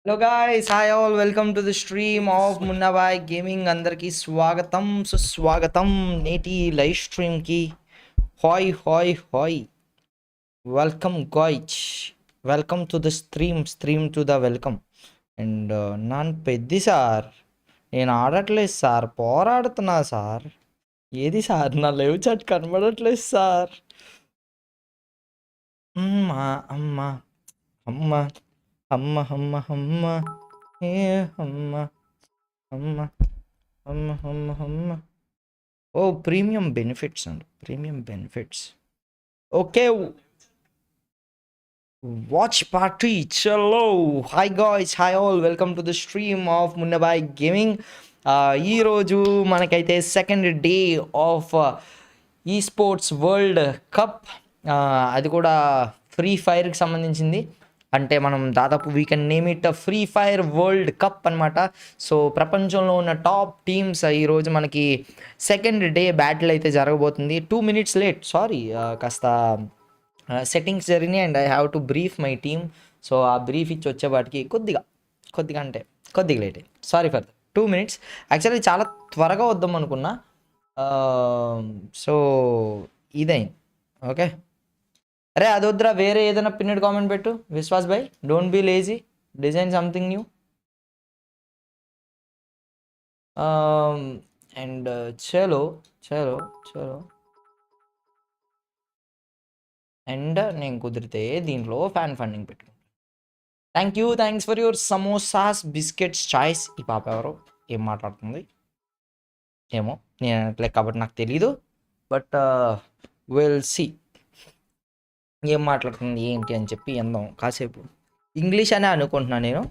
Hello guys, hi all, welcome to the stream of Munna Bhai Gaming. అందరికి స్వాగతం సుస్వాగతం నేటి లైవ్ స్ట్రీమ్ కి. Hi hi hi, welcome guys, welcome to the stream to the welcome. And non Peddi sir, నేను ఆడట్లేదు sir, పోరాడుతున్నా sir. ఏది sir నా live chat కనబడట్లేదు sir. అమ్మా అమ్మ అమ్మ అమ్మ అమ్మ అమ్మ ఏ అమ్మ అమ్మ అమ్మ అమ్మ అమ్మ. ఓ ప్రీమియం బెనిఫిట్స్ అండి, premium benefits. Okay, watch party చలో. Hi guys, hi all, welcome to the stream of Munna Bhai gaming. ఈరోజు మనకైతే second day of esports world cup, అది కూడా ఫ్రీ ఫైర్కి సంబంధించింది. అంటే మనం దాదాపు we can name it Free fire world cup అనమాట. సో ప్రపంచంలో ఉన్న టాప్ టీమ్స్ ఈరోజు మనకి సెకండ్ డే బ్యాటిల్ అయితే జరగబోతుంది. 2 minutes లేట్, సారీ, కాస్త సెట్టింగ్స్ జరిగినాయి and I have to brief my team. So ఆ బ్రీఫ్ ఇచ్చి వచ్చేవాటికి కొద్దిగా లేట్ అయింది. Sorry for 2 minutes. యాక్చువల్లీ చాలా త్వరగా వద్దాం అనుకున్నా, సో ఇదైంది. ఓకే, అరే అది వద్దురా, వేరే ఏదైనా పిన్నెడ్ కామెంట్ పెట్టు. Vishwas bhai, don't be lazy, design something new. And చలో చలో చలో. అండ్ నేను కుదిరితే దీంట్లో ఫ్యాన్ ఫండింగ్ పెట్టుకుంటాను. Thanks for your samosas, biscuits, chais. ఈ పాప ఎవరో ఏం మాట్లాడుతుంది ఏమో, నేను అనట్లేదు కాబట్టి నాకు తెలీదు, బట్ విల్ సీ ఏం మాట్లాడుతుంది ఏంటి అని చెప్పి ఎందాం కాసేపు. ఇంగ్లీష్ అనే అనుకుంటున్నాను నేను.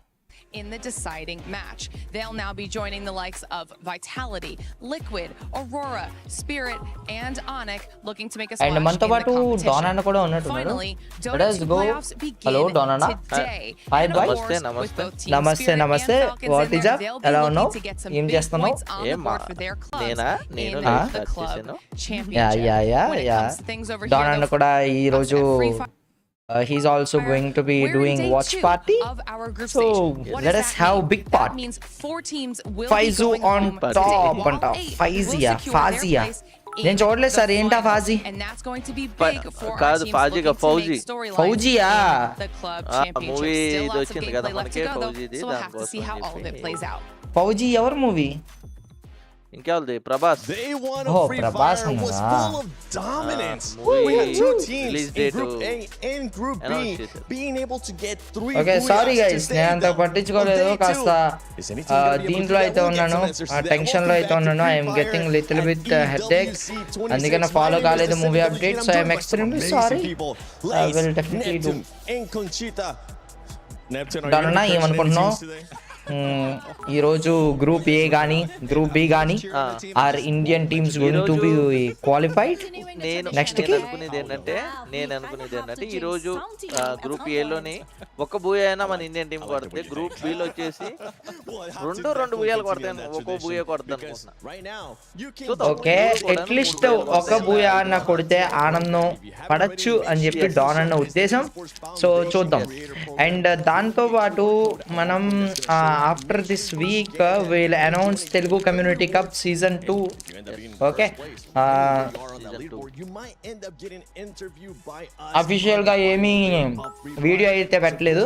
In the deciding match, they'll now be joining the likes of Vitality, Liquid, Aurora, Spirit, and Onyx, looking to make a splash in the competition. Donana kuda unnattunnaru. Let us go. Hello Donana. Hi bye. Namaste. What is up? Hello no. Em chestunnao? నేను Yeah. Donana kuda ee roju he's also going to be doing watch party, so let us have big party. Faizu on top anta Fazia నేను చూడలేదు sir, ఏంటా ఫాజీ? కాదు, ఫాజీగా ఫౌజీయా movie ఇది వచ్చింది కదా మనకి, ఫౌజీది. దానికోసం ఫౌజీ ఎవరు మూవీ? ఇంకెవరిది? ప్రభాస్. ఓ ప్రభాస్ ఓకే, సారీ గైస్, నేను అంత పట్టించుకోలేదు. కాస్త దీంట్లో అయితే ఉన్నాను, టెన్షన్ లో అయితే ఉన్నాను. I'm getting little bit headache, అందుకని ఫాలో కాలేదు movie update. So I'm extremely sorry. I will definitely do. దానిన్నా ఏమనుకుంటున్నావు? ఈరోజు గ్రూప్ ఏ కానీ గ్రూప్ బి కానీ are Indian teams going to be qualified. Next కి నేను అనుకునేది ఏంటంటే ఈ రోజు గ్రూప్ ఏలోని ఒక బూయ అయినా మన ఇండియన్ టీం కొడితే, గ్రూప్ బిలో వచ్చేసి రెండు బూయాలు కొడతాను, ఒక్కో బూయ కొడతాను అనుకుంటున్నా. ఓకే, అట్లీస్ట్ ఒక బూయ అన్న కొడితే ఆనందం పడచ్చు అని చెప్పి డాన్ అన్న ఉద్దేశం. సో చూద్దాం. అండ్ దాంతో పాటు మనం after this week we'll announce Telugu Community Cup Season 2. Okay, official గా ఏమీ వీడియో అయితే పెట్టలేదు.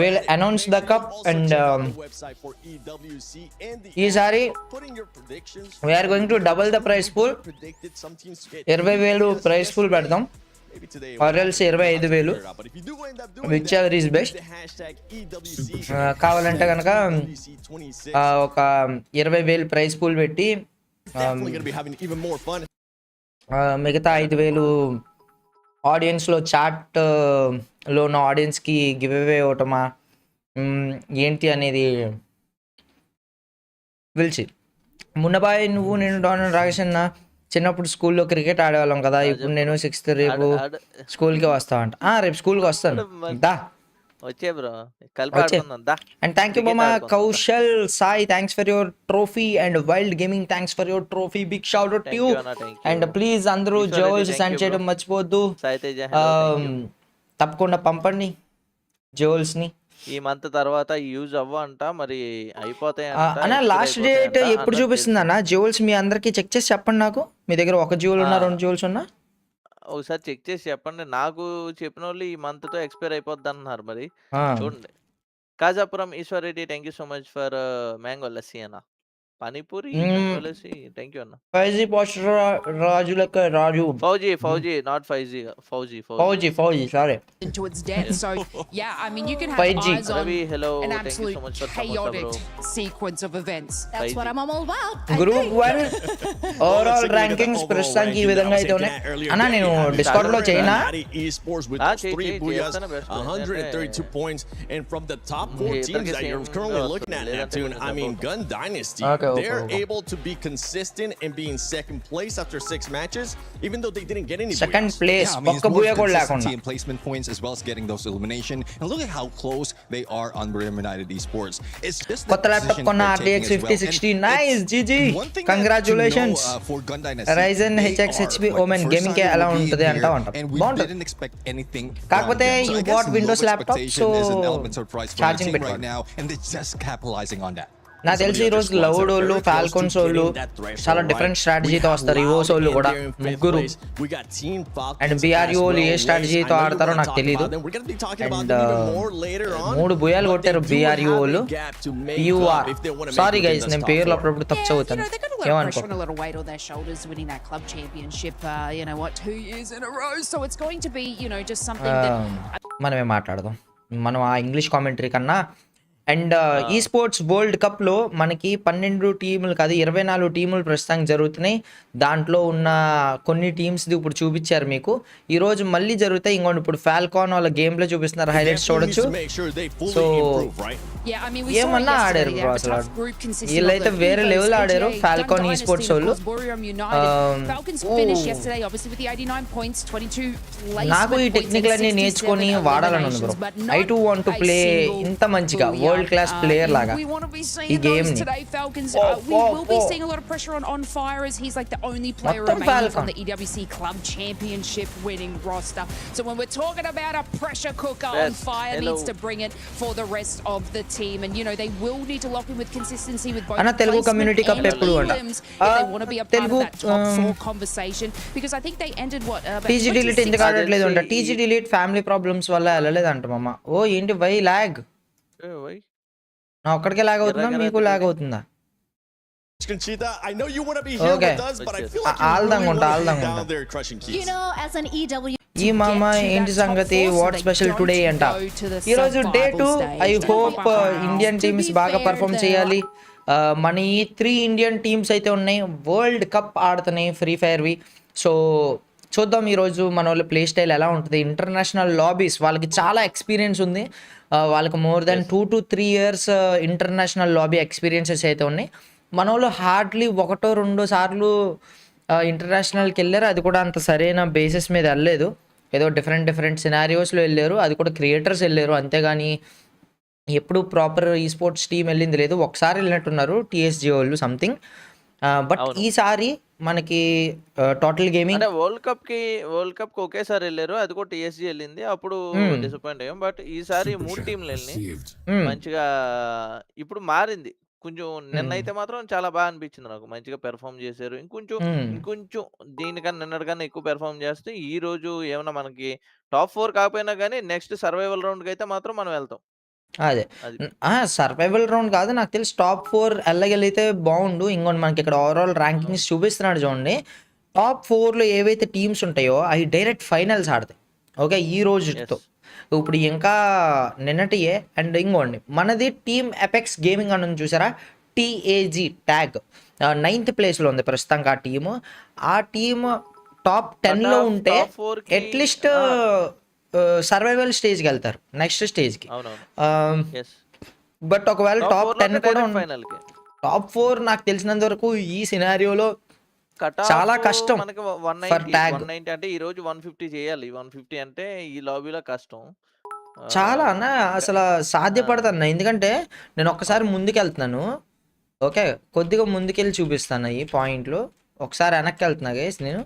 We'll announce the cup and ఈసారి we are going to double the prize pool. 20,000 prize pool పెడతాం, or else 25,000, which ever is best. కావాలంటే కనుక ఒక 20,000 prize pool పెట్టి మిగతా 5,000 ఆడియన్స్ లో చాట్ లో ఉన్న ఆడియన్స్ కి గివ్ అవే అవటమా ఏంటి అనేది పిలిచి. మున్నా భాయ్, నువ్వు నేను డాన్ రాకేష్ అన్న చిన్నప్పుడు స్కూల్లో క్రికెట్ ఆడేవాళ్ళం కదా. ఇప్పుడు నేను 6th రేపు స్కూల్కి వస్తావంట. రేపు స్కూల్కి వస్తాను, దా వచ్చే బ్రో, కలిపి ఆడుకుందాం దా. అండ్ థ్యాంక్ యూ మామా Kaushal Sai, thanks for your trophy. And wild gaming, thanks for your trophy, big shout out to you. And please అందరూ జోల్స్ సెండ్ చేయడం మర్చిపోవద్దు. తప్పకుండా పంపండి జోల్స్ని. ఈ మంత్ తర్వాత యూజ్ అవ్వంట, మరి అన్న లాస్ట్ డేట్ ఎప్పుడు చూపిస్తుంది అన్న జ్యువెల్స్? మీ అందరికి చెక్ చేసి చెప్పండి. నాకు మీ దగ్గర ఒక జ్యువెల్ ఉన్నా 2 జ్యువెల్స్ ఉన్నా ఒకసారి చెక్ చేసి చెప్పండి. నాకు చెప్పిన వాళ్ళు ఈ మంత్ తో ఎక్స్పైర్ అయిపోద్ది అంటున్నారు, మరి చూడండి. Kajapuram Eshwar Reddy, thank you so much for mango lassi అన్న. Panipuri mango lassi, thank you అన్న. ఫైజీ పోస్టర్ రాజు లెక్క Raju Fauji not Fauji sorry into its depth. So yeah, I mean you can have 5G. eyes on Ravi, hello, an thank you absolute so much for chaotic support, sequence of events. That's 5G. what I'm all about. Group 1 overall rankings ప్రస్తుతానికి ఈ విధంగా అయితే ఉన్నాయి. అన్న నేను discount లో చేయనా? Esports with those 3 booyahs, 132 points, and from the top 4 teams that you're currently looking at, Neptune, I mean Gun Dynasty, they're able to be consistent and be in second place after 6 matches, even though they didn't get any second booyahs. Place ఒక్క Booyah కూడా లేకుండా. And placement points as well as getting those elimination, and look at how close they are on Brim United Esports. It's just కొత్త laptop కొన్న RTX 5060 nice GG congratulations. for Gun Dynasty, Ryzen HX HP Omen gaming కి ఎలా ఉంటది అంటావు అంట బాగుంటది. didn't expect anything, కాకపోతే you bought Windows laptop, so charging పెట్టుకోవాలి right now, and they're just capitalizing on that. నాకు తెలిసి ఈ రోజు లౌడ్ వాళ్ళు, ఫాల్కోన్స్ వాళ్ళు చాలా డిఫరెంట్ స్ట్రాటజీతో వస్తారు. ఈవోస్ వాళ్ళు కూడా ముగ్గురు, అండ్ బిఆర్యూ వాళ్ళు ఏ స్ట్రాటజీతో ఆడతారో నాకు తెలియదు. అండ్ 3 బుయాలు కొట్టారు బిఆర్యూ వాళ్ళు. యూఆర్ సారీ గైస్, నేను పేర్లు అప్పుడప్పుడు తప్పు చదువుతాను, ఏమనుకో. A little weight on their shoulders winning that club championship, 2 years in a row. So it's going to be, just something that మనమే మాట్లాడదాం. మనం ఆ ఇంగ్లీష్ కామెంటరీ కన్నా. అండ్ ఈ స్పోర్ట్స్ వరల్డ్ కప్లో మనకి 12 టీములు కాదు 24 టీములు ప్రస్తుతానికి జరుగుతున్నాయి. దాంట్లో ఉన్న కొన్ని టీమ్స్ది ఇప్పుడు చూపించారు మీకు. ఈరోజు మళ్ళీ జరుగుతాయి. ఇంకోటి ఇప్పుడు ఫాల్కాన్ వాళ్ళ గేమ్లో చూపిస్తున్నారు, హైలైట్స్ చూడొచ్చు. సో ఏమన్నా ఆడారు బ్రో అసలు, వీళ్ళైతే వేరే లెవెల్ ఆడారు ఫాల్కాన్ ఈ స్పోర్ట్స్ వాళ్ళు. నాకు ఈ టెక్నికల్ అన్ని నేర్చుకొని వాడాలని ఉంది bro. I to want to play ఇంత మంచిగా వరల్డ్ క్లాస్ ప్లేయర్ లాగా ఈ గేమ్ ని. మొత్తం Falcon. the EWC Club Championship winning roster. So when we're talking about a pressure cooker on fire, needs to bring it for the rest of the team, and they will need to lock in with consistency with both Telugu community cup eppudu anta they want to be a part of that top 4 conversation, because I think they ended TG delete ఎందుకు ఆడట్లేదు అంట. TG delete family problems వల్ల వెళ్ళలేదంట మామ. ఓ ఏంటి why log? నా ఒక్కడికే log అవుతుందా, మీకు log అవుతుందా? Conchita, I know you want to be here with us, but I feel like you're down there crushing keys. You know, as an EW ఈ మామ ఏంటి సంగతి, వాట్ స్పెషల్ టుడే అంట. ఈరోజు Day 2. I hope Indian teams బాగా perform చేయాలి. మన ఈ 3 ఇండియన్ టీమ్స్ అయితే ఉన్నాయి, వరల్డ్ కప్ ఆడుతున్నాయి ఫ్రీ ఫైర్వి. సో చూద్దాం ఈరోజు మన వాళ్ళ ప్లే స్టైల్ ఎలా ఉంటుంది. ఇంటర్నేషనల్ లాబీస్ వాళ్ళకి చాలా ఎక్స్పీరియన్స్ ఉంది. వాళ్ళకి more than 2 to 3 years international lobby experiences అయితే ఉన్నాయి. మన వాళ్ళు హార్డ్లీ 1-2 సార్లు ఇంటర్నేషనల్కి వెళ్ళారు. అది కూడా అంత సరైన బేసిస్ మీద వెళ్ళలేదు, ఏదో డిఫరెంట్ సినారియోస్లో వెళ్ళారు. అది కూడా క్రియేటర్స్ వెళ్ళారు, అంతేగాని ఎప్పుడు ప్రాపర్ ఈ స్పోర్ట్స్ టీం వెళ్ళింది లేదు. ఒకసారి వెళ్ళినట్టున్నారు TSG వాళ్ళు సంథింగ్. బట్ ఈసారి మనకి టోటల్ గేమింగ్ వరల్డ్ కప్ ఒకేసారి వెళ్ళారు, అది కూడా TSG వెళ్ళింది, అప్పుడు డిసప్పాయింట్ అయ్యాం. బట్ ఈసారి 3 టీంలు వెళ్ళినాయి మంచిగా. ఇప్పుడు మారింది కొంచెం. నిన్నైతే మాత్రం చాలా బాగా అనిపించింది నాకు, మంచిగా పెర్ఫామ్ చేశారు. ఇంకొంచెం దీనికన్నా నిన్నటికన్నా ఎక్కువ పెర్ఫామ్ చేస్తే ఈ రోజు ఏమన్నా మనకి టాప్ 4 కాకపోయినా కానీ నెక్స్ట్ సర్వైవల్ రౌండ్కి అయితే మాత్రం మనం వెళ్తాం. అదే సర్వైవల్ రౌండ్ కాదు, నాకు తెలిసి టాప్ 4 వెళ్ళగలిగితే బాగుండు. ఇంకోటి మనకి ఇక్కడ ఓవరాల్ ర్యాంకింగ్స్ చూపిస్తున్నాడు చూడండి. టాప్ 4లో ఏవైతే టీమ్స్ ఉంటాయో అవి డైరెక్ట్ ఫైనల్స్ ఆడతాయి. ఓకే, ఈ రోజుతో ఇప్పుడు ఇంకా నిన్నటియే. అండ్ ఇంకోండి మనది టీమ్ ఎపెక్స్ గేమింగ్ అని చూసారా, TAG ట్యాగ్ 9th ప్లేస్లో ఉంది ప్రస్తుతానికి ఆ టీము. ఆ టీమ్ టాప్ 10లో ఉంటే అట్లీస్ట్ సర్వైవల్ స్టేజ్కి వెళ్తారు, నెక్స్ట్ స్టేజ్కి. బట్ ఒకవేళ టాప్ 10 కూడా టాప్ 4 నాకు తెలిసినంత వరకు ఈ సినారియోలో చాలా కష్టం ఫర్ ట్యాగ్. 190 అంటే ఈ రోజు 150 చేయాలి. 150 అంటే ఈ లాబీలో కష్టం చాలా అన్న, అసలు సాధ్యపడతాను. ఎందుకంటే నేను ఒక్కసారి ముందుకు వెళ్తున్నాను, ఓకే, కొద్దిగా ముందుకెళ్ళి చూపిస్తాను ఈ పాయింట్లు. ఒకసారి వెనక్కి వెళ్తున్నా గైస్. నేను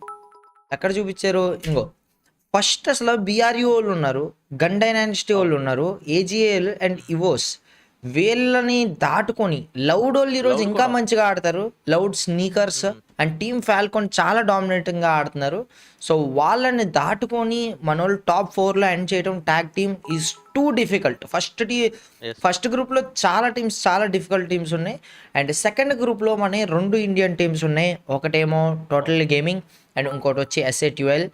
ఎక్కడ చూపించారు, ఇంకో ఫస్ట్ అసలు బీఆర్యూ వాళ్ళు ఉన్నారు, గన్ డైనాసిటీ వాళ్ళు ఉన్నారు, ఏజీఎల్ అండ్ ఇవోస్, వీళ్ళని దాటుకొని లౌడ్ వాళ్ళు ఈరోజు ఇంకా మంచిగా ఆడతారు. Loud Sneakers and team Falcon చాలా డామినేటింగ్గా ఆడుతున్నారు. సో వాళ్ళని దాటుకొని మన వాళ్ళు టాప్ 4లో ఎండ్ చేయడం tag team is too difficult. First గ్రూప్లో చాలా టీమ్స్, చాలా డిఫికల్ట్ టీమ్స్ ఉన్నాయి. అండ్ సెకండ్ గ్రూప్లో మన 2 ఇండియన్ టీమ్స్ ఉన్నాయి. ఒకటేమో టోటల్ గేమింగ్ అండ్ ఇంకోటి వచ్చి SA12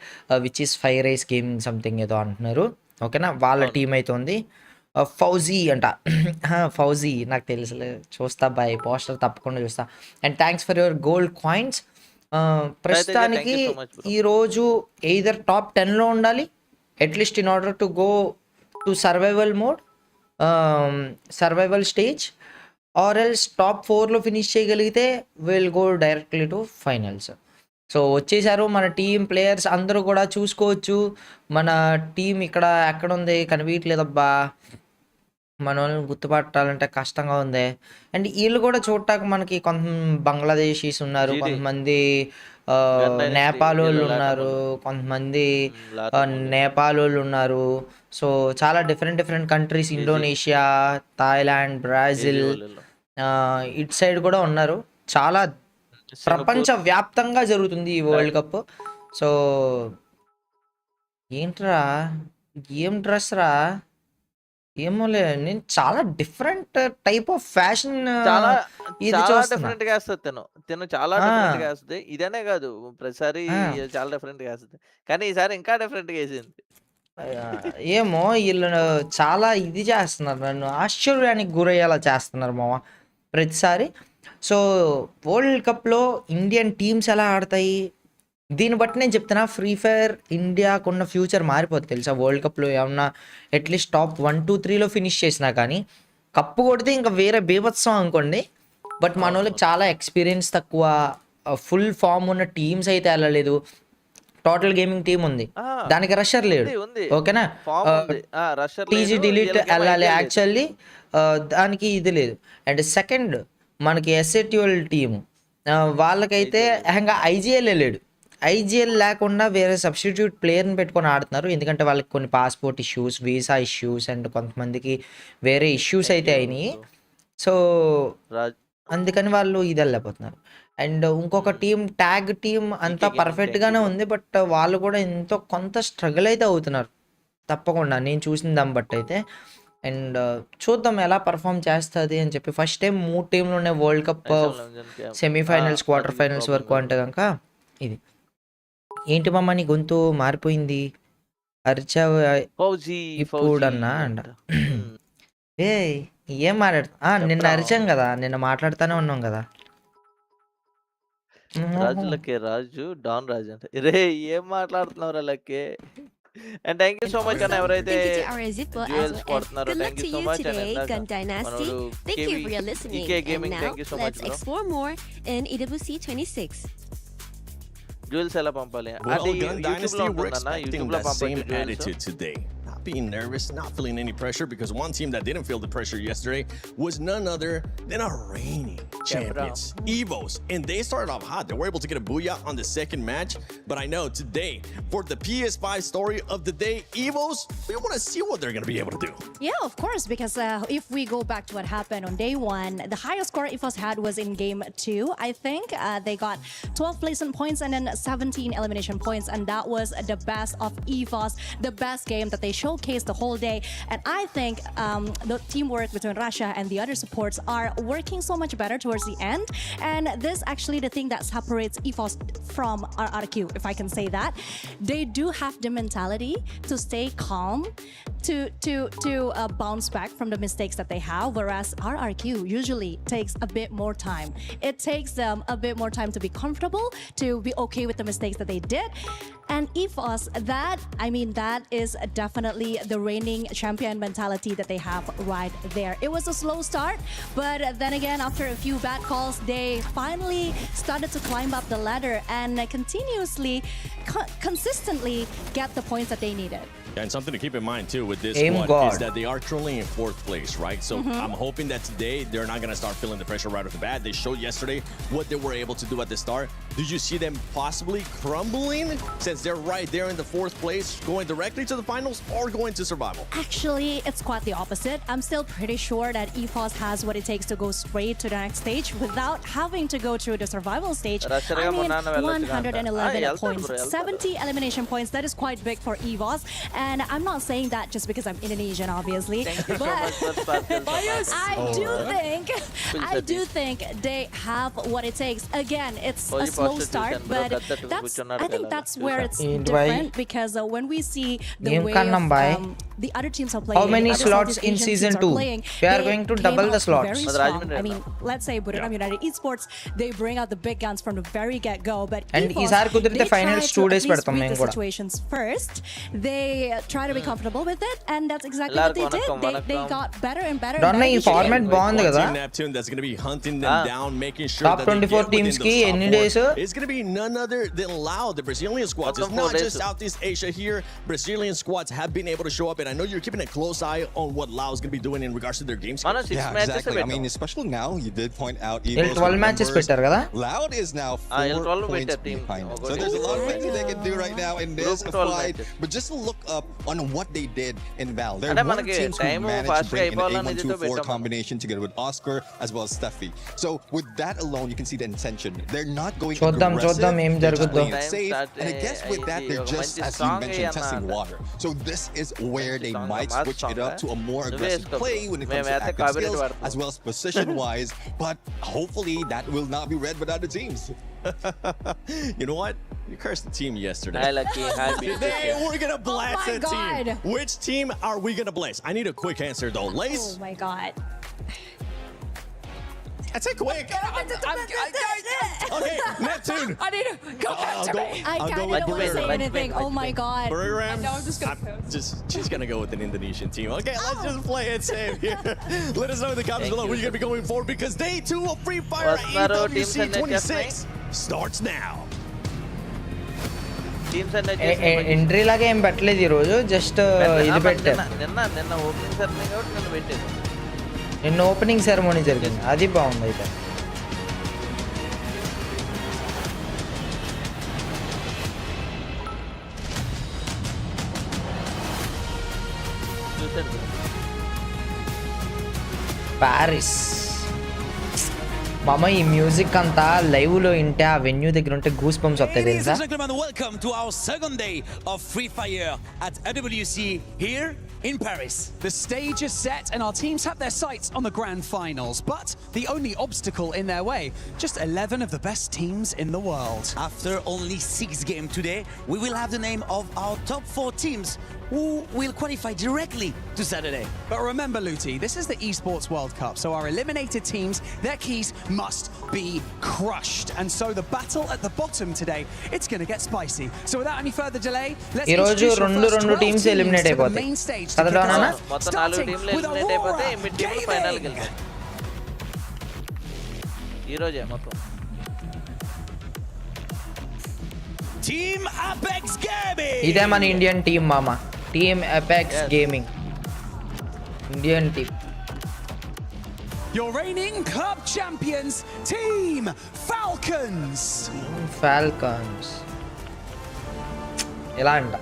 which is fire rice gaming something ఏదో అంటున్నారు. ఓకేనా, వాళ్ళ టీం అయితే ఉంది. ఫౌజీ అంట. ఫౌజీ నాకు తెలుసులే, చూస్తా బాయ్, పోస్టర్ తప్పకుండా చూస్తా. And thanks for your gold coins. ప్రస్తుతానికి ఈరోజు ఎయిదర్ టాప్ 10లో ఉండాలి at least in order to go to survival mode, survival stage, or else top 4లో ఫినిష్ చేయగలిగితే will go directly to finals. So వచ్చేసారు మన టీం ప్లేయర్స్ అందరూ కూడా చూసుకోవచ్చు. మన టీం ఇక్కడ ఎక్కడ ఉంది కనిపించట్లేదబ్బా, మన వాళ్ళని గుర్తుపట్టాలంటే కష్టంగా ఉంది. అండ్ వీళ్ళు కూడా చూడటానికి మనకి కొంత బంగ్లాదేశీస్ ఉన్నారు, కొంతమంది నేపాల్ వాళ్ళు ఉన్నారు, కొంతమంది నేపాల్ వాళ్ళు ఉన్నారు. సో చాలా different countries, Indonesia, Thailand, Brazil ఇటు సైడ్ కూడా ఉన్నారు. చాలా ప్రపంచ వ్యాప్తంగా జరుగుతుంది ఈ వరల్డ్ కప్. సో ఏంట్రా, ఏం డ్రెస్ రా, ఏమోలే, నేను చాలా డిఫరెంట్ టైప్ ఆఫ్ ఫ్యాషన్ ఇది చూస్తున్నా. డిఫరెంట్ గా వేస్తుంది తిను చాలా డిఫరెంట్ గా వేస్తుంది. ఇదనే కాదు, ప్రతిసారి చాలా డిఫరెంట్ గా వేస్తుంది, కానీ ఈసారి ఇంకా డిఫరెంట్ గా వేసింది. ఏమో వీళ్ళు చాలా ఇది చేస్తున్నారు, నన్ను ఆశ్చర్యానికి గురయ్యేలా చేస్తున్నారు మామ ప్రతిసారి. సో వరల్డ్ కప్లో ఇండియన్ టీమ్స్ ఎలా ఆడతాయి దీన్ని బట్టి నేను చెప్తున్నా, ఫ్రీ ఫైర్ ఇండియాకున్న ఫ్యూచర్ మారిపోతుంది తెలుసా. వరల్డ్ కప్లో ఏమన్నా అట్లీస్ట్ టాప్ 1, 2, 3లో ఫినిష్ చేసినా కానీ కప్పు కొడితే ఇంకా వేరే బీభత్సం అనుకోండి. బట్ మన వాళ్ళకి చాలా ఎక్స్పీరియన్స్ తక్కువ, ఫుల్ ఫామ్ ఉన్న టీమ్స్ అయితే వెళ్ళలేదు. టోటల్ గేమింగ్ టీం ఉంది, దానికి రషర్ లేడు. ఓకేనా, టీజీ డిలీట్ వెళ్ళాలి యాక్చువల్లీ, దానికి ఇది లేదు. అండ్ సెకండ్ మనకి SA12 టీము, వాళ్ళకైతే ఇంకా ఐజీఎల్ లేడు. ఐజీఎల్ లేకుండా వేరే సబ్స్టిట్యూట్ ప్లేయర్ని పెట్టుకొని ఆడుతున్నారు, ఎందుకంటే వాళ్ళకి కొన్ని passport issues, visa issues and కొంతమందికి వేరే ఇష్యూస్ అయితే అయినాయి. సో అందుకని వాళ్ళు ఇది వెళ్ళిపోతున్నారు. అండ్ ఇంకొక టీం ట్యాగ్ టీం అంతా పర్ఫెక్ట్గానే ఉంది, బట్ వాళ్ళు కూడా ఎంతో కొంత స్ట్రగుల్ అయితే అవుతున్నారు తప్పకుండా, నేను చూసిన దాన్ని బట్టి అయితే. అండ్ చూద్దాం ఎలా పర్ఫామ్ చేస్తుంది అని చెప్పి. ఫస్ట్ టైం 3 టీంలు ఉన్నాయి world cup semifinals, quarter finals వరకు అంటే కనుక. ఇది ఏంటి మమ్మ నీ గొంతు మారిపోయింది, అరిచావు ఇప్పుడు అన్నా అంట. ఏం మాట్లాడుతా, నిన్న అరిచాం కదా, నిన్న మాట్లాడుతూనే ఉన్నాం కదా. రాజులకే రాజు డాన్ రాజు అంటే రే ఏం మాట్లాడుతున్నారు లక్కే. And thank you so much అన్న ఎవరైతే డ్యూయల్స్ కొడుతున్నారో, thank you so much. And EK gaming thank you so much bro. Jewels ఎలా పంపాలి అది యూట్యూబ్ లో ఉంటుందన్న, యూట్యూబ్ లో పంపండి. Not being nervous, not feeling any pressure, because one team that didn't feel the pressure yesterday was none other than our reigning champions, EVOs. And they started off hot. They were able to get a booyah on the second match. But I know today, for the PS5 story of the day, EVOs, we want to see what they're going to be able to do. Yeah, of course, because if we go back to what happened on day 1, the highest score EVOs had was in game 2. I think they got 12 placement points and then 17 elimination points. And that was the best of EVOs, the best game that they showcased the whole day. And I think the teamwork between Russia and the other supports are working so much better towards the end. And this actually the thing that separates EVOS from RRQ, if I can say that. They do have the mentality to stay calm, to bounce back from the mistakes that they have, whereas RRQ usually takes a bit more time. It takes them a bit more time to be comfortable, to be okay with the mistakes that they did. And EVOS, that is definitely the reigning champion mentality that they have right there. It was a slow start, but then again, after a few bad calls, they finally started to climb up the ladder and continuously consistently get the points that they needed. And something to keep in mind too with this Aim squad God. is that they are currently in 4th place, right? So I'm hoping that today they're not going to start feeling the pressure right off the bat. They showed yesterday what they were able to do at the start. Did you see them possibly crumbling since they're right there in the 4th place, going directly to the finals or going to survival? Actually, it's quite the opposite. I'm still pretty sure that EFOS has what it takes to go straight to the next stage without having to go through the survival stage. I mean, 111 points, 70 elimination points. That is quite big for EVOS. And I'm not saying that just because I'm Indonesian, obviously. I do think they have what it takes. Again, it's a slow start, but I think that's where it's different because when we see the way the other teams are playing, how many slots in season 2? We are going to double the slots. I mean, let's say Buddha United Esports, they bring out the big guns from the very get-go, but and EVOS, they finals 2 days read the situations first. They try to be comfortable with it, and that's exactly what they did. They got better and better. Don't know format bond kada. Neptune that's going to be hunting them down, making sure top that 24 teams ki any days it's going to be none other than Lao. The Brazilian squads, it's not just Southeast Asia here. Brazilian squads have been able to show up, and I know you're keeping a close eye on what Lao is going to be doing in regards to their game skills. Yeah, exactly. I mean, especially now, you did point out EVOS 12 matches better kada. Loud is now 4 points behind. So there's a lot of things they can do right now in this fight. But just to look up on what they did in Val. There are one teams who managed to bring in an A1-2-4 combination together with Oscar as well as Steffi. So with that alone, you can see the intention. They're not going aggressive. They're just playing it safe. And I guess with that, they're just, as you mentioned, testing water. So this is where they might switch it up to a more aggressive play when it comes to active skills as well as position-wise. But hopefully that will not be read by other teams. You know what? You cursed the team yesterday. Today we're gonna blast my that God. team. Which team are we gonna blast? I need a quick answer though. Lace? Oh my god. That's it quick. Okay, Neptune. I need to go back to me. I kind of don't want to say anything. Oh my god. Buriram? No, I'm just gonna she's gonna go with an Indonesian team. Okay, let's just play it safe here. Let us know in the comments below where you're gonna be going for because day 2 of FreeFire EWC 26 starts now. Entry లాగా ఏం పెట్టలేదు ఈరోజు just ఇది పెట్టారు నిన్న opening ceremony కాబట్టి నిన్న పెట్టారు నిన్న ఓపెనింగ్ సెరమనీ జరిగింది అది బాగుంది అయితే ప్యారిస్ మామ ఈ మ్యూజిక్ అంతా లైవ్ లో ఇంటే ఆ వెన్యూ దగ్గర ఉంటే గూస్ బంప్స్ వస్తాయి తెలుసా welcome to our second day of Free Fire at EWC here in Paris. The stage is set and our teams have their sights on the grand finals, but the only obstacle in their way, just 11 of the best teams in the world. After only 6 games today, we will have the name of our top 4 teams who will qualify directly to Saturday. But remember, Luti, this is the Esports World Cup, so our eliminated teams, their keys must be crushed. And so the battle at the bottom today, it's going to get spicy. So without any further delay, let's introduce our first 12 teams to the main stage to kick off, మొత్తం 4 టీంలు eliminate అయిపోతే mid టీంలు ఫైనల్కి వెళ్తాయి ఈ రోజే మొత్తం Team Apex Gaming. ఇదే మన ఇండియన్ టీం మామ team apex gaming Indian team your reigning club champions, Team Falcons. ఎలా అంట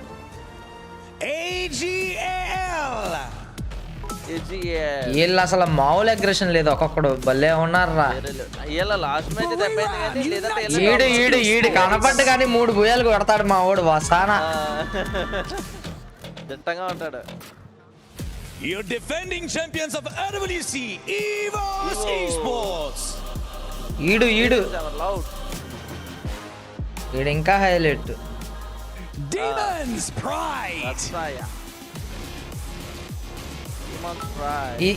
AGL. వీళ్ళు అసలు మామూలు అగ్రెషన్ లేదు ఒక్కొక్కడు భలే ఉన్నారా లాస్ట్ మ్యాచ్ దెబ్బైంది కానీ ఈడు ఈడు ఈడు కనపడ్డు కానీ 3 గుయ్యాలు కొడతాడు మా వాడు వసానా దిట్టంగా ఉంటాడు Your defending champions of EWC, EVOS Esports. ఈడు ఈడు ఈడు ఇంకా హైలైట్ Demons Pride.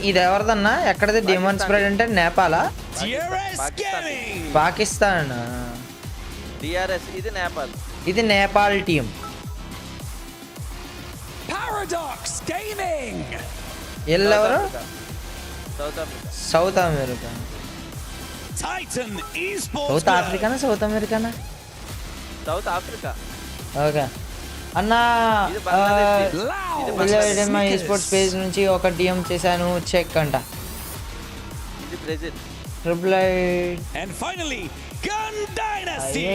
ఇది ఎవరిదన్నా ఎక్కడది డిమాండ్స్ స్ప్రెడ్ అంటే నేపాలా పాకిస్తాన్ డిఆర్ఎస్ ఇది నేపాల్ ఇది నేపాల్ టీం Paradox Gaming. ఎల్లెవరు south south America America Titan Esports. South ఆఫ్రికానా సౌత్ అమెరికానా సౌత్ ఆఫ్రికా ఓకే అన్న మా ఈస్పోర్ట్స్ పేజ్ నుంచి ఒక డిఎం చేశాను చెక్ అంట ఇది Brazil triple And finally, Gun Dynasty.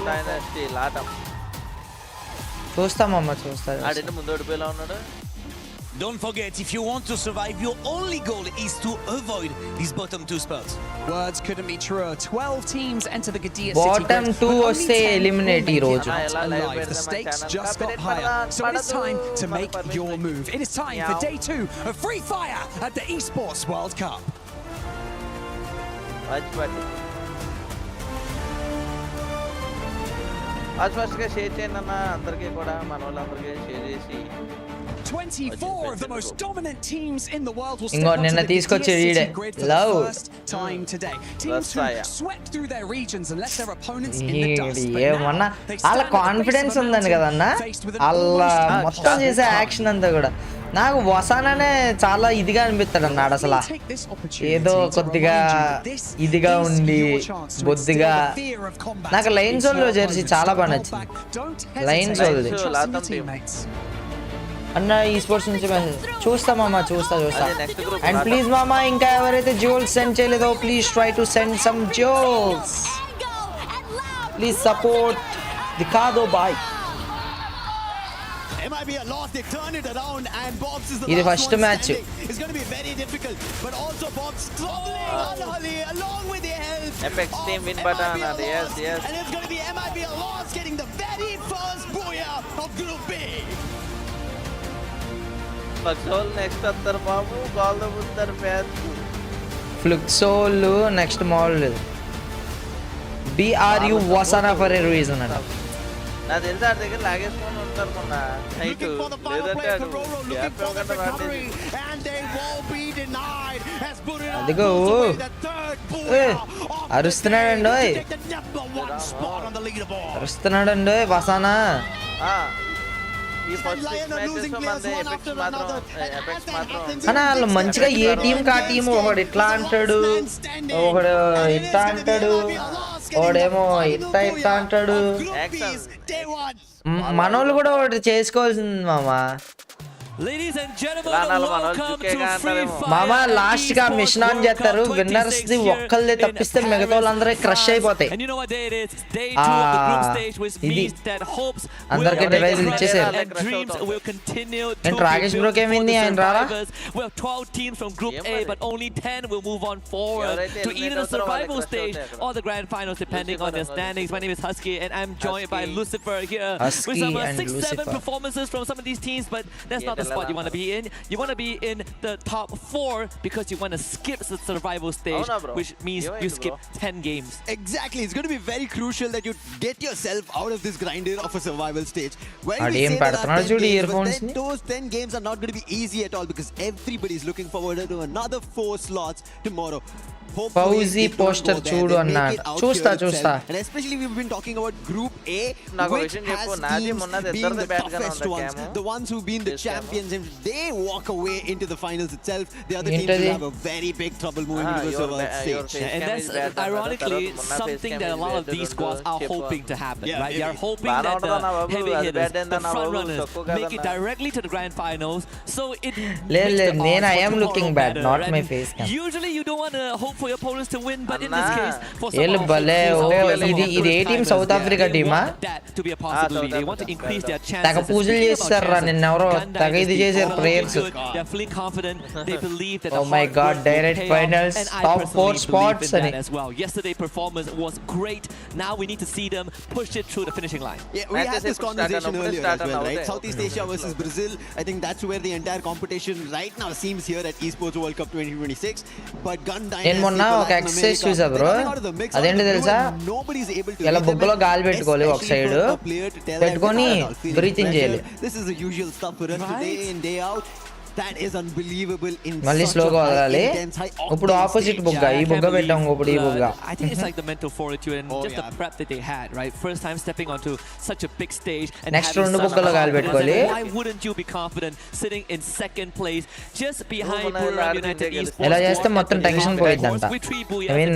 Dynasty లాటం చూస్తామమ్మ చూస్తా ఆడింటి ముందు ఓడిపోయేలా ఉన్నాడు. Don't forget, if you want to survive, your only goal is to avoid these bottom 2 spots. Words couldn't be truer. 12 teams enter the Gadia City. Bottom 2 వస్తే eliminate ఈ రోజు. Alive. The stakes just got higher. So it is time to make your move. It is time for day 2 of FreeFire at the Esports World Cup. Watchparty. ఫస్ట్గా share చేయండి అన్న అందరికీ కూడా మన వాళ్ళందరికీ షేర్ చేసి 24 of the most dominant teams in the world will ఇంకో step నిన్న onto the తీసుకొచ్చి Gadia ఈడే City grid for the love first time today. Teams who swept through their regions and left their opponents in the dust. But ఏమన్నా now they వాళ్ళ stand at the base confidence of a ఉందని కదన్న mountain, faced with an వాళ్ళ almost మొత్తం చేసే action అంతా కూడా నాకు వసాననే చాలా ఇదిగా అనిపిస్తాడు అన్నాడు అసలు ఏదో కొద్దిగా ఇదిగా ఉండి బొద్దిగా నాకు లైన్స్ లో జెర్సీ చాలా బాగా నచ్చింది లైన్స్ వాళ్ళది అన్న ఈ స్పోర్ట్స్ నుంచి చూస్తామమ్మా చూస్తా అండ్ ప్లీజ్ మామా ఇంకా ఎవరైతే జ్యూల్స్ సెండ్ చేయలేదో please try to send some jewels please support the కాదో బాయ్ might be a loss. They turn it around and Bobs is the ఇది last first one match standing. It's going to be very difficult, but also Bobs struggling unholy along with the help Apex of team win button. MIB Yes, yes. and it's going to be MIB a loss getting the very first booyah of Group B. Fluxol next అత్తర్ బాబు గాల్ ద ఉత్తర్ match Fluxol next model BRU వసానా for a reason అంట నాకు తెలిసి ఆడి దగ్గర లాగేసుకొని ఉంటారు మొన్న నైట్ లేదంటే ఆడు గ్యాప్ ఒకటి రాలేదు అదిగో అరుస్తున్నాడండి అరుస్తున్నాడండి వసానా ఈ ఫస్ట్ 6 మ్యాచెస్ లో మన ఎపెక్స్ మాత్రం అన్న వాళ్ళు మంచిగా ఏ టీం కా టీం ఒకడు ఇట్లా అంటాడు ఒకడు ఇట్లా అంటాడు ఒకడేమో ఇట్లా ఇట్లా అంటాడు మనోళ్ళు కూడా ఒకటి చేసుకోవాల్సింది మామా Ladies and gentlemen, welcome to FreeFire. మామా లాస్ట్ గా మిషన్ ఆన్ చేస్తారు విన్నర్స్ ది ఒక్కళ్ళే తప్పిస్తే మిగతా వాళ్ళందరూ క్రష్ అయిపోతాయి And you know what day it is? Day 2 of the group stage, which means that hopes అందరికీ డివైస్ ఇచ్చేసారు and dreams will continue to And Rakesh be bro built came for in the the end, Rara? survivors. We have 12 teams from Group A, but only 10 will move on forward to either the survival stage or the grand finals, depending on their standings. My name is Husky, and I'm joined by Lucifer here with some 6-7 performances from some of these teams, but that's not the spot you want to be in. You want to be in the top 4 because you want to skip the survival stage, which means you skip 10 games. Exactly, it's going to be very crucial that you get yourself out of this grinder of a survival stage. When Adi we em say there are padtunadu 10 chudu games, earphones but then ni. those 10 games are not going to be easy at all because everybody is looking forward to another 4 slots tomorrow. Fauzi poster చూడు అన్నాడు చూస్తా And especially we've been talking about Group A, నాకు which విషయం has చెప్పు నాది teams మొన్నది being ఇద్దరిది the bat గానే toughest ఉంది ones, cam the ones who've been the Yes, champions, and they walk away into the finals itself. The other teams ఏంటది? will have a very big trouble moving into the survival stage. And that's ironically something that a lot of these squads are hoping to happen, Yeah, right? They are maybe. hoping that the heavy hitters, the front runners, make it directly to the grand finals. So it లేదు makes లేదు the నేను odds I for am tomorrow looking bad better. not my And face cam usually you don't want to hope for your opponents to win, but in this Anna. case, for some వీళ్ళు of భలే these oh players, ఇది some ఇది ఏ of team those south timers, Africa they టీమా want that to be a possibility. They want to increase their chances. తెగ పూజలు చేస్తారా నిన్న ఎవరో తెగ ఇది చేశారు prayers They're feeling confident. They believe that Oh the my hard God, work will direct pay off, finals, and I top personally 4 spots believe in అని. that as well. Yesterday performance was great. Now we need to see them push it through the finishing line. Yeah, we had this conversation earlier as well, right? Start Southeast Asia versus Brazil. I think that's where the entire competition right now seems here at Esports World Cup 2026 But Gun Dynasty నేను మొన్న for ఒక Latin exercise America, చూసా bro they're coming out of the mix, out of అదేంటి the blue, తెలుసా and nobody's able to ఇలా hit them, బొగ్గలో and గాలి పెట్టుకోవాలి ఒక especially side for a player to tell them, పెట్టుకొని "I'm not feeling breathing pressure." చేయాలి This is the usual stuff for us to day in day out. That is unbelievable in మళ్ళీ such స్లోగా a high వదలాలి. intense, high ఇప్పుడు octane opposite stage. బుగ్గ ఈ బుగ్గ పెట్టాం ఇప్పుడు ఈ బుగ్గ. I think it's like the mental fortitude and just the prep that they had, right? First time stepping onto such a big stage and Next having రెండు such బుగ్గలు గాలి confidence. పెట్టుకోవాలి. Why wouldn't you be confident sitting in second place just behind Buriram United Esports? ఇలా చేస్తే మొత్తం tension పోయిద్దంట. I mean,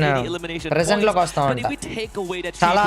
present లోకి వస్తా But if ఉంటా. we take away that చాలా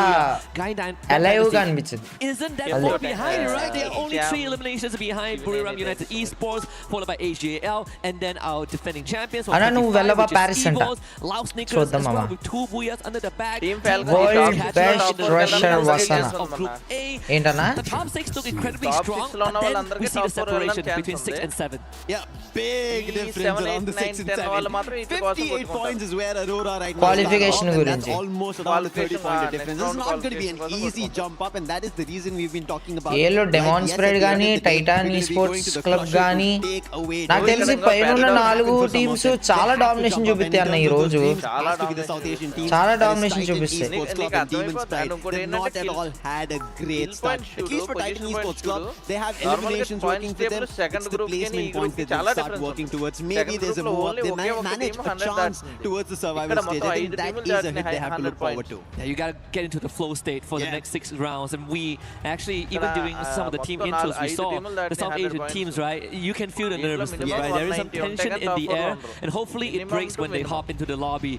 Guideline alive గా అనిపించింది. isn't that far behind, right? There are only 3 eliminations behind Buriram United Esports, followed by AGL, and then our defending champions. అన్నా నువ్వు వెళ్ళవా Paris అంట. Laos Snickers చూద్దాం as మామ. well with 2 booyahs under the bag. Team Falcon World top best six rusher వస్తానా. of Group A. ఏంటన్నా? The top 6 look incredibly Top strong, 6 లో ఉన్న but then వాళ్ళందరికీ we see the top 4 separation వెళ్ళడం between chance 6 and 7. Yeah, big difference 7, around the 8, 6 and 9, 10 వాళ్ళు 7. మాత్రం ఇటు కోసం 58 కొట్టుకుంటారు. points is where Aurora right now Qualification started off, and గురించి. that's almost around a 30-point Qualification, difference. next This is round not going to be an qualification easy కోసం jump up, and that is the reason we've been talking about. ఏలో Like demonstrate yesterday, గానీ at the end, Titan we're ఈ gonna be going sports to the club crusher to గానీ take away నాకు those తెలిసి ఇక్కడ పైన ఉన్న Paradox 4 for some teams of them. చాలా They have to domination jump up, చూపిస్తాయి and అన్న in ఈ terms of రోజు. those teams, చాలా has to be the domination South Asian teams. చాలా That is domination Titan చూపిస్తాయి. Esports Club నీకు and Demons అర్థమైపోతుంది. Pride. ఇంకోటి They've ఏంటంటే not at all had a great skill start. points At least for చూడు, Titan position Esports points Club, చూడు. they have Normal eliminations points working for them. table second It's the group కి placement ఈ group points కి that they చాలా start difference working ఉంది. towards. Second Maybe there's a group లో move up. only They ఒకే ఒక manage team a 100 chance దాటుతుంది. towards the survival ఇక్కడ stage. మొత్తం I think 5 that teams is a దాటినాయి hit they have to 100 look forward points. to. Yeah, you gotta get into the flow state for the Yeah. next 6 rounds, and we actually even ఇక్కడ, doing some of the team మొత్తం intros we 5 saw teamలు the దాటినాయి South 100 Asian points. teams, right? You can feel the దీంట్లో nervousness, minimum right? There is some 190 tension ఉంటే in top the 4 air, ఉండరు. and hopefully it Minimum breaks to when they minimum. hop into the lobby.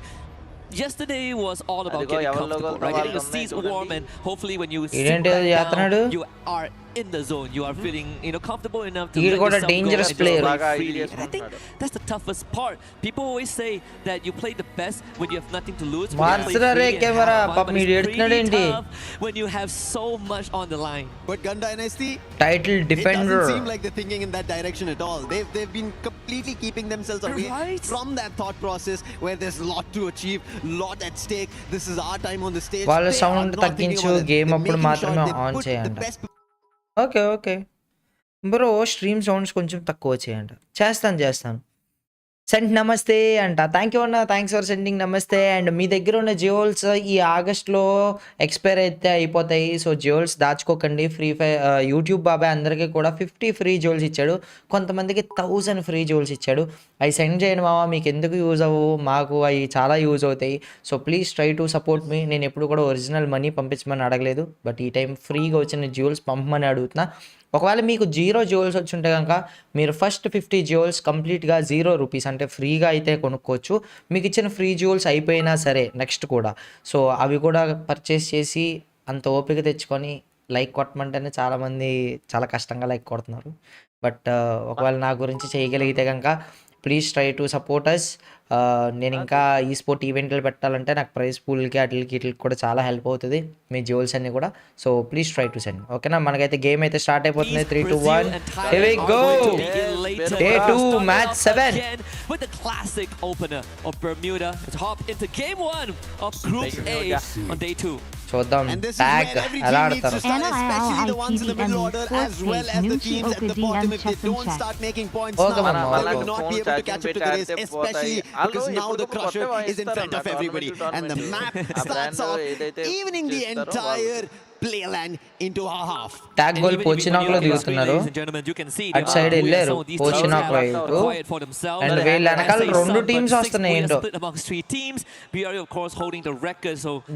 Yesterday was all about అదిగో getting ఎవరి comfortable, లోగోలతో right? Getting the వాళ్ళు seats ఉన్నాయి warm, and hopefully when you sit ఇదేంటి back చేస్తున్నాడు? down, you are in the zone. You are feeling, comfortable enough to ఈడు let కూడా yourself go dangerous and just player. play బాగా freely. ఇది And I think that's the toughest part. People always say that you play the best when you have nothing to lose. when you play మార్చరా రే freely and camera have fun, పాపం but ఈడు it's ఎడుతున్నాడు pretty ఏంటి? tough when you have so much on the line. But Gun Dynasty, title it defender. doesn't seem like they're thinking in that direction at all. They've been completely keeping themselves away Right. from that thought process where there's a lot to achieve, lot at stake. This is our time on the stage. వాళ్ళ They sound are not thinking తగ్గించు, about it. game They're అప్పుడు making మాత్రమే sure they on put చేయండి. the best okay bro stream sounds కొంచెం తక్కువ చేయండి. చేస్తాను. Send నమస్తే అంట. థ్యాంక్ యూ అన్న, థ్యాంక్స్ ఫర్ సెండింగ్ నమస్తే. అండ్ మీ దగ్గర ఉన్న జియోల్స్ ఈ ఆగస్ట్లో ఎక్స్పైర్ అయితే అయిపోతాయి. సో జియోల్స్ దాచుకోకండి. యూట్యూబ్ బాబాయ్ అందరికీ కూడా 50 ఫ్రీ జియోల్స్ ఇచ్చాడు. కొంతమందికి 1000 ఫ్రీ జియోల్స్ ఇచ్చాడు. అవి సెండ్ చేయండి మామ, మీకు ఎందుకు యూజ్ అవ్వవు, మాకు అవి చాలా యూజ్ అవుతాయి. So please try to support me. నేను ఎప్పుడు కూడా ఒరిజినల్ మనీ పంపించమని అడగలేదు, బట్ ఈ టైం ఫ్రీగా వచ్చిన జియోల్స్ పంపమని అడుగుతున్నా. ఒకవేళ మీకు 0 జియోల్స్ వచ్చి ఉంటే కనుక మీరు ఫస్ట్ 50 జియోల్స్ కంప్లీట్గా 0 రూపీస్ అంటే ఫ్రీగా అయితే కొనుక్కోవచ్చు. మీకు ఇచ్చిన ఫ్రీ జియోల్స్ అయిపోయినా సరే నెక్స్ట్ కూడా, సో అవి కూడా పర్చేస్ చేసి అంత ఓపిక తెచ్చుకొని లైక్ కొట్టమంటేనే చాలామంది చాలా కష్టంగా లైక్ కొడుతున్నారు. బట్ ఒకవేళ నా గురించి చేయగలిగితే కనుక please try to support us. నేను ఇంకా ఈ స్పోర్ట్ ఈవెంట్లు పెట్టాలంటే నాకు ప్రైజ్ పూల్కి వీటికి కూడా చాలా హెల్ప్ అవుతుంది, మీ జియోల్స్ అన్ని కూడా. So please try to send. ఓకేనా, మనకైతే గేమ్ అయితే స్టార్ట్ అయిపోతుంది. 3, 2, 1 here we go. Day 2 match 7 with the classic opener of Bermuda to hop into game 1 of Group A on day 2. చూద్దాం And this is tag where every ఎలా team needs ఆడతారు. to start, especially the ones in the middle order as well as the teams at the bottom. If they don't start making points Okay, now, man, they okay. will not be able to catch up to the race, especially because now the crusher is in front of everybody and the map starts off evening the entire playland into a half. TAG గోల్ పోచినాక్లో దిగుతున్నారు. అటు side వెళ్ళారు పోచినాక్ వైపు. And వీళ్ళ వెనకాల 2 teams వస్తున్నాయి. ఏంటో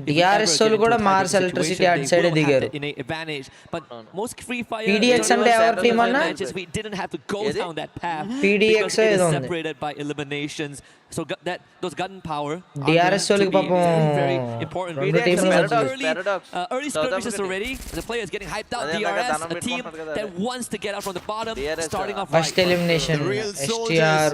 డిఆర్ఎస్ వాళ్ళు కూడా మార్స్ ఎలక్ట్రిసిటీ అటు సైడ్ దిగారు. పీడిఎక్స్ అంటే ఎవరి టీం అన్నా? పీడిఎక్స్ ఏదో ఉంది. So that those gun power. DRS వాళ్ళకి పాపం very important. Early skirmishes already. The player is getting hyped out. DRS, a team that wants to get out from the bottom, starting off first right. Elimination STR.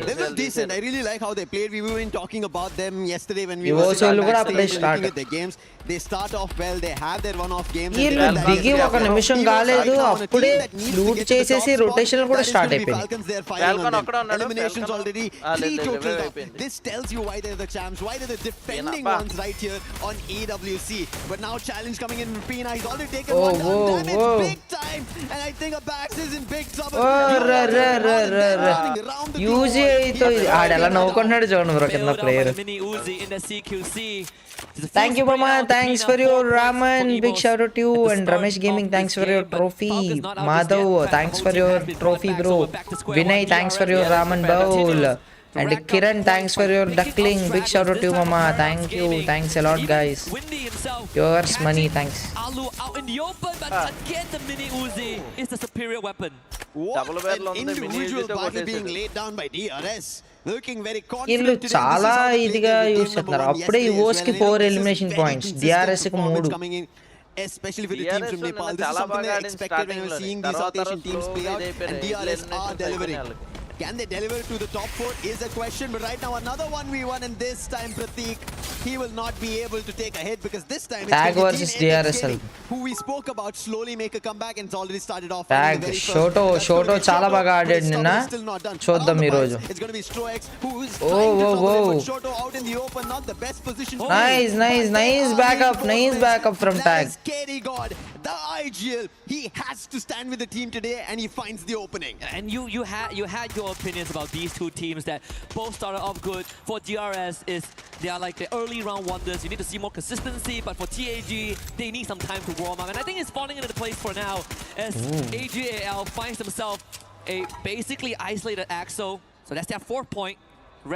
They look decent. I really like how they played. We were talking about them yesterday when we You were also look at looking start. at their games. They start off well. They have their one-off games. వీళ్ళు దిగి ఒక నిమిషం కాలేదు అప్పుడే loot చేసేసి rotation కూడా start అయిపోయింది. Eliminations already. 3 total. This tells you why they're the champs, why they're the defending ones right here on EWC. But now challenge coming in from Pina. He's already taken one down. Damage big time. And I think Abax is in big trouble. UG అయితే ఆడెలా నవ్వుకుంటున్నాడు చూడండి bro కింద player. Mini Uzi in the CQC. Thank you, Mama. Thanks for your ramen. Big shout out to you. And Ramesh Gaming, thanks for your trophy. Madhav, thanks for your trophy, bro. Vinay, thanks for your ramen bowl. And Kiran, thanks for your duckling. Big shout out to you, Mama. Thank you. Thanks a lot, guys. Yours money, thanks. Alu out in the open, but again the mini Uzi is the superior weapon. What an individual battle being laid down by DRS. Looking very వీళ్ళు confident today. చాలా This is how they ఇదిగా win the use game చేస్తున్నారు. number one అప్పుడే yesterday యువోస్ as కి well. 4 This is elimination very points, consistent DRS కి performance 3. coming in, especially for the DRS teams from Nepal. This is చాలా something బాగా they ఆడింది expected when we were starting seeing లోనే. these South తర్వాత Asian teams play out, and DRS are delivering. Can they deliver to the top 4 is a question, but right now another 1v1, and this time Prateek, he will not be able to take a hit because this time it's Tag going to be versus Team Apex DRS. Gaming, who we spoke about, slowly make a comeback and it's already started off. Tag, in the very first. Shoto, That's Shoto gonna be చాలా Shoto, బాగా but ఆడాడు his నిన్న. trouble is still not done. చూద్దాం Around ఈ the రోజు. bias, it's going to be Strox who is Oh, trying to whoa, trouble him, whoa. but Shoto out in the open, not the best position. Nice, nice, nice backup, nice backup from That Tag. is Katie God, the IGL. He has to stand with the team today, and he finds the opening. And you had your opinions about these two teams that both started off good. For DRS is they are like the early round wonders. You need to see more consistency, but for TAG they need some time to warm up. And I think it's falling into place for now as AGAL finds himself a basically isolated Axo. So that's their 4th point.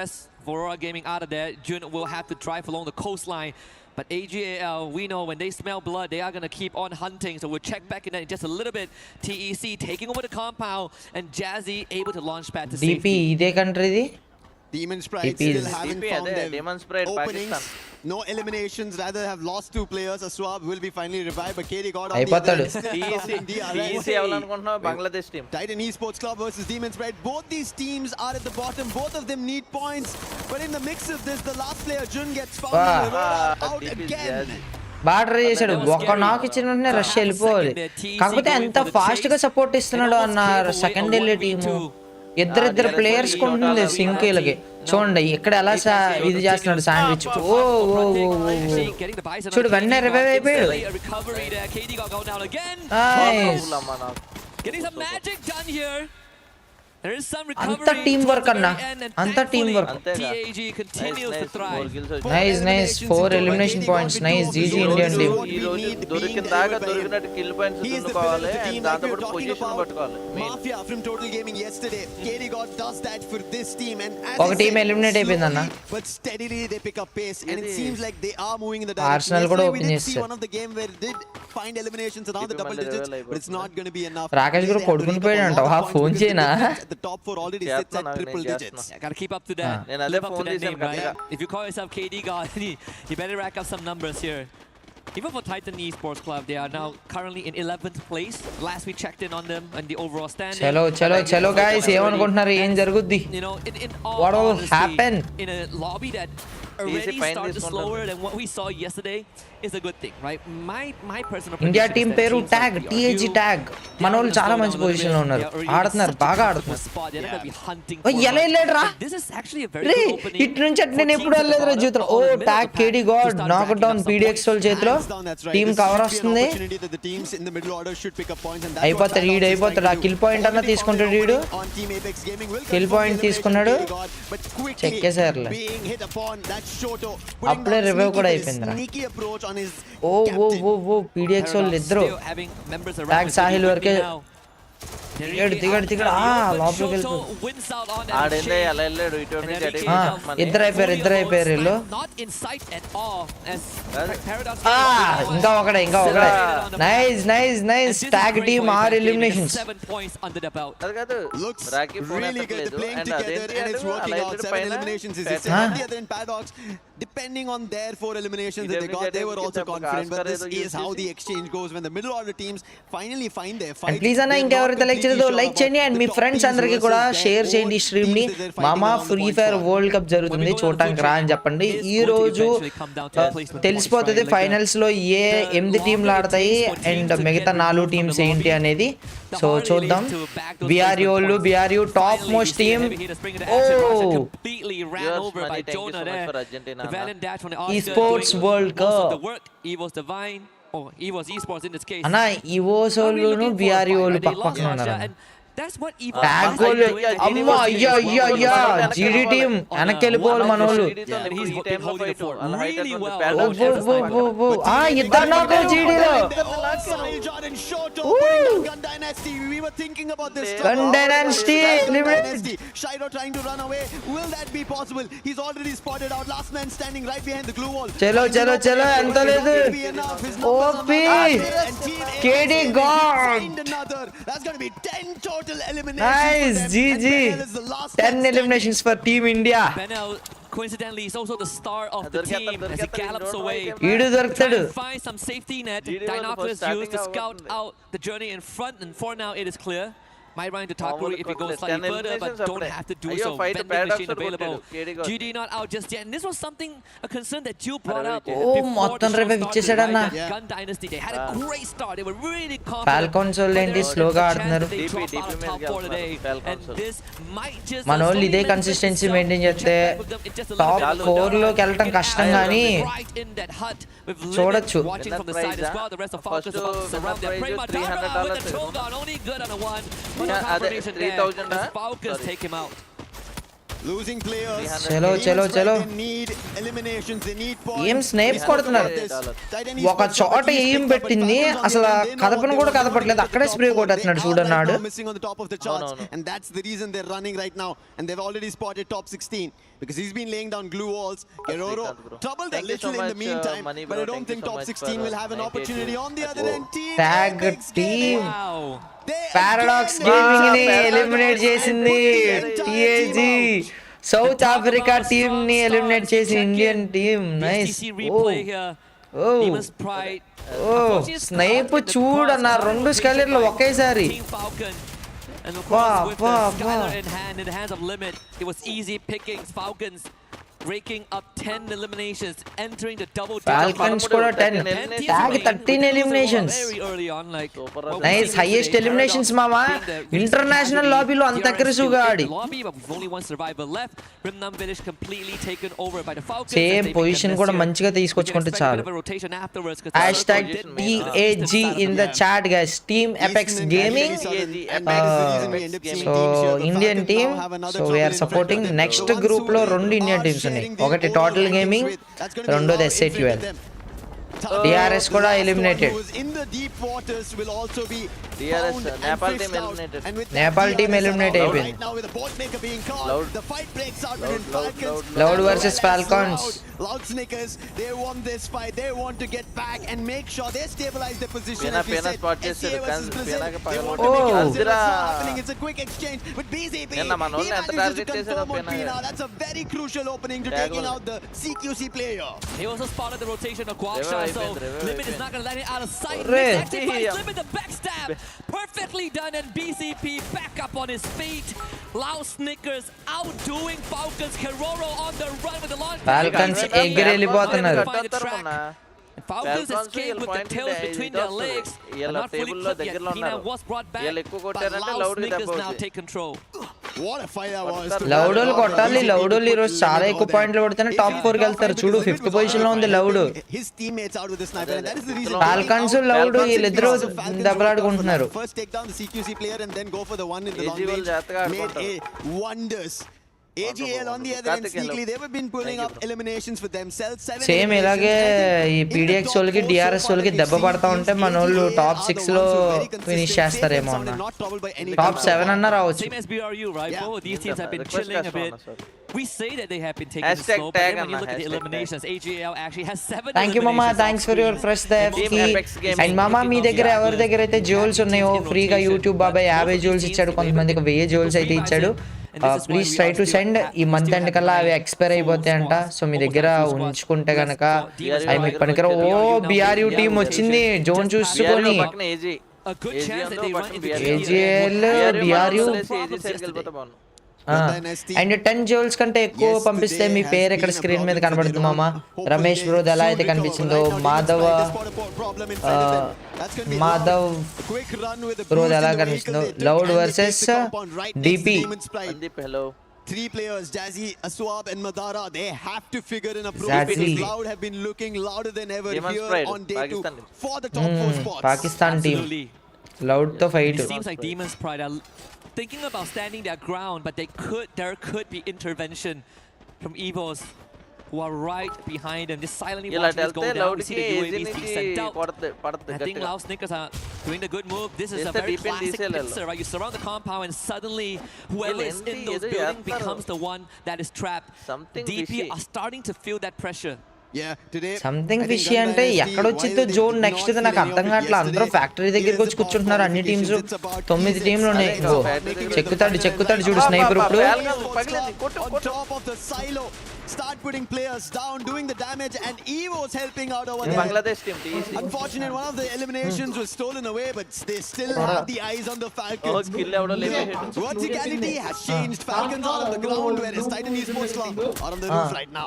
Rest for Aurora Gaming out of there. Jun will have to drive along the coastline. But AGAL, we know when they smell blood, they are going to keep on hunting. So we'll check back in that in just a little bit. TEC taking over the compound, and Jazzy able to launch pad to DP safety. ఇదే కంట్రీది. Demon Sprite DP still is- haven't DP, found their Demon Sprite, openings. Pakistan. No eliminations, rather have lost 2 players. Aswab will be finally revived, but Katie got on the అయిపోతాడు. other end. Easy అవ్వాలనుకుంటున్నావు Bangladesh team. Titan Esports Club versus Demon Sprite. Both these teams are at the bottom. Both of them need points. But in the mix of this, the last player, Jun, gets found and Aurora out DP is again. Jazzy. బాగా try చేశాడు. ఒక్క నాక్ ఇచ్చిన వెంటనే rush వెళ్ళిపోవాలి. కాకపోతే ఎంత fast గా సపోర్ట్ ఇస్తున్నాడు అన్న సెకండ్ వెళ్ళే టీము. ఇద్దరు ప్లేయర్స్ ఉంటుంది సింక్ వీళ్ళకి. చూడండి ఇక్కడ ఎలా ఇది చేస్తున్నాడు శాండ్విచ్. ఓ ఓ ఓ చూడు వెంటనే రివైవ్ అయిపోయాడు. Nice. Getting some magic done here. There is some అంత recovery team towards work the అన్న, very end, and అంత team thankfully, work. TAG continues to thrive. Nice 4 elimination points. Nice GG Indian team. ఈ రోజు దొరికిన దాకా దొరికినట్టు kill points దున్నుకోవాలి and దాంతో పాటు పొజిషన్ పట్టుకోవాలి. Mafia from Total Gaming yesterday. Katie God does that for this team, and as ఒక I team said, eliminate అయిపోయింది అన్న. slowly but steadily they pick up pace, and it seems like they are moving in the Arsenal direction. కూడా Yesterday we open did see చేస్తారు. one of the game where it did find eliminations around the double digits, but it's not going to be enough. Rakesh కూడా They have to కొడుకుని reap up a పోయాడంట. lot of ఆ points phone because the చేయనా? difference at the top 4 already sits at చేస్తున్నా, triple నేను digits. Yeah, gotta keep up to that. నేను అదే Live up to phone that చేశాను name, right? గట్టిగా. If you call yourself KD God, you better rack up some numbers here. Even for Titan Esports Club, they are now currently in 11th place. Last we checked in on them and the overall standing. చలో guys ఏమనుకుంటున్నారు, ఏం జరుగుద్ది? You know, in all What will honesty, happen? in a lobby that already fine started this one, slower than what we saw yesterday is a good thing, right? My personal India prediction team is that పేరు teams tag, like TAG BRU, tag. మన వాళ్ళు చాలా మంచి position లో ఉన్నారు, ఆడుతున్నారు, బాగా ఆడుతున్నారు. ఎలా వెళ్ళాడురా? రే ఇటు నుంచి అటు నేను ఎప్పుడు వెళ్ళలేదురా జీవితంలో. ఓ TAG KD god knock down PDX వాళ్ళ చేతిలో. టీం కవర్ వస్తుంది, అయిపోతాడు ఈడు, అయిపోతాడు. ఆ కిల్ పాయింట్ అన్న తీసుకుంటాడు ఈడు. కిల్ పాయింట్ తీసుకున్నాడు, చెక్కేసారులే. అప్పుడే రివైవ్ కూడా అయిపోయిందిరా. ఓ ఓ ఓ ఓ పీడిఎక్స్ వాళ్ళు ఇద్దరు ట్యాగ్ సాహిల్ వరకే దిగాడు. లోపలికి వెళ్ళిపోయి ఆడేందే అలా వెళ్ళాడు ఇటు నుంచి అటు ఇద్దరు అయిపోయారు వీళ్ళు. ఇంకా ఒకడే. Nice tag team 6 eliminations. అది కాదు రాకీ ఫోన్ ఎత్తలేదు అండ్ అదేంటి అలా వెళ్ళాడు పైన. Depending on their 4 eliminations that they got, they were also confident. But this is how the exchange goes when the middle order teams finally find their fight. And please అన్న ఇంకెవరైతే like చేయలేదో like చేయండి, and me friends అందరికి కూడా share చేయండి ఈ stream ని. మామా ఫ్రీ ఫైర్ వరల్డ్ కప్ జరుగుతుంది, చూడటానికి రా అని చెప్పండి. ఈ రోజు తెలిసిపోతుంది ఫైనల్స్ లో ఏ 8 టీంలు ఆడతాయి అండ్ మిగతా 4 టీమ్స్ ఏంటి అనేది. సో చూద్దాం. BRU top most team. Esports World Cup. అన్న ఈవోస్ వాళ్ళు బిఆర్యూ వాళ్ళు పక్కన ఉన్నారు. That's what even tag goal అమ్మా అయ్యా అయ్యా అయ్యా జీడీ టీం వెనక్కి వెళ్ళిపోవాలి మనోళ్ళు and he's been holding it for really well. ఇద్దరు నాకు జీడీలో Gun Dynasty. We were thinking about this. Gun Dynasty. Shido trying to run away. Will that be possible? He's already spotted out. Last man standing right behind the glue wall. చలో చలో చలో ఎంత లేదు OP KD god That's going to be 10 total eliminations. Nice GG 10 eliminations for team India. Benel, coincidentally, is also the star of the team as he gallops away. ఈడు దొరుకుతాడు Find some safety net. Dinoculus used to scout out the journey in front, and for now it is clear. Might run into Takuri if he goes slightly further, but don't have to do so. Vending machine available. GD not out just yet, and this was something, a concern that you brought up before మొత్తం the show revive ఇచ్చేసాడు అన్న. started. Gun Dynasty, they had a great start. They were really confident. Falcons వాళ్ళు ఏంటి స్లోగా ఆడుతున్నారు. They drop out of top 4 today, and this might just మనోళ్ళు ఇదే consistency maintain చేస్తే టాప్ 4 లోకి వెళ్ళటం కష్టం కానీ చూడొచ్చు. Watching from the side as well, the rest of Falcons about to surround them. Prema Tara with the throw gun, only good on a one. Confirmation there as Falcons take him out. Losing players. చలో చలో చలో They need eliminations. They need points. ఏం Snape కొడుతున్నారు. ఒక చోట ఏం పెట్టింది అసలు కదపను కూడా కదపట్లేదు, అక్కడే spray కొట్టేస్తున్నాడు చూడన్నాడు. Missing on the top of the charts, and that's the reason they're running right now, and they've already spotted top 16 because he's been laying down glue walls. Keroro troubled a little in the meantime, but I don't think top 16 will have an opportunity. On the other end, Tag team. Wow. Paradox gaming ని eliminate చేసింది టిఏజీ. South Africa team ని eliminate చేసి Indian team. Nice. ఓ snipe చూడన్న, 2 స్కైలర్లు ఒకేసారి. In the hands of Limit, it was easy pickings. Falcons raking up 10 eliminations, entering the double Falcons కూడా 10. Tag 13 eliminations. Very early on, like nice, highest eliminations మామా international లాబీలో అంత aggressive గా ఆడి. Same position కూడా మంచిగా తీసుకొచ్చుకుంటే చాలు. #TAG in the chat guys. Team Apex Gaming. So Indian team. So we are supporting. Next group లో 2 Indian teams ఉన్నాయి. ఒకటి total gaming, రెండోది SATUL. DRS కూడా eliminated. DRS Nepal team eliminated. Nepal team eliminate అయిపోయింది. Loud versus Falcons. Loud Snickers, they want this fight. They want to get back and make sure they stabilize their position. Pena spot చేశారు. It's a quick exchange with BZP. That's a very crucial opening to taking out the CQC player. He also spotted the rotation of Guaksha, so Limit is not going to let it out of sight. Limit the backstab. Perfectly done, and BCP back up on his feet. Loud Snickers outdoing Falcons. Keroro on the run with the launch. Falcons ఎగిరి వెళ్ళిపోతున్నారు. Falcons escaped with the tails between their legs. Not fully clipped yet. Pina was brought back, but Loud Snickers now take control. What a fight that was. లౌడోలు కొట్టాలి. లౌడోలు ఈరోజు చాలా ఎక్కువ పాయింట్లు కొడితేనే top 4 కి వెళ్తారు. చూడు 5th పొజిషన్ లో ఉంది loud. His teammates out with the sniper, and that is the reason. Falcons loud వీళ్ళిద్దరూ దెబ్బలాడుకుంటున్నారు. First take down the CQC player and then go for the one in the long range. Made a wonders. AGL on the other end, sneakily they have been pulling up eliminations for themselves. Same ఇలాగే ఈ PDX వాళ్ళకి DRS వాళ్ళకి దెబ్బ పడతా ఉంటే మనోళ్ళు top 6 లో finish చేస్తారేమో అన్న. టాప్ 7 అన్న రావచ్చు. Same as BRU, right? Both these teams have been chilling a bit. We say that they have been taking it slow, but then when you look at the eliminations, AGL actually has 7 Thank you mama, thanks for your fresh step. And mama మీ దగ్గర ఎవరి దగ్గర అయితే jewels ఉన్నాయో ఫ్రీగా YouTube బాబాయ్ 50 jewels ఇచ్చాడు, కొంతమందికి 1000 jewels అయితే ఇచ్చాడు. Please try to send. ఈ మంత్ ఎండ్ కల్లా అవి ఎక్స్పైర్ అయిపోతాయంట. సో మీ దగ్గర ఉంచుకుంటే గనక అవి మీకు పనికిరా. ఓ BRU టీం వచ్చింది జోన్ చూసుకొని. AGL BRU అండ్ 10 జోల్స్ కంటే ఎక్కువ పంపిస్తే మీ పేరు ఇక్కడ స్క్రీన్ మీద కనబడుతుంది మామ. రమేష్ బ్రో ఎలా అయితే కనిపించిందో, మాధవ్ బ్రో ఎలా కనిపిస్తుందో. Loud versus DP. 3 players, Jazzy, Aswab and Madara, they have to figure in a approach because Loud have been looking louder than ever here on day 2 for the top 4 spots. Pakistan team Loud to fight. It seems like Demon's Pride are thinking about standing their ground, but there could be intervention from Evos who are right behind them, just silently watching this go down. We see the UAVs being sent out. I think Lao Snickers are doing the good move. This is a very classic pincer, right? You surround the compound and suddenly whoever is in those buildings becomes the one that is trapped. DP are starting to feel that pressure. Something fishy అంటే ఎక్కడొచ్చిందో zone next నాకు అర్థం కావట్లేదు. అందరూ factory దగ్గరికి వచ్చి కూర్చుంటున్నారు అన్ని teams. 9 టీంలు ఉన్నాయి. చెక్కుతాడు చూడు స్నైపర్ ఇప్పుడు. Start putting players down, doing the damage, and Evo's helping out over there. Bangladesh team, Unfortunate, one of the eliminations was stolen away, but they still have the eyes on the Falcons. Verticality has changed. Falcons are on the ground, whereas Titan Esports Club are on the roof right now.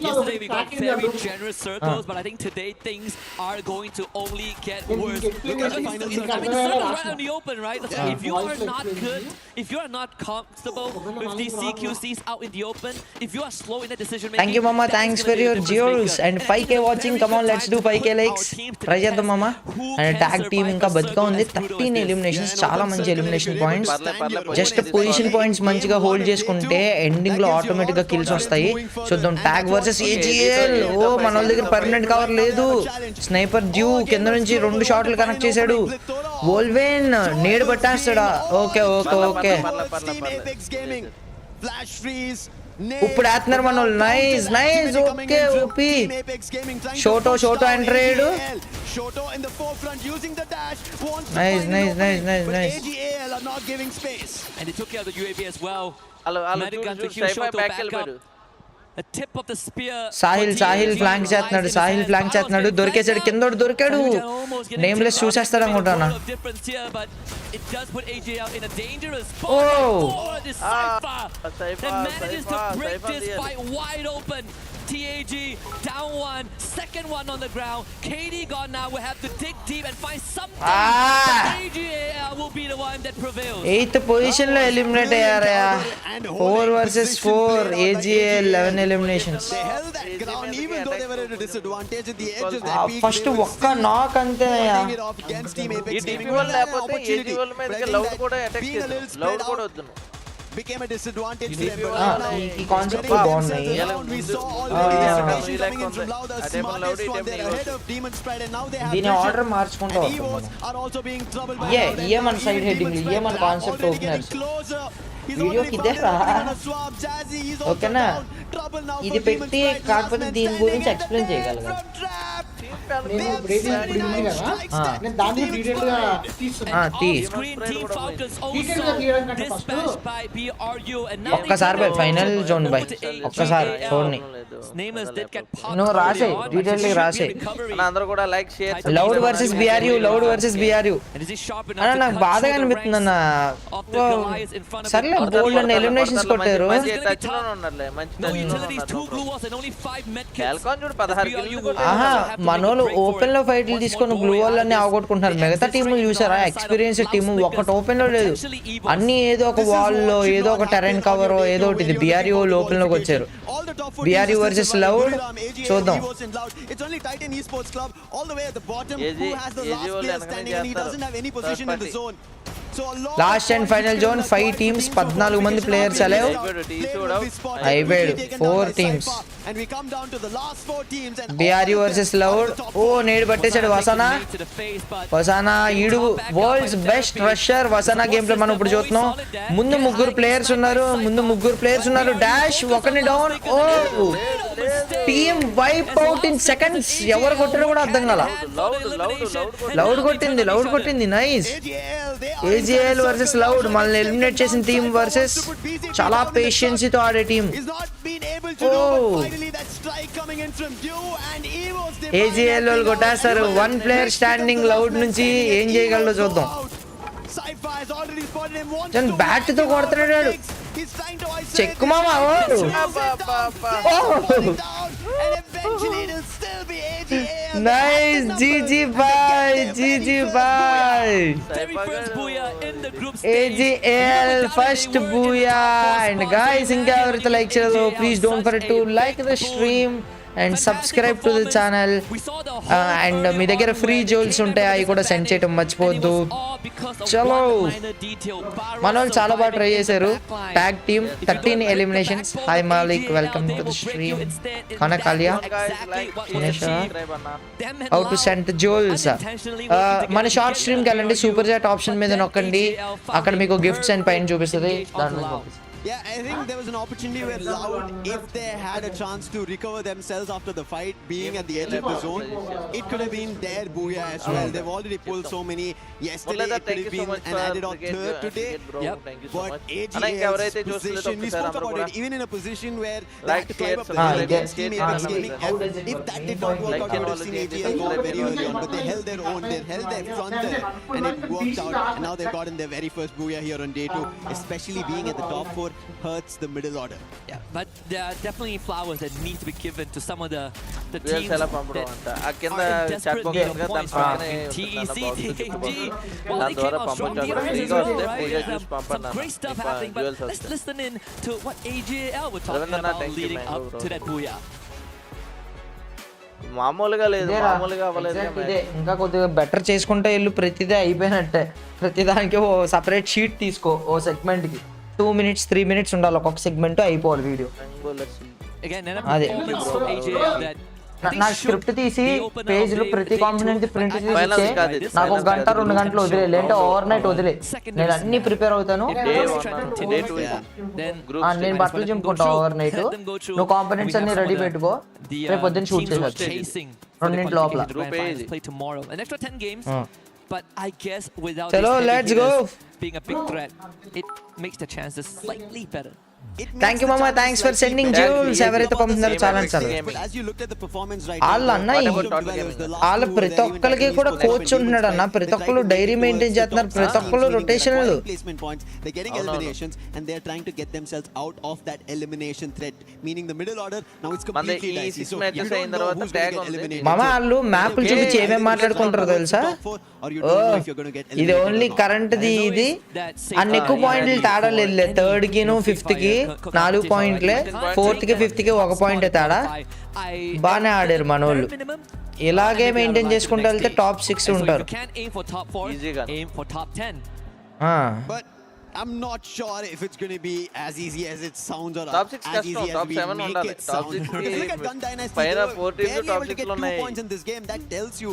Yesterday we got very generous circles, but I think today things are going to only get worse. Because the circles right on the open, right? If you are not good, if you are not comfortable with these CQCs out in the open, if you are slow in the decision making. Thank you, Mama. Thanks for your jewels and 5k watching. Come on, let's do 5k likes. Try చేద్దాం Mama. And tag team ఇంకా బతిగా ఉంది. 13 eliminations, చాలా మంచి elimination points. Just position points మంచిగా hold చేసుకుంటే ending లో automatic గా కిల్స్ వస్తాయి. చూద్దాం టాగ్ వర్సెస్ AGL. ఓ మన వాళ్ళ దగ్గర పర్మనెంట్ కవర్ లేదు. స్నైపర్ డ్యూ కింద నుంచి 2 షాట్లు కనెక్ట్ చేశాడు. వోల్వెన్ నేడు పట్టేస్తాడా? ఓకే. Flash freeze. ఇప్పుడు వేస్తున్నారు మన వాళ్ళు. Nice okay OP. Shoto enter అయ్యాడు. Nice. AGL are not giving space. And they took care of the UAV as well. Medigun to Shoto back up. A tip of the spear. Sahil flank చేస్తున్నాడు. దొరికేసాడు. కిందోడు దొరికాడు. Nameless చూసేస్తాడు అనుకుంటానా. It does put AGL in a dangerous spot. Cypher manages to break this fight wide open. TAG down one, second one on the ground. KD gone now. We'll have to dig deep and find something. AGL will be the one that prevails. 8th position లో eliminate అయ్యారయా. 4 versus 4. AGL 11 eliminations. They held that ground even though they were at a disadvantage at the edge of their peak. First ఒక్క నాక్ అంతేనయ్యా. ఈ TP వల్ల లేకపోతే AGL మీదకి loud కూడా attack చేశారు. Loud కూడా వద్దును. Became a disadvantage to them. ఈ కాన్సెప్ట్ బాగున్నాయి. We saw already desperation coming in from Ledha, the smartest one. They're ahead of Demon's Pride and now they have దీని order మార్చుకుంటూ Evos are also being troubled by ఏ మన side heading ఏ మన concept openers video కిదేరా ఓకేనా. ఇది పెట్టి కాకపోతే దీని గురించి ఎక్స్ప్లెయిన్ చేయగలగా. ఒక్కసారి బై ఫైనల్ జోన్ బై ఒక్కసారి చూడండి. నువ్వు రాసే డీటెయిల్ రాసే. అందరూ కూడా లైక్ షేర్. లౌడ్ వర్సెస్ బిఆర్యు అన్న నాకు బాధగా అనిపిస్తుంది అన్న. సర్లే బోల్డ్ అన్న ఎలిమినేషన్స్ కొట్టారు. ఆహా మనోళ్ళు ఓపెన్ లో ఫైట్లు తీసుకొని గ్లూ వాల్ అన్ని అవగొట్టుకుంటున్నారు. మిగతా టీములు చూసారా ఎక్స్పీరియన్స్ టీము ఒకటి ఓపెన్ లో లేదు. అన్ని ఏదో ఒక వాల్ లో ఏదో ఒక టెరెన్ కవర్ ఏదో ఒకటి. ఇది బిఆర్యు ఓపెన్ లోకి వచ్చారు. బిఆర్యు వర్సెస్ లౌడ్ చూద్దాం. It's only Titan Esports Club all the way at the bottom who has the last player standing and he doesn't have any position in the zone. Last and final zone 5 teams 14 మంది players alive అయిపోయాడు. 4 teams BRU versus Loud. ఓ నేడు పట్టేశాడు వసానా ఈడు worlds best rusher. వసానా game play మనం ఇప్పుడు చూస్తున్నాం. ముందు ముగ్గురు ప్లేయర్స్ ఉన్నారు. డాష్ ఒకరిని డౌన్. ఓ team wipe out in seconds. ఎవరు కొట్టారో కూడా అర్థం కాల. లౌడ్ కొట్టింది నైస్. AGL వర్సెస్ లౌడ్ మనల్ని ఎలిమినేట్ చేసిన టీమ్ వర్సెస్ చాలా పేషెన్సీతో ఆడే టీమ్. AGL వాళ్ళు కొట్టేస్తారు. 1 ప్లేయర్ స్టాండింగ్ లౌడ్ నుంచి ఏం చేయగలడో చూద్దాం. బ్యాట్ తో కొడుతున్నాడు. చెక్కు మామా. నైస్. జీజీ బాయ్. AGL first booyah. And guys ఇంకా ఎవరైతే లైక్ చేయలేదో please don't forget to like the stream and subscribe to the channel. And మీ దగ్గర ఫ్రీ జోల్స్ ఉంటాయి, అవి కూడా సెండ్ చేయడం మర్చిపోవద్దు. చలో, మన వాళ్ళు చాలా బాగా ట్రై చేశారు. TAG team 13 eliminations. Hi Malik, welcome to the stream. కనకాలియా హౌ టు సెండ్ జోల్స్. మన షార్ట్ స్ట్రీమ్కి వెళ్ళండి, సూపర్ చాట్ ఆప్షన్ మీద నొక్కండి, అక్కడ మీకు గిఫ్ట్స్ అండ్ పైన చూపిస్తుంది. Yeah, I think there was an opportunity where Loud, if they had a chance to recover themselves after the fight, being at the edge of the zone, it could have been their booyah as well. They've already pulled so many. Yesterday, it could have been an added on third today. But AGL's position, we spoke about it, even in a position where they had to climb up the teammates gaming. If that did not work out, you would have seen AGL go very early on. But they held their own, they held their front there, and it worked out. And now they've gotten their very first booyah here on day 2, especially being at the top 4. Hurts the middle order. Yeah, but there are definitely flowers that need to be given to some of the teams that are in desperate need of points. TEC, TAG, well, they came out strong defense as well, right? Some great stuff happening, but let's listen in to what AJL were talking about leading up to that booyah. మామూలుగా లేదు, మామూలుగా అవ్వలేదు. ఇంకా కొద్దిగా better చేసుకుంటే వీళ్ళు ప్రతిదే అయిపోయినట్టే. ప్రతిదానికి ఓ సపరేట్ షీట్ తీసుకో, ఓ సెగ్మెంట్కి 2 minutes 3 minutes ఉండాలి, ఒక్కొక్క సెగ్మెంట్ అయిపోవాలి వీడియో. అదే నా స్క్రిప్ట్ తీసి పేజ్లు ప్రతి కాంపోనెంట్ ప్రింట్ తీసి నాకు 1 గంట 2 గంటలు వదిలే, లేదంటే ఓవర్ నైట్ వదిలే. నేను అన్ని ప్రిపేర్ అవుతాను. నేను బట్టలు చింపుకుంటా ఓవర్ నైట్, నువ్వు కాంపోనెంట్స్ అన్ని రెడీ పెట్టుకో, రేపు పొద్దున్న షూట్ చేసి 2 లోపల. But I guess without Chalo, let's go. Being a big threat, it makes the chances slightly better. Thank you mama, thanks for sending jewels. ఎవరైతే పంపుతున్నారో చాలా చాలా. వాళ్ళ అన్న వాళ్ళ ప్రతి ఒక్కరికి కూడా కోచ్ ఉంటున్నాడు అన్న, ప్రతి ఒక్కరు డైరీ మెయింటైన్ చేస్తున్నారు, ప్రతి ఒక్కరు రొటేషనల్. మామ వాళ్ళు మ్యాప్లు చూపించి ఏమేమి మాట్లాడుకుంటారో తెలుసా? ఇది ఓన్లీ కరెంట్ ది, ఇది అన్ని ఎక్కువ పాయింట్లు తేడా లేదు. 3rd కి 5th కి 4 పాయింట్లే, 4th కి 5th కి 1 పాయింట్ తేడా. బాగానే ఆడారు మనోళ్ళు. ఇలాగే మెయింటైన్ చేసుకుంటూ వెళ్తే టాప్ 6 ఉంటారు. I'm not sure if it's going to be as easy as it sounds or top 6 as easy as top we 7 make it sound. If you look at Gun Dynasty, they were able to get 2 points in this game. That tells you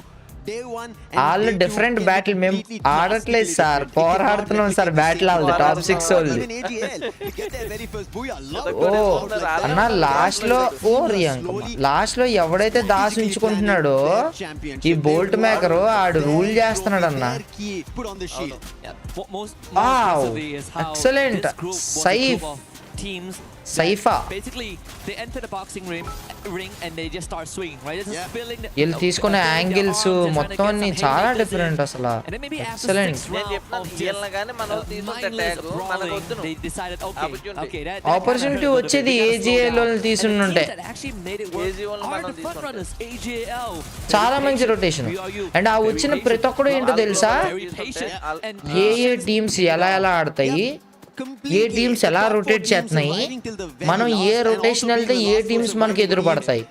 Day 1 all different battle. మేము ఆడట్లేదు sir, పోరాడుతున్నాం sir battle. వాళ్ళు top 6 వాళ్ళు. అన్న last లో ఎవడైతే దాసి ఉంచుకుంటున్నాడో ఈ bolt maker ఆడు rule చేస్తున్నాడు అన్న. ఎక్సలెంట్ సైఫా. వీళ్ళు తీసుకునే యాంగిల్స్ మొత్తం అన్ని చాలా డిఫరెంట్ అసలు. ఎక్సలెంట్. ఆపర్చునిటీ వచ్చేది ఏజీఎల్ తీసుంటే చాలా మంచి రొటేషన్. అండ్ ఆ వచ్చిన ప్రతి ఒక్కడు ఏంటో తెలుసా, ఏ టీమ్స్ ఎలా ఆడతాయి, ఏ టీమ్స్ ఎలా రొటేట్ చేస్తున్నాయి, మనం ఏ రొటేషన్ వెళ్తే ఏ టీమ్స్ మనకి ఎదురు పడతాయి,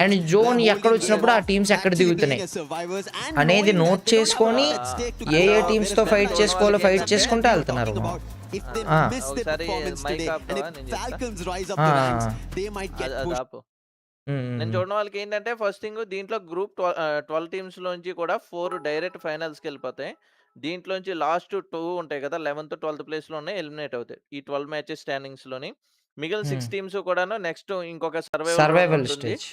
అండ్ జోన్ ఎక్కడ వచ్చినప్పుడు ఆ టీమ్స్ ఎక్కడ దిగుతున్నాయి అనేది నోట్ చేసుకొని ఏ టీమ్స్ తో ఫైట్ చేసుకోవాలో ఫైట్ చేసుకుంటూ వెళ్తున్నారు. నేను చూడడం వాళ్ళకి ఏంటంటే ఫస్ట్ థింగ్ దీంట్లో గ్రూప్ 12 టీమ్స్ లోంచి కూడా 4 డైరెక్ట్ ఫైనల్స్కి వెళ్ళిపోతాయి. దీంట్లోంచి లాస్ట్ 2 ఉంటాయి కదా, 11th 12th ప్లేస్ లోనే ఎలిమినేట్ అవుతాయి ఈ 12 మ్యాచెస్ స్టాండింగ్స్ లోని. మిగిలిన 6 టీమ్స్ కూడాను నెక్స్ట్ ఇంకొక సర్వైవల్ స్టేజ్,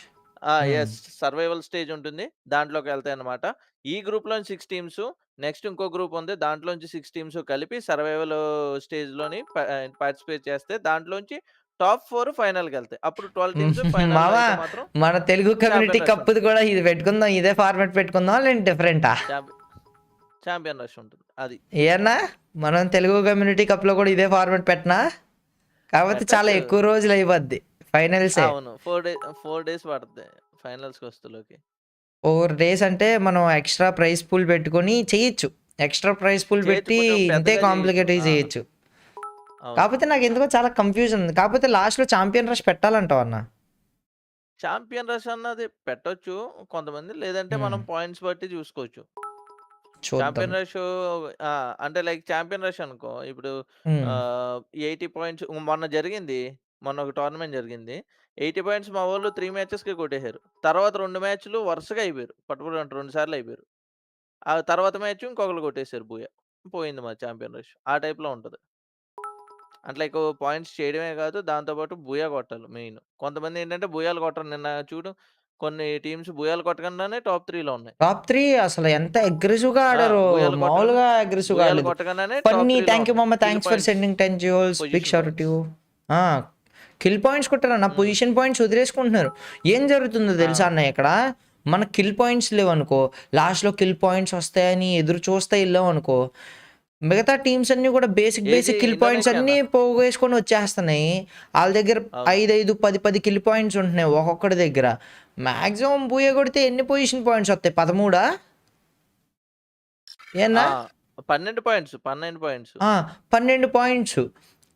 సర్వైవల్ స్టేజ్ ఉంటుంది, దాంట్లోకి వెళ్తాయి అనమాట. ఈ గ్రూప్ లోని 6 టీమ్స్, నెక్స్ట్ ఇంకో గ్రూప్ ఉంది, దాంట్లోంచి 6 టీమ్స్ కలిపి సర్వైవల్ స్టేజ్ లోని పార్టిసిపేట్ చేస్తే దాంట్లోంచి టాప్ 4 ఫైనల్ కి వెళ్తాయి. అప్పుడు 12 టీమ్స్ ఫైనల్. మన తెలుగు కమ్యూనిటీ కప్ కూడా ఇది పెట్టుకుందాం, ఇదే ఫార్మాట్ పెట్టుకుందాం, లేదంటే డిఫరెంటా? ఛాంపియన్ రష్ ఉంటుంది అది. ఏనా మనం తెలుగు కమ్యూనిటీ కప్ లో కూడా ఇదే ఫార్మాట్ పెట్టినా, కాకపోతే చాలా ఎక్కువ రోజులు అయిపోద్ది ఫైనల్స్. అవును, 4 days పడుతుంది ఫైనల్స్ కి వస్తలోకి. 4 days అంటే మనం ఎక్స్ట్రా ప్రైస్ పూల్ పెట్టుకొని చేయొచ్చు, ఎక్స్ట్రా ప్రైస్ పూల్ పెట్టి ఇంతే కాంప్లికేట్ చేయొచ్చు. కాకపోతే నాకు ఎందుకో చాలా కన్ఫ్యూజన్ ఉంది. కాకపోతే లాస్ట్ లో ఛాంపియన్ రష్ పెట్టాలంటావు అన్న? చాంపియన్ రష్ అన్నది పెట్టొచ్చు కొంతమంది. లేదంటే మనం పాయింట్స్ బట్టి చూసుకోవచ్చు. చూద్దాం. చాంపియన్ రష్ అంటే లైక్ చాంపియన్ రష్ అనుకో ఇప్పుడు 80 పాయింట్స్ మొన్న జరిగింది. మొన్న ఒక టోర్నమెంట్ జరిగింది. 80 పాయింట్స్ మా వోళ్ళు 3 మ్యాచెస్‌కే కొట్టేసారు. తర్వాత 2 మ్యాచ్‌లు వరుసగా అయిపోయారు. పట్టుబడి 2 సార్లు అయిపోయారు. ఆ తర్వాత మ్యాచ్ ఇంకొకళ్ళు కొట్టేసారు బూయ. పోయింది మా చాంపియన్ రష్. ఆ టైప్‌లో ఉంటది. అంటే లైక్ పాయింట్స్ చేయడమే కాదు దాంతో పాటు బూయా కొట్టాలి మెయిన్. కొంతమందేంటంటే బూయాలు కొట్టరు. నిన్న చూడు కొన్ని టీమ్స్ బూయాలు కొట్టకుండానే టాప్ 3లో ఉన్నాయి. టాప్ 3 అసలు ఎంత అగ్రెసివ్‌గా ఆడారో. బూయాలు మామూలుగా అగ్రెసివ్‌గా బూయాలు ఆడలేదు. కొట్టకుండానే టాప్ ఫన్నీ 3లో థాంక్ యూ ఉన్నాయి. మామ. Kill thanks for points, sending 10 jewels. Big position shout out to you. Kill points కొట్టారు అన్న. పొజిషన్ పాయింట్స్ వదిలేసుకుంటున్నారు. ఏం జరుగుతుందో తెలుసా అన్నయ్య ఇక్కడ? మన కిల్ పాయింట్స్ లేవనుకో, లాస్ట్‌లో కిల్ పాయింట్స్ వస్తాయని ఎదురు చూస్తా ఎళ్ళామనుకో, మిగతా టీమ్స్ అన్నీ కూడా బేసిక్ కిల్ పాయింట్స్ అన్నీ పోగేసుకొని వచ్చేస్తున్నాయి. ఆళ్ళ దగ్గర 5, 10 కిల్ పాయింట్స్ ఉంటున్నాయి ఒక్కొక్కడి దగ్గర. మాక్సిమం బూయ కొడితే ఎన్ని పొజిషన్ పాయింట్స్ వస్తాయి? 13 ఏన్నా? 12 పాయింట్స్. 12 పాయింట్స్.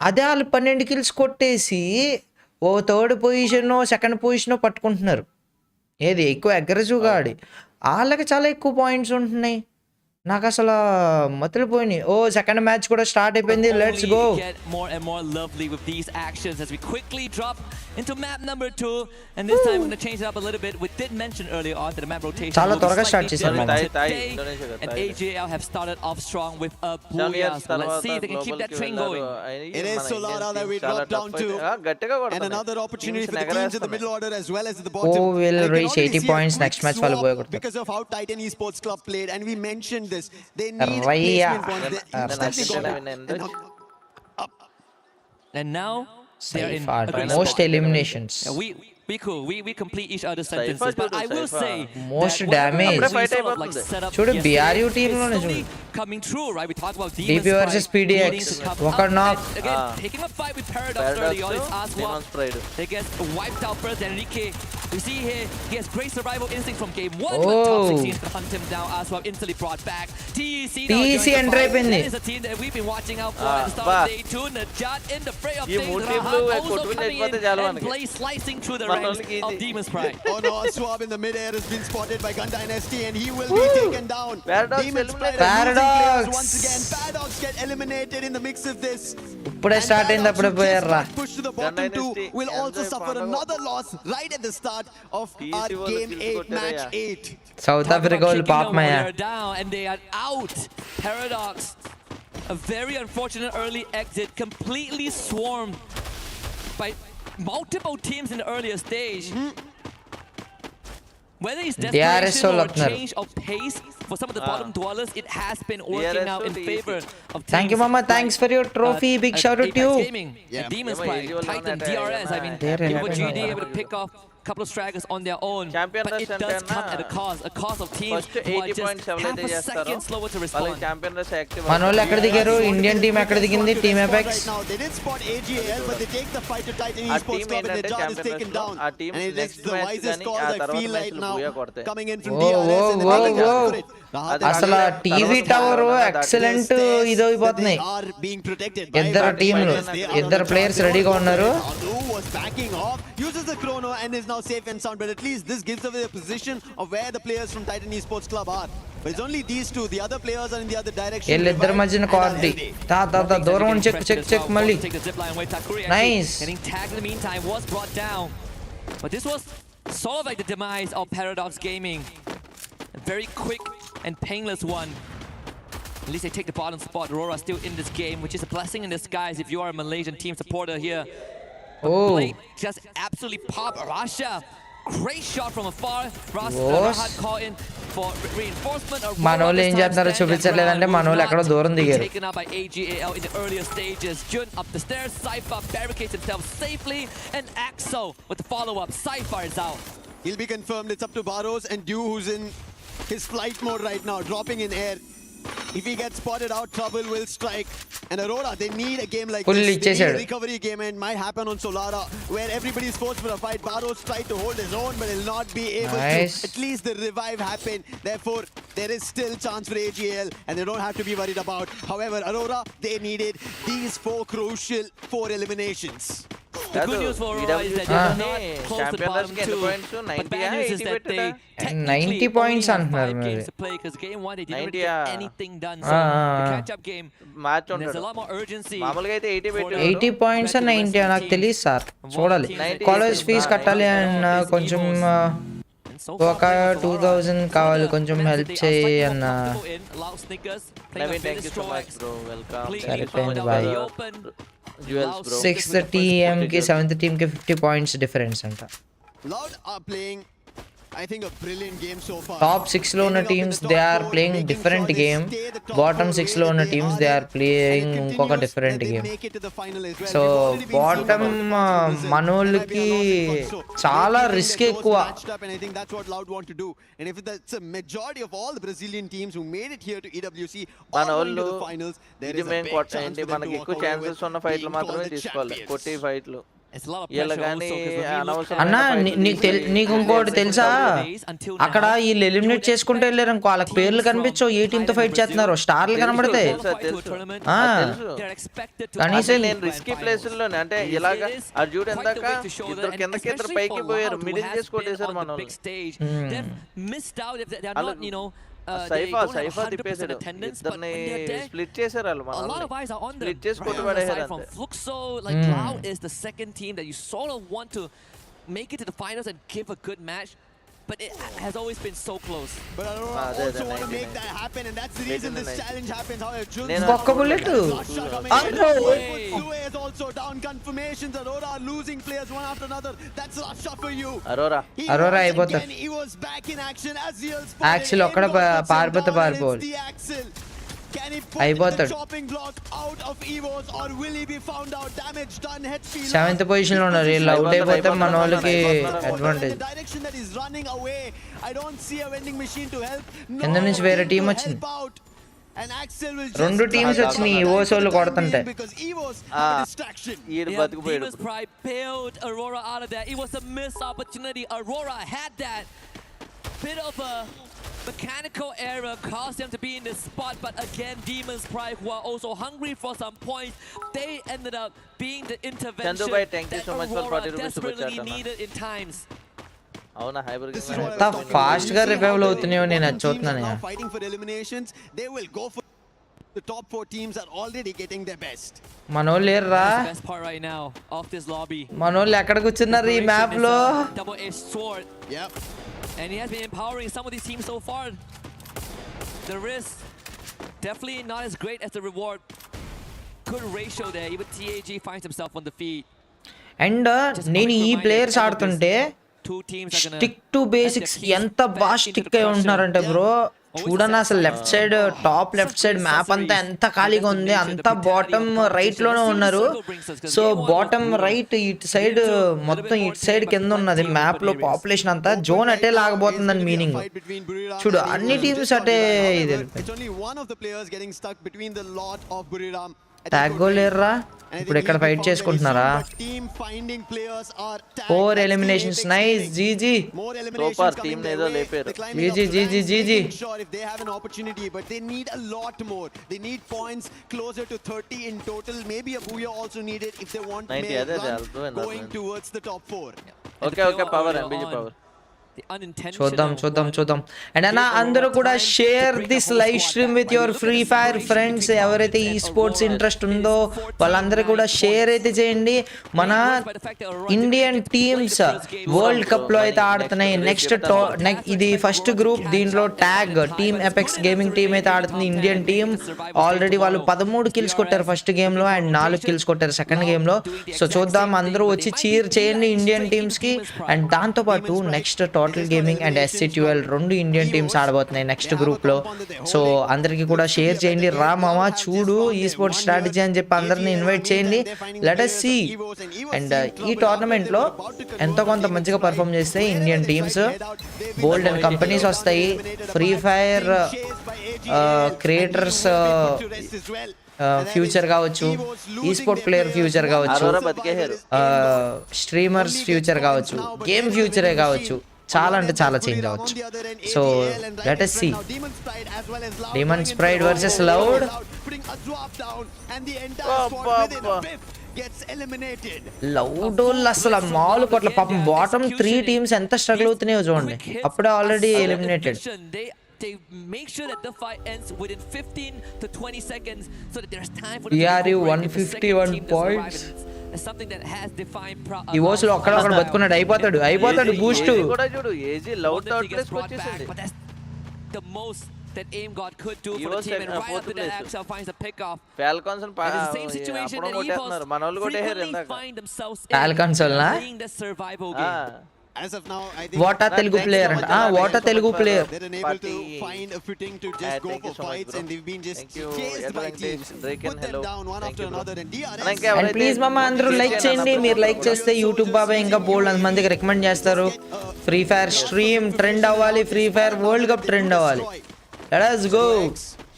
అదే ఆళ్ళు 12 కిల్స్ కొట్టేసి ఓ థర్డ్ పొజిషనో, సెకండ్ పొజిషనో పట్టుకుంటున్నారు. ఏది ఎక్కువ అగ్రెసివ్‌గా ఆడి. ఆళ్ళకి చాలా ఎక్కువ పాయింట్స్ ఉంటున్నాయి. నాకసల మతిలిపోయినాయి. సెకండ్ మ్యాచ్ కూడా స్టార్ట్ అయిపోయింది. Let's go. Get more and more lovely with these actions as we quickly drop into map number 2, and this time we're going to change it up a little bit. We did mention earlier on that the map rotation చాలా will be త్వరగా start slightly చేశారు different మనం. today, and AJL have started off strong with a booyah. So let's see if they can keep that train going. It is Solara that we drop down to, and another opportunity for the teams in the middle order as well as the bottom. Who will And I can reach already 80 see a points quick next match వాళ్ళు swap పోగొడతారు. because of how Titan Esports Club played, and we mentioned this. They need Raya. placement points. They instantly got And now they're in Cypher, a great most spot. eliminations. Yeah, we cool. We complete each other's sentences, but I will say Most that whatever damage. we sort of like set up చూడు yesterday BRU is team లోనే slowly చూడు. coming true, right? We talk about DP versus PDX. ఒక knock. Again, taking a fight with Paradox early on. It's Aswap. They get wiped out first. Enrique, you see here, he has great survival instinct from game 1. But top 16 to hunt him down. Aswap instantly brought back. TEC now TEC joins the enter fight. అయిపోయింది. That is a team that we've been watching out for at the start of day 2. Najat in the fray of things. Rahat also coming in and Blaze slicing through the ranks of Demon's Pride. Oh no, Swab in the mid-air has been spotted by Gun Dynasty and he will be taken down. Paradox Demon's Pride eliminated. are losing players Paradox. once again. Paradox get eliminated in the mix of this. ఇప్పుడే And start అయింది. Paradox, అప్పుడే who just పోయారా? got pushed to the bottom Gun 2, Dynasty will also enjoy suffer Paradox. another loss right at the start of our TEC game వాళ్ళు 8, match తీసుకొట్టారయ్యా. 8. South Africa వాళ్ళు పాపమయ్యా. They're down and they are out. Paradox, a very unfortunate early exit, completely swarmed by multiple teams in the earlier stage. Whether it's DRS desperation or a వస్తున్నారు. change of pace for some of the bottom dwellers, it has been working out in favor of teams. Thank you mama. Thanks for your trophy. Big shout out to you. Gaming, Yeah. Demon's Yeah, Pride, yeah, Titan, yeah, DRS. I mean, they're Innova in- GD able to pick off a couple of stragglers on their own. Champion But it Rush does అంటే come at a cost of teams first who are 80 just points half ఎవరైతే a చేస్తారో second slower to వాళ్ళకి respond. Champion rush active మన వాళ్ళు ఎక్కడ దిగారు? Indian team ఎక్కడ దిగింది? Team apex. Right now, they did spot AGL, but they take the fight to Titan ఆ Esports టీం Club and their ఏంటంటే jar is champion taken rush లో down. ఆ team And it is next the match wisest కానీ call ఆ I తర్వాత feel right match now booyah కొడతాయి. coming in from Whoa, DRS whoa, and whoa, they're whoa. for it. Rahat అసలు TV tower excellent ఇదైపోతున్నాయి. They are being protected by ఇద్దరు Battlegrounds. టీంలు, They are on ఇద్దరు the players charge. రెడీగా ఉన్నారు. Naku was backing off, uses the chrono and is now safe and sound, but at least this gives away the position of where the players from Titan Esports Club are. But it's only these two, the other players are in the other direction. వీళ్ళిద్దరి మధ్యన Cardy. దూరం ఉండి check మళ్ళీ. Nice. Getting tagged in the meantime was brought down. But this was sort of like the demise of Paradox Gaming. A very quick and painless one. At least they take the bottom spot. Aurora still in this game, which is a blessing in disguise if you are a Malaysian team supporter here. Blade just absolutely pop Rasha. Great shot from afar. Rahat caught in for reinforcement. మనోళ్ళు ఏం చేస్తున్నారో చూపించలేదంటే మనోళ్ళు ఎక్కడో దూరం దిగారు. Taken out by AGAL in the earlier stages. Jun up the stairs. Cypher barricades himself safely, and Axo with the follow-up. Cypher is out. He'll be confirmed. It's up to Barros and Dew, who's in his flight mode right now, dropping in air. If he gets spotted out, trouble will strike. And Aurora, they need a game like Fully this. They need a chased. recovery game, and might happen on Solara, where everybody's forced for a fight. Barros tried to hold his own, but he'll not be able Nice. to. At least the revive happened. Therefore, there is still chance for AGL, and they don't have to be worried about. However, Aurora, they needed these 4 crucial 4 eliminations. The good news for Aurora is that they're not close to the bottom two. But bad news is that they 90 points antuన్నారు 5 games to play because game 1 they didn't really get anything done. So the catch-up game, there's a lot more urgency. మామూలుగా అయితే 80 పెట్టాడు 80 points 90 నాకు తెలియదు sir, చూడాలి. College fee కట్టాలి and కొంచెం ఒక 2000 కావాలి, కొంచెం హెల్ప్ చేయి అన్న. Naveen thank you so much bro, welcome. సరిపోయింది బాయ్. జ్యువెల్స్ బ్రో 6th టీఎం కి 7th టీం కి 50 పాయింట్స్ డిఫరెన్స్ అంట. Loud are playing, I think, a brilliant game so far. Top 6 లో ఉన్న teams they are playing different game. Bottom 6 లో ఉన్న teams they are playing ఇంకొక డిఫరెంట్ గేమ్. సో బాటమ్ మనోళ్ళకి చాలా రిస్క్ ఎక్కువ. And I think that's what Loud want to do. And if that's a majority of all the Brazilian teams who made it here to EWC or into the finals, there is a big chance for them మనకి to ఎక్కువ walk away chances ఉన్న with ఫైట్లు being మాత్రమే called the తీసుకోవాలి, champions. కొట్టి ఫైట్లు. It's a lot of వీళ్ళ pressure కానీ also because when we look అన్నా అనవసరం నీకు ఇంకోటి తెలుసా, అక్కడ వీళ్ళు ఎలిమినేట్ చేసుకుంటూ వెళ్ళారు అనుకో, వాళ్ళకి పేర్లు కనిపించవు, ఏ టీమ్ తో ఫైట్ చేస్తున్నారు, స్టార్లు కనబడతాయి. కనీసం నేను రిస్కీ ప్లేసుల్లోనే అంటే ఇలాగా అది చూడు ఎందాక ఇద్దరు కిందకి ఇద్దరు పైకి పోయారు, మిడిల్ చేసి కొట్టేశారు మన సైఫా తిప్పేశాడు, ఇద్దరిని స్ప్లిట్ చేశారు వాళ్ళు, మన స్ప్లిట్ చేసి కొట్టుబడేశారు అంతే. like Loud is the second team that you sort of want to make it to the finals and give a good match, but it has always been so close. But Aurora also want to make that happen, and that's the reason this challenge happens. However, Jules ఒక్క bullet Sue is also down. Confirmations Aurora are losing players one after another. That's a shot for you. Aurora అయిపోతారు. He was back in action as actual ఒక్కడ పారిపోతే పారిపోవాలి. Can he put the chopping block out of Evos or will he be found out? Damage done, head feel. 7th position లో ఉన్నారు, వీళ్ళు out అయిపోతే మన వాళ్ళకి advantage. The direction that is running away, I don't see a vending machine to help. కింద నుంచి వేరే team వచ్చింది, and Axel will just 2 teams వచ్చినాయి ఈవోస్ వాళ్ళు కొడుతుంటే. because Evos have a distraction. Demon's Pride bailed Aurora out of that. It was a missed opportunity. Aurora had that bit of a mechanical error caused them to be in this spot, but again Demon's Pride, who are also hungry for some points, they ended up being the intervention that Aurora desperately needed in times. అవునా హైబర్ ఎంత fast గా revive అవుతున్నాయో నేను అది చూస్తున్నాను. Fighting for eliminations, they will go for the top 4 teams are already getting their best. మనోళ్ళు లేరురా, Best part right now of this lobby. మనోళ్ళు ఎక్కడ కూర్చున్నారు ఈ మ్యాప్ లో? Double-edged sword. Yep. And he has been empowering some of these teams so far. The risk definitely not as great as the reward. Good ratio there. Even TAG finds himself on the feet. And నేను ఈ players ఆడుతుంటే stick to basics ఎంత బాగా stick అయి ఉంటున్నారంటే bro, చూడన్నా అసలు left side top left side map అంతా ఎంత ఖాళీగా ఉంది, అంతా బాటమ్ రైట్ లోనే ఉన్నారు. సో బాటమ్ రైట్ ఇటు సైడ్ మొత్తం ఇటు సైడ్ కింద ఉన్నది మ్యాప్ లో పాపులేషన్ అంతా జోన్ అటే లాగబోతుందని మీనింగ్. చూడు అన్ని టీమ్స్ అటే ఇది తాగోలేర్రా, ఇప్పుడు ఇక్కడ ఫైట్ చేసుకుంటున్నారా? 4 eliminations, nice, GG super team ఏదో లేపారు. GG GG GG. If they have an opportunity, but they need a lot more. They need points closer to 30 in total. Maybe a booyah also needed if they want to going towards the top 4. Okay, power MBG power. చూద్దాం. And అన్న అందరూ కూడా share this live stream with your free fire friends. ఎవరైతే ఈ sports interest ఉందో వాళ్ళందరూ కూడా share అయితే చేయండి. మన ఇండియన్ టీమ్స్ వరల్డ్ కప్ లో అయితే ఆడుతున్నాయి. నెక్స్ట్ ఇది ఫస్ట్ గ్రూప్, దీంట్లో tag team Apex gaming team అయితే ఆడుతుంది. ఇండియన్ టీమ్ ఆల్రెడీ వాళ్ళు 13 కిల్స్ కొట్టారు ఫస్ట్ గేమ్ లో అండ్ 4 కిల్స్ కొట్టారు సెకండ్ గేమ్ లో. సో చూద్దాం, అందరూ వచ్చి చీర్ చేయండి ఇండియన్ టీమ్స్ కి. అండ్ దాంతో పాటు next total gaming and SC12 2 Indian teams ఆడబోతున్నాయి నెక్స్ట్ గ్రూప్ లో. సో అందరికి కూడా షేర్ చేయండి. రా మామా చూడు ఈ స్పోర్ట్స్ స్ట్రాటజీ అని చెప్పి అందరిని ఇన్వైట్ చేయండి. Let us see. అండ్ ఈ టోర్నమెంట్ లో ఎంతో కొంత మంచిగా పర్ఫామ్ చేస్తే Indian teams bold and companies వస్తాయి. ఫ్రీ ఫైర్ క్రియేటర్స్ ఫ్యూచర్ కావచ్చు, ఈ స్పోర్ట్ ప్లేయర్ ఫ్యూచర్ కావచ్చు, స్ట్రీమర్స్ ఫ్యూచర్ కావచ్చు, గేమ్ ఫ్యూచరే కావచ్చు, చాలా అంటే చాలా చేంజ్ అవ్వచ్చు. So let us see. Demon's Pride versus Loud. gets eliminated. లౌడోల్ అసలు మామూలు కొట్ల పాపం బాటమ్ 3 టీమ్స్ ఎంత స్ట్రగుల్ అవుతున్నాయో చూడండి అప్పుడే already eliminated. They make sure that the fight ends within 15 to 20 seconds so that there's time for DRU 151 points. Something that has defined ఈ was లో అక్కడ బతుకున్నాడు అయిపోతాడు బూస్ట్ కూడా చూడు ఏజీ లౌడ్ థర్డ్ ప్లేస్ వచ్చేసింది. but that's the most that aim god could do for the team, and right after that Axel finds a pick off. Falcons and it's the same situation that కొట్టేస్తున్నారు మనోళ్ళు కొట్టేశారు ఇందాక. find themselves Falcons నా playing the survival game. As of now, I think what a Telugu player and what a Telugu player. They're unable to find a footing to just go for fights, and they've been just chased by teams, put them down one after another, and DRS. And please mama అందరూ like చేయండి, మీరు like చేస్తే YouTube బాబాయ్ ఇంకా బోల్డ్ అంత మందికి recommend చేస్తారు. Free fire stream trend అవ్వాలి, free fire world cup trend అవ్వాలి. Let us go.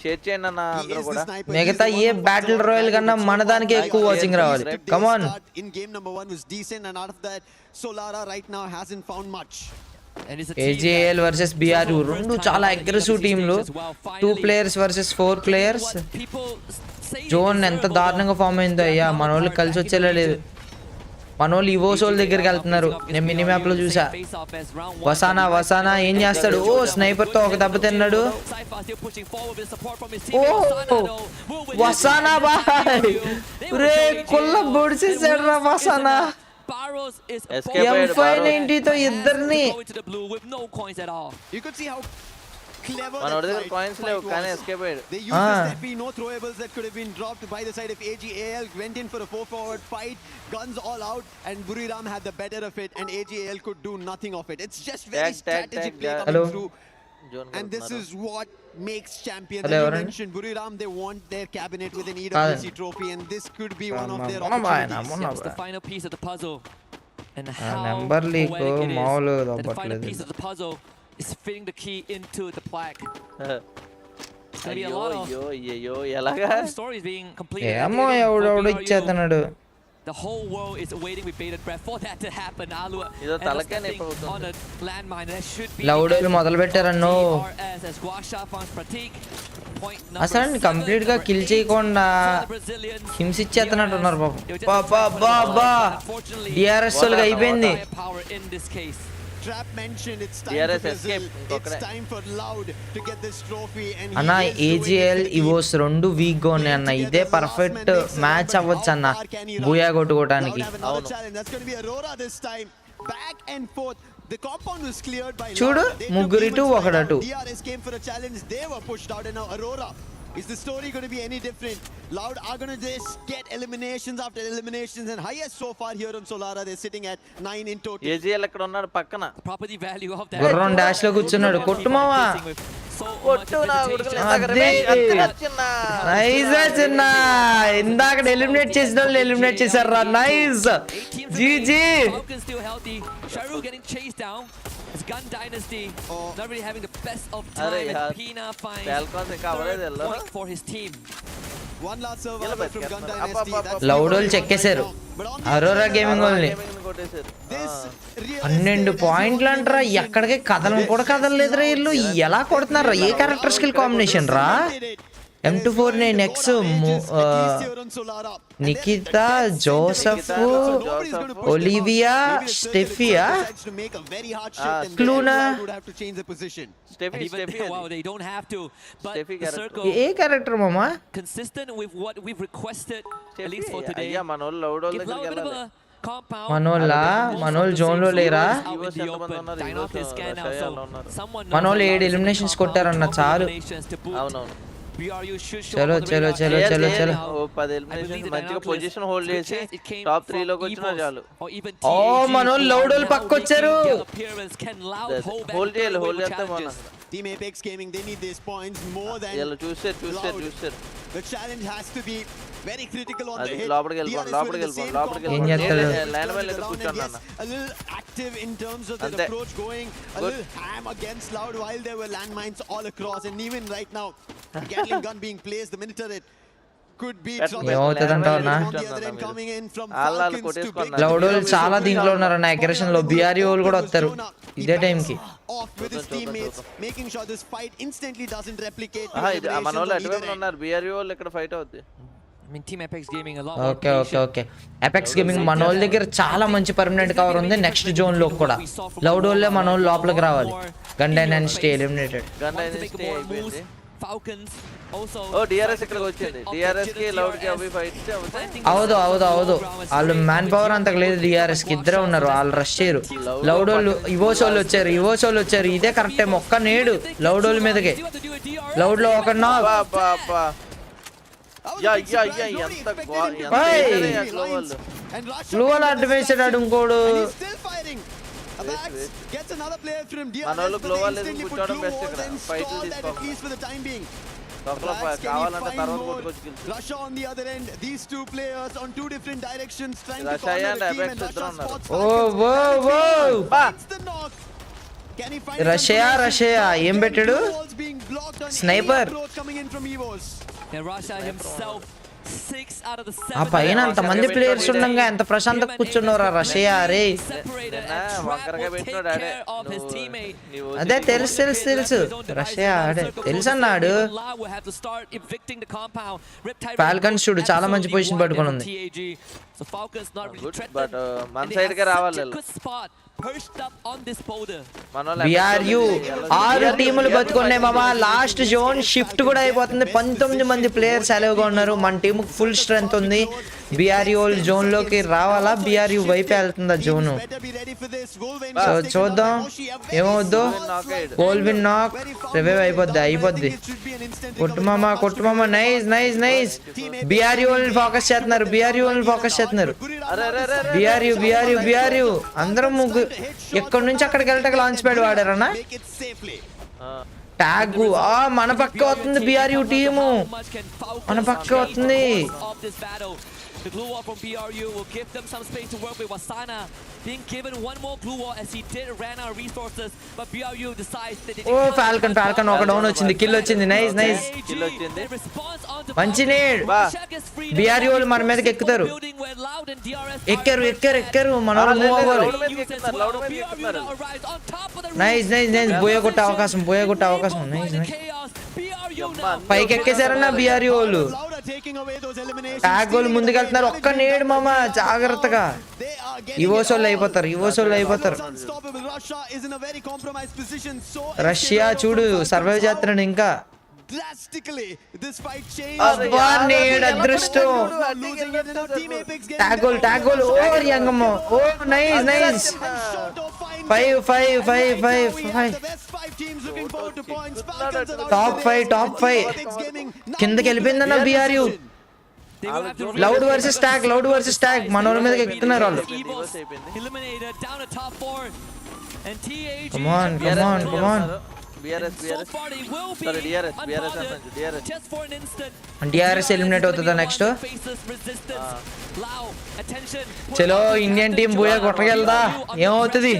షేర్ చేయండి అన్న అందరూ కూడా. మిగతా ఏ బ్యాటిల్ రాయల్ కన్నా మన దానికి ఎక్కువ వాచింగ్ రావాలి. Come on. In game number 1 was decent, and out of that Solara right now hasn't found much. AJL versus BRU రెండు చాలా అగ్రెసివ్ టీంలు. 2 players వర్సెస్ 4 players. జోన్ ఎంత దారుణంగా ఫామ్ అయిందో అయ్యా, మన వాళ్ళు కలిసి వచ్చేలా లేదు. మన వాళ్ళు ఇవోసోల్ దగ్గరికి వెళ్తున్నారు. నేను మినీ మ్యాప్ లో చూసా. వసానా ఏం చేస్తాడు? ఓ స్నైపర్ తో ఒక దెబ్బ తిన్నాడు. ఓ వసానా బాయ్ రే కుల్ల బొడిసేసాడు రా వసానా. M590 తో ఇద్దరిని. You could see how clever మన దగ్గర కాయిన్స్ లేవు కానీ ఎస్కేప్ అయ్యాడు. they used this FP, no throwables that could have been dropped by the side of AGAL. Went in for a 4-forward fight, guns all out, and Buriram had the better of it, and AGAL could do nothing of it. It's just very strategic play coming through, and this is what makes champions. As you mentioned, Buriram, they want their cabinet with an EWC trophy, and this could be one of their opportunities. It's the final piece of the puzzle, and how number leak మామూలు the final piece of the puzzle is fitting the key into the plaque. It's gonna be a lot of ఎలాగా stories being completed. ఏమో ఎవడెవడు ఇచ్చేస్తున్నాడు. The whole world is waiting with bated breath for that to happen. Alu ఇదో తలకే నొప్పి అవుతుంది. on a landmine that should be లౌడోలు మొదలు పెట్టారన్నో. as Guasha finds Pratik. అసలు complete గా kill చేయకుండా హింసించేస్తున్నట్టు ఉన్నారు బాబా. DRS వాళ్ళకి అయిపోయింది. Trap mentioned it's time DRS for escape. Brazil. It's time for Loud to get this trophy, and అన్న AGL ఇవోస్ రెండు week గా ఉన్నాయి అన్న. ఇదే పర్ఫెక్ట్ మ్యాచ్ అవ్వచ్చు అన్న Booyah కొట్టుకోవడానికి. That's going to be Aurora this time. Back and forth. The compound was cleared by చూడు ముగ్గురు ఇటు ఒకడు అటు. DRS came for a challenge. They were pushed out, and now Aurora. Is the story going to be any different? Loud are going to just get eliminations after eliminations, and highest so far here on Solara. They're sitting at 9 in total. AGL ఎక్కడ ఉన్నాడు పక్కన. Property value of that. గుర్రం dash లో కూర్చున్నాడు. కొట్టుమావా కొట్టు నా గుడుకులు చిన్న ఇందాక ఎలిమినేట్ చేసిన వాళ్ళు ఎలిమినేట్ చేశారు రా. Nice GG. Sharu getting chased down. It's Gun Dynasty not really having the best of time, and Pina finds Falcons ఇంకా అవ్వలేదు point for his team. One last survivor from Gun Dynasty. లౌడోలు చెక్కేశారు Aurora gaming వాళ్ళని. 12 పాయింట్లు అంటారా, ఎక్కడికి కదలం కూడా కదలలేదురా వీళ్ళు. ఎలా కొడుతున్నారా? ఏ క్యారెక్టర్ స్కిల్ కాంబినేషన్ రా? M249X నికితా, జోసెఫ్, ఒలివియా, స్టెఫియా, క్లూనా. ఏ క్యారెక్టర్ మామా? Consistent with what we've requested, at least for today. అయ్యా మనోళ్ళు లౌడోల్ దగ్గరికి వెళ్ళాలి. మనోళ్ళు జోన్ లో లేరా? మనోళ్ళు 7 ఎలిమినేషన్స్ కొట్టారన్న చాలు. అవునవును. చలో చలో చలో చలో చలో. 10 ఎలిమినేషన్స్ మంచిగా పొజిషన్ హోల్డ్ చేసి టాప్ 3 లోకి వచ్చినా చాలు. ఓ మనోళ్ళు లౌడోల్ పక్కొచ్చారు. హోల్డ్ చేయాలి, హోల్డ్ చేస్తే బాగున్నా. Team Apex Gaming, they need these points more than చూసారు. The challenge has to be very critical on the hit. లోపలికి వెళ్ళిపోండి. ఏం చేస్తాడు? లైన్ మీద కూర్చోన్నా. A little active in terms of their approach, going a little ham against Loud while there were landmines all across, and even right now Gatling gun being placed, the minute it could be లౌడోలు చాలా దీంట్లో ఉన్నారు నా aggression లో. BRU వాళ్ళు కూడా వస్తారు ఇదే time కి. మన వాళ్ళు అటువైపు ఉన్నారు. BRU వాళ్ళు ఇక్కడ ఫైట్ అవుద్ది. I mean, Team Apex Gaming a lot okay apex gaming మన వాళ్ళ దగ్గర చాలా మంచి పర్మనెంట్ కవర్ ఉంది నెక్స్ట్ జోన్ లో కూడా లౌడ్ వాళ్ళే మన వాళ్ళు లోపలికి రావాలి gun dynasty eliminated Falcons also DRS ఇక్కడికి వచ్చింది DRS కి లౌడ్ కి అవి ఫైట్ అవుదు వాళ్ళు మ్యాన్ పవర్ అంత లేదు DRS కి ఇద్దరే ఉన్నారు వాళ్ళు రష్ చేయరు లౌడ్ వాళ్ళు ఇవోస్ వాళ్ళు వచ్చారు ఇదే కరెక్ట్ టైం ఒక్క నేడు లౌడ్ వాళ్ళ మీదకి లౌడ్ లో ఒక గ్లోవల్ అడ్వైస్ ఇంకోడు Gets another player from DRS. మనోళ్ళు గ్లోవల్ లేదు కూర్చోవడం బెస్ట్ ఇక్కడ ఫైట్ తీసుకోవాలి for the time being. కావాలంటే తర్వాత కొట్టుకోవచ్చు Russia on the other end. These two players on two different directions trying to Russia corner and the team Apex and Russia ఉన్నారు. spots ఓ the knock. Can he find రష్యా ఏం పెట్టాడు sniper coming in from Evos? and Russia himself 6 out of the 7 ఆ పైన అంత మంది players ఉండగా ఎంత ప్రశాంతంగా కూర్చున్నారా రష్యా రే అదే తెలుసు రష్యా అదే తెలుసు అన్నాడు ఫాల్కన్స్ చూడు చాలా మంచి పొజిషన్ పట్టుకొని ఉంది బట్ మన సైడ్ కే రావాలి బిఆర్యు 6 టీములు బతుకున్నాయి మామ లాస్ట్ జోన్ షిఫ్ట్ కూడా అయిపోతుంది 19 మంది ప్లేయర్స్ అలౌగా ఉన్నారు మన టీం ఫుల్ స్ట్రెంగ్త్ ఉంది బిఆర్యు జోన్ లోకి రావాలా బిఆర్యు వైపు వెళ్తుందా జోన్ సో చూద్దాం ఏమవుద్దో గోల్విన్ నాక్ రివైవ్ అయిపోద్ది కొట్టుమామ నైస్ బిఆర్యు ఫోకస్ చేస్తున్నారు బిఆర్యు అందరం ఎక్కడి నుంచి అక్కడికి వెళ్ళటానికి లాంచ్ ప్యాడ్ వాడారన్నా ట్యాగ్ మన పక్క వస్తుంది బిఆర్యు టీము మన పక్క వస్తుంది The glue wall from BRU will give them some space to work with. Wasana being given one more glue wall as he ran out of resources, but BRU decides that they Falcon ఒక down వచ్చింది kill వచ్చింది nice మంచి need BRU వాళ్ళు మన మీదకి ఎక్కుతారు ఎక్కారు మన వాళ్ళు మూవ్ అవ్వాలి నైస్ బోయ కొట్టే అవకాశం నైస్ పైకి ఎక్కేసారన్నా BRU వాళ్ళు ట్యాగ్ వాళ్ళు ముందుకెళ్తున్నారు ఒక్క నేడు మామ జాగ్రత్తగా ఇవోసోళ్ళు అయిపోతారు రష్యా చూడు సర్వైవ్ చేస్తున్నాడు ఇంకా అదృష్టం ట్యాగోల్ ఓవర్ యంగమ్మ ఓ నైస్ 5 టాప్ 5 కిందకి వెళ్ళిపోయిందన్న BRU లౌడ్ వర్సెస్ ట్యాగ్ మన వాళ్ళ మీదకి ఎక్కుతున్నారు వాళ్ళు కమాన్ DRS ఎలిమినేట్ అవుతుందా నెక్స్ట్ చలో ఇండియన్ టీం బోయా కొట్టగలదా ఏమవుతుంది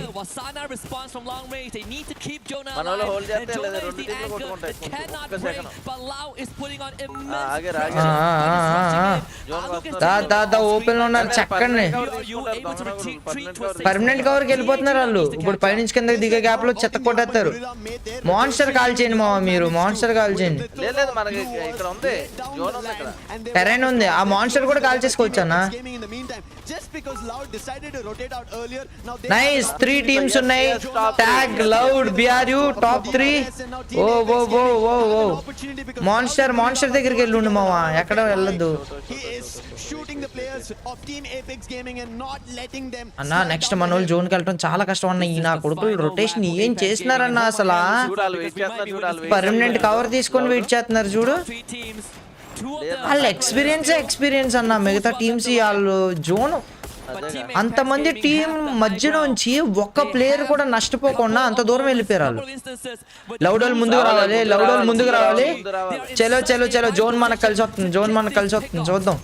ఓపెన్ లో ఉన్నారు చక్కని పర్మనెంట్ కవర్ కి వెళ్ళిపోతున్నారు వాళ్ళు ఇప్పుడు పైనుంచి కిందకి దిగే గ్యాప్ లో చెత్త కొట్టేస్తారు మాన్స్టర్ కాల్ చేయండి మామ మీరు మాన్స్టర్ కాల్ చేయండి టెరైన్ ఉంది ఆ మాన్స్టర్ కూడా కాల్ చేసుకోవచ్చు అన్న నైస్ 3 టీమ్స్ ఉన్నాయి ట్యాగ్ లౌడ్ BRU టాప్ 3 ఓ మాన్స్టర్ దగ్గరికి వెళ్ళండి మామ ఎక్కడ వెళ్ళొద్దు అన్న నెక్స్ట్ మన వాళ్ళు జోన్కి వెళ్ళడం చాలా కష్టం అన్న ఈ నా కొడుకులు రొటేషన్ ఏం చేసినారన్న అసలు పర్మనెంట్ కవర్ తీసుకొని వెయిట్ చేస్తున్నారు చూడు వాళ్ళ ఎక్స్పీరియన్స్ అన్న మిగతా టీమ్స్ వాళ్ళు జోన్ అంతమంది టీం మధ్య నుంచి ఒక్క ప్లేయర్ కూడా నష్టపోకుండా అంత దూరం వెళ్ళిపోయారు వాళ్ళు లౌడ్ వాళ్ళు ముందుకు రావాలి చలో జోన్ మనకు కలిసి వస్తుంది చూద్దాం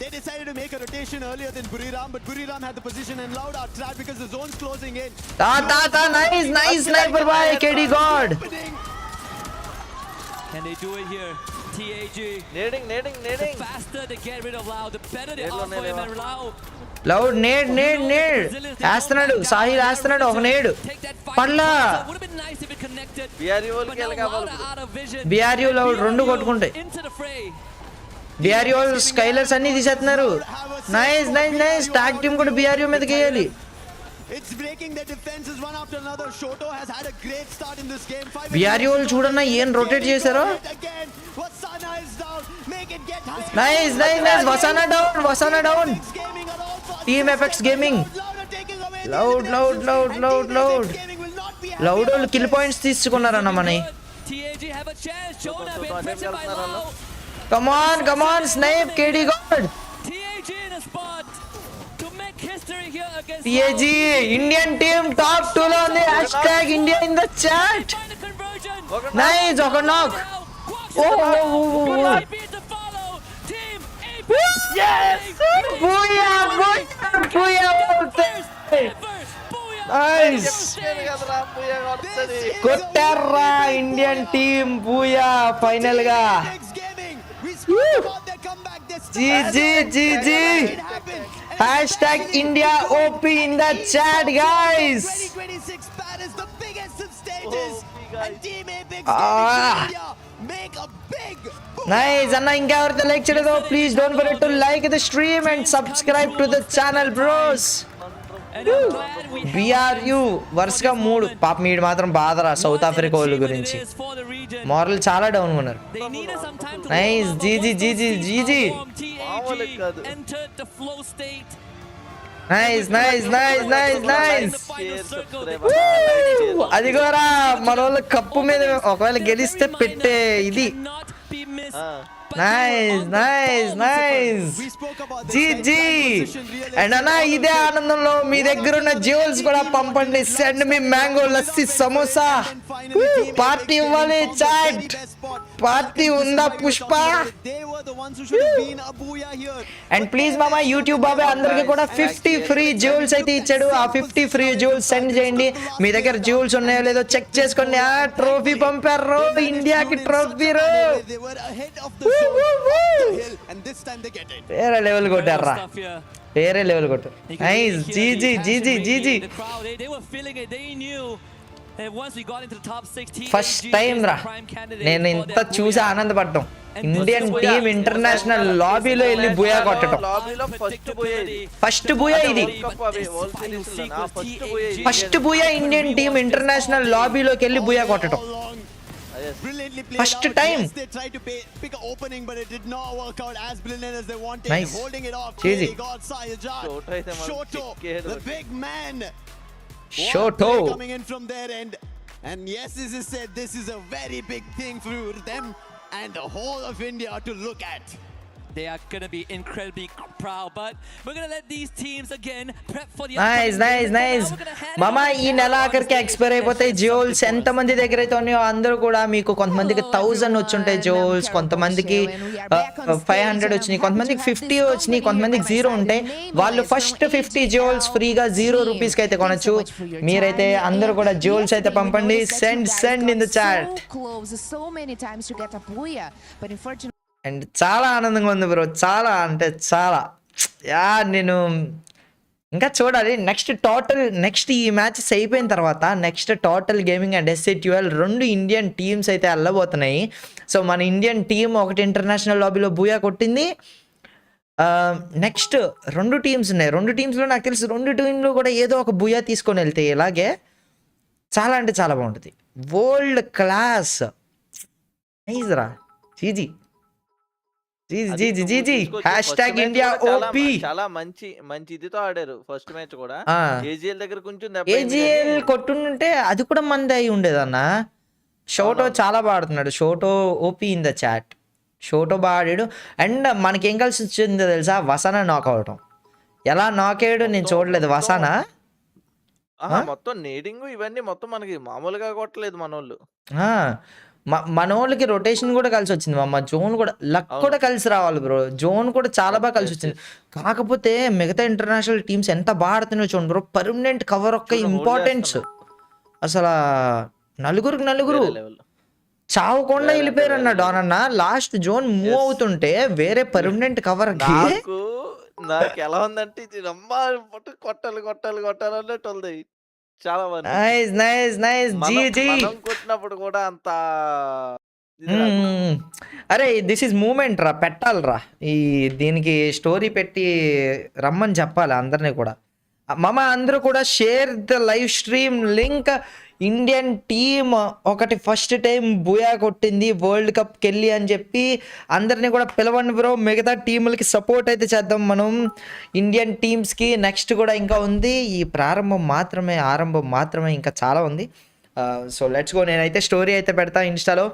They decided to make a rotation earlier than Buriram, but Buriram had the position and Loud are trapped because the zone's closing in. Nice sniper by KD God. Can they do it here? TAG. Nading. The faster they get rid of Loud, the better they are for him and Loud. Loud need వేస్తున్నాడు సాహిల్ వేస్తున్నాడు ఒక నేడు పడ్లా BRU loud రెండు కొట్టుకుంటాయి BRU స్కైలర్స్ అన్ని తీసేస్తున్నారు. Nice tag team కూడా BRU మీదకి వేయాలి. It's breaking the defenses one after another. Shoto has had a great start in this game. BRU చూడన్నా ఏం రొటేట్ చేశారో. నైస్ వసానా down. Team effects gaming loud వాళ్ళు కిల్ పాయింట్స్ తీసుకున్నారన్న మనని. కమాన్ స్నైప్ KD గాడ్. TAG ఇండియన్ టీమ్ టాప్ 2 లో ఉంది. #India in the chat. Nice ఒక నాక్. కొట్టారా ఇండియన్ టీమ్ బూయా ఫైనల్ గా. GG. #India OP in the chat guys. 2026 Paris, the biggest of stages. And Team Apex make a big nice అన్న. ఇంకా ఎవరైతే like చేయలేదో please don't forget to like the stream and subscribe to the channel bros. BRU వరుసగా 3 పాప మీడు మాత్రం బాధరా south Africa వాళ్ళ గురించి. Moral చాలా డౌన్ ఉన్నారు. Nice GG. నైస్. అది కూడా మన వాళ్ళు కప్పు మీద ఒకవేళ గెలిస్తే పెట్టే ఇది. Nice GG. అండ్ అన్న ఇదే ఆనందంలో మీ దగ్గర ఉన్న జ్యూవెల్స్ కూడా పంపండి. Send me mango lassi samosa. Party ఇవ్వాలి. చాట్ పార్టీ ఉందా పుష్ప? అండ్ ప్లీజ్ మామ యూట్యూబ్ బాబాయ్ అందరికి కూడా 50 ఫ్రీ జ్యూవెల్స్ అయితే ఇచ్చాడు. ఆ 50 ఫ్రీ జ్యూవెల్స్ సెండ్ చేయండి. మీ దగ్గర జ్యూవెల్స్ ఉన్నాయో లేదో చెక్ చేసుకోండి. ట్రోఫీ పంపారు ఇండియాకి. ట్రోఫీ వేరే లెవెల్ కొట్టారా. Nice GG. ఫస్ట్ టైం రా నేను ఇంత చూసి ఆనందపడ్డం. ఇండియన్ టీమ్ ఇంటర్నేషనల్ లాబీలో వెళ్ళి బూయా కొట్టడం. ఫస్ట్ బూయా ఇది. First booyah Indian team international లాబీలోకి వెళ్ళి బూయా కొట్టడం. Brilliantly played First out. time. Yes, they tried to pick an opening, but it did not work out as brilliant as they wanted. Nice. Holding it off. Cheesy. God Shoto, the big man. Shoto coming in from their end. And yes, as I said, this is a very big thing for them and the whole of India to look at. They are going to be incredibly proud, but we're going to let these teams again prep for the nice మామా. ఈ నెల ఆఖరికి expire అయిపోతాయి జ్యూవెల్స్. ఎంత మంది దగ్గర అయితే ఉన్నాయో అందరూ కూడా మీకు కొంతమందికి 1000 వచ్చుంటాయి జ్యూవెల్స్, కొంతమందికి 500 వచ్చినాయి, కొంతమందికి 50 వచ్చినాయి, కొంతమందికి 0 ఉంటాయి. వాళ్ళు ఫస్ట్ 50 జ్యూవెల్స్ ఫ్రీగా 0 రూపీస్కి అయితే కొనొచ్చు. మీరైతే అందరూ కూడా జ్యూవెల్స్ అయితే పంపండి. Send in the chat. And చాలా ఆనందంగా ఉంది బ్రో. చాలా అంటే చాలా నేను ఇంకా చూడాలి. నెక్స్ట్ ఈ మ్యాచెస్ అయిపోయిన తర్వాత next total gaming and SC12 2 Indian teams అయితే వెళ్ళబోతున్నాయి. సో మన ఇండియన్ టీం ఒకటి ఇంటర్నేషనల్ లాబీలో బూయా కొట్టింది. నెక్స్ట్ 2 టీమ్స్ ఉన్నాయి. 2 టీమ్స్లో నాకు తెలిసి 2 టీంలు కూడా ఏదో ఒక బూయా తీసుకొని వెళ్తాయి. ఇలాగే చాలా అంటే చాలా బాగుంటుంది. World class. నైస్ రా. GG. #India OP. చాలా మంచి ఇదితో ఆడారు ఫస్ట్ మ్యాచ్ కూడా. AGL దగ్గర కొంచెం AGL కొట్టుంటే అది కూడా మంది అయి ఉండేదన్న. షోటో చాలా బాడుతున్నాడు. Shoto OP in the chat. Shoto బాడాడు. అండ్ మనకేం కలిసి వచ్చిందో తెలుసా? వసానా నాక్ అవటం. ఎలా నాక్ అయ్యాడు నేను చూడలేదు. వసానా మొత్తం నేడింగ్ ఇవన్నీ మొత్తం మనకి మామూలుగా కొట్టలేదు మనోళ్ళు. మనోళ్ళకి రొటేషన్ కూడా కలిసి వచ్చింది. జోన్ కూడా లక్ కూడా కలిసి రావాలి బ్రో. జోన్ కూడా చాలా బాగా కలిసి వచ్చింది. కాకపోతే మిగతా ఇంటర్నేషనల్ టీమ్స్ ఎంత బాగా ఆడుతున్నాయో చూడండి బ్రో. పర్మనెంట్ కవర్ ఒక్క ఇంపార్టెన్స్ అసలు. నలుగురు చావకుండా వెళ్ళిపోయారు అన్న డాన్ అన్న. లాస్ట్ జోన్ మూవ్ అవుతుంటే వేరే పర్మనెంట్ కవర్ నాకు ఎలా ఉందంటే ఇది కొట్టాలి అన్నట్టు ఉంది. చాలా నైస్. కొట్టినప్పుడు కూడా అంత అరే దిస్ ఈజ్ మూమెంట్ రా, పెట్టాలరా ఈ దీనికి స్టోరీ పెట్టి రమ్మని చెప్పాలి అందరినీ కూడా. మమ అందరూ కూడా share the live stream link. Indian team ఒకటి ఫస్ట్ టైం బూయా కొట్టింది వరల్డ్ కప్కి వెళ్ళి అని చెప్పి అందరినీ కూడా పిలవండి బ్రో. మిగతా టీములకి సపోర్ట్ అయితే చేద్దాం మనం ఇండియన్ టీమ్స్కి. నెక్స్ట్ కూడా ఇంకా ఉంది, ఈ ఆరంభం మాత్రమే ఇంకా చాలా ఉంది. So let's go. నేనైతే స్టోరీ అయితే పెడతా ఇన్స్టాలో.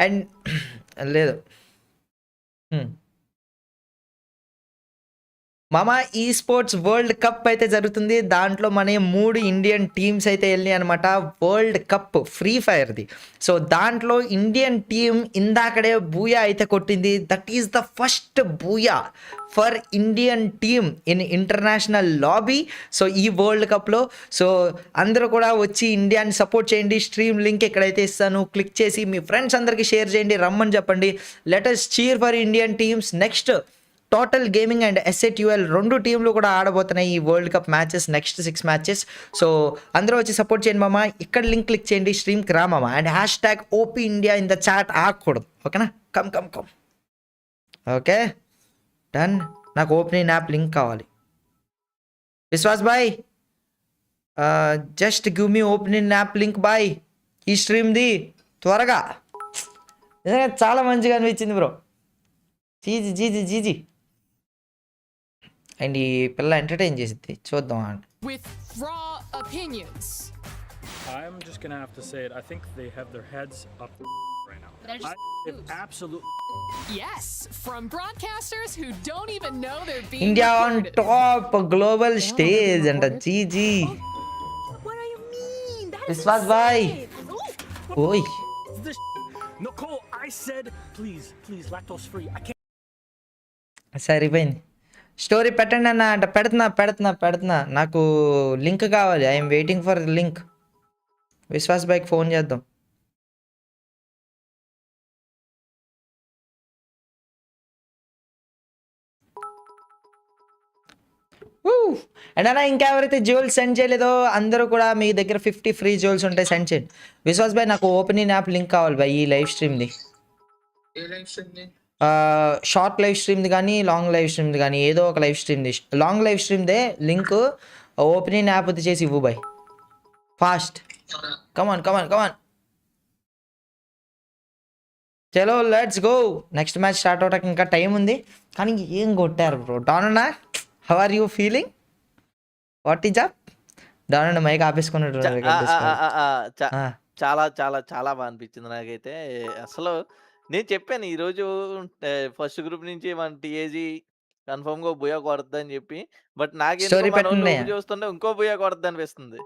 అండ్ లేదు మామా ఈ స్పోర్ట్స్ వరల్డ్ కప్ అయితే జరుగుతుంది. దాంట్లో మన 3 ఇండియన్ టీమ్స్ అయితే వెళ్ళినాయి అనమాట వరల్డ్ కప్ ఫ్రీ ఫైర్ది. సో దాంట్లో ఇండియన్ టీమ్ ఇందాకడే బూయా అయితే కొట్టింది. That is the first Booyah for Indian team in international lobby. So ఈ వరల్డ్ కప్లో సో అందరూ కూడా వచ్చి ఇండియాని సపోర్ట్ చేయండి. స్ట్రీమ్ లింక్ ఎక్కడైతే ఇస్తాను క్లిక్ చేసి మీ ఫ్రెండ్స్ అందరికీ షేర్ చేయండి, రమ్మని చెప్పండి. Let us cheer for Indian teams. Next total gaming and SATUL 2 టీంలు కూడా ఆడబోతున్నాయి ఈ world cup matches, next 6 matches. So అందరూ వచ్చి సపోర్ట్ చేయండి మామ. ఇక్కడ లింక్ క్లిక్ చేయండి, స్ట్రీమ్కి రా మామ. And #OP India in the chat ఆగకూడదు, ఓకేనా? Come okay done. నాకు ఓపెనింగ్ యాప్ లింక్ కావాలి. విశ్వాస్ బాయ్ just give me opening app link బాయ్ ఈ స్ట్రీమ్ది త్వరగా. నిజంగా చాలా మంచిగా అనిపించింది బ్రో. జీజీ అండ్ ఈ పిల్ల ఎంటర్టైన్ చేసిద్ది, చూద్దాం అండి. With raw opinions. I'm just gonna have to say it. I think they have their heads up right now. They're just Absolutely. Yes, from broadcasters who don't even know they're being India on recorded. Top global stage అంట. GG What do you mean? That is Vishwas బాయ్. ఓయ్ This Nicole, I said please lactose free. I can't. సరిపోయింది. Story పెట్టండి అన్న అంటే పెడుతున్నా. నాకు link కావాలి. I'm waiting for link. Vishwas bike phone చేద్దాం. అండ్ అలా ఇంకెవరైతే జ్యువెల్స్ సెండ్ చేయలేదో అందరూ కూడా మీ దగ్గర 50 ఫ్రీ జ్యువెల్స్ ఉంటాయి, సెండ్ చేయండి. విశ్వాస్ బాయ్ నాకు ఓపెనింగ్ యాప్ లింక్ కావాలి బాయ్ ఈ లైవ్ స్ట్రీమ్ది. షార్ట్ లైవ్ స్ట్రీమ్ది కానీ లాంగ్ లైవ్ స్ట్రీమ్ది కానీ ఏదో ఒక లైవ్ స్ట్రీమ్ది. లాంగ్ లైవ్ స్ట్రీమ్దే లింక్ ఓపెనింగ్ యాప్ వచ్చి చేసి ఇవ్వు బాయ్ ఫాస్ట్. కమాన్ చలో let's go. Next match start అవడానికి ఇంకా టైం ఉంది, కానీ ఏం కొట్టారు బ్రో. డానన్నా how are you feeling? What is up? డానన్నా మైక్ ఆపేసుకున్నట్టు. చాలా చాలా చాలా బాగా అనిపించింది నాకైతే. అసలు నేను చెప్పాను ఈరోజు ఫస్ట్ గ్రూప్ నుంచి మన టీఏజీ కన్ఫర్మ్ గా బుయా కొడద్దు అని చెప్పి. బట్ నాకేంటో చూస్తుంటే ఇంకో బుయా కొడద్దు అనిపిస్తుంది.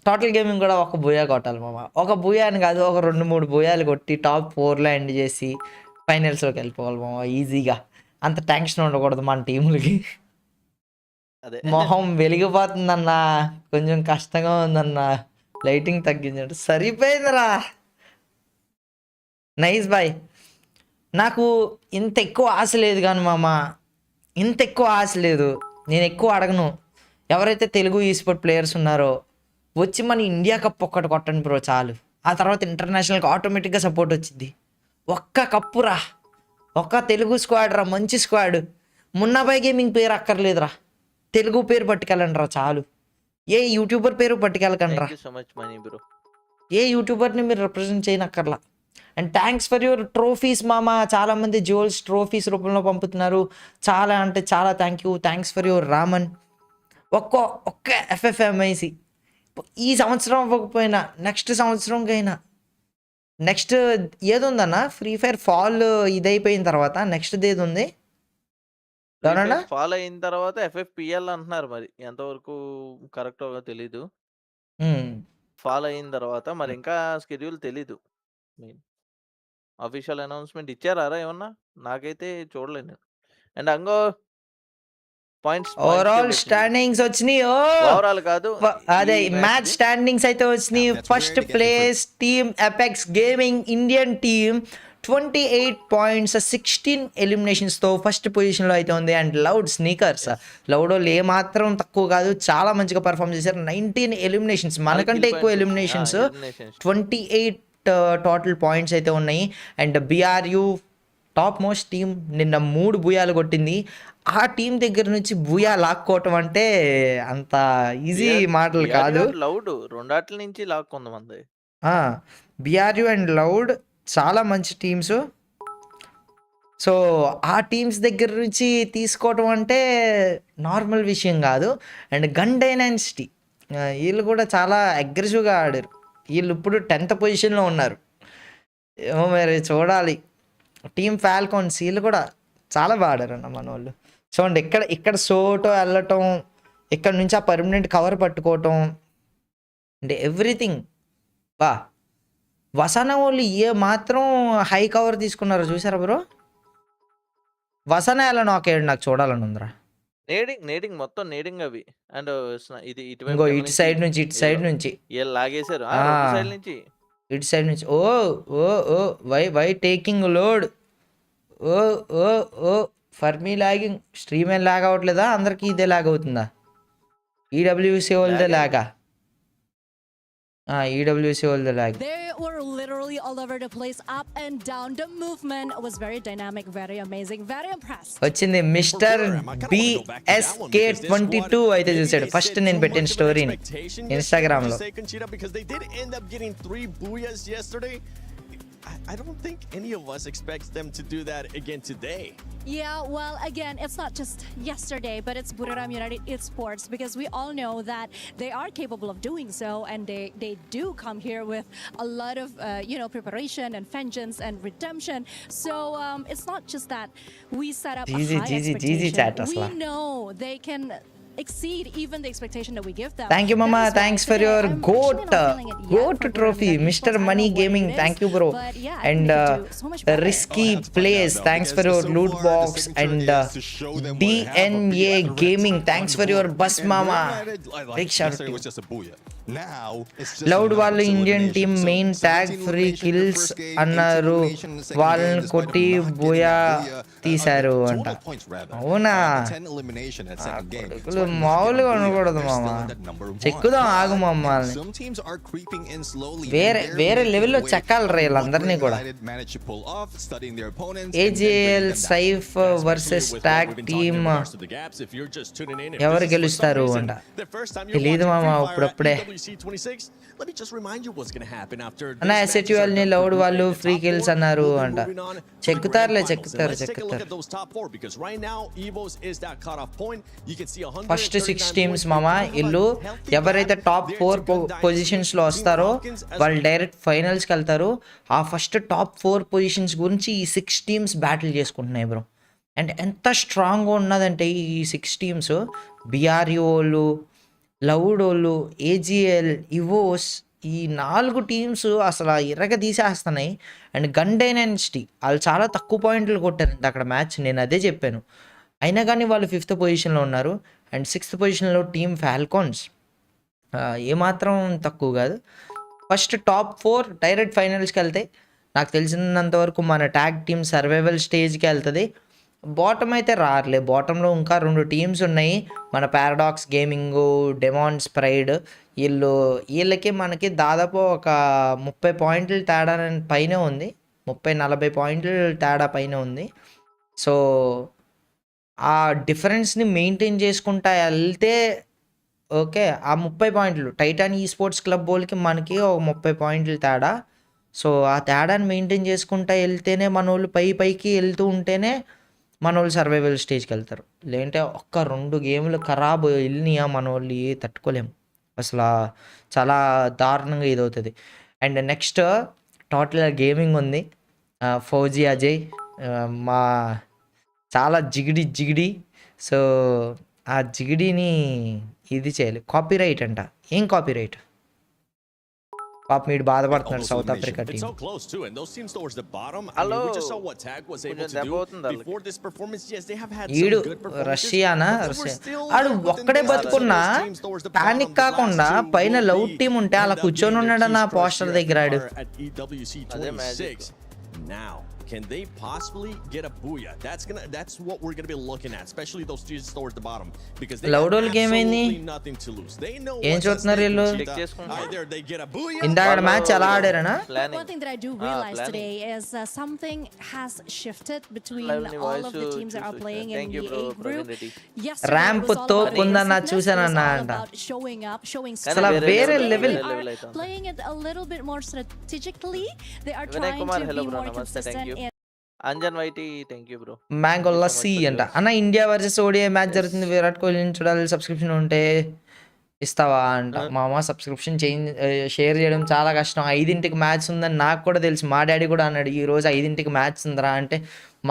టోటల్ గేమింగ్ కూడా ఒక బూయా కొట్టాలి మామ. ఒక బూయా అని కాదు, ఒక 2-3 బూయాలు కొట్టి టాప్ 4లో ఎండ్ చేసి ఫైనల్స్లోకి వెళ్ళిపోవాలి మామ ఈజీగా. అంత టెన్షన్ ఉండకూడదు మన టీములకి. అదే మొహం వెలిగిపోతుందన్న, కొంచెం కష్టంగా ఉందన్న, లైటింగ్ తగ్గించండి. సరిపోయిందిరా. నైస్ బాయ్. నాకు ఇంత ఎక్కువ ఆశ లేదు కానీ మామ, ఇంత ఎక్కువ ఆశ లేదు. నేను ఎక్కువ అడగను. ఎవరైతే తెలుగు ఈస్పోర్ట్ ప్లేయర్స్ ఉన్నారో వచ్చి మన ఇండియా కప్ ఒక్కటి కొట్టండి బ్రో చాలు. ఆ తర్వాత ఇంటర్నేషనల్కి ఆటోమేటిక్గా సపోర్ట్ వచ్చింది. ఒక్క కప్పురా, ఒక్క తెలుగు స్క్వాడ్ రా, మంచి స్క్వాడ్. మున్నా భాయ్ గేమింగ్ పేరు అక్కర్లేదురా, తెలుగు పేరు పట్టుకెళ్ళండి రా చాలు. ఏ యూట్యూబర్ పేరు పట్టుకెళ్ళకండి రా. ఏ యూట్యూబర్ని మీరు రిప్రజెంట్ చేయనక్కర్లా. And thanks for your trophies మామ. చాలామంది జ్యువెల్స్ ట్రోఫీస్ రూపంలో పంపుతున్నారు. చాలా అంటే చాలా thank you. Thanks for your రామన్. ఒక్క FFMIC ఈ సంవత్సరం అవ్వకపోయినా నెక్స్ట్ సంవత్సరంకైనా. నెక్స్ట్ ఏది ఉందన్న? ఫ్రీ ఫైర్ ఫాల్ ఇదైపోయిన తర్వాత నెక్స్ట్ ఏది ఉంది? ఫాల్ అయిన తర్వాత FFPL అంటున్నారు, మరి ఎంతవరకు కరెక్ట్ తెలీదు. ఫాల్ అయిన తర్వాత మరి ఇంకా స్కెడ్యూల్ తెలీదు. అఫీషియల్ అనౌన్స్మెంట్ ఇచ్చారా ఏమన్నా? నాకైతే చూడలేదు. అండ్ అంగో పాయింట్స్ ఓవరాల్ స్టాండింగ్స్ వచ్చినాయి. ఓవరాల్ కాదు, అదే మ్యాచ్ స్టాండింగ్స్ అయితే వచ్చినాయి. First place team Apex gaming Indian team 28 points, 16 ఎలిమినేషన్స్తో ఫస్ట్ పొజిషన్లో అయితే ఉంది. అండ్ లౌడ్ స్నీకర్స్, లౌడ్ వాళ్ళు ఏమాత్రం తక్కువ కాదు, చాలా మంచిగా పర్ఫామ్ చేశారు. 19 ఎలిమినేషన్స్, మనకంటే ఎక్కువ ఎలిమినేషన్స్, 28 టోటల్ పాయింట్స్ అయితే ఉన్నాయి. And BRU top most team నిన్న 3 బూయాలు కొట్టింది. ఆ టీం దగ్గర నుంచి బూయా లాక్కోవటం అంటే అంత ఈజీ మాటలు కాదు. లౌడ్ రెండాట్ల నుంచి లాక్కుంది మంది. BRU అండ్ లౌడ్ చాలా మంచి టీమ్స్. సో ఆ టీమ్స్ దగ్గర నుంచి తీసుకోవటం అంటే నార్మల్ విషయం కాదు. అండ్ గన్ డైనాసిటీ వీళ్ళు కూడా చాలా అగ్రెసివ్గా ఆడారు. వీళ్ళు ఇప్పుడు 10th పొజిషన్లో ఉన్నారు. ఏమో మరి చూడాలి. టీమ్ ఫాల్కాన్స్ వీళ్ళు కూడా చాలా బాగా ఆడారన్న మన వాళ్ళు. చూడండి ఇక్కడ సోటో వెళ్ళటం, ఇక్కడ నుంచి ఆ పర్మనెంట్ కవర్ పట్టుకోవటం, అంటే ఎవ్రీథింగ్ బా. వసన వాళ్ళు ఏ మాత్రం హై కవర్ తీసుకున్నారో చూసారా బ్రో? వసన ఎలా నాకేడు నాకు చూడాలని ఉందిరా. నేడింగ్ మొత్తం నేడింగ్ అవి. అండ్ ఇది ఇంకో ఇటు సైడ్ నుంచి లాగేశారు ఇటు సైడ్ నుంచి. Oh oh oh why taking load. Oh oh oh for me lagging. Stream ఏం లాగ్ అవ్వట్లేదా? అందరికి ఇదే లాగ్ అవుతుందా? EWC వాళ్ళదే లాగా? EWC వాళ్ళదే lag. They were literally all over the place, up and down. The movement was very dynamic, very amazing, very impressed. వచ్చింది mister BSK22 అయితే చూసాడు. ఫస్ట్ నేను పెట్టిన స్టోరీని ఇన్స్టాగ్రామ్ లో. I don't think any of us expects them to do that again today. Yeah, well, again, it's not just yesterday, but it's Buriram United Esports, because we all know that they are capable of doing so, and they do come here with a lot of preparation and vengeance and redemption. So it's not just that we set up a high expectation. We know they can exceed even the expectation that we give them. Thank you mama, thanks for your goat trophy, Mr. Money Gaming. Thank you bro. And risky plays, thanks for your loot box. And DNA Gaming, thanks for your bus mama. Big shout out to you. Loud వాళ్ళు Indian team main TAG free kills అన్నారు, వాళ్ళని కొట్టి buoy తీశారు అంట. అవునా? మామూలుగా ఉండకూడదు మామ, చెక్కుదాం ఆగు మమ్మల్ని. వేరే లెవెల్లో చెక్కాలి రా వీళ్ళందరినీ కూడా. AJL Saif versus tag team ఎవరు గెలుస్తారు అంట. తెలీదు మామ ఇప్పుడప్పుడే. అన్న SATL ని లౌడ్ వాళ్ళు ఫ్రీ కిల్స్ అన్నారు అంట. చెక్కుతారు. ఫస్ట్ 6 టీమ్స్ మామ ఇల్లు. ఎవరైతే టాప్ 4 పొజిషన్స్ లో వస్తారో వాళ్ళు డైరెక్ట్ ఫైనల్స్ కి వెళ్తారు. ఆ ఫస్ట్ టాప్ 4 పొజిషన్స్ గురించి ఈ 6 టీమ్స్ బ్యాటిల్ చేసుకుంటున్నాయి బ్రో. అండ్ ఎంత స్ట్రాంగ్గా ఉన్నదంటే ఈ 6 టీమ్స్, BRU వాళ్ళు, లౌడ్ వాళ్ళు, AGL, ఇవోస్, ఈ 4 టీమ్స్ అసలు ఎర్రగా తీసేస్తున్నాయి. అండ్ గన్ డైనాసిటీ వాళ్ళు చాలా తక్కువ పాయింట్లు కొట్టారంట అక్కడ మ్యాచ్. నేను అదే చెప్పాను. అయినా కానీ వాళ్ళు 5th పొజిషన్లో ఉన్నారు. అండ్ 6th పొజిషన్లో టీమ్ ఫాల్కాన్స్ ఏమాత్రం తక్కువ కాదు. ఫస్ట్ టాప్ 4 డైరెక్ట్ ఫైనల్స్కి వెళ్తే నాకు తెలిసినంతవరకు మన ట్యాగ్ టీమ్ సర్వైవల్ స్టేజ్కి వెళ్తుంది. బాటమ్ అయితే రారులే. బాటంలో ఇంకా 2 టీమ్స్ ఉన్నాయి, మన పారాడాక్స్ గేమింగ్, డెమాన్స్ ప్రైడ్. వీళ్ళకి మనకి దాదాపు ఒక 30 పాయింట్లు తేడా పైనే ఉంది, 30-40 పాయింట్లు తేడా పైన ఉంది. సో ఆ డిఫరెన్స్ని మెయింటైన్ చేసుకుంటా వెళ్తే ఓకే. ఆ 30 పాయింట్లు టైటాన్ ఈస్పోర్ట్స్ క్లబ్ వాళ్ళకి మనకి ఒక 30 పాయింట్లు తేడా. సో ఆ తేడాని మెయింటైన్ చేసుకుంటా వెళ్తేనే మన వాళ్ళు పైకి వెళ్తూ ఉంటేనే మన వాళ్ళు సర్వైవల్ స్టేజ్కి వెళ్తారు. లేదంటే 1-2 గేమ్లు ఖరాబ్ వెళ్ళినాయా మన వాళ్ళు తట్టుకోలేము అసలు. చాలా దారుణంగా ఇదవుతుంది. అండ్ నెక్స్ట్ టోటల్ గేమింగ్ ఉంది. ఫౌజీ అజయ్ మా చాలా జిగిడి. సో ఆ జిగిడిని ఇది చేయాలి. కాపీరైట్ అంట. ఏం కాపీరైట్? పాప మీరు బాధపడుతున్నారు సౌత్ ఆఫ్రికా టీం. ఈడు రష్యానా? ఆడు ఒక్కడే బతుకున్నా పానిక్ కాకుండా పైన లౌడ్ టీం ఉంటే అలా కూర్చొని ఉన్నాడు నా పోస్టర్ దగ్గర. ఆడు now. Can they possibly get a booyah? That's what we're gonna be looking at, especially those teams towards the bottom, because they have absolutely nothing to lose. They know what's at stake in Cheetah. Either they get a booyah. ఇందాక match ఎలా ఆడారనా? One thing that I do realize today is something has shifted between all of the teams that are playing in the A group. Yesterday ramp it was all తో about కుందన్న aggressiveness, చూసానన్నా it was all అంట. about showing up, showing అసలు strength. వేరే Today level. they are playing it a little bit more strategically. They are Vinay trying Kumar, to hello be bro, more namaste, thank consistent you. in Anjan YT thank you bro. Mango lassi అంట. అన్న India versus ODI match జరుగుతుంది, విరాట్ కోహ్లీని చూడాలి, subscription ఉంటే ఇస్తావా అంట. మామ subscription share చేయడం చాలా కష్టం. 5ంటికి మ్యాచ్ ఉందని నాకు కూడా తెలుసు, మా డాడీ కూడా అన్నాడు ఈ రోజు 5ంటికి మ్యాచ్ ఉందిరా అంటే.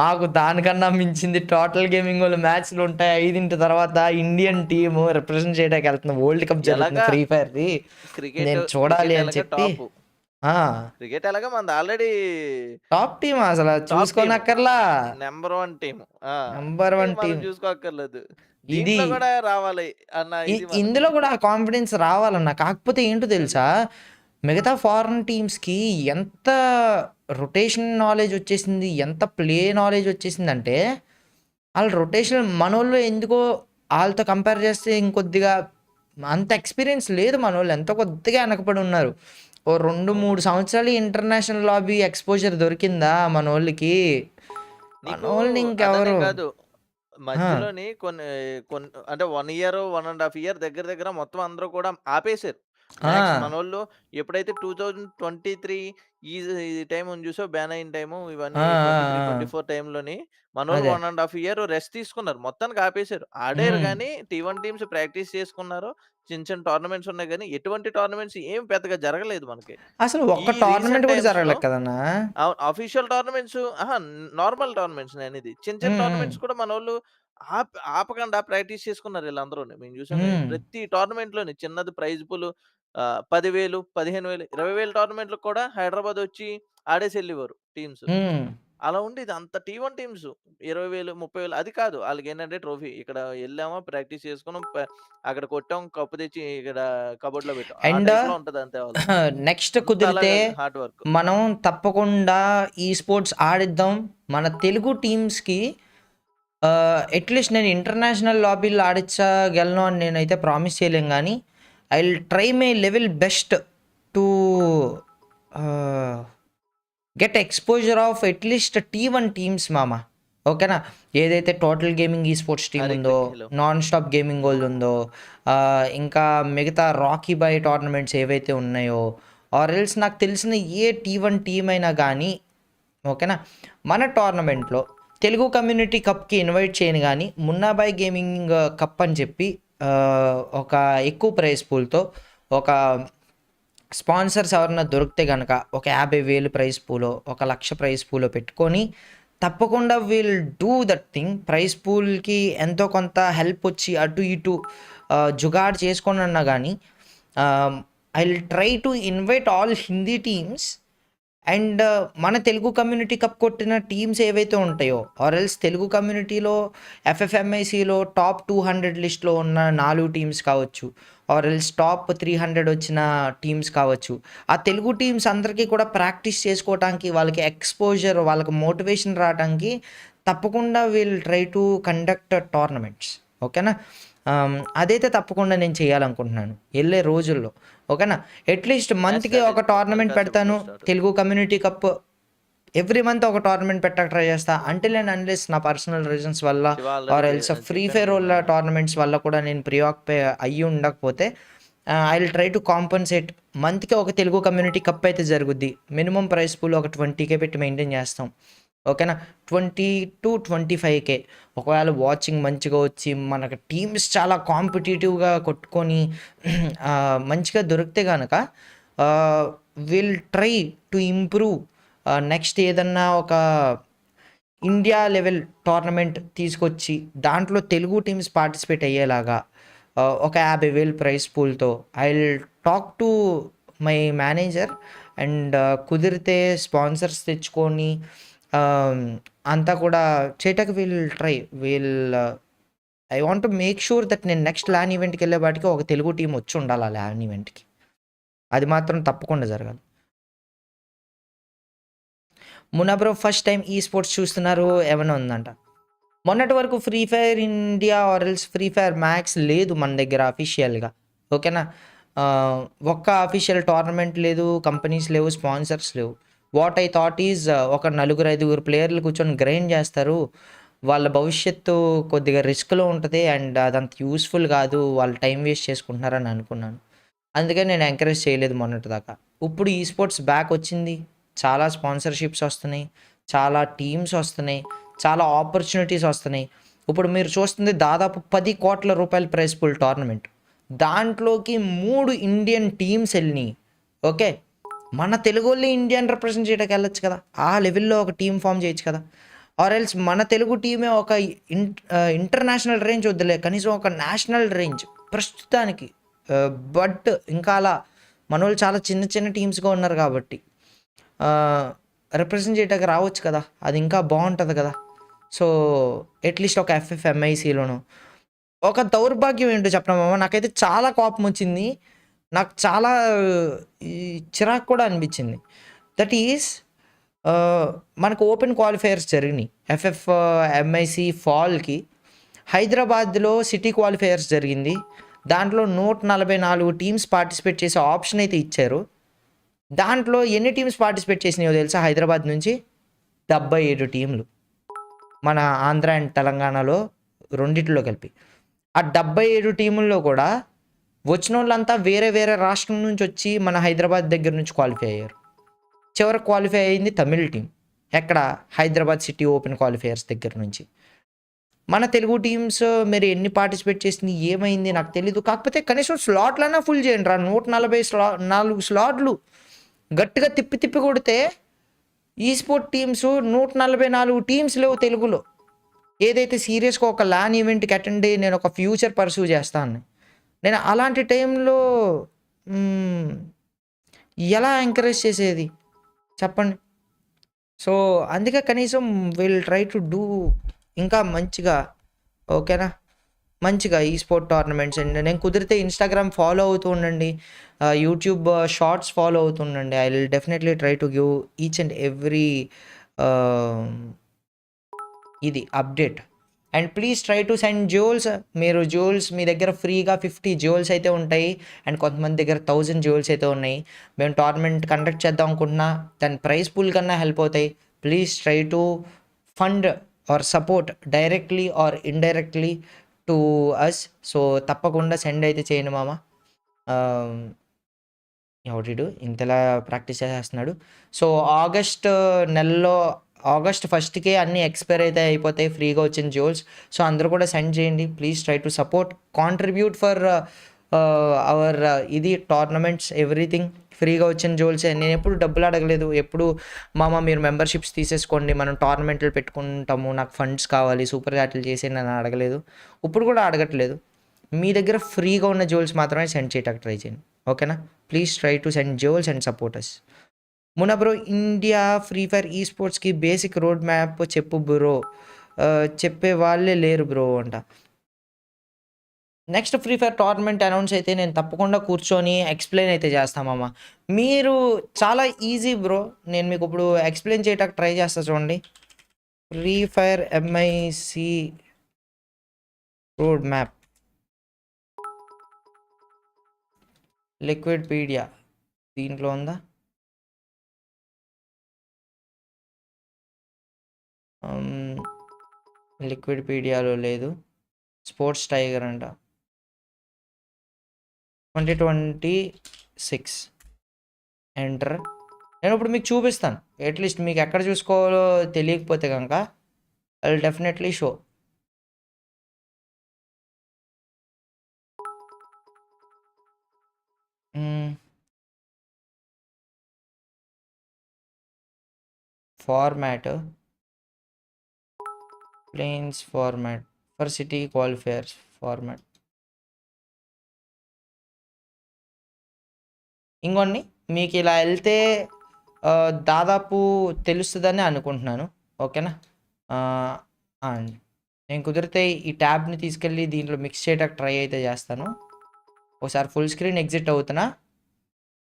మాకు దానికన్నా మించింది టోటల్ గేమింగ్ వాళ్ళు మ్యాచ్లు ఉంటాయి 5ంటి తర్వాత. ఇండియన్ టీము రిప్రజెంట్ చేయడానికి వెళ్తుంది, వరల్డ్ కప్ జరుగుతుంది ఫ్రీ ఫైర్ది, నేను చూడాలి అని చెప్పి. క్రికెట్ ఎలాగా మనది ఆల్రెడీ టాప్ టీమ్, అసలు చూసుకోనక్కర్లా, నెంబర్ 1 టీమ్, నెంబర్ 1 టీమ్. చూసుకోక్కర్లేదు, ఇది దీంట్లో కూడా రావాలి అన్న. ఇందులో కూడా ఆ కాన్ఫిడెన్స్ రావాలన్న. కాకపోతే ఏంటో తెలుసా, మిగతా ఫారెన్ టీమ్స్కి ఎంత రొటేషన్ నాలెడ్జ్ వచ్చేసింది, ఎంత ప్లే నాలెడ్జ్ వచ్చేసింది అంటే, వాళ్ళ రొటేషన్ మనోళ్ళు ఎందుకో వాళ్ళతో కంపేర్ చేస్తే ఇంకొద్దిగా అంత ఎక్స్పీరియన్స్ లేదు. మనోళ్ళు ఎంతో కొద్దిగా వెనకబడి ఉన్నారు. ఓ 2-3 సంవత్సరాలు ఇంటర్నేషనల్ లాబీ ఎక్స్పోజర్ దొరికిందా మనోళ్ళకి? మనోళ్ళని ఇంకెవరు కాదు, మధ్యలోని కొన్ని అంటే 1 ఇయర్ 1.5 ఇయర్ దగ్గర దగ్గర మొత్తం అందరూ కూడా ఆపేశారు. మనోళ్ళు ఎప్పుడైతే 2023 ఈ టైం చూసో బ్యాన్ అయిన టైము, ఇవన్నీ 23-24 టైంలోని మనోళ్ళు 1.5 ఇయర్ రెస్ట్ తీసుకున్నారు, మొత్తానికి ఆపేశారు. ఆడారు కానీ T1 టీమ్స్ ప్రాక్టీస్ చేసుకున్నారు, చిన్న చిన్న టోర్నమెంట్స్ ఉన్నాయి కానీ ఎటువంటి టోర్నమెంట్స్ ఏం పెద్దగా జరగలేదు మనకి. అసలు ఒక్క టోర్నమెంట్ కూడా జరగలేదు కదన్నా. అఫీషియల్ టోర్నమెంట్స్, నార్మల్ టోర్నమెంట్స్ అనేది, చిన్న చిన్న టోర్నమెంట్స్ కూడా మనోళ్ళు ఆపకుండా ప్రాక్టీస్ చేసుకున్నారు వీళ్ళందరూ. మేము చూసాం ప్రతి టోర్నమెంట్ లోని చిన్నది ప్రైజ్ పూల్ 10,000, 15,000, 20,000 టోర్నమెంట్లు కూడా హైదరాబాద్ వచ్చి ఆడేసి వెళ్ళేవారు టీమ్స్. అలా ఉండేది అంత T1 టీమ్స్. 20,000, 30,000 అది కాదు వాళ్ళకి ఏంటంటే ట్రోఫీ. ఇక్కడ వెళ్ళామా ప్రాక్టీస్ చేసుకున్నాం, అక్కడ కొట్టాం, కప్పు తెచ్చి ఇక్కడ కబోర్డ్ లో పెట్టాం, అండ్ ఉంటది అంతే. నెక్స్ట్ కుదిరితే హార్డ్ వర్క్. మనం తప్పకుండా ఈ స్పోర్ట్స్ ఆడిద్దాం. మన తెలుగు టీమ్స్కి అట్లీస్ట్ నేను ఇంటర్నేషనల్ లాబీలో ఆడించగలను అని నేనైతే ప్రామిస్ చేయలేం, కానీ I will try my level best to get exposure of at least T1 teams మామ. ఓకేనా? ఏదైతే టోటల్ గేమింగ్ ఈ స్పోర్ట్స్ టీమ్ ఉందో, నాన్ స్టాప్ గేమింగ్ వాళ్ళు ఉందో, ఇంకా మిగతా రాకీ బాయ్ టోర్నమెంట్స్ ఏవైతే ఉన్నాయో, ఆర్ ఎల్స్ నాకు తెలిసిన ఏ T1 టీమ్ అయినా కానీ, ఓకేనా, మన టోర్నమెంట్లో తెలుగు కమ్యూనిటీ కప్కి ఇన్వైట్ చేయను, కానీ మున్నా భాయ్ గేమింగ్ కప్ అని చెప్పి ఒక ఎక్కువ ప్రైజ్ పూల్తో ఒక స్పాన్సర్స్ ఎవరన్నా దొరికితే కనుక ఒక 50,000 ప్రైజ్ పూలో, 1,00,000 ప్రైజ్ పూలో పెట్టుకొని తప్పకుండా will do that thing. Prize పూల్కి ఎంతో కొంత హెల్ప్ వచ్చి అటు ఇటు జుగాడ్ చేసుకొని అన్నా కానీ I will try to invite all Hindi teams and మన తెలుగు కమ్యూనిటీ కప్ కొట్టిన టీమ్స్ ఏవైతే ఉంటాయో, ఆర్ ఎల్స్ తెలుగు కమ్యూనిటీలో FFMICలో టాప్ 200 లిస్ట్లో ఉన్న 4 టీమ్స్ కావచ్చు, ఆర్ ఎల్స్ టాప్ 300 వచ్చిన టీమ్స్ కావచ్చు, ఆ తెలుగు టీమ్స్ అందరికీ కూడా ప్రాక్టీస్ చేసుకోవడానికి, వాళ్ళకి ఎక్స్పోజర్, వాళ్ళకి మోటివేషన్ రావడానికి తప్పకుండా will try to conduct tournaments. ఓకేనా? అదైతే తప్పకుండా నేను చేయాలనుకుంటున్నాను వెళ్ళే రోజుల్లో. ఓకేనా? అట్లీస్ట్ మంత్కి ఒక టోర్నమెంట్ పెడతాను. Telugu community cup every month ఒక టోర్నమెంట్ పెట్టక ట్రై చేస్తా. అంటిల్ అండ్ అన్లెస్ నా పర్సనల్ రీజన్స్ వల్ల ఆర్ ఎల్స్ ఫ్రీ ఫైర్ వల్ల టోర్నమెంట్స్ వల్ల కూడా నేను ప్రియాక్యుపై అయ్యి ఉండకపోతే I will try to compensate. మంత్కి ఒక తెలుగు కమ్యూనిటీ కప్ అయితే జరుగుద్ది. మినిమం ప్రైస్ పూల్ ఒక 20K పెట్టి మెయింటైన్ చేస్తాం. ఓకేనా? 20 to 25K. ఒకవేళ వాచింగ్ మంచిగా వచ్చి మనకు టీమ్స్ చాలా కాంపిటేటివ్గా కొట్టుకొని మంచిగా దొరికితే కనుక will try to improve. Next ఏదన్నా ఒక ఇండియా లెవెల్ టోర్నమెంట్ తీసుకొచ్చి దాంట్లో తెలుగు టీమ్స్ పార్టిసిపేట్ అయ్యేలాగా ఒక 50,000 ప్రైజ్ పూల్తో I will talk to my manager and కుదిరితే స్పాన్సర్స్ తెచ్చుకొని అంతా కూడా చేయటానికి I want to make sure that నేను నెక్స్ట్ ల్యాన్ ఈవెంట్కి వెళ్ళే వాటికి ఒక తెలుగు టీం వచ్చి ఉండాలి ఆ ల్యాన్ ఈవెంట్కి. అది మాత్రం తప్పకుండా జరగాలి. మున్నా బ్రో ఫస్ట్ టైం ఈ స్పోర్ట్స్ చూస్తున్నారు ఏమైనా ఉందంట. మొన్నటి వరకు free fire India or else free fire max లేదు మన దగ్గర అఫీషియల్గా, ఓకేనా. ఒక్క అఫీషియల్ టోర్నమెంట్ లేదు, కంపెనీస్ లేవు, స్పాన్సర్స్ లేవు. వాట్ ఐ థాట్ ఈజ్ ఒక 4-5 ప్లేయర్లు కూర్చొని గ్రైండ్ చేస్తారు, వాళ్ళ భవిష్యత్తు కొద్దిగా రిస్క్లో ఉంటుంది అండ్ అదంత యూస్ఫుల్ కాదు, వాళ్ళు టైం వేస్ట్ చేసుకుంటున్నారని అనుకున్నాను. అందుకని నేను ఎంకరేజ్ చేయలేదు మొన్నటి దాకా. ఇప్పుడు ఈ స్పోర్ట్స్ బ్యాక్ వచ్చింది, చాలా స్పాన్సర్షిప్స్ వస్తున్నాయి, చాలా టీమ్స్ వస్తున్నాయి, చాలా ఆపర్చునిటీస్ వస్తున్నాయి. ఇప్పుడు మీరు చూస్తుంది దాదాపు 10 కోట్ల రూపాయల ప్రైజ్ పూల్ టోర్నమెంట్, దాంట్లోకి 3 ఇండియన్ టీమ్స్ వెళ్ళినాయి. ఓకే, మన తెలుగు వాళ్ళు ఇండియన్ రిప్రజెంట్ చేయడానికి వెళ్ళొచ్చు కదా, ఆ లెవెల్లో ఒక టీం ఫామ్ చేయొచ్చు కదా. ఆర్ ఎల్స్ మన తెలుగు టీమే ఒక ఇంటర్నేషనల్ రేంజ్ వద్దులే, కనీసం ఒక నేషనల్ రేంజ్ ప్రస్తుతానికి. బట్ ఇంకా అలా మన వాళ్ళు చాలా చిన్న చిన్న టీమ్స్గా ఉన్నారు కాబట్టి రిప్రజెంట్ చేయడానికి రావచ్చు కదా, అది ఇంకా బాగుంటుంది కదా. సో అట్లీస్ట్ ఒక FFMICలోనూ. ఒక దౌర్భాగ్యం ఏంటో చెప్పడం నాకైతే చాలా కోపం వచ్చింది, నాకు చాలా చిరాకు కూడా అనిపించింది. దట్ ఈస్ మనకు ఓపెన్ క్వాలిఫైయర్స్ జరిగినాయి FFMIC ఫాల్కి. హైదరాబాద్లో సిటీ క్వాలిఫైయర్స్ జరిగింది, దాంట్లో 144 టీమ్స్ పార్టిసిపేట్ చేసే ఆప్షన్ అయితే ఇచ్చారు. దాంట్లో ఎన్ని టీమ్స్ పార్టిసిపేట్ చేసినాయో తెలుసా? హైదరాబాద్ నుంచి 77 టీంలు, మన ఆంధ్ర అండ్ తెలంగాణలో రెండిట్లో కలిపి. ఆ 77 టీముల్లో కూడా వచ్చిన వాళ్ళంతా వేరే వేరే రాష్ట్రం నుంచి వచ్చి మన హైదరాబాద్ దగ్గర నుంచి క్వాలిఫై అయ్యారు. చివరికి క్వాలిఫై అయింది తమిళ టీం, ఎక్కడ? హైదరాబాద్ సిటీ ఓపెన్ క్వాలిఫైయర్స్ దగ్గర నుంచి. మన తెలుగు టీమ్స్ మీరు ఎన్ని పార్టిసిపేట్ చేసింది ఏమైంది నాకు తెలీదు. కాకపోతే కనీసం స్లాట్లన్నా ఫుల్ చేయండి రా. 144 స్లాట్లు గట్టిగా తిప్పి తిప్పి కొడితే ఈ స్పోర్ట్ టీమ్స్ 144 టీమ్స్ లేవు తెలుగులో. ఏదైతే సీరియస్గా ఒక ల్యాన్ ఈవెంట్కి అటెండ్ అయ్యి నేను ఒక ఫ్యూచర్ పర్సూ చేస్తాను, నేను అలాంటి టైంలో ఎలా ఎంకరేజ్ చేసేది చెప్పండి? సో అందుకే కనీసం విల్ ట్రై టు డూ ఇంకా మంచిగా, ఓకేనా, మంచిగా ఈ స్పోర్ట్ టోర్నమెంట్స్. అండ్ నేను కుదిరితే ఇన్స్టాగ్రామ్ ఫాలో అవుతూ ఉండండి, యూట్యూబ్ షార్ట్స్ ఫాలో అవుతుండండి. I will definitely try to give each and every ఇది update. And please try to send jewels. మీరు జ్యువెల్స్ మీ దగ్గర ఫ్రీగా 50 జ్యువెల్స్ అయితే ఉంటాయి, అండ్ కొంతమంది దగ్గర 1000 జ్యువెల్స్ అయితే ఉన్నాయి. మేము టోర్నమెంట్ కండక్ట్ చేద్దాం అనుకుంటున్నా, దాని ప్రైజ్ పూల్ కన్నా హెల్ప్ అవుతాయి. Please try to fund or support directly or indirectly to us. So తప్పకుండా సెండ్ అయితే చేయండి మామ. ఎవరిడు ఇంతలా ప్రాక్టీస్ చేసేస్తున్నాడు. సో ఆగస్ట్ నెలలో ఆగస్ట్ 1కే అన్నీ ఎక్స్పైర్ అయితే అయిపోతాయి ఫ్రీగా వచ్చిన జ్యువెల్స్. సో అందరూ కూడా సెండ్ చేయండి. Please try to support, contribute for hour ఇది టోర్నమెంట్స్, ఎవ్రీథింగ్. ఫ్రీగా వచ్చిన జ్యువెల్స్ నేను ఎప్పుడు డబ్బులు అడగలేదు, ఎప్పుడు మామ మీరు మెంబర్షిప్స్ తీసేసుకోండి మనం టోర్నమెంట్లు పెట్టుకుంటాము, నాకు ఫండ్స్ కావాలి, సూపర్ చాట్లు చేసి నేను అడగలేదు, ఇప్పుడు కూడా అడగట్లేదు. మీ దగ్గర ఫ్రీగా ఉన్న జ్యువెల్స్ మాత్రమే సెండ్ చేయడానికి ట్రై చేయండి, ఓకేనా. Please try to send jewels and supporters. Munna bro, India free fire ఈ స్పోర్ట్స్కి బేసిక్ రోడ్ మ్యాప్ చెప్పు బ్రో. చెప్పే వాళ్ళే లేరు బ్రో అంట. Next free fire tournament announce అయితే నేను తప్పకుండా కూర్చొని ఎక్స్ప్లెయిన్ అయితే చేస్తామమ్మా. మీరు చాలా ఈజీ బ్రో, నేను మీకు ఇప్పుడు ఎక్స్ప్లెయిన్ చేయడానికి ట్రై చేస్తా చూడండి. Free fire MIC road map, Liquipedia దీంట్లో ఉందా? లిక్విడ్పీడియాలో లేదు, స్పోర్ట్స్ టైగర్ అంట. 2026 ఎంటర్. నేను ఇప్పుడు మీకు చూపిస్తాను, అట్లీస్ట్ మీకు ఎక్కడ చూసుకోవాలో తెలియకపోతే కనుక I will definitely show. Format plans, format for city qualifiers, format ఇంకొన్ని మీకు ఇలా వెళ్తే దాదాపు తెలుస్తుందని అనుకుంటున్నాను, ఓకేనా. అండ్ నేను కుదిరితే ఈ ట్యాబ్ని తీసుకెళ్ళి దీంట్లో మిక్స్ చేయడానికి ట్రై అయితే చేస్తాను. ఒకసారి ఫుల్ స్క్రీన్ ఎగ్జిట్ అవుతున్నా.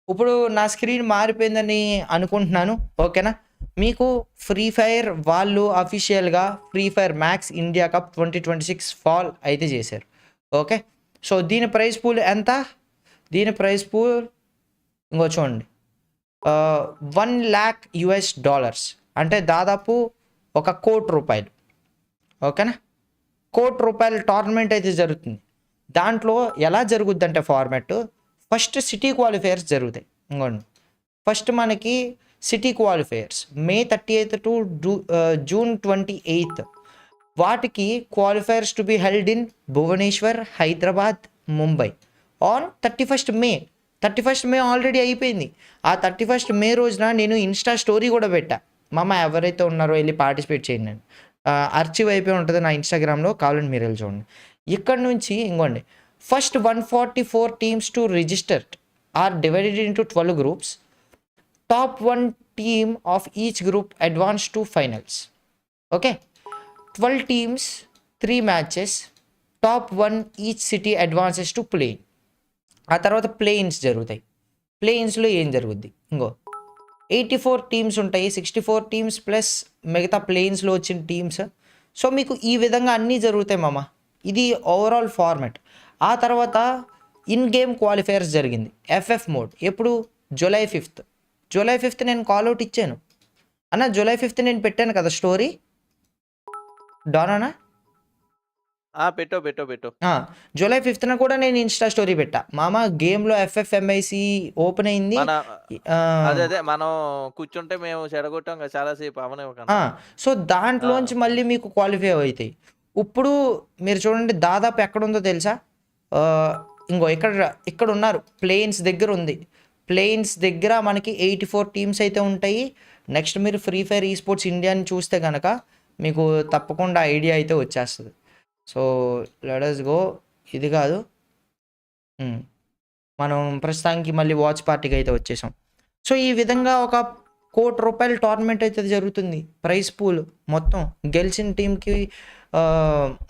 ఇప్పుడు నా స్క్రీన్ మారిపోయిందని అనుకుంటున్నాను, ఓకేనా. మీకు ఫ్రీ ఫైర్ వాళ్ళు అఫీషియల్గా free fire max India cup 2026 fall అయితే చేశారు. ఓకే, సో దీని ప్రైస్ పూల్ ఎంత? దీని ప్రైస్ పూల్ ఇంకో చూడండి, $1,00,000 అంటే దాదాపు ₹1,00,00,000. ఓకేనా, ₹1,00,00,000 టోర్నమెంట్ అయితే జరుగుతుంది. దాంట్లో ఎలా జరుగుద్ది అంటే ఫార్మాట్, ఫస్ట్ సిటీ క్వాలిఫైయర్స్ జరుగుతాయి. ఇంకోండి, ఫస్ట్ మనకి city qualifiers May 30th to June 28th. వాటికి qualifiers to be held in Bhubaneswar, Hyderabad, Mumbai on 31st May. 31st May already అయిపోయింది. ఆ 31st May రోజున నేను ఇన్స్టా స్టోరీ కూడా పెట్టా, మామ ఎవరైతే ఉన్నారో వెళ్ళి పార్టిసిపేట్ చేయండి అని. అర్చివ్ అయిపోయి ఉంటుంది నా ఇన్స్టాగ్రామ్లో, కావాలండి మీరు వెళ్ళి చూడండి. ఇక్కడ నుంచి ఇంకోండి, first 144 teams to registered are divided into 12 groups. Top 1 team of each group advance to finals. Okay, 12 teams, 3 matches. Top 1 each city advances to play. ఆ తర్వాత ప్లేయిన్స్ జరుగుతాయి. ప్లేయిన్స్లో ఏం జరుగుద్ది, ఇంకో 84 టీమ్స్ ఉంటాయి, 64 టీమ్స్ ప్లస్ మిగతా ప్లేయిన్స్లో వచ్చిన టీమ్స్. సో మీకు ఈ విధంగా అన్నీ జరుగుతాయి మామ. ఇది ఓవరాల్ ఫార్మాట్. ఆ తర్వాత ఇన్ గేమ్ క్వాలిఫైయర్స్ జరిగింది FF మోడ్. ఎప్పుడు? July 5th. July 5th నేను కాల్అవుట్ ఇచ్చాను అన్న. July 5th నేను పెట్టాను కదా స్టోరీ, డానా పెట్టు. July 5th కూడా నేను ఇన్స్టా స్టోరీ పెట్టా, మామ గేమ్లో FFMIC ఓపెన్ అయింది. అదే మనం కూర్చుంటే మేము చెడగొట్టాం కదా చాలాసేపు అవనే. సో దాంట్లోంచి మళ్ళీ మీకు క్వాలిఫై అవుతాయి. ఇప్పుడు మీరు చూడండి, దాదాపు ఎక్కడుందో తెలుసా? ఇంకో ఇక్కడ ఉన్నారు, ప్లేన్స్ దగ్గర ఉంది. ప్లేన్స్ దగ్గర మనకి 84 టీమ్స్ అయితే ఉంటాయి. నెక్స్ట్ మీరు ఫ్రీ ఫైర్ ఈ స్పోర్ట్స్ ఇండియాని చూస్తే కనుక మీకు తప్పకుండా ఐడియా అయితే వచ్చేస్తుంది. So let us go. ఇది కాదు, మనం ప్రస్తుతానికి మళ్ళీ వాచ్ పార్టీకి అయితే వచ్చేసాం. సో ఈ విధంగా ₹1,00,00,000 టోర్నమెంట్ అయితే జరుగుతుంది. ప్రైస్ పూల్ మొత్తం గెలిచిన టీంకి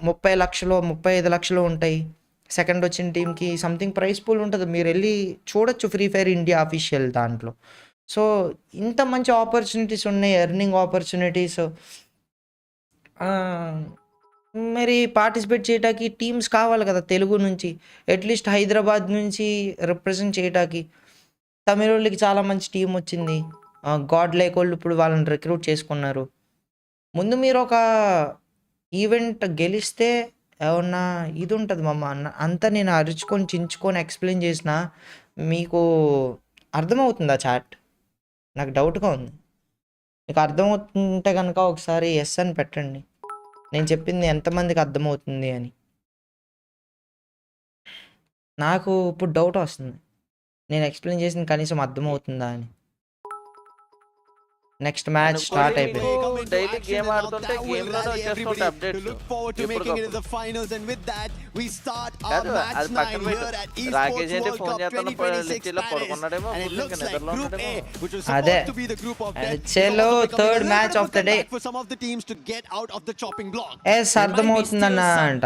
30 లక్షలు 35 లక్షలు ఉంటాయి. సెకండ్ వచ్చిన టీంకి సంథింగ్ ప్రైస్ పూల్ ఉంటుంది. మీరు వెళ్ళి చూడొచ్చు ఫ్రీ ఫైర్ ఇండియా అఫీషియల్ దాంట్లో. సో ఇంత మంచి ఆపర్చునిటీస్ ఉన్నాయి, ఎర్నింగ్ ఆపర్చునిటీస్. మరి పార్టిసిపేట్ చేయడానికి టీమ్స్ కావాలి కదా తెలుగు నుంచి, అట్లీస్ట్ హైదరాబాద్ నుంచి రిప్రజెంట్ చేయడానికి. తమిళ వాళ్ళకి చాలా మంచి టీం వచ్చింది, గాడ్ లైక్ వాళ్ళు ఇప్పుడు వాళ్ళని రిక్రూట్ చేసుకున్నారు. ముందు మీరు ఒక ఈవెంట్ గెలిస్తే ఏమన్నా ఇది ఉంటుంది మమ్మ అన్న, అంతా నేను అరుచుకొని చించుకొని ఎక్స్ప్లెయిన్ చేసిన మీకు అర్థమవుతుందా చాట్? నాకు డౌట్గా ఉంది. మీకు అర్థమవుతుంటే కనుక ఒకసారి ఎస్ అని పెట్టండి, నేను చెప్పింది ఎంతమందికి అర్థమవుతుంది అని. నాకు ఇప్పుడు డౌట్ వస్తుంది, నేను ఎక్స్ప్లెయిన్ చేసింది కనీసం అర్థమవుతుందా అని. నెక్స్ట్ మ్యాచ్ స్టార్ట్ అయిపోయింది. డైలీ గేమ్ ఆడుతుంటే గేమ్ లోనే వచ్చేస్తుంటే అప్డేట్స్. అది పక్కన పెట్టు, రాకేష్ అంటే ఫోన్ చేస్తాను ఇలా పడుకున్నాడేమో, అదే చలో third match of the day. Yes అర్థమవుతుందన్న అంట.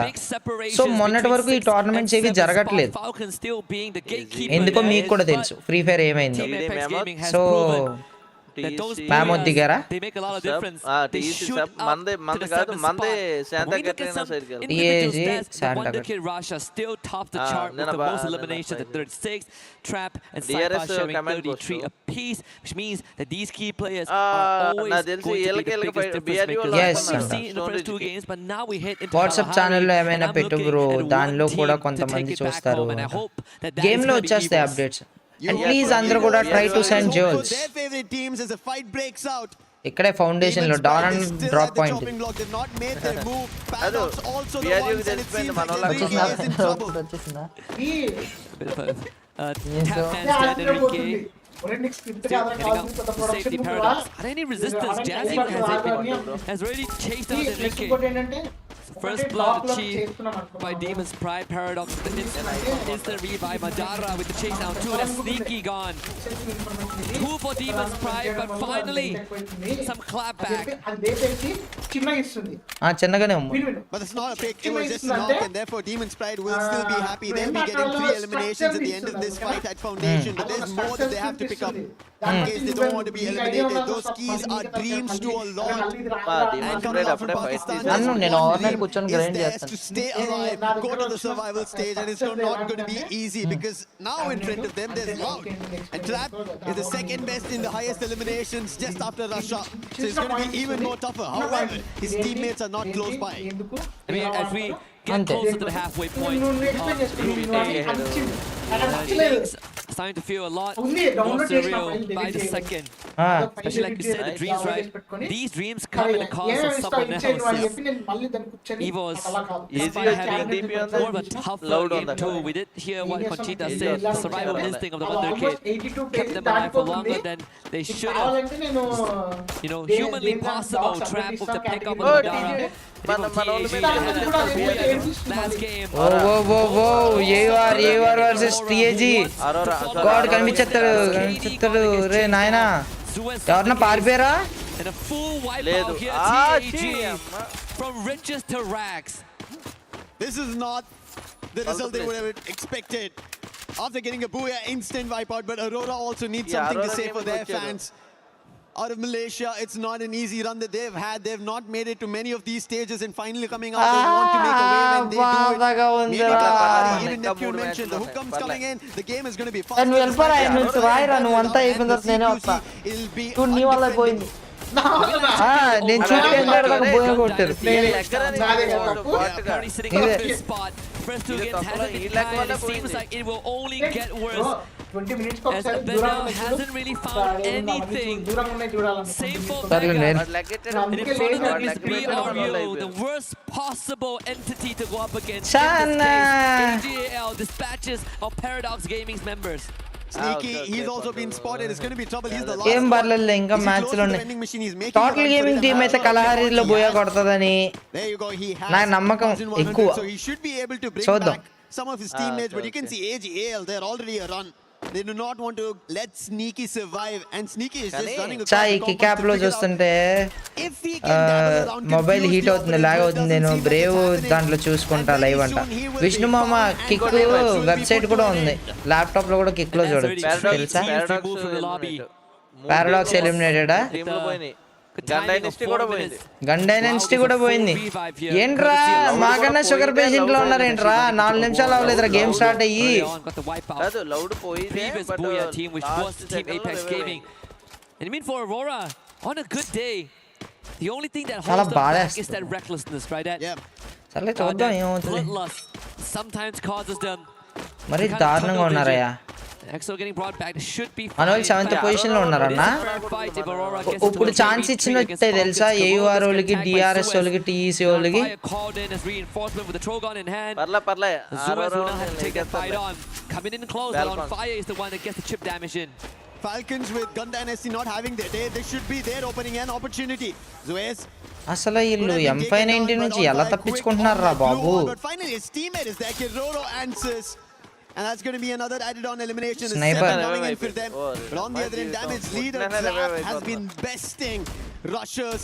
సో మొన్నటి వరకు ఈ టోర్నమెంట్స్ ఏవి జరగట్లేదు, ఎందుకో మీకు కూడా తెలుసు ఫ్రీ ఫైర్ ఏమైంది. సో మ్యామో దిగారా? వాట్సాప్ ఛానల్లో ఏమైనా పెట్టు బ్రో, దానిలో కూడా కొంతమంది చూస్తారు. గేమ్ లో వచ్చేస్తాయి అప్డేట్స్. And please అందరూ కూడా try to send jewels. ఇక్కడే ఫౌండేషన్ లో డాన్ and drop point. Safety paradox. Are any resistance? Jazzy has really chased out Enrique. First blood achieved by Demon's Pride Paradox. Instant revive. Madara with the chase down too. That's sneaky gone. 2 for Demon's Pride, but finally some clapback. చిన్నగానే ఉంది. But it's not a pick, it was just a knock, and therefore Demon's Pride will still be happy. They'll be getting 3 eliminations at the end of this fight at Foundation, but there's more that they have to pick up. In case they don't want to be eliminated, those keys are dreams to a lot. And coming out from Pakistan, is there to stay alive, go to the survival stage, and it's not going to be easy because now in front of them there's Loud. And Trap is the second best in the highest eliminations just after Russia, so it's going to be even more tougher. However, his teammates are not close by. I mean, as we get closer to the halfway point of Group A, starting to feel a lot more surreal by the second. Especially like you said, the dreams, right? These dreams come in the cause of someone else. Evo is despite having more of a tougher game too. We did hear what Conchita said. The survival instinct of the Wonder Kid kept them alive for longer than they should have. You know, humanly possible trap with the pick up on the Madara. Last game. Whoa. AR versus TAG. God, కనిపించేస్తాడు రే నాయనా, ఎవరన్నా పారిపోయారా? And a full wipeout here, TAG from riches to rags. This is not the result they would have expected. After getting a booyah, instant wipeout, but Aurora also needs something to say for their fans. Out of Malaysia, it's not an easy run that they've had. They've not made it to many of these stages, and finally coming out, they want to make a wave, and they do it. Maybe Kastapadi, even Neptune mentioned, the hook comes coming in, the game is going to be fast. And we'll para and we'll try run one time in the Nenu. Tu new wala going. నేను చూడలేదు కదా బోయ కొట్టారు. Currently sitting on this spot. First two games hasn't been kind. It seems like it will only get worse. As Venom hasn't really found anything. Same for Mega. And in front of them is BRU, the worst possible entity to go up against. In this case, AGAL dispatches of Paradox Gaming's members. Sneaky, he's also been spotted. It's going to be trouble. He's the last. ఏం పర్లేదు ఇంకా match లో total gaming team అయితే కలహారీలో buoy కొడతదని నాకు నమ్మకం ఎక్కువ. చూద్దాం. Some of his teammates, but you can see AGAL, they're already a run. They do not want to let Sneaky survive, and Sneaky is just running across chai kick app లో చూస్తుంటే mobile heat అవుతుంది, log అవుతుంది. నేను Brave దాంట్లో చూసుకుంటా live అంట. విష్ణు మామ kick website కూడా ఉంది, ల్యాప్టాప్ లో కూడా కిక్ లో చూడొచ్చు తెలుసా? పారాడాక్స్ ఎలిమినేటెడా? గన్ డైనాసిటీ కూడా పోయింది. ఏంట్రా మాకన్నా షుగర్ పేషెంట్ లో ఉన్నారేంట్రా? 4 నిమిషాలు అవ్వలేదురా గేమ్ స్టార్ట్ అయ్యి. చాలా బాధేస్తుంది. సర్లే చూద్దాం ఏమవుతుంది. మరి దారుణంగా ఉన్నారయ్యా. మనోళ్ళు 7th పొజిషన్ లో ఉన్నారన్నా. ఇప్పుడు ఛాన్స్ ఇచ్చినట్టే తెలుసా ఏయుఆర్ వాళ్ళకి, డిఆర్ఎస్ వాళ్ళకి, టీఈసీ వాళ్ళకి. Falcons with Gun Dynasty not having their day, they should be there opening an opportunity. Zoes అసలు వీళ్ళు M590 నుంచి ఎలా తప్పించుకుంటున్నారా బాబు? But finally his teammate is there. Kiroro answers. And that's going to be another added-on elimination. Sniper coming in for them. But on the other end, damage leader Trap has been besting rushers,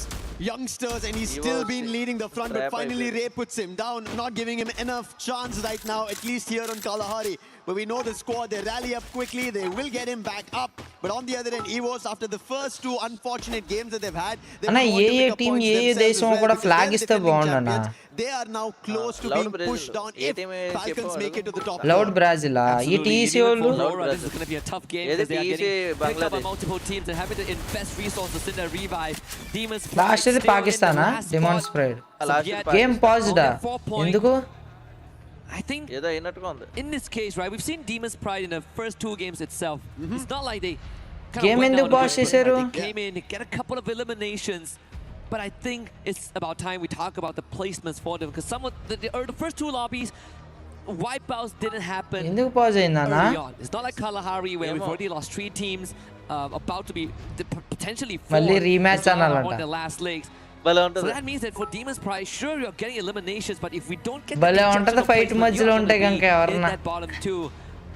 youngsters, and he's still been leading the front. But finally, Ray puts him down, not giving him enough chance right now, at least here on Kalahari. But we know the squad, they rally up quickly, they will get him back up. But on the other end, EVOS, after the first 2 unfortunate games that they've had, they are now close to being pushed down if Falcons make it to the top. Loud Brazil, this is going to be a tough game because they are getting picked up by multiple teams and having to invest resources in their revive. Demons last is Pakistan, demonstrate. Game paused. Enduku? I think in this case, right, we've seen Demon's Pride in the first 2 games itself. It's not like they game in the boss came in, get a couple of eliminations. But I think it's about time we talk about the placements for them, because some of the first 2 lobbies, wipeouts didn't happen early on. It's not like Kalahari where we've already lost 3 teams about to be potentially 4 on the last legs. So that means that for Demon's Pride, sure you're getting eliminations, but if we don't get the fight in that bottom 2,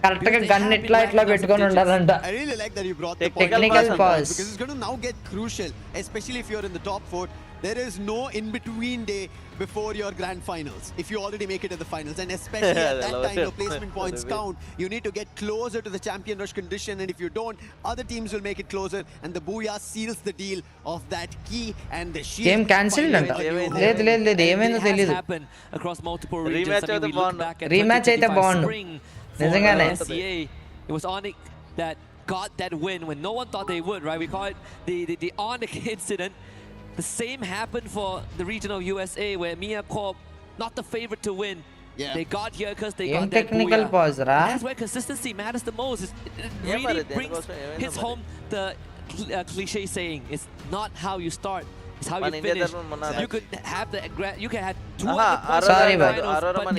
correct గా gun ఇట్లా పెట్టుకొని ఉండాలంట. I really like that you brought the point Technical up, pause. because it's going to now get crucial, especially if you're in the top 4. There is no in-between day before your grand finals. If you already make it to the finals, and especially at that time, your placement points count. You need to get closer to the champion rush condition, and if you don't, other teams will make it closer, and the Booyah seals the deal of that key and the shield. Game cancelled anta. లేదు ఏమైందో తెలియదు. Across multiple regions. Rematch అయితే బాగుండు నిజంగానే. It was Onyx that got that win when no one thought they would, right? We call it the Onyx incident. The same happened for the region of USA where Mia Corp, not the favorite to win. Yeah. They got here because they got that technical pause, ra. That's where consistency matters the most. It really hits home the cliche saying, it's not how you start, it's how you finish. You could have you can have 200 points sorry, but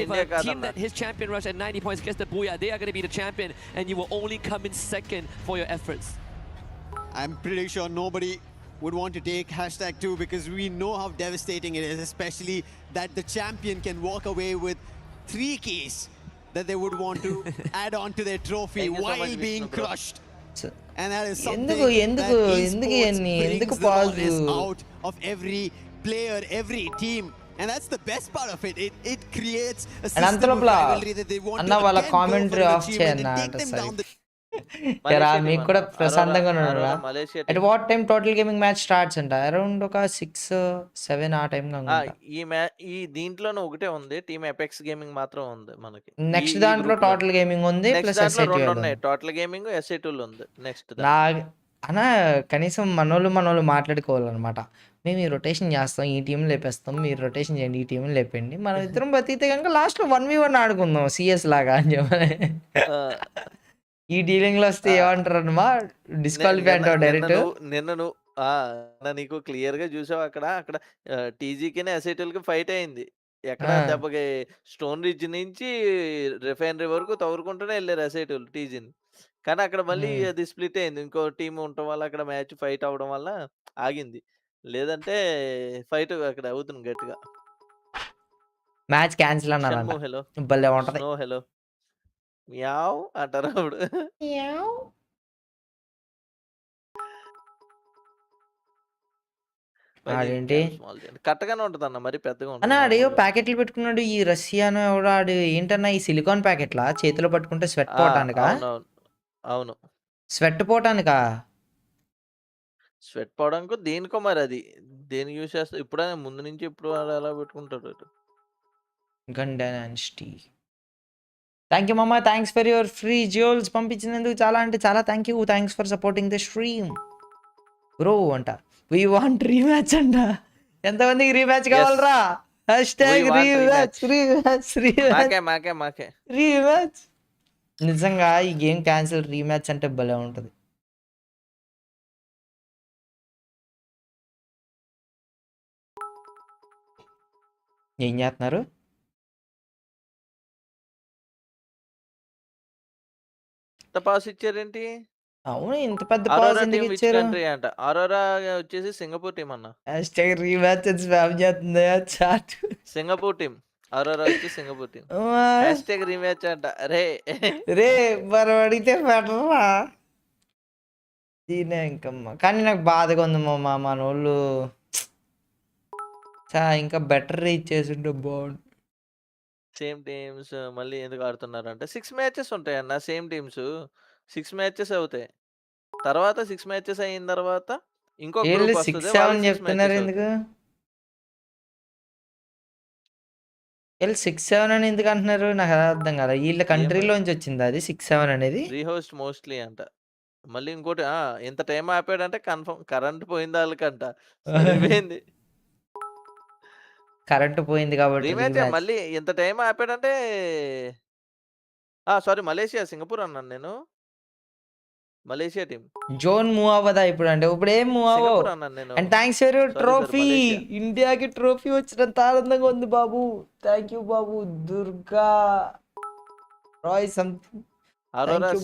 if a team that hits champion rush at 90 points gets the Booyah, they are going to be the champion and you will only come in second for your efforts. I'm pretty sure nobody would want to take #2 because we know how devastating it is, especially that the champion can walk away with 3 keys that they would want to add on to their trophy while being crushed. And that is something that brings the rawness out of every player, every team. And that's the best part of it. It creates a system of rivalry that they want to again go for an achievement and take them down the మీకు కూడా ప్రశాంతంగా ఉన్నారా? At what time total gaming match starts అంట? Around ఒక 6-7 ఆ time ఈ దీంట్లోనే ఒకటే ఉంది, టీమ్ ఎపెక్స్ గేమింగ్ మాత్రం ఉంది మనకి. నెక్స్ట్ దాంట్లో టోటల్ గేమింగ్ ఉంది ప్లస్ ఎస్ఏ2 ఉన్నాయి. టోటల్ గేమింగ్ ఎస్ఏ2 ఉంది నెక్స్ట్. అన్నా కనీసం మనోళ్ళు మాట్లాడుకోవాలన్నమాట. మేము ఈ రొటేషన్ చేస్తాం, ఈ టీం లేపేస్తాం, మీరు రొటేషన్ చేయండి, ఈ టీం లేపండి, మనం ఇద్దరం బతికితే కనుక లాస్ట్లో 1v1 ఆడుకుందాం సిఎస్ లాగా అని చెప్పని. ఈ డీలింగ్ లో వస్తే ఏమంటారు అన్నమా, డిస్క్వాలిఫై అంటావు డైరెక్ట్. నీకు క్లియర్ గా చూసావు అక్కడ టీజీకి ఎస్ఐటీలకి ఫైట్ అయింది. ఎక్కడ దెబ్బకి స్టోన్ రిడ్జ్ నుంచి రిఫైనరీ వరకు తవ్వుకుంటూనే వెళ్ళారు ఎస్ఐటీలు టీజీని. కానీ అక్కడ మళ్ళీ అది స్ప్లిట్ అయింది. ఇంకో టీం ఉండటం వల్ల అక్కడ మ్యాచ్ ఫైట్ అవడం వల్ల ఆగింది. లేదంటే ఫైట్ అక్కడ అవుతుంది గట్టిగా. మ్యాచ్ క్యాన్సిల్ అన్నారంట. హలో భలే ఉంటది. హలో మియావ్ అంటారు అప్పుడు. ఆడేంటి కట్టగానే ఉంటది అన్న, మరి పెద్దగా అన్న. ఆడేవో ప్యాకెట్లు పెట్టుకున్నాడు ఈ రష్యాను ఎవడో. ఆడు ఏంటన్నా ఈ సిలికాన్ ప్యాకెట్లా చేతిలో పట్టుకుంటే స్వెట్ పోవటానికా? అవును, స్వెట్ పోవటానికా? స్వెట్ పోవడానికి దేనికో మరి, అది దేనికి యూస్ చేస్తా ఇప్పుడు ముందు నుంచి ఇప్పుడు ఎలా పెట్టుకుంటారు. Gun dynasty. థ్యాంక్ యూ మామా, thanks for your free jewels పంపించినందుకు చాలా అంటే చాలా thank you. Thanks for supporting the stream bro అంట. వి వాంట్ రీమ్యాచ్ అంట. ఎంతమందికి రీమ్యాచ్ కావాలరా? రీమ్యాచ్. నిజంగా ఈ గేమ్ క్యాన్సిల్, రీమ్యాచ్ అంటే భలే ఉంటుంది. ఏం చేస్తున్నారు? పాస్ ఇచ్చారేంటి? అవును, ఇంత పెద్ద పాస్ ఎందుకు ఇచ్చారు? అంట అరోరా వచ్చేసి సింగపూర్ టీం అన్న. రీమ్యాచ్ స్పామ్ చేస్తుంది చాట్. సింగపూర్ టీం అరోరా వచ్చి సింగపూర్ టీం. రీమ్యాచ్ అంట. రే మనం అడిగితే పెట్టరా దీనే ఇంకమ్మా. కానీ నాకు బాధగా ఉంది మా మనోళ్ళు ఇంకా బెటర్ ఇచ్చేసిండు బాగుండు. సేమ్ టీమ్స్ మళ్ళీ ఎందుకు ఆడుతున్నారు అంటే 6 మ్యాచెస్ ఉంటాయి అన్న. సేమ్ టీమ్స్ 6 మ్యాచెస్ అవుతాయి. తర్వాత 6 మ్యాచెస్ అయిన తర్వాత ఇంకో గ్రూప్ వస్తుంది. 6-7 చెప్తున్నారు ఎందుకు? 6-7 అని ఎందుకు అంటున్నారు? నాకు అర్థం కదా. వీళ్ళ కంట్రీలోంచి వచ్చింది అది 6-7 అనేది. రీహోస్ట్ మోస్ట్లీ అంట. మళ్ళీ ఇంకోటి ఎంత టైం ఆపాడంటే కన్ఫర్మ్ కరెంట్ పోయింది వాళ్ళకంట. సరిపోయింది. కరెంట్ పోయింది కాబట్టి మళ్ళీ ఎంత టైం ఆపాడంటే సారీ మలేషియా, సింగపూర్ అన్నాను నేను. మలేషియా టీం జోన్ మూవ్ అవ్వదా ఇప్పుడు? అంటే ఇప్పుడు ఏం మూవ్ అవ్వవు. And thanks for your trophy. ఇండియాకి ట్రోఫీ వచ్చినంత ఆనందంగా ఉంది బాబు. థ్యాంక్ యూ బాబు. దుర్గా రాయ్ సంథింగ్.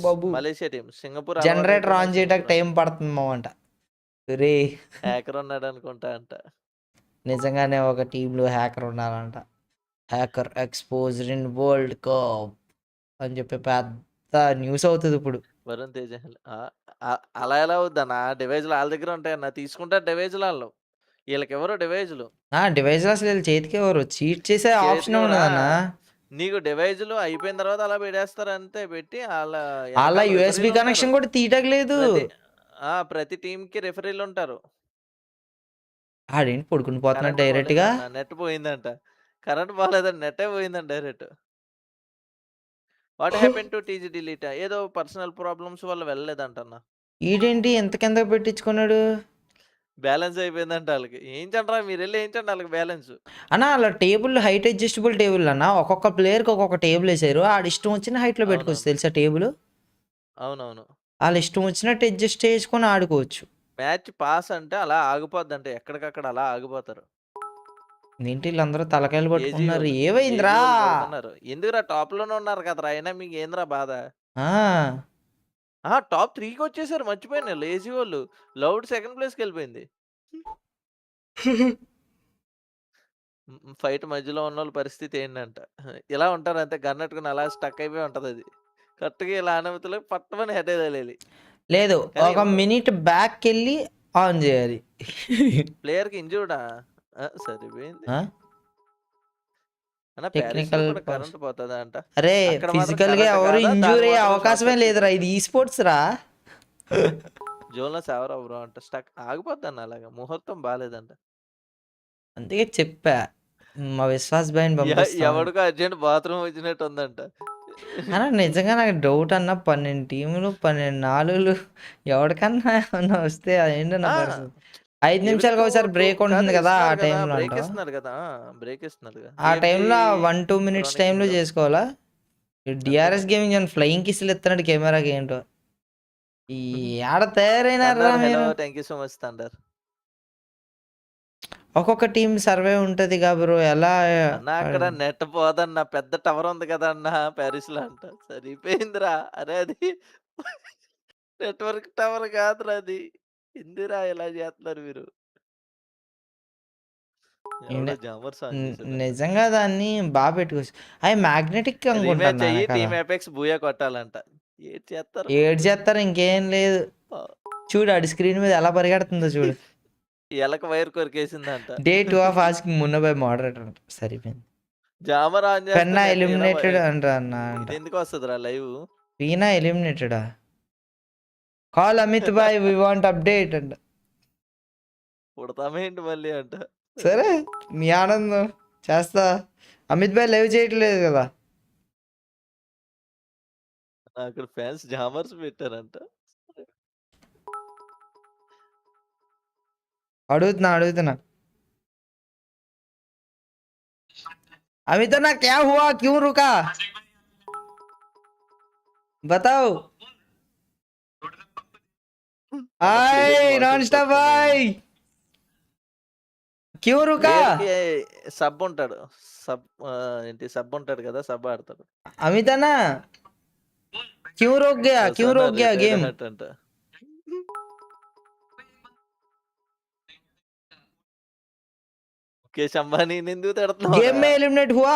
బాబు Malaysia team Singapore generator on చేయడానికి టైం పడుతుంది మామంట. రే హ్యాకర్ ఉన్నాడు అనుకుంటా అంట. నిజంగానే ఒక టీంలో హ్యాకర్ ఉన్నారంట. Hacker exposed in world cup అని చెప్పి పెద్ద పెద్ద న్యూస్ అవుతుంది ఇప్పుడు. వరుణ్ తేజ అలా ఎలా అవుద్దన్న? డివైజ్లు వాళ్ళ దగ్గర ఉంటాయన్న, తీసుకుంటారు డివైజ్లు వాళ్ళు, వీళ్ళకి ఎవరు డివైజ్లు. డివైజ్లు అసలు వీళ్ళు చేతికి ఎవరు చీట్ చేసే ఆప్షన్ చేతికివ్వరా? ఉండదన్న. నీకు డివైజ్లు అయిపోయిన తర్వాత అలా పెట్టేస్తారు అంతే, పెట్టి వాళ్ళ యూఎస్బి కనెక్షన్ కూడా తీయటలేదు. ప్రతి టీమ్ కి రెఫరీలు ఉంటారు. ఆడేంటి పడుకుని పోతున్నాడు డైరెక్ట్ గా. నెట్ పోయిందంట, కరెంట్ పోలేదంట, నెట్టే పోయిందంట direct. What happen to TG delete? ఏదో పర్సనల్ ప్రాబ్లమ్స్ వల్ల వెళ్ళలేదంటన్న. ఈడేంటి ఎంత కింద పెట్టించుకున్నాడు? బ్యాలెన్స్ అయిపోయిందంట వాళ్ళకి. ఏంటంటారా మీరు వెళ్ళి ఏంటంటే వాళ్ళకి బ్యాలెన్స్ అన్న అలా టేబుల్ హైట్ అడ్జస్టబుల్ టేబుల్ అన్న, ఒక్కొక్క ప్లేయర్కి ఒక్కొక్క టేబుల్ వేసారు. ఆడ ఇష్టం వచ్చిన హైట్ లో పెట్టుకోవచ్చు తెలుసా టేబుల్. అవునవును, వాళ్ళ ఇష్టం వచ్చినట్టు అడ్జస్ట్ చేసుకొని ఆడుకోవచ్చు. మ్యాచ్ పాస్ అంటే అలా ఆగిపోద్ది, అంటే ఎక్కడికక్కడ అలా ఆగిపోతారు. ఏంటి వీళ్ళందరూ తలకాయలు పట్టుకున్నారు? ఏమైందిరా? ఎందుకురా టాప్ లోనే ఉన్నారు కదరా, అయినా మీకు ఏంద్రా బాధ? టాప్ 3కి వచ్చేసారు, మర్చిపోయినా లేజీ వాళ్ళు. లౌడ్ సెకండ్ ప్లేస్కి వెళ్ళిపోయింది. ఫైట్ మధ్యలో ఉన్న వాళ్ళ పరిస్థితి ఏంటంట, ఇలా ఉంటారు అంతే, గన్నట్టుకుని అలా స్టక్ అయిపోయి ఉంటది. అది కరెక్ట్గా ఇలా అనుమతిలో పట్టమని హెడ్ అయ్యేది లేదు, ఒక మినిట్ బ్యాక్ వెళ్ళి ఆన్ చేయాలి. ప్లేయర్ కి ఇంజూర్డా? సరిపోయింది. టెక్నికల్ కరెంట్ పోతుందా అంట? అరే ఫిజికల్ గా ఎవరు ఇంజూర్ అయ్యే అవకాశమే లేదురా, ఇది ఈ స్పోర్ట్స్ రా. జోన్లో ఎవరు బ్రో అంట, స్టక్ ఆగిపోద్ది అన్న, అలాగా ముహూర్తం బాగాలేదంట. అందుకే చెప్పా మా విశ్వాస్ భాయ్ ఎవడికో అర్జెంట్ బాత్రూమ్ వచ్చినట్టు ఉందంట. అన్న నిజంగా నాకు డౌట్ అన్న, 12 టీములు 12 నాలుగులు ఎవరికన్నా ఏమన్నా వస్తే అదేంటో నా పరిస్థితి. 5 నిమిషాలకు ఒకసారి బ్రేక్ ఉంటుంది కదా, ఆ టైంలో బ్రేక్ ఇస్తున్నారు కదా, బ్రేక్ ఇస్తున్నారు. ఆ టైంలో 1-2 మినిట్స్ టైంలో చేసుకోవాలా? డిఆర్ఎస్ గేమింగ్ అని ఫ్లయింగ్ కిస్సులు ఎత్తున్నాడు కెమెరాకి, ఏంటో ఈ ఆడ తయారైనారా మీరు. Thank you so much thunder. ఒక్కొక్క టీం సర్వే ఉంటది బ్రో, ఎలా అక్కడ నెట్ పోదన్న, పెద్ద టవర్ ఉంది కదా అన్న ప్యారిస్ లో అంట. సరిపోయిందిరా, అరే అది నెట్వర్క్ టవర్ కాదురా అది. ఎందురా ఇలా చేస్తున్నారు మీరు? నిజంగా దాన్ని బాగా పెట్టుకోవచ్చు. అవి మ్యాగ్నెటిక్ అనుకుంటా. టీమ్ ఎపెక్స్ బూయా కొట్టాలంట. ఏడ్ చేస్తారు, ఇంకేం లేదు. చూడు ఆడి స్క్రీన్ మీద ఎలా పరిగెడుతుందో చూడు. ఎలక వైర్ కొరికేసిందంట. Day 2 ఆఫ్ ఆస్కింగ్ మున్న బై మోడరేటర్ అంట. సరిపోయింది. జామర్ ఆన్ చేస్తే పెన్నా ఎలిమినేటెడ్ అంట. ఎందుకు వస్తుందిరా లైవ్? పీనా ఎలిమినేటెడా? కాల్ అమిత్ బాయ్ వి వాంట్ అప్డేట్ అంట. పుడతామేంటి మళ్ళీ అంట. సరే మీ ఆనందం చేస్తా. అమిత్ బాయ్ లైవ్ చేయట్లేదు కదా. అక్కడ ఫ్యాన్స్ జామర్స్ పెట్టారంట. అడుగుతున్నా अमित ना क्या हुआ, क्यों रुका, बताओ. हाय नॉन स्टॉप भाई, क्यों रुका? సబ్ ఉంటాడు, సబ్ ఏంటి సబ్ ఉంటాడు కదా, సబ్ ఆడతాడు. अमित ना क्यों रोक गया गेम? అంట मुकेश अंबानी निंदू तड़ता गेम में एलिमिनेट हुआ.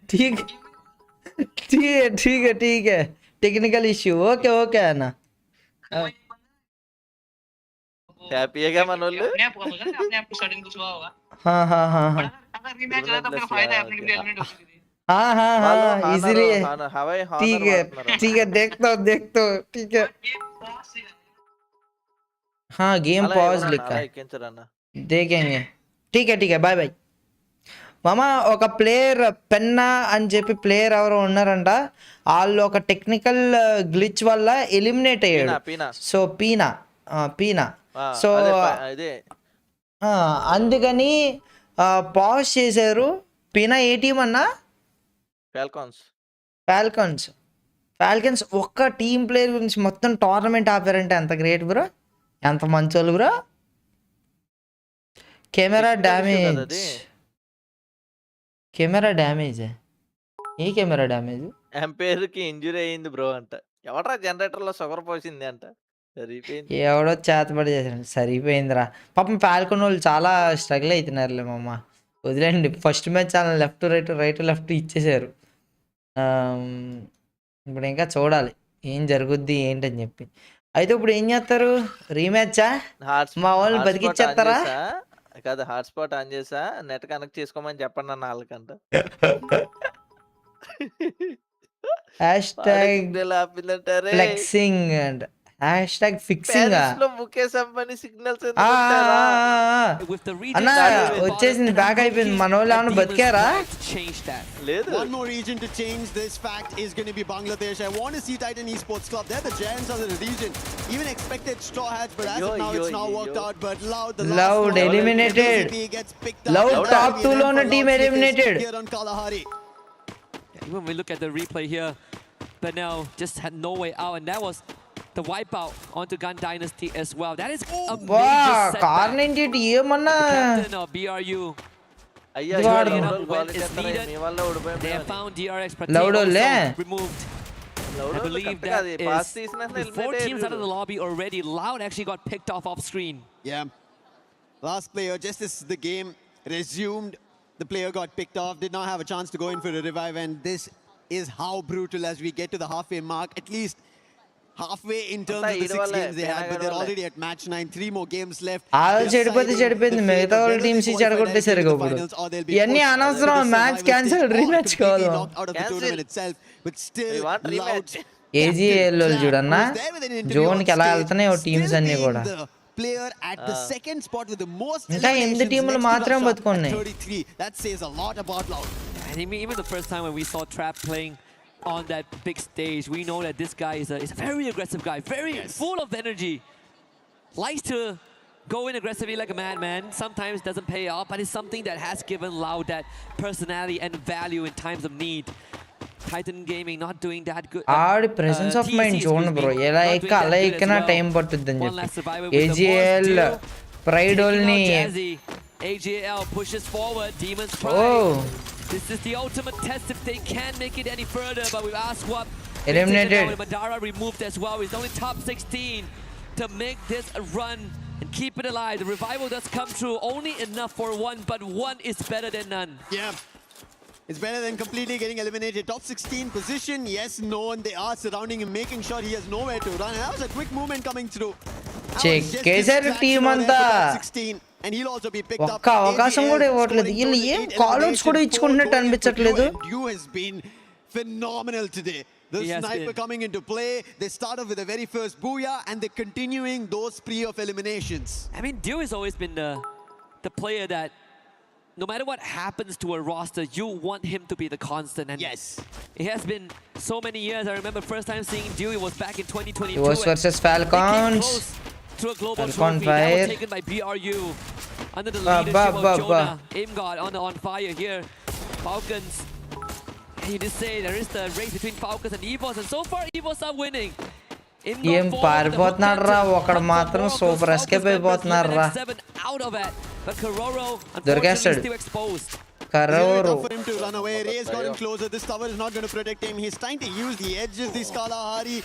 ठीक है टेक्निकल इश्यू. ओके అన్న. హ్యాపీగా మనోళ్ళు. हाँ इजीली. ठीक है देखता हूँ ठीक है. हाँ गेम पॉज लिखा है, देखेंगे. ठीक है బాయ్ బాయ్ మామా. ఒక ప్లేయర్ పెన్నా అని చెప్పి ప్లేయర్ ఎవరో ఉన్నారంట, వాళ్ళు ఒక టెక్నికల్ గ్లిచ్ వల్ల ఎలిమినేట్ అయ్యాడు. సో పీనా సో అందుకని పాజ్ చేశారు. పీనా ఏ టీం అన్నా? ఫాల్కన్స్. ఒక్క టీం ప్లేయర్ గురించి మొత్తం టోర్నమెంట్ ఆపారంటే ఎంత గ్రేట్ బ్రో, ఎంత మంచోళ్ళు బ్రో. కెమెరా డ్యామేజ్ ఏ కెమెరా డ్యామేజ్? ఎంపైర్ కి ఇంజురీ అయింది బ్రో అంట. ఎవడ్రా జనరేటర్ లో షుగర్ పోసింది అంట. సరిపోయింది, ఎవడో చేతపడి చేశాడు. సరిపోయిందిరా. పాపం ఫాల్కన్ వాళ్ళు చాలా స్ట్రగుల్ అవుతున్నారులే మామ. వదిలేండి, ఫస్ట్ మ్యాచ్ చాలా లెఫ్ట్ రైట్ ఇచ్చేసారు. ఇప్పుడు ఇంకా చూడాలి ఏం జరుగుద్ది ఏంటని చెప్పి. అయితే ఇప్పుడు ఏం చేస్తారు, రీమ్యాచా మా వాళ్ళు బతికిచ్చేస్తారా? కాదు, హాట్స్పాట్ ఆన్ చేసా, నెట్ కనెక్ట్ చేసుకోమని చెప్పండి అన్న వాళ్ళకంట. ఫ్లెక్సింగ్ అండ్ ఫిక్సింగ్ అన్నా వచ్చేసింది, బ్యాక్ అయిపోయింది. మన వాళ్ళు ఏమన్నా బతికారా? లేదు. One more region to change this fact is going to be Bangladesh. I want to see Titan Esports Club. They're the giants of the region. Even expected Straw Hats, but as of now it's now worked out. But Loud, the Loud eliminated. Loud top 2 lone team eliminated. Here on Kalahari. Even we look at the replay here, but now just had no way out, and that was the wipeout onto Gun Dynasty as well. That is a major setback. Carnage ఏమన్నా Captain of BRU. అయ్యా When is needed, they have found DRX, but Loud removed. I believe that is 4 teams out of the lobby already. Loud actually got picked off screen. Yeah. Last player, just as the game resumed, the player got picked off, did not have a chance to go in for a revive, and this is how brutal as we get to the halfway mark. At least halfway in terms of the 6 games they had, but they're already at match 9. 3 more games left. చెడిపోయింది మిగతా వాళ్ళ teams చెడగొట్టేశారు. ఇప్పుడు ఇవన్నీ అనవసరం, match cancel, rematch కావాలి. AGL చూడన్నా జోన్కి ఎలా వెళ్తున్నాయి టీమ్స్ అన్ని కూడా. Player at the second spot with the most ఇంకా 8 టీములు మాత్రం బతుకున్నాయి. 33. That says a lot about Loud. And even the first time when we saw Trap playing on that big stage, we know that this guy is a very aggressive guy, very full of energy, likes to go in aggressively like a madman. Sometimes doesn't pay off, but it's something that has given Loud that personality and value in times of need. Titan Gaming not doing that good. ఆడి presence of mind చూడండి bro, ఎలా ఎక్క అలా ఎక్కినా time పట్టుద్దని చెప్పి. AGL pride ఓల్ని AJL pushes forward. Demons Pride. This is the ultimate test if they can make it any further. But we ask what eliminated. Madara removed as well. He's only top 16 to make this a run and keep it alive. The revival does come true. Only enough for one, but one is better than none. Yeah. It's better than completely getting eliminated. Top 16 position. Yes, no one. They are surrounding him, making sure he has nowhere to run. And that was a quick movement coming through. చెక్కేసారు team అంతా. And he'll also be picked up. ఒక్క అవకాశం కూడా ఇవ్వట్లేదు. వీళ్ళు ఏం కాల్అవుట్స్ కూడా ఇచ్చుకుంటున్నట్టు అనిపించట్లేదు. You has been phenomenal today. The sniper coming into play. They start off with the very first booyah and they're continuing those spree of eliminations. I mean, Dew has always been the player that no matter what happens to a roster, you want him to be the constant. And yes, it has been so many years. I remember first time seeing Dew, it was back in 2022. It was versus Falcons. To a global Falcon trophy that was taken by BRU under the leadership of Jonah. Imgod on fire here. Falcons. And you just say there is the race between Falcons and EVOS, and so far EVOS are winning. ఏం పారిపోతున్నాడు రా, ఒకడు మాత్రం super escape అయిపోతున్నాడు రా. దొరికేస్తాడు Karoro. For him to run away, Ray's gotten closer. This tower is not going to protect him. He's trying to use the edges. This Kalahari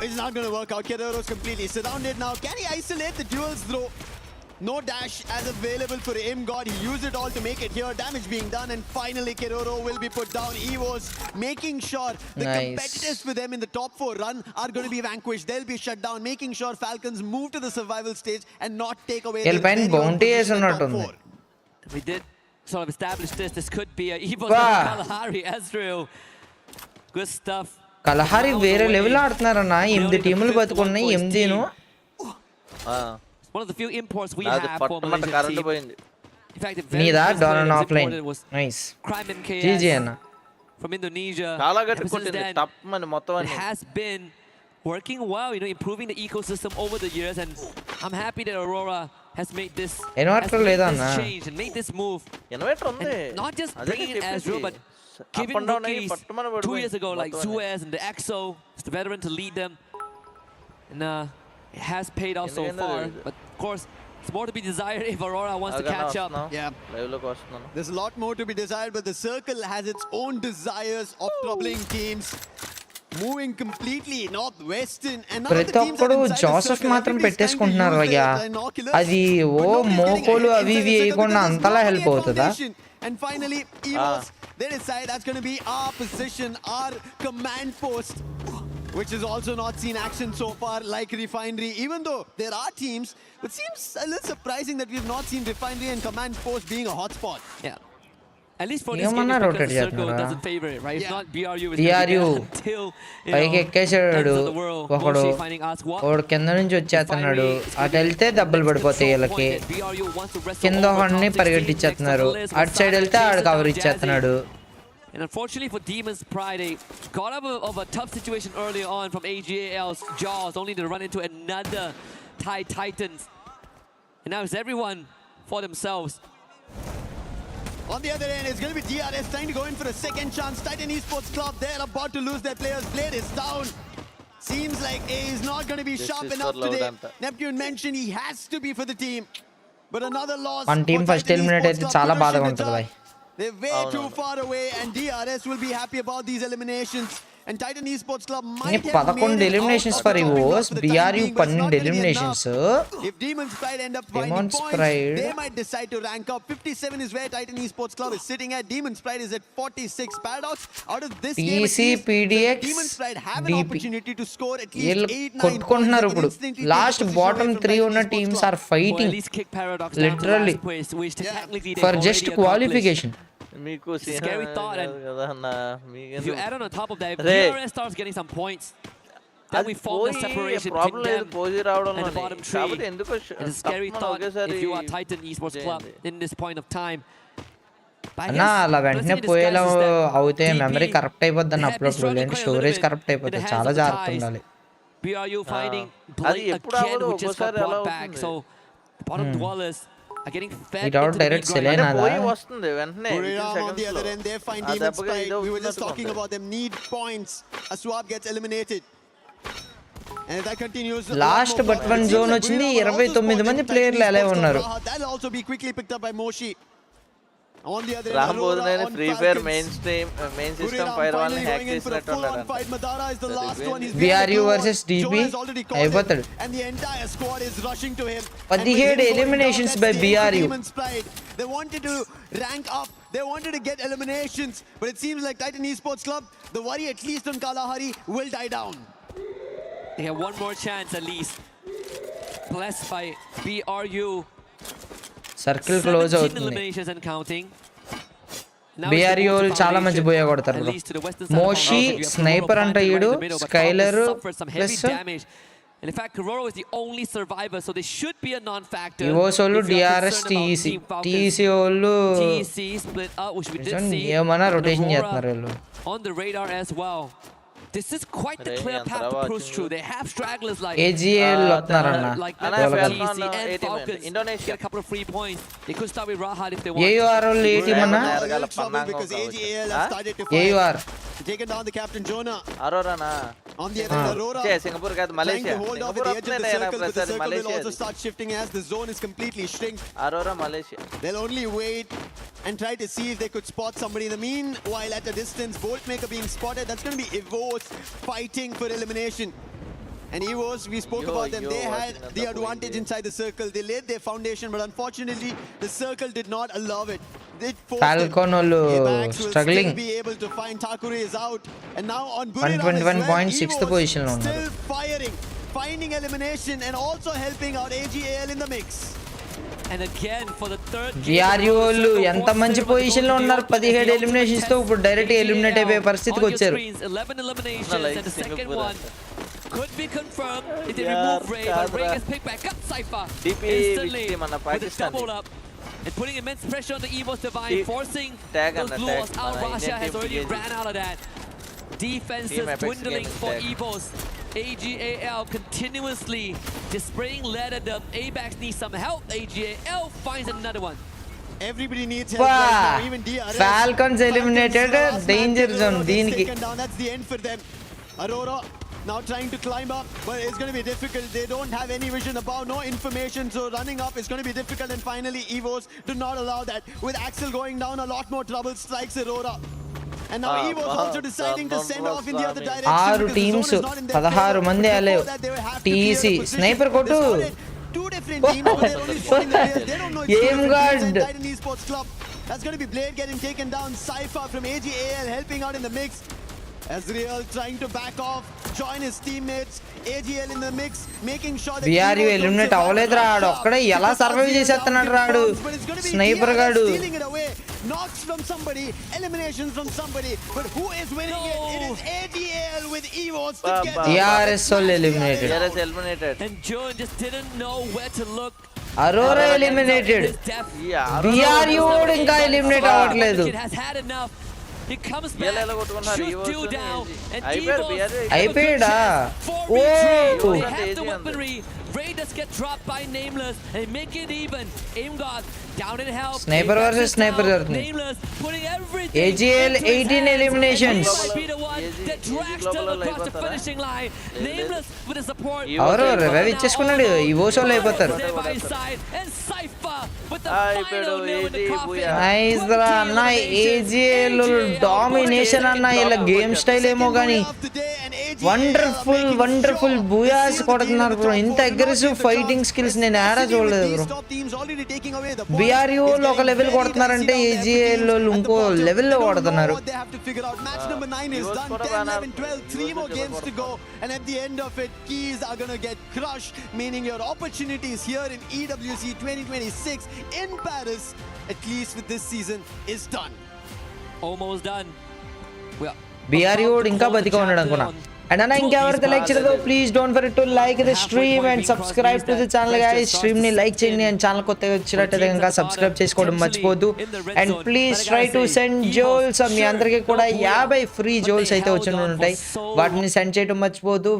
is not going to work out. Karoro's completely surrounded now. Can he isolate the duels though? No dash as available for ImGod. He used it all to make it here. Damage being done, and finally Karoro will be put down. EVOS making sure the competitors for them in the top 4 run are going to be vanquished. They'll be shut down, making sure Falcons move to the survival stage and not take away the bounty is not on. We did sort of establish this could be a EVOS Kalahari Ezreal. Good stuff. Kalahari వేరే level ఆడుతున్నారన్న. 8 టీములు బతుకున్నాయి. 8ను one of the few imports we have for Malaysia team. In fact, the very first player that offline. Was Nice. Crime and KS GG anna. From Indonesia. It has been working well, you know, improving the ecosystem over the years, and I'm happy that Aurora has made this change and made this move. And not just bringing in Ezreal, but giving rookies 2 years ago like Suez and the EXO, the veteran, to lead them. And it has paid off so far, but of course, it's more to be desired if Aurora wants to catch up. Yeah, there's a lot more to be desired, but the circle has its own desires of troubling teams. Moving completely northwestern, and now the teams are inside Joseph మాత్రం పెట్టేసుకుంటున్నారు అయ్యా. అది ఓ మోకోలు అవి ఇవి వేయకుండా అంతలా help అవుతుందా? And finally, EVOS they decide that's going to be our position, our command post, which has also not seen action so far like Refinery, even though there are teams. It seems a little surprising that we've not seen Refinery and command post being a hotspot. Yeah. At least for this game, because the circle doesn't favor it, right? If not, BRU is going to be until, పైకి ఎక్కేసాడు ఒకడు ఒకడు కింద నుంచి వచ్చేస్తున్నాడు అటు వెళ్తే దెబ్బలు పడిపోతాయి వీళ్ళకి కింద ఒకడిని పరిగెట్టించేస్తున్నారు అటు సైడ్ వెళ్తే ఆడు cover ఇచ్చేస్తున్నాడు. And unfortunately for Demon's Pride, they got out of a tough situation early on from AGAL's jaws, only to run into another Thai Titans. And now it's everyone for themselves. On the other end, it's going to be DRS trying to go in for a second chance. Titan Esports Club, they're about to lose their players. Blade is down. Seems like A is not going to be sharp enough today. Neptune mentioned he has to be for the team. But another loss. One team first eliminate అయితే చాలా బాధగా ఉంటుంది భయ్. They're way too far away, and DRS will be happy about these eliminations. And Titan Esports Club might have 11 eliminations for EVOs, BRU 12 eliminations. If Demon's Pride end up finding points, they might decide to rank up. 57 is where Titan Esports Club is sitting at. Demon's Pride is at 46. Paradox, out of this game, PDX, Demon's Pride have an opportunity to score at least 8-9 points. Last bottom 3 ఉన్న teams are fighting literally for just qualification. Scary thought, and if you add on top of that, if DRS starts getting some points, then we fall the separation between them and the bottom three. It's a scary thought if you are Titan Esports Club in this point of time. అన్నా అలా వెంటనే పోయేలా అవుతే memory corrupt అయిపోద్ది అన్న అప్పుడప్పుడు లేదంటే storage corrupt అయిపోతుంది చాలా జాగ్రత్త ఉండాలి. BRU finding Blade again, which just got brought back, so the bottom dwellers are getting fed into the mid అంటే పోయి ground. వస్తుంది వెంటనే On the other end, they find Demon's Pride. We were just talking about them need points. A swap gets eliminated. And if that continues, last but one zone వచ్చింది 29 మంది ప్లేయర్లు అలా ఉన్నారు. That'll also be quickly picked up by Moshi. On the other రాబోతున్న free fire main system fire వాళ్ళని hack చేసినట్టు ఉన్నారు. BRU versus DP అయిపోతాడు. 17 eliminations by BRU. They wanted to rank up, they wanted to get eliminations, but it seems like Titan Esports Club, the worry at least on Kalahari will die down. They have one more chance at least. Blessed by BRU. Circle close అవుతుంది. Eliminations and counting. BRU చాలా మంచి బోయ కొడతారు. మోషి sniper అంట ఈడు Skyler plus and in fact Kororo is the only survivor, so they should be a non-factor. EVOs వాళ్ళు DRS TEC వాళ్ళు split up, which we did see ఏమన్నా rotation చేస్తున్నారు వీళ్ళు. On the radar as well. This is quite the clear path to push through. They have stragglers like AGL వస్తున్నారన్న. like TC and Falcons. Indonesia get a couple of free points. They could start with Rahat if they want. AUR వాళ్ళు ఏ team అన్న? Because AGL have started to AUR taken down the captain Jonah. Aurora na On the other end, Aurora Singapore kaadu Malaysia. Hold off at the edge of the circle, but the circle will also start shifting as the zone is completely shrink. Aurora Malaysia. They'll only wait and try to see if they could spot somebody. In the meanwhile, at a distance, Boltmaker being spotted. That's going to be EVOs fighting for elimination. And EVOs, we spoke about them. They had the advantage inside the circle. They laid their foundation, but unfortunately, the circle did not allow it. Falcon వాళ్ళు struggling. Be able to find Takure is out, and now on 121 points, 6th position లో ఉన్నారు. Still firing, finding elimination, and also helping out AGAL in the mix. And again for the third BRU వాళ్ళు ఎంత మంచి position లో ఉన్నారు. 17 eliminations తో ఇప్పుడు direct eliminate అయిపోయే పరిస్థితికి వచ్చారు. 11 eliminations and the second one could be confirmed if they remove Ray, but Ray gets picked back up. Cypher instantly with a double up and putting immense pressure on the EVOs Divine, forcing those blue walls out. Rasha has already ran out of that. Defenses dwindling for EVOs. AGAL continuously displaying Ledha. The ABAX needs some help. AGAL finds another one. Everybody needs help right now, even DRS. Falcons eliminated, danger zone దీనికి. That's the end for them. Aurora now trying to climb up, but it's going to be difficult. They don't have any vision above, no information, so running up is going to be difficult. And finally, EVOs do not allow that. With Axel going down, a lot more trouble strikes Aurora. And now EVOs also deciding to send off in the other direction. 6 teams, 16 మంది అలే. TEC sniper కొట్టు. Two different teams, but they're only spotting the players. They don't know it's Game guard. Titan Esports Club. That's going to be Blade getting taken down. Cypher from AGAL helping out in the mix. Ezreal trying to back off, join his teammates. AGL in the mix, making sure that BRU eliminate అవ్వలేదు రాడు ఒక్కడే ఎలా survive చేసేస్తున్నాడు రాడు sniper గాడు stealing it away. Knocks from somebody, eliminations from somebody, but who is winning it? It is AGL with Evos to get DRS all eliminated. DRS eliminated. And June just didn't know where to look. Aurora eliminated. BRU ఇంకా eliminate అవ్వట్లేదు. It has had enough. He comes back, shoots two down, and Evos అయిపోయాడా oh they have the weaponry. Raiders get dropped by Nameless and make it even. Aim God down in hell. Sniper versus sniper జరుగుతుంది. Nameless putting everything. AGL 18 eliminations. That drags them across the finishing line. Nameless with the support. ఎవరు revive ఇచ్చేసుకున్నాడు ఈ ఓసోలు అయిపోతారు And Cypher with the final nail in the coffin. Nice రా అన్న AGL domination అన్న ఇలా game style ఏమో గానీ wonderful బూయాస్ కొడుతున్నారు బ్రో ఇంత అగ్రెసివ్ ఫైటింగ్ స్కిల్స్ నేను ఏడా చూడలేదు బ్రో BRU లో ఒక లెవెల్ కొడుతున్నారంటే AGL లో ఇంకో లెవెల్ లో కొడుతున్నారు and at the end of it keys are going to get crushed, meaning your opportunities here in EWC 2026 in Paris, at least with this season, is done. Almost done. BRU ఇంకా బతిగా ఉన్నాడు అనుకున్నా and అన్న ఇంకెవరైతే like చేయలేదో please don't forget to like the stream and subscribe to the channel guys stream ని like చేయండి and channel కొత్తగా వచ్చినట్టయితే ఇంకా సబ్స్క్రైబ్ చేసుకోవడం మర్చిపోద్దు and please try to send jewels మీ అందరికీ కూడా 50 ఫ్రీ జోల్స్ అయితే వచ్చి ఉంటాయి వాటిని సెండ్ చేయడం మర్చిపోద్దు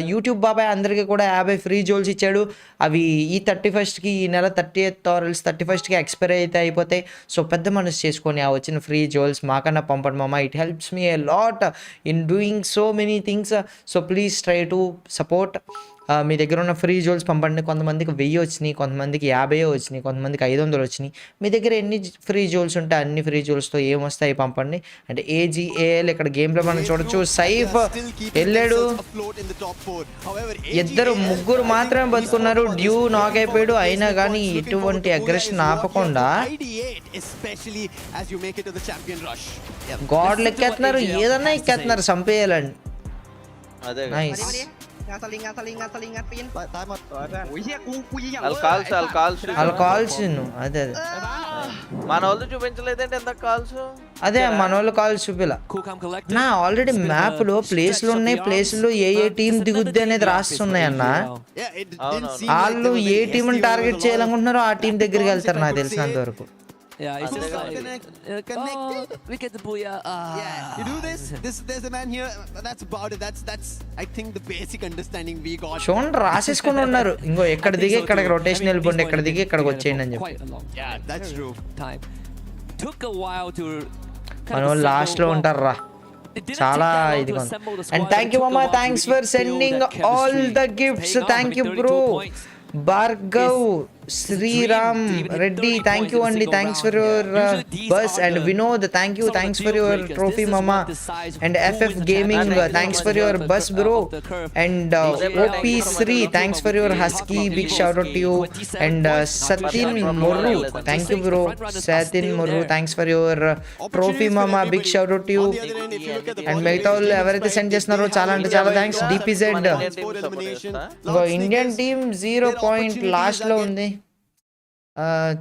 యూట్యూబ్ బాబాయ్ అందరికీ కూడా 50 ఫ్రీ జోల్స్ ఇచ్చాడు అవి ఈ 31st ఈ నెల 30th ఆర్ 31st ఎక్స్పైర్ అయితే అయిపోతాయి సో పెద్ద మనసు చేసుకొని ఆ వచ్చిన ఫ్రీ జోల్స్ మాకన్నా పంపండి మామ it helps me a lot in doing so many things so please try to support మీ దగ్గర ఉన్న ఫ్రీ జోల్స్ పంపండి కొంతమందికి 1000 వచ్చినాయి కొంతమందికి 50 వచ్చినాయి కొంతమందికి 500 వచ్చినాయి మీ దగ్గర ఎన్ని ఫ్రీ జోల్స్ ఉంటే అన్ని ఫ్రీ జోల్స్తో ఏమొస్తాయి పంపండి అంటే AGAL ఇక్కడ గేమ్లో మనం చూడొచ్చు సైఫ్ వెళ్ళాడు ముగ్గురు మాత్రమే బతుకున్నారు డ్యూ నాక్ అయిపోయాడు అయినా కానీ ఎటువంటి అగ్రెషన్ ఆపకుండా గాడ్లు ఎక్కేస్తున్నారు ఏదన్నా ఎక్కేస్తున్నారు చంపేయాలండి నైస్ అదే మన వాళ్ళు చూపించలేదంటే ఎంత కాల్స్ అదే మన వాళ్ళు కాల్స్ చూపిలా నా ఆల్రెడీ మ్యాప్ లో ప్లేస్లు ఉన్నాయి ప్లేస్లో ఏ టీం దిగుద్ది అనేది రాస్తున్నాయి అన్న వాళ్ళు ఏ టీం టార్గెట్ చేయాలనుకుంటున్నారో ఆ టీం దగ్గరికి వెళ్తారు నాకు తెలిసినంత వరకు Yeah, it's just like we get the booyah. Yeah, you do this. There's a man here. That's about it. That's I think the basic understanding we got. చూడండి రాసేసుకొని ఉన్నారు ఇంకో ఎక్కడ దిగి ఇక్కడికి రొటేషన్ వెళ్ళిపోండి ఎక్కడ దిగి ఇక్కడికి వచ్చేయండి అని చెప్పి Yeah, that's true. Time took a while to. మన వాళ్ళు లాస్ట్ లో ఉంటారు రా చాలా ఇదిగా అండ్ థ్యాంక్ యూ మామా thanks for sending all the gifts thank you bro Bhargav Sriram Reddy, thank you Andy, thanks for your bus, and Vinod, thanks for your trophy mama, and FF Gaming, thanks for your bus bro, and OP Sri, thanks for your husky, big shout out to you, and Satin Murru, thank you bro, Satin Murru, thanks for your trophy mama, big shout out to you, and మిగతా వాళ్ళు ఎవరైతే send చేస్తున్నారో చాలా అంటే చాలా thanks DPZ Indian team 0 point last లో ఉంది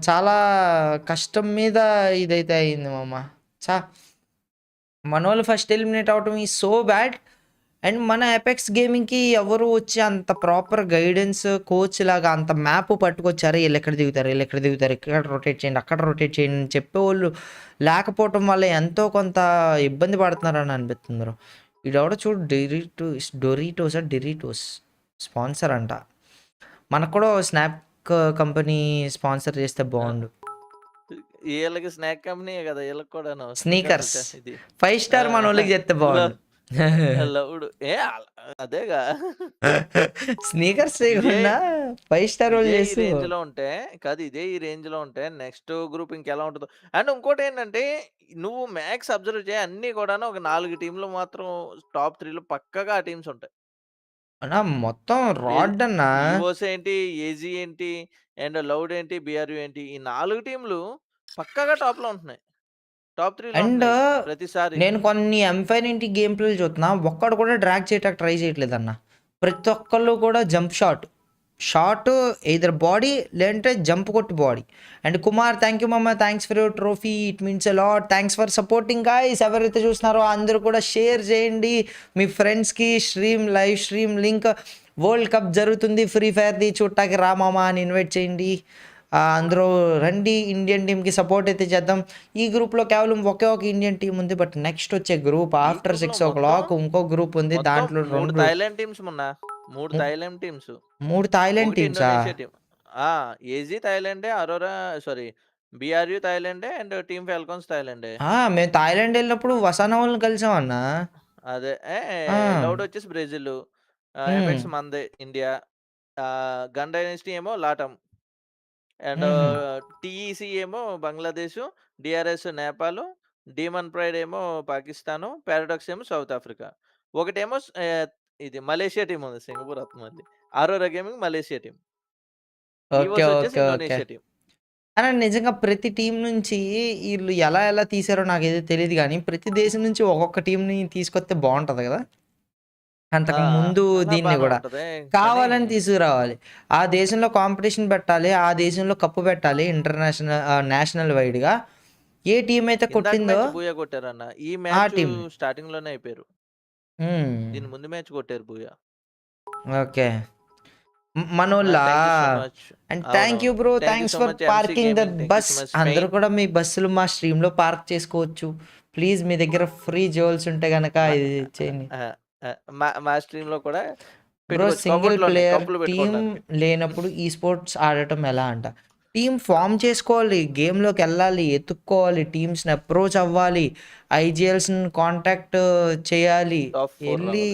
చాలా కష్టం మీద ఇదైతే అయింది మామ మన వాళ్ళు ఫస్ట్ ఎలిమినేట్ అవటం ఈ సో బ్యాడ్ అండ్ మన ఎపెక్స్ గేమింగ్కి ఎవరు వచ్చి అంత ప్రాపర్ గైడెన్స్ కోచ్ లాగా అంత మ్యాప్ పట్టుకొచ్చారు వీళ్ళు ఎక్కడ దిగుతారు ఇక్కడ రొటేట్ చేయండి అక్కడ రొటేట్ చేయండి అని చెప్పేవాళ్ళు లేకపోవటం వల్ల ఎంతో కొంత ఇబ్బంది పడుతున్నారని అనిపిస్తున్నారు ఇదెవడో చూడు డొరిటోస్ స్పాన్సర్ అంట మనకు కూడా స్నాప్ కంపెనీ స్పాన్సర్ చేస్తే బాగుండు వీళ్ళకి స్నాక్ కంపెనీ కదా వీళ్ళకి కూడా స్నీకర్స్ 5 స్టార్ మన వాళ్ళకి చేస్తే బాగుండు అదేగా స్నీకర్స్ చేయకుండా 5 స్టార్ వాళ్ళు చేసి రేంజ్ లో ఉంటే కాదు ఇదే ఈ రేంజ్ లో ఉంటే నెక్స్ట్ గ్రూప్ ఇంకెలా ఉంటుందో అండ్ ఇంకోటి ఏంటంటే నువ్వు మ్యాక్స్ అబ్జర్వ్ చేయ అన్ని కూడా ఒక 4 టీంలు మాత్రం టాప్ 3 లో పక్కగా ఆ టీమ్స్ ఉంటాయి అన్నా మొత్తం రాడ్ అన్నా ఏంటి ఏజీ ఏంటి అండ్ లౌడ్ ఏంటి BRU ఏంటి ఈ 4 టీంలు పక్కాగా టాప్‌లో ఉంటున్నాయి. టాప్ 3లో అండ్ ఉంటున్నాయి ప్రతిసారి. నేను కొన్ని M590 గేమ్ ప్లేలు చూస్తున్నా, ఒక్కడు కూడా డ్రాగ్ చేయటానికి ట్రై చేయట్లేదన్న. ప్రతి ఒక్కళ్ళు కూడా జంప్ షాట్ ఎయిదర్ బాడీ లేదంటే జంప్ కొట్టి body. And Kumar thank you మమ్మ, thanks for your trophy, it means a lot, thanks for supporting guys. ఎవరైతే చూస్తున్నారో అందరూ కూడా షేర్ చేయండి మీ ఫ్రెండ్స్కి. Live stream link world cup జరుగుతుంది, ఫ్రీ ఫైర్ది చూడటానికి రామామా అని ఇన్వైట్ చేయండి. అందరూ రండి, ఇండియన్ టీమ్కి సపోర్ట్ అయితే చేద్దాం. ఈ గ్రూప్లో కేవలం ఒకే ఒక ఇండియన్ టీం ఉంది, బట్ నెక్స్ట్ వచ్చే గ్రూప్ ఆఫ్టర్ 6 o'clock ఇంకో గ్రూప్ ఉంది. దాంట్లో 3 థాయిలాండ్ టీమ్స్ మొన్న 3 థాయిలాండ్ టీమ్స్ 3 థాయిలాండ్ టీమ్సా? ఏజీ థాయిలాండే, అరోరా సారీ బిఆర్యు థాయిలాండే అండ్ టీమ్ ఫాల్కాన్స్ థాయిలాండే. మేము థాయిలాండ్ వెళ్ళినప్పుడు వసానా వాళ్ళని కలిసామన్నా. అదే లౌడ్ వచ్చేసి బ్రెజిల్, ఎఫెక్ట్స్ మందే ఇండియా, గన్ డైనెస్టీ ఏమో లాటం, అండ్ టీఈసీ ఏమో Bangladesh, DRS Nepal, Demon Pride ఏమో పాకిస్తాను, పారాడాక్స్ ఏమో సౌత్ ఆఫ్రికా. ఒకటేమో ఇది మలేషియా టీం ఉంది, సింగపూర్ మళ్ళీ. Aurora gaming Malaysia team, EVOS వచ్చేసి ఇండోనేషియా టీం. అన్న నిజంగా ప్రతి టీం నుంచి వీళ్ళు ఎలా తీసారో నాకైతే తెలియదు, కానీ ప్రతి దేశం నుంచి ఒక్కొక్క టీంని తీసుకొస్తే బాగుంటుంది కదా. అంతకు ముందు దీన్ని కూడా కావాలని తీసుకురావాలి. ఆ దేశంలో కాంపిటీషన్ పెట్టాలి, ఆ దేశంలో కప్పు పెట్టాలి నేషనల్ వైడ్గా. ఏ టీం అయితే కొట్టిందో బూయా కొట్టారన్న. ఈ మ్యాచ్ స్టార్టింగ్ లోనే అయిపోయారు, దీని ముందు మ్యాచ్ కొట్టారు బూయా. ఓకే మనోళ్ళ. And thank you bro, thanks for parking the bus. అందరూ కూడా మీ బస్సులు మా స్ట్రీమ్లో పార్క్ చేసుకోవచ్చు. ప్లీజ్ మీ దగ్గర ఫ్రీ జోల్స్ ఉంటే కనుక ఇది చేయండి మా స్ట్రీమ్ లో కూడా. బ్రో సింగిల్ ప్లేయర్ టీం లేనప్పుడు ఈ స్పోర్ట్స్ ఆడటం ఎలా అంట? టీం ఫామ్ చేసుకోవాలి, గేమ్లోకి వెళ్ళాలి, ఎత్తుక్కోవాలి, టీమ్స్ని అప్రోచ్ అవ్వాలి, ఐజిఎల్స్ని కాంటాక్ట్ చేయాలి, వెళ్ళి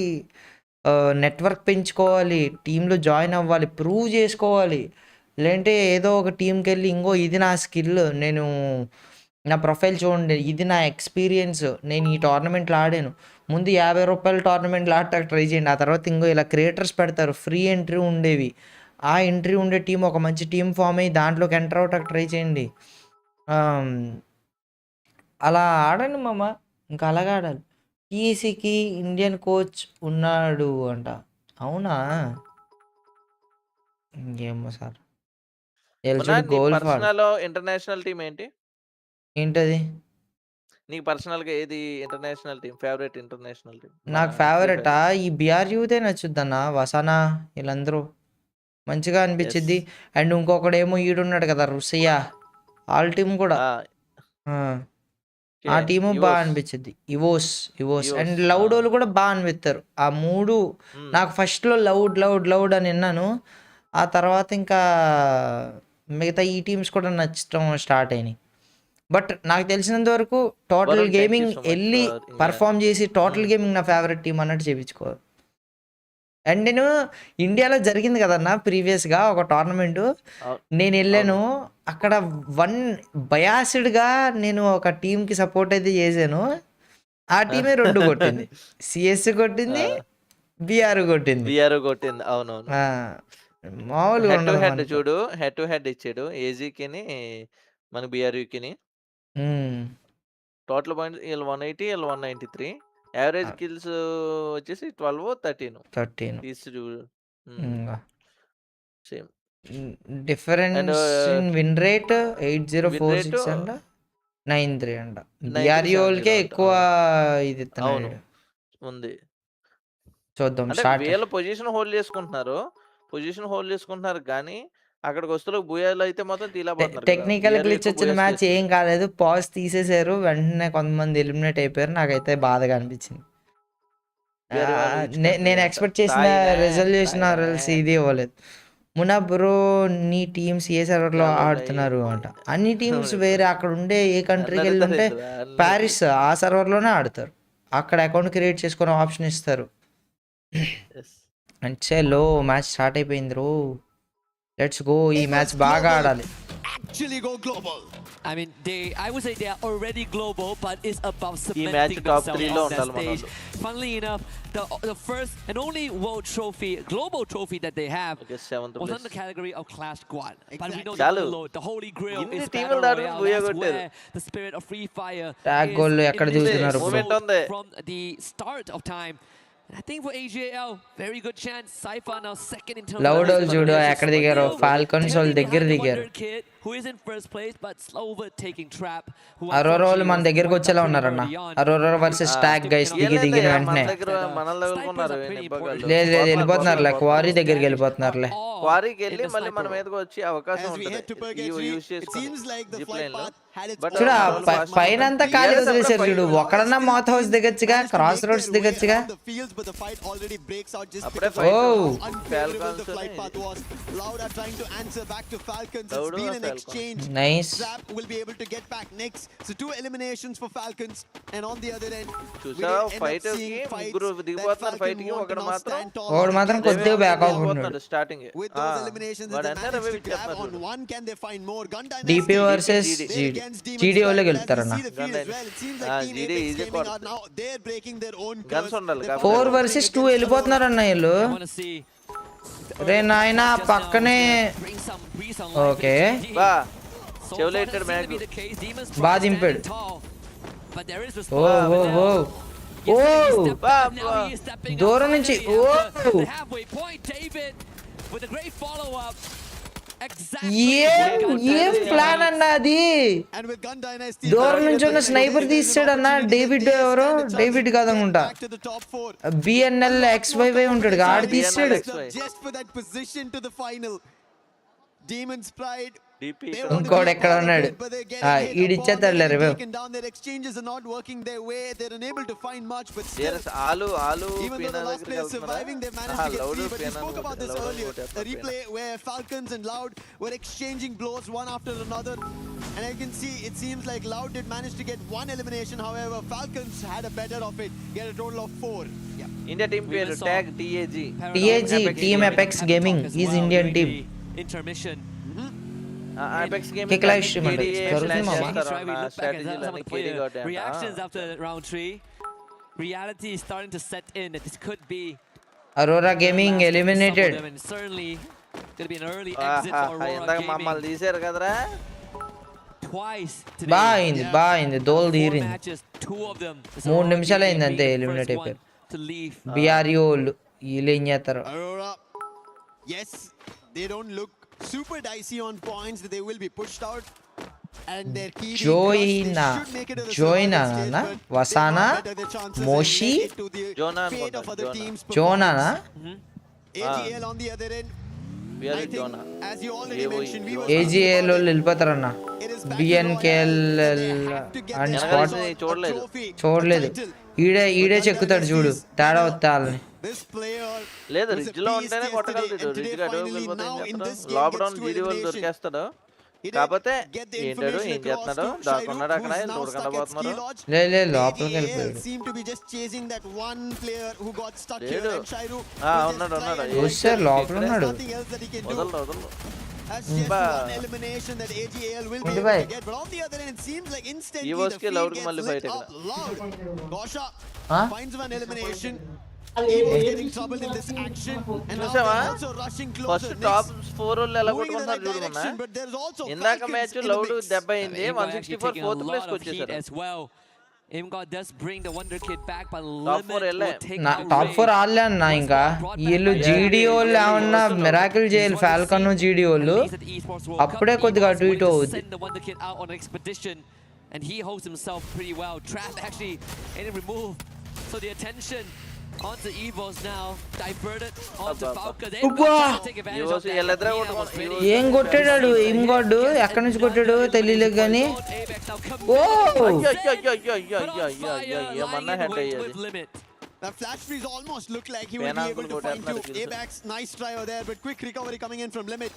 నెట్వర్క్ పెంచుకోవాలి, టీంలో జాయిన్ అవ్వాలి, ప్రూవ్ చేసుకోవాలి. లేదంటే ఏదో ఒక టీంకి వెళ్ళి ఇంకో ఇది నా స్కిల్, నేను నా ప్రొఫైల్ చూడండి, ఇది నా ఎక్స్పీరియన్స్, నేను ఈ టోర్నమెంట్లో ఆడాను, ముందు 50 రూపాయల టోర్నమెంట్లు ఆడటానికి ట్రై చేయండి. ఆ తర్వాత ఇంకో ఇలా క్రియేటర్స్ పెడతారు, ఫ్రీ ఎంట్రీ ఉండేవి. ఆ ఎంట్రీ ఉండే టీం ఒక మంచి టీం ఫామ్ అయ్యి దాంట్లోకి ఎంటర్ అవటానికి ట్రై చేయండి. అలా ఆడండి మామ, ఇంకా అలాగే ఆడాలి. టీసీకి ఇండియన్ కోచ్ ఉన్నాడు అంట, అవునా? ఇంకేమో సార్. ఇంటర్నేషనల్ టీం ఏంటది? నీకు పర్సనల్ గా ఏది international team favourite? International team నాకు ఫేవరెటా ఈ బిఆర్యూదే నచ్చుద్దన్న. వసానా వీళ్ళందరూ మంచిగా అనిపించింది. అండ్ ఇంకొకడేమో ఈడున్నాడు కదా రుసియా, వాళ్ళ టీం కూడా ఆ టీము బాగా అనిపించింది. ఇవోస్ అండ్ లౌడ్ వాళ్ళు కూడా బాగా అనిపిస్తారు. ఆ మూడు నాకు ఫస్ట్లో లౌడ్ అని విన్నాను, ఆ తర్వాత ఇంకా మిగతా ఈ టీమ్స్ కూడా నచ్చడం స్టార్ట్ అయినాయి. బట్ నాకు తెలిసినంత వరకు టోటల్ గేమింగ్ వెళ్ళి పర్ఫామ్ చేసి టోటల్ గేమింగ్ నా ఫేవరెట్ టీం అన్నట్టు చేయించుకోవాలి. అండ్ నేను ఇండియాలో జరిగింది కదన్నా ప్రీవియస్గా ఒక టోర్నమెంటు, నేను వెళ్ళాను అక్కడ బయాస్డ్గా నేను ఒక టీంకి సపోర్ట్ అయితే చేశాను. ఆ టీమే 2 కొట్టింది, సిఎస్ కొట్టింది, బిఆర్ కొట్టింది. అవునవును. మామూలుగా చూడు, హెడ్ టు హెడ్ ఇచ్చాడు ఏజీకిని మన బిఆర్యూకిని. Total points 180, 193. యావరేజ్ కిల్స్ వచ్చేసి 12, 13 తీసి చూడు. Same difference in win rate 8046 అంట, 93 అంట. బిఆర్యూలకే ఎక్కువ ఇది ఉంది. చూద్దాం. వీళ్ళ పొజిషన్ హోల్డ్ చేసుకుంటున్నారు కానీ అక్కడికి వస్తూ బూయాలు అయితే మొత్తం తీలబోతున్నారు. టెక్నికల్ గ్లిచ్ వచ్చిన మ్యాచ్ ఏం కాలేదు, పాజ్ తీసేశారు, వెంటనే కొంతమంది ఎలిమినేట్ అయిపోయారు. నాకైతే బాధగా అనిపించింది. నేను ఎక్స్పెక్ట్ చేసిన రెజల్యూషన్ ఇది ఇవ్వలేదు. మున్నా బ్రో నీ టీమ్స్ ఏ సర్వర్లో ఆడుతున్నారు అంట. అన్ని టీమ్స్ వేరే, అక్కడ ఉండే ఏ కంట్రీకి వెళ్ళి ఉంటే ప్యారిస్ ఆ సర్వర్లోనే ఆడతారు. అక్కడ అకౌంట్ క్రియేట్ చేసుకునే ఆప్షన్ ఇస్తారు. అంటే లో మ్యాచ్ స్టార్ట్ అయిపోయింది రో, లెట్స్ గో. ఈ మ్యాచ్ బాగా ఆడాలి. I mean, I would say they are already global, but it's about match cementing top themselves 3 on లో that ఉండాలి stage. Funnily enough, the first and only world trophy, global trophy that they have was on the category of Clash Squad. But we know the Holy Grail is Battle Royale. That's where the spirit of Free Fire Tag goal ఎక్కడ చూస్తున్నారు bro? from the start of time. I think for AJL, very good chance. Cypher now second in terms Loud of చూడు ఎక్కడ దిగారో Falcons వాళ్ళు దగ్గర దిగారు. Who is in first place but overtaking Trap. Arora వాళ్ళు మన దగ్గరికి వచ్చేలా ఉన్నారన్న. అరోరా వర్సెస్ ట్యాగ్ గైస్ దిగిన వెంటనే లేదు వెళ్ళిపోతున్నారులే క్వారీ దగ్గరికి వెళ్ళిపోతున్నారులే. క్వారీకి వెళ్ళి మళ్ళీ మన మీదకి వచ్చే అవకాశం ఉంటుంది చూడ పైన అంతా ఖాళీ వదిలేశారు చూడు. ఒకడన్నా మౌత్ హౌస్ దిగొచ్చుగా, క్రాస్ రోడ్స్ దిగొచ్చుగా. నైస్. ఒకడు మాత్రం కొద్దిగా బ్యాక్ అవుతున్నాడు. డిపి వర్సెస్ జీడీ వాళ్ళకి వెళ్తారన్న. 4 versus 2 వెళ్ళిపోతున్నారన్న వీళ్ళు. రే నాయనా పక్కనే. ఓకే బాగా దింపాడు. ఓ ఓ ఓ ఓ దూరం నుంచి ఓ ఏం ప్లాన్ అన్న అది. దూరం నుంచి ఉన్న స్నైపర్ తీసాడు అన్న. డేవిడ్ ఎవరో, డేవిడ్ కాదనుకుంటా, బిఎన్ఎల్ XYY ఉంటాడు, ఆడు తీసాడు. ఇంకోడు ఎక్కడ ఉన్నాడు, ఈడిచ్చేస్తాడులే review. And I can see it seems like Loud did manage to get 1 elimination. However, Falcons had a better of it, get a total of 4. India team పేరు tag TAG. Team Apex Gaming is Indian team. Intermission. Apex Gaming kick live stream అంటే reactions after round 3. Reality is starting to set in that this could be Aurora Gaming eliminated. Certainly going to be an early exit for Aurora మమ్మల్ని తీశారు కదరా. Twice బాయింది దోల్ తీరింది. 3 నిమిషాలు అయింది అంతే eliminate అయిపోయారు. BRU వాళ్ళు వీళ్ళు ఏం చేస్తారు. Yes, they don't look super dicey on points, that they will be pushed out and their key Joina na Wasana Moshi Jona na AGL on the other end. I think, as you already mentioned, we were AGL వాళ్ళు వెళ్ళిపోతారన్న. BNKL and spot చూడలేదు. ఈడే చెక్కుతాడు చూడు తేడా వస్తాలని. లేదు ridge లో ఉంటేనే కొట్టగలుగుతాడు. Ridge అటు lockdown జీడీ వాళ్ళు దొరికేస్తాడు. కాకపోతే ఏంటాడు ఏం చేస్తున్నాడు, దాక్కున్నాడు అక్కడ, చూడకుండా పోతున్నారు. లేదు లోపలికి వెళ్ళిపోయాడు. ఉన్నాడు చూసారు లోపల ఉన్నాడు. వదలరు ఈ వస్కి లౌడ్ కి మళ్ళీ బయట చూసావా ఫస్ట్ టాప్ 4 వాళ్ళు ఎలా కొట్టుకుంటున్నారు చూడమన్నా. ఇందాక మ్యాచ్ లౌడ్ దెబ్బ అయింది, 164 4th ప్లేస్ కి వచ్చేసారు. టాప్ 4 ఆడలే అన్న. ఇంకా వీళ్ళు జీడీ వాళ్ళు ఏమన్నా మిరాకిల్ చేయాలి. ఫాల్కన్ జీడీ వాళ్ళు అప్పుడే కొద్దిగా అటు ఇటు అవుద్ది. And he holds himself pretty well. Trap actually any remove. So the attention onto Evos now diverted onto Falcon. ఏం కొట్టాడు ఏం కొట్టు, ఎక్కడి నుంచి కొట్టాడు తెలియలేదు కానీ. ఓ The flash freeze almost looked like he would be able to find two. Abax, nice try over there, but quick recovery coming in from Limit.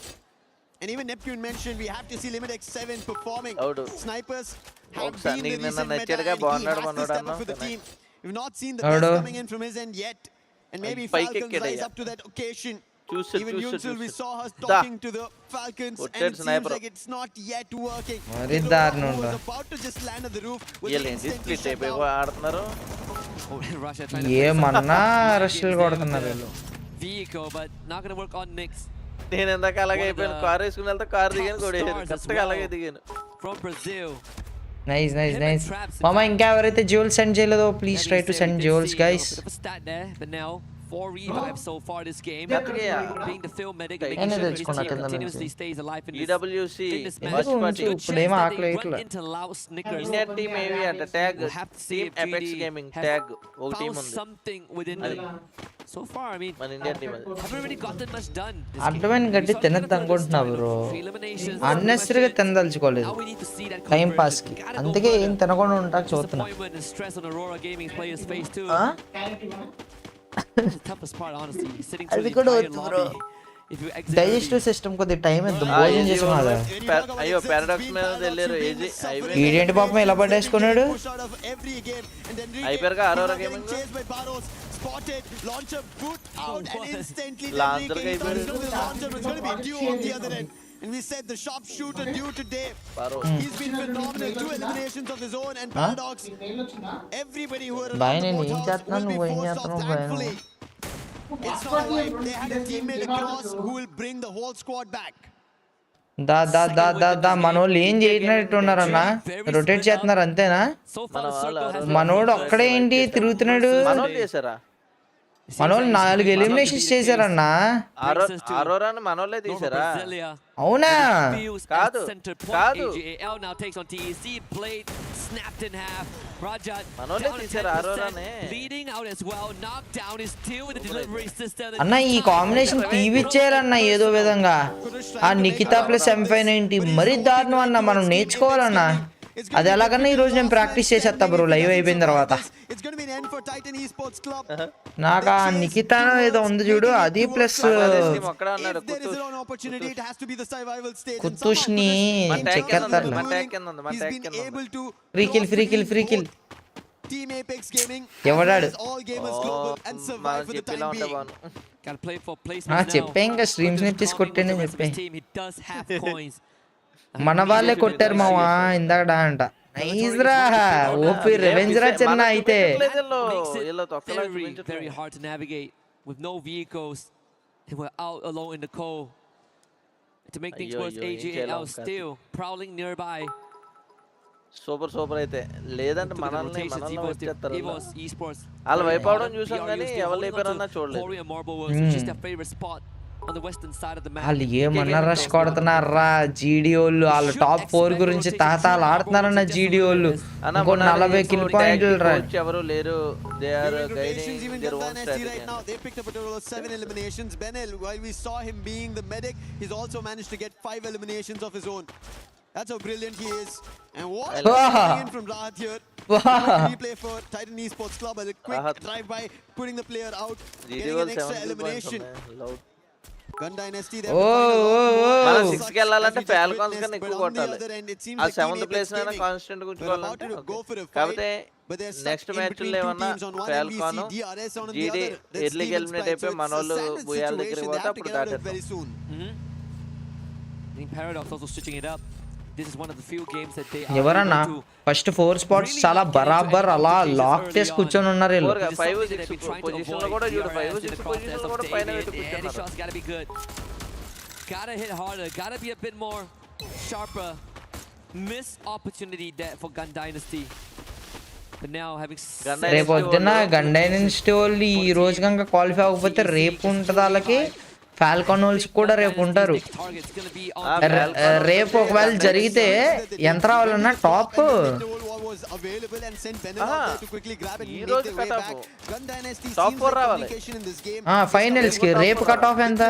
And even Neptune mentioned we have to see Limit X7 performing. Snipers have been the recent meta, and he has to step up for the team. We've not seen the best coming in from his end yet. And maybe Falcons rise up to that occasion. Even Yunsul, we saw her talking to the Falcons, and it seems like it's not yet working. Who was about to just land on the roof was instantly shut down. Russia trying to ఏమన్నా రష్లు కొడుతున్నారు వీళ్ళు. vehicle, but not gonna work on Knicks. నేను ఎందాక అలాగే అయిపోయాను, car వేసుకుని వెళ్తే car దిగాను కొడేది, కరెక్ట్గా అలాగే దిగాను. From Brazil. నైస్ మామ. ఇంకా ఎవరైతే జ్యూల్స్ సెండ్ చేయలేదో please try to send jewels guys. 4 revives so far this game. Being the field medic, making sure his team continuously stays alive in this EWC Watchparty. ఇప్పుడేమో ఆకలి ఇట్లా. Indian team ఏవి అంటే tag team Apex gaming tag ఒక team ఉంది something within the so far. I mean, మన Indian team అది haven't really gotten much done. అడ్డమైన గట్టి తినద్దు అనుకుంటున్నా బ్రో, అన్నెసరీగా తినదలుచుకోలేదు టైం పాస్ కి, అందుకే ఏం తినకుండా ఉంటా చూస్తున్నా. Toughest part, honestly, sitting అది through the కూడా entire వద్దు bro. lobby. If you exit digestive system కొద్ది టైం ఎంత భోజనం చేసుకున్నాదా. అయ్యో పారాడాక్స్ మీద వెళ్ళారు ఏజీ ఈడేంటి పాపం ఇలా పట్టేసుకున్నాడు. అయిపోయారుగా Aurora gaming spotted, launcher boot out and instantly Launcher guy the launcher was going to be due on the other end. And we said the sharpshooter due today. He's been phenomenal. 2 eliminations of his own and Paradox. Everybody who were around the boat house will be forced off, thankfully. It's not a wipe. They had a teammate across who will bring the whole squad back. దా మనోళ్ళు ఏం చేయనట్టున్నారన్న, rotate చేస్తున్నారు అంతేనా. మనోడు ఒక్కడే ఏంటి తిరుగుతున్నాడు. మనోళ్ళు 4 eliminations చేశారన్నా. మనోళ్ళే తీసారా? అవునా? కాదు మనోళ్ళే తీసారా ఆరోరానే. అన్న ఈ కాంబినేషన్ టీవీ చేయాలన్నా ఏదో విధంగా. ఆ నిఖితా ప్లస్ M590 మరీ దారుణం అన్న, మనం నేర్చుకోవాలన్నా. అది ఎలాగన్నా ఈ రోజు నేను ప్రాక్టీస్ చేసేస్తా బ్రో లైవ్ అయిపోయిన తర్వాత. నాకు ఆ నిఖితా ఏదో ఉంది చూడు, అది ప్లస్ కుతుష్ని చెక్కేస్తారు. ఫ్రీ కిల్ ఎవడాడు చెప్పే, ఇంకా స్ట్రీమ్స్ ని తీసుకొట్టేనే చెప్పే. మన వాళ్ళే కొట్టారు మావా ఇందాక అంట. నైస్ రా, ఓపీ రివెంజ్ రా చిన్న. అయితే very hard to navigate with no vehicles. They were out alone in the cold. To make things worse, AGL still prowling nearby. Super అయితే లేదంటే మనల్ని వచ్చేస్తారు. Esports వాళ్ళు వైప్ అవడం చూసాం కానీ ఎవరు లేపారన్నా చూడలేదు. on the western side of the map. వాళ్ళు ఏమన్నా రష్ కొడుతున్నారా జీడియోళ్ళు. వాళ్ళ టాప్ 4 గురించి తాతాలు ఆడుతున్నారన్న జీడియోళ్ళు. ఇంకో 40 కిల్ పాయింట్లు రా. ఎవరు లేరు. They are guiding their own strategy. They picked up a total of 7 eliminations. Benel, while we saw him being the medic, he's also managed to get 5 eliminations of his own. That's how brilliant he is. And what in from Rahat here. Replay for Titan Esports Club. A quick drive by, putting the player out, getting an extra elimination. Gun Dynasty there. మన 6 కి వెళ్ళాలంటే ఫాల్కాన్స్ కన్నా ఎక్కువ కొట్టాలి. ఆ 7th place అయినా constant కూర్చోవాలంటే. కాకపోతే next match లో ఏమన్నా ఫాల్కాన్ జీడీ ఎర్లీకి ఎలిమినేట్ అయిపోయి మనోళ్ళు బుయాల దగ్గరికి పోతే అప్పుడు దాటేస్తారు. Paradox also switching it up. This is one of the few games that they ఎవరన్నా ఫస్ట్ 4 స్పాట్స్ చాలా బరాబర్ అలా లాక్ చేసి కూర్చొని ఉన్నారు వీళ్ళు. 5 6 పొజిషన్ లో కూడా చూడు, 5 6 పొజిషన్ లో కూడా పైన పెట్టి కూర్చున్నారు. Shots got to be good. Got to hit harder, got to be a bit more sharper. Missed opportunity there for Gun Dynasty. But now having రేపు వద్దున గన్ డైనస్టీ వాళ్ళు ఈ రోజు కనుక క్వాలిఫై అవ్వకపోతే రేపు ఉంటుంది వాళ్ళకి. ఫాల్కాన్ వాళ్ళకి కూడా రేపు ఉంటారు. రేపు ఒకవేళ జరిగితే ఎంత రావాలన్నా టాప్ ఫైనల్స్ కి. రేపు కట్ ఆఫ్ ఎంత?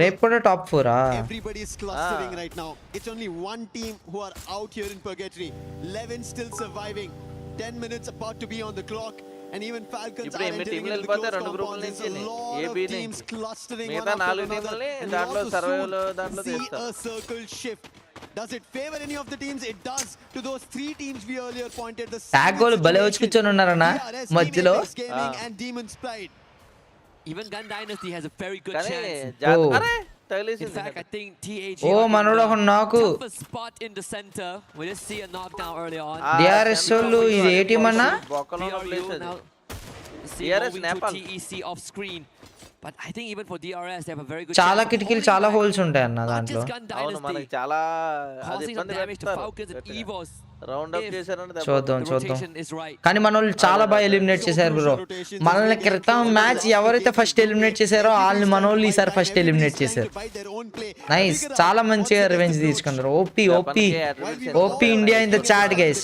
రేపు కూడా top 4. And even Falcons are entering into the close compound. There's a lot of teams clustering one after another. And we also see a circle shift. Does it favor any of the teams? It does. To those 3 teams we earlier pointed. The tag goal భలే వచ్చి కూర్చొని ఉన్నారన్న మధ్యలో. Gaming and Demon's Pride. Even Gun Dynasty has a very good కానీ chance. అరే In తగిలేసింది fact, I think TAG oh are in మనోడు the ఒక నాకు toughest spot in the center. We just see a knockdown early on. DRS వాళ్ళు ఇది ఏ team అన్నా బొక్కలో ఉన్న ప్లేస్ DRU అది now see DRS moving Nepal. to TEC off screen. But I think even for DRS they have a very good చాలా chance of కిటికీలు holding చాలా back. Holes ఉంటాయి అన్న Not దాంట్లో just Gun అవును మనకి Dynasty, చాలా అది causing some ఇబ్బంది damage to పెడతారు Falcons and Evos. Round up if చేశారని దెబ్బ చూద్దాం The చూద్దాం rotation is right. కానీ మన వాళ్ళు చాలా బాగా ఎలిమినేట్ చేశారు బ్రో మనల్ని క్రితం మ్యాచ్ ఎవరైతే ఫస్ట్ ఎలిమినేట్ చేశారో వాళ్ళని మన వాళ్ళు ఈసారి ఫస్ట్ ఎలిమినేట్ చేశారు నైస్ చాలా మంచిగా రివెంజ్ తీసుకున్నారు OP OP OP India in the chat guys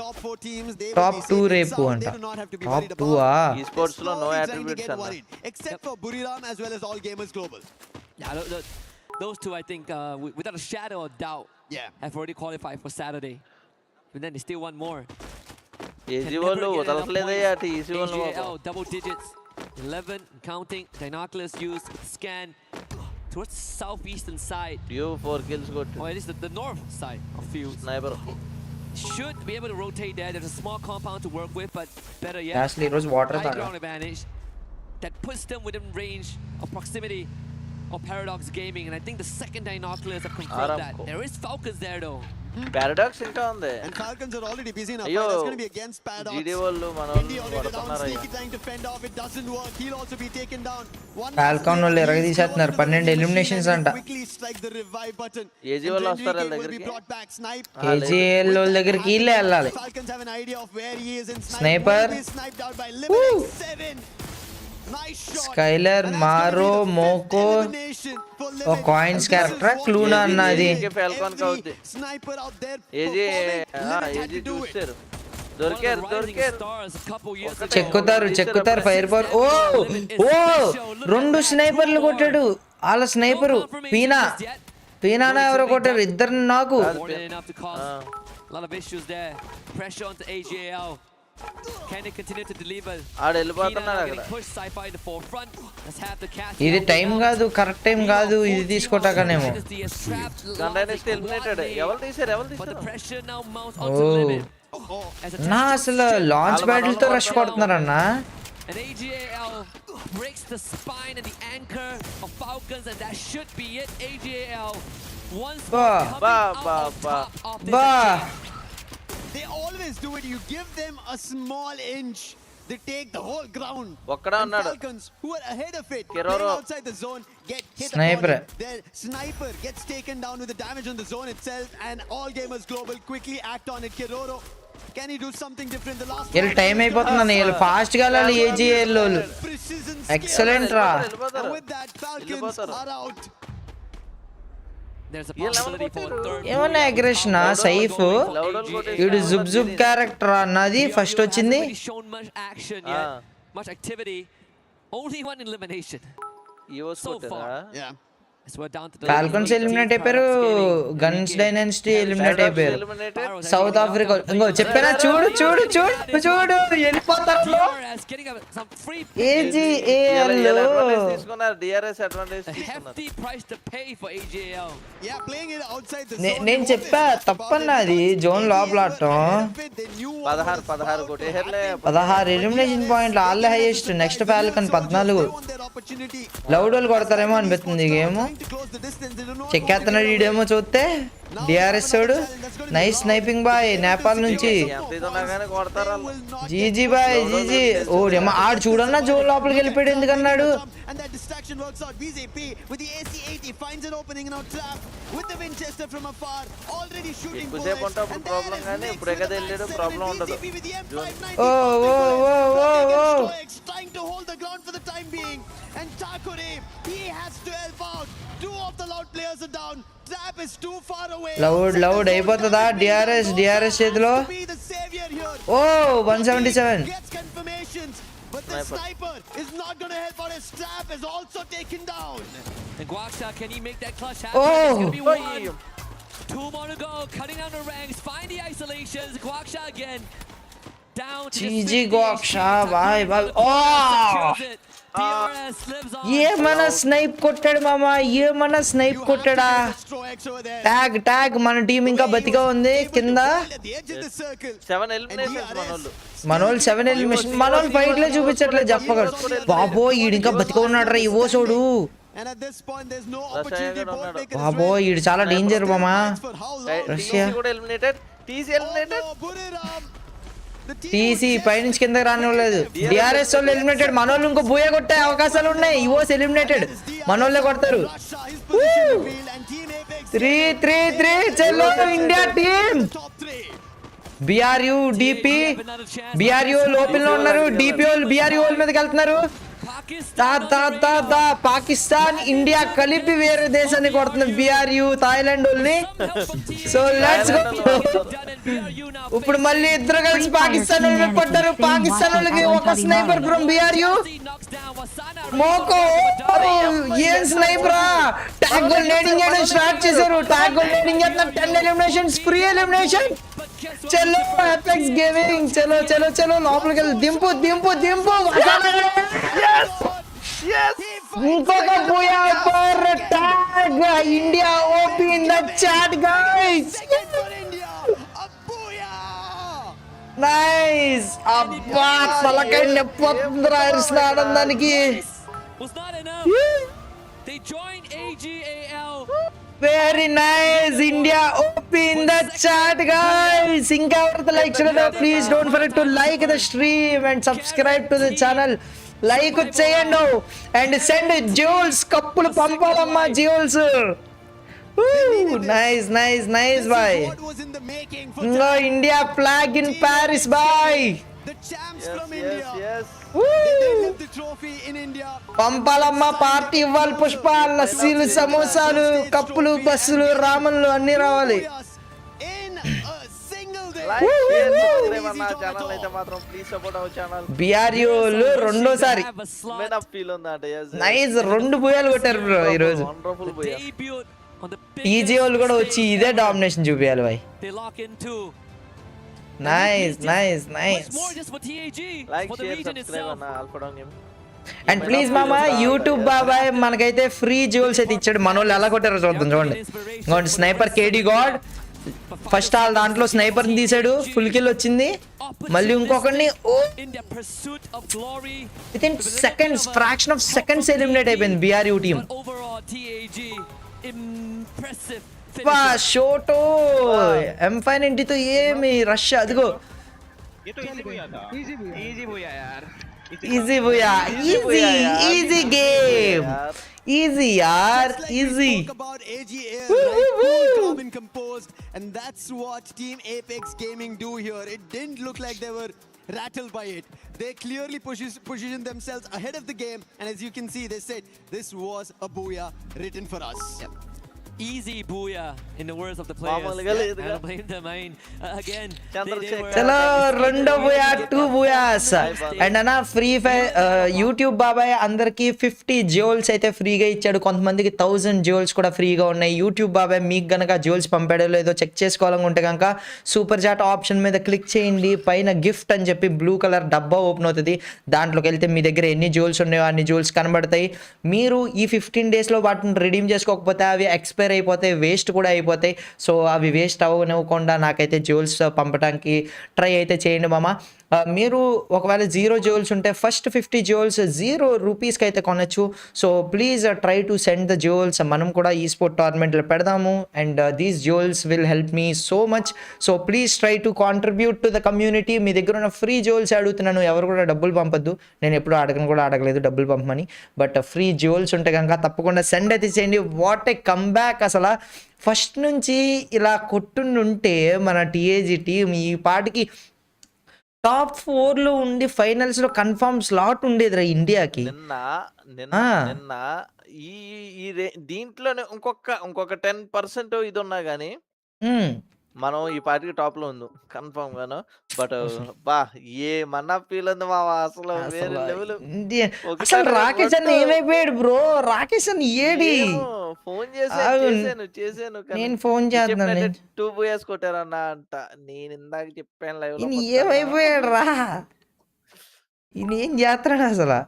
top 2 రేపు అంట టాప్ 2 ఈ స్పోర్ట్స్ లో నో అట్రిబ్యూట్స్ అన్న except for Buriram as well as all gamers global. Yeah, those two I think without a shadow of doubt have already qualified for Saturday. But then they still want more. AG వాళ్ళు వదలట్లేదయ్యా అటు EC వాళ్ళు AGL double digits, 11 counting. Binoculars used with scan towards the southeastern side, you 4 kills కొట్టు or at least the north side of field. Sniper Should be able to rotate there. There's a small compound to work with, but better yet, actually ఈ రోజు water high తాగా ground advantage that puts them within range of proximity of Paradox Gaming, and I think the second binoculars have confirmed that. Aramco. There is Falcons there though. Paradox ఇంకా ఉంది And Falcons are already busy now. అయ్యో That's going to be against Paradox. జీడీ వాళ్ళు మన Indy వాళ్ళు already down, కొడుతున్నారు Sneaky trying to fend off. It doesn't work. He'll also be taken down. One Falcon వాళ్ళు ఎరగదీసేస్తున్నారు 12 ఎలిమినేషన్స్ అంట quickly strike the revive button. AG And వాళ్ళు then వస్తారు Enrique will be దగ్గరికి brought back. Snipe. కేజీఎల్ వాళ్ళ దగ్గరికి వీళ్ళే వెళ్ళాలి Falcons have an idea of where he is, and Sniper. will be sniped out by Limit 7. Nice shot. Skyler And that's మారో gonna be the fifth మోకో elimination for ఓ Limit. Coins And this is character what క్లూనా అన్నది AG Falcon కి అవుద్ది every sniper out there AG performing. Limit had AG to do it. చూస్తారు One of the దొరికారు rising దొరికారు stars a couple years ago. చెక్కుతారు fire ball ఓ ఓ 2 స్నైపర్లు కొట్టాడు వాళ్ళ స్నైపరు పీనానా ఎవరో కొట్టారు ఇద్దరు నాకు More than enough to cause a lot of issues there. Pressure onto AGL. Can they continue to deliver? ఆడ వెళ్ళిపోతున్నాడు Pina అక్కడ getting pushed sci-fi in the forefront. Let's have the cast. ఇది టైం కాదు కరెక్ట్ టైం కాదు ఇది తీసుకోటాకనేమో Dynasty is trapped. Gun dynasty eliminated ఎవరు తీశారు ఎవరు But the తీశారు pressure now mounts Oh. onto Limit. As a నా tactical అసలు strip. లాంచ్ బ్యాటిల్తో రష్ కొడుతున్నారన్న And AGAL breaks the spine and the anchor of Falcons, and that should be it. AGAL once more coming out on top of this బా attack. They always do it. You give them a small inch, they take the whole ground. ఒక్కడే And ఉన్నాడు Falcons, who are ahead of it, Kiroro. playing outside the zone, get hit Sniper. upon it. Their sniper gets taken down with the damage on the zone itself, and all gamers global quickly act on it. Kiroro, can he do something different? The last వీళ్ళు time అయిపోతుందని వీళ్ళు fast గా వెళ్ళాలి AGL వాళ్ళు precision excellent రా and with that Falcons are out. There's a possibility for a third. ఏమన్నా aggression Saif వీడు జుబ్ జుబ్ character అన్నది ఫస్ట్ వచ్చింది Hasn't really shown much action yet, much activity. Only one elimination. US So కొట్టారా far. Yeah. So we're down to the falcons eliminate అయిపోయారు guns dynasty eliminate అయిపోయారు eliminated south Africa ఇంకో చెప్పానా చూడు చూడు చూడు చూడు వెళ్ళిపోతారు DRS getting some free ఏజీఏఎల్ తీసుకున్నారు DRS advantage a hefty price to pay for AGL. Yeah, playing it outside the zone. నేను చెప్పా తప్పన్నా అది జోన్ లోపల ఆడటం They knew 16 కొట్టేహర్లే 16 ఎలిమినేషన్ పాయింట్లు వాళ్ళే highest next Falcon 14 they want their opportunity. Loud వాళ్ళు కొడతారేమో అనిపిస్తుంది ఈ game Trying to close the distance. They do not చెక్కేస్తున్నాడు ఈడేమో చూస్తే డిఆర్ఎస్ వాడు నైస్ స్నైపింగ్ బాయ్ నేపాల్ నుంచి ఎంత ఇది ఉన్నా కానీ కొడతారు వాళ్ళు జీజీ బాయ్ జీజీ ఓడేమో ఆడు చూడన్నా జోన్ లోపలికి వెళ్ళిపోయాడు ఎందుకన్నాడు And that distraction works out. BZP with the AC-80 finds an opening in our trap with the Winchester from afar, already shooting bullets. ఎక్కువసేపు ఉంటే అప్పుడు ప్రాబ్లం కానీ ఇప్పుడే కదా వెళ్ళాడు ప్రాబ్లం ఉండదు BZP with the M590. ఓ ఓ ఓ ఓ ఓ Trying to hold the ground for the time being. And Takure, he has to help out. Two of the loud players are down. Trap is too far away. Loud అయిపోతుందా DRS చేతిలో Be the savior here. ఓ 177 Gets confirmations, but the sniper is not going to help out. His trap is also taken down. And Guaksha, can he make that clutch happen? Oh. It's gonna be one. Two more to go. Cutting down the ranks. Find the isolations. Guaksha again. Down to GG Guaksha bye bye ఓ DRS lives on. ఏమన్నా snipe కొట్టాడు మామ, ఏమన్నా snipe కొట్టాడా. TAG మన team ఇంకా బతిగా ఉంది కింద. 7 ఎలిమినేషన్స్ మనోళ్ళు 7 ఎలిమినేషన్. మనోళ్ళు ఫైట్ లో చూపించట్లేదు చెప్పగలరు. బాబో ఈడు ఇంకా బతిగా ఉన్నాడు రా ఇవో చూడు. బాబో ఈడు చాలా డేంజర్ మామా. రష్యా టీసీ పైనుంచి కింద రానివ్వలేదు. డిఆర్ఎస్ వాళ్ళు ఎలిమినేటెడ్. మనోళ్ళు ఇంకో బూయ కొట్టే అవకాశాలు ఉన్నాయి. ఇవోస్ ఎలిమినేటెడ్. మనోళ్ళే కొడతారు. 3-3-3 చలో ఇండియా టీమ్. బిఆర్యు డిపి బిఆర్యు ఓపెన్ లో ఉన్నారు. డిపి వాళ్ళు బిఆర్యు వాళ్ళ మీదకి వెళ్తున్నారు. పాకిస్తాన్ ఇండియా కలిపి వేరే దేశాన్ని కొడుతున్నారు బిఆర్యు థాయిలాండ్ వాళ్ళని. So let's go. ఇప్పుడు మళ్ళీ ఇద్దరు కలిసి పాకిస్తాన్ వాళ్ళు పడ్డారు. పాకిస్తాన్ వాళ్ళకి ఒక స్నైపర్ ఫ్రమ్ బిఆర్యు. మోకో ఏం స్నైపరా. ట్యాగ్ గోల్ నేడింగ్ చేయడం స్టార్ట్ చేశారు. ట్యాగ్ గోల్ నేడింగ్ చేస్తున్నారు. 10 ఎలిమినేషన్స్ ఫ్రీ ఎలిమినేషన్. చలో ఎపెక్స్ గేమింగ్ చలో చలో చలో లోపలికి వెళ్ళి దింపు దింపు దింపు. ఇంకొక booyah for tag India OP in the chat guys. Nice. అబ్బా తలకాయ నొప్పి వస్తుందిరా అరిసిన ఆనందానికి. Very nice. India OP in the chat guys. Inka everything like channel. Please don't forget to like the stream and subscribe to the channel. Like cheyando and send jewels couple pampalamma jewels. Nice bye. No India flag in Paris bye. The champs from India. Yes. They lift the trophy in India. పంపాలమ్మ party ఇవ్వాలి. పుష్ప లస్సీలు సమోసాలు కప్పులు బస్సులు రామన్లు అన్ని రావాలి. బిఆర్యూలు రెండోసారి nice 2 బూయాలు కొట్టారు bro ఈరోజు. ఈజీ వాళ్ళు కూడా వచ్చి ఇదే డామినేషన్ చూపించాలి భాయ్. నైస్. అండ్ ప్లీజ్ మామా యూట్యూబ్ బాబాయ్ మనకైతే ఫ్రీ జ్యువెల్స్ అయితే ఇచ్చాడు. మన వాళ్ళు ఎలా కొట్టారో చూద్దాం చూడండి. స్నైపర్ కేడీ గాడ్ ఫస్ట్ ఆల్ దాంట్లో స్నైపర్ తీసాడు. ఫుల్ కిల్ వచ్చింది. మళ్ళీ ఇంకొకరిని with in seconds fraction of seconds eliminate అయిపోయింది బిఆర్యూ టీమ్. షోటో M590 తో ఏమి రష్. అదిగో easy Booyah. Easy game. Easy yaar, easy. Talk about AGL, right? Cool, calm and composed, and that's what Team Apex Gaming do here. It didn't look like they were rattled by it. They clearly positioned themselves ahead of the game, and as you can see, they said this was a booyah written for us. Yep. Easy booyah in the words of the players. I don't blame them. I mean, again, they were... Chalo, rendo booyah, 2 booyahs. And ana free fire YouTube బాబాయ్ అందరికి 50 jewels అయితే ఫ్రీగా ఇచ్చాడు. కొంతమందికి 1000 jewels కూడా ఫ్రీగా ఉన్నాయి. YouTube బాబాయ్ మీకు గనక jewels పంపాడో లేదో చెక్ చేసుకోవాలనుకుంటే కనుక సూపర్ చాట్ ఆప్షన్ మీద క్లిక్ చేయండి. పైన గిఫ్ట్ అని చెప్పి బ్లూ కలర్ డబ్బా ఓపెన్ అవుతుంది. దాంట్లోకి వెళ్తే మీ దగ్గర ఎన్ని jewels ఉన్నాయో అన్ని jewels కనబడతాయి. మీరు ఈ 15 daysలో వాటిని రిడీమ్ చేసుకోకపోతే అవి ఎక్స్పైర్ అయిపోతాయి, వేస్ట్ కూడా అయిపోతాయి. సో అవి వేస్ట్ అవ్వనివ్వకుండా నాకైతే జ్యువెల్స్ పంపడానికి ట్రై అయితే చేయండి మామ. మీరు ఒకవేళ 0 jewels ఉంటే ఫస్ట్ 50 jewels 0 రూపీస్కి అయితే కొనొచ్చు. So please try to send the jewels. మనం కూడా ఈ స్పోర్ట్ టోర్నమెంట్లో పెడదాము. And these jewels will help me so much. So please try to contribute to the community. మీ దగ్గర ఉన్న ఫ్రీ jewels అడుగుతున్నాను. ఎవరు కూడా డబ్బులు పంపొద్దు. నేను ఎప్పుడు అడగలేదు డబ్బులు పంపమని. బట్ ఫ్రీ jewels ఉంటే కనుక తప్పకుండా సెండ్ అయితే చేయండి. What a comeback. అసలు ఫస్ట్ నుంచి ఇలా కొట్టుంటే మన టీఏజీ టీం ఈ పాటికి టాప్ 4లో ఉండి ఫైనల్స్ లో కన్ఫర్మ్ స్లాట్ ఉండేదిరా ఇండియాకి. నిన్న దీంట్లోనే ఇంకొక 10% ఇది ఉన్నా గానీ మనం ఈ పార్టీకి టాప్ లో ఉంది కన్ఫర్మ్ గాను. బట్ బా ఏమన్నా ఫీల్ ఉంది మా అసలు వేరే లెవెల్. అసలు రాకేష్ అన్న ఏమైపోయాడు బ్రో. రాకేష్ అన్న ఏడి ఫోన్ చేశాను నేను ఫోన్ చేస్తున్నాను. 2 బూయాస్ కొట్టారన్న అంట. నేను ఇందాక చెప్పాను లైవ్ లో. ఏమైపోయాడు రా. ఈయన ఏం చేస్తున్నాడు అసలు.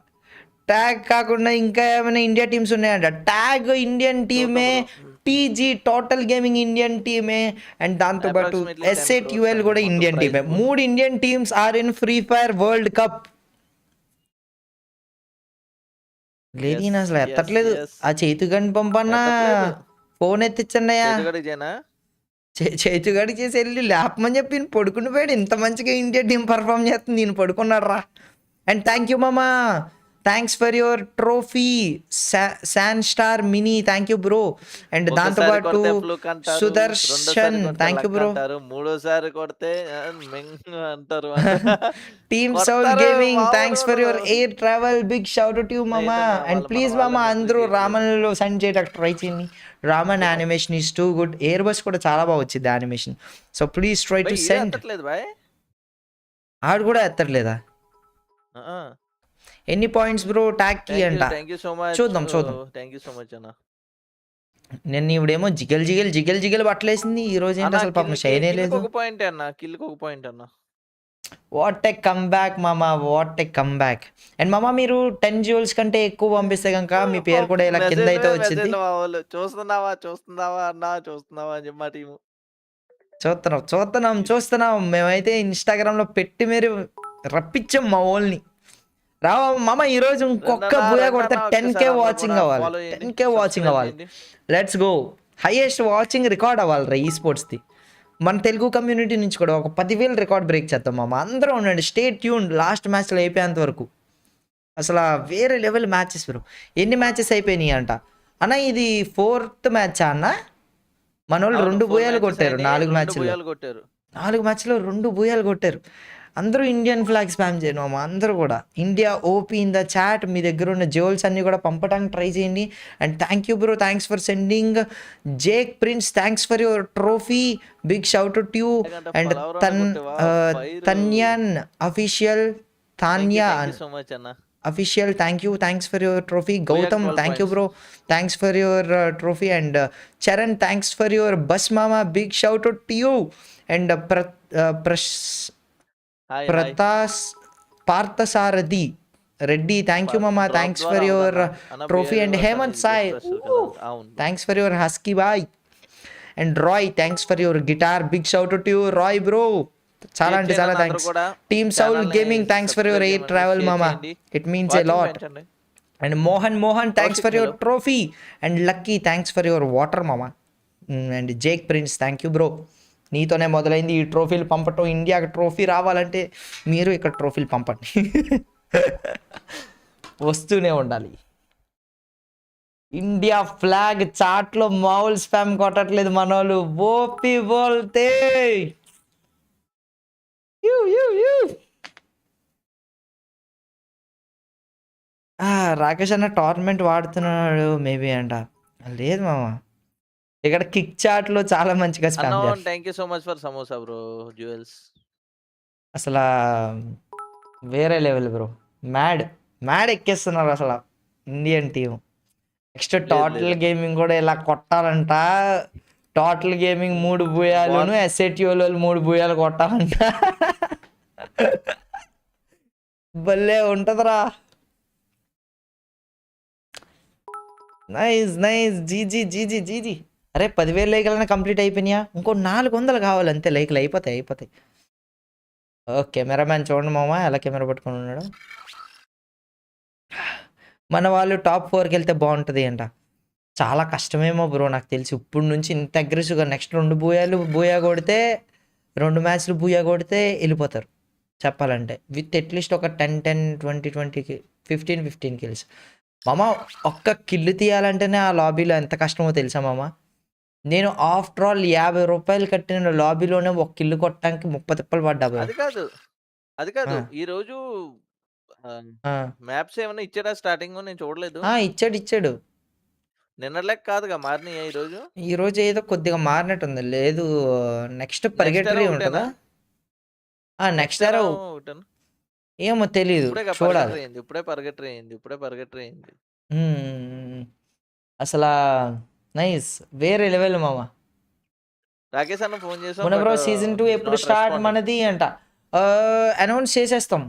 ట్యాగ్ కాకుండా ఇంకా ఏమైనా ఇండియా టీమ్స్ ఉన్నాయంట. ట్యాగ్ ఇండియన్ టీమే, టీజీ టోటల్ గేమింగ్ ఇండియన్ టీమే, అండ్ దాంతోపాటు SATUL కూడా ఇండియన్ టీమే. 3 Indian teams are in free fire world cup. లేదు ఈయన అసలు ఎత్తట్లేదు. ఆ చేతిగండి పంపన్నా ఫోన్ ఎత్తిచ్చండి అయ్యా. చేతిగడికి చేసి వెళ్ళి లేపమని చెప్పి నేను పడుకుని పోయాడు. ఇంత మంచిగా ఇండియా టీం పర్ఫామ్ చేస్తుంది, నేను పడుకున్నాడు రా. అండ్ థ్యాంక్ యూ మామా, థ్యాంక్స్ ఫర్ యువర్ ట్రోఫీ శాన్ స్టార్ మినీ, థ్యాంక్ యూ బ్రో. అండ్ దాంతోపాటు సుదర్శన్, థ్యాంక్ యూ బ్రో. మూడోసారి కొడితే అంటారు. Team Soul gaming, thanks for your air travel, big shout to you మామా. అండ్ ప్లీజ్ మామా అందరూ రామన్లో సెండ్ చేయడానికి ట్రై చేయండి. Ramen animation is too good. Airbus కూడా చాలా బాగా వచ్చింది animation. So please try to send. ఆడు కూడా ఎత్తట్లేదా? ఎన్ని పాయింట్స్ బ్రో ట్యాగ్ కి అంట? చూద్దాం. నేను ఇవిడేమో జిగల్ పట్టలేసింది. ఈ రోజు ఏంటి అసలు పాపం షైనే లేదు. వాట్ ఎ కమ్ బ్యాక్ మామా, what a come back. And మామా మీరు 10 jewels కంటే ఎక్కువ పంపిస్తే కనుక మీ పేరు కూడా ఇలా కింద అయితే వచ్చింది. చూస్తున్నాం మేమైతే ఇన్స్టాగ్రామ్ లో పెట్టి మీరు రప్పించాం మా వాళ్ళని. రావా మామ, ఈ రోజు ఇంకొక బూయా కొడితే 10K వాచింగ్ అవ్వాలి. 10K వాచింగ్ అవ్వాలి. Let's go. Highest watching record అవ్వాలి రా ఈ స్పోర్ట్స్ది. మన తెలుగు కమ్యూనిటీ నుంచి కూడా ఒక 10,000 రికార్డ్ బ్రేక్ చేద్దాం మామ. అందరూ ఉండండి, స్టే ట్యూన్. లాస్ట్ మ్యాచ్లో అయిపోయేంత వరకు అసలు వేరే లెవెల్ మ్యాచెస్ బ్రో. ఎన్ని మ్యాచెస్ అయిపోయినాయి అంట అన్న? ఇది 4th మ్యాచ్ అన్న. మన వాళ్ళు 2 బూయాలు కొట్టారు 4 మ్యాచ్లో. 4 మ్యాచ్లో 2 బూయాలు కొట్టారు. అందరూ ఇండియన్ ఫ్లాగ్ స్పామ్ చేయను అమ్మ. అందరూ కూడా India OP in the chat. మీ దగ్గర ఉన్న జ్యువెల్స్ అన్ని కూడా పంపడానికి ట్రై చేయండి. And thank you bro, thanks for sending. Jake Prince, thanks for your trophy, big shout to you. And Tanyan official, Tanya official, thanks for your trophy. Gautam, thank you bro, thanks for your trophy. And Charan, thanks for your bus మామా, big shout to you. And Parthasarathi Reddy, thank you మామా, thanks for your trophy. And Hemant Sai, thanks for your husky boy. And Rai, thanks for your guitar, big shout to you Rai bro. చాలా అంటే చాలా thanks. Team Soul gaming, thanks for your air travel మామా, it means a lot. And Mohan, thanks for your trophy. And Lucky, thanks for your water మామా. And Jake Prince, thank you bro. నీతోనే మొదలైంది ఈ ట్రోఫీలు పంపటం. ఇండియాకి trophy రావాలంటే మీరు ఇక్కడ ట్రోఫీలు పంపండి. వస్తూనే ఉండాలి. ఇండియా ఫ్లాగ్ చాట్లో మామూలు స్పామ్ కొట్టట్లేదు మనోళ్ళు. ఓపి బోల్తే రాకేష్ అన్న టోర్నమెంట్ వాడుతున్నాడు మేబీ అంట. లేదు మామ, ఇక్కడ కిక్ చాట్ లో చాలా మంచిగా స్పామ్ చేస్తారు. Thank you so much for samosa bro, jewels. అసలు వేరే లెవెల్ బ్రో. మ్యాడ్ ఎక్కేస్తున్నారు అసలు Indian team. Next total gaming కూడా ఇలా కొట్టాలంట. టోటల్ గేమింగ్ 3 బూయాలను, SATUL 3 బూయాలు కొట్టాలంట. భలే ఉంటదిరా. Nice GG. అరే 10,000 లైక్లైనా కంప్లీట్ అయిపోయినాయా? ఇంకో 400 కావాలి అంతే. లైక్లు అయిపోతాయి. కెమెరామ్యాన్ చూడండి మామ ఎలా కెమెరా పట్టుకొని ఉన్నాడు. మన వాళ్ళు టాప్ 4కి వెళ్తే బాగుంటుంది అంట. చాలా కష్టమేమో బ్రో నాకు తెలిసి. ఇప్పుడు నుంచి ఇంత అగ్రెసివ్గా నెక్స్ట్ 2 బూయా కొడితే 2 మ్యాచ్లు బూయా కొడితే వెళ్ళిపోతారు చెప్పాలంటే. విత్ అట్లీస్ట్ ఒక 10 20 15 కిల్స్. మామ ఒక్క కిల్లు తీయాలంటేనే ఆ లాబీలో ఎంత కష్టమో తెలుసా మామ. నేను ఆఫ్టర్ ఆల్ 50 రూపాయలు కట్టిన లాబీలోనే ఒక కిల్లు కొట్టడానికి 30 తిప్పలు పడ్డా. అది కాదు ఈ రోజు మ్యాప్స్ ఏమైనా ఇచ్చాడా స్టార్టింగ్? నేను చూడలేదు. ఇచ్చాడు. నిన్నలేక కాదుగా మారినాయా ఈ రోజు ఏదో కొద్దిగా మారినట్టుంది. లేదు నెక్స్ట్ పరిగెట్టరీ ఉంటుందా? నెక్స్ట్ ఏమో తెలీదు, చూడాలి. ఇప్పుడే పరిగెట్టరీ అయింది. అసలు నైస్, వేరే లెవెల్ మామ. రాకేష్ అన్న ఫోన్ చేసాం. మన బ్రో సీజన్ 2 ఎప్పుడు స్టార్ట్ మనది అంట. అనౌన్స్ చేసేస్తాం.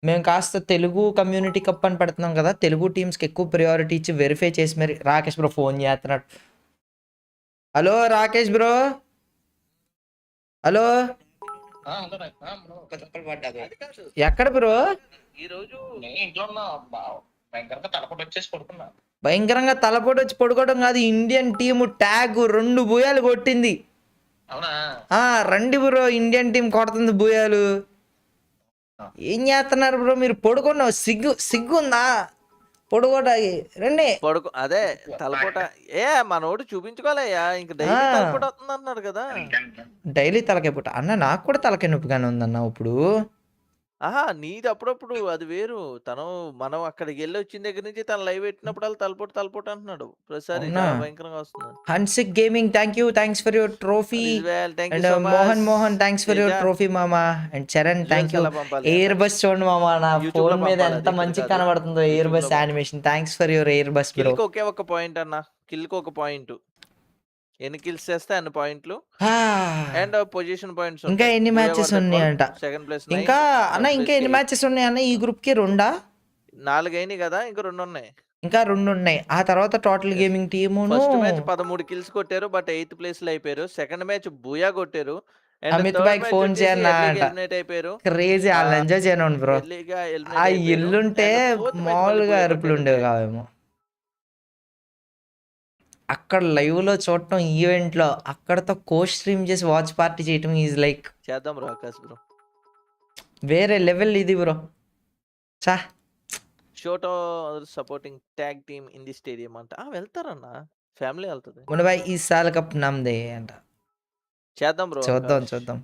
మేము కాస్త తెలుగు కమ్యూనిటీ కప్ అని పెడుతున్నాం కదా, తెలుగు టీమ్స్కి ఎక్కువ ప్రయారిటీ ఇచ్చి వెరిఫై చేసి మరి. రాకేష్ బ్రో ఫోన్ చేస్తున్నాడు. హలో రాకేష్ బ్రో, హలో ఎక్కడ బ్రో? భయంకరంగా తలపోటు వచ్చి పడుకోవడం కాదు, ఇండియన్ టీము ట్యాగ్ 2 బూయాలు కొట్టింది. రండి బ్రో, ఇండియన్ టీం కొడుతుంది బూయాలు. ఏం చేస్తున్నారు బ్రో మీరు? పడుకున్నావు, సిగ్గుందా పడుకోటాకి? రండి అదే తలపోట. మనోడు చూపించుకోవాలయ్యా, ఇంక డైలీ తలపోట వస్తుంది అన్నాడు కదా. డైలీ తలకాయ పూట అన్న, నాకు కూడా తలకాయ నొప్పిగానే ఉందన్న ఇప్పుడు. నీది అప్పుడప్పుడు అది వేరు. మనం అక్కడికి వెళ్ళి వచ్చిన దగ్గర నుంచి తను లైవ్ పెట్టినప్పుడు వాళ్ళు తలపోట అంటున్నాడు ప్రతిసారి. చాలా భయంకరంగా వస్తుంది. Hansik gaming thanks for your trophy. And Mohan thanks for your trophy మామా. And Charan thank you. Airbus చూడండి మామా, నా ఫోన్ మీద ఎంత మంచిగా కనబడుతుందో airbus animation. Thanks for your airbus bro. ఒకే ఒక పాయింట్ అన్న, కిల్కి ఒక పాయింట్. ఎన్ని కిల్స్ చేస్తే అన్ని పాయింట్లు. And position points. ఇంకా ఎన్ని మ్యాచెస్ ఉన్నాయంట? Second place. ఇంకా అన్న ఇంకా ఎన్ని మ్యాచెస్ ఉన్నాయన్న ఈ గ్రూప్ కి? 2 4 అయినాయి కదా, ఇంకా 2 ఉన్నాయి. ఇంకా 2 ఉన్నాయి. ఆ తర్వాత total gaming team first match 13 kills కొట్టారు, బట్ 8th ప్లేస్ లో అయిపోయారు. సెకండ్ మ్యాచ్ బూయా కొట్టారు. అమిత్ బాయ్ ఫోన్ చేయన్నా అయిపోయారు. క్రేజీ, వాళ్ళు ఎంజాయ్ చేయను బ్రో. ఆ ఇల్లుంటే మామూలుగా అరుపులు ఉండేవి కావేమో. అక్కడ లైవ్ లో చూడటం, ఈవెంట్ లో అక్కడతో స్ట్రీమ్ చేసి వాచ్ పార్టీ చేయటం ఈజ్ లైక్ చేద్దాం బ్రో. ఆకాశ్ బ్రో వేరే లెవెల్ ఇది బ్రో. చా షోటో supporting TAG team in the stadium అంట. వెళ్తారన్న, ఫ్యామిలీ వెళ్తుంది. మున్న భాయ్ ఈ సాల్ కప్ నమ్దే అంట. చేద్దాం బ్రో, చూద్దాం.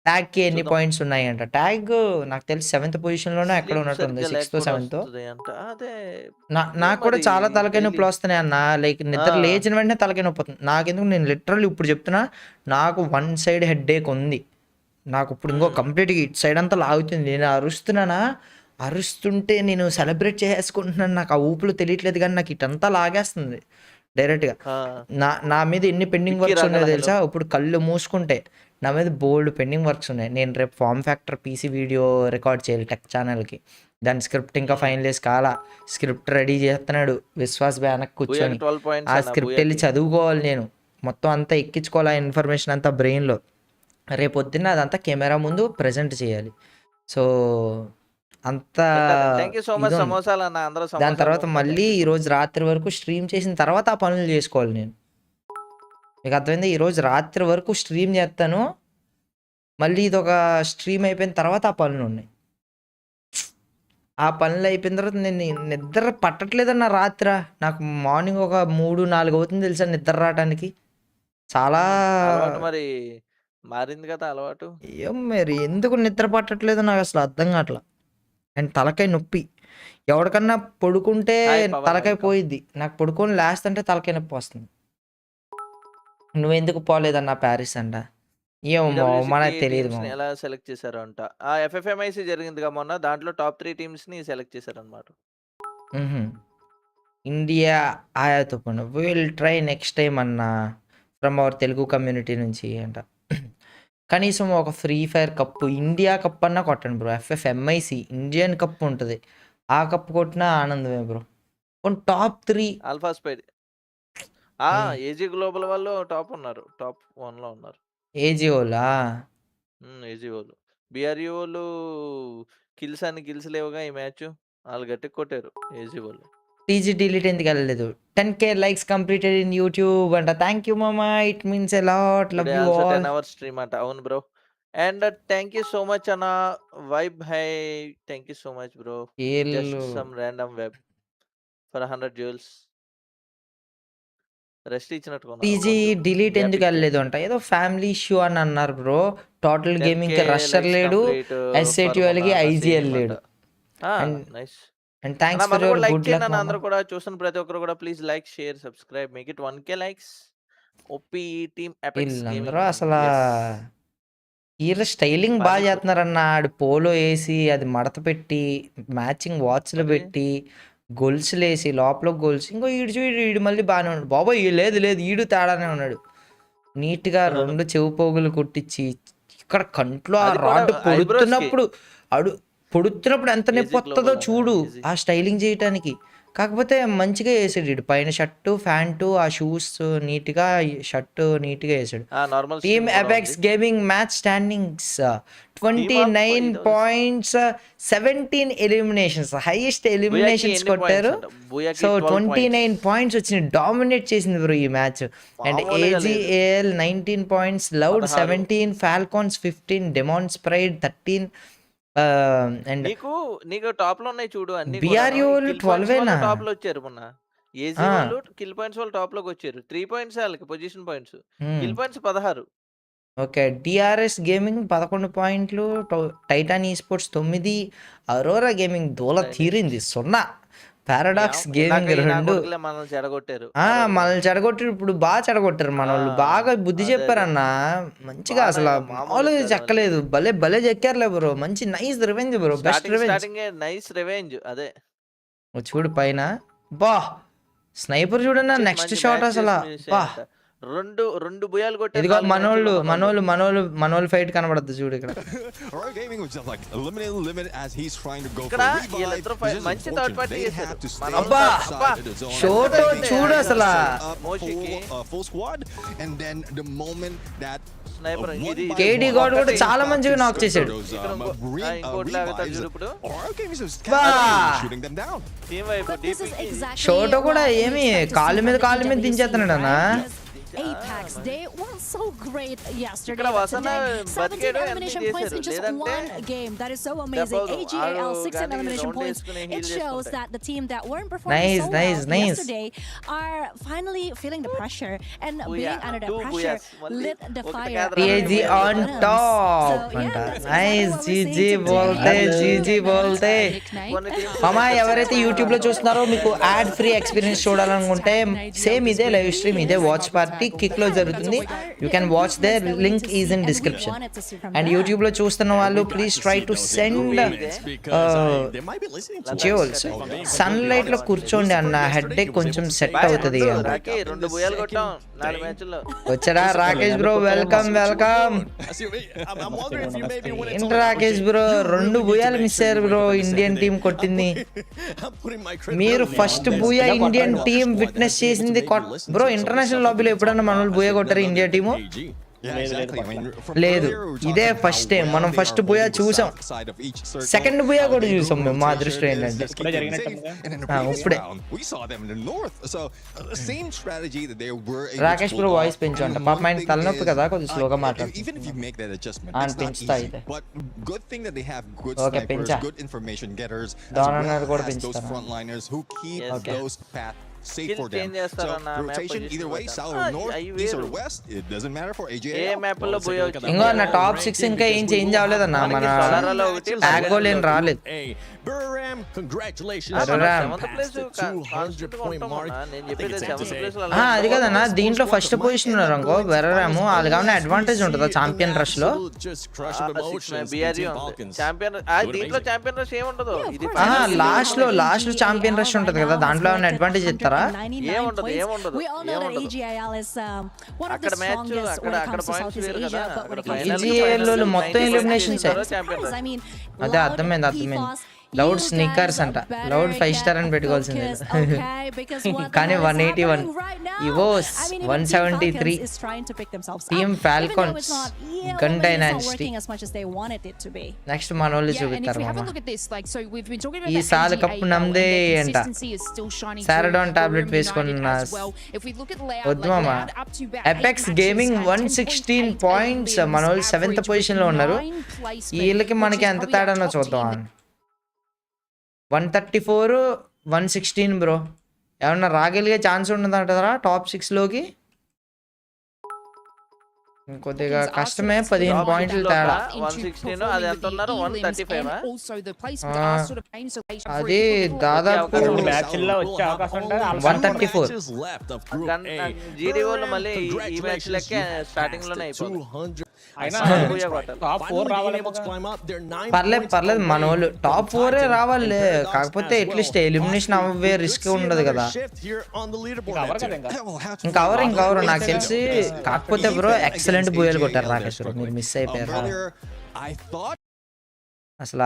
ట్యాగ్ కి ఎన్ని పాయింట్స్ ఉన్నాయంట? ట్యాగ్ నాకు తెలిసి 7th పొజిషన్ లోనే ఎక్కడ ఉన్నట్టుంది, 6th 7th. నాకు కూడా చాలా తలకాయ నొప్పులు వస్తున్నాయి అన్న. లైక్ నిద్ర లేచిన వెంటనే తలకాయ నొప్పి వస్తుంది నాకెందుకు. నేను లిటరల్లీ ఇప్పుడు చెప్తున్నా, నాకు 1 side హెడ్ఏక్ ఉంది. నాకు ఇప్పుడు ఇంకో కంప్లీట్గా ఇటు సైడ్ అంతా లాగుతుంది. నేను అరుస్తుంటే నేను సెలబ్రేట్ చేసుకుంటున్నాను. నాకు ఆ ఊపులు తెలియట్లేదు, కానీ నాకు ఇటంతా లాగేస్తుంది డైరెక్ట్గా. నా మీద ఎన్ని పెండింగ్ వర్క్స్ ఉన్నాయో తెలుసా? ఇప్పుడు కళ్ళు మూసుకుంటే నా మీద బోల్డ్ పెండింగ్ వర్క్స్ ఉన్నాయి. నేను రేపు form factor PC video record చేయాలి టెక్ ఛానల్కి. దాని స్క్రిప్ట్ ఇంకా ఫైనలైజ్ కాలా. స్క్రిప్ట్ రెడీ చేస్తున్నాడు విశ్వాస్ బ్యానక్ కూర్చొని. ఆ స్క్రిప్ట్ వెళ్ళి చదువుకోవాలి నేను. మొత్తం అంతా ఎక్కించుకోవాలి, ఆ ఇన్ఫర్మేషన్ అంతా బ్రెయిన్లో. రేపు పొద్దున్న అదంతా కెమెరా ముందు ప్రజెంట్ చేయాలి. సో అంతా దాని తర్వాత మళ్ళీ ఈరోజు రాత్రి వరకు స్ట్రీమ్ చేసిన తర్వాత ఆ పనులు చేసుకోవాలి నేను. మీకు అర్థమైంది? ఈరోజు రాత్రి వరకు స్ట్రీమ్ చేస్తాను, మళ్ళీ ఇది ఒక స్ట్రీమ్ అయిపోయిన తర్వాత ఆ పనులు ఉన్నాయి. ఆ పనులు అయిపోయిన తర్వాత నేను నిద్ర పట్టట్లేదన్న రాత్రి. నాకు మార్నింగ్ ఒక 3-4 అవుతుంది తెలుసా నిద్ర రావడానికి. చాలా మరి మారింది కదా అలవాటు. ఏం మరి ఎందుకు నిద్ర పట్టట్లేదు నాకు అసలు అర్థం కావట్లా. అండ్ తలకాయ నొప్పి. ఎవరికన్నా పడుకుంటే తలకాయ పోయిద్ది, నాకు పడుకొని లేస్తుంటే తలకాయ నొప్పి వస్తుంది. నువ్వెందుకు పోలేదన్నా ప్యారిస్ అంట? ఏమో మనకు తెలియదు. ఎలా సెలెక్ట్ చేశారు అంట? FFMIC జరిగిందిగా మొన్న, దాంట్లో టాప్ 3 టీమ్స్ ని సెలెక్ట్ చేశారు అనమాట. ఇండియా ఆయాతో పను విల్ ట్రై నెక్స్ట్ టైం అన్న ఫ్రమ్ అవర్ తెలుగు కమ్యూనిటీ నుంచి అంట. కనీసం ఒక free fire cup, India cup అన్నా కొట్టండి బ్రో. FFMIC ఇండియన్ కప్ ఉంటుంది, ఆ కప్పు కొట్టినా ఆనందమే బ్రో. టాప్ 3 ఆల్ఫా స్పైడ్ ఏజీ గ్లోబల్ వాళ్ళు టాప్ 1 లో ఉన్నారు. ఏజీ వాళ్ళా? ఏజీ వాళ్ళు. BRU వాళ్ళు కిల్స్ లేవుగా ఈ మ్యాచ్, వాళ్ళు గట్టి కొట్టారు ఏజీ వాళ్ళు. టీజీ డిలీట్ ఎందుకు వెళ్ళలేదు? 10K likes completed in YouTube అంట. థ్యాంక్ యూ మామా, it means a lot. Love you all. 10 hours stream అంట. అవును bro. And thank you so much అన్న వైబ్ హై. Thank you so much bro. Just some random web for 100 jewels. Rest ఇచ్చినట్టు. TG delete ఎందుకు వెళ్ళలేదు అంట? ఏదో ఫ్యామిలీ ఇష్యూ అని అన్నారు బ్రో. టోటల్ గేమింగ్ కి రషర్ లేడు, SATL కి IGL లేడు. Nice. And thanks for your good luck. అందరూ కూడా చూస్తున్న ప్రతి ఒక్కరు కూడా please like, share, subscribe, make it 1K likes. OP team epics gaming. అందరూ అసలు ఈరోజు స్టైలింగ్ బాగా చేస్తున్నారన్న. ఆడు పోలో వేసి అది మడత పెట్టి మ్యాచింగ్ వాచ్లు పెట్టి గొలుసులు వేసి లోపల గొలుసు. ఇంకో ఈడు మళ్ళీ బాగానే ఉన్నాడు. బాబాయ్ లేదు ఈడు తేడానే ఉన్నాడు. నీట్గా 2 చెవు పోగులు కొట్టించి ఇక్కడ కంట్లో ఆ రాడ్ పొడుతున్నప్పుడు పొడుతున్నప్పుడు ఎంత నొప్పి వస్తుందో చూడు ఆ స్టైలింగ్ చేయటానికి. కాకపోతే మంచిగా వేసాడు వీడు, పైన షర్టు ప్యాంటు ఆ షూస్ నీట్గా, షర్టు నీట్గా వేసాడు. Team Apex gaming match standings 29 points, 17 eliminations, highest eliminations కొట్టారు. సో 29 points వచ్చినాయి, డామినేట్ చేసింది బ్రో ఈ match. And AGAL 19 points, loud 17, ఫాల్కాన్స్ 15, demon spread 13. And నీకు టాప్ లో ఉన్నాయి చూడు అన్ని. BRU 12 టాప్ లో వచ్చారు మొన్న. ఏజీ వాళ్ళు కిల్ పాయింట్స్ వాళ్ళు టాప్ లోకి వచ్చారు. 3 points వాళ్ళకి position points, kill points 16. Okay, DRS gaming 11 పాయింట్లు, టైటాన్ ఈ స్పోర్ట్స్ 9, అరోరా గేమింగ్ దూల తీరింది 0, పారాడాక్స్ గేమింగ్ 2. మనల్ని చెడగొట్టారు. మనల్ని చెడగొట్టారు, ఇప్పుడు బాగా చెడగొట్టారు మన వాళ్ళు, బాగా బుద్ధి చెప్పారన్న మంచిగా. అసలు మామూలుగా చెక్కలేదు, భలే భలే చెక్కారులే బ్రో. మంచి nice revenge bro, best revenge, nice revenge. అదే చూడు పైన బా స్నైపర్ చూడన్నా, నెక్స్ట్ షాట్ అసలు బా రెండు బుయాలు కొట్టారు. ఇదిగో మనోళ్ళు ఫైట్ కనబడద్దు చూడు ఇక్కడ. మంచి థర్డ్ పార్టీ అబ్బా షోటో చూడు అసలు. కేడి గాడ్ కూడా చాలా మంచిగా నాక్ చేశాడు. షోటో కూడా ఏమి కాళ్ళ మీద దించేస్తున్నాడు అన్న. Apex, they weren't so great yesterday. But today, 17 elimination points in just one game. That is so amazing. AGAL 16 elimination points. It shows that the team that weren't performing so well yesterday are finally feeling the pressure and being under the pressure lit the fire. PAG on top. Nice, GG bolte. Mama ఎవరైతే YouTube లో చూస్తున్నారో మీకు ad free experience చూడాలనుకుంటే same ఇదే live stream, ఇదే watch party Kick లో జరుగుతుంది. You can watch there, link is in description. And YouTube లో చూస్తున్న వాళ్ళు please try to send jewels. Sunlight లో కూర్చోండి అన్న, హెడ్ ఏక్ కొంచెం సెట్ అవుతుంది. వచ్చాడా రాకేష్ బ్రో, వెల్కమ్. ఏంటి రాకేష్ బ్రో 2 బూయాలు మిస్ అయ్యారు బ్రో, ఇండియన్ టీం కొట్టింది. మీరు first booyah Indian team witness చేసింది బ్రో. ఇంటర్నేషనల్ లాబీలో ఎప్పుడన్నా మన వాళ్ళు బూయా కొట్టారు ఇండియా టీము? లేదు, ఇదే ఫస్ట్ టైం. మనం ఫస్ట్ బూయా చూసాం, సెకండ్ బూయా కూడా చూసాం మేము. మా అదృష్టం ఏంటంటే ఇప్పుడే. రాకేష్ బ్రో వాయిస్ పెంచు అంట, పాప ఆయన తలనొప్పి కదా, కొంచెం స్లోగా మాట్లాడు. పెంచుతా అయితే ఓకే, పెంచా. డోనర్ కూడా పెంచుతాను. Safe for them. So rotation either way, south or north, east or west, it doesn't matter for AJL. ఇంకో అన్న టాప్ 6 ఇంకా ఏం చేంజ్ అవ్వలేదన్న, మన ట్యాగ్ గోల్ ఏం రాలేదు. అది కదన్నా, దీంట్లో ఫస్ట్ పొజిషన్ ఉన్నారు అనుకో వెర్రరాము, వాళ్ళు కావాలి అడ్వాంటేజ్ ఉంటుందా ఛాంపియన్ రష్ లో? లాస్ట్ లో ఛాంపియన్ రష్ ఉంటది కదా, దాంట్లో ఏమైనా అడ్వాంటేజ్ ఇస్తారా? మొత్తం ఎలిమినేషన్స్. అదే అర్థమైంది. లౌడ్ స్నిక్కర్స్ అంట, లౌడ్ 5 స్టార్ అని పెట్టుకోవాల్సింది. కానీ 181, ఇవోస్ 173, టీమ్ ఫాల్కాన్స్, గన్ డైనాసిటీ. నెక్స్ట్ మన వాళ్ళు చూపిస్తారు ఈ సాల్ కప్పు నమ్దే అంట. సారడాన్ టాబ్లెట్ వేసుకున్న వద్దు మామ. ఎపెక్స్ గేమింగ్ 116 పాయింట్స్, మన వాళ్ళు 7th పొజిషన్ లో ఉన్నారు. వీళ్ళకి మనకి ఎంత తేడానో చూద్దాం. 134, 116 బ్రో. ఏమన్నా రాగలిగే ఛాన్స్ ఉండదంటారా టాప్ 6 లోకి? కొద్దిగా కష్టమే, 15 పాయింట్లు తేడా. అది దాదాపు 134. పర్లేదు మన వాళ్ళు టాప్ 4 రావాలి. కాకపోతే అట్లీస్ట్ ఎలిమినేషన్ అవ్వే రిస్క్ ఉండదు కదా. ఇంకవరు నాకు తెలిసి. కాకపోతే బ్రో ఎక్సలెంట్ బూయలు కొట్టారు రాకేష్, మీరు మిస్ అయిపోయారు. అసలు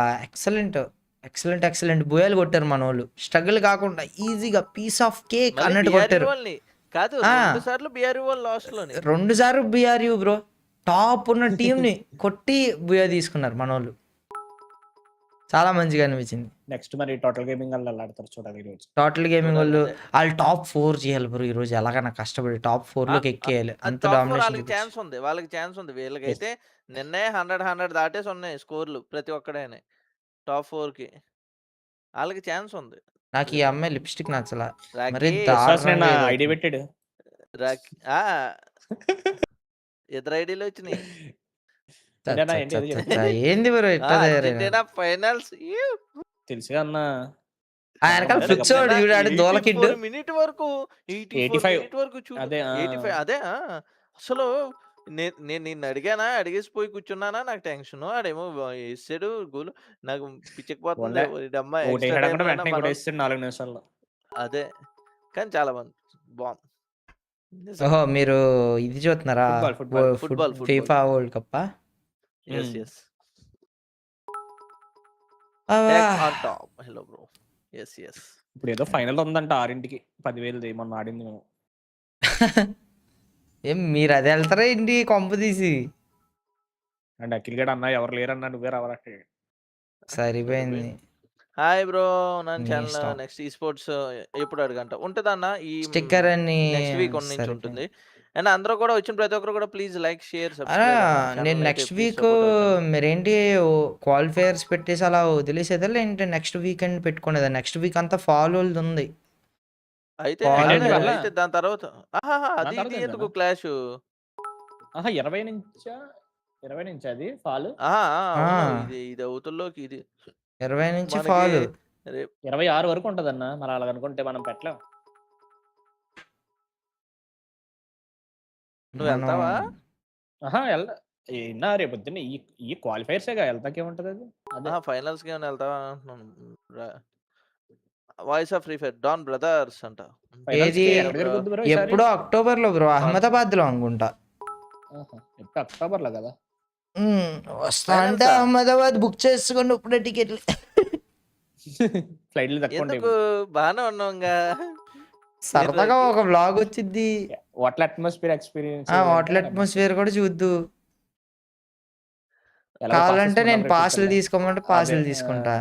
ఎక్సలెంట్ బుయాలు కొట్టారు మన వాళ్ళు. స్ట్రగుల్ కాకుండా ఈజీగా పీస్ ఆఫ్ కేక్ అన్నట్టు కొట్టారు. కాదు 2 సార్లు బిఆర్యూ వాళ్ళు లాస్ట్ లోనే 2 సార్లు బిఆర్యూ బ్రో టాప్ ఉన్న టీంని కొట్టి బుయా తీసుకున్నారు మన వాళ్ళు. చాలా మంచిగా అనిపించింది. నెక్స్ట్ మరి టోటల్ గేమింగ్ వాళ్ళు ఆడతారు చూడాలి ఈ రోజు. టోటల్ గేమింగ్ వాళ్ళు టాప్ 4 చేయాలి బ్రో ఈ రోజు. ఎలాగైనా కష్టపడి టాప్ 4 లోకి ఎక్కేయాలి. అంత డామినేషన్ వాళ్ళకి ఛాన్స్ ఉంది. వీళ్ళకైతే నిన్నే 100 దాటేసి ఉన్నాయి స్కోర్లు ప్రతి ఒక్కడైనా టాప్ 4 కి. వాళ్ళకి ఛాన్స్ ఉంది. నాకు ఈ అమ్మాయి లిప్స్టిక్ నచ్చలా. మరి ఐడి పెట్టాడు. ఇద్దరు ఐడీలు వచ్చినాయి. ఏంది బ్రో ఫైనల్స్ తెలుసు అన్న. వెనకాల ఫ్లిక్స్ చూడాడు దోలకిడ్డు మినిట్ వరకు 85 వరకు అదే 85 అదే అసలు నేను నిన్ను అడిగానా అడిగేసి పోయి కూర్చున్నానా నాకు టెన్షన్. ఆడేమో వేసాడు గోలు నాకు పిచ్చకపోతుంది. అదే కానీ చాలా బాగుంది. ఓహో మీరు ఇది చూస్తున్నారా football FIFA world cup? Hello bro. ఇప్పుడు ఏదో ఫైనల్ ఉందంట 6ంటికి 10,000 మొన్న ఆడింది మేము. ఏం మీరు అదే వెళ్తారా ఏంటి కొంప తీసి? అండ్ అఖిల్ గడ్ అన్న ఎవరు లేరన్నా నువ్వే రావాలంటే సరిపోయింది. హాయ్ బ్రో నా ఛానల్ నెక్స్ట్ ఈ స్పోర్ట్స్ ఎప్పుడు అడగంట ఉంటుందన్న ఈ స్టిక్కర్ అని నెక్స్ట్ వీక్ నుంచి ఉంటుంది. అండ్ అందరూ కూడా వచ్చిన ప్రతి ఒక్కరు కూడా ప్లీజ్ లైక్ షేర్ సబ్స్క్రైబ్. నేను నెక్స్ట్ వీక్ మీరేంటి క్వాలిఫైయర్స్ పెట్టేసి అలా వదిలేసేదా లేదంటే నెక్స్ట్ వీకెండ్ పెట్టుకునేదా? నెక్స్ట్ వీక్ అంతా ఫాలో ఉంది అయితే దాని తర్వాత అది ఎందుకు క్లాష్ 20 నుంచి అది ఫాల్ ఇది అవుతుల్లోకి ఇది 20 నుంచి ఫాల్ 26 వరకు ఉంటదన్న. మరి అలా అనుకుంటే మనం పెట్టలేం. నువ్వు వెళ్తావా? అయినా రేపు పొద్దున్న ఈ క్వాలిఫైర్సేగా వెళ్తాకేముంటది అది. అదే ఫైనల్స్ కి ఏమైనా వెళ్తావా అంటున్నాను. Voice of Free Fire Don brothers అంట. ఏది ఎప్పుడో అక్టోబర్ లో బ్రో అహ్మదాబాద్ లో అనుకుంటా. అక్టోబర్ లో కదా వస్తా అంటే అహ్మదాబాద్ బుక్ చేసుకోండి ఇప్పుడే టికెట్లు. ఫ్లైట్లు ఎందుకు బాగానే ఉన్నాంగా సరదాగా ఒక బ్లాగ్ వచ్చింది. Water atmosphere experience water atmosphere కూడా చూద్దు. కావాలంటే నేను పాసులు తీసుకోమంటే పాసులు తీసుకుంటా.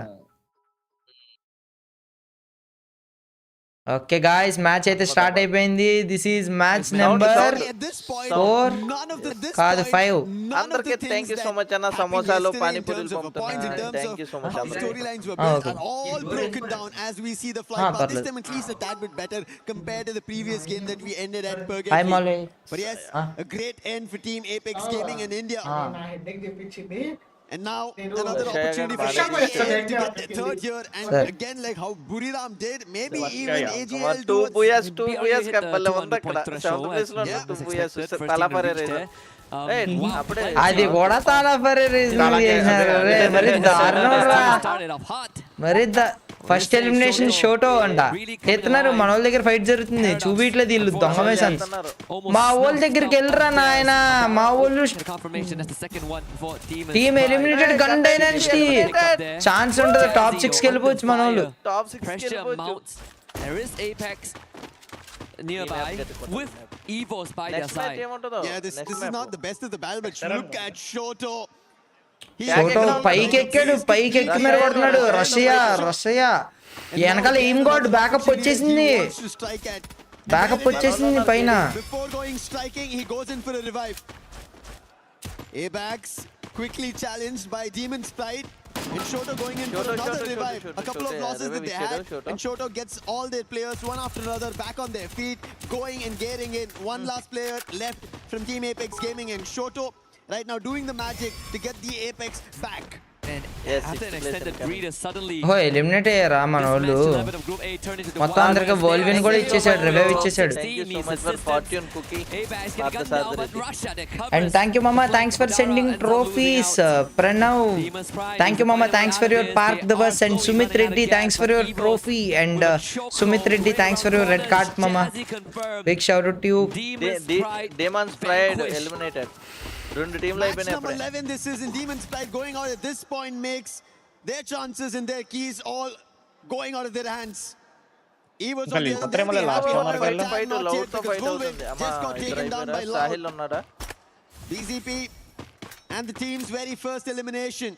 ఓకే గాయ్స్ మ్యాచ్ అయితే స్టార్ట్ అయిపోయింది. దిస్ ఈజ్ మ్యాచ్ నెంబర్ 4 కాదు 5. అందరికీ థాంక్యూ సో మచ్ అన్న. సమోసాలు పానీపూరీలు పంపుతున్నా. థాంక్యూ సో మచ్ అన్న. Storylines were all broken down as we see the flight, but this time at least a tad bit better compared to the previous game that we ended at Burger Hi Malli. But yes, a great end for Team Apex Gaming in India. And now another opportunity for AGL to get the third here, and again like how Buriram did, maybe even AGL two buyas kappalla unda akkada 7th place lo 2 buyas tala pare reason అది కూడా తలా పరే reason చేశారు. మరి దారుణం రా. మరి first elimination షోటో అంట ఎత్తున్నారు. మన వాళ్ళ దగ్గర ఫైట్ జరుగుతుంది చూపిట్లేదు వీళ్ళు దొంగ వేసాను. మా వాళ్ళ దగ్గరికి వెళ్ళరా నాయన. మా వాళ్ళు team eliminated gun dynasty chance ఉంటుంది. టాప్ 6 కి వెళ్ళిపోవచ్చు మన వాళ్ళు. There is Apex nearby with Evos by their side. Yeah, this is not the best of the battle, but look at Shoto. షోటో పైకి ఎక్కాడు. పైకి ఎక్కి మీద కొడుతున్నాడు. రష్యా వెనకాల ఏం గాడ్ బ్యాకప్ వచ్చేసింది. బ్యాకప్ వచ్చేసింది పైన. Before going striking, he goes in for a revive. Apex quickly challenged by Demon Sprite. And Shoto going in for another revive. A couple of losses that they had, and Shoto gets all their players one after another back on their feet, going and getting in. One last player left from Team Apex Gaming, and Shoto right now doing the magic to get the Apex back. And after an extended breather, suddenly eliminate అయ్యారా మన వాళ్ళు. మొత్తం అందరికి world win కూడా ఇచ్చేసాడు. Revive ఇచ్చేసాడు. And thank you మామా. Thanks for sending trophies. Pranav thank you మామా. Thanks for your park the bus. And Sumit Reddy thanks for your trophy. And Sumit Reddy thanks for your red card మామా. Big shout out to you. Demon Sprite eliminated. రెండు టీంలు అయిపోయినాయి. Number 11 this is, in Demon Sprite going out at this point makes their chances and their keys all going out of their hands. He was on the other end. Not yet because Wolverine just got taken down by Loud. BCP and the team's very first elimination.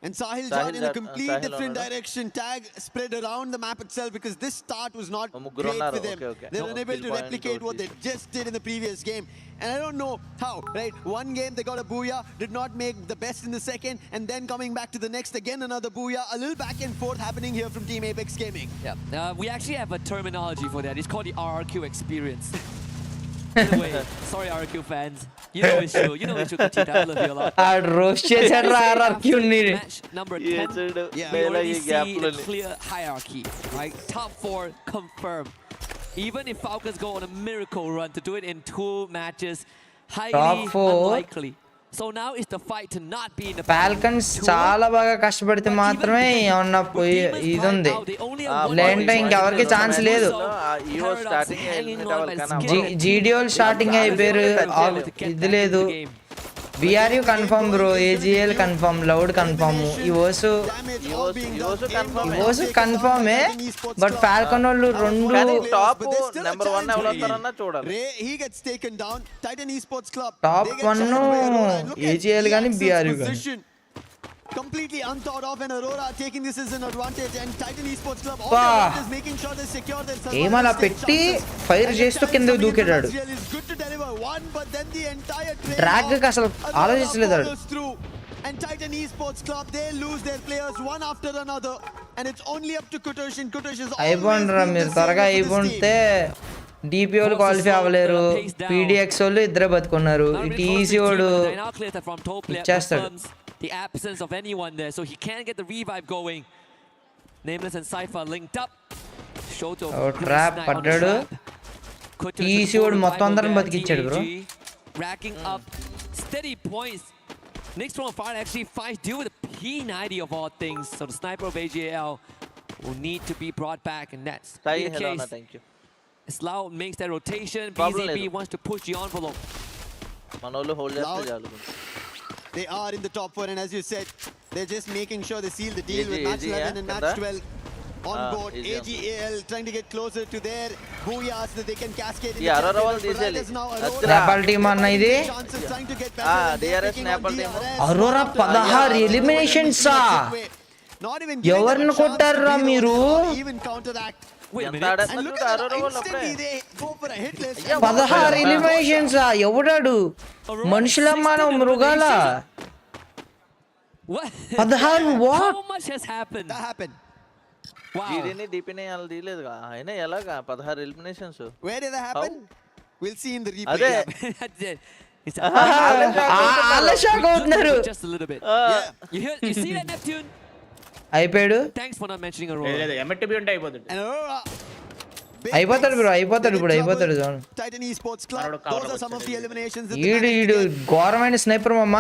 And Sahil joined in a complete different direction. Tag spread around the map itself because this start was not great for them. They were unable to replicate what they just did in the previous game. And I don't know how, right? One game they got a booyah, did not make the best in the second, and then coming back to the next, again another booyah. A little back and forth happening here from Team Apex Gaming. Yeah, we actually have a terminology for that. It's called the RRQ experience. Wait, sorry RRQ fans. You know it's true. You know it's true, Kachita. I love you a lot. RRQ ni. Match number 10, we already see the clear hierarchy, right? Top 4 confirmed. Even if Falcons go on a miracle run to do it in 2 matches, highly unlikely. So now is the fight to not be in the Falcons చాలా బాగా కష్టపడితే మాత్రమే ఏమన్నా పోయి ఇది ఉంది. లేదంటే ఇంకెవరికి ఛాన్స్ లేదు. జీడియోల్ స్టార్టింగ్ అయిపోయారు, ఇది లేదు. VRU confirm bro, AGL confirm, Loud confirm, EWC confirm but Falcon వాళ్ళు రెండు టాప్ నెంబర్ 1 ఎవరు వస్తారన్నా చూడాలి. He gets taken down. Titan Esports Club top 1 AGL గాని VRU గాని completely unthought of, and Aurora taking this as an advantage, and Titan Esports Club is making sure they secure themselves. ఏమలా పెట్టి fire చేస్తూ కింద దూకేటాడు. Good to deliver one, but then the entire drag కి అసలు ఆలోచించలేదు. And Titan Esports Club, they lose their players one after another, and it's only up to Kutush, and Kutush is అయిపోండ్రా మీరు త్వరగా అయిపోతే. DP వాళ్ళు qualify అవ్వలేరు, PDX వాళ్ళు ఇద్దరే బతుకున్నారు. ఈ TC వాడు ఇచ్చేస్తాడు. The absence of anyone there, so he can't get the revive going. Nameless and Cypher linked up. Shoto trap పడ్డాడు. TC వాడు మొత్తం అందరం బతికిచ్చాడు bro. Racking up steady points. Next one fire actually fights deal with the P90 of all things. So the sniper of AJL will need to be brought back, and that's the case. Thank you. Slow makes that rotation. BZB wants to push the envelope. Manolo hold చేస్తే చాలు. They are in the top 4, and as you said, they're just making sure they seal the deal with match 11 and match 12 on board. AGAL trying to get closer to their booyahs that they can cascade in. Snapple team anna idi. DRS Snapple team. Aurora 16 eliminations ah. ఎవర్ని కొట్టారురా మీరు? 16 eliminations ఆ. ఎవడాడు? మనుషుల మనం మృగాల? 16 what? How much has happened? That happened. Wow. GDని DPని అలా తీయలేదుగా. అయినా ఎలాగా 16 eliminations? Where did that happen? We'll see in the replay. అదే ఆలస్యంగా అవుతున్నారు. Just a little bit. You see that Neptune? అయిపోయాడు. Thanks for not mentioning Aurora. లేదు MTB ఉంటే అయిపోతుంది. అయిపోతాడు బ్రో, అయిపోతాడు ఇప్పుడు, అయిపోతాడు. Titan Esports Club, those are some of the eliminations. ఈడు ఘోరమైన స్నైపర్ మమ్మ.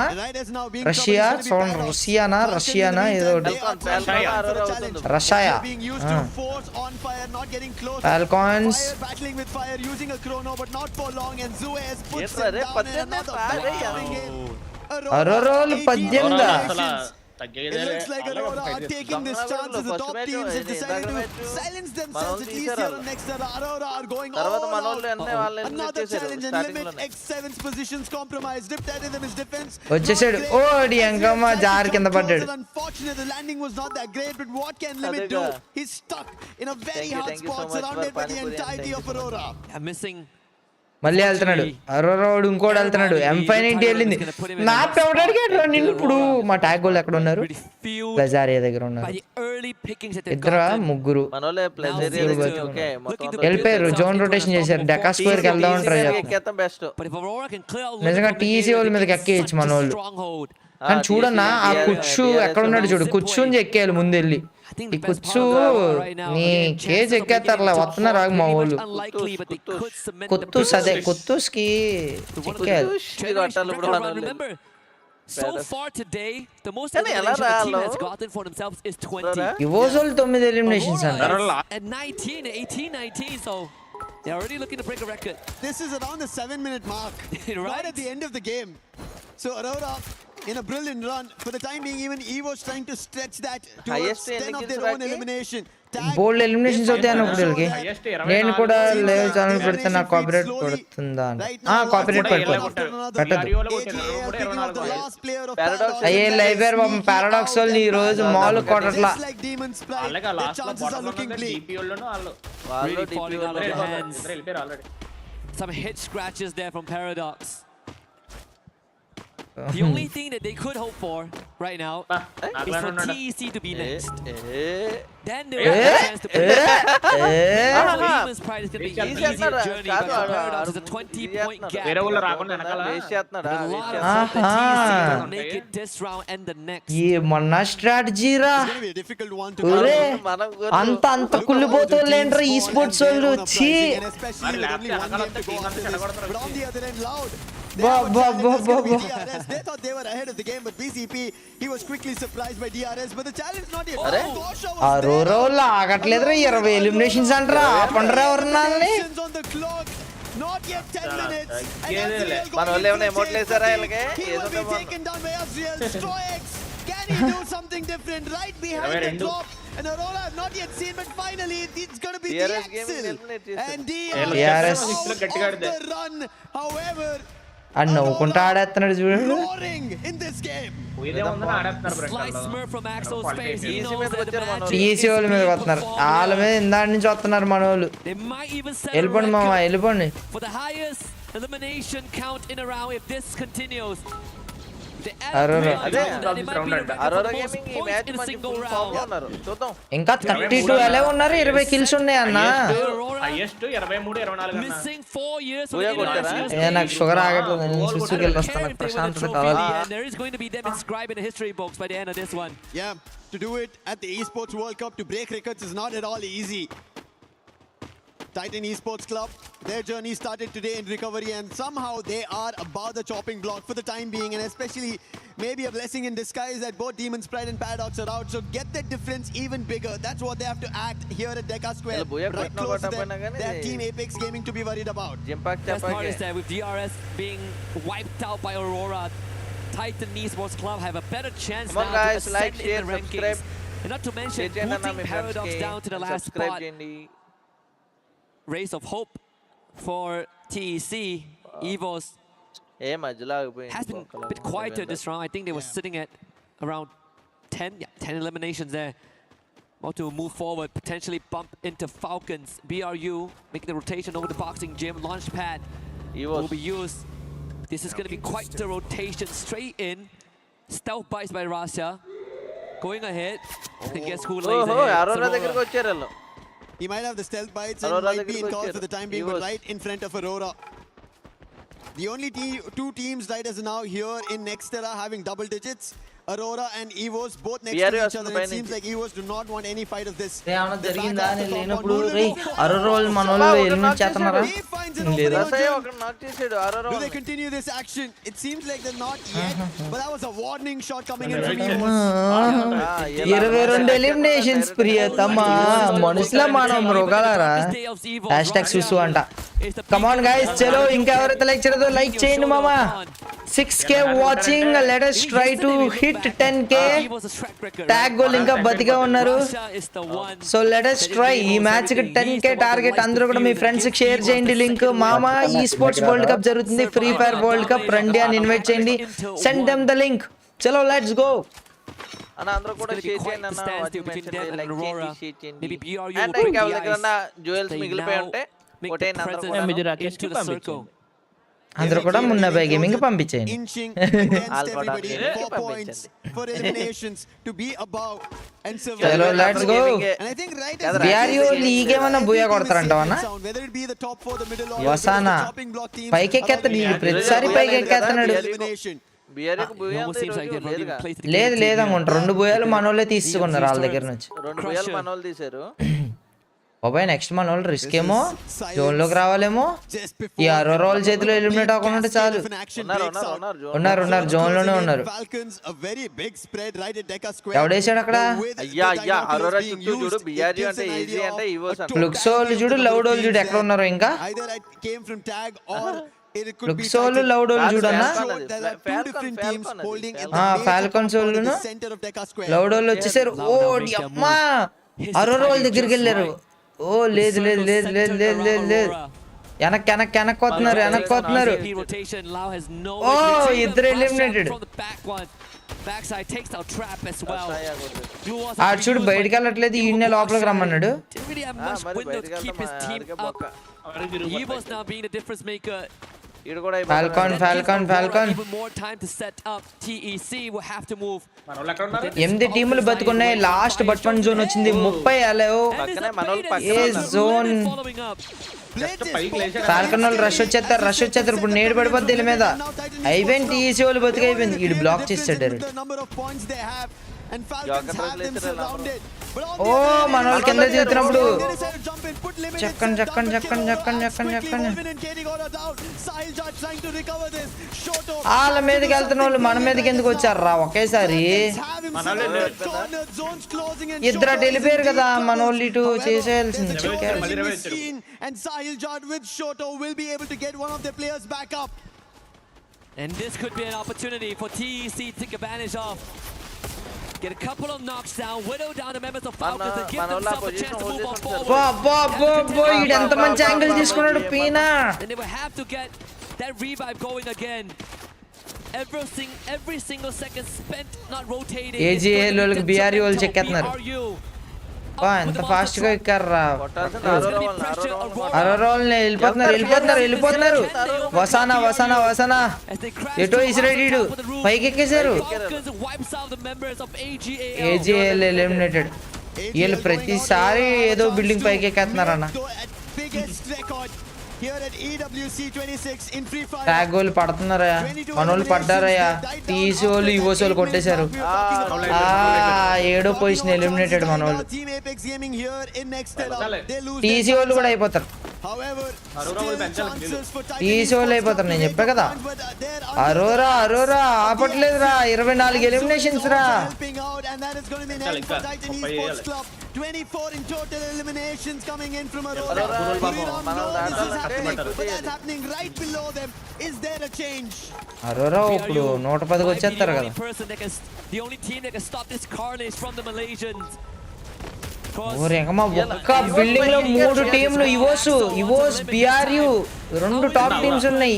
రష్యా సౌండ్, రష్యానా ఏదో Russia. ఫాల్కాన్స్ battling with fire using a chrono, but not for long, and Zue has put them down in another. అరోరోలు 18. It looks like Aurora are taking this chance as the top teams have decided to silence themselves at least here on next. Aurora are going all out. Another challenge and limit. X7's positions compromised. Ripped out of them his defense. వచ్చేసాడు. ఓడి Ankamma jar కింద పడ్డాడు. Unfortunately, the landing was not that great, but what can Limit do? He's stuck in a very hard spot surrounded by the entirety of Aurora. I'm missing. మళ్ళీ వెళ్తున్నాడు. అరోరోడు ఇంకోటి వెళ్తున్నాడు. M590 వెళ్ళింది. Map ఎవడానికి నిన్ను ఇప్పుడు మా ట్యాగ్ వాళ్ళు ఎక్కడ ఉన్నారు? ప్లజారియా దగ్గర ఉన్నారు. ఇద్దరు ముగ్గురు వెళ్ళిపోయారు. జోన్ రొటేషన్ చేశారు. డెకా స్క్వేర్ కి వెళ్దాం అంటారు. నిజంగా టీసీ వాళ్ళ మీదకి ఎక్కేయచ్చు మన వాళ్ళు. కానీ చూడన్నా ఆ కుచ్చు ఎక్కడ ఉన్నాడు చూడు. కుచ్చుని ఎక్కేయాలి ముందెళ్ళి. ఈ కుచ్చు నీ కేజ్ ఎక్కేస్తారులే. వస్తున్నారు రాగు మా వాళ్ళు. కుత్తూస్కి ఎక్కేయాలి. So far today, the most eliminations the team has gotten for themselves is 20. ఇవోజోల్ 9 eliminations అంటారు. At 19, 18, 19, so they're already looking to break a record. This is around the 7-minute mark. Right at the end of the game. So Aurora in a brilliant run. For the time being, even Evo's trying to stretch that Highest towards 10 of their own elimination. Bold eliminations అవుతాయి అన్నప్పుడు నేను కూడా లేవ్ channel పెడితే నాకు copyright పడుతుందా copyright అయ్యే live paradox వాళ్ళు ఈ రోజు mall కొట్టట్లా Some head scratches there from Paradox. The only thing that they could hope for right now is for TEC to be next. Then they will have a chance to play. Demon's Pride is going to be an easier journey, but for Paradox is a 20-point gap. With a lot of hope that TEC will make it this round and the next. ఏ మొన్న strategy రా అంత కుళ్ళిపోతోళ్ళేంట్రా ఈ sports వాళ్ళు వచ్చి They thought they were ahead of the game, but BCP, he was quickly surprised by DRS, but the challenge not yet. Arora వాళ్ళు ఆగట్లేదురా 20 eliminations అంటారా ఆపండ్రా ఎవరన్నా on the clock. Not yet 10 minutes. మనోళ్ళు ఏమైనా ఎమోట్లు వేసారా వీళ్ళకి He will be taken down by Azriel. Stroix, can he do something different right behind the drop? And Aurora not yet seen, but finally it's going to be DRS Axel. And DRS out of the run. However, అని నవ్వుకుంటా ఆడేస్తున్నాడు చూడండి roaring in this game. Slight smurf from Axel's face. He knows that the match TC వాళ్ళ మీద వస్తున్నారు వాళ్ళ మీద ఇందాడి నుంచి వస్తున్నారు మన వాళ్ళు they might even set a వెళ్ళిపోండి మామ record వెళ్ళిపోండి for the highest elimination count in a round if this continues. Aurora. Aurora Gaming ఈ మ్యాచ్ మంచి ఫుల్ ఫామ్ లో ఉన్నారు చూద్దాం ఇంకా 32 ఎలా ఉన్నారు 20 కిల్స్ ఉన్నాయి అన్న హైయెస్ట్ 23 24 missing 4 years నాకు షుగర్ ఆగట్లేదు నేను సుసుకి వెళ్ళొస్తాను నాకు ప్రశాంతత కావాలి there is going to be them inscribed in the history books by the end of this one. Yeah, to do it at the Esports World Cup, to break records is not at all easy. Titan Esports Club, their journey started today in recovery, and somehow they are above the chopping block for the time being, and especially maybe a blessing in disguise that both Demon's Pride and Paradox are out, so get that difference even bigger. That's what they have to act here at Deca Square, right close to them. They have Team Apex Gaming to be worried about. Best part is that with DRS being wiped out by Aurora, Titan Esports Club have a better chance now to ascend in the rankings. And not to mention putting Paradox down to the last spot. Race of hope for TEC. Evos has been a bit quieter this round. I think they were sitting at around 10 eliminations there. About to move forward, potentially bump into Falcons. BRU making the rotation over the boxing gym. Launchpad will be used. This is going to be quite the rotation. Straight in. Stealth bites by Rasha. Going ahead. And guess who lays ahead? He might have the stealth bites and might be in call for the time being, but right in front of Aurora. The only two teams right as now here in Nextera having double digits. Aurora and Evos both next to each other. It seems like Evos do not want any fight of this. జరిగిందా నేను లేనప్పుడు అరోరా వాళ్ళు మన వాళ్ళు eliminate చేస్తున్నారా లేదా Do they continue this action? It seems like they're not yet, but that was a warning shot coming in from Evos. 22 eliminations ప్రియతమా మనుషుల మనం మృగాలరా #susu అంట కమ్ ఆన్ గైస్ చలో ఇంకా ఎవరైతే లైక్ చేయలేదో లైక్ చేయండి మామా 6k watching let us try to hit 10k tag goal ఇంకా బతిగా ఉన్నారు సో లెట్ us try ఈ మ్యాచ్ కి 10k టార్గెట్ అందరూ కూడా మీ ఫ్రెండ్స్ కి షేర్ చేయండి లింక్ మామా ఈ స్పోర్ట్స్ వరల్డ్ కప్ జరుగుతుంది ఫ్రీ ఫైర్ వరల్డ్ కప్ రండి అని ఇన్వైట్ చేయండి సెండ్ దెమ్ ద లింక్ చలో లెట్స్ గో అన్న అందరూ కూడా షేర్ చేయండి అన్న లైక్ చేయండి షేర్ చేయండి అండ్ ఇంకా వాళ్ళ దగ్గర ఉన్న జ్యువెల్స్ మిగిలిపోయి ఉంటే కొట్టేయండి అందరూ కూడా మీరు రాకేష్ కి పంపించండి అందరూ కూడా మున్నా భాయ్ గేమింగ్ కి పంపించేయండి చలో లెట్స్ గో బిఆర్యు లీగ్ ఏమన్నా బూయా కొడతారంటావన్నా వసానా పైకి ఎక్కేస్తాడు ప్రతిసారి పైకి ఎక్కేస్తున్నాడు లేదు లేదు అనుకుంటా 2 బూయాలు మనోళ్ళే తీసుకున్నారు వాళ్ళ దగ్గర నుంచి 2 బూయాలు మనోళ్ళు తీశారు బాబాయ్ నెక్స్ట్ మన వాళ్ళు రిస్క్ ఏమో జోన్ లోకి రావాలేమో ఈ అరోరా చేతిలో ఎలిమినేట్ అవ్వకుండా చాలు ఉన్నారు జోన్ లోనే ఉన్నారు ఎవడేసాడు అక్కడ ఫ్లుక్స్ వాళ్ళు చూడు లౌడ్ వాళ్ళు చూడు ఎక్కడ ఉన్నారు ఇంకా It could be solo Loud వాళ్ళు చూడన్నా there are two different teams holding in Falcon సోలును the center of Deca Square. Loud వాళ్ళు వచ్చేసారు. ఓ అమ్మా అరోరా వాళ్ళ దగ్గరికి వెళ్ళారు. ఓ లేదు లేదు లేదు లేదు లేదు లేదు లేదు వెనక్కి వస్తున్నారు. ఓ ఇద్దరు ఎలిమినేటెడ్. ఆడు చూడు బయటకు వెళ్ళట్లేదు, ఈయన లోపలికి రమ్మన్నాడు. ఫాల్కాన్ 8 టీములు బతుకున్నాయి. లాస్ట్ బట్వన్ జోన్ వచ్చింది 30. అలా ఏ జోన్ ఫాల్కన్ వాళ్ళు రష్ వచ్చేస్తారు. ఇప్పుడు నేడు పడిపోద్ది వీళ్ళ మీద. అయిపోయింది టీసీ వాళ్ళు బతుకు అయిపోయింది. వీడు బ్లాక్ చేస్తాడు. ఓ మన వాళ్ళు కింద దిగుతున్నప్పుడు చక్కని వాళ్ళ మీదకి వెళ్తున్న వాళ్ళు మన మీదకి ఎందుకు వచ్చారు రా ఒకేసారి? ఇద్దరు అటు వెళ్ళిపోయారు కదా, మన వాళ్ళు ఇటు చేసేయాల్సింది. And this could be an opportunity for TEC to take advantage of. Get a couple of knocks down, whittle down the members of Falcons and give themselves a chance to move on forward. ఈడు ఎంత మంచి angle తీసుకున్నాడు పీనా. And they will have to get that revive going again. Every single second spent not rotating. AGL వాళ్ళకి BRU వాళ్ళు చెక్కేస్తున్నారు. ఎంత fast గా ఎక్కారా. అరోరాల్ని వెళ్ళిపోతున్నారు. వసానా ఎటో ఇసిరెడీడు పైకి ఎక్కేశారు. AGL eliminated. వీళ్ళు ప్రతిసారి ఏదో బిల్డింగ్ పైకి ఎక్కేస్తున్నారన్న. Here at EWC 26 in FreeFire. Tag వాళ్ళు పడుతున్నారయ్యా, మనోళ్ళు పడ్డారయ్యా. టీసీ వాళ్ళు ఈవోస్ వాళ్ళు కొట్టేశారు. 7వ పొజిషన్ ఎలిమినేటెడ్ మనోళ్ళు. టీసీ వాళ్ళు కూడా అయిపోతారు. టీసీ వాళ్ళు అయిపోతారు, నేను చెప్పా కదా. అరోరా ఆపట్లేదురా. 24 ఎలిమినేషన్స్ రా. 24 in total eliminations coming in from Aurora. But that's happening right below them. Is there a change? Arora ఇప్పుడు 110కి వచ్చేస్తారు కదా. The only team that can stop this carnage from the Malaysians. ఒక్క బిల్డింగ్ లో 3 టీంలు ఇవోస్ BRU 2 టాప్ టీమ్స్ ఉన్నాయి.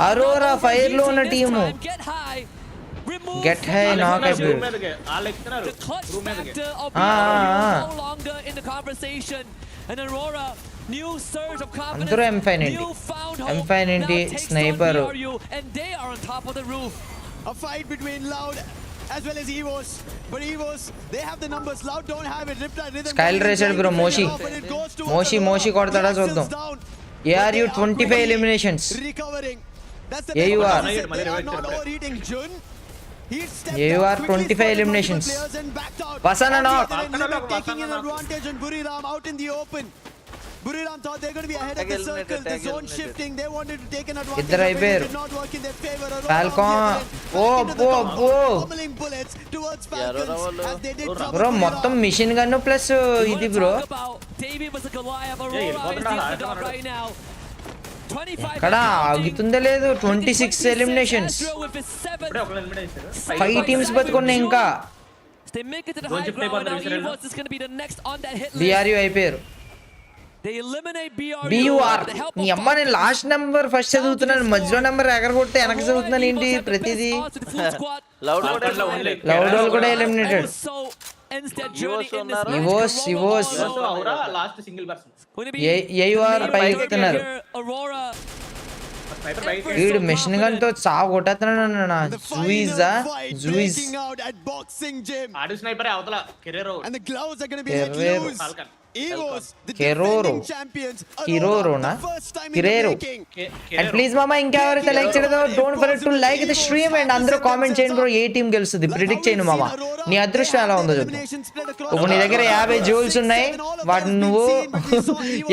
Arora fire లో ఉన్న team get high నాక్ అయిపోయాడు. అందరూ M590 sniper. A fight between Loud as well as EVOS, but EVOS they have the numbers. Loud don't have it. స్కైల్ రేసెడ్ బ్రో. మోషి కొడతాడా చూద్దాం. ARU 25 eliminations. AUR 25 eliminations. Vasana knock. Taking an advantage on Buriram out in the open. Buriram thought they're going to be ahead of the circle. The zone shifting. They wanted to take an advantage. It did not work in their favor. Falcon. Pummeling bullets towards Falcons as they did trouble. Bro, మొత్తం machine gun plus ఇది bro. ఎక్కడ ఆగుతుందో లేదు. 26 eliminations. 5 teams బతుకున్నాయి ఇంకా. BRU అయిపోయారు. BUR నీ అమ్మ, నేను last number first చదువుతున్నాను, మధ్యలో నెంబర్ ఎగరగొడితే వెనక చదువుతున్నాను ఏంటి ప్రతిదీ. లౌడ్ వాళ్ళు కూడా ఎలిమినేటెడ్. ఇవోస్ AUR పై ఎక్కుతున్నారు. వీడు మెషిన్ గన్ తో చావు కొట్టేస్తున్నాడు. జూయిజ్ అండ్ ప్లీజ్ మామా ఇంకెవరైతే లైక్ చేయలేదో don't forget to like the stream and అందరూ కామెంట్ చేయండి బ్రో. ఏ టీం గెలుస్తుంది ప్రిడిక్ట్ చేయండి మామా. నీ అదృష్టం ఎలా ఉందో చెప్పు. ఇప్పుడు నీ దగ్గర 50 జూల్స్ ఉన్నాయి, వాటిని నువ్వు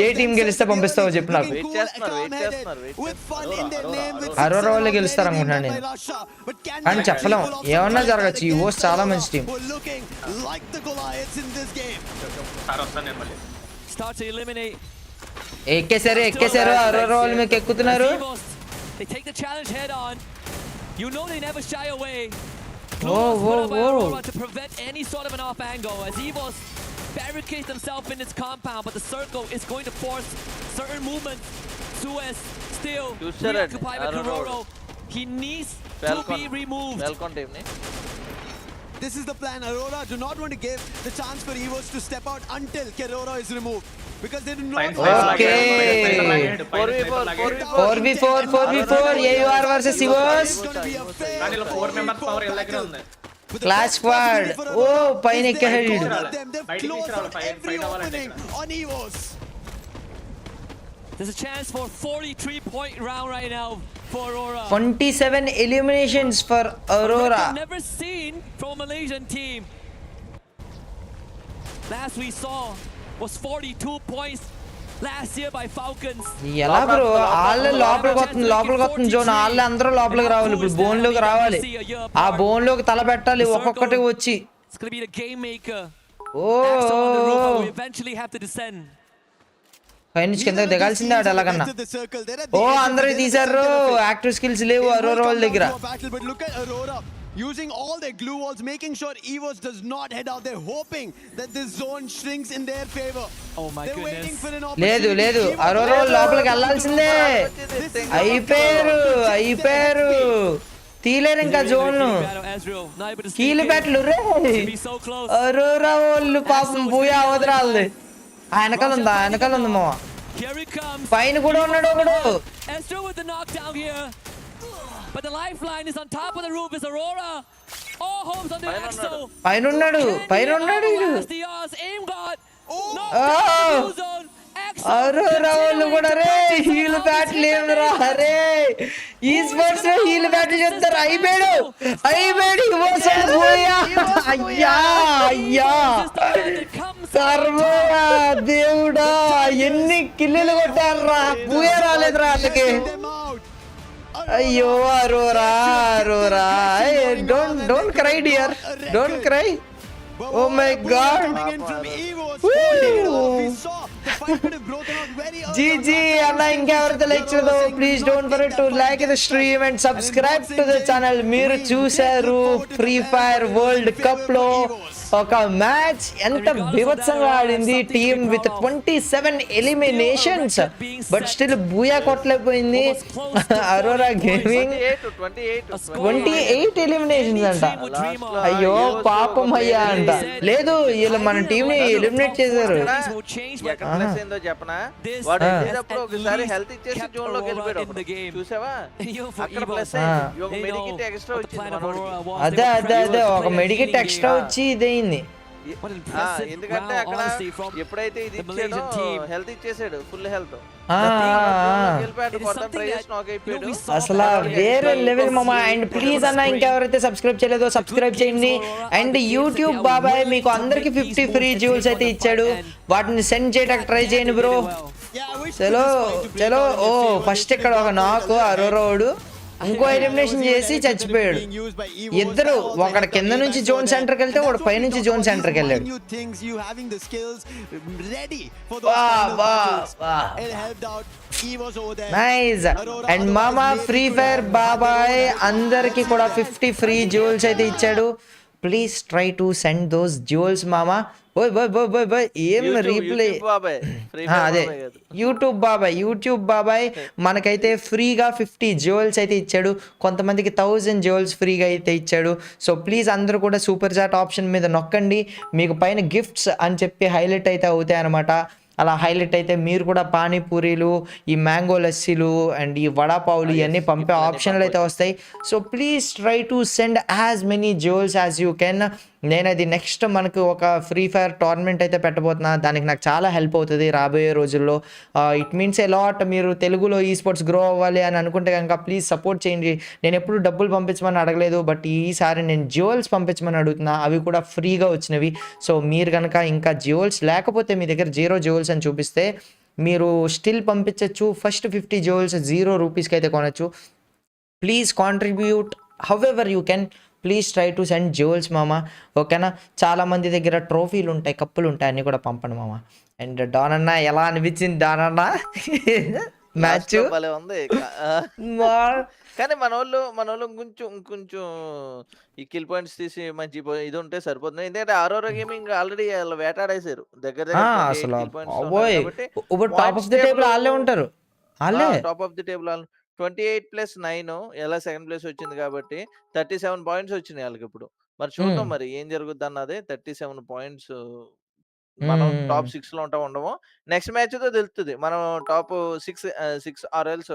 ఏ టీం గెలిస్తే పంపిస్తావో చెప్పు నాకు. అరోరా వాళ్ళు గెలుస్తారు అనుకుంటున్నాను నేను, కానీ చెప్పలేం, ఏమన్నా జరగచ్చు. ఈ ఓస్ చాలా మంచి టీం. ఎక్కేసారు అరోరా వాళ్ళు మీకు ఎక్కుతున్నారు. They take the challenge head on. You know they never shy away. Whoa. To prevent any sort of an off angle as Evos barricades himself in his compound, but the circle is going to force certain movements. Suez still preoccupied with Kororo. He needs to be removed. This is the plan. Aurora do not want to give the chance for Evos to step out until Kororo is removed. Because they do not Okay. 4v4 AUR versus Evos. Clash squad. Oh, పైన ఎక్కాడు. There's a chance for 43-point round right now for Aurora. 27 eliminations for Aurora. Never seen from a Malaysian team. Last we saw was 42 points last year by Falcons. ఎలా bro వాళ్ళు లోపలికి వస్తుంది zone వాళ్ళు అందరూ లోపలికి రావాలి ఇప్పుడు బోన్ లోకి రావాలి ఆ బోన్ లోకి తల పెట్టాలి ఒక్కొక్కటి వచ్చి It's going to be the game maker. Oh We eventually have to descend. పైనుంచి కిందకి దిగాల్సిందే ఆడు ఎలాగన్నా ఓ అందరూ తీశారు యాక్టివ్ స్కిల్స్ లేవు అరోరా వాళ్ళ దగ్గర But look at Aurora using all their glue walls, making sure Evos does not head out. They're hoping that this zone shrinks in their favor. Oh my They're goodness. waiting for an opportunity. లేదు అరోరా వాళ్ళు లోపలికి వెళ్ళాల్సిందే అయిపోయారు తీలేరు ఇంకా zone కీలు బ్యాట్లు రే అరోరా వాళ్ళు పాపం భూయా అవతరాలది వెనకాల ఉంది మామ పైన కూడా ఉన్నాడు ఒకడు But the lifeline is on top of the roof is Aurora. All hopes on the Axel. పైన ఉన్నాడు Aim god. అరోరా వాళ్ళు కూడా రే హీల్ బ్యాట్లు ఏమిరా అరే ఈ స్పోర్ట్స్ లో హీల్ బ్యాట్లు చెప్తారు అయిపోయాడు అయ్యా సర్వరా దేవుడా ఎన్ని కిల్లులు కొట్టారా పూయ రాలేదురా వాళ్ళకి అయ్యో Aurora don't cry dear don't cry oh my god GG అన్న ఇంకెవరైతే లైక్ చేయదో please don't forget to like the stream and subscribe to the channel మీరు చూశారు ఫ్రీ ఫైర్ వరల్డ్ కప్ లో ఒక మ్యాచ్ ఎంత బీభత్సంగా ఆడింది team with 27 eliminations but still booyah కొట్టలేకపోయింది అరోరా గేమింగ్ 28 ఎలిమినేషన్స్ అంట అయ్యో పాపం అయ్యా అంట లేదు వీళ్ళు మన టీం ని ఎలిమినేట్ చేశారు చెప్పనా వాడు వెళ్ళేటప్పుడు ఒకసారి హెల్త్ ఇచ్చేసి జోన్ లోకి వెళ్ళిపోయాడు చూసావా అక్కడ ప్లస్ మెడికిట్ ఎక్స్ట్రా వచ్చింది అదే ఒక మెడికిట్ ఎక్స్ట్రా వచ్చి ఇదైంది ఎందుకంటే అక్కడ ఎప్పుడైతే ఇది ఇచ్చాడో హెల్త్ ఇచ్చేసాడు ఫుల్ హెల్త్ అసలు వేరే లెవెల్ మామా అండ్ ప్లీజ్ అన్న ఇంకెవరైతే సబ్స్క్రైబ్ చేయలేదో సబ్స్క్రైబ్ చేయండి అండ్ యూట్యూబ్ బాబాయ్ మీకు అందరికి 50 ఫ్రీ జ్యూల్స్ అయితే ఇచ్చాడు వాటిని సెండ్ చేయడానికి ట్రై చేయండి బ్రో చలో ఓ ఫస్ట్ ఇక్కడ ఒక నాకు అరోరోడు ఇంకో ఎలిమినేషన్ చేసి చచ్చిపోయాడు ఇద్దరు ఒకటి కింద నుంచి జోన్ సెంటర్కి వెళ్తే ఒకటి పై నుంచి జోన్ సెంటర్కి వెళ్ళాడు నైస్ అండ్ మామా ఫ్రీ ఫైర్ బాబాయ్ అందరికి కూడా 50 ఫ్రీ జ్యూవెల్స్ అయితే ఇచ్చాడు please try to send those jewels మామా బాయ్ ఏం రీప్లే అదే యూట్యూబ్ బాబాయ్ మనకైతే ఫ్రీగా 50 జ్యూవెల్స్ అయితే ఇచ్చాడు కొంతమందికి 1000 జ్యూవెల్స్ ఫ్రీగా అయితే ఇచ్చాడు సో ప్లీజ్ అందరూ కూడా సూపర్ చాట్ ఆప్షన్ మీద నొక్కండి మీకు పైన గిఫ్ట్స్ అని చెప్పి హైలైట్ అయితే అవుతాయి అనమాట అలా హైలైట్ అయితే మీరు కూడా పానీపూరీలు ఈ మ్యాంగో లస్సీలు అండ్ ఈ వడాపావులు ఇవన్నీ పంపే ఆప్షన్లు అయితే వస్తాయి so please try to send as many jewels as you can నేను అది నెక్స్ట్ మనకు ఒక ఫ్రీ ఫైర్ టోర్నమెంట్ అయితే పెట్టబోతున్నా దానికి నాకు చాలా హెల్ప్ అవుతుంది రాబోయే రోజుల్లో ఇట్ మీన్స్ ఏ లాట్ మీరు తెలుగులో ఈ స్పోర్ట్స్ గ్రో అవ్వాలి అని అనుకుంటే కనుక ప్లీజ్ సపోర్ట్ చేయండి నేను ఎప్పుడు డబ్బులు పంపించమని అడగలేదు బట్ ఈసారి నేను జ్యువెల్స్ పంపించమని అడుగుతున్నా అవి కూడా ఫ్రీగా వచ్చినవి సో మీరు కనుక ఇంకా జ్యువెల్స్ లేకపోతే మీ దగ్గర 0 జ్యువెల్స్ అని చూపిస్తే మీరు స్టిల్ పంపించవచ్చు ఫస్ట్ 50 జ్యువెల్స్ 0 రూపీస్కి అయితే కొనచ్చు please contribute however you can please try to send jewels మామ ఓకేనా చాలామంది దగ్గర ట్రోఫీలు ఉంటాయి కప్పులు ఉంటాయి అన్నీ కూడా పంపండి మామ అండ్ డాన్ అన్న ఎలా అనిపించింది డాన్ అన్న మ్యాచ్ భలే ఉంది. కానీ మనోళ్ళు కొంచెం ఈ కిల్ పాయింట్స్ తీసి మంచి ఇది ఉంటే సరిపోతుంది. ఎందుకంటే ఆరోరా గేమింగ్ ఆల్రెడీ వాళ్ళు వేటాడేశారు. దగ్గర దగ్గర అసలు 28 కిల్ పాయింట్స్ కాబట్టి ఇప్పుడు టాప్ ఆఫ్ ది టేబుల్ వాళ్ళే ఉంటారు. వాళ్ళే టాప్ ఆఫ్ ది టేబుల్ 28+9 ఎలా సెకండ్ ప్లేస్ వచ్చింది కాబట్టి 37 పాయింట్స్ వచ్చినాయి వాళ్ళకి ఇప్పుడు. మరి చూద్దాం మరి ఏం జరుగుద్ది అన్నది. 37 పాయింట్స్ మనం టాప్ 6 లో ఉంటాం ఉండము. నెక్స్ట్ మ్యాచ్ తో తెలుస్తుంది మనం టాప్ 6 ఆర్ ఎల్స్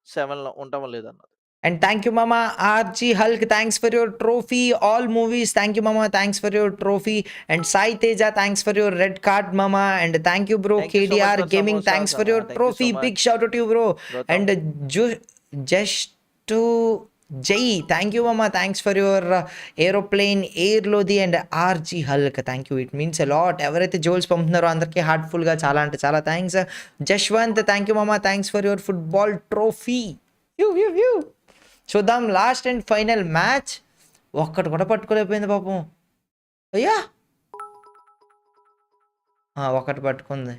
7 లో ఉంటామో లేదన్నది. And thank you, Mama. RG Hulk, thanks for your trophy. All movies, thank you, Mama. Thanks for your trophy. And Sai Teja, thanks for your red card, Mama. And thank you, bro. Thank you so KDR much for Gaming, samosas, thanks for Mama. your Thank you trophy. so Big much. shout out to you, bro. Gautam. And just to Jai, thank you, Mama. Thanks for your aeroplane, Air Lodi, and RG Hulk. Thank you. It means a lot. ఎవరైతే jewels పంపుతున్నారో అందరికీ హార్ట్ఫుల్గా చాలా అంటే చాలా thanks. Jashwanth, thank you, Mama. Thanks for your football trophy. You. చూద్దాం last and final match. ఒక్కటి కూడా పట్టుకోలేకపోయింది పాపం. అయ్యా ఒకటి పట్టుకుంది.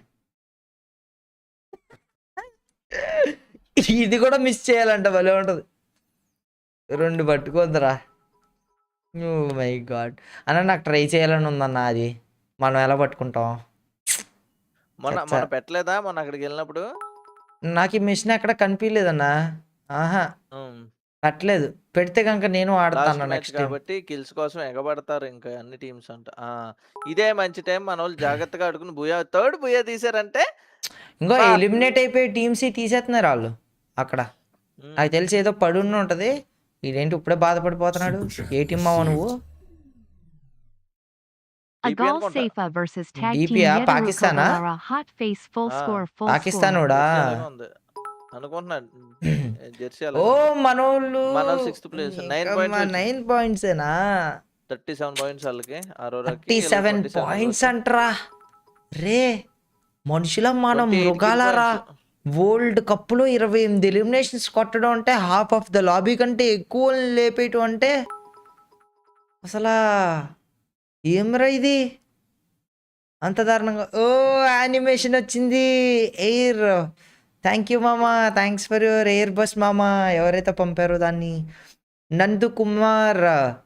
ఇది కూడా మిస్ చేయాలంట, భలే ఉంటుంది. 2 పట్టుకుందిరా. ఓ మై గాడ్ అన్న, నాకు ట్రై చేయాలని ఉందన్న. అది మనం ఎలా పట్టుకుంటాం? మొన్న పెట్టలేదా మొన్న అక్కడికి వెళ్ళినప్పుడు? నాకు ఈ మిషన్ ఎక్కడ కనిపించలేదన్నా. ఆహా పెట్టలేదు. పెడితే కనుక నేను ఆడతాను నెక్స్ట్ కాబట్టి కిల్స్ కోసం ఎగబడతారు ఇంకా అన్ని టీమ్స్ అంట. ఇదే మంచి టైం మన వాళ్ళు జాగ్రత్తగా ఆడుకుని థర్డ్ బుయా తీసారంటే ఇంకో ఎలిమినేట్ అయిపోయి టీమ్స్ తీసేస్తున్నారు వాళ్ళు అక్కడ. నాకు తెలిసి ఏదో పడున్న ఉంటది. ఇదేంటి ఇప్పుడే బాధపడిపోతున్నాడు? ఏ టీమ్ మావా నువ్వు? పాకిస్తానా? పాకిస్తానోడా అనుకుంటున్నాడు. ఓ మనోళ్ళు 6th ప్లేస్ 9 పాయింట్స్ 37 పాయింట్స్ వాళ్ళకి. 37 పాయింట్స్ అంటరా రే మనుషుల మనం మృగాలరా. వరల్డ్ కప్ లో 28 ఎలిమినేషన్స్ కొట్టడం అంటే హాఫ్ ఆఫ్ ద లాబీ కంటే ఎక్కువ లేపేయటం అంటే అసలు ఏమరా ఇది అంత దారుణంగా. ఓ యానిమేషన్ వచ్చింది. ఎయిర్ థ్యాంక్ యూ మామా. Thanks for your Airbus మామా. ఎవరైతే పంపారో దాన్ని. Nandu Kumar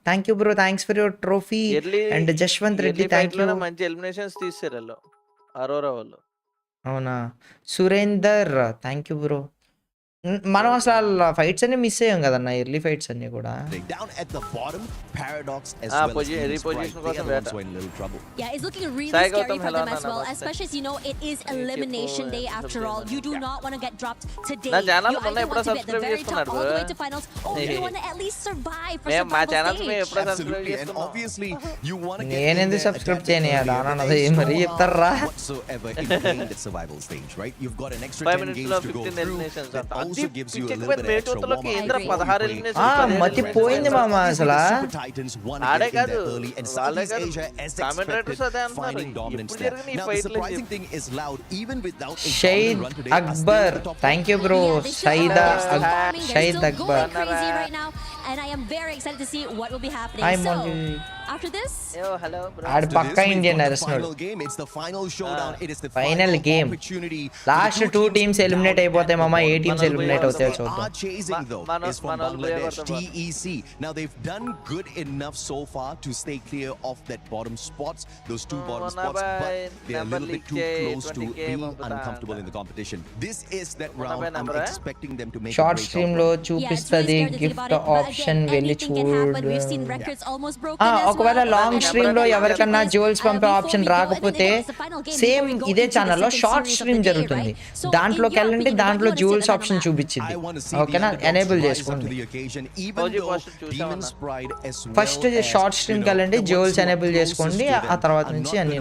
thank you bro. Thanks for your trophy. And Jashwanth Reddy thank you. మంచి ఎలిమినేషన్స్ తీసారు వాళ్ళు అరోరా వాళ్ళు. అవునా? Surender thank you bro. మనం అసలు ఫైట్స్ అన్ని మిస్ అయ్యాం కదన్న, ఎర్లీ ఫైట్స్ అన్ని కూడా. Yeah, it's looking really scary for them as well, especially as you know it is elimination day after all. You do not want to get dropped today. You either want to be at the very top all the way to finals, or you want to at least survive for survival stage. Absolutely, and obviously you want to get నేను subscribe చేయనియాడా అన్నది మరి చెప్తారా? whatsoever in playing the survival stage, right? You've got an extra 10 games to go through. That also gives you a little bit extra warm-up. మతి పోయింది మామ అసలు. ఆడే కాదు Southeast Asia as expected, finding dominance there. Now the surprising thing is Loud, even without a Shahid dominant run today, Akbar, thank you bro. Shahid Akbar. Crazy right now, and I am very excited to see what will be happening. I'm So, on after this, hello bro. ఆడ పక్కా Indian నడుస్తున్నాడు. Final game. Last 2 teams eliminate అయిపోతాయి మామ. ఏ teams eliminate అవుతాయో చూద్దాం. Now they've done good enough so far to stay clear of that bottom spots, those 2 bottom spots, but they're a little bit too close to being uncomfortable in the competition. This is that round. I'm expecting them to make short stream లో చూపిస్తది gift option వెళ్ళి చూడు. ఒకవేళ long stream లో ఎవరికన్నా jewels పంపే option రాకపోతే same ఇదే ఛానల్లో షార్ట్ స్ట్రీమ్ జరుగుతుంది. దాంట్లోకి వెళ్ళండి, దాంట్లో జ్యువెల్స్ ఆప్షన్ చూపించింది. ఓకేనా? ఎనేబుల్ చేసుకోండి. ఫస్ట్ షార్ట్ స్ట్రీమ్కి వెళ్ళండి, జ్యువెల్స్ ఎనేబుల్ చేసుకోండి. ఆ తర్వాత నుంచి అన్ని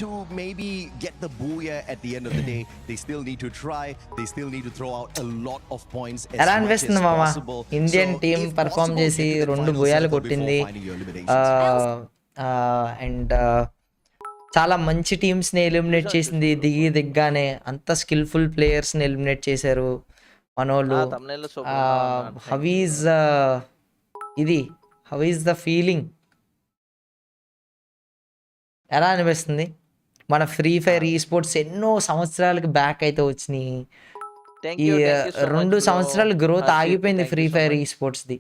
to maybe get the booyah at the end of the day. They still need to try. They still need to throw out a lot of points as much as possible. Indian team perform చేసి 2 బూయాలు కొట్టింది. And చాలా మంచి టీమ్స్ని eliminate చేసింది. దిగ్గానే అంత skilful ప్లేయర్స్ని eliminate చేశారు మనోళ్ళు. How is the feeling? ఎలా అనిపిస్తుంది? మన ఫ్రీ ఫైర్ ఈ స్పోర్ట్స్ ఎన్నో సంవత్సరాలకి బ్యాక్ అయితే వచ్చినాయి. ఈ 2 సంవత్సరాలు గ్రోత్ ఆగిపోయింది ఫ్రీ ఫైర్ ఈ స్పోర్ట్స్ది.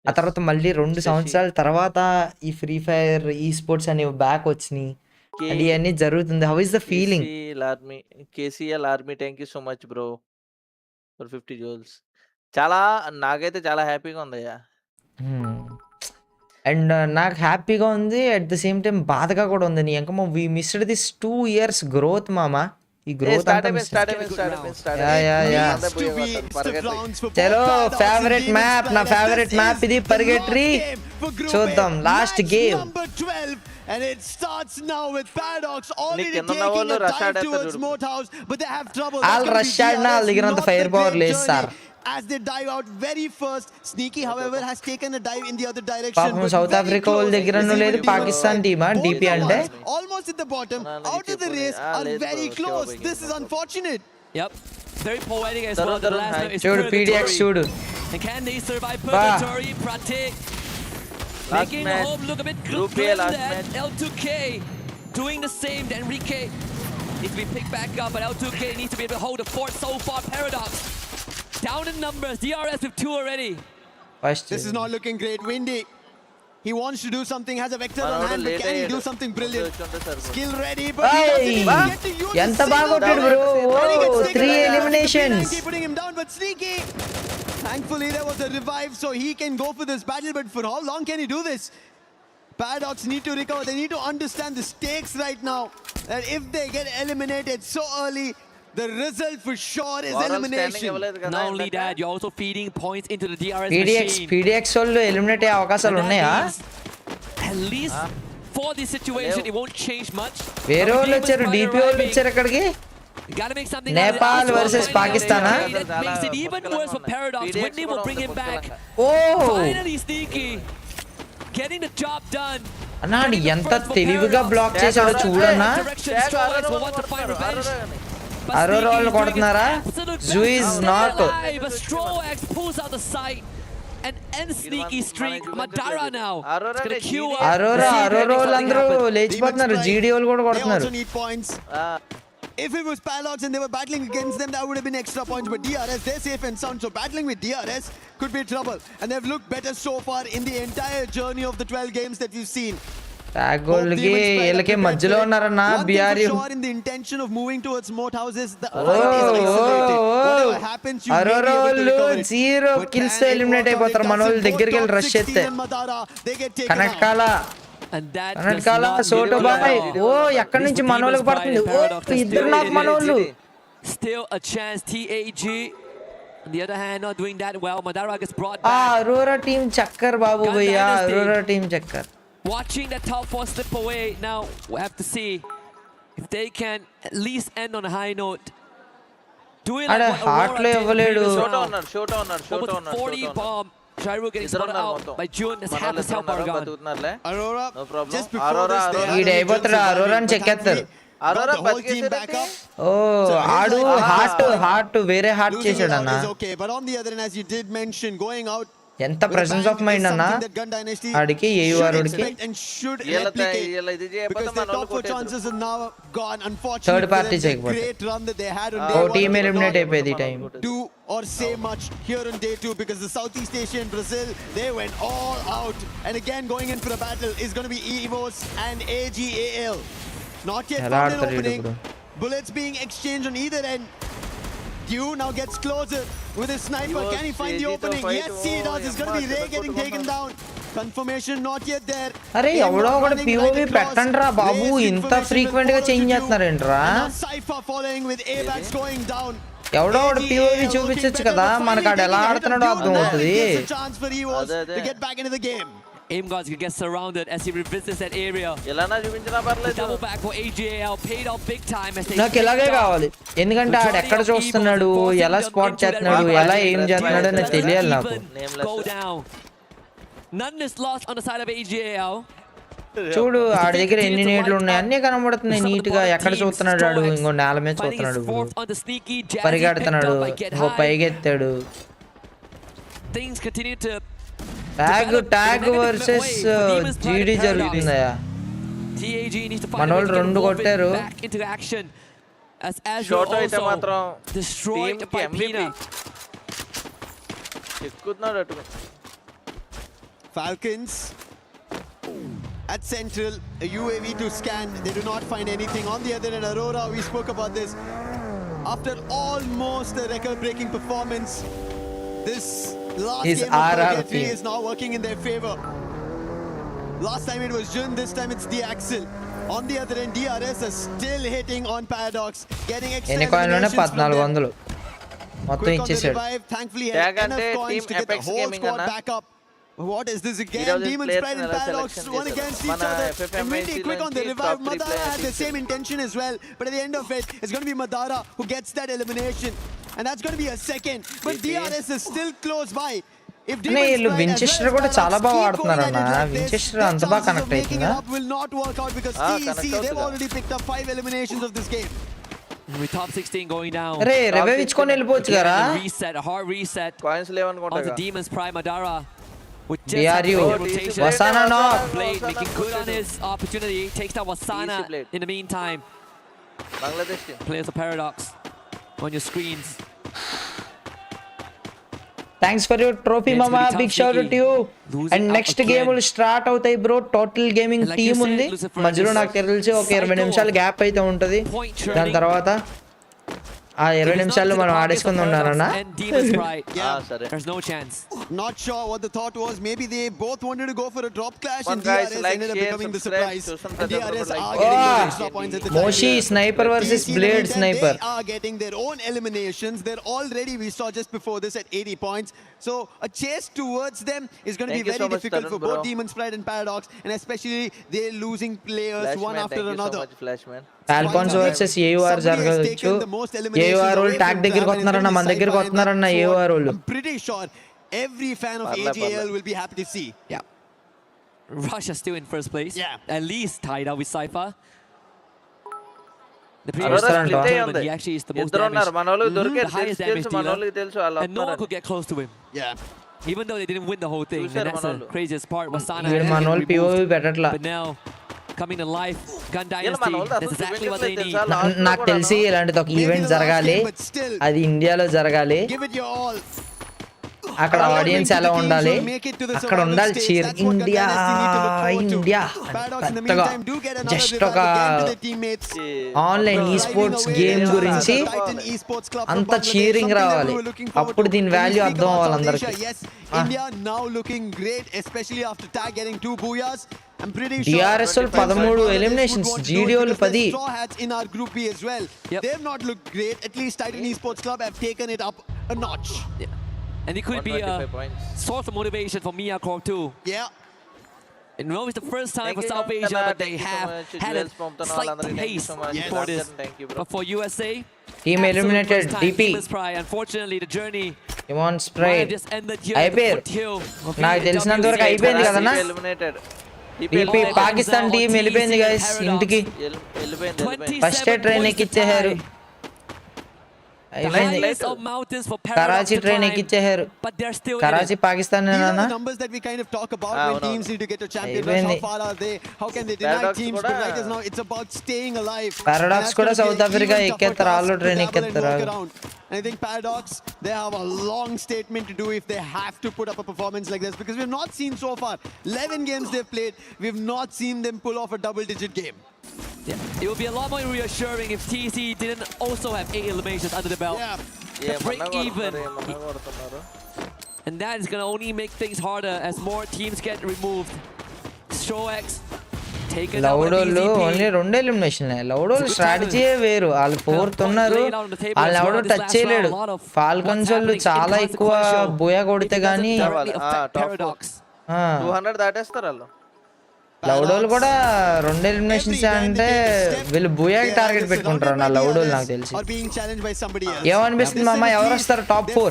ఆ తర్వాత మళ్ళీ 2 సంవత్సరాల తర్వాత ఈ ఫ్రీ ఫైర్ ఈ స్పోర్ట్స్ అనేవి బ్యాక్ వచ్చినాయి. అండ్ ఇవన్నీ జరుగుతుంది. How is the feeling? KCL army thank you so much bro for 50 joules. చాలా నాకైతే చాలా హ్యాపీగా ఉందయ్యా. అండ్ నాకు హ్యాపీగా ఉంది, అట్ ద సేమ్ టైం బాధగా కూడా ఉంది. నీ ఇంకా we missed this 2 years growth మామా. ఈ గ్రోత్ అంతా చలో ఫేవరెట్ మ్యాప్, నా ఫేవరెట్ మ్యాప్ ఇది పరిగెట్రి. చూద్దాం last game. And it starts now with Paradox already taking a dive towards Moathouse, but they have trouble. All Russian na ligiranత fire power లేదు sir. As they dive out very first, Sneaky however has taken a dive in the other direction. పాపం south Africa వాళ్ళ దగ్గర లేదు, Pakistan టీమా DP అంటే almost at the bottom, out of the race, are very close. This is unfortunate. Yep, very poetic as well. The last note is చూడు PDX చూడు. And can they survive purgatory? Pratik making home look a bit good. L2K doing the same. Enrique needs to be picked back up, but L2K needs to be able to hold the fort so far. Paradox down in numbers. DRS with 2 already. This is not looking great. Windy, he wants to do something, has a vector on hand, but can he do something brilliant? Skill ready, but he doesn't get to use ఎంత బాగా కొట్టాడు bro. 3 eliminations. Putting him down, but Sneaky, thankfully there was a revive so he can go for this battle, but for how long can he do this? Paradox need to recover. They need to understand the stakes right now, that if they get eliminated so early, the result for sure is elimination. Not only that, you're also feeding points into the DRS machine. PDX వాళ్ళు eliminate అయ్యే అవకాశాలు ఉన్నాయా? At least for this situation it won't change much. వేరే వాళ్ళు వచ్చారు, DP వాళ్ళు వచ్చారు అక్కడికి. Nepal versus Pakistan. That makes it even worse for Paradox. When they will bring him back. Oh! Finally Sneaky getting the job done. అన్నాడు ఎంత తెలివిగా black చేశాడో చూడన్నా. అరోరా వాళ్ళు కొడుతున్నారా? జూయిస్ not. And end Sneaky streak. Madara now. Aurora వాళ్ళందరూ లేచిపోతున్నారు. GD వాళ్ళు కూడా కొడుతున్నారు. If it was Paradox and they were battling against them, that would have been extra points. But DRS, they're safe and sound. So battling with DRS could be trouble. And they've looked better so far in the entire journey of the 12 games that we've seen. టాగోల్కి వీళ్ళకి మధ్యలో ఉన్నారన్న బిఆర్యు. In the intention of moving towards moat houses, the fight is accelerated. Whatever happens, you may be able to recover it. 0 kills తో eliminate అయిపోతారు మన వాళ్ళు దగ్గరికి వెళ్ళి rush చేస్తే. కనెక్ట్ కాలా సోటో బాయ్. ఓ ఎక్కడి నుంచి మన వాళ్ళకి పడుతుంది. ఓ ఇద్దరు నాకు మన వాళ్ళు. Still a chance. TAG on the other hand not doing that well. Madara gets brought back. Aurora team చక్కర్ బాబు భయ్యా. అరోరా టీం చక్కర్. Watching that top 4 slip away. Now we have to see if they can at least end on a high note. Do it like what Aurora did. Shot on. 40 bomb. Shairu getting spotted out by June. That's half his health bar gone. Aurora, no problem. just before this, ఈ అయిపోతారు. అరోరాని చెక్కేస్తారు. Aurora బతికేసాడు. ఓ ఆడు heart వేరే heart చేశాడు అన్న. Okay, but on the other hand, as you did mention, going out ఎంత presence of mind అన్న ఆడికి ఏయుఆర్ ఉడికి. థర్డ్ పార్టీ చేయకపోతే ఓ టీమ్ ఎలిమినేట్ అయిపోయింది ఈ time. Do or say much here on day 2 because the Southeast Asian Brazil, they went all out, and again going in for a battle is going to be EVOS and AGAL. Not yet found an opening. Bullets being exchanged on either end. Q now gets closer with his sniper. Can he find the opening? Yes, he does. It's going to be Ray getting taken down. Confirmation not yet there. అరే ఎవడో ఒకటి POV పెట్టండి రా బాబు. ఇంత frequent గా change చేస్తున్నారేంట్రా? Cypher following with A-backs going down. ఎవడో ఒకటి POV చూపించొచ్చు కదా, మనకు ఆడ ఎలా ఆడుతున్నాడో అర్థం అవుతుంది. Chance for EVOS to get back into the game. Aim guards can get surrounded as he revisits that area. ఎలానా చూపించినా పర్లేదు. Double back for AGAL paid off big time as they. నాకు ఇలాగే కావాలి, ఎందుకంటే ఆడు ఎక్కడ చూస్తున్నాడు, ఎలా స్పాట్ చేస్తున్నాడు, ఎలా ఏం చేస్తున్నాడు అని తెలియాలి నాకు. None is lost on the side of AGAL. చూడు ఆడి దగ్గర ఎన్ని నీళ్లు ఉన్నాయి, అన్ని కనబడుతున్నాయి నీట్ గా. ఎక్కడ చూస్తున్నాడు ఆడు, ఇంకో నేల మీద చూస్తున్నాడు, పరిగెడుతున్నాడు, ఇంకో పైకెత్తాడు. Things continue to tag versus జీడీ జరుగుతుందయా. TAG needs to find a way మనోళ్ళు to get రెండు Wolfen కొట్టారు. back into action. As Azure short అయితే also మాత్రం destroyed టీమ్ కి by MVP Pina. ఎక్కుతున్నాడు అటు. Falcons at central, a UAV to scan. They do not find anything. On the other end, Aurora, we spoke about this. After almost a record-breaking performance, this last His game of RRP Purgatory is now working in their favor. Last time it was Jun, this time it's the Axel. On the other end, DRS are still hitting on Paradox, getting extra ఎన్ని కాయిన్లోనే eliminations from them. 1400 మొత్తం Quick on the ఇచ్చేసాడు. revive, thankfully Tag had ante enough coins team to get the Apex whole Gaming squad anna. back up. What is this again? EWC Demon players Sprite and nella Paradox selection one chesaru. against each Mana other. FFMIC And really quick on the nunchi revive, top 3 Madara players had the same intention as well. But at the end of it, it's going to be Madara who gets that elimination. And that's going to be a second. But DRS is still close by. If అన్న వీళ్ళు Winchester కూడా చాలా బాగా వాడుతున్నారు అన్న. Winchester అంత బాగా connect అవుతుందా? will not work out because TEC, they've already picked up 5 eliminations of this game. With top 16 going down. అరే రివైవ్ ఇచ్చుకొని వెళ్ళిపోవచ్చు కదా. Reset, a hard reset coins లేవనుకుంటా. onto Demon's Prime Madara. With just DRU. a rotation. Wasana knock. Blade making good on his opportunity. Takes down Wasana in the meantime. Bangladesh team. Players of Paradox on your screens. Thanks for your trophy మామా, big shout out to you. And next game will start అవుతాయి బ్రో. టోటల్ gaming టీమ్ ఉంది మధ్యలో. నాకు తెలిసి ఒక 20 నిమిషాలు గ్యాప్ అయితే ఉంటది. దాని తర్వాత ఆ 20 నిమిషాలు మనం ఆడేసుకుందాం ఉన్నారన్నా. There's no chance. Not sure what the thought was. Maybe they both wanted to go for a drop clash and guys, DRS like, ended up share, becoming the subscribe, surprise. to And DRS like, are getting those extra points at the time. Moshi sniper versus TC, blade sniper. They are getting their own eliminations. They're already, we saw just before this, at 80 points. So a chase towards them is going to be Thank you very so much, difficult Tarun, for bro. both Demon Sprite and Paradox, and especially they're losing players one Flashman, after thank another. you so much, Flashman. Falcons versus AUR జరగవచ్చు. AUR వాళ్ళు tag దగ్గరికి వస్తున్నారన్న, మన దగ్గరికి వస్తున్నారన్న ఏయుఆర్ వాళ్ళు. I'm pretty sure every fan of AJL will be happy to see. Yeah. Russia still in first place. Yeah. At least tied out with Cypher. The Aurora previous split split అయ్యి ఉంది. he actually is the most ఇద్దరు ఉన్నారు. damaged. మనోళ్ళకి The దొరికారు. highest damage తెలుసు మనోళ్ళకి తెలుసు వాళ్ళు and no one వస్తున్నారని. could get close to him. Yeah. Even though they didn't win the whole thing. And చూశారు that's the మనోళ్ళు. craziest part. Wasana వీడు had మనోళ్ళు to get POV removed. పెట్టట్లా. But now coming to life, Gun వీళ్ళు Dynasty, మనోళ్ళు that's అసలు exactly what they need. చూపించట్లేదు తెలుసా? నాకు తెలిసి ఇలాంటిది ఒక ఈవెంట్ జరగాలి. అది ఇండియాలో జరగాలి. Give it your all. అక్కడ ఆడియన్స్ ఎలా ఉండాలి, అక్కడ ఉండాలి చీర్ ఇండియా ఇండియా పెద్దగా. జస్ట్ ఒక ఆన్లైన్ ఈ స్పోర్ట్స్ గేమ్ గురించి అంత చీరింగ్ రావాలి. అప్పుడు దీని వాల్యూ అర్థం అవ్వాలి అందరికి. India now looking great, especially after tag getting 2 booyahs. I'm pretty sure DRS 13 eliminations, GDO 10. Straw Hats in our group B as well. They've not looked great. At least Titan Esports Club have taken it up a notch. And it could be a source of motivation for Mia Core too. Yeah. And no, it's the first time for South Asia, but they have had a slight taste for this. But for USA, team eliminated DP. Unfortunately, the journey Come on, Sprite. అయిపోయారు. నాకు తెలిసినంత వరకు అయిపోయింది కదన్నా. DP Pakistan team వెళ్ళిపోయింది guys ఇంటికి. First train ఎక్కిచ్చేసారు. Karachi train ఎక్కిచ్చేసారు. Karachi Pakistan the numbers that we kind of talk about when teams need to get to champion rush, how far are they, how can they deny teams, but right as now it's about staying alive. Paradox కూడా south Africa ఎక్కేస్తారు, వాళ్ళు train ఎక్కేస్తారు. And I think Paradox, they have a long statement to do if they have to put up a performance like this, because we've not seen so far 11 games they've played, we've not seen them pull off a double-digit game. It would be a lot more reassuring if TC didn't also have 8 eliminations under the belt. To break even. And that is going to only make things harder as more teams get removed. Strox taken out by లౌడోళ్ళు only 2 elimination. లౌడోళ్ళు స్ట్రాటజీయే వేరు. వాళ్ళు 4th ఉన్నారు, వాళ్ళు ఎవడో touch చేయలేడు. Falcons వాళ్ళు చాలా ఎక్కువ బోయా కొడితే గానీ 200 దాటేస్తారు వాళ్ళు. లౌడోలు కూడా 2 ఎలిమినేషన్స్ అంటే వీళ్ళు బూయాకి టార్గెట్ పెట్టుకుంటారు నా లౌడోలు నాకు తెలిసి. ఏమనిపిస్తుంది మామ, ఎవరు వస్తారు top 4?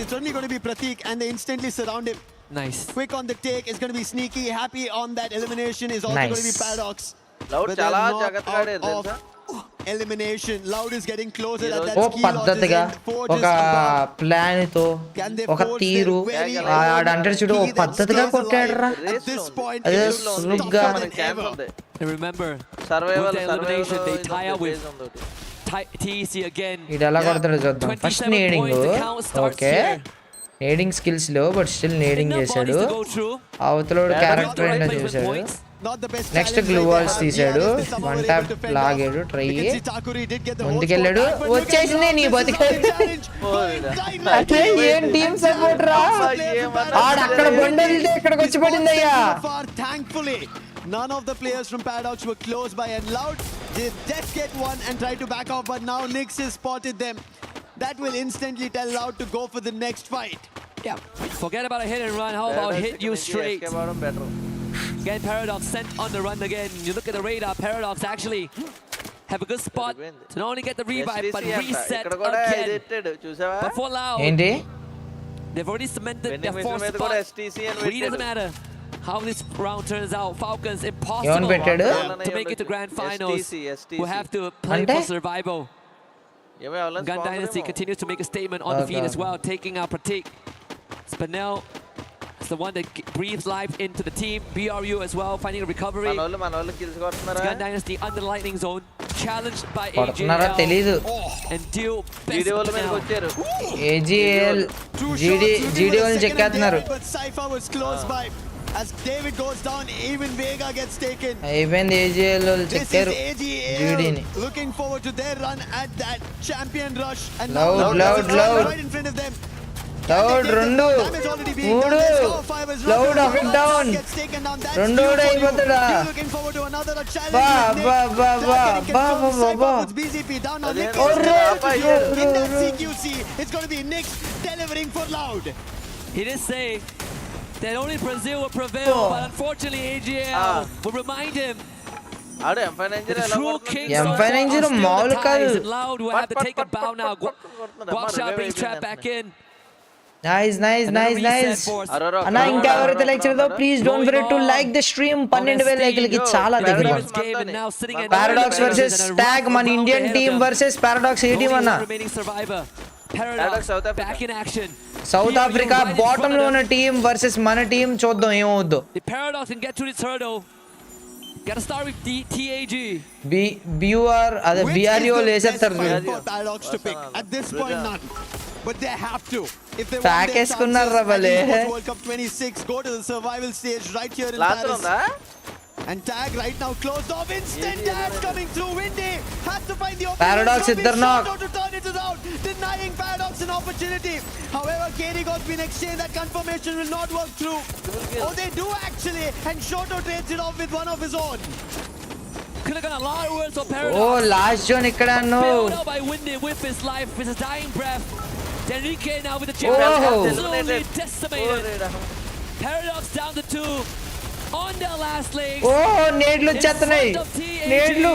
It's only going to be Pratik and they instantly surround him. Nice. Quick on the take, is going to be sneaky. Happy on that elimination is also going to be Paradox. Loud chala jagat kade తెలుసా? elimination. Loud is getting closer at that ఓ skill పద్ధతిగా ఒక plan తో ఒక తీరు ఆడంటే చూడు ఓ పద్ధతిగా కొట్టాడురా at this point. అదే సులుగ్గా And remember, survival with the elimination, they tie up with TEC again. ఇది ఎలా కొడతాడో చూద్దాం ఫస్ట్ 27 నేడింగ్ points, the count starts okay here. నేడింగ్ స్కిల్స్ లో బట్ స్టిల్ నేడింగ్ Enough చేశాడు bodies to go through. అవతలోడు Right క్యారెక్టర్ ఏంటో placement చూశాడు points. Not the best next challenge glue right walls there. తీశాడు DRS is somehow one able top to fend లాగాడు off. Try We can see Takuri did get the whole ముందుకెళ్ళాడు squad back, but look వచ్చేసింది at నీ this is బతికే a challenge going right అట్లే ఏం team support రా ఆడ అక్కడ బండలితే ఇక్కడికి వచ్చి పడింది అయ్యా far. Thankfully, none of the players from Paradox were close by, and Loud did just get one and tried to back off, but now Nix has spotted them. That will instantly tell Loud to go for the next fight. Yeah, forget about a hit and run. How about hit you straight? Again, Paradox sent on the run again. You look at the radar, Paradox actually have a good spot to not only get the revive, but reset again. But for Loud, ఏంటి they've already cemented their fourth spot. Really doesn't matter how this round turns out. Falcons, impossible పెట్టాడు? to make it to grand finals. We'll have to play అంటే? for survival. Gun Dynasty continues to make a statement on the feed as well, taking out Pratik. Spinell is the one that breathes life into the team. BRU as well, finding a recovery. Gun Dynasty under the lightning zone, challenged by కొడుతున్నారా AJL తెలీదు and deal best Spinell. AGL జీడీఓలు చెక్కేస్తున్నారు But Cypher was close by. As David goes down, even Vega gets taken. అయిపోయింది AGL వాళ్ళు This is చెక్కారు జీడీని AGL looking forward to their run at that champion rush. And Loud, now loud, is loud. right in front of them. Loud, రెండు మూడు Loud up and down రెండు అయిపోతాడా Looking forward to another challenge. బా బా బా బా బా బా బా BZP down now. Nick in that CQC. It's going to be Nick delivering for Loud. He did say that only Brazil will prevail, but unfortunately AJL will remind him ఆడు M590 ఎలా true కొడుతున్నాడు? kings M590 are still మామూలు the కాదు. ties, and Loud will have to take a bow now. Guaksha brings trap back in. Nice nice nice nice అన్న ఇంకా ఎవరైతే like చేయలేదో please don't forget to like the stream 12000 లైకులకి చాలా దగ్గర Paradox versus TAG మన Indian team versus Paradox ఏ team అన్న Back in action. South Africa bottom లో ఉన్న టీం వర్సెస్ మన టీం చూద్దాం ఏమవుద్దో The Paradox can get through this hurdle. Gotta start with TAG. BUR అదే BRO లేసేస్తారు For Paradox to pick at this point, none. But they have to. If they Pack want their వేసుకున్నారా chances, భలే. World Cup 26, go to the survival stage right here in Paris. And Tag right now closed off. Instant dash coming through. Windy has to find the opening. Paradox iddar knock. To turn it around, denying Paradox an opportunity. However, KD got been exchanged. That confirmation will not work through. Oh, they do actually. And Shoto trades it off with one of his own. Could have got a lot of words for Paradox. ఓ last zone ఇక్కడ అన్నో Bailed out by Windy with his life, with his dying breath. Danini now with the champion, absolutely decimated. Paradox down to 2 on their last legs. ఓ నేడ్లు వచ్చేస్తున్నాయి నేడ్లు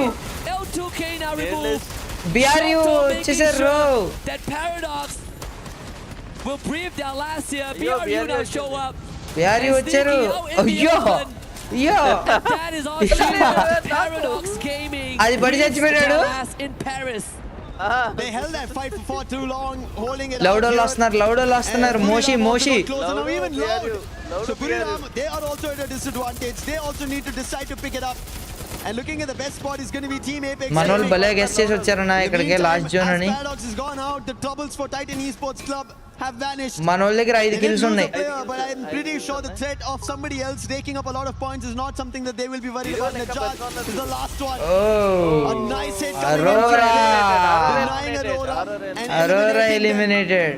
L2K now removed. BRU వచ్చేసారు That Paradox will breathe their last year. BRU now show up. BRU వచ్చారు అయ్యో అయ్యో That is Australia. Paradox Gaming. అది పడి చచ్చిపోయాడు In Paris. They held that fight for far too long, holding it. లౌడో వస్తున్నారు మోషి Now even Loud. So Buriram, they are also at a disadvantage. They also need to decide to pick it up. And looking at the best spot is going to be Team Apex. మనోళ్ళు భలే guess చేసి వచ్చారన్న ఇక్కడికి last zone అని Paradox has gone out. The troubles for Titan Esports Club have vanished. మనోళ్ళ దగ్గర 5 kills ఉన్నాయి But I'm pretty sure the threat of somebody else raking up a lot of points is not something that they will be worried about. Najat is the last one. A nice hit coming in. Denying Aurora eliminated.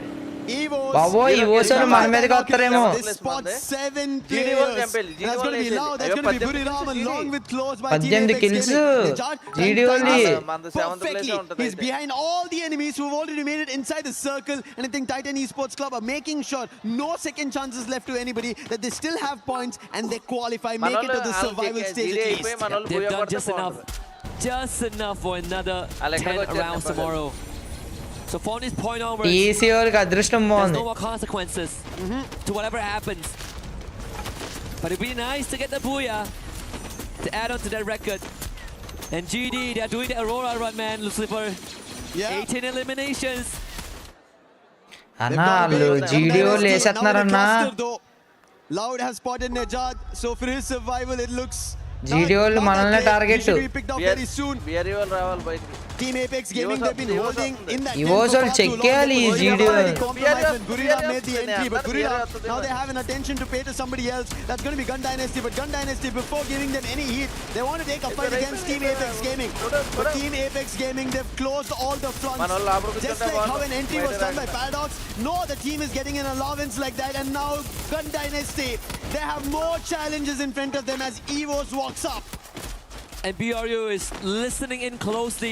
బాబో ఈ ఓసలు మన మీదకి వస్తారేమో Spot 7 players. That's going to be Loud. That's going to be Buriram along with close by 18 kills GDOలి perfectly. He's behind all the enemies who've already made it inside the circle, and I think Titan Esports Club are making sure no second chances left to anybody, that they still have points and they qualify, make it to the survival stage at least. They've done just enough for another 10 rounds tomorrow. So from this point onwards, TC వాళ్ళకి అదృష్టం there's బాగుంది no more consequences to whatever happens. But it'd be nice to get the booyah to add on to that record. And GD, they're doing the Aurora run, man, Lucifer. Yeah. 18 eliminations. అన్నా వాళ్ళు జీడియో లేసేస్తున్నారన్నా. Loud has spotted Nejad, so for his survival it looks జీడియోలు మనల్ని target. Team Apex Gaming, they've been holding in that EWC వాళ్ళు check చేయాలి ఈ జీడియో. Gurira made the entry, but Gurira, now they have an attention to pay to somebody else. That's going to be Gun Dynasty, but Gun Dynasty, before giving them any heat, they want to take a fight against Team Apex Gaming. But Team Apex Gaming, they've closed all the fronts. Just like how an entry was done by Paradox, no other team is getting an allowance like that, and now Gun Dynasty, they have more challenges in front of them as EWC walks up. And BRU is listening in closely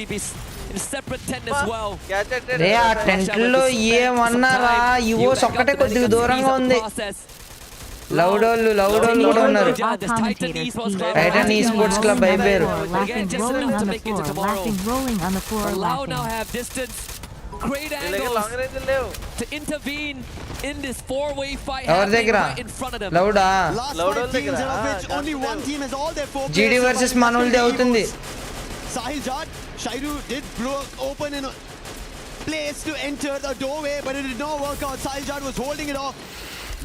in separate tent as well. రే ఆ tent లో ఏమన్నారా, EWC ఒక్కటే కొద్దిగా దూరంగా ఉంది. Loud వాళ్ళు కూడా ఉన్నారు. టైటన్ ఈ స్పోర్ట్స్ క్లబ్ అయిపోయారు. Loud now have distance, great angles to intervene in this four-way fight happening right in front of them. లౌడా Last 5 teams out of which only one team has all their 4 జీడి versus మనోల్ది అవుతుంది. Sahil Jad, Shairu did blow open in a place to enter the doorway, but it did not work out. Sahil Jad was holding it off.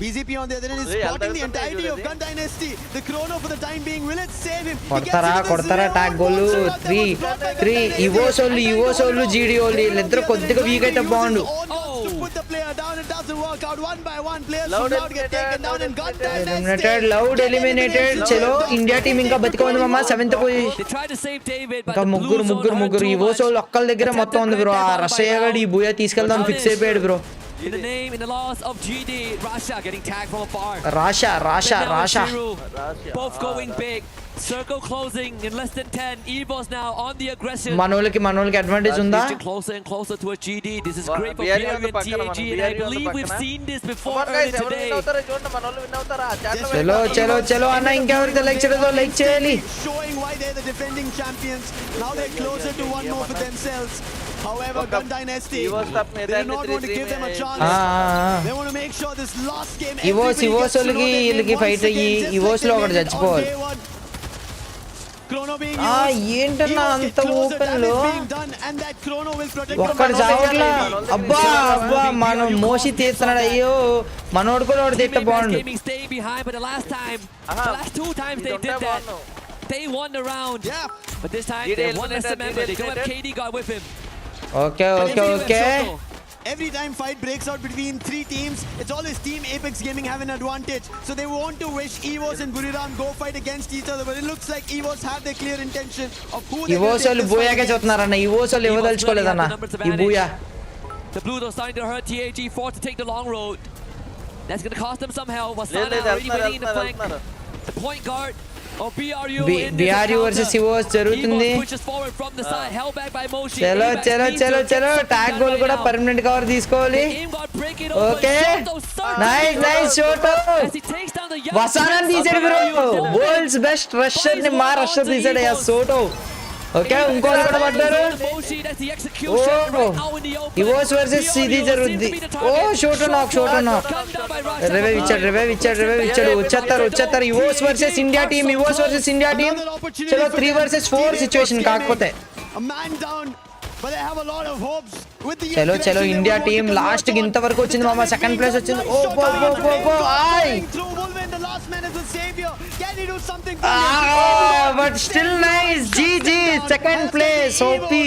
BZP on the other end is spotting the entirety of Gun Dynasty. The chrono for the time being, will it save him? కొడతారా talk goal 3 EWC వాళ్ళు జీడి వాళ్ళు ఇద్దరు కొద్దిగా week అయితే బాగుండు. To put the player down, it doesn't work out. One by one, players from Loud get taken down and Gun Dynasty. Loud eliminated. చలో India team ఇంకా బతికి ఉంది మామ. 7th position. ఇంకా ముగ్గురు EWC వాళ్ళు ఒక్కల దగ్గర మొత్తం ఉంది బ్రో. ఆ రషయ్య గడి ఈ బూయా తీసుకెళ్దాం ఫిక్స్ అయిపోయాడు bro. In the name, in the loss of GD, Rasha getting tagged from afar. Rasha. Both going big. Circle closing in less than 10. EWC now on the aggression. మనోళ్ళకి advantage ఉందా? Inching closer and closer to a GD. This is great for BRU and TAG, and I believe we've seen this before earlier today. చలో అన్న, ఇంకెవరితో like చేయలేదో like చేయాలి. Showing why they're the defending champions. Now they're closer to one more for themselves. However, Gun Dynasty, they do not want to give them a chance. They want to make sure this last game EWC వాళ్ళకి వీళ్ళకి fight అయ్యి EWC లో ఒకటి చచ్చిపోవాలి. ఏంటన్నా అంత open లో ఒక్కడు చావట్లా. అబ్బా మనం మోసి తీస్తున్నాడు. అయ్యో మనోడు కూడా ఒకటి తీస్తే బాగుండు. They won the round, but this time they won as a member. They don't have KD God with him. Okay. Every time fight breaks out between 3 teams, it's always Team Apex Gaming have an advantage. So they want to wish EWC and Buriram go fight against each other, but it looks like EWC have their clear intention of who they will take this బూయాగా చూస్తున్నారన్న. EWC వాళ్ళు ఇవ్వదలుచుకోలేదన్న ఈ Booyah. The Blues are starting to hurt TAG, forced to take the long road. That's going to cost them some help. Wasana already waiting in the flank. The point guard of BRU వర్సెస్ EWC జరుగుతుంది. చలో TAG గోల్ కూడా permanent cover తీసుకోవాలి. Okay nice shot. వసానాని తీసాడు bro. World's best రషర్ ని మా రషర్ తీసాడు యా సోటో. ఓకే ఇంకోటి కూడా పడ్డారు. EWC వర్సెస్ ఇది జరుగుద్ది. షోట్ నాక్ రివైవ్ ఇచ్చాడు. వచ్చేస్తారు EWC వర్సెస్ ఇండియా టీమ్. చలో 3 versus 4 సిచ్యువేషన్ కాకపోతే. చలో ఇండియా టీమ్ లాస్ట్ కి ఇంతవరకు వచ్చింది మామ. సెకండ్ ప్లేస్ వచ్చింది. But still nice. GG second place. OP.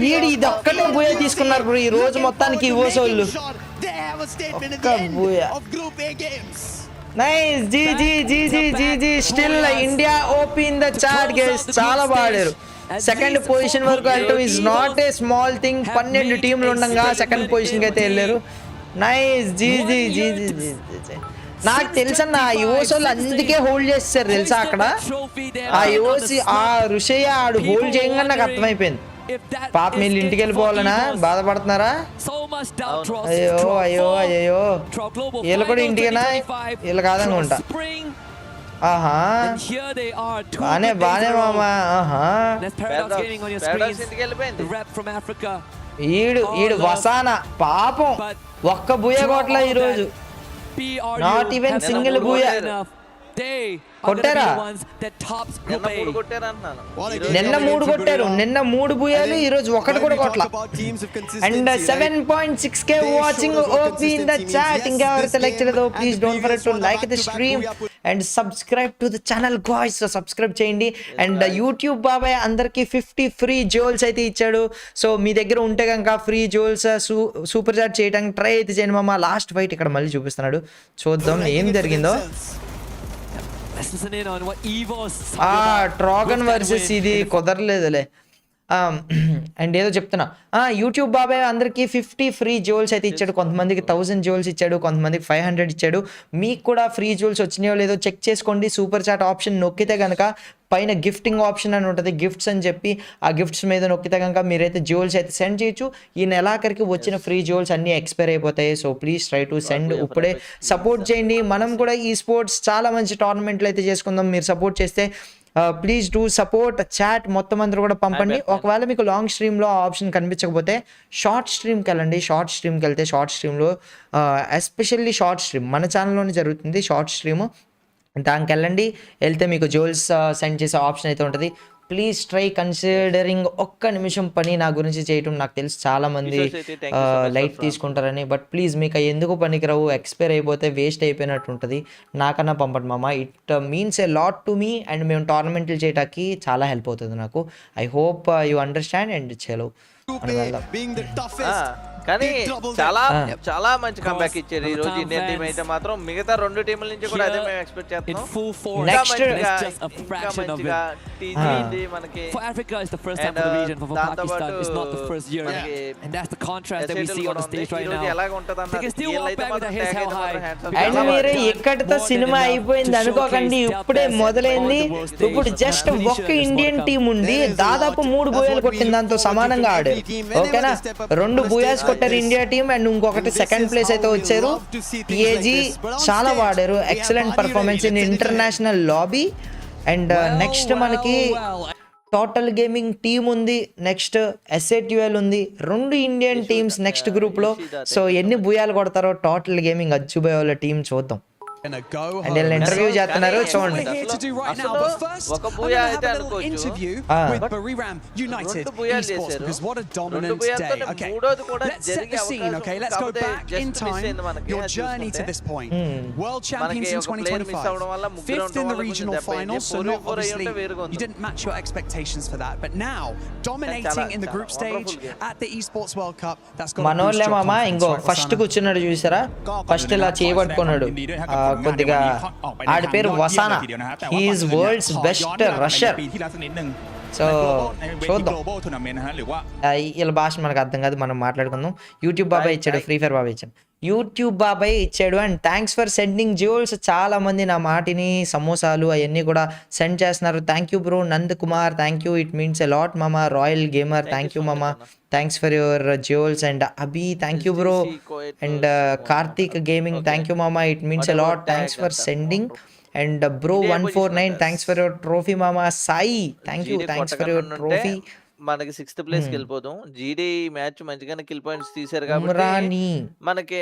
ఇది ఒక్కటే బూయా తీసుకున్నారు బ్రో ఈ రోజు మొత్తానికి EWC వాళ్ళు. ఒక్క Booyah. Nice. GG still India OP in the chart guys. చాలా బాడారు. సెకండ్ పొజిషన్ వరకు వెళ్ళటం is not a small thing. 12 టీంలు ఉండగా సెకండ్ పొజిషన్ కి అయితే వెళ్ళారు. నైస్. జీజీ. నాకు తెలుసన్న EWC వాళ్ళు అందుకే హోల్డ్ చేస్తారు తెలుసా. అక్కడ ఆ EWC ఆ ఋషయ్య ఆడు హోల్డ్ చేయగా నాకు అర్థమైపోయింది. పాప మీరు ఇంటికి వెళ్ళిపోవాలనా బాధపడుతున్నారా? అయ్యో వీళ్ళు కూడా ఇంటికేనా? వీళ్ళు కాదనుకుంటా. బానే మామా. ఈడు వసానా పాపం ఒక్క బూయ కొట్ల ఈరోజు. Not even single booyah. they are going to be the ones that tops Group A. నిన్న 3 కొట్టారు. నిన్న 3 బూయాలు, ఈ రోజు ఒకటి కూడా కొట్టల. And 7.6k watching OP in the chat. ఇంకా ఎవరైతే లైక్ చేయలేదో please don't forget to like the stream and subscribe to the channel guys. Subscribe చేయండి. అండ్ యూట్యూబ్ బాబాయ్ అందరికి 50 ఫ్రీ జోల్స్ అయితే ఇచ్చాడు. సో మీ దగ్గర ఉంటే కనుక ఫ్రీ జోల్స్ సూపర్ చాట్ చేయడానికి ట్రై అయితే చేయండి మామ. లాస్ట్ ఫైట్ ఇక్కడ మళ్ళీ చూపిస్తున్నాడు, చూద్దాం ఏం జరిగిందో. ట్రాగన్ వర్సెస్ ఇది కుదరలేదులే. అండ్ ఏదో చెప్తున్నా, యూట్యూబ్ బాబాయ్ అందరికి 50 ఫ్రీ జోల్స్ అయితే ఇచ్చాడు. కొంతమందికి 1000 జోల్స్ ఇచ్చాడు, కొంతమందికి 500 ఇచ్చాడు. మీకు కూడా ఫ్రీ జోల్స్ వచ్చినాయో లేదో చెక్ చేసుకోండి. సూపర్ చాట్ ఆప్షన్ నొక్కితే కనుక పైన గిఫ్టింగ్ ఆప్షన్ అని ఉంటుంది, గిఫ్ట్స్ అని చెప్పి ఆ గిఫ్ట్స్ మీద నొక్కితే కనుక మీరైతే జోల్స్ అయితే సెండ్ చేయొచ్చు. ఈ నెలాఖరికి వచ్చిన ఫ్రీ జోల్స్ అన్నీ ఎక్స్పైర్ అయిపోతాయి. So please try to send. ఇప్పుడే సపోర్ట్ చేయండి. మనం కూడా ఈ స్పోర్ట్స్ చాలా మంచి టోర్నమెంట్లు అయితే చేసుకుందాం. మీరు సపోర్ట్ చేస్తే ప్లీజ్ డూ సపోర్ట్. చాట్ మొత్తం అందరూ కూడా పంపండి. ఒకవేళ మీకు లాంగ్ స్ట్రీమ్లో ఆప్షన్ కనిపించకపోతే షార్ట్ స్ట్రీమ్కి వెళ్ళండి. షార్ట్ స్ట్రీమ్కి వెళ్తే షార్ట్ స్ట్రీమ్లో ఎస్పెషల్లీ షార్ట్ స్ట్రీమ్ మన ఛానల్లోనే జరుగుతుంది. షార్ట్ స్ట్రీమ్ దానికి వెళ్ళండి. వెళ్తే మీకు జోల్స్ సెండ్ చేసే ఆప్షన్ అయితే ఉంటుంది. Please try considering. ఒక్క నిమిషం పని నా గురించి చేయటం. నాకు తెలుసు చాలామంది లైట్ తీసుకుంటారని, బట్ ప్లీజ్ మీకు ఎందుకు పనికిరావు, ఎక్స్పైర్ అయిపోతే వేస్ట్ అయిపోయినట్టు ఉంటుంది. నాకన్నా పంపండి మామ. It means a lot to me and మేము టోర్నమెంట్లు చేయడానికి చాలా హెల్ప్ అవుతుంది నాకు. I hope you understand and చలో. కానీ చాలా చాలా మంచి కంబ్యాక్ ఇచ్చారు ఈ రోజు ఇండియన్ టీం అయితే మాత్రం. మిగతా 2 టీముల నుంచి కూడా అదే మేము ఎక్స్పెక్ట్ చేస్తున్నాం. మనకి ఎక్కడితో సినిమా అయిపోయింది అనుకోకండి, ఇప్పుడే మొదలైంది. ఇప్పుడు జస్ట్ ఒక్క ఇండియన్ టీం ఉండి దాదాపు 3 బూయాలు కొట్టింది, దాంతో సమానంగా ఆడారు. ఓకేనా, 2 బూయాస్ కొట్టారు ఇండియా టీం అండ్ ఇంకొకటి సెకండ్ ప్లేస్ అయితే వచ్చారు. పిఏజీ చాలా వాడారు. Excellent performance in international lobby. And next మనకి టోటల్ గేమింగ్ టీమ్ ఉంది, నెక్స్ట్ SA12 ఉంది. 2 ఇండియన్ టీమ్స్ నెక్స్ట్ గ్రూప్ లో. సో ఎన్ని బూయాలు కొడతారో టోటల్ గేమింగ్ అచ్చుబాయ్ వాళ్ళ టీం చూద్దాం. అండ్ ఇంటర్వ్యూ చేస్తున్నారు చూడండి. ఒక బూయా అయితే అనుకోవచ్చు, 2 బూయాలు చేశారు. 2 బూయాలతో మూడోది కూడా జరిగే అవకాశం. కాకపోతే జస్ట్ మిస్ అయింది మనకి. మనకి ఒక ప్లేయర్ మిస్ అవడం వల్ల ముగ్గురు ఉండడం వల్ల కొంచెం దెబ్బ అయింది. 4v4 అయ్యి ఉంటే వేరుగా ఉంది. మనోళ్ళే మామ. ఇంకో ఫస్ట్ కూర్చున్నాడు చూసారా, ఫస్ట్ ఇలా చేయబట్టుకున్నాడు. కొద్దిగా ఆడి పేరు వసానా. He is world's best rusher. So చూద్దాం, వీళ్ళ భాష మనకు అర్థం కాదు, మనం మాట్లాడుకుందాం. యూట్యూబ్ బాబాయ్ ఇచ్చాడు, ఫ్రీ ఫైర్ బాబాయ్ ఇచ్చాడు, యూట్యూబ్ బాబాయ్ ఇచ్చాడు. And thanks for sending jewels. చాలా మంది నా మాటిని సమోసాలు అవన్నీ కూడా సెండ్ చేస్తున్నారు. Thank you bro. Nand Kumar thank you, it means a lot మామ. రాయల్ గేమర్ థ్యాంక్ యూ మామ, thanks for your jewels. And Abhi thank you bro. And Karthik gaming thank you మామ, it means a lot. Thanks for sending. And bro 149 thanks for your trophy మామ. Sai thank you, thanks for your trophy. మనకి 6th place కి వెళ్ళిపోతాం. జీడీ match మంచిగానే kill points తీశారు కాబట్టి మనకి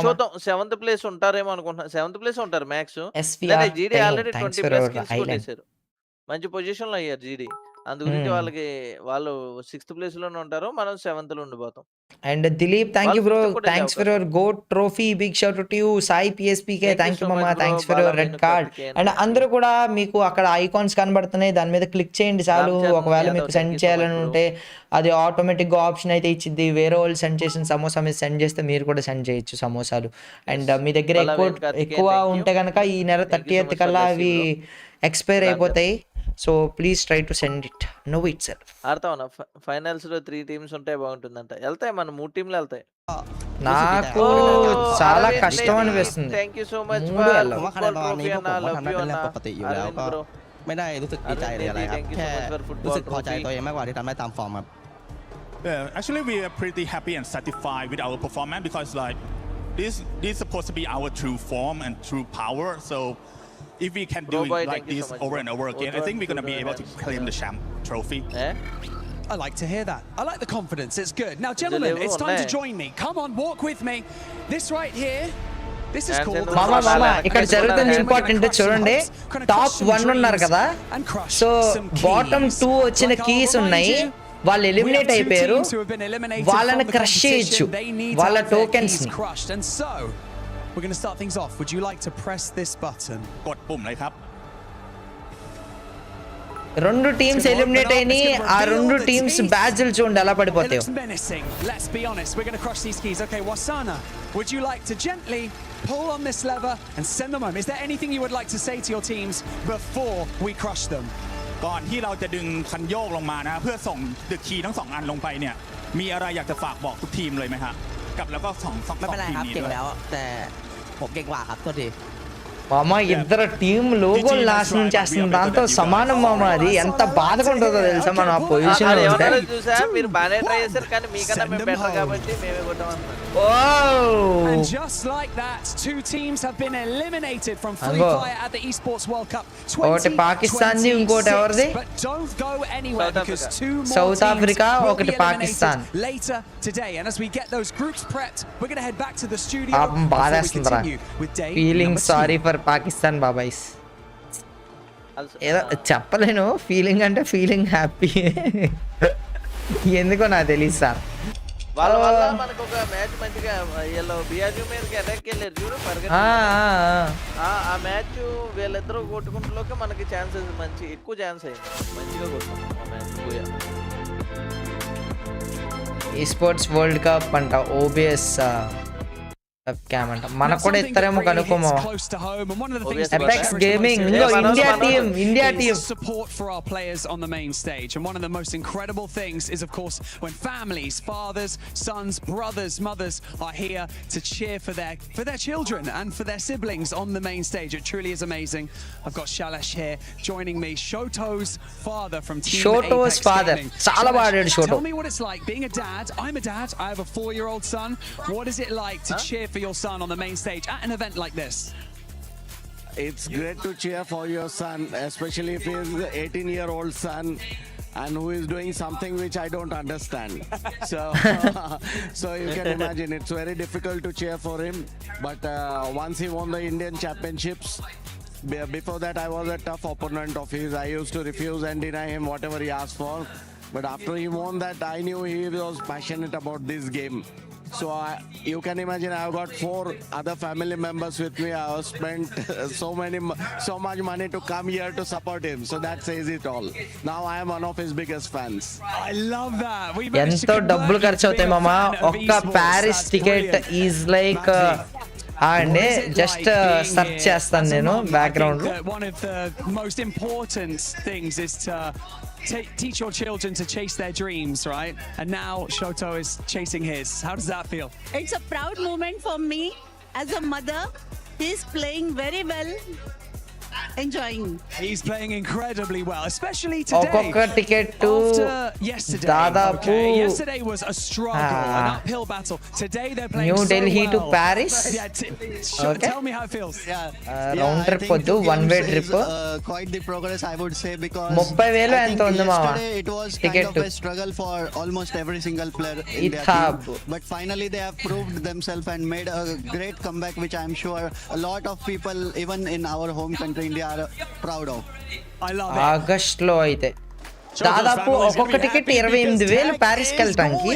చూద్దాం. 7th ప్లేస్ ఉంటారేమో అనుకుంటున్నా. 7th ప్లేస్ ఉంటారు మ్యాక్స్. జీడీ ఆల్రెడీ 20 ప్లస్ కిల్స్ కొట్టేశారు. మంచి పొజిషన్ లో అయ్యారు జీడీ. అందు గురించి వాళ్ళు 6th ప్లేస్ లోనే ఉంటారు, మనం 7th లో ఉండిపోతాం. And Dilip thank you bro, thanks for your goat trophy, big shout to you. Sai PSPK thank you మామ, thanks for your red card. And అందరూ కూడా మీకు అక్కడ ఐకాన్స్ కనబడుతున్నాయి, దాని మీద క్లిక్ చేయండి చాలు. ఒకవేళ మీకు సెండ్ చేయాలని ఉంటే అది ఆటోమేటిక్గా ఆప్షన్ అయితే ఇచ్చింది. వేరే వాళ్ళు సెండ్ చేసిన సమోసా మీద సెండ్ చేస్తే మీరు కూడా సెండ్ చేయొచ్చు సమోసాలు. అండ్ మీ దగ్గర ఎక్కువ ఉంటే కనుక ఈ నెల 30th కల్లా అవి ఎక్స్పైర్ అయిపోతాయి. So please try to send it no it self. ఆడతావునా ఫైనల్స్ లో 3 టీమ్స్ ఉంటే బాగుంటుందంట. వెళ్తాయి, మన 3 టీంలు వెళ్తాయి. నాకు చాలా కష్టం అనిపిస్తుంది. Thank you so much. ไม่ได้รู้สึกดีใจเลยอะไรครับแค่รู้สึกพอใจตัวเองมากกว่าที่ทำได้ตามฟอร์มครับ Actually we are pretty happy and satisfied with our performance because like this is supposed to be our true form and true power. So if we can do it like this over and over again, I think we're going to be able to claim the champ trophy. I like to hear that. I like the confidence. It's good. Now, gentlemen, it's time to join me. Come on, walk with me. This right here This is called మామ ఇక్కడ జరుగుతుంది important చూడండి. Top 1 ఉన్నారు కదా, so bottom 2 వచ్చిన keys ఉన్నాయి, వాళ్ళు eliminate అయిపోయారు, వాళ్ళని క్రష్ చేయొచ్చు వాళ్ళ టోకెన్స్ ని. We're going to start things off. Would you like to press this button? กดปุ่มเลยครับ రెండు టీమ్స్ ఎలిమినేట్ అయినాయి. ఆ రెండు టీమ్స్ బ్యాడ్జ్లు చూడండి ఎలా పడిపోతాయో. Let's be honest, we're going to crush these keys. Okay, Wasana, would you like to gently pull on this lever and send them home? Is there anything you would like to say to your teams before we crush them? ก่อนที่เราจะดึงคันโยกลงมานะเพื่อส่งดึกคีย์ทั้ง2อันลงไปเนี่ยมีอะไรอยากจะฝากบอกทุกทีมเลยไหมฮะกับแล้วก็2ไม่เป็นไรครับ ทีมนี้ เก่ง ด้วย แล้วแต่ผมเก่งกว่าครับโทษที మామ ఇద్దరు team లోగోలు నాశనం చేస్తుంది, దాంతో సమానం మామ. అది ఎంత బాధగా ఉంటుందో తెలుసా మనం ఆ పొజిషన్ లో ఉంటే. చూసా మీరు బాగానే ట్రై చేశారు కానీ మీకన్నా మేము బెటర్ కాబట్టి మేమే కొట్టామన్నమాట. And just like that, 2 teams have been eliminated from FreeFire at the Esports World Cup 2026. ఒకటి పాకిస్తాన్ ది, ఇంకోటి ఎవరిది? But don't go anywhere because 2 more South Africa, teams will ఒకటి be eliminated Pakistan. later today. And as we get those groups prepped, we're going to head back to the studio పాపం before we బాధేస్తుందిరా. continue with day feeling number 2. Sorry for Pakistan బాబాయ్స్. ఏదో చెప్పలేను, feeling అంటే feeling happy. ఎందుకో నాకు తెలియదు sir. వాళ్ళ వల్ల మనకు ఒక మ్యాచ్ మంచిగా వీళ్ళు బిఆర్యూ మీదకి అటాక్ వెళ్ళారు చూడు పరిగెత్తి. ఆ మ్యాచ్ వీళ్ళిద్దరూ కొట్టుకుంటలోకి మనకి ఛాన్సెస్ మంచి ఎక్కువ ఛాన్స్ అయింది, మంచిగా కొట్టుకున్నాం ఆ మ్యాచ్. ఈ స్పోర్ట్స్ వరల్డ్ కప్ అంట ఓబిఎస్ వెబ్ క్యామ్ అంట, మనకు కూడా ఇస్తారేమో కనుక్కోమో. Apex Gaming, India team support for our players on the main stage, and one of the most incredible things is of course when families, fathers, sons, brothers, mothers are here to cheer for their children and for their siblings on the main stage. It truly is amazing. I've got Shalash here joining me, Shoto's father from Team Shoto's Apex father. Gaming. Chala baadaడు Shoto. Tell me what it's like being a dad. I'm a dad. I have a 4-year-old son. What is it like to cheer for your son on the main stage at an event like this? It's great to cheer for your son, especially if he's an 18-year-old son and who is doing something which I don't understand. So you can imagine it's very difficult to cheer for him. But once he won the Indian Championships, before that I was a tough opponent of his. I used to refuse and deny him whatever he asked for. But after he won that, I knew he was passionate about this game. So you can imagine I've got 4 other family members with me. I have spent so much money to come here to support him. So that says it all. Now I am one of his biggest fans. I love that. ఎంతో డబ్బులు ఖర్చు అవుతాయి మామ. ఒక్క Paris ticket is like అండి, just search చేస్తాను నేను background లో. One of the most important things is to teach your children to chase their dreams, right? And now Shoto is chasing his. How does that feel? It's a proud moment for me as a mother. He's playing very well. Enjoying. He's playing incredibly well, especially today. ఒక్కొక్క ticket After yesterday, దాదాపు yesterday was a struggle, an uphill battle. Today they're playing new so Delhi to well. Paris. Tell me how it feels. Round trip వద్దు, one way trip. Quite the progress I would say, because 30,000 ఎంత ఉంది మామ it was kind of a struggle for almost every single player in their team. But finally they have proved themselves and made a great comeback, which I'm sure a lot of people even in our home country India are proud of. I love it. August లో అయితే దాదాపు ఒక్కొక్క ticket 28,000 Paris కి వెళ్ళటానికి.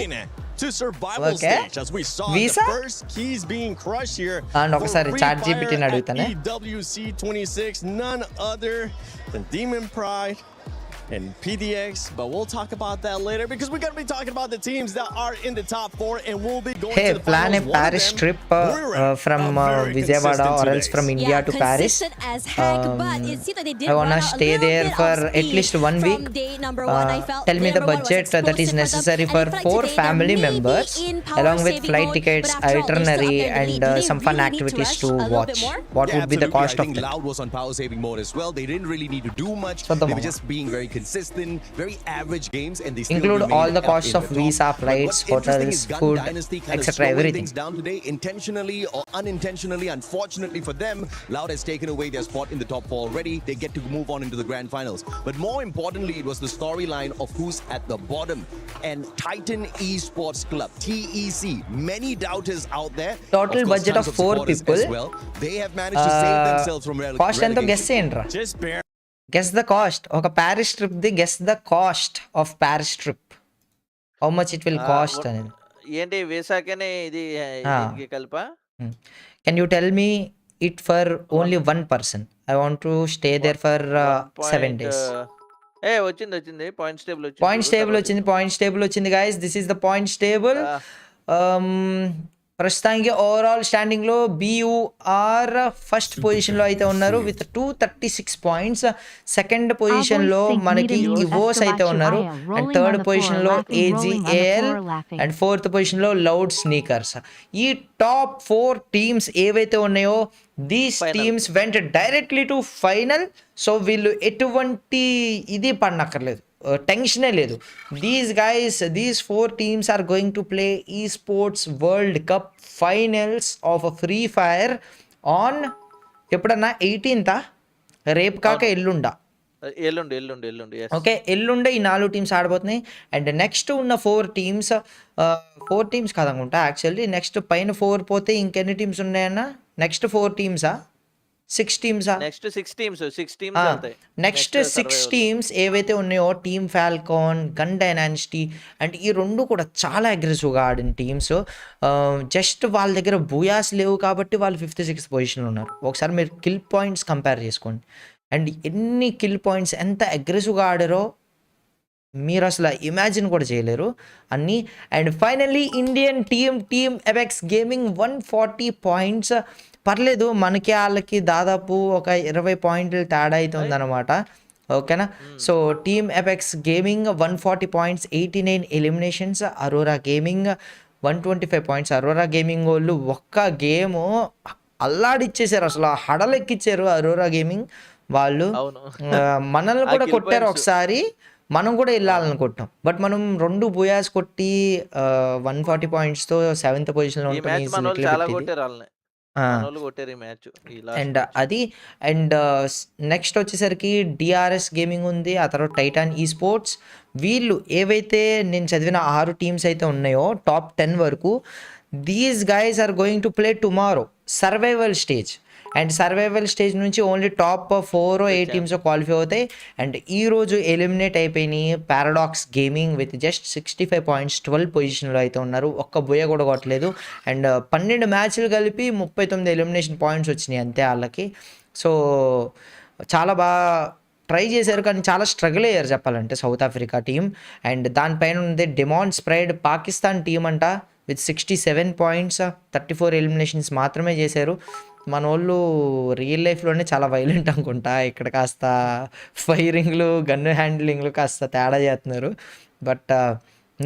To survival stage as we saw the first keys being crushed here. And ఒకసారి chat GPT ని అడుగుతానే. EWC 26, none other than Demon Pride and PDX, but we'll talk about that later because we're going to be talking about the teams that are in the top 4 and we'll be going to the plan finals. a Paris trip from Vijayawada or else from India to Paris. I want to stay there for at least 1 week. Tell me the budget that is necessary for 4 family members along with flight tickets, itinerary and some fun activities to watch. What would be the cost of that? Loud was on power saving mode as well. They didn't really need to do much. They were just being very consistent, very average games, and they still include remain all the up costs in of the top. visa, But flights, what's interesting hotels, is Gun food, Dynasty kind of etc. slowing everything. things down today, intentionally or unintentionally. Unfortunately for them, Loud has taken away their spot in the top 4 already. They get to move on into the grand finals. But more importantly, it was the storyline of who's at the bottom. And Titan Esports Club, TEC, many doubters out there. Total Of course, budget tons of 4 supporters people. as well. They have managed to save themselves from cost ఎంతో guess చేయండి రా. Guess the cost. ఒక Paris trip the guess the cost of Paris trip. How much it will cost అనేది. ఏంటి వీసాకనే ఇది దీనికి కలిపా? Can you tell me it for only 1 person? I want to stay there for 7 days. వచ్చింది points table points table వచ్చింది guys. This is the points table. ప్రస్తుతానికి overall standing లో BUR ఫస్ట్ పొజిషన్ లో అయితే ఉన్నారు విత్ 236 పాయింట్స్. సెకండ్ పొజిషన్ లో మనకి ఇవోస్ అయితే ఉన్నారు. అండ్ థర్డ్ పొజిషన్ లో AGAL అండ్ ఫోర్త్ పొజిషన్ లో లౌడ్ స్నీకర్స్. ఈ టాప్ 4 టీమ్స్ ఏవైతే ఉన్నాయో these teams vent directly to final. So వీళ్ళు ఎటువంటి ఇది పడనక్కర్లేదు, టెన్షనే లేదు. These 4 teams are going to play esports world cup finals of free fire on ఎప్పుడన్నా 18th రేపు కాక ఎల్లుండి. ఓకే, ఎల్లుండే ఈ 4 టీమ్స్ ఆడబోతున్నాయి. అండ్ నెక్స్ట్ ఉన్న 4 టీమ్స్ కాదనుకుంటా యాక్చువల్లీ. నెక్స్ట్ పైన 4 పోతే ఇంకెన్ని టీమ్స్ ఉన్నాయన్నా? నెక్స్ట్ 4 టీమ్సా 6 టీమ్సా? నెక్స్ట్ 6 టీమ్స్ ఏవైతే ఉన్నాయో team Falcon, gun dynasty and ఈ 2 కూడా చాలా అగ్రెసివ్గా ఆడిన టీమ్స్. జస్ట్ వాళ్ళ దగ్గర బూయాస్ లేవు కాబట్టి వాళ్ళు 5th 6th పొజిషన్లో ఉన్నారు. ఒకసారి మీరు కిల్ పాయింట్స్ కంపేర్ చేసుకోండి. అండ్ ఎన్ని కిల్ పాయింట్స్, ఎంత అగ్రెసివ్గా ఆడారో మీరు అసలు ఇమాజిన్ కూడా చేయలేరు అన్నీ. And finally Indian team Apex gaming 140 points. పర్లేదు, మనకి వాళ్ళకి దాదాపు ఒక 20 పాయింట్లు తేడా అయితే ఉందన్నమాట. ఓకేనా? So team Apex gaming 140 points, 89 eliminations. Aurora gaming 125 points. Aurora gaming వాళ్ళు ఒక్క గేము అల్లాడిచ్చేసారు, అసలు హడలెక్కిచ్చారు అరోరా గేమింగ్ వాళ్ళు. మనల్ని కూడా కొట్టారు ఒకసారి, మనం కూడా వెళ్ళాలనుకుంటాం. బట్ మనం 2 బూయాస్ కొట్టి 140 పాయింట్స్తో 7th పొజిషన్లో ఉంటాం. అండ్ అది అండ్ నెక్స్ట్ వచ్చేసరికి DRS గేమింగ్ ఉంది, ఆ తర్వాత టైటాన్ ఈస్పోర్ట్స్. వీళ్ళు ఏవైతే నేను చదివిన 6 టీమ్స్ అయితే ఉన్నాయో టాప్ 10 వరకు, these guys are going to play tomorrow survival stage. And survival stage నుంచి only top 4 or 8 teams qualify అవుతాయి. అండ్ ఈరోజు ఎలిమినేట్ అయిపోయినాయి paradox gaming with just 65 points 12 పొజిషన్లో అయితే ఉన్నారు. ఒక్క బోయ కూడా కొట్టలేదు. అండ్ 12 మ్యాచ్లు కలిపి 39 ఎలిమినేషన్ పాయింట్స్ వచ్చినాయి అంతే వాళ్ళకి. సో చాలా బాగా ట్రై చేశారు, కానీ చాలా స్ట్రగుల్ అయ్యారు చెప్పాలంటే సౌత్ ఆఫ్రికా టీం. అండ్ దానిపైన ఉంది డెమాన్ స్ప్రైడ్ పాకిస్తాన్ టీం అంట విత్ 67 పాయింట్స్, 34 ఎలిమినేషన్స్ మాత్రమే చేశారు. మన వాళ్ళు రియల్ లైఫ్లోనే చాలా వైలెంట్ అనుకుంటా, ఇక్కడ కాస్త ఫైరింగ్లు గన్ హ్యాండ్లింగ్లు కాస్త తేడా చేస్తున్నారు. బట్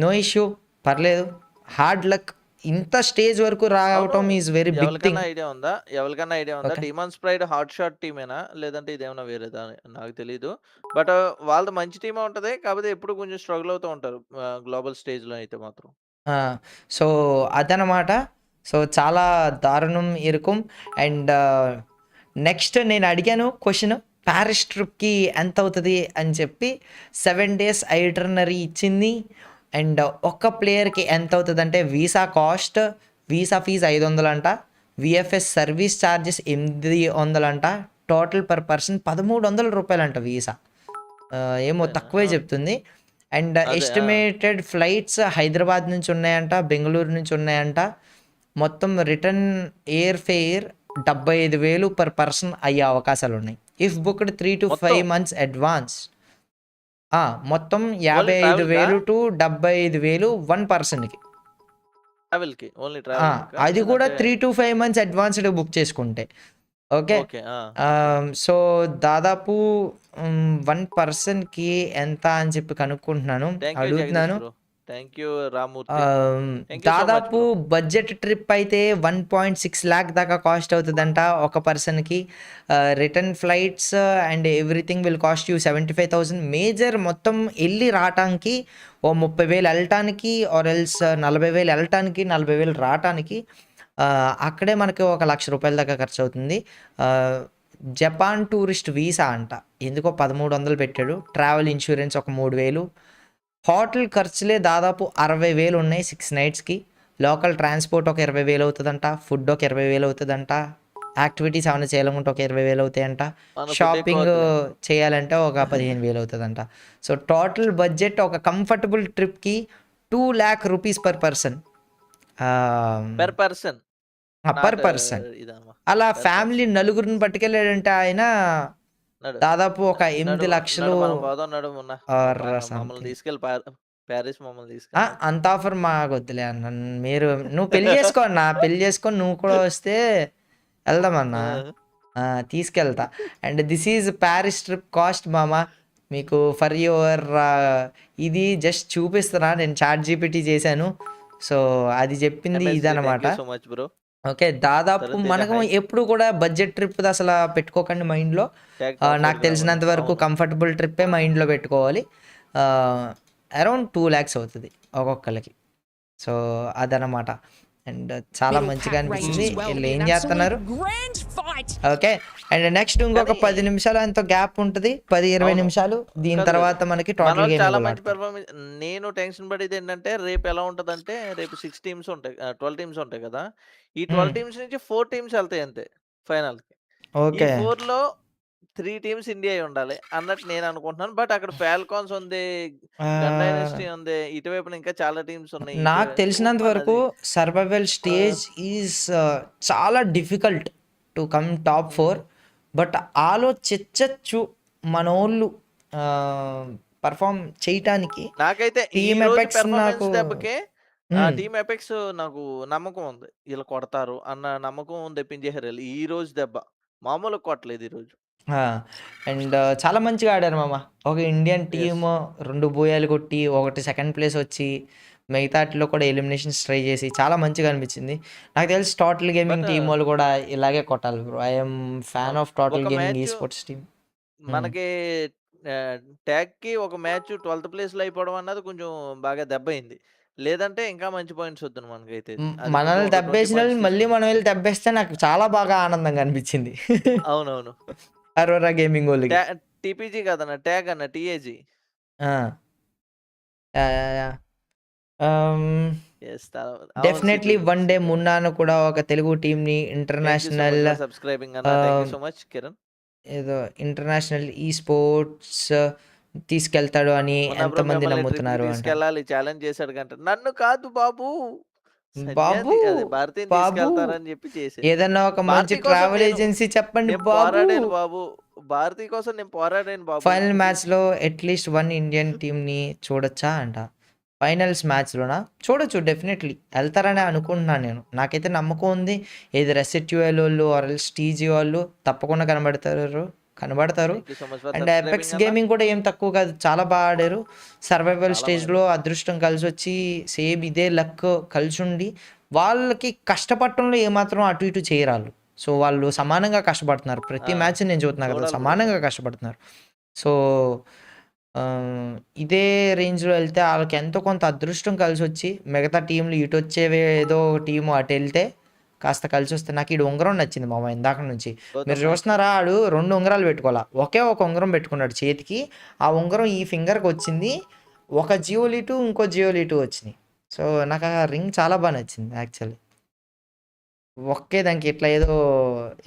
నో ఇష్యూ, పర్లేదు. Hard luck. ఇంత స్టేజ్ వరకు రావటం ఈజ్ వెరీ బిగ్ థింగ్. ఎవరికన్నా ఐడియా ఉందా డిమాండ్ స్ప్రైడ్ హాట్ షాట్ టీమేనా లేదంటే ఇదేమన్నా వేరేదా? నాకు తెలీదు. బట్ వాళ్ళది మంచి టీమే ఉంటది, కాకపోతే ఎప్పుడు కొంచెం స్ట్రగుల్ అవుతూ ఉంటారు గ్లోబల్ స్టేజ్ లో అయితే మాత్రం. సో అదనమాట. సో చాలా దారుణం ఇరుకుం. అండ్ నెక్స్ట్ నేను అడిగాను క్వశ్చన్, ప్యారిస్ ట్రిప్కి ఎంత అవుతుంది అని చెప్పి 7 days ఐటర్నరీ ఇచ్చింది. అండ్ ఒక్క ప్లేయర్కి ఎంత అవుతుంది అంటే వీసా కాస్ట్, వీసా ఫీజు 500 అంట, VFS సర్వీస్ ఛార్జెస్ 800 అంట, టోటల్ పర్ పర్సన్ 1300 రూపాయలు అంట వీసా. ఏమో తక్కువే చెప్తుంది. అండ్ ఎస్టిమేటెడ్ ఫ్లైట్స్ హైదరాబాద్ నుంచి ఉన్నాయంట, బెంగళూరు నుంచి ఉన్నాయంట. మొత్తం return air fair 75,000 per person అయ్యే అవకాశాలు ఉన్నాయి if booked 3 to 5 months advance. మొత్తం 55,000 to 75,000 1 పర్సన్కి. అది కూడా 3 to 5 months అడ్వాన్స్డ్ బుక్ చేసుకుంటే. ఓకే, సో దాదాపు 1 పర్సన్కి ఎంత అని చెప్పి కనుక్కుంటున్నాను, అడుగుతున్నాను. Thank you Ramurthy. Thank you so much, దాదాపు bro. బడ్జెట్ ట్రిప్ అయితే 1.6 lakh దాకా కాస్ట్ అవుతుందంట ఒక పర్సన్కి. Return flights and everything will cost you 75,000. Major మొత్తం వెళ్ళి రావటానికి ఓ 30,000 వెళ్ళటానికి ఆర్ ఎల్స్ 40,000 వెళ్ళటానికి 40,000 రావటానికి. అక్కడే మనకి ఒక ₹1,00,000 దాకా ఖర్చు అవుతుంది. జపాన్ టూరిస్ట్ వీసా అంట, ఎందుకో 1,300 పెట్టాడు. ట్రావెల్ ఇన్సూరెన్స్ ఒక 3,000. హోటల్ ఖర్చులే దాదాపు 60,000 ఉన్నాయి 6 నైట్స్కి. లోకల్ ట్రాన్స్పోర్ట్ ఒక 20,000 అవుతుందంట. ఫుడ్ ఒక 20,000 అవుతుందంట. యాక్టివిటీస్ ఏమైనా చేయాలనుకుంటే ఒక 20,000 అవుతాయంట. షాపింగ్ చేయాలంటే ఒక 15,000 అవుతుందంట. సో టోటల్ బడ్జెట్ ఒక కంఫర్టబుల్ ట్రిప్కి ₹2,00,000 per person. Per person per person. అలా ఫ్యామిలీ నలుగురిని పట్టుకెళ్ళాడంటే ఆయన దాదాపు ఒక 8 లక్షలు మమ్మల్ని తీసుకెళ్ళి ప్యారిస్ మమ్మల్ని తీసుకెళ్ళి. అంత ఆఫర్ మాకు వద్దులే అన్న. నువ్వు పెళ్లి చేసుకో అన్న, పెళ్లి చేసుకొని నువ్వు కూడా వస్తే వెళ్దామన్నా, తీసుకెళ్తా. And this is Paris trip cost మామ. మీకు ఫర్ యువర్ ఇది జస్ట్ చూపిస్తున్నా, నేను చాట్ జీపీటీ చేశాను. సో అది చెప్పింది ఇదనమాట. ఓకే, దాదాపు మనకు ఎప్పుడు కూడా బడ్జెట్ ట్రిప్ అసలు పెట్టుకోకండి మైండ్లో. నాకు తెలిసినంత వరకు కంఫర్టబుల్ ట్రిప్పే మైండ్లో పెట్టుకోవాలి. అరౌండ్ 2 lakhs అవుతుంది ఒక్కొక్కరికి. సో అదనమాట. అండ్ చాలా మంచిగా అనిపించింది. వీళ్ళు ఏం చేస్తున్నారు. ఓకే, అండ్ నెక్స్ట్ ఇంకొక 10 నిమిషాలు ఎంతో గ్యాప్ ఉంటుంది, 10-20 నిమిషాలు. దీని తర్వాత మనకి టోటల్ చాలా మంచి పెర్ఫార్మెన్స్. నేను టెన్షన్ పడేది ఏంటంటే రేపు ఎలా ఉంటదంటే, రేపు 6 టీమ్స్ ఉంటాయి, 12 టీమ్స్ ఉంటాయి కదా. ఈ 12 టీమ్స్ నుంచి 4 టీమ్స్ వెళ్తాయి అంతే ఫైనల్ కి. ఈ 4లో 3 టీమ్స్ ఇండియా ఉండాలి అన్నట్టు నేను అనుకుంటున్నాను. బట్ అక్కడ ఫాల్కాన్స్ ఉంది, గన్ డైనస్టీ ఉంది, ఇటువైపున ఇంకా చాలా టీమ్స్ ఉన్నాయి. నాకు తెలిసినంత వరకు సర్వైవల్ స్టేజ్ ఈజ్ చాలా difficult to come top 4. But ఆలోచించచ్చు మనోళ్ళు పర్ఫామ్ చేయటానికి. నాకైతే టీమ్ ఎపెక్స్ నాకు దెబ్బకే టీమ్ ఎపెక్స్ నాకు నమ్మకం ఉంది, వీళ్ళు కొడతారు అన్న నమ్మకం తెప్పించేసారు. ఈ రోజు దెబ్బ మామూలు కొట్టలేదు ఈ రోజు. అండ్ చాలా మంచిగా ఆడారు మామ. ఒక ఇండియన్ టీమ్ 2 బోయాలు కొట్టి ఒకటి సెకండ్ ప్లేస్ వచ్చి మిగతాటిలో కూడా ఎలిమినేషన్స్ ట్రై చేసి చాలా మంచిగా అనిపించింది. నాకు తెలిసి టోటల్ గేమింగ్ టీం వాళ్ళు కూడా ఇలాగే కొట్టాలి bro. I'm fan of total gaming ఈ స్పోర్ట్స్ టీమ్. మనకి ట్యాగ్ కి ఒక మ్యాచ్ 12th ప్లేస్ లో అయిపోవడం అన్నది కొంచెం బాగా దెబ్బ అయింది. లేదంటే ఇంకా మంచి పాయింట్స్ వద్దు మనకైతే. మనల్ని దెబ్బేసిన వాళ్ళు మళ్ళీ మనం వెళ్ళి దెబ్బేస్తే నాకు చాలా బాగా ఆనందంగా అనిపించింది. అవునవును, అరోరా గేమింగ్ వాళ్ళకి. టీపీజీ కదన్న, ట్యాగ్ అన్న, టీఏజీ. డెఫినెట్లీ వన్ డే మున్నాను కూడా ఒక తెలుగు టీమ్ ని ఇంటర్నేషనల్ సబ్స్క్రైబింగ్ అన్న, థాంక్యూ సో మచ్ కిరణ్. ఏదో ఇంటర్నేషనల్ ఈ స్పోర్ట్స్ తీసుకెళ్తాడు అని ఎంతమంది నమ్ముతున్నారు. తీసుకెళ్ళాలి ఛాలెంజ్ చేశాడు కంటే, నన్ను కాదు బాబు బాబు భారతీయ బాబు తీసుకెళ్తారని చెప్పి చేసి ఏదన్నా ఒక మంచి ట్రావెల్ ఏజెన్సీ చెప్పండి పోరాడాను బాబు, భారతీయ కోసం నేను పోరాడాను బాబు. ఫైనల్ మ్యాచ్ లో అట్లీస్ట్ 1 ఇండియన్ టీమ్ ని చూడొచ్చా అంట. ఫైనల్స్ మ్యాచ్లోనా చూడొచ్చు, డెఫినెట్లీ వెళ్తారని అనుకుంటున్నాను నేను. నాకైతే నమ్మకం ఉంది. ఏది రెసిట్యూఎల్ వాళ్ళు ఆర్ ఎల్స్ టీజీ వాళ్ళు తప్పకుండా కనబడతారు. అండ్ ఎపెక్స్ గేమింగ్ కూడా ఏం తక్కువ కాదు, చాలా బాగా ఆడారు. సర్వైవల్ స్టేజ్లో అదృష్టం కలిసి వచ్చి సేమ్ ఇదే లక్ కలిసి ఉండి వాళ్ళకి కష్టపడటంలో ఏమాత్రం అటు ఇటు చేయరాళ్ళు. సో వాళ్ళు సమానంగా కష్టపడుతున్నారు. ప్రతి మ్యాచ్ నేను చూస్తున్నా కదా, సమానంగా కష్టపడుతున్నారు. సో ఇదే రేంజ్లో వెళ్తే వాళ్ళకి ఎంతో కొంత అదృష్టం కలిసి వచ్చి మిగతా టీంలు ఇటు వచ్చేవే ఏదో టీము అటు వెళ్తే కాస్త కలిసి వస్తే. నాకు ఈ ఉంగరం నచ్చింది మామ ఇందాక నుంచి. మీరు చూస్తున్నారా, ఆడు 2 ఉంగరాలు పెట్టుకోవాలా, ఒకే ఒక ఉంగరం పెట్టుకున్నాడు చేతికి. ఆ ఉంగరం ఈ ఫింగర్కి వచ్చింది, ఒక జియోలీటు ఇంకో జియోలీటు వచ్చినాయి. సో నాకు ఆ రింగ్ చాలా బాగా నచ్చింది యాక్చువల్లీ. ఒకే దానికి ఇట్లా ఏదో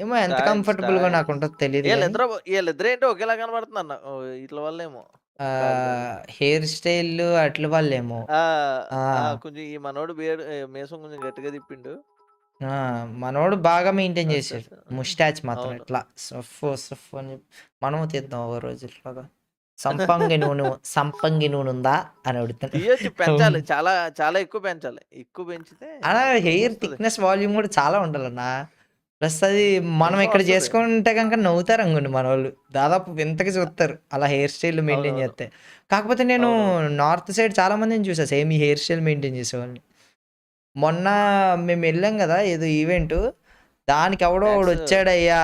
ఏమో ఎంత కంఫర్టబుల్గా నాకు ఉంటుందో తెలియదు. వీళ్ళిద్దరు ఏంటో ఒకేలా కనబడుతున్నా ఇట్ల వల్లేమో, హెయిర్ స్టైల్ అట్ల వాళ్ళేమో. కొంచెం ఈ మనోడు మేసం కొంచెం గట్టిగా తిప్పిండు, మనోడు బాగా మెయింటైన్ చేశాడు. ముస్టాచ్ మాత్రం ఇట్లా సఫ్ అని మనము తీద్దాం ఒక రోజు ఇట్లాగా. సంపంగి నూనె ఉందా అని అడుగుతాను. పెంచాలి, చాలా చాలా ఎక్కువ పెంచాలి. ఎక్కువ పెంచితే అలా హెయిర్ థిక్నెస్ వాల్యూమ్ కూడా చాలా ఉండాలన్నా. ప్లస్ అది మనం ఇక్కడ చేసుకుంటే కనుక నవ్వుతారు అనుకోండి మన వాళ్ళు. దాదాపు వింతకి చూస్తారు అలా హెయిర్ స్టైల్ మెయింటైన్ చేస్తే. కాకపోతే నేను నార్త్ సైడ్ చాలా మందిని చూసా సేమ్ ఈ హెయిర్ స్టైల్ మెయింటైన్ చేసేవాళ్ళని. మొన్న మేము వెళ్ళాం కదా ఏదో ఈవెంట్, దానికి ఎవడో ఒకడు వచ్చాడయ్యా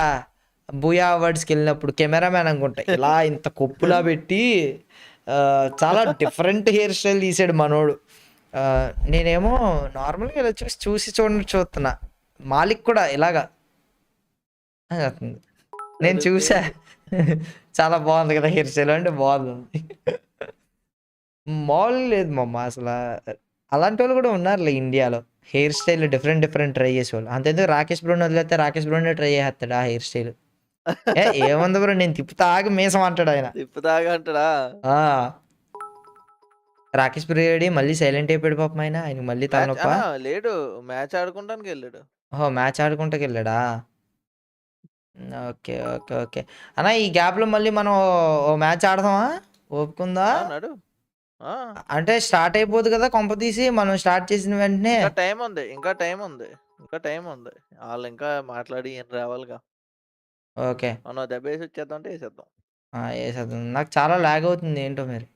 బూయా అవార్డ్స్కి వెళ్ళినప్పుడు, కెమెరామ్యాన్ అనుకుంటా, ఇలా ఇంత కొప్పులా పెట్టి చాలా డిఫరెంట్ హెయిర్ స్టైల్ తీసాడు మనోడు. నేనేమో నార్మల్గా ఇలా చూస్తున్నా. మాలిక్ కూడా ఇలాగా అవుతుంది. నేను చూసా చాలా బాగుంది కదా హెయిర్ స్టైల్ అంటే బాగుంది. మామూలు లేదు మమ్మ అసలు. అలాంటి వాళ్ళు కూడా ఉన్నారులే ఇండియాలో హెయిర్ స్టైల్ డిఫరెంట్ ట్రై చేసేవాళ్ళు. అంతేందుకు రాకేష్ బ్రోని వదిలేస్తే రాకేష్ బ్రోనే ట్రై చేస్తాడు ఆ హెయిర్ స్టైల్. ఏముంది బ్రో నేను తిప్పుతాగి మీసం అంటాడు ఆయన. అంటాడా? రాకేష్ బ్రోడి మళ్ళీ సైలెంట్ అయిపోయాడు పాపం ఆయన. ఆయనకి మళ్ళీ తలనొప్ప. లేడు, మ్యాచ్ ఆడుకుంటానికి వెళ్ళాడు. ఓహో మ్యాచ్ ఆడుకుంటాకి వెళ్ళాడా? ఓకే ఓకే ఓకే అన్న, ఈ గ్యాప్లో మళ్ళీ మనం ఓ మ్యాచ్ ఆడదామా? ఒప్పుకుందా? అంటే స్టార్ట్ అయిపోదు కదా కొంప తీసి మనం స్టార్ట్ చేసిన వెంటనే. ఇంకా టైం ఉంది. వాళ్ళు ఇంకా మాట్లాడి ఏం రావాలిగా. ఓకే మనం దెబ్బ వేసి వచ్చేద్దాం అంటే వేసేద్దాం. వేసేద్దాం. నాకు చాలా లాగ్ అవుతుంది ఏంటో మరి.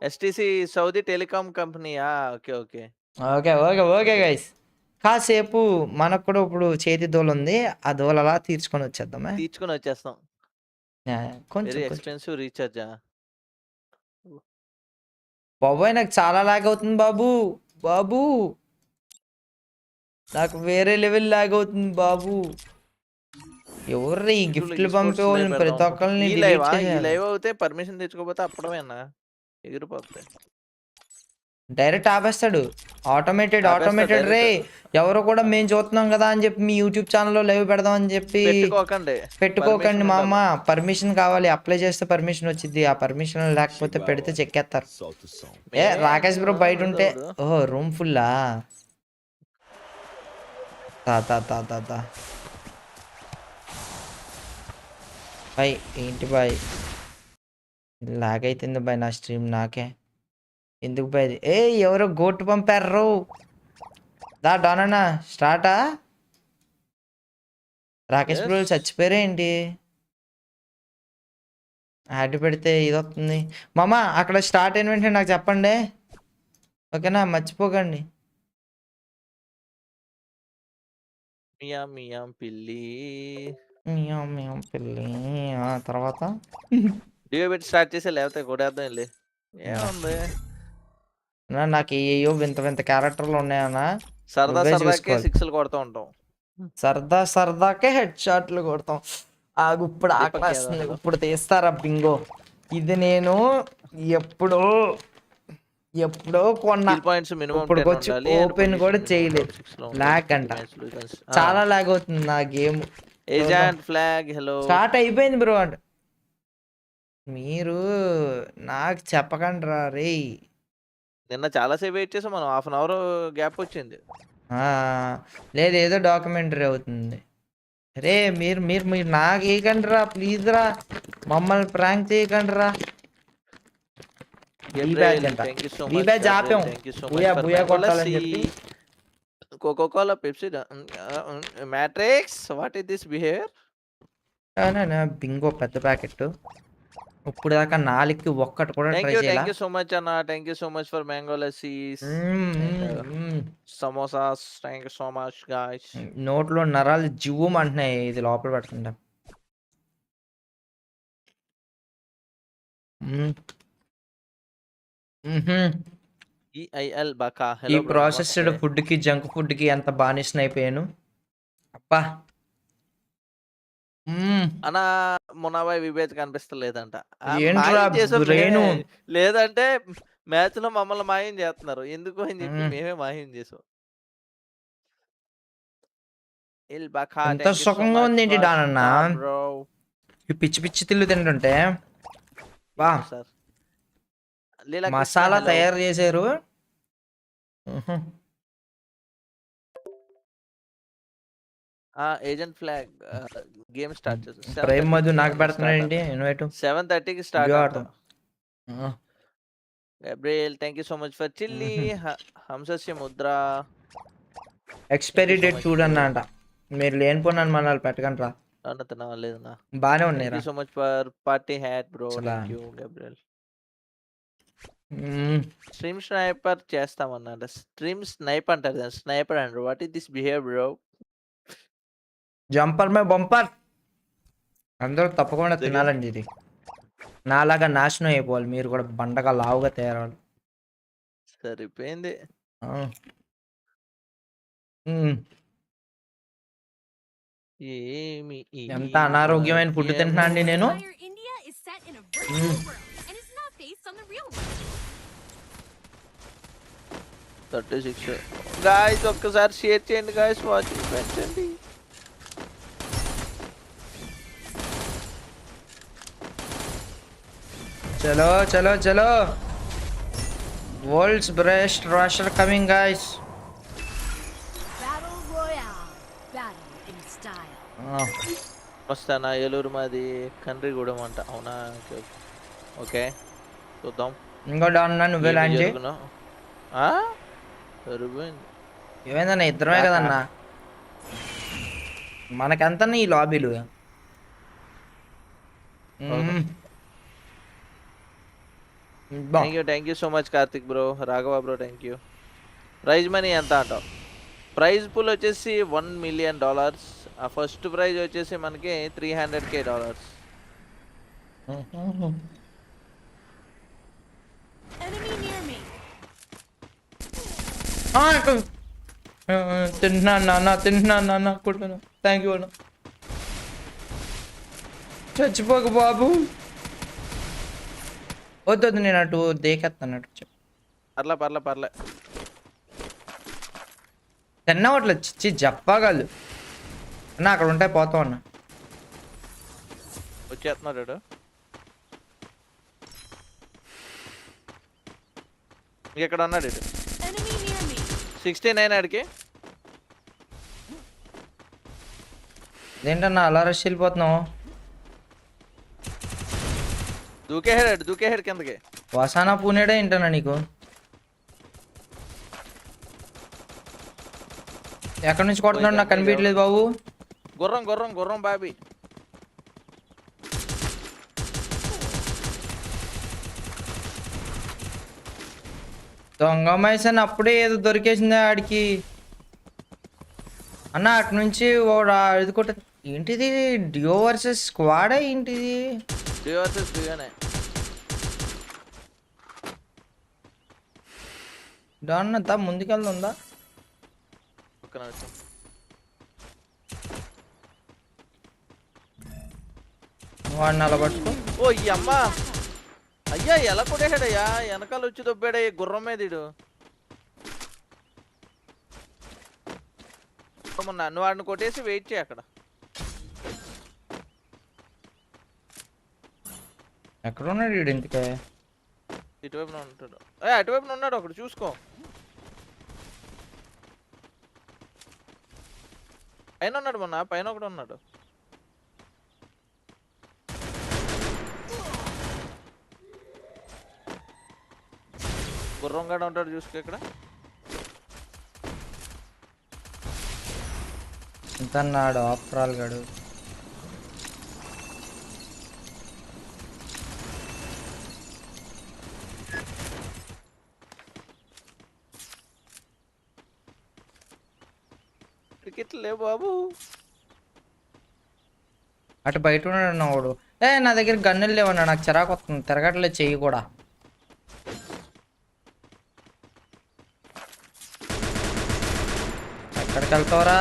ఎస్టీసీ సౌదీ టెలికాం కంపెనీయా? Okay okay okay okay okay guys, కాసేపు మనకు కూడా ఇప్పుడు చేతి దోలు ఉంది, ఆ దోలు అలా తీర్చుకొని వచ్చేస్తాం. కొంచెం ఎక్స్పెన్సివ్ రీఛార్జా? బాబోయ్ నాకు చాలా లాగ్ అవుతుంది బాబు. నాకు వేరే లెవెల్ లాగ్ అవుతుంది బాబు. ఎవర్రీ ఈ గిఫ్ట్లు పంపే వాళ్ళని ప్రతి ఒక్కరిని లైవ్ అవుతే పర్మిషన్ తెచ్చుకోకపోతే అప్పుడమేనా ఎగిరిపోతాయి. డైరెక్ట్ ఆపేస్తాడు. ఆటోమేటెడ్ రే. ఎవరు కూడా మేము చూస్తున్నాం కదా అని చెప్పి మీ యూట్యూబ్ ఛానల్లో లైవ్ పెడదాం అని చెప్పి పెట్టుకోకండి మా అమ్మ. పర్మిషన్ కావాలి, అప్లై చేస్తే పర్మిషన్ వచ్చింది. ఆ పర్మిషన్ లేకపోతే పెడితే చెక్కేస్తారు. రాకేష్ బ్రో బయట ఉంటే ఓహో రూమ్ ఫుల్లా? తా బాయ్ ఏంటి బాయ్ లాగ్ అవుతుంది బాయ్ నా స్ట్రీమ్ నాకే. ఎందుకు బాయ్? ఎవరో గోటు పంపారు. డానన్నా స్టార్టా? రాకేష్ బ్రో చచ్చిపోయారా ఏంటి? యాడ్ పెడితే ఇది వస్తుంది మామ. అక్కడ స్టార్ట్ అయిన వెంటనే నాకు చెప్పండి ఓకేనా, మర్చిపోకండి. మియాం పిల్లి తర్వాత డియో పెట్టి స్టార్ట్ చేసే లేకపోతే కొడేద్దాం వెళ్ళి. ఏముంది నాకు ఏయో వింత క్యారెక్టర్లు ఉన్నాయన్నా. సరదాకే సిక్స్లు కొడతా ఉంటాం. సరదాకే హెడ్ షాట్లు కొడతాం. ఇప్పుడు ఆకలేస్తుంది, ఇప్పుడు తీస్తారా బింగో. ఇది నేను ఎప్పుడో కొన్నా, ఇప్పుడు వచ్చి ఓపెన్ కూడా చేయలేదు. లాగ్ అంట, చాలా లాగ్ అవుతుంది నా గేమ్. స్టార్ట్ అయిపోయింది బ్రో అంట. మీరు నాకు చెప్పకండి రా రే. నిన్న చాలాసేపు వెయిట్ చేసాం మనం, హాఫ్ అన్ అవర్ గ్యాప్ వచ్చింది. లేదు ఏదో డాక్యుమెంటరీ అవుతుంది. రే మీరు నాకు వేయకండి రా ప్లీజ్ రా, మమ్మల్ని ప్రాంక్ చేయకండి రా. Coca Cola Pepsi matrix what is this behaviour? Bingo పెద్ద ప్యాకెట్. ఇప్పుడు దాకా 4కి ఒక్కటి కూడా ట్రై చేయాలి. థ్యాంక్ యూ సో మచ్ అన్న, thank you so much for mango lassis, samosas. Thank you so much guys. నోట్లో నరాలు జివ్వం అంటున్నాయి ఇది లోపల పెడుతుంటా. ఈ ప్రాసెస్డ్ ఫుడ్ కి జంక్ ఫుడ్ కి ఎంత బానిసన అయిపోయాను అప్పా. అన్న మున్నాబాయ్ విభేద్ కనిపిస్తలేదంట. లేదంటే మ్యాచ్ లో మమ్మల్ని మాయం చేస్తున్నారు ఎందుకు అని చెప్పి మేమే మాయం చేసాం. ఎంత సుఖంగా ఉంది ఏంటి డానన్న పిచ్చి తిల్లు తింటుంటే. బా మసాలా తయారు చేశారు. ఏజెంట్ ఫ్లాగ్ గేమ్ స్టార్ట్ చేస్తాం. ప్రేమ్ మధు నాకు పెడుతున్నాడండి ఇన్వైట్. 7:30కి start. Gabriel thank you so much for chilli. హంసస్య ముద్ర ఎక్స్పైరీ డేట్ చూడన్నా అంట. మీరు లేనిపోయిన అనుమానాలు పెట్టకండి రా. అన్నతనా లేదన్నా. బానే థ్యాంక్ ఉన్నాయిరా. You so much for party hat bro. అసలా thank you Gabriel. Stream sniper చేస్తామన్నాడు. స్ట్రీమ్ స్నైప్ అంటారు కదా, స్నైపర్ అంటారు. What is this behave bro? Jumper మే బంపర్. అందరూ తప్పకుండా తినాలండి ఇది. నాలాగా నాశనం అయిపోవాలి మీరు కూడా, బండగా లావుగా తయారవాలి. సరిపోయింది. ఏమి ఎంత అనారోగ్యమైన ఫుడ్ తింటున్నా అండి నేను. గాయ్స్ ఒక్కసారి షేర్ చేయండి గాయ్స్, వాచింగ్ పెంచండి. చలో చలో చలో, world's best rusher coming guys. Battle royale, battle in style. వస్తానా? ఏలూరు మాది కండ్రిగూడెం అంట. అవునా? ఓకే చూద్దాం. ఇంకో డాన్ నువ్వే ల్యాండ్ చేయి. సరిపోయింది. ఏమైందన్నా ఇద్దరమే కదన్నా, మనకెంతన్నా ఈ లాబీలు. Thank you so much Karthik bro, Raghava bro thank you. Prize money ఎంత అంటావు? ప్రైజ్ పూల్ వచ్చేసి $1 million. ఆ ఫస్ట్ ప్రైజ్ వచ్చేసి మనకి $300,000. Enemy near me. తింటున్నాను నాన్న కొట్టుకున్నా. థ్యాంక్ యూ అన్న. చచ్చిపోక బాబు. వద్దు నేను అటు దేకెత్తాను. పర్లే తిన్నవట్లు చిచ్చి చెప్పగలదు అన్న. అక్కడ ఉంటాయి పోతాం అన్న. వచ్చేస్తున్నాడు. ఇక్కడ ఉన్నాడు. 69 ఆడికి. ఏంటన్నా అలా రష్ వెళ్ళిపోతున్నావు? దూకేహాడు కిందకి. వసానా పూనేడే ఏంటన్నా నీకు? ఎక్కడి నుంచి కొడుతున్నాడు నాకు కనిపించలేదు బాబు. గుర్రం బాబీ. దొంగ మైసన్ అప్పుడే ఏదో దొరికేసింది ఆడికి అన్న. అటు నుంచి ఇది కొట్ట. ఏంటిది డియో వర్సెస్ స్క్వాడా ఏంటిది? డాన్ అంతా ముందుకెళ్తుందా? వాడిని అలా పట్టుకో. ఓ ఈ అమ్మా అయ్యా, ఎలా కొట్టేసాడయ్యా? వెనకాల వచ్చి దొబ్బాడయ్యా గుర్రం మీద. నువ్వు వాడిని కొట్టేసి వెయిట్ చేయి అక్కడ. ఎక్కడ ఉన్నాడు వీడు? ఇంటికే ఇటువైపున ఉంటాడు. అటువైపున ఉన్నాడు ఒకడు, చూసుకో. పైన ఉన్నాడు మొన్న, పైన ఒకడు ఉన్నాడు. గుర్రం గడ ఉంటాడు, చూసుకో ఇక్కడ. ఎంత అన్నాడు ఆఫ్రాల్ గడు. క్రికెట్ లే బాబు. అటు బయట ఉన్నాడు వాడు. నా దగ్గర గన్నులు లేవన్నా, నాకు చిరాకు వస్తుంది. తిరగట్లేదు చెయ్యి కూడా. ఎక్కడికి వెళ్తావరా?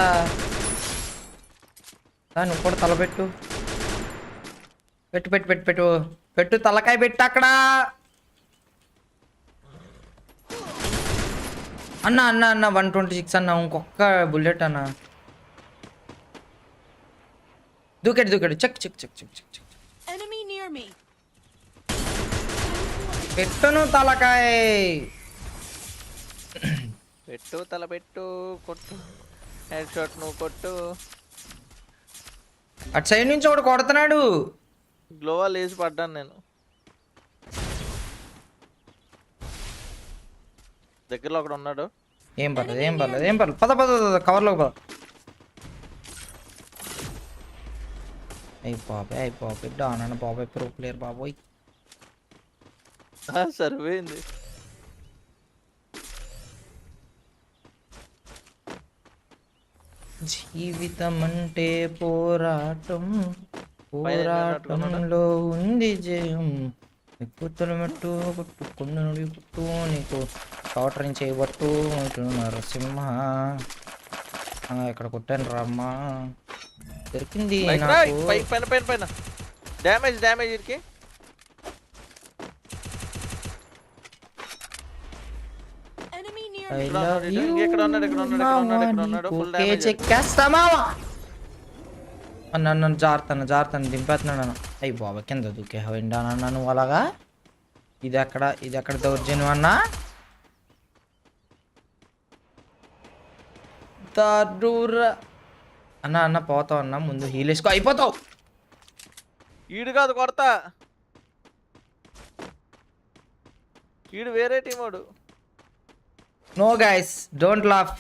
నువ్వు కూడా తలపెట్టు. పెట్టు తలకాయ పెట్టు అక్కడ. అన్న 126 అన్న. ఇంకొక్క బుల్లెట్ అన్న. దూకాడు. చెక్. పెట్టును తలకాయ. తలపెట్టు కొట్టు. హెడ్ షాట్ నువ్వు కొట్టు. అటు సైడ్ నుంచి ఒకటి కొడుతున్నాడు. గ్లోవాల్ వేసి పడ్డాను నేను. దగ్గరలో ఒకడు ఉన్నాడు. ఏం పర్లేదు. పద కవర్లోకి పద. అయిపోయి డాన్ బాబాయ్ ప్రో ప్లేయర్ బాబోయ్. సరిపోయింది. జీవితం అంటే పోరాటం, పోరాటంలో ఉంది జయం. ఎక్కుతులు మెట్టు కొట్టు కొండనుడి పుట్టు నీకు షార్టరింగ్ చేయబట్టు నరసింహ. ఇక్కడ కొట్టాను రామ్మా, దొరికింది నాకు. పైన డ్యామేజ్ ఇడికి. I love you. నన్ను జారుతాను దింపేస్తున్నాను. అయ్యి బాబా కింద దూకే విండానన్నా నువ్వు అలాగా. ఇది ఎక్కడ దౌర్జన్యం అన్నా. అన్న పోతావు అన్న, ముందు హీల్ వేసుకో అయిపోతావు. ఈడు కాదు కొడతా, ఈడు వేరే టీమోడు. No guys, don't laugh.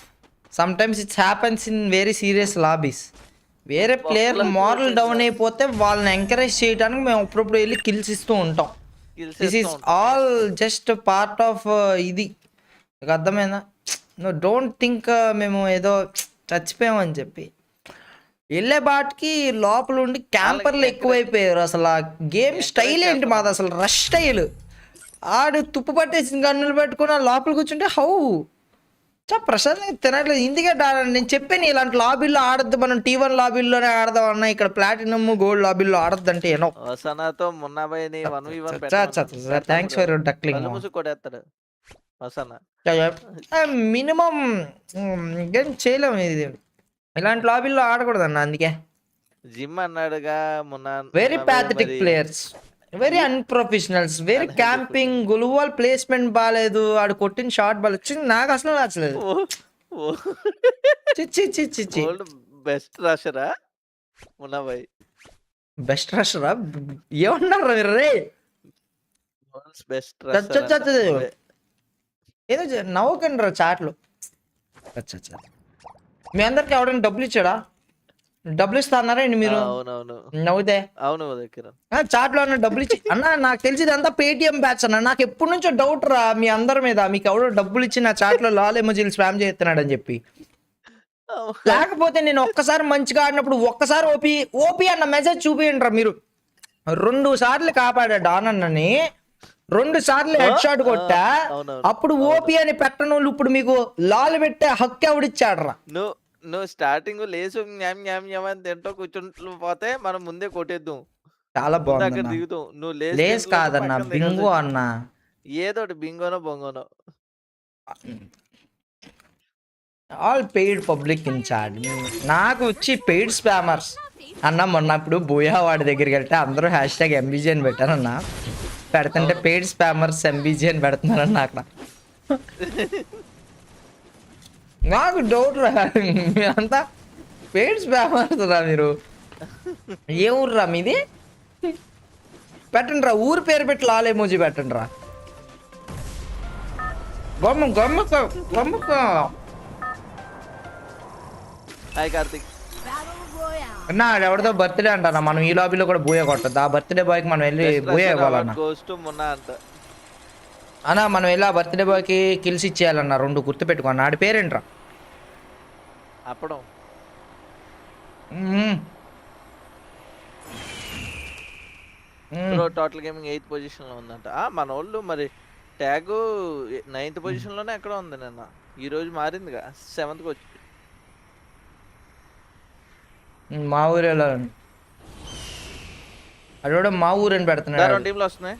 Sometimes it happens in very serious lobbies. వేరే ప్లేయర్ మారల్ డౌన్ అయిపోతే వాళ్ళని ఎంకరేజ్ చేయడానికి మేము అప్పుడప్పుడు వెళ్ళి కిల్స్ ఇస్తూ ఉంటాం. This is all just part of ఇది. మీకు అర్థమైందా? నో డోంట్ థింక్ మేము ఏదో చచ్చిపోయామని చెప్పి. వెళ్ళే బాటికి లోపల ఉండి క్యాంపర్లు ఎక్కువైపోయారు. అసలు ఆ గేమ్ స్టైల్ ఏంటి మాది, అసలు రష్ స్టైల్. ఆడు తుప్పు పట్టేసిన గన్నులు పెట్టుకుని లోపల కూర్చుంటే హౌ ప్రశాంతంగా తినట్లేదు. ఇందుకే నేను చెప్పాను ఇలాంటి లాబీల్లో ఆడద్దు, మనం T1 లాబీల్లోనే ఆడదాం అన్న. ఇక్కడ ప్లాటినమ్ గోల్డ్ లాబీల్లో ఆడద్దు అంటే ఏనో. Thanks for duckling. మినిమం ఏం చేయలేము, ఇది ఇలాంటి లాబీల్లో ఆడకూడదు అన్న. అందుకే జిమ్ అన్నాడుగా మొన్న. Very pathetic players, very unprofessionals, very camping. గుల్వాల్ ప్లేస్మెంట్ బాగాలేదు, ఆడు కొట్టిన షాట్ బాగాలేదు. నాకు అసలు నచ్చలేదు. బెస్ట్ రషరా మున్నా భాయ్, బెస్ట్ రషరా ఏమన్నారు మీరు రే? ఏదో నవ్వుకండి రా చాట్లు. మీ అందరికి ఎవడైనా డబ్బులు ఇచ్చాడా? డబ్బులు ఇస్తా అన్నారా మీరు? నవ్వుతే చాట్లో అన్న డబ్బులు ఇచ్చి అన్న. నాకు తెలిసి అంతా పేటిఎం బ్యాచ్ అన్న. నాకు ఎప్పటి నుంచో డౌట్ రా మీ అందరి మీద, మీకు ఎవడో డబ్బులు ఇచ్చి నా చాట్లో లాల్ ఎమోజీలు స్పామ్ చేస్తున్నాడు అని చెప్పి. లేకపోతే నేను ఒక్కసారి మంచిగా ఆడినప్పుడు ఒక్కసారి ఓపీ అన్న మెసేజ్ చూపియండి రా మీరు. 2 సార్లు కాపాడా డాన్ అన్నని, 2 సార్లు హెడ్ షాట్ కొట్టా. అప్పుడు ఓపీ అని పెట్టను వాళ్ళు ఇప్పుడు మీకు లాల్ పెట్టే హక్కు ఎవడిచ్చాడు రా? నువ్వు స్టార్టింగ్ లేసు అని తింటూ కూర్చుంటూ పోతే మనం ముందే కొట్టేద్దాం. చాలా బాగుంది. దిగుతాం. నువ్వు లేస్ కాదన్నా, బింగో అన్న. ఏదోటి బింగోనో బొంగోనో. All paid public incharge. నాకు వచ్చి పెయిడ్ స్పామర్స్ అన్న. మొన్న ఇప్పుడు బోయా వాడి దగ్గరికి వెళ్తే అందరూ #MBG అని పెట్టారన్న. పెడుతుంటే పెయిడ్ స్పామర్స్ MBG అని పెడుతున్నారన్న. అక్కడ నాకు డౌట్ రా, అంతా పెయిడ్ స్పామర్స్ రా మీరు. ఏ ఊరు రా మీది? పెట్టండి రా, ఊరు పేరు పెట్టి లాల్ ఎమోజీ పెట్టండి రా. అన్నా ఎవరిదో బర్త్డే అంటారా, మనం ఈ లాబీలో కూడా బోయా కొట్టద్దు. ఆ బర్త్డే బాయ్కి మనం వెళ్ళి బోయా ఇవ్వాలన్నా. అన్నా మనం వెళ్ళి ఆ బర్త్డే బాయ్కి కిల్స్ ఇచ్చేయాలన్నా. 2 గుర్తు పెట్టుకున్నా. ఆడి పేరేంట్రా? అప్పుడు టోటల్ గేమింగ్ 8th పొజిషన్ లో ఉందంట. మన వాళ్ళు మరి ట్యాగ్ 9th పొజిషన్ లోనే ఎక్కడ ఉంది. నిన్న ఈ రోజు మారిందిగా 7th వచ్చి. మా ఊరు వెళ్ళాలండి. అది కూడా మా ఊరు అని పెడుతున్నాడు. 2 టీంలు వస్తున్నాయి.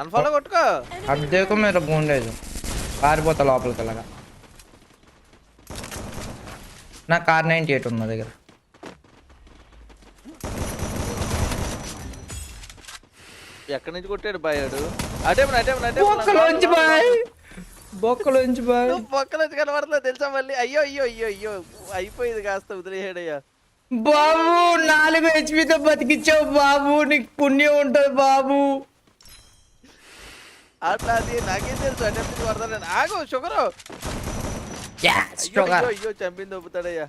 అన్ఫాలో కొట్టుకో. అద్దెకు మీరు బాగుండేది, పారిపోతా లోపలికి అలాగా. నా కార్ 98 ఉంది మా దగ్గర. ఎక్కడి నుంచి కొట్టాడు బాయాడు? బొక్కలోంచి బాయ్, బొక్కలోంచి బాయ్. బొక్కలోంచి కనబడలేదు తెలుసా మళ్ళీ. అయ్యో అయ్యో అయ్యో అయ్యో అయిపోయింది, కాస్త వదిలేసాడయ్యా. బాబు 4 HPతో బతికిచ్చావు బాబు, నీకు పుణ్యం ఉంటుంది బాబు. అట్లా అది నాకేం తెలుసు. అంటే పడతాను. ఆగు షుగరు. అయ్యో చంపింది ఒప్పుతాడయ్యా.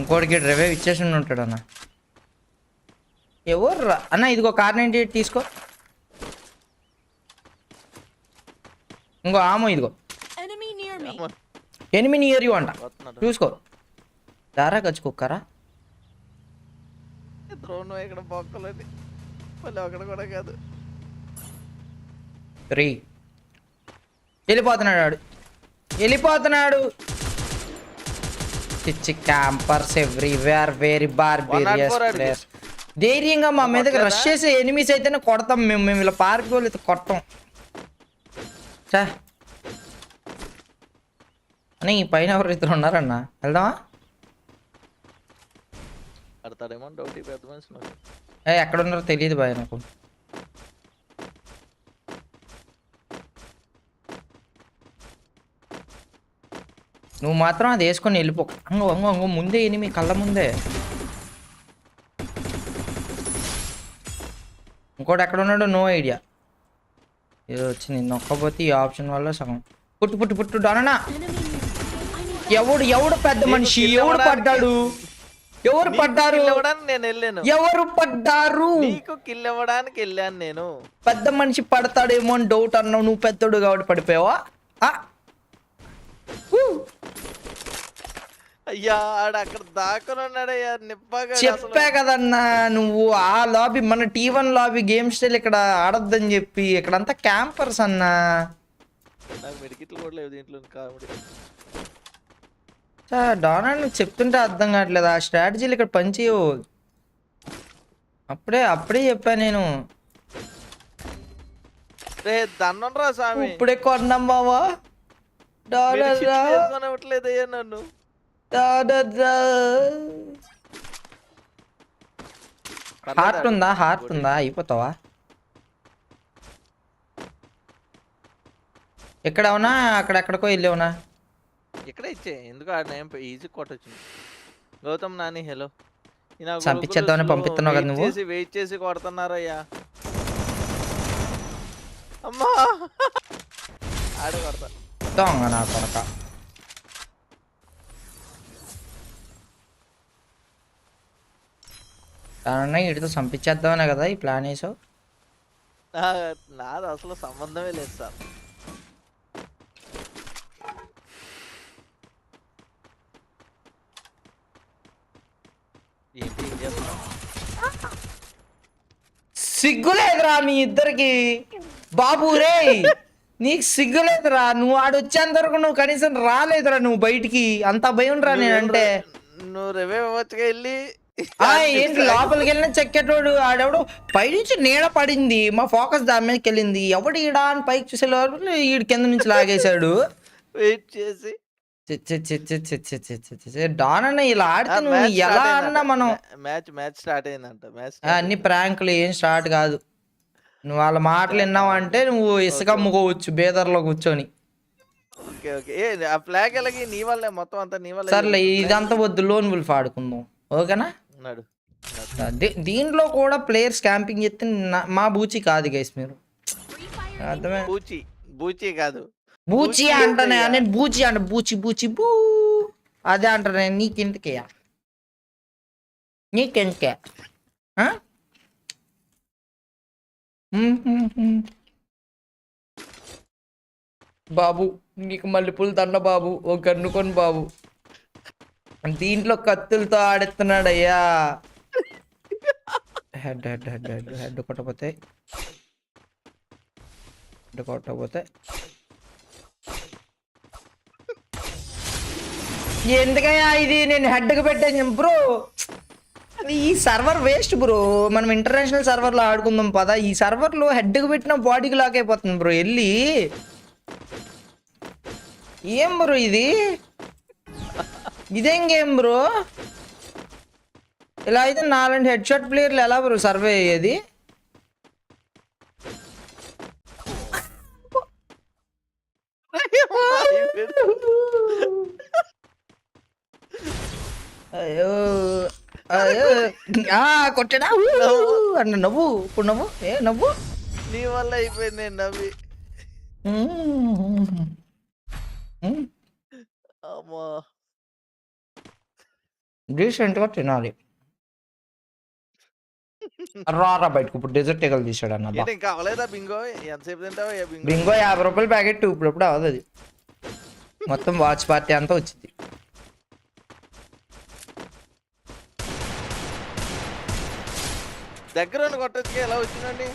ఇంకోటికి రివైవ్ ఇచ్చేసి ఉంటాడు అన్న. ఎవరు అన్న? ఇదిగో కార్ 98 తీసుకో. ఇంకో ఆమో ఇదిగో. ఎనిమి నియర్ యూ అంట, చూసుకో. దారా గచ్చుకోక్కరా త్రోను ఇక్కడ బొక్కలని మళ్ళీ అక్కడ కూడా కాదు. 3 వెళ్ళిపోతున్నాడు. పిచ్చి campers everywhere, very barbarous players. ధైర్యంగా మా మీదకి రష్ చేసే ఎనిమీస్ అయితేనే కొడతాం మేము ఇలా పార్క్ వాళ్ళు అయితే కొడతాం. చా అని ఈ పైన ఎవరు ఇద్దరు ఉన్నారన్న, వెళ్దామా? ఎక్కడ ఉన్నారో తెలియదు బాయ్ నాకు. నువ్వు మాత్రం అది వేసుకొని వెళ్ళిపో. అంగో ముందే ఎనిమి కళ్ళ ముందే. ఇంకోటి ఎక్కడ ఉన్నాడో నో ఐడియా. ఇది వచ్చింది నొక్కపోతే ఈ ఆప్షన్ వల్ల సగం. పుట్టు డానా. ఎవడు పెద్ద మనిషి? ఎవరు పడ్డారు? నేను వెళ్ళాను. ఎవరు పడ్డారు? నీకు కిల్ ఇవ్వడానికి వెళ్ళాను నేను. పెద్ద మనిషి పడతాడేమో అని డౌట్ అన్నావు. నువ్వు పెద్దోడు కాబట్టి పడిపోయావా? అయ్యా ఆడ అక్కడ దాక్కున్నాడయ్యా నిప్పగా. చెప్పా కదన్నా నువ్వు ఆ లాబీ మన T1 లాబీ గేమ్ స్టైల్ ఇక్కడ ఆడొద్దని చెప్పి. ఇక్కడంతా క్యాంపర్స్ అన్నా. నాకు మెడికిట్లు కూడా లేవు దీంట్లో. కామెడీ డానా నువ్వు చెప్తుంటే అర్థం కావట్లేదు. ఆ స్ట్రాటజీలు ఇక్కడ పనిచేయవు. అప్పుడే చెప్పా నేను. దన్నంరా స్వామి, ఇప్పుడే కొన్నాం బావా. ఇవ్వట్లేదయ్యా నన్ను. హార్ట్ ఉందా? అయిపోతావా? ఎక్కడ ఉన్నా అక్కడెక్కడికో వెళ్ళేవునా? ఇక్కడే ఇచ్చే ఎందుకు ఈజీ కొట్టొచ్చింది. గౌతమ్ నాని హలో. చంపించేద్దామని పంపిస్తున్నావు కదా నువ్వు. వెయిట్ చేసి కొడుతున్నారయ్యా. అమ్మా ఆడ కొడతా దొంగ నా కొడక. ఇటుతో చంపించేద్దామనే కదా ఈ ప్లాన్ వేసావు. నాది అసలు సంబంధమే లేదు సార్. సిగ్గులేదురా మీ ఇద్దరికి? బాబు రే నీకు సిగ్గులేదురా? నువ్వు ఆడొచ్చేంత వరకు నువ్వు కనీసం రాలేదురా నువ్వు బయటికి. అంత భయం రా నేనంటే. నువ్వు రేవే వచ్చగా వెళ్ళి ఏంటి లోపలికి వెళ్ళిన చెక్కేటోడు ఆడెవడు పైనుంచి నీడ పడింది. మా ఫోకస్ దాని మీదకి వెళ్ళింది. ఎవడు ఈడా అని పైకి చూసేవారు ఈడు కింద నుంచి లాగేశాడు. వెయిట్ చేసి డాన్ అన్న ఇలా ఆడితే నువ్వు ఎలా అన్నా మనం మ్యాచ్ స్టార్ట్ అయిందంట. అన్ని ప్రాంకులు ఏం స్టార్ట్ కాదు. నువ్వు వాళ్ళ మాటలు విన్నావంటే నువ్వు ఇసుక అమ్ముకోవచ్చు బేదర్లో కూర్చొని. ఆ ఫ్లాగ్ ఎలాగి నీ వల్లే మొత్తం అంతా నీ వల్ల. సర్లే ఇదంతా వద్దు, లోన్ వుల్ఫ్ ఆడుకుందాం ఓకేనా? దీంట్లో కూడా ప్లేయర్స్ క్యాంపింగ్ చేస్తే మా బూచి కాదు గైస్. మీరు అర్థమే. బూచి కాదు, బూచి అంటానే. నేను బూచి అంట, బూచి బూ అదే అంటానే. నీకెందుకే బాబు నీకు మల్లెపూలు దండ బాబు. ఓ గన్నుకొని బాబు. దీంట్లో కత్తులతో ఆడెత్తున్నాడయ్యా. హెడ్ కొట్టకపోతే ఎందుకయ్యా ఇది నేను హెడ్కి పెట్టాను బ్రో. ఈ సర్వర్ వేస్ట్ బ్రో. మనం ఇంటర్నేషనల్ సర్వర్లో ఆడుకుందాం పదా. ఈ సర్వర్లో హెడ్కి పెట్టిన బాడీకి లాక్ అయిపోతుంది బ్రో. వెళ్ళి ఏం బ్రో ఇది? ఇదేం గేమ్ బ్రో? ఇలా అయితే 4 హెడ్ షాట్ ప్లేయర్లు ఎలా బ్రో సర్వే అయ్యేది? అయ్యో కొట్టడా అన్న. నవ్వు ఇప్పుడు నవ్వు. నవ్వు నీ వల్ల అయిపోయింది నవ్వి. అమ్మా డీసెంట్గా తినాలి. రారా బయటకు ఇప్పుడు డెజర్ట్ ఎగలు తీసాడు అన్న. ఏంటి ఇంకా అవ్వలేదా బింగో? ఎంతసేపు తింటావా బింగో? బింగో 50 రూపాయల ప్యాకెట్ ఇప్పుడప్పుడు అవ్వదు అది. మొత్తం వాచ్ పార్టీ అంతా వచ్చింది. దగ్గర కొట్టచ్చుగా ఎలా వచ్చిందండి?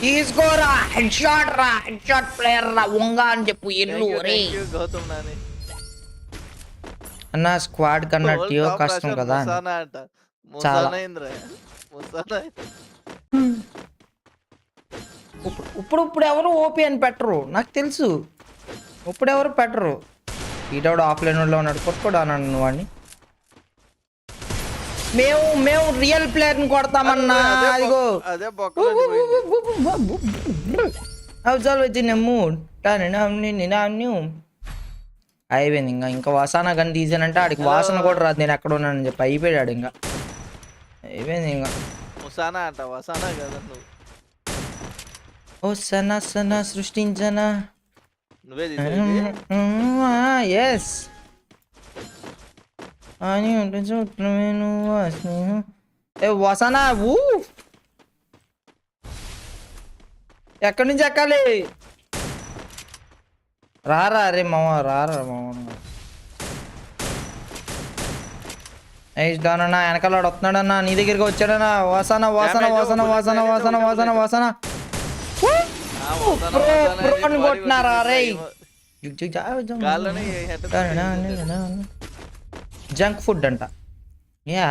తీసుకోరా హెడ్ షాట్ రా, హెడ్ షాట్ ప్లేయర్ రా, వంగా అని చెప్పు ఎల్లు రే. గౌతమ్ నాని అన్న స్క్వాడ్ కన్నా టియో కష్టం కదా. చాలా ఇప్పుడు ఎవరు ఓపీ అని పెట్టరు నాకు తెలుసు. ఇప్పుడు ఎవరు పెట్టరు. ఈడోడు ఆఫ్లైన్ లో ఉన్నాడు, కొట్టుకోడు అన్నాడు నువ్వు వాడిని. మేము రియల్ ప్లేయర్ ని కొడతామన్నా. అదిగో అవసరం వచ్చిన మూడ్ అయిపోయింది. ఇంకా వాసన కానీ తీసానంటే ఆడికి వాసన కూడా రాదు. నేను ఎక్కడ ఉన్నానని చెప్పి అయిపోయాడు. ఇంకా అయిపోయింది. ఇంకా ఓ సనా సనా సృష్టించనా. ఎస్ అని ఉంటుంది చూడమే నువ్వు స్నేహం. ఏ వసనా ఎక్కడి నుంచి ఎక్కాలి? రారా అరే మామ, రారా మామ. దానన్నా వెనకాల వస్తున్నాడన్నా, నీ దగ్గరికి వచ్చాడన్నా. వాసన వాసన వాసన వాసన వాసన వాసన వాసన కొట్టినారా రే. జంక్ ఫుడ్ అంట. యా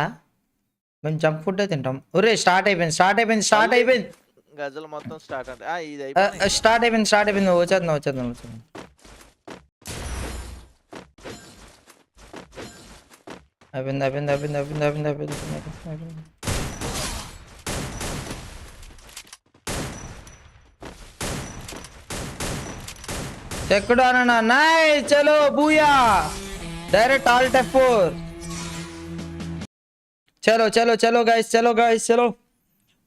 మేము జంక్ ఫుడ్ తింటాం. ఒరే స్టార్ట్ అయిపోయింది. గజలు మొత్తం స్టార్ట్ అంటే స్టార్ట్ అయిపోయింది. వచ్చేద్దాం అయిపోయింది. చెక్కుడు అన్న నై చలో బూయా. Direct Alt F4. చలో గైస్ చలో.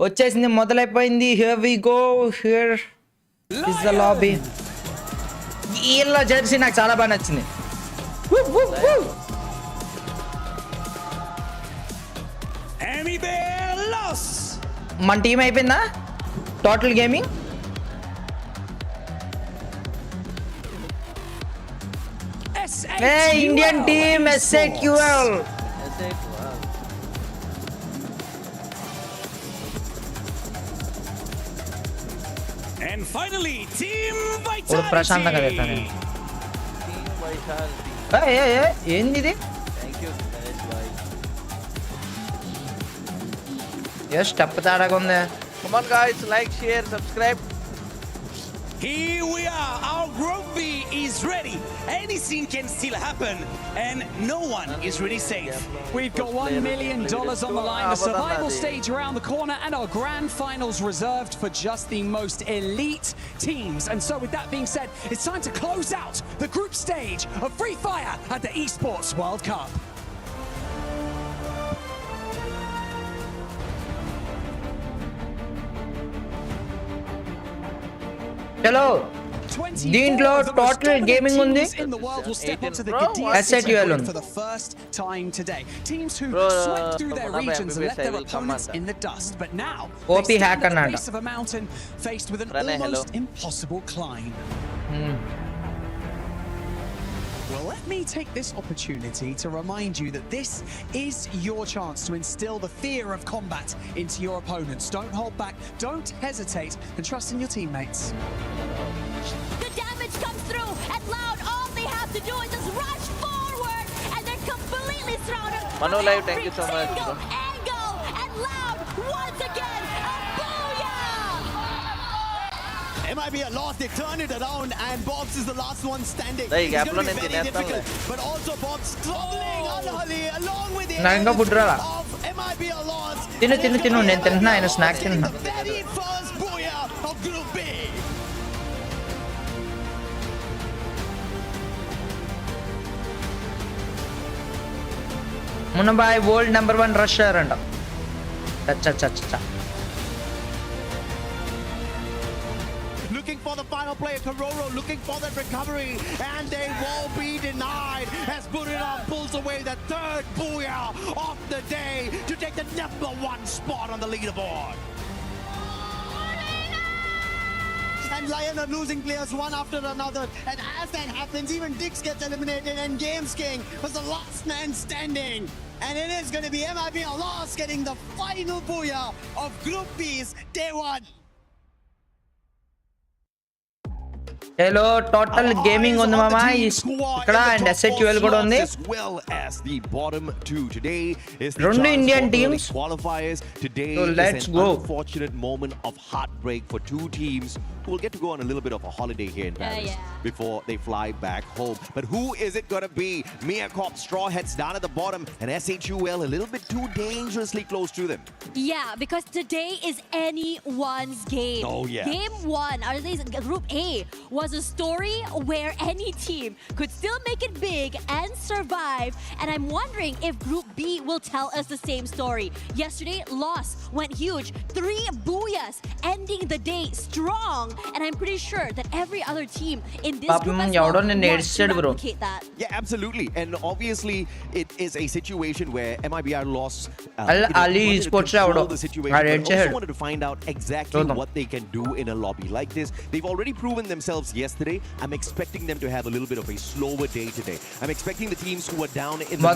వచ్చేసింది, మొదలైపోయింది. Here we go. Here is the lobby. ఇలా జెర్సీ నాకు చాలా బాగా నచ్చింది. మన టీం అయిపోయిందా total gaming? Indian team SAQL. And finally, Team Vitality. ప్రశాంతంగా పెట్టాను. ఏంది ఇది? స్టెప్ తేడాగా ఉంది. Come on guys, like, share, subscribe. Here we are. Our Group B is ready. Anything can still happen, and no one is really safe. We've got $1 million on the line, the survival stage around the corner, and our grand finals reserved for just the most elite teams. And so with that being said, it's time to close out the group stage of Free Fire at the Esports World Cup. చలో దీంట్లో total gaming ఉంది. SAQL ఉంది. For the first time today, teams who swept through their regions and left their opponents in the dust, but now OP hack at the base of a mountain faced with an almost impossible climb. Well, let me take this opportunity to remind you that this is your chance to instill the fear of combat into your opponents. Don't hold back, don't hesitate, and trust in your teammates. The damage comes through, and Loud, all they have to do is just rush forward, and they're completely surrounded. Manu Live, thank you so much. Angle, and Loud, once again, a booyah! It might be a loss, they turn it around, and Bobs is the last one standing. Hey, it's going to be very difficult, but also Bobs struggling unholy along with the Nanga Budrala. It might be a loss. Tinu నేను తింటున్నా, ఆయన snack తింటున్నా. The very first booyah of Group B. Munna Bhai world #1 rusher అంట. చచ్చ final player, Kororo, looking for that recovery, and they won't be denied as Buriram pulls away the third booyah of the day to take the #1 spot on the leaderboard. And Lion are losing players one after another, and as that happens, even Dix gets eliminated, and Games King was the last man standing. And it is going to be MIB Loss getting the final booyah of Group B's Day 1. Hello total gaming ఉంది మామ ఇక్కడ and SATUL కూడా ఉంది రెండు Indian teams so let's go Unfortunate moment of heartbreak for two teams who will get to go on a little bit of a holiday here in Paris before they fly back home. But who is it going to be? Mia Cop, Straw Hats down at the bottom, and SHUL a little bit too dangerously close to them. Yeah, because today is anyone's game. Oh, yeah. Game 1, or at least Group A, was a story where any team could still make it big and survive. And I'm wondering if Group B will tell us the same story. Yesterday, loss went huge. 3 booyahs, ending the day strong. And I'm pretty sure that every other team in this group as well wants to replicate that. Yeah, absolutely. And obviously, it is a situation where MIBR lost Ali Sports the situation, but also wanted to find out exactly what they can do in a lobby like this. They've already proven themselves yesterday. I'm expecting them to have a little bit of a slower day today. I'm expecting the teams who are down in the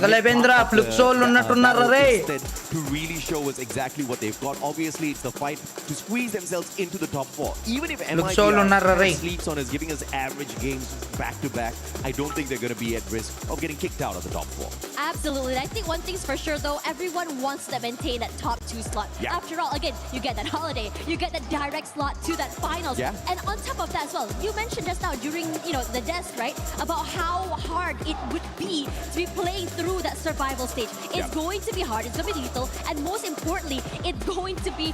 to really show us exactly what they've got. Obviously, it's the fight to squeeze themselves into the top 4. Even if MIBR sleeps on us giving us average games back to back, I don't think they're going to be at risk of getting kicked out of the top 4. Absolutely. I think one thing's for sure though, everyone wants to maintain that top 2 slot. Yeah. After all, again, you get that holiday, you get that direct slot to that finals. Yeah. And on top of that as well, you mentioned just now during the desk, right, about how hard it would be to be playing through that survival stage. It's going to be hard, it's going to be lethal, and most importantly, it's going to be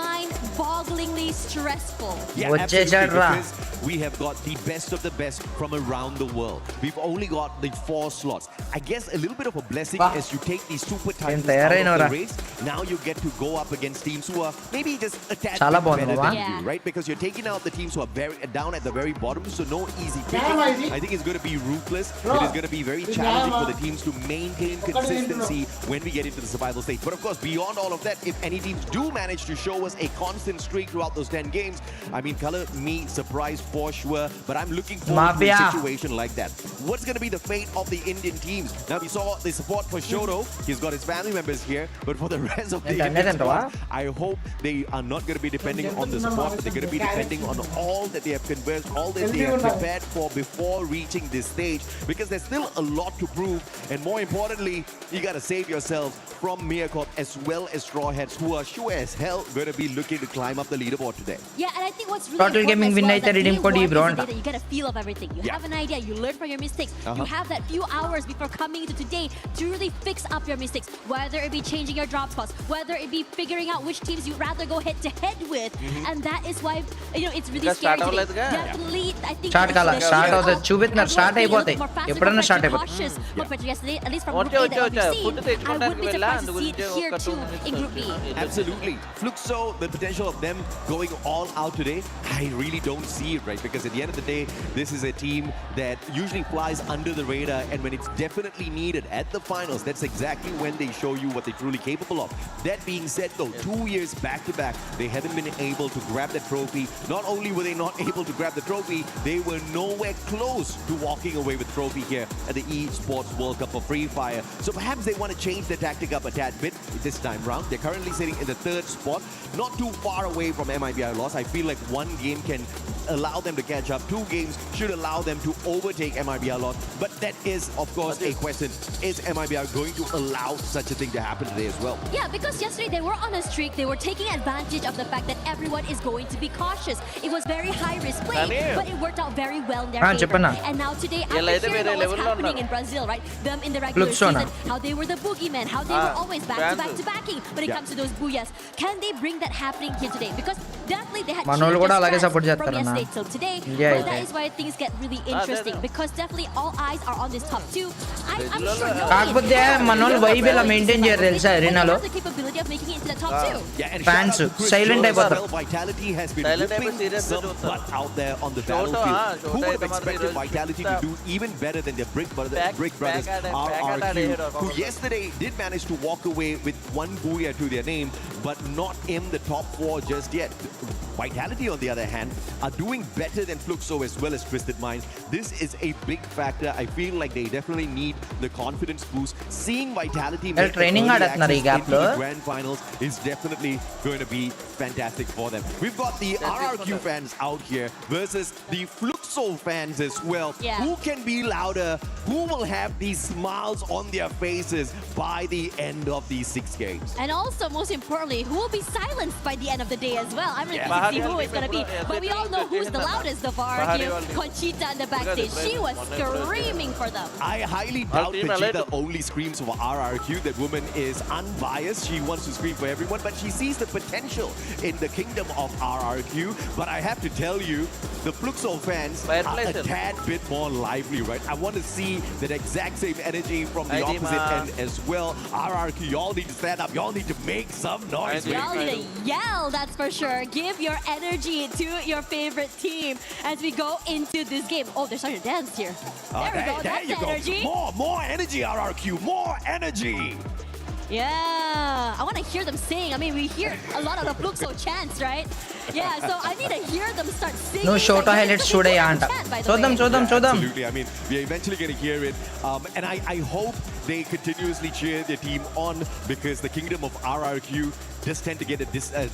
mind-bogglingly stressful. Yeah, absolutely, because we have got the best of the best from around the world. We've only got the 4 slots. I guess a little bit of a blessing as you take these super titans out of the race. Now you get to go up against teams who are maybe just a tad bit better than you, right? Because you're taking out the teams who are down at the very bottom, so no easy picking. I think it's going to be ruthless. It is going to be very challenging for the teams to maintain consistency when we get into the survival stage. But of course, beyond all of that, if any teams do manage to show us a constant streak throughout those 10 games, I mean, color me surprised for sure, but I'm looking forward to a situation like that. What's going to be the fate of the Indian teams? Now, we saw the support for Shoto. He's got his family members here, but for the rest of the Indian squad, I hope they are not going to be depending on the support, but they're going to be depending on all that they have conversed, all that they have prepared for before reaching this stage, because there's still a lot to prove, and more importantly, you got to save yourself from Miyakop as well as Straw Hats, who are sure as hell going to be looking to climb up the leaderboard today. Yeah, and I think what's really important gaming as well is that you get a feel of everything. You have an idea, you learn from your mistakes. You have that few hours before coming to today to really fix up your mistakes, whether it be changing your drop spots, whether it be figuring out which teams you'd rather go head to head with, and that is why it's really scary today. Definitely, I think start cautious compared to yesterday, at least from Group A that we've seen. I wouldn't be surprised to see it here too in Group B. Absolutely. Fluxo, the potential of them going all out today, I really don't see it, right? Because at the end of the day, this is a team that usually flies under the radar, and when it's definitely needed at the finals, that's exactly when they show you what they're truly capable of. That being said though, 2 years back to back, they haven't been able to grab that trophy. Not only were they not able to grab the trophy, they were nowhere close to walking away with trophy here at the eSports World Cup for Free Fire. So perhaps they want to change their tactic up a tad bit this time round. They're currently sitting in the 3rd spot, not too far away from MIBR loss. I feel like one game can allow them to catch up. 2 games should allow them to overtake MIBR loss. But that is, of course, a question. Is MIBR going to allow such a thing to happen today as well? Yeah, because yesterday they were on a streak. They were taking advantage of the fact that everyone is going to be cautious. It was very high-risk play, but it worked out very well in their favor. And now today, after hearing about what's happening in Brazil, right? Them in the regular season, how they were the boogeymen, how they were always back-to-back-to-backing when it comes to those booyahs. Can they bring that happening here today? Because definitely they had Manolu changed kuda their alage strats support from chestarana. yesterday till today. Yeah, But that yeah. is why things get really interesting because definitely all eyes are on this top 2. I'm sure కాకపోతే మనోళ్ళు vibe ఇలా maintain చేయరు తెలుసా ఎరీనాలో the capability of making it into the top 2. Yeah, and Fans shout out to Chris silent Jones as అయిపోతారు. well. Vitality has been Silent whipping అయిపోయి serious some butt out there on the battlefield. Who would have expected Vitality to do even better than their Brick Brothers, RRQ, who yesterday did manage to walk away with one booyah to their name, but not in the top 4 just yet. Vitality, on the other hand, are doing better than Fluxo as well as Twisted Minds. This is a big factor. I feel like they definitely need the confidence boost. Seeing Vitality make training early ఆడుతున్నారు ఈ access gap into లో. the grand finals is definitely going to be fantastic for them. We've got the RRQ fans out here versus the Fluxo fans as well. Yeah. Who can be louder? Who will have these smiles on their faces by the end of these 6 games? And also, most importantly, who will be silenced by the end of the day as well? I'm really Yeah. curious to see who it's going to be. But we all know who's the loudest of RRQ. Conchita in the backstage. She was screaming for them. I highly doubt Conchita only screams for RRQ. That woman is unbiased. She wants to scream for everyone, but she sees the potential in the kingdom of RRQ. But I have to tell you, the Fluxo fans are a tad bit more lively, right? I want to see that exact same energy from the opposite end as well. RRQ, y'all need to stand up. Y'all need to make some noise. Y'all need to yell, that's for sure. Give your energy to your favorite team as we go into this game. Oh, they're starting to dance here. There we go. That's you the energy. More energy, RRQ. More energy. Yeah, I want to hear them sing. I mean, we hear a lot of the Fluxo chants, right? Yeah, so I need to hear them start singing. నువ్వు షోటో highlights చూడయ్యా అంట చూద్దాం చూద్దాం చూద్దాం. Absolutely. I mean, we're eventually going to hear it. And I hope they continuously cheer their team on because the kingdom of RRQ just tend to get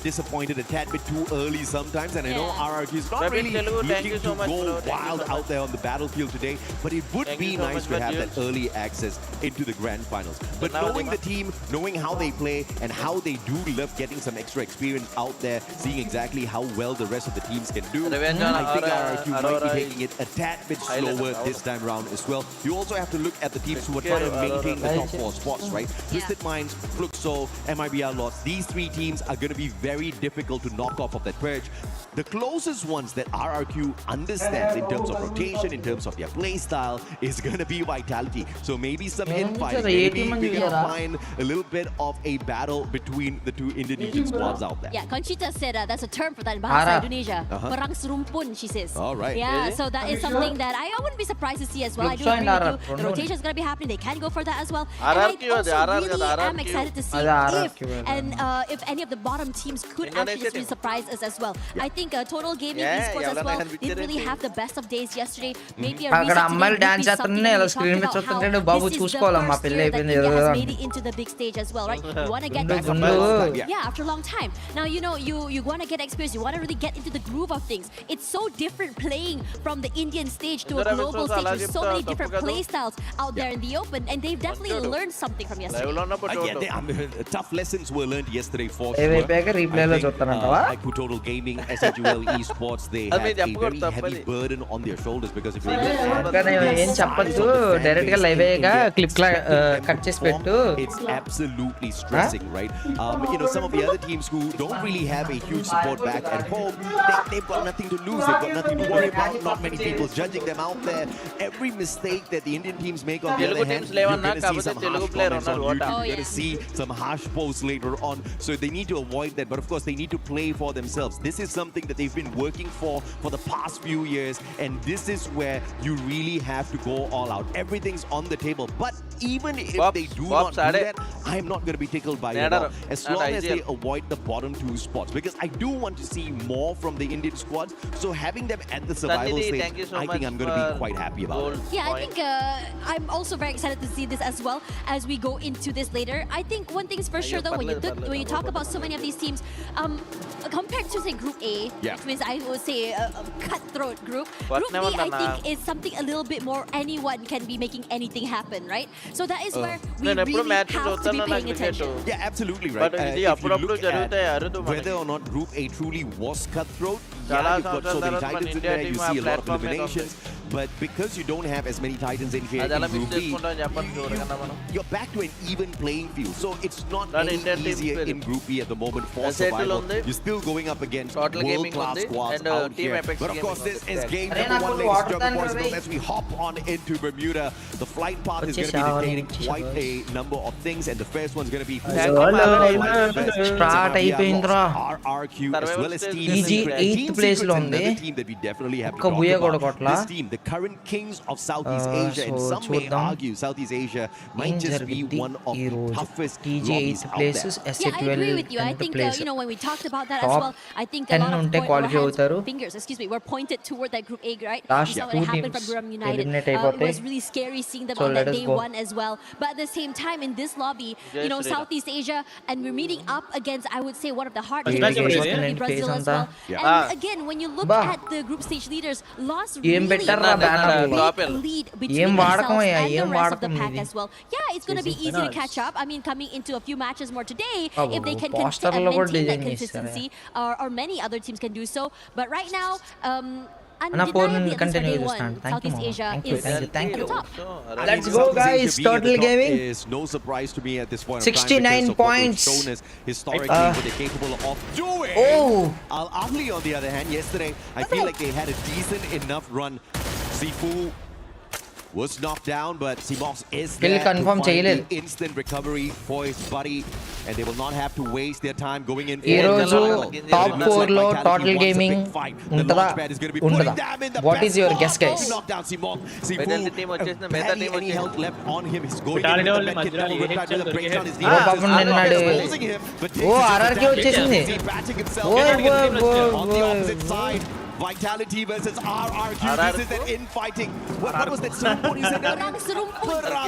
disappointed a tad bit too early sometimes. And I know RRQ is not really looking to go wild out there on the battlefield today, but it would be nice to have that early access into the grand finals. But knowing the team, knowing how they play, and how they do love getting some extra experience out there, seeing exactly how well the rest of the teams can do, I think RRQ might be taking it a tad bit slower this time around as well. You also have to look at the teams who are trying to maintain the top 4 spots, right? Twisted Minds, Fluxo, MIBR Lots, these 3 teams are going to be very difficult to knock off of that perch. The closest ones that RRQ understands in terms of rotation, in terms of their play style, is going to be Vitality. So maybe some infighting, maybe we're going to find a little bit of a battle between the 2 Indonesian squads out there. Yeah, Conchita said that's a term for that in Bahasa Indonesia. Perang serumpun, she says. All right. Yeah, so that is something that I wouldn't be surprised to see as well. I do agree with you. The rotation is going to be happening. They can go for that as well. And I also really am excited to see if any of the bottom teams could actually just really surprise us as well. I think Total Gaming Esports as well did really have the best of days yesterday. Maybe a అక్కడ అమ్మాయిలు dance reason today చేస్తుంటే ఇలా screen మీద చూస్తుంటే బాబు చూసుకోవాలమ్మా పెళ్ళి అయిపోయింది ఏదో has made it into the big stage as well, right? You want to get that yeah, after a long time. Now you know you want to get experience. You want to really get into the groove of things. It's so different playing from the Indian stage to a global stage. There's so many different play styles out there in the open, and they've definitely learned something from yesterday. Tough lessons were learned yesterday for sure. అయిపోయాక రీప్లేలో చూస్తానంటావా? Naku Total Gaming, SHUL Esports, they have a very heavy burden on their shoulders because if you look ఏం చెప్పొద్దు direct గా live అయ్యాక clip cut చేసి పెట్టు. It's absolutely stressing, right? You know, some of the other teams who don't really have a huge support back at home, they've got nothing to lose, they've got nothing to worry about, not many people judging them out there. Every mistake that the Indian teams make on the other hand, you're going to see some harsh comments on YouTube, you're going to see some harsh posts later on, so they need to avoid that. But of course, they need to play for themselves. This is something that they've been working for the past few years, and this is where you really have to go all out. Everything's on the table, but even if they do not do that, I'm not going to be tickled by it at all. As long as they avoid the bottom 2 spots, because I do want to see more from the Indian squad. So having them at the survival stage, I think I'm going to be quite happy about it. Yeah, I think I'm also very excited to see this as well as we go into this later. I think one thing's for sure though, when you talk about so many of these teams, compared to say Group A, which means I would say a cutthroat group, Group B I think is something a little bit more anyone can be making anything happen, right? So that is where we really have to be paying attention. Yeah, absolutely right. If you look at whether or not Group A truly was cutthroat, you've got so many titans in there, you see a lot of eliminations. but because you don't have as many Titans in here in Group B, you're back to an even playing field. So it's not any easier in Group B at the moment for survival. You're still going up against world-class squads out here. But of course, this is game number 1, ladies and gentlemen, boys and girls, as we hop on into Bermuda. The flight path is going to be dictating quite a number of things, and the first one's going to be start అయిపోయిందిరా RRQ as well as Team easy 8th place లో ఉంది team that we definitely have to ఒక్క talk బుయ్య కూడా about. కొట్లా This team, the current kings of Southeast Asia, and some may argue Southeast Asia might just be one of the toughest lobbies out there. Yeah, I agree with you. I think when we talked about that as well, I think a lot of fingers, were pointed toward that Group A, right? Last you saw two what happened teams from Guram United. It was really scary seeing them on that day 1 as well. But at the same time, in this lobby, Southeast Asia, and we're meeting up against, I would say, one of the hardest players, Brazil as well. And again, when you look at the group stage leaders, lost really big lead between themselves and the rest of the pack as well. Yeah, it's going to be easy to catch up. I mean, coming into a few matches more today, if they can maintain that consistency, or many other teams can do so. But right now, undeniably at least for day 1, Southeast Asia is thank at you. the top. Let's go, guys. Total gaming is no surprise to me at this point. 69 points. Historically, what they're capable of doing. Al Ahly, on the other hand, yesterday, I feel like they had a decent enough run. Sifu was knocked down, but Simox is there to find the instant recovery for his buddy, and they will not have to waste their time going in. Top 4 లో total gaming ఉంటదా ఉండదా? What is your guess, guys? Any health left on him is going పాపం నిన్నాడు RRQ వచ్చేసింది. Vitality versus RRQ. This is an infighting. What was that serumput you said? Perang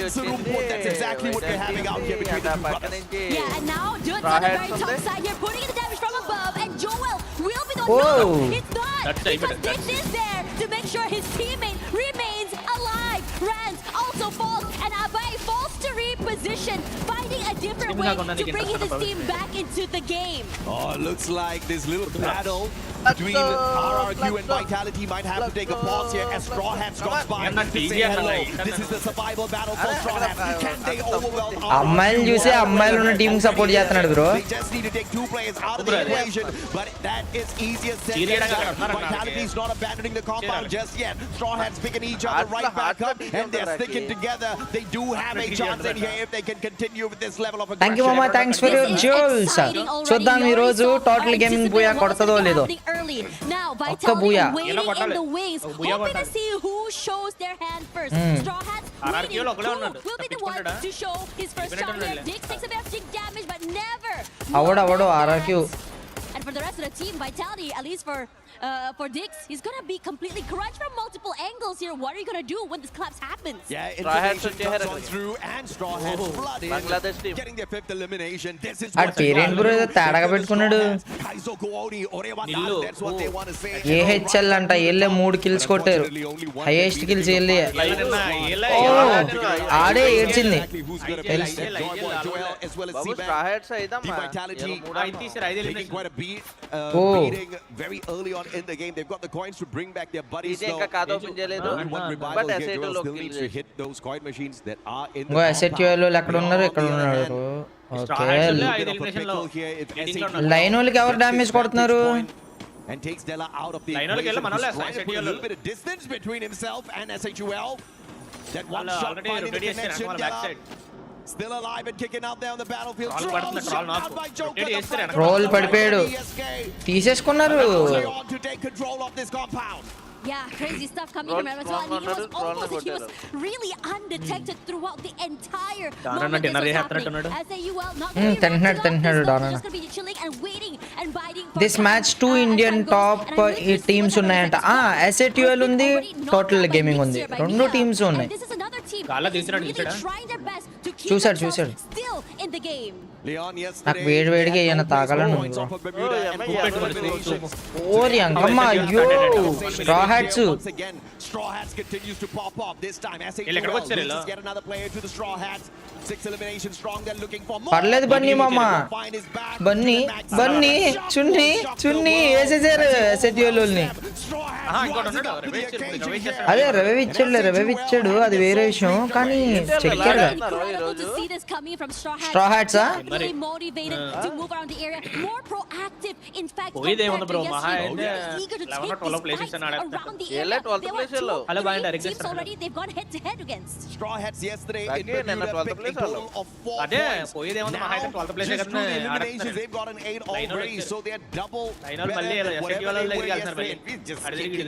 serumput. That's exactly what we're having out here between the two brothers. Yeah, and now Dude's on the very top side here, putting in the damage from above, and Joel will be the one. No, it's not, because Dix is there to make sure his teammate remains alive. Rand also falls, and Abai falls to reposition, finding a different way to bring his team back into the game. Oh, looks like this little battle between RRQ and Vitality might have to take a pause here as Straw Hats drops by to say hello. This is the survival battle for Straw Hats. Can they overwhelm అమ్మాయిలు చూసే అమ్మాయిలు ఉన్న team support చేస్తున్నాడు bro. They just need to take 2 players out of the equation, but that is easier said than done. Vitality is not abandoning the compound just yet. Straw Hats picking each other right back up, and they're sticking together. They do have a chance in here if they can continue with this level of aggression. Thank you, Mama. Thanks for your jewels. చూద్దాం ఈ రోజు total gaming Booyah కొడతదో లేదో. Now, Vitality waiting in the wings, hoping to see who shows their hand first. Straw Hats waiting. Who will be the one to show his first shot here? Dix takes a bit of stick damage, but never. అవడు RRQ. And for the rest of the team, Vitality, at least for Dix, he's gonna be completely crunched from multiple angles here. What are you gonna do when this collapse happens? Yeah, information comes on through, and Straw Hats flooded, getting their 5th elimination. This is what parent bro తేడాగా పెట్టుకున్నాడు. That's what they want to say. AHL అంట ఎల్లే 3 kills కొట్టారు. Highest kills ఎల్లే. ఆడే ఏడ్చింది. Beating very early on in the game. They've got the coins to bring back their buddies. But still needs to hit those coin machines that are in the SATL ఎక్కడ ఉన్నారు ఇక్కడ ఉన్నారు. Okay line వాళ్ళకి ఎవరు damage కొడుతున్నారు? And takes Della out of the equation. He's trying to put a little bit of distance between himself and SHUL. That one shot finding the connection. Della still alive and kicking out there on the battlefield. Troll పడిపోయాడు. తీసేసుకున్నారు. To take control of this compound. Yeah, crazy stuff coming from him as well. And he was really undetected throughout the entire moment this was happening. SAUL not going to be just going to be chilling and waiting and biting. This match 2 Indian top teams ఉన్నాయంట. SATL ఉంది, total gaming ఉంది. 2 teams ఉన్నాయి. This is another team really trying their best to keep చూసాడు themselves still in the game. నాకు వేడి వేడిగా ఏమైనా తాగాలని ఉంది ఓరి అంకమ్మ అయ్యో straw hats Straw Hats continues to pop up. This time, S8 get another player to the Straw Hats. 6 eliminations strong. They're looking for more. పర్లేదు బన్నీ మామ బన్నీ బన్నీ చున్ని వేసేసారు ఎస్ఎటిఓల్ని అదే రవి ఇచ్చాడు అది వేరే విషయం కానీ చెక్కారు స్ట్రా హ్యాట్సా hello boy already they've gone head to head against Straw Hats yesterday in అదే పోయేదేమన్నా మహా అయితే 12th ప్లేస్ కదా eliminations. They've got an 8 already, so they're double మళ్ళీ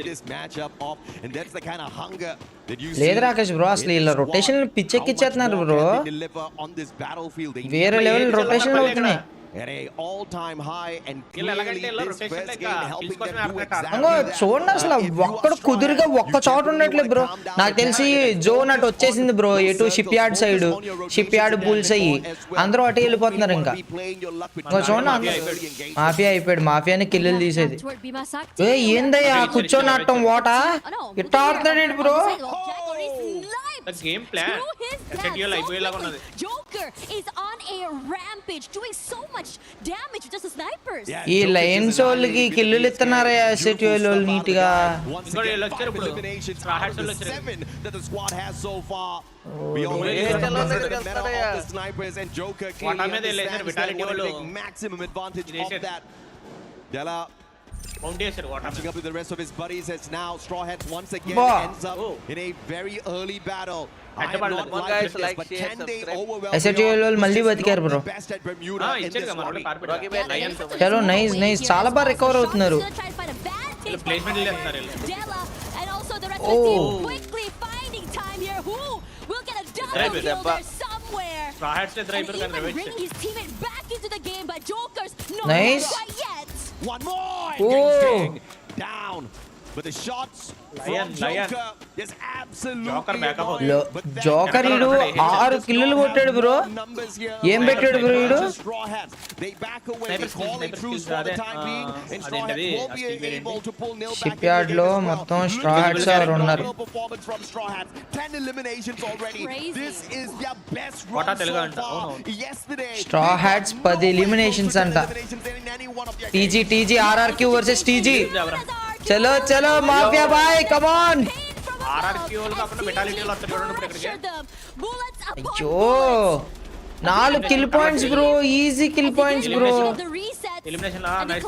this matchup off, and that's the kind of hunger that you లేదు Rakesh bro అసలు ఇలా rotation పిచ్చెక్కిచ్చేస్తున్నారు bro deliver on this battlefield. వేరే లెవెల్ రొటేషన్ అవుతున్నాయి at a all-time high, and clearly this first game helping them do exactly అంగో చూడండి అసలు ఒక్కడు కుదురుగా ఒక్క చోట ఉండట్లేదు బ్రో నాకు తెలిసి జోన్ అటు వచ్చేసింది బ్రో ఎటు ship yard side ship yard bulls అయ్యి అందరూ అటు వెళ్ళిపోతున్నారు ఇంకా చూడండి మాఫియా అయిపోయాడు మాఫియాని కిల్లులు తీసేది ఏందయ్యా కూర్చొని ఆడటం ఓట ఇట్ట ఆడుతున్నాడు బ్రో గేమ్ ప్లాన్ షెడ్యూల్ అయిపోయేలాగా ఉన్నది Joker is on a rampage doing so much damage with just the snipers. ఈ లైన్స్ వాళ్ళకి కిల్లులు ఇస్తున్నారా ఎస్ఎటిఓల్ వాళ్ళు నీట్ గా ఇంకోటి వీళ్ళు వచ్చారు ఇప్పుడు స్ట్రా హ్యాట్స్ వాళ్ళు వచ్చారు 7 that the squad has so far. We already have the snipers, and Joker clearly maximum advantage of that. Della matching up with the rest of his buddies as now Straw Hats once again ends up in a very early battle. I am not like this, but can they overwhelm ఎస్ఎటిఓల్ వాళ్ళు మళ్ళీ బతికారు bro చలో nice చాలా బాగా recover అవుతున్నారు placement చేస్తున్నారు And also the rest of the team quickly finding time here. Who will get a double kill there somewhere? Straw Hats le driver kan even bringing his teammate back into the game, but Joker's not Nice. quite yet. one more down, but the shots from Joker is absolutely joker ఈడు 6 కిల్లులు కొట్టాడు bro ఏం పెట్టాడు bro ఈడు Straw Hats they back away, calling through for the time being, and Straw Hats will be able to pull nil back. Ship yard లో మొత్తం straw hats ఆరు ఉన్నారు Performance from Straw Hats, 10 eliminations already. This is their best run so far. Yesterday straw hats 10 eliminations అంట TG ఆర్ఆర్క్యూ versus TG చలో mafia bye come on ఆర్ఆర్క్యూ వాళ్ళు కాకుండా మెటాలిటీ వాళ్ళు వస్తారు చూడండి ఇప్పుడు ఇక్కడికి అయ్యో 4 kill points bro easy kill points bro elimination లా నైస్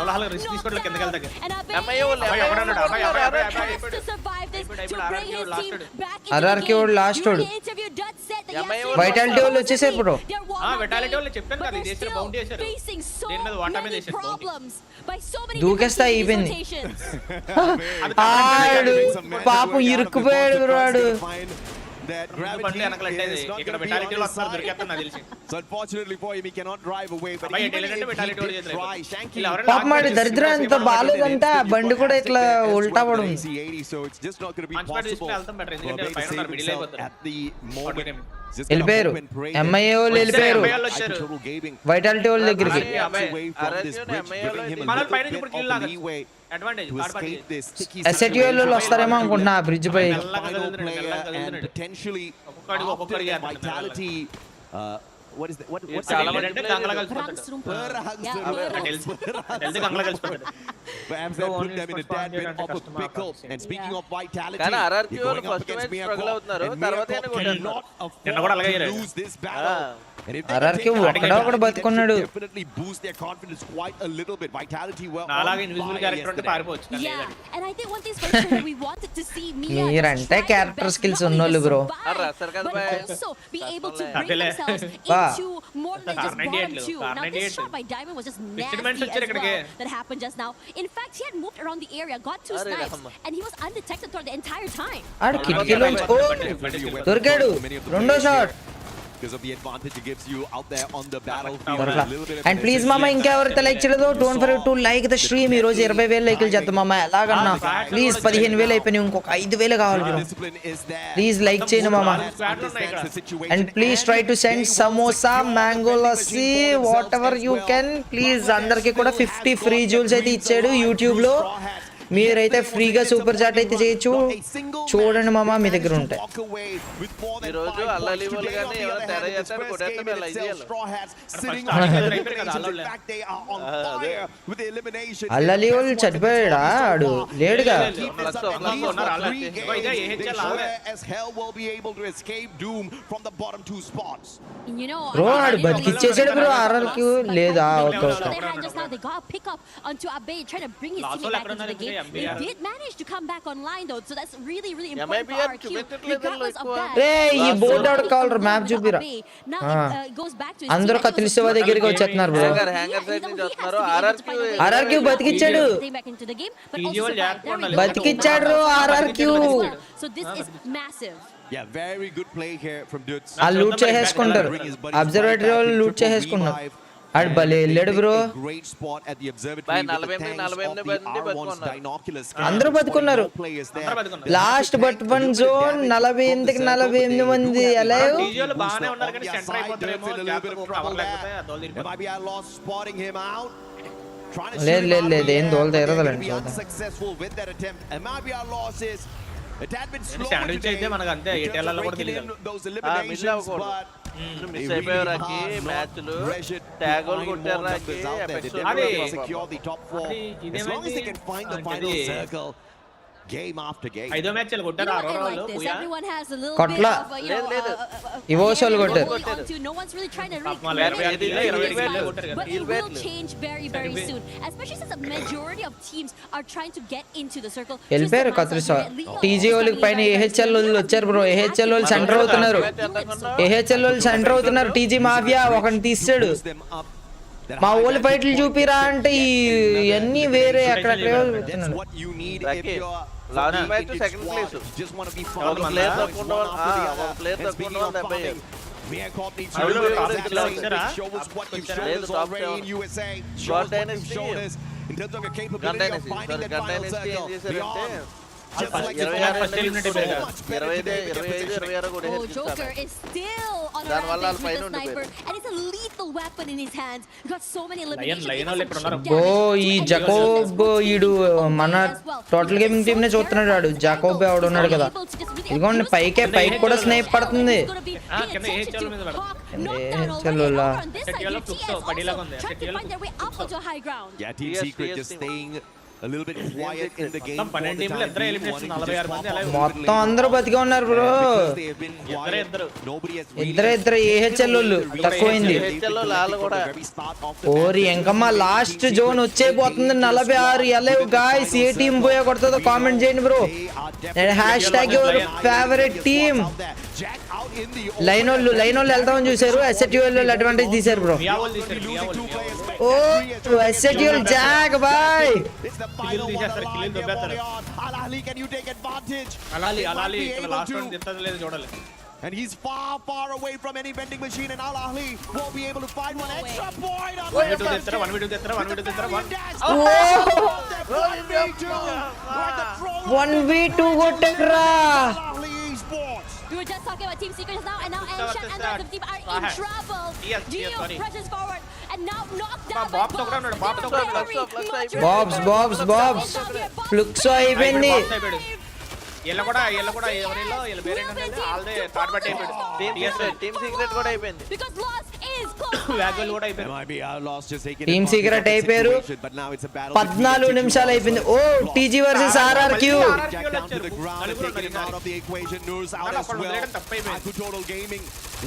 అలా రిస్క్ తీసుకోవడం కిందకి వెళ్తాక అమ్మాయి ఆర్ఆర్క్యూ వాళ్ళు లాస్ట్ వాడు వైటాలిటీ వాళ్ళు వచ్చేసారు బ్రో వైటాలిటీ వాళ్ళు చెప్పాను కదా చేసారు బౌండ్ చేశారు దీని మీద వాటా మీద చేశారు దూకేస్తా అయిపోయింది ఆడు పాపం ఇరుక్కుపోయాడు బ్రో ఆడు that gravity is not going to be on his side. So unfortunately for him, he cannot drive away. But even if he did try, Shanky పాపం ఆడి దరిద్రం ఎంత బాలేదంట బండి కూడా ఇట్లా ఉల్టా పడుంది so it's just not going to be possible at the moment. వెళ్ళిపోయారు MIA వాళ్ళు వెళ్ళిపోయారు వైటాలిటీ వాళ్ళ దగ్గరికి ఎస్ఎటిఓ వాళ్ళు వస్తారేమో అనుకుంటున్నా బ్రిడ్జ్ పై what is that? What's perhaps that put them in a tad bit of a pickle. And speaking of vitality, you're going up against Miracle, and Miracle cannot afford to lose this battle. And if they take it, that should definitely boost their confidence quite a little bit. Vitality well on fire yesterday. Yeah, and I think one thing special that we wanted to see Mia మీరంటే character skills ఉన్నోళ్ళు bro but also be able to bring themselves into more than just bottom two. Now this shot by Diamond was just nasty as well that happened just now. In fact, he had moved around the area, got 2 snipes, and he was undetected throughout the entire time. ఆడు కిటికీలో దొరికాడు రెండో shot because of the advantage it gives you out there on the battlefield. And please mama ఇంకా ఎవరైతే like చేయలేదో don't forget to like the stream. ఈ రోజు 20,000 లైకులు చేద్దాం మామ. ఎలాగన్నా ప్లీజ్ 15,000 అయిపోయినాయి, ఇంకొక 5,000 కావాలి బ్రో. ప్లీజ్ లైక్ చేయండి మామ. And please try to send samosa, mango lassi, what ever you can. Please అందరికి కూడా 50 ఫ్రీ జూల్స్ అయితే ఇచ్చాడు యూట్యూబ్ లో. మీరైతే ఫ్రీగా సూపర్ చాట్ అయితే చేయొచ్చు. చూడండి మామ, మీ దగ్గర ఉంటాయి. అల్లలి వాళ్ళు చనిపోయాడా? ఆడు లేడుగా. బ్రో ఆడు బతికిచ్చేసాడు బ్రో. ఆర్ఆర్కి లేదా? They did manage to come back online though, so that's really important for RQ. Regardless of that, ఈ బోర్డ్ అవుట్ కాల్ మ్యాప్ చూపిరా. అందరూ కత్తిలిసేవా దగ్గరికి వచ్చేస్తున్నారు bro. ఆర్ఆర్కి బతికిచ్చాడు, బతికిచ్చాడు ఆర్ఆర్కి. So this is massive. Yeah, very good play here from Dudes. ఆ loot చేసేసుకుంటారు. Observatory వాళ్ళు loot చేసేసుకున్నారు. ఆడు భలే వెళ్ళాడు బ్రో. అందరూ బతుకున్నారు. లాస్ట్ బట్ 1 జోన్ 48 మంది అలైవ్. లేదు ఏం తోలుతా ఎరదలండి. మిస్ అయిపోయారాకి మ్యాచ్లు ట్యాగోల్ కొట్టారాకి ఐదో మ్యాచ్ కొట్టారు. కొట్లా ఇవోసోలు కొట్టారు. వెళ్ళిపోయారు కత్రిసా. టీజీ వాళ్ళకి పైన ఏహెచ్ఎల్ వాళ్ళు వచ్చారు బ్రో. ఏహెచ్ఎల్ వాళ్ళు సెంటర్ అవుతున్నారు. ఏహెచ్ఎల్ వాళ్ళు సెంటర్ అవుతున్నారు. టీజీ మాఫియా ఒకరిని తీసాడు. మా ఊళ్ళ ఫైట్లు చూపిరా అంటే ఇవన్నీ వేరే అక్కడ లాస్ట్ మ్యాచ్ సెకండ్ ప్లేస్. ఒక ప్లేయర్ తక్కువ ప్లేయర్ తక్కువ 70. Joker is still on a rampage with the sniper, and it's a lethal weapon in his hands. Got so many eliminations. ఈ జకోబ్ ఈడు మన టోటల్ గేమింగ్ టీమ్ నే చూస్తున్నాడు. ఆడు జకోబ్ ఎవడు ఉన్నాడు కదా, ఇదిగోండి పైకి కూడా స్నైప్ పడుతుంది. మొత్తం అందరూ బతిగా ఉన్నారు బ్రో. ఇద్దరు ఏహెచ్ఎల్ వాళ్ళు తక్కువైంది. ఓరి ఎంకమ్మ లాస్ట్ జోన్ వచ్చేపోతుంది. 46 ఎలైవ్ గాయ్స్. ఏ టీం పోయా కొడుతుందో కామెంట్ చేయండి bro. Hash your favourite team. Line వాళ్ళు వెళ్తామని చూసారు. ఎస్ఎట్యూఎల్ వాళ్ళు అడ్వాంటేజ్ తీసారు బ్రో. ఓ ఎస్ఎట్యూఎల్ జాగ్ boy. And he's far away from any vending machine, and Al Ahly won't be able to find one extra point. 1v2 కొట్టరా. We were just talking about Team Secrets now, and now Anshan and the rest of the team are in trouble. Dio presses forward, and now knocked down by Bobs. Flux అయిపోయింది. ఎల్ల కూడా ఎల్ల పేరేంటంటే ఆల్దే third party అయిపోయింది. Team secret కూడా అయిపోయింది. వ్యాగల్ కూడా అయిపోయింది. Team secret అయిపోయారు. 14 నిమిషాలు అయిపోయింది. ఓ TG versus RRQ.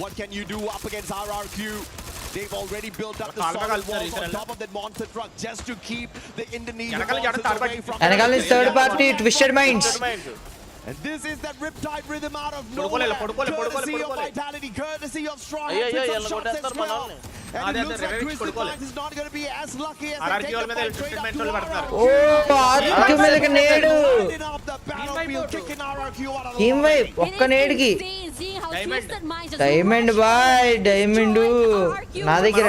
What can you do up against RRQ? They've already built up the solid walls on top of that monster truck just to keep the Indonesian away from Anagal is third party Twisted Minds. And this is that riptide rhythm out of nowhere. Courtesy of Vitality, courtesy of Strong Hands, and some shots as well. And it looks like Twisted Minds is not going to be as lucky as they take the fight straight up to RRQ. Oh, RRQ మీద నేడు. Off the battlefield, kicking RRQ out of the team wipe ఒక్క నేడుకి. seeing how diamond boy diamond నా దగ్గర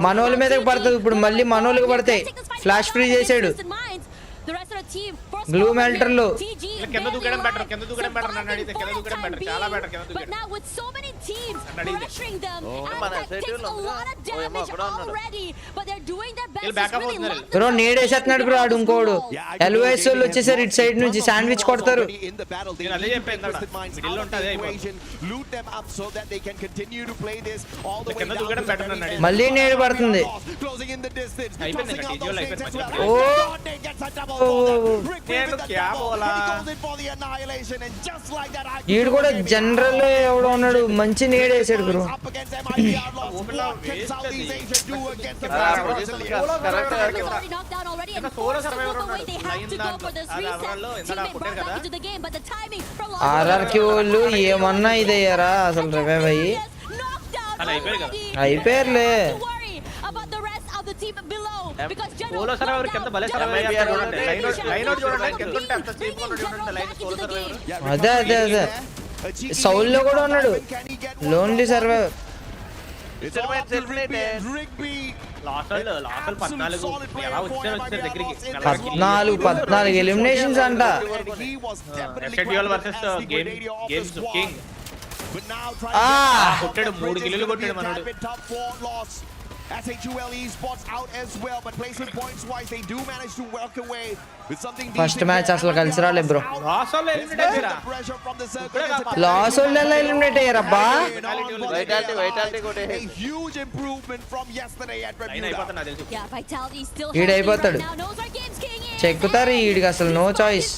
మనోళ్ళ మీదకి పడుతుంది ఇప్పుడు మళ్ళీ మనోళ్ళకి పడతాయి ఫ్లాష్ ఫ్రీ చేసాడు బ్లూ మెల్టర్లు కింద దూకడం బెటర్ నన్ను అడిగితే కింద దూకడం బెటర్ చాలా బెటర్ కింద దూకడం బ్రో నేడేసేస్తున్నాడు బ్రో ఆడు ఇంకోడు ఎల్వైఎస్ వాళ్ళు వచ్చేసారు ఇటు సైడ్ నుంచి శాండ్విచ్ కొడతారు అదే చెప్పాను మిడిల్ ఉంటది కింద దూకడం బెటర్ నన్ను అడిగితే మళ్ళీ నేడు పడుతుంది అయిపోయింది టీజీఓ అయిపోయింది ఓ ఈడు కూడా జనరల్ ఎవడో ఉన్నాడు మంచి నేడేసాడు బ్రో ఆర్ఆర్కి వాళ్ళు ఏమన్నా ఇదయ్యారా అసలు రివైవ్ అయ్యి అయిపోయారులే సోలో సర్వైవర్ కింద భలే సర్వైవర్ లైన్ అవుట్ చూడండి కింద ఉంటే అంత సేఫ్ గా చూడండి లైన్ సోలో సర్వైవర్ అదే సౌల్ లో కూడా ఉన్నాడు లోన్లీ సర్వైవర్ లాస్ట్ 14 ఎలా వచ్చారు దగ్గరికి 14 ఎలిమినేషన్స్ అంట షెడ్యూల్ వర్సెస్ గేమ్స్ కింగ్ కొట్టాడు 3 కిల్లులు కొట్టాడు మనోడు SHUL esports out as well, but placement points wise, they do manage to walk away with something. First match asla kalisi raale bro. Loss ollala eliminate ayyara ba. Vitality kote. A huge improvement from yesterday at Bermuda. Yeah, Vitality still. Eed ayipotadu. Checkutaru eediki asalu no choice.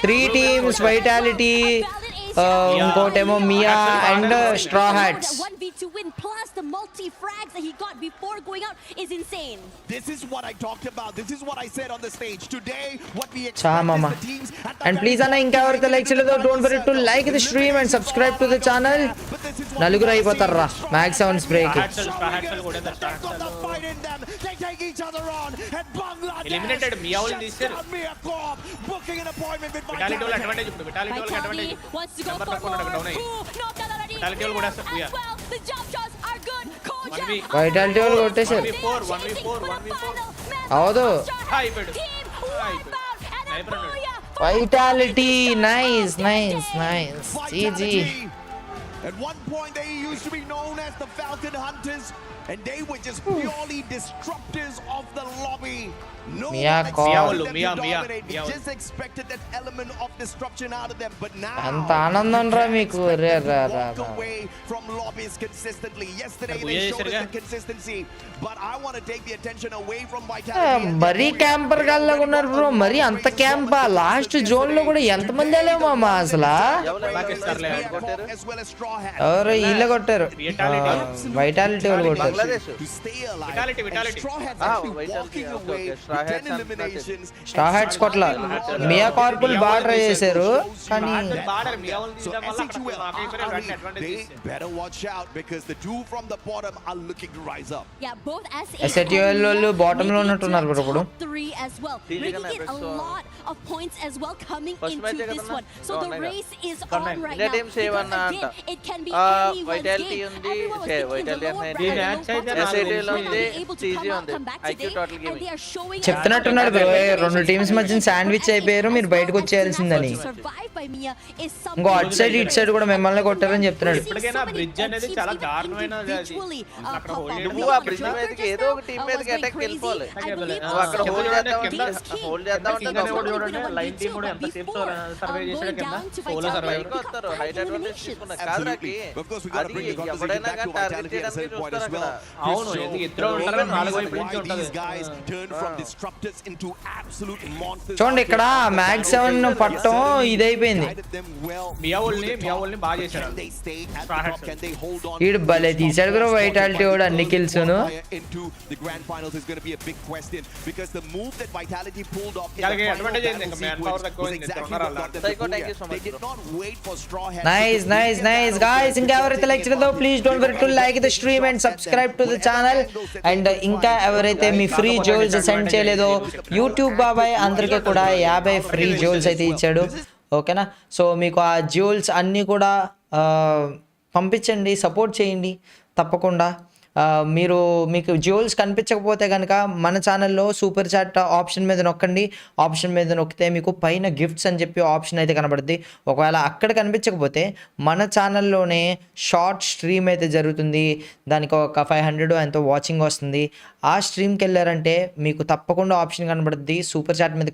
3 teams Vitality. ఇంకోటేమో మియా and straw hats 1v2 win plus the multi frags that he got before going out is insane. This is what I talked about. This is what I said on the stage today. What we expect is the teams and please ana inka evarthe like cheyaledo don't forget to like the stream and subscribe to the channel. Naluguru ayipotarra max sounds break they take each other on and Bangladesh eliminated Miyaul తీశారు booking an appointment with Vitality wall advantage ఇప్పుడు Vitality wall advantage wants to go for more. Vitality wall కూడా the jump shots are good. Vitality wall కొట్టేశారు 1v4 అవదు అయిపోయాడు Vitality nice GG. At one point they used to be known as the Falcon Hunters and they were just purely disruptors of the lobby. No one just expected that element of disruption out of them, but now anta anandam ra meeku walk away from lobbies consistently. Yesterday they showed us the consistency, but I want to take the attention away from Vitality. mari camper gallaga unnaru bro mari anta camp last zone lo kuda enta mandi alemo mama asala ఎవరు ఇలా కొట్టారు Vitality వాళ్ళు కొట్టారు straw hats కొట్ల మియా కార్పుల్ బాగా try చేశారు కానీ SHUL వాళ్ళు బాటమ్ లో ఉన్నట్టున్నారు బ్రో ఇప్పుడు Vitality ఉంది చెప్తున్నట్టున్నాడు బ్రో 2 టీమ్స్ మధ్య శాండ్విచ్ అయిపోయారు మీరు బయటకు వచ్చేయాల్సిందని ఇంకో అటు సైడ్ ఇటు సైడ్ కూడా మిమ్మల్ని కొట్టారని చెప్తున్నాడు ఇప్పటికైనా బ్రిడ్జ్ అనేది చాలా దారుణమైనది అక్కడ నువ్వు ఆ బ్రిడ్జ్ మీదకి ఏదో ఒక టీం మీదకి అటాక్ వెళ్ళిపోవాలి నువ్వు అక్కడ హోల్డ్ చేద్దామంటే చూడండి లైన్ టీం కూడా ఎంత సేఫ్ సర్వే చేశాడు కింద సోలో సర్వే వస్తారు హైట్ అడ్వాంటేజ్ తీసుకున్నా కాదురాకి అది ఎవడైనా కానీ టార్గెట్ చేయడానికి చూస్తారు అక్కడ అవును ఇద్దరు ఉంటారు నాలుగు వైపు నుంచి ఉంటది చూడండి ఇక్కడ మ్యాక్స్ 7 పట్టం ఇదైపోయింది మియావోల్ని బాగా చేశారు ఈడు భలే తీసాడు బ్రో Vitality వాడు అన్ని కిల్స్ నైస్ గాయ్స్ ఇంకా ఎవరైతే లైక్ చేయలేదో please don't forget to like the stream and subscribe to the channel and ఇంకా ఎవరైతే మీ ఫ్రీ జోల్స్ సెండ్ చేయలేదో యూట్యూబ్ బాబాయ్ అందరికీ కూడా 50 ఫ్రీ జోల్స్ అయితే ఇచ్చాడు ఓకేనా. సో మీకు ఆ జ్యువెల్స్ అన్నీ కూడా పంపించండి, సపోర్ట్ చేయండి తప్పకుండా. మీకు జ్యువెల్స్ కనిపించకపోతే కనుక మన ఛానల్లో సూపర్ చాట్ ఆప్షన్ మీద నొక్కండి. ఆప్షన్ మీద నొక్కితే మీకు పైన గిఫ్ట్స్ అని చెప్పి ఆప్షన్ అయితే కనబడుద్ది. ఒకవేళ అక్కడ కనిపించకపోతే మన ఛానల్లోనే షార్ట్ స్ట్రీమ్ అయితే జరుగుతుంది. దానికి ఒక 500 ఎంతో వాచింగ్ వస్తుంది. ఆ స్ట్రీమ్కి వెళ్ళారంటే మీకు తప్పకుండా ఆప్షన్ కనబడుద్ది. సూపర్ చాట్ మీద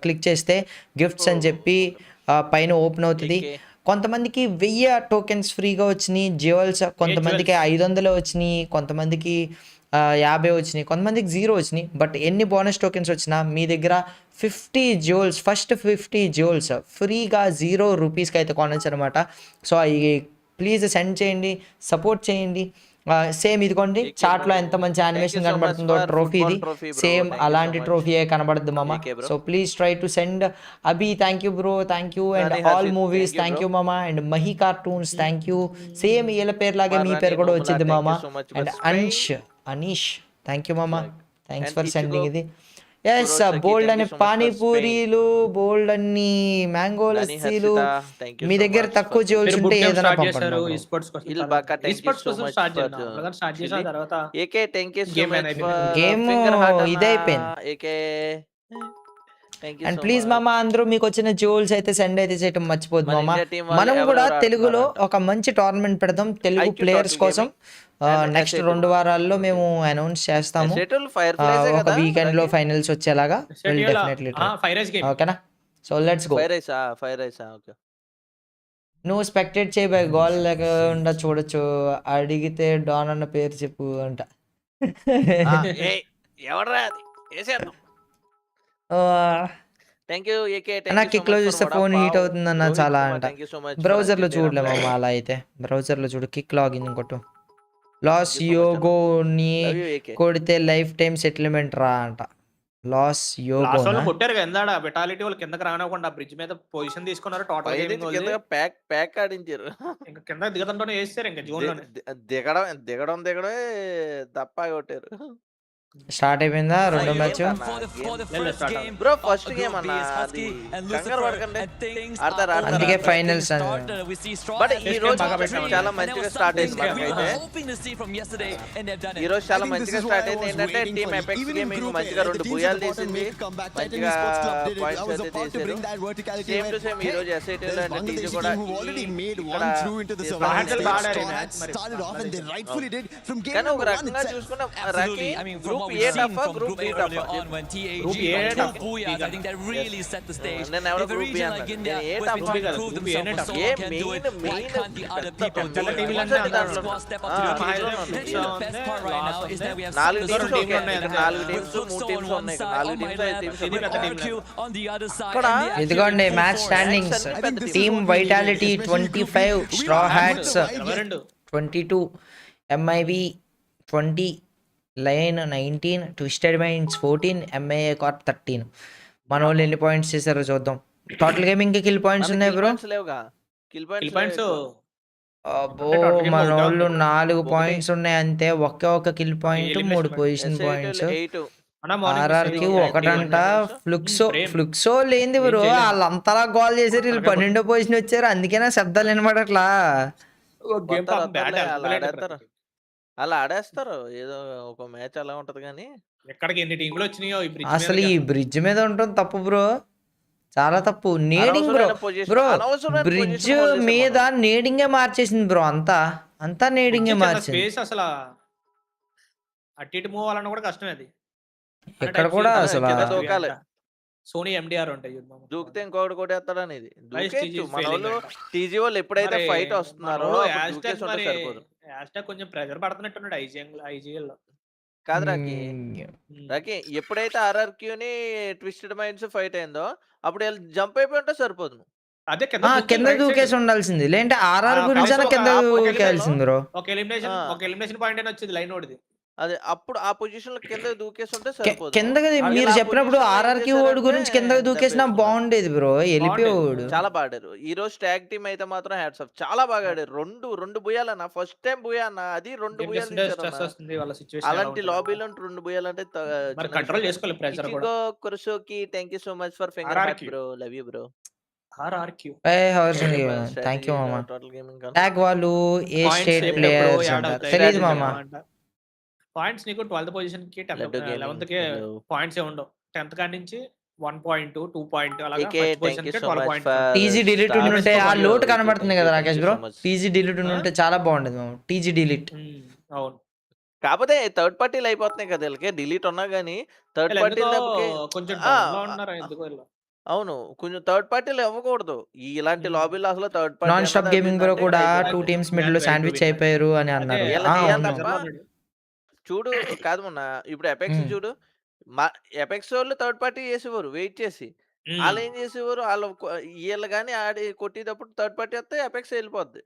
క్లిక్ చేస్తే గిఫ్ట్స్ అని చెప్పి పైన ఓపెన్ అవుతుంది. కొంతమందికి 1000 టోకెన్స్ ఫ్రీగా వచ్చినాయి జ్యువెల్స్, కొంతమందికి 500 వచ్చినాయి, కొంతమందికి 50 వచ్చినాయి, కొంతమందికి 0 వచ్చినాయి. బట్ ఎన్ని బోనస్ టోకెన్స్ వచ్చినా మీ దగ్గర 50 జ్యువెల్స్, ఫస్ట్ 50 జ్యువెల్స్ ఫ్రీగా 0 రూపీస్కి అయితే కొనొచ్చు అనమాట. సో అవి ప్లీజ్ సెండ్ చేయండి, సపోర్ట్ చేయండి. సేమ్ ఇదిగోండి చాట్లో ఎంత మంచి యానిమేషన్ కనబడుతుందో ట్రోఫీ, ఇది సేమ్ అలాంటి ట్రోఫీయే కనబడుద్ది మామ. So please try to send. Abhi thank you bro, thank you. And all movies thank you మామ. And Mahi cartoons thank you. Same వీళ్ళ పేరులాగే మీ పేరు కూడా వచ్చింది మామ. అండ్ అనీష్ థ్యాంక్ యూ మామ, థ్యాంక్స్ ఫర్ సెండింగ్ ఇది. ఎస్, బోల్డ్ అని పానీపూరీలు, బోల్డ్ అన్ని మ్యాంగో లస్సీలు. మీ దగ్గర తక్కువ జ్యువెల్స్ ఉంటే ఏదైనా పంపండి. గేమ్ ఇదే అయిపోయింది. అండ్ ప్లీజ్ మామ అందరూ మీకు వచ్చిన జ్యువెల్స్ అయితే సెండ్ అయితే చేయటం మర్చిపోద్దు మామ. మనం కూడా తెలుగులో ఒక మంచి టోర్నమెంట్ పెడదాం తెలుగు ప్లేయర్స్ కోసం. నెక్స్ట్ 2 వారాల్లో మేము అనౌన్స్ చేస్తాము. ఒక వీకెండ్ లో ఫైనల్స్ వచ్చేలాగా ఓకేనా. So let's go. నువ్వు స్పెక్టేట్ చేయబోయే గోల్ లేకుండా చూడొచ్చు. అడిగితే డాన్ అన్న పేరు చెప్పు అంట. నాకు కిక్లో చూస్తే ఫోన్ హీట్ అవుతుందన్న చాలా అంట. బ్రౌజర్ లో చూడలేమమ్మా, అలా అయితే బ్రౌజర్ లో చూడు. కిక్ లాగిన్ కొట్టు. లాస్ యోగోని కొడితే లైఫ్ టైం సెటిల్మెంట్ రా అంట. లాస్ యోగో కొట్టారు కదా బెటాలిటీ వాళ్ళు కిందకి రానివ్వకుండా బ్రిడ్జ్ మీద పొజిషన్ తీసుకున్నారు. టోటల్ ప్యాక్ ఆడించారు. ఇంకా కింద దిగదంటూనే వేస్తారు. ఇంకా జూన్ లోనే దిగడమే తప్ప కొట్టారు. స్టార్ట్ అయిపోయిందా రెండో మ్యాచ్? బ్రో ఫస్ట్ గేమ్ అన్న కంగారు పడకండి, అందుకే ఫైనల్స్. బట్ ఈ రోజు చాలా మంచిగా స్టార్ట్ అయింది మనకైతే. ఈ రోజు చాలా మంచిగా స్టార్ట్ అయింది. ఏంటంటే టీమ్ ఎపెక్స్ గేమింగ్ మంచిగా 2 బుయాలు తీసింది, మంచిగా పాయింట్స్ అయితే తీసారు. సేమ్ టు సేమ్ ఈ రోజు ఎస్ఐటీ లో అంటే టీజీ కూడా కానీ ఒక రకంగా చూసుకున్న రకి group A tough group B tough. Group A tough I think that really set the stage. నేను ఎవరో గ్రూప్ బి అన్నా. ఏ tough group A tough. A main can't the other people do it? Why can't the other squad step up to the occasion? The best part right now is that we have 4 teams ఉన్నాయి. 4 teams 3 teams ఉన్నాయి. 4 teams 5 teams on the other side. ఇదిగోండి match standings. Team vitality 25, straw hats 22, MIB 20, line 19, twisted minds 14, MIA Corp 13. మన వాళ్ళు ఎన్ని points చేశారో చూద్దాం. Total gaming kill points ఉన్నాయి bro. అబ్బో మన వాళ్ళు 4 పాయింట్స్ ఉన్నాయి అంతే. ఒక్క kill point, 3 position points. RRQ 1 ఫ్లుక్సో లేనిది బ్రో. వాళ్ళంతలా గోల్ చేశారు, వీళ్ళు 12వ పొజిషన్ వచ్చారు. అందుకేనా శబ్దాలు వినబడట్లా. అలా ఆడేస్తారు. ఏదో ఒక మ్యాచ్ అలా ఉంటది కానీ ఎక్కడికి ఎన్ని టీంలు వచ్చినాయో అసలు ఈ బ్రిడ్జ్ మీద ఉండటం తప్పు బ్రో, చాలా తప్పు. నేడింగ్ బ్రో బ్రిడ్జ్ మీద నేడింగే మార్చేసింది బ్రో. అంతా నేడింగే మార్చింది. అసలు అటు ఇటు మూవ్ అవ్వాలన్నా కూడా కష్టమే. అది ఎక్కడ కూడా అసలు సోనీ MDR ఉంటాయి, దూకితే ఇంకొకటి కొట్టేస్తాడు అనేది. మన వాళ్ళు టీజీ వాళ్ళు ఎప్పుడైతే ఫైట్ వస్తున్నారో కొంచెం ప్రెజర్ పడుతున్నట్టున్నాడు IGL లో. కాదు రాకి ఎప్పుడైతే RRQ ని ట్విస్టెడ్ మైండ్స్ ఫైట్ అయిందో అప్పుడు జంప్ అయిపోయి ఉంటే సరిపోదు. అదే కింద దూకేసి ఉండాల్సింది, లేదంటే RR గురించి కింద దూకేయాల్సింది బ్రో. ఒక ఎలిమినేషన్ పాయింట్ అని వచ్చింది లైన్ ఓడిది. అదే అప్పుడు ఆ పొజిషన్ లో కింద దూకేస్తుంటే సరిపోదు. కిందకి మీరు చెప్పినప్పుడు RRQ ఓడి గురించి కిందకి దూకేసినా బాగుండేది బ్రో. వెళ్ళిపోయాడు. చాలా బాగా ఆడారు ఈ రోజు. ట్యాగ్ టీమ్ అయితే మాత్రం హ్యాట్స్ ఆఫ్, చాలా బాగా ఆడారు. రెండు బుయాలన్నా, ఫస్ట్ టైం బుయా అన్న, అది 2 బుయాలు. అలాంటి లాబీలో 2 బుయాలు అంటే కంట్రోల్ చేసుకోవాలి ప్రెజర్ కూడా. కురుసోకి thank you so much for finger hack bro, love you bro. RRQ. Thank you మామ. టోటల్ గేమింగ్ ట్యాగ్ వాళ్ళు ఏ స్టేట్ ప్లేయర్స్ అంటారు తెలియదు మామ. పాయింట్స్ నీకు 12th పొజిషన్ కి 11th కి పాయింట్స్ ఏ ఉండవు. 10th కాడి నుంచి 1 పాయింట్ 2 పాయింట్ అలాగా ఫస్ట్ పొజిషన్ కి 12 పాయింట్. టీజీ డిలీట్ ఉంటే ఆ లోట్ కనబడుతుంది కదా రాకేష్ బ్రో. టీజీ డిలీట్ ఉంటే చాలా బాగుండేది మామ. టీజీ డిలీట్ అవును. కాకపోతే థర్డ్ పార్టీలు అయిపోతున్నాయి కదా వీళ్ళకి. డిలీట్ ఉన్నా గానీ థర్డ్ పార్టీ కొంచెం డౌన్ లో ఉన్నారు ఎందుకో ఇలా. అవును కొంచెం థర్డ్ పార్టీలు ఇవ్వకూడదు ఇలాంటి లాబీలో. అసలు third party non stop gaming bro కూడా 2 టీమ్స్ మిడిల్ లో శాండ్విచ్ అయిపోయారు అని అన్నారు. చూడు కాదు మొన్న ఇప్పుడు ఎపెక్స్ చూడు, ఎపెక్స్ వాళ్ళు థర్డ్ పార్టీ చేసేవారు వెయిట్ చేసి. వాళ్ళు ఏం చేసేవారు, వీళ్ళు కానీ ఆడి కొట్టేటప్పుడు థర్డ్ పార్టీ వస్తే ఎపెక్స్ వెళ్ళిపోద్ది.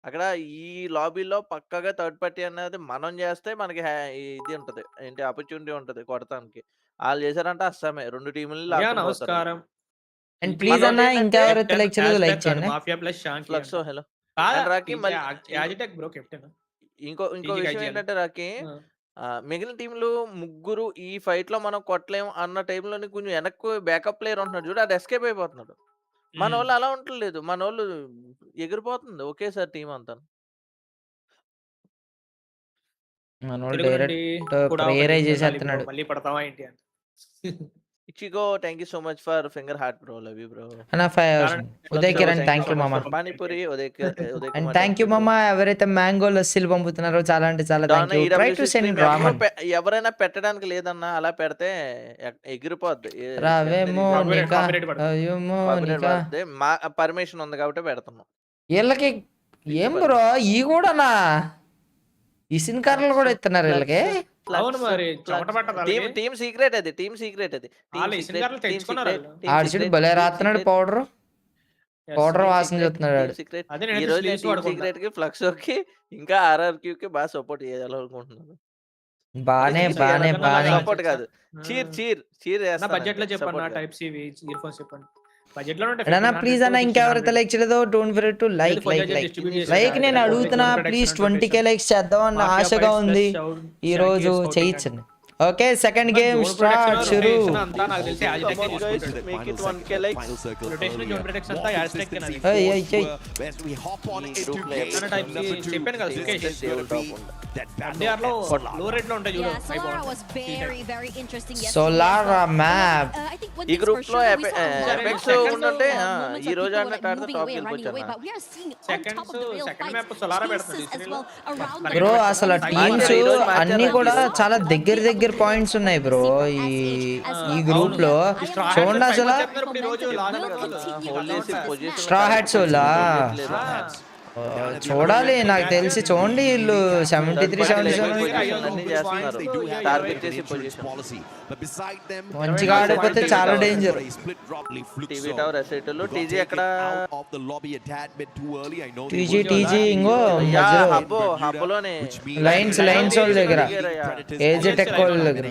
అక్కడ ఈ లాబీలో పక్కగా థర్డ్ పార్టీ అనేది మనం చేస్తే మనకి ఇది ఉంటది, ఏంటి ఆపర్చునిటీ ఉంటది కొడతానికి. వాళ్ళు చేశారంటే అస్సమే 2 టీములు. నమస్కారం. అండ్ ప్లీజ్ అన్న ఇంకా ఎవరైతే లైక్ చేయలేదు లైక్ చేయండి. మాఫియా ప్లస్ శాంకి ఫ్లక్స్ హలో రాకి. యాజిటెక్ బ్రో కెప్టెన్. ఇంకో విషయం ఏంటంటే రాకి, మిగిలిన టీంలు ముగ్గురు ఈ ఫైట్ లో మనం కొట్టలేము అన్న టైంలోని కొంచెం వెనక్కు బ్యాకప్ ప్లేయర్ ఉంటున్నాడు చూడు, అది ఎస్కేప్ అయిపోతున్నాడు. మన వాళ్ళు అలా ఉండలేదు, మన వాళ్ళు ఎగిరిపోతుంది ఒకేసారి టీం అంతా. మనోళ్ళు డైరెక్ట్ ప్రేయర్ చేసేస్తున్నాడు. మళ్ళీ పడతావా ఏంటి అని. ఇచ్చిగో thank you so much for finger heart bro, love you bro. అన్న ఉదయ్ కిరణ్ థ్యాంక్ యూ మామ. పానీపూరి అండ్ థ్యాంక్ యూ మామ. ఎవరైతే మ్యాంగో లస్సీలు పంపుతున్నారో చాలా అంటే చాలా thank you. Try to send ramen. ఎవరైనా పెట్టడానికి లేదన్నా అలా పెడితే ఎగిరిపోద్ది. రావేమో మా పర్మిషన్ ఉంది కాబట్టి పెడుతున్నాం. వీళ్ళకి ఏం బ్రో ఈ కూడానా ఇసిన్ కార్లు కూడా ఇస్తున్నారు వీళ్ళకి. అవును మరి టీమ్ సీక్రెట్ అది, టీమ్ సీక్రెట్ అది. ఆడిచుడు భలే రాస్తున్నాడు పౌడర్ వాసన చూస్తున్నాడు. ఈ రోజు సీక్రెట్ కి ఫ్లక్స్ కి ఇంకా RRQ కి బాగా సపోర్ట్ చేయాలనుకుంటున్నాను. బానే సపోర్ట్ కాదు, చీర్ బడ్జెట్ లో చెప్పండి. టైప్ సి ఇయర్ ఫోన్స్ చెప్పండి. ప్లీజ్ అన్న ఇంకెవరైతే లైక్ చేయలేదో డోంట్ ఫర్గెట్ టు లైక్. నేను అడుగుతున్నా ప్లీజ్ 20k లైక్స్ చేద్దాం అన్న ఆశగా ఉంది. ఈ రోజు చేయించండి. ఓకే సెకండ్ గేమ్ స్టార్ట్ షురు. సోలారా మ్యాప్ ఈ గ్రూప్ లో ఎపెక్స్ ఉంటే ఈ రోజు బ్రో. అసలు టీమ్స్ అన్ని కూడా చాలా దగ్గర పాయింట్స్ ఉన్నాయి బ్రో ఈ గ్రూప్ లో. చూడండి అసలు స్ట్రా హ్యాట్స్ వాళ్ళ చూడాలి నాకు తెలిసి. చూడండి వీళ్ళు 73 మంచిగా ఆడిపోతే చాలా డేంజర్. టీజీ ఇంకో లైన్స్ వాళ్ళ దగ్గర, ఏజెటెక్ వాళ్ళ దగ్గర.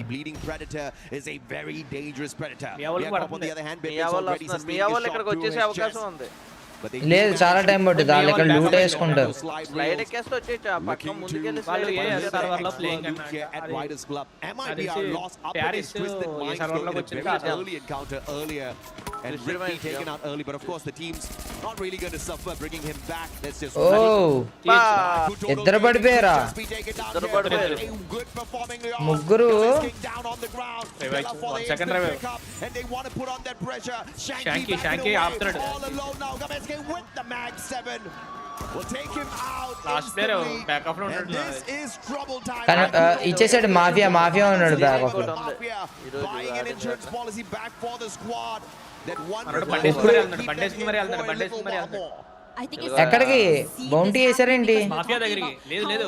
ఇక్కడికి వచ్చేసే అవకాశం ఉంది. లేదు చాలా టైం పడుతుంది. వాళ్ళు ఇక్కడ లూట్ వేసుకుంటారు. ఇద్దరు పడిపోయారా ముగ్గురు. with the mag 7 will take him out. Last player back off lo untadu. This is trouble time. ఇచ్చేసాడు మాఫియా ఉన్నాడు బ్యాక్ ఆఫ్ లో. Buying an insurance policy back for the squad. That one బండేసి మరి వెళ్తాడు. ఎక్కడికి bounty వేసారేంటి? Mafia దగ్గరికి. లేదు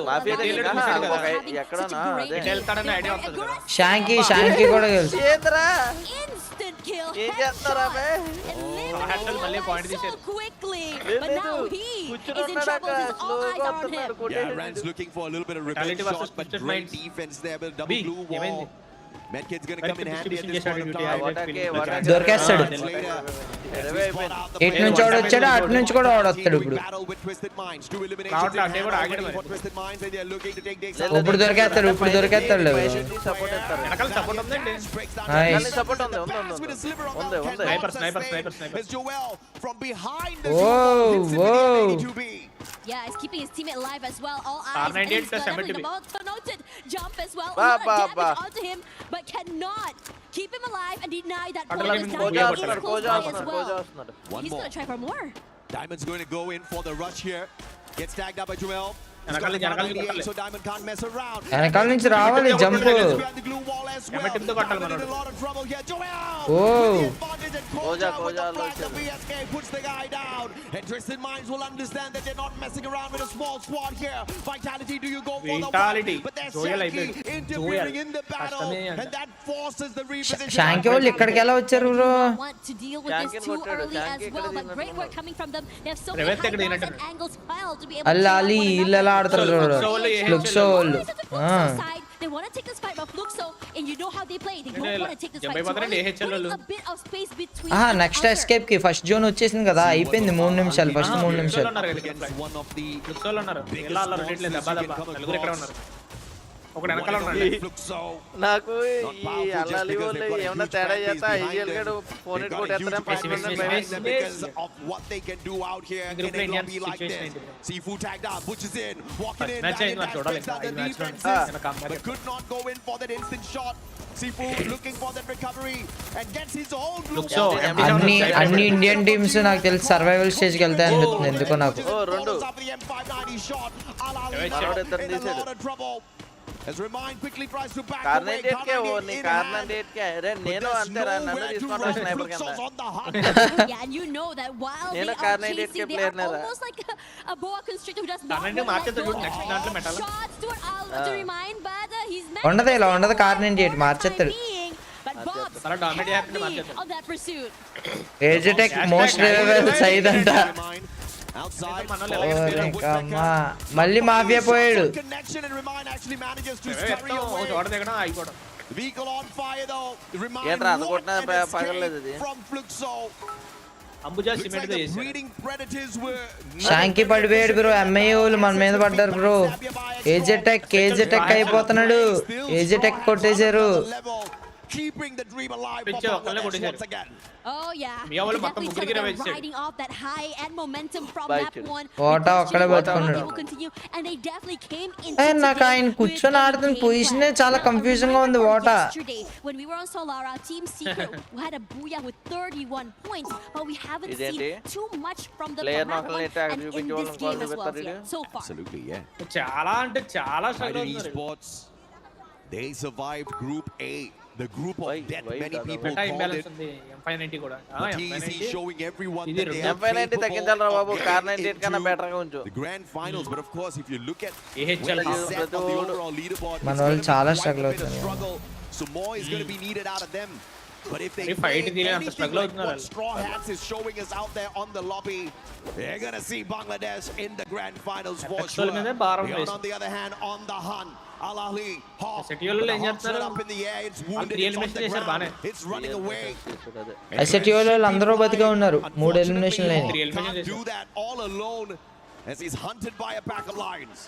శాంకీ కూడా తెలుసు. మళ్ళీ పాయింట్ తీశారు. looking for a little bit of revenge shot, but great defense there. Double blue wall. Medkit's gonna come in handy at this point of time. దొరికేస్తాడు. ఇటు నుంచి వాడు వచ్చాడు, అటు నుంచి కూడా వాడు వస్తాడు. ఇప్పుడు దొరికేస్తాడు, Yeah, he's keeping his teammate alive as well. All eyes R98 and he's plus leveling 70. the ball. Promoted jump as well. A lot of damage onto him, but cannot keep him alive and deny that point. Is close by as well. He's going to try for more. Diamond's going to go in for the rush here. Gets tagged up by Joel. So Diamond can't mess around. వెనకాల నుంచి రావాలి jump. Puts the guy down. Interested minds will understand that they're not messing around with a small squad here. Vitality, do you go for the one? But there's Shanky interfering in the battle, and that forces the reposition. శాంకి వాళ్ళు ఇక్కడికి ఎలా వచ్చారు bro? Want to deal with this too early as well, but great work coming from them. They have so many high angles and angles piled to be able to అల్లాలి ఇలా ఆడతారు చూడు. ఫ్లుక్సో వాళ్ళు. They want to take this fight, but Fluxo, and you know how they play. They don't want to take this fight. So putting a bit of space between. Next escape కి first zone వచ్చేసింది కదా, అయిపోయింది 3 నిమిషాలు. First 3 నిమిషాలు. నాకు ఈ అల్లాలి వాళ్ళు ఏమన్నా తేడా చేస్తా ఐడియల్ గా phone it because of what they can do out here in a lobby like this. Sifu tagged up, pushes in, walking in, but could not go in for that instant shot. Sifu looking for that recovery and gets his own group. అన్ని Indian teams నాకు తెలిసి survival stage కి వెళ్తాయి అనిపిస్తుంది ఎందుకో నాకు. As Remind quickly tries to back away. Nenu antara nannu iskona sniper kanda. Yeah, and you know that while they are chasing, they are almost like a boa constrictor who does not want to let go. Shots to Remind, but he's meant ఉండదు ఇలా ఉండదు. Kar 98 మార్చేస్తాడు. But Bob's on that pursuit. ఏజెటెక్ most revival side అంట. మళ్ళీ mafia పోయాడు. శాంకి పడిపోయాడు bro. MI వాళ్ళు మన మీద పడ్డారు బ్రో. ఏజెటెక్ అయిపోతున్నాడు. ఏజెటెక్ కొట్టేశారు. Keeping the dream alive once again. Oh yeah. Riding off that high and momentum from that one. Kota ఒక్కడే బతుకున్నాడు. And they definitely came into. నాకు ఆయన కూర్చొని ఆడుతున్న పొజిషనే చాలా కన్ఫ్యూజన్ గా ఉంది. వాటా when we were on Solara, Team Secret had a booyah with 31 points, but we haven't seen too much from the player and in this game as well so far. Absolutely, yeah. చాలా అంటే చాలా struggle esports. They survived Group A. The group of death many people called it. M590 kuda. TEC showing everyone that they are M590 తగ్గించాలరా బాబు. Kar 98 కన్నా better గా ఉంచు. The grand finals, but of course if you look at AHL the overall leaderboard, మన వాళ్ళు చాలా struggle అవుతున్నారు. So more is going to be needed out of them. But if they fight what Straw Hats is showing us out there on the lobby, they're going to see Bangladesh in the grand finals for sure. On the other hand, on the hunt, Al Ahly, Hawk, up in the air, it's wounded, it's on the ground, it's running away. ఎస్ఎటిఓలో అందరూ బతికే ఉన్నారు. 3 ఎలిమినేషన్లు అయినాయి. Can't do that all alone as he's hunted by a pack of lions.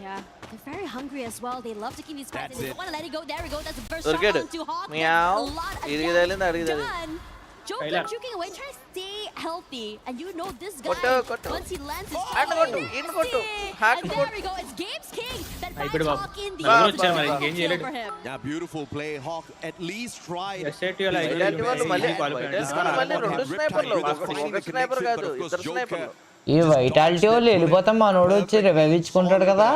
Yeah, they're very hungry as well. They love to keep these fights. They don't want to let it go. There we go. That's the first shot onto Hawk. A lot of damage done. Joker juking away, trying to stay healthy. And you know this guy, once he lands his shot, and there we go. It's Games King that finds Hawk in the end for him. Yeah, beautiful play. Hawk at least tried. ఈ vitality వాళ్ళు వెళ్ళిపోతాం, మనోడు వచ్చి revive ఇచ్చుకుంటాడు కదా.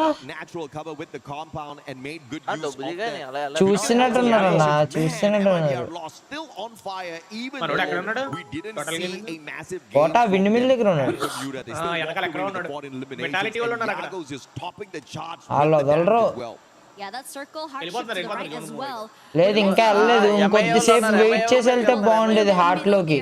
చూస్తున్నట్టున్నారు అన్న, చూస్తున్నట్టున్నారు. కోట wind mill దగ్గర ఉన్నాడు. వాళ్ళు వదలరు. Yeah, that circle hard shift to the right as well. లేదు ఇంకా వెళ్ళలేదు. ఇంకొద్దిసేపు వెయిట్ చేసి వెళ్తే బాగుండేది హార్ట్ లోకి.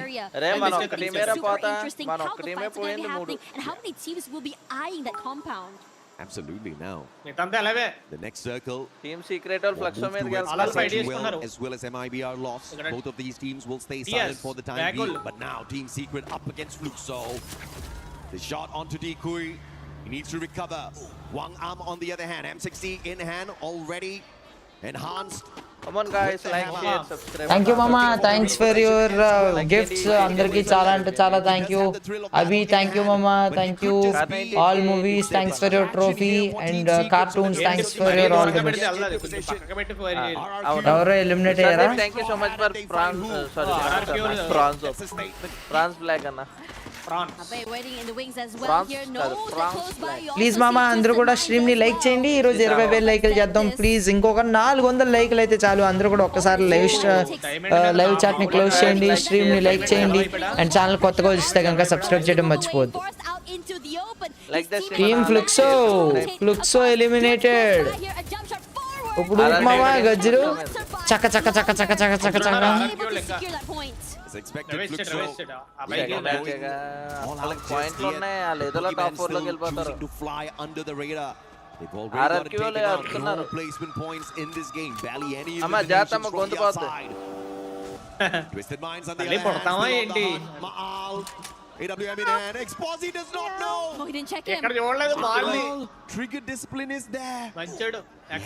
Super interesting. How the fight's going to be happening and how many teams will be eyeing that compound. Absolutely. Now the next circle, team secret or fluxo med as well as MIBR lost. Both of these teams will stay silent for the time being. But now Team Secret up against Fluxo. The shot onto Dekui. He needs to recover. Wang Am on the other hand. M60 in hand already. Enhanced. Come on guys, like, share, subscribe. Thank you mama, thanks for your gifts. Andarki chala ante chala thank you. Abhi, thank you mama, thank you. All movies, thanks for your trophy, and cartoons, thanks for your all the best. Avaro eliminate ayyara. Thank you so much for France black anna. Waiting in the wings as well here. No, please మామ అందరూ కూడా stream ని like చేయండి. ఈ రోజు 20,000 లైక్లు చేద్దాం please. ఇంకొక 400 లైక్లు అయితే చాలు. అందరూ కూడా ఒక్కసారి లైవ్ చాట్ ని క్లోజ్ చేయండి, స్ట్రీమ్ ని లైక్ చేయండి, అండ్ ఛానల్ కొత్తగా వస్తే కనుక సబ్స్క్రైబ్ చేయడం మర్చిపోవద్దు. Team Fluxo eliminated. ఇప్పుడు మామ గజ్జరు చక్క చక్క చక్క చక్క చక్క చక్క చక్క. Expected to fly under the radar. They've already taken out no placement points in this game. Bally any eliminations from the outside. Twisted Minds on the other hand. Maal. AWM in hand. Exposi does not know. Oh, he didn't check him. Trigger discipline is there.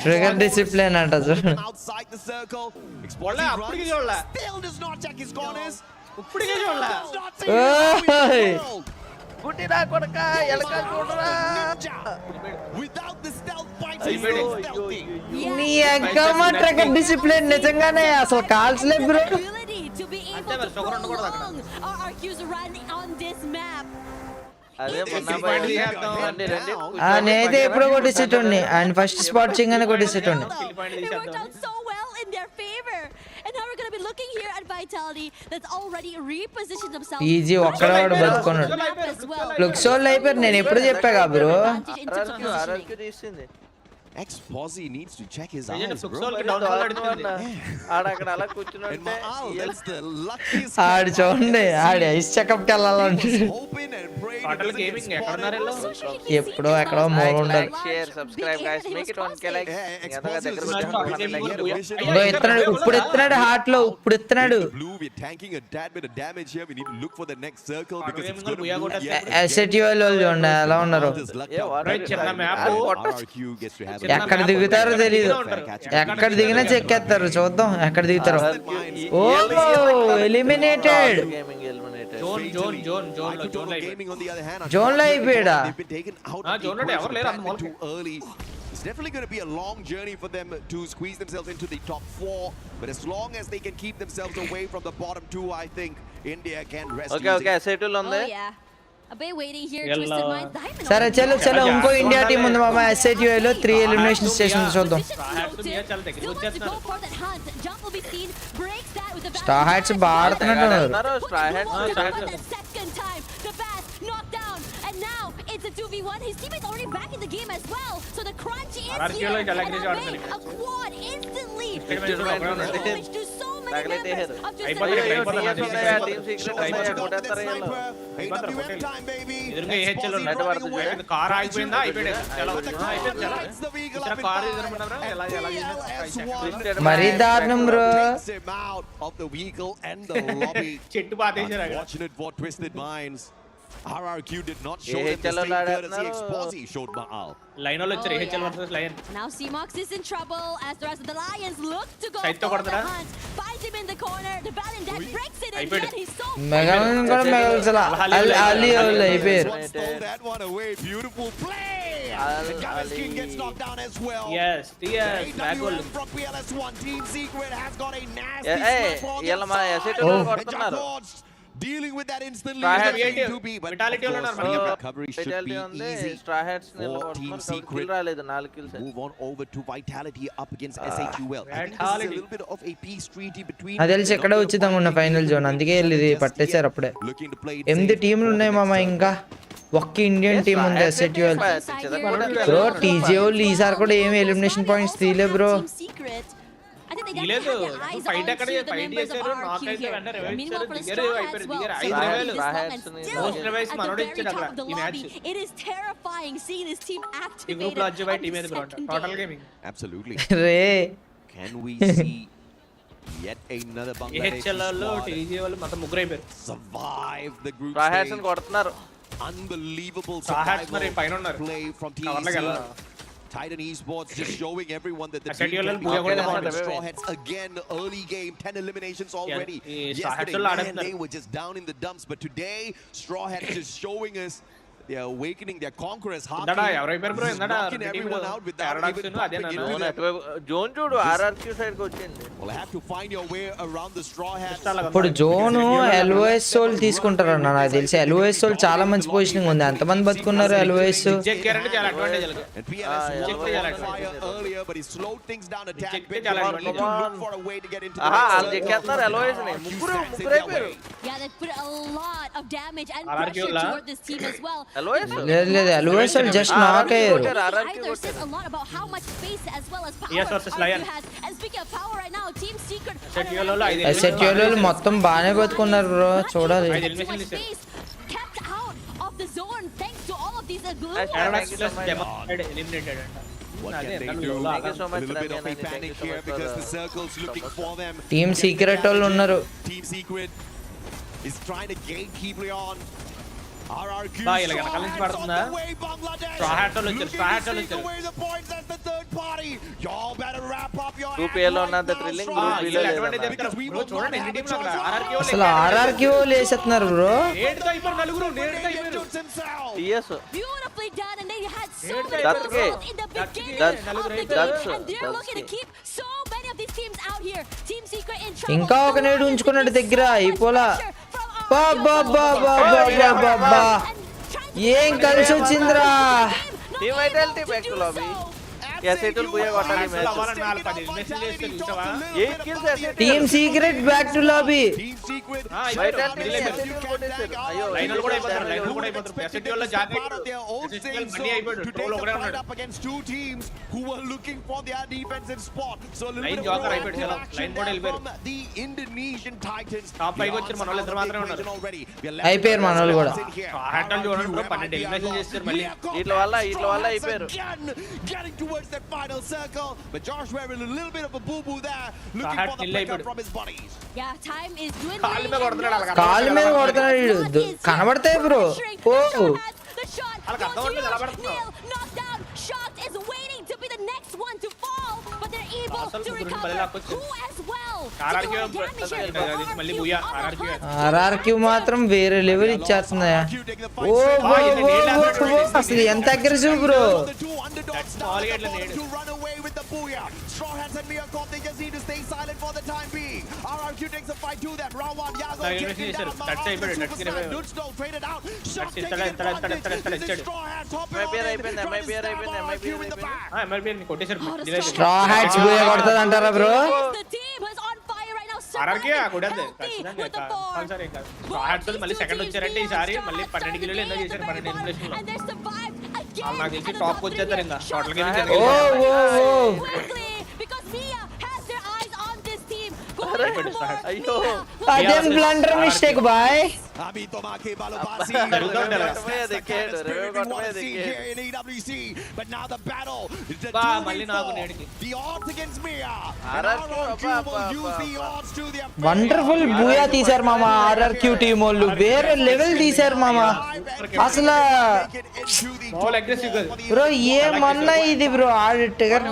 Trigger discipline anta చూడు. Outside the circle. Exposi still does not check his corners. Kutira kodaka elaka kodra. Without the stealth bites, he's stealthy. నీ Akkamma trigger discipline నిజంగానే అసలు కాల్స్లే bro. నేనైతే ఎప్పుడో కొట్టేసేటోడిని. ఆయన first spot చేయగానే కొట్టేసేటోడిని. Easy ఒక్కడవాడు బతుకున్నాడు. ఫ్లుక్సోళ్ళు అయిపోయారు. నేను ఎప్పుడు చెప్పాగా bro. Exposi needs to check his eyes, bro. ఆడు చూడండి, ఆడు ఐస్ చెకప్కి వెళ్ళాలంటే ఎప్పుడో ఎక్కడో మూల ఉండాలి. ఇప్పుడు ఎత్తున్నాడు హార్ట్ లో, ఇప్పుడు ఎత్తున్నాడు. ఎస్ఎటి వాళ్ళు చూడండి ఎలా ఉన్నారు. ఎక్కడ దిగుతారో తెలీదు. ఎక్కడ దిగినా చెక్కేస్తారు. చూద్దాం ఎక్కడ దిగుతారో. ఓ ఎలిమినేటెడ్. జోన్ లో అయిపోయాడా? It's definitely going to be a long journey for them to squeeze themselves into the top 4, but as long as they can keep themselves away from the bottom 2, I think India can rest easy. Okay, settle on there. సరే చలో చలో, ఇంకో India team ఉంది మామ. SATUA లో 3 elimination stations చూద్దాం. Star hats బాడుతున్నట్టున్నారు. It's a 2v1. His teammates already back in the game as well. So the crunch is here. And a quad instantly. Do so many members of మరీ దారుణం bro. Fortunate for Twisted Minds. RRQ did not show them the same courtesy Exposi showed Maal. Now C-Mox is in trouble as the rest of the Lions look to go for the hunt. Finds him in the corner. The Valiant Deck breaks it and then he's so Megalon కూడా మెగల్సలా Ali అయిపోయారు. Stole that one away. Beautiful play. The Gavis King gets knocked down as well. Yes. AWM from PLS1 Team Secret has got a nasty smash on the side. Dealing with that instantly to be, but recovery should be easy for Team Secret. Move on over to Vitality up against SHUL. I think this is a little bit of a peace treaty between. అది తెలిసి ఎక్కడ ఉచితంగా ఉన్న final zone, అందుకే ఇది పట్టేశారు అప్పుడే. 8 టీంలు ఉన్నాయి మామ. ఇంకా ఒక్క ఇండియన్ టీం ఉంది SHUL. బ్రో TJ వాళ్ళు ఈసారి కూడా ఏమి ఎలిమినేషన్ పాయింట్స్ తీయలే bro. they definitely have their eyes onto the members of RRQ here. Meanwhile, for the Straw Hats, well, surviving this long and still at the very top of the lobby. It is terrifying seeing this team activated on the second game. Absolutely. Ray Can we see yet another Bangladeshi squad survive the group stage? Unbelievable survival play from Team Titan Esports just showing everyone that the team can be on Straw Hats again. Early game, 10 eliminations already. Yesterday, man, they were just down in the dumps, but today, Straw Hats just showing us they are awakening their conquerors heart. Knocking everyone out without even popping into them. Zone చూడు ఆర్ఆర్క్యూ side కి వచ్చింది. Well, have to find your way around the Straw Hats. ఇప్పుడు zone LOS వాళ్ళు తీసుకుంటారన్న నాకు తెలిసి LOS వాళ్ళు చాలా మంచి పొజిషనింగ్ ఉంది ఎంతమంది బతుకున్నారు LOS earlier but he slowed things down a tad bit. Look for a way to get into వాళ్ళు ఎక్కేస్తున్నారు ఎల్ఓఎస్ ని ముగ్గురు అయిపోయారు. Yeah, they put a lot of damage and pressure toward this team as well. LOS లేదు LOS వాళ్ళు just నాక్ అయ్యారు. Either says a lot about how much space as well as power RRQ has. And speaking of power right now, Team Secret ఎస్ఎట్యూఎల్ మొత్తం బాగానే బతుకున్నారు bro చూడాలి. kept out of the zone thanks to all of these eliminated. What can they do? A little bit of a panic here because the circle's looking for them. Team Secret వాళ్ళు ఉన్నారు. Team Secret is trying to gatekeep on. RRQ y'all better wrap up your group A లో ఉన్నంత thrilling group B లో అసలు RRQ లేసేస్తున్నారు bro. TS beautifully done and they had so many that's results in the beginning of the game and they're looking to keep so many of these teams out here. Team Secret in trouble. ఇంకా ఒక నేడు ఉంచుకున్నాడు దగ్గర అయిపోలా. ఏం కలిసి వచ్చిందిరా team Vitality back to lobby. SATUL booyah కొట్టాలి match. Team Secret back to lobby. Vitality SATUL కొట్టేశారు. అయ్యో లైనల్ కూడా అయిపోతారు. లైనల్ కూడా అయిపోతారు. ఎస్ఎట్యూఎల్ లో జాక్ ఎస్ఎట్యూఎల్ మనీ అయిపోయాడు. ట్రోల్ ఒకడే ఉన్నాడు. Against two teams who were looking for their defensive spot. So a little line bit joker అయిపోయాడు. చలో లైన్ కూడా వెళ్ళిపోయారు. the Indonesian Titans. టాప్ పైకి వచ్చారు మన వాళ్ళు ఇద్దరు మాత్రమే ఉన్నారు. అయిపోయారు మన వాళ్ళు కూడా. హ్యాటల్ చూడండి బ్రో 12 ఎలిమినేషన్ చేశారు మళ్ళీ. వీళ్ళ వల్ల అయిపోయారు. Getting towards that final circle, but Josh wearing a little bit of a boo-boo there, looking for the pickup from his buddies. Yeah, time is dwindling. కాలు మీద కొడుతున్నాడు కనబడతాయి బ్రో. ఓ The shot goes Neil knocked down. Shot is waiting to be the next one to fall, but they're able to recover. Who as well? ఆర్ఆర్క్యూ మాత్రం వేరే level ఇచ్చేస్తున్నాయా. ఓ అసలు ఎంత aggressive bro. Straw Hats and Mia Kota, they just need to stay silent for the time being. RRQ takes a fight to them. Round one, Yago taking down Superstar. Dudsnow traded out. Shot taken in front. This is Straw Hats hopping on in. Trying to stab RRQ in the back. Straw hats booyah కొడతది అంటారా బ్రో. The team is on fire right now. RRK కొడద్దు ఖచ్చితంగా compulsory ఇంకా hots మళ్ళీ second వచ్చారంటే ఈసారి మళ్ళీ 12 కిలోలు ఎంత చేశారు 12 ఎలిమినేషన్ లో. వాళ్ళు నాకు తెలిసి టాప్ వచ్చేస్తారు ఇంకా టోటల్ గేమ్ అయ్యో అదేం blunder mistake boy. Abhi to maake balobasi. In EWC, but now the battle. The odds against Mia. RRQ will use the odds to their favor. Wonderful Booyah తీశారు మామ ఆర్ఆర్క్యూ టీం వాళ్ళు వేరే level తీశారు మామ. అసలు bro ఏమన్నా ఇది బ్రో ఆడిటర్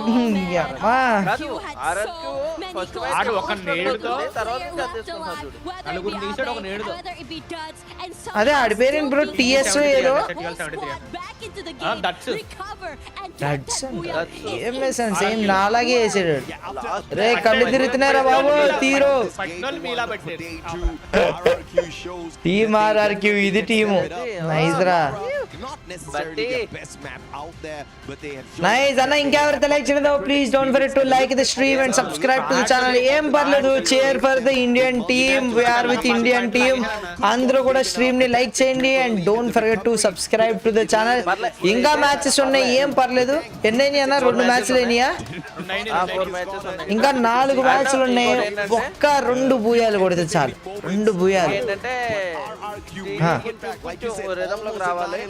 ఆడు ఒక నేడుతో తర్వాత నలుగురు తీసాడు ఒక నేడుతో. అదే ఆడి పేరేంటి బ్రో టిఎస్ ఏదో ఏం వేసాను సేమ్ నాలాగే వేసాడు. రే కళ్ళు తిరుగుతున్నారా బాబు తీరు. టీమ్ ఆర్ఆర్క్యూ ఇది టీము నైస్ రా. necessarily their best map out there, but they have nice అన్న. ఇంకెవరైతే లైక్ చేయలేదో please don't forget to like the stream and subscribe to the channel. ఏం పర్లేదు, cheer for the Indian team, we are with Indian team. అందరూ కూడా stream ని like చేయండి and don't forget to subscribe to the channel. ఇంకా matches ఉన్నాయి, ఏం పర్లేదు. ఎన్నైనా అన్న 2 మ్యాచ్లు అయినాయా? ఇంకా 4 మ్యాచ్లు ఉన్నాయి. ఒక్క 2 బూయాలు కొడితే చాలు, 2 బూయాలు. ఏంటంటే రిథంలోకి రావాలి,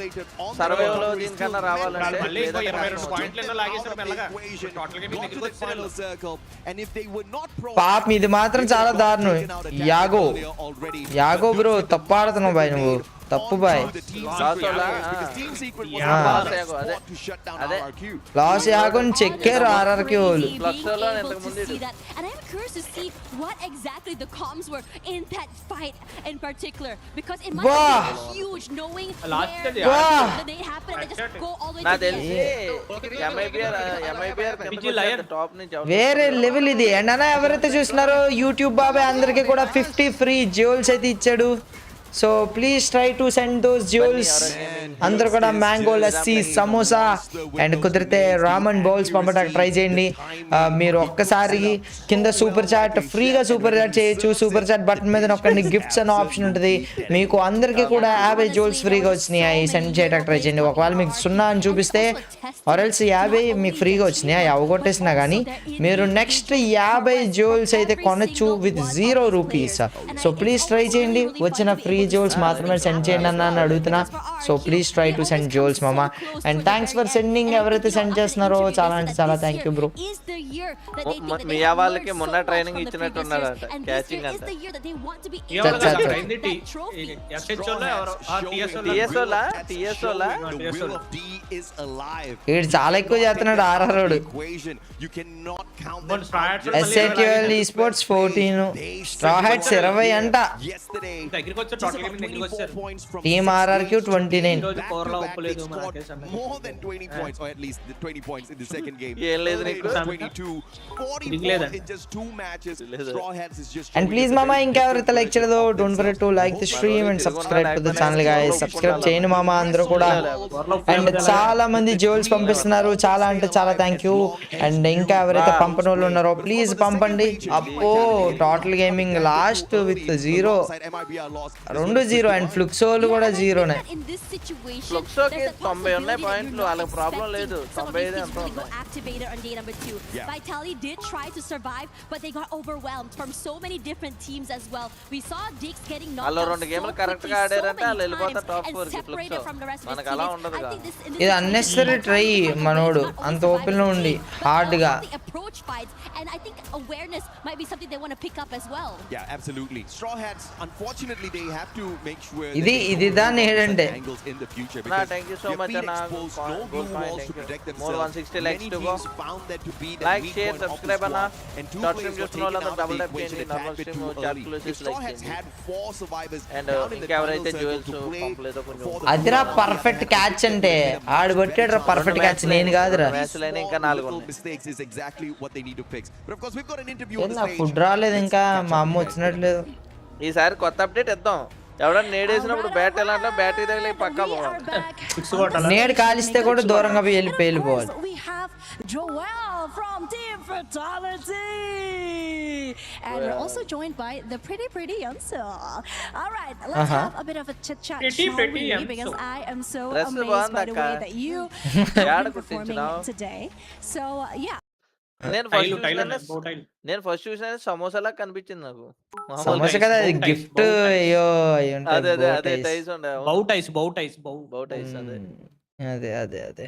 సర్వైవల్ దీనికన్నా రావాలంటే మళ్ళీ ఇంకో 22 పాయింట్లు ఎన్నో లాగేశారు మెల్లగా. టోటల్ గా మీకు పాపం ఇది మాత్రం చాలా దారుణం. యాగో బ్రో తప్పాడుతున్నావు బాయ్, నువ్వు తప్పు బాయ్. లాస్ యాగోని చెక్కారు ఆర్ఆర్కి వాళ్ళు. curious to see what exactly the comms were in that fight in particular, because it might be huge knowing where the nade happened and just go all the way నా to the తెలిసి MIBR top నుంచి వేరే level ఇది. And అన్న ఎవరైతే చూస్తున్నారో YouTube బాబాయ్ అందరికీ కూడా 50 ఫ్రీ జ్యువెల్స్ అయితే ఇచ్చాడు. So please try to send those jewels. అందరూ కూడా మ్యాంగో లస్సీ, సమోసా అండ్ కుదిరితే రామన్ బౌల్స్ పంపడానికి ట్రై చేయండి. మీరు ఒక్కసారి కింద సూపర్ చాట్ ఫ్రీగా సూపర్ చాట్ చేయొచ్చు. సూపర్ చాట్ బటన్ మీద నొక్కండి, గిఫ్ట్స్ అనే ఆప్షన్ ఉంటుంది. మీకు అందరికీ కూడా 50 జ్యువెల్స్ ఫ్రీగా వచ్చినాయి, సెండ్ చేయడానికి ట్రై చేయండి. ఒకవేళ మీకు 0 అని చూపిస్తే ఆర్ఎల్స్ 50 మీకు ఫ్రీగా వచ్చినాయి, అవి కొట్టేసినా కానీ మీరు నెక్స్ట్ 50 జ్యువెల్స్ అయితే కొనొచ్చు with 0 rupees. So please try చేయండి. వచ్చిన ఫ్రీ జ్యువెల్స్ మాత్రమే సెండ్ చేయండి అన్న అని అడుగుతున్నా. So please try to send jewels మామా. And thanks for sending. ఎవరైతే సెండ్ చేస్తున్నారో చాలా అంటే చాలా థ్యాంక్ యూ బ్రో. మియా వాళ్ళకి మొన్న ట్రైనింగ్ ఇచ్చినట్టున్నారట, క్యాచింగ్ అంట. వీడు చాలా ఎక్కువ చేస్తున్నాడు RR. SATL esports 14, straw hats 20 అంట. Team RRQ 29. అండ్ ప్లీజ్ మామా ఇంకెవరైతే లైక్ చేయలేదో don't forget to like the stream and subscribe to the channel guys. Subscribe చేయండి మామా అందరూ కూడా. అండ్ చాలా మంది జ్యువెల్స్ పంపిస్తున్నారు, చాలా అంటే చాలా థ్యాంక్ యూ. అండ్ ఇంకా ఎవరైతే పంపని వాళ్ళు ఉన్నారో ప్లీజ్ పంపండి. అప్పో total gaming last with 0 2-0 and ఫ్లుక్సోలు కూడా 0నే. ఫ్లుక్సోకి 90 ఉన్నాయి పాయింట్లు, వాళ్ళకి ప్రాబ్లం లేదు. 95 అంత ఉంది. Vitality did try to survive, but they got overwhelmed from so many different teams as well. We saw Dix getting knocked out. 2 గేమ్లు కరెక్ట్ గా ఆడారంటే వాళ్ళు వెళ్ళిపోతారు టాప్ 4 కి. ఫ్లుక్సో మనకు అలా ఉండదు కదా. ఇది అన్నెసరీ ట్రై మనోడు అంత ఓపెన్ లో ఉండి హార్డ్ గా. Approach fights, and I think awareness might be something they want to pick up as well. Yeah, absolutely. Straw Hats, unfortunately, they have to make sure ఇది దాని ఏంటంటే in the future. Thank you so much Anna. Goal point, thank you. More 160 likes to go. Like, share, subscribe Anna. Short stream చూస్తున్న వాళ్ళందరూ double tap చేయండి. Normal stream chat close చేసి like చేయండి. And ఇంకెవరైతే jewels పంపలేదో కొంచెం అదిరా perfect catch అంటే ఆడు కొట్టాడు పర్ఫెక్ట్ క్యాచ్, నేను కాదురా. మ్యాచ్లైనా ఇంకా 4 ఉన్నాయి. ఫుడ్ రాలేదు ఇంకా, మా అమ్మ వచ్చినట్లేదు. ఈసారి కొత్త అప్డేట్ ఇద్దాం. ఎవడన్నా నేడేసినప్పుడు బ్యాట్ ఎలా అంటే బ్యాటరీ తగిలి పక్కా పోవాలి. నేడు కాలిస్తే కూడా దూరంగా వెళ్ళిపోవాలి. And we're also joined by the pretty Yansu. All right, let's have a bit of a chit chat, shall we? Because I am so amazed by the way that you have been performing today. So yeah. నేను first చూసిన సమోసాలా కనిపించింది నాకు. సమోసా కదా gift. అయ్యో అదే టైస్ ఉండే అదే.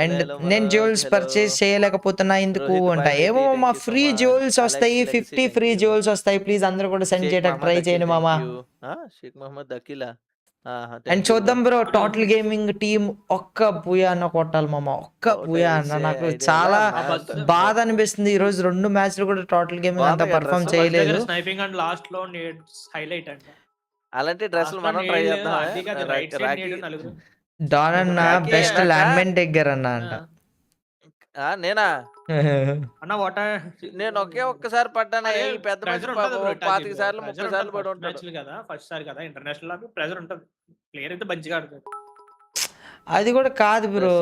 And నేను జ్యువెల్స్ పర్చేస్ చేయలేకపోతున్నా ఎందుకు అంట. ఏమో మా ఫ్రీ జ్యువెల్స్ వస్తాయి, 50 ఫ్రీ జ్యువెల్స్ వస్తాయి. ప్లీజ్ అందరూ కూడా సెండ్ చేయడానికి ట్రై చేయండి మామా. షేక్ మహమ్మద్ అఖిలా. అండ్ చూద్దాం బ్రో, టోటల్ గేమింగ్ టీమ్ ఒక్క బూయా అన్న కొట్టాలి మామ, ఒక్క బూయా అన్న. నాకు చాలా బాధ అనిపిస్తుంది. ఈ రోజు 2 మ్యాచ్లు కూడా టోటల్ గేమింగ్ అంత పర్ఫార్మ్ చేయలేదు. స్నైపింగ్ అండ్ లాస్ట్ లో నీడ్స్ హైలైట్ అంట. అలాంటి డ్రెస్సులు మనం ట్రై చేద్దాం. డాన్ అన్న బెస్ట్ ల్యాండ్మెన్ దగ్గర అన్న అంట. నేనా అన్న వాట నేను ఒక్కసారి పడ్డాను. ఈ పెద్ద 25 సార్లు 30 సార్లు పడి ఉంటాను కదా. ఫస్ట్ సారి కదా ఇంటర్నేషనల్ ప్రెజర్ ఉంటుంది. ప్లేయర్ అయితే మంచిగా ఆడుతాడు. అది కూడా కాదు బ్రో,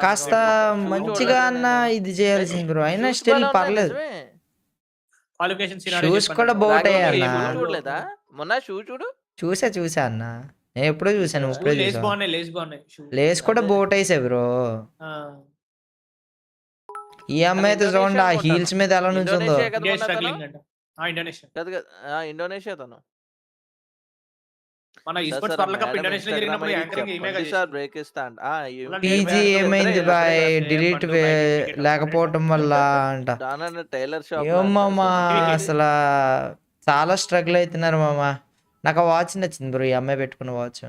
కాస్త షూ మంచిగా చూడలేదురా అన్న నేను. ఇది చేయాల్సింది బ్రో, అయినా షూస్ స్టిల్ బానే ఉన్నాయి పర్లేదు. నిజమే. క్వాలిఫికేషన్ షూస్ కూడా బాగుంటాయి అన్న. షూ చూడలేదా మొన్న షూ చూడు. చూసా అన్న, నేను ఎప్పుడో చూసాను, చూసావా? ఇప్పుడే లేస్ చూసా. బాగున్నాయి, లేస్ బాగున్నాయి షూ. లేస్ కూడా అదే. బోటేసే బ్రో. ఆ, ఈ అమ్మాయి అయితే చూడండి ఆ హీల్స్ మీద ఎలా నుంచుందో. ఇండోనేషియా కదా ఇండియా మొన్న తను? స్ట్రగ్లింగ్ అంట. ఇండోనేషియా కాదు కదా, ఇండోనేషియా తను. మన ఈ సార్ స్పోర్ట్స్ సార్ ఆ వరల్డ్ కప్ మేడం ఇండోనేషియాలో ఇన్స్టాగ్రామ్ జరిగినప్పుడు ఐడి యాంకరింగ్ ఈమెగా చెప్పండి సార్ చేసింది. బ్రేక్ ఇస్తా అంట. పీజీ ఏమైంది బాయ్, డిలీట్ లేకపోవటం వల్ల అంట. దానన్న టైలర్ షాప్ ఏమమ్మా అసలు చాలా స్ట్రగుల్ అవుతున్నారు మామ. నాకు ఆ వాచ్ నచ్చింది బ్రో, ఈ అమ్మాయి పెట్టుకున్న వాచ్.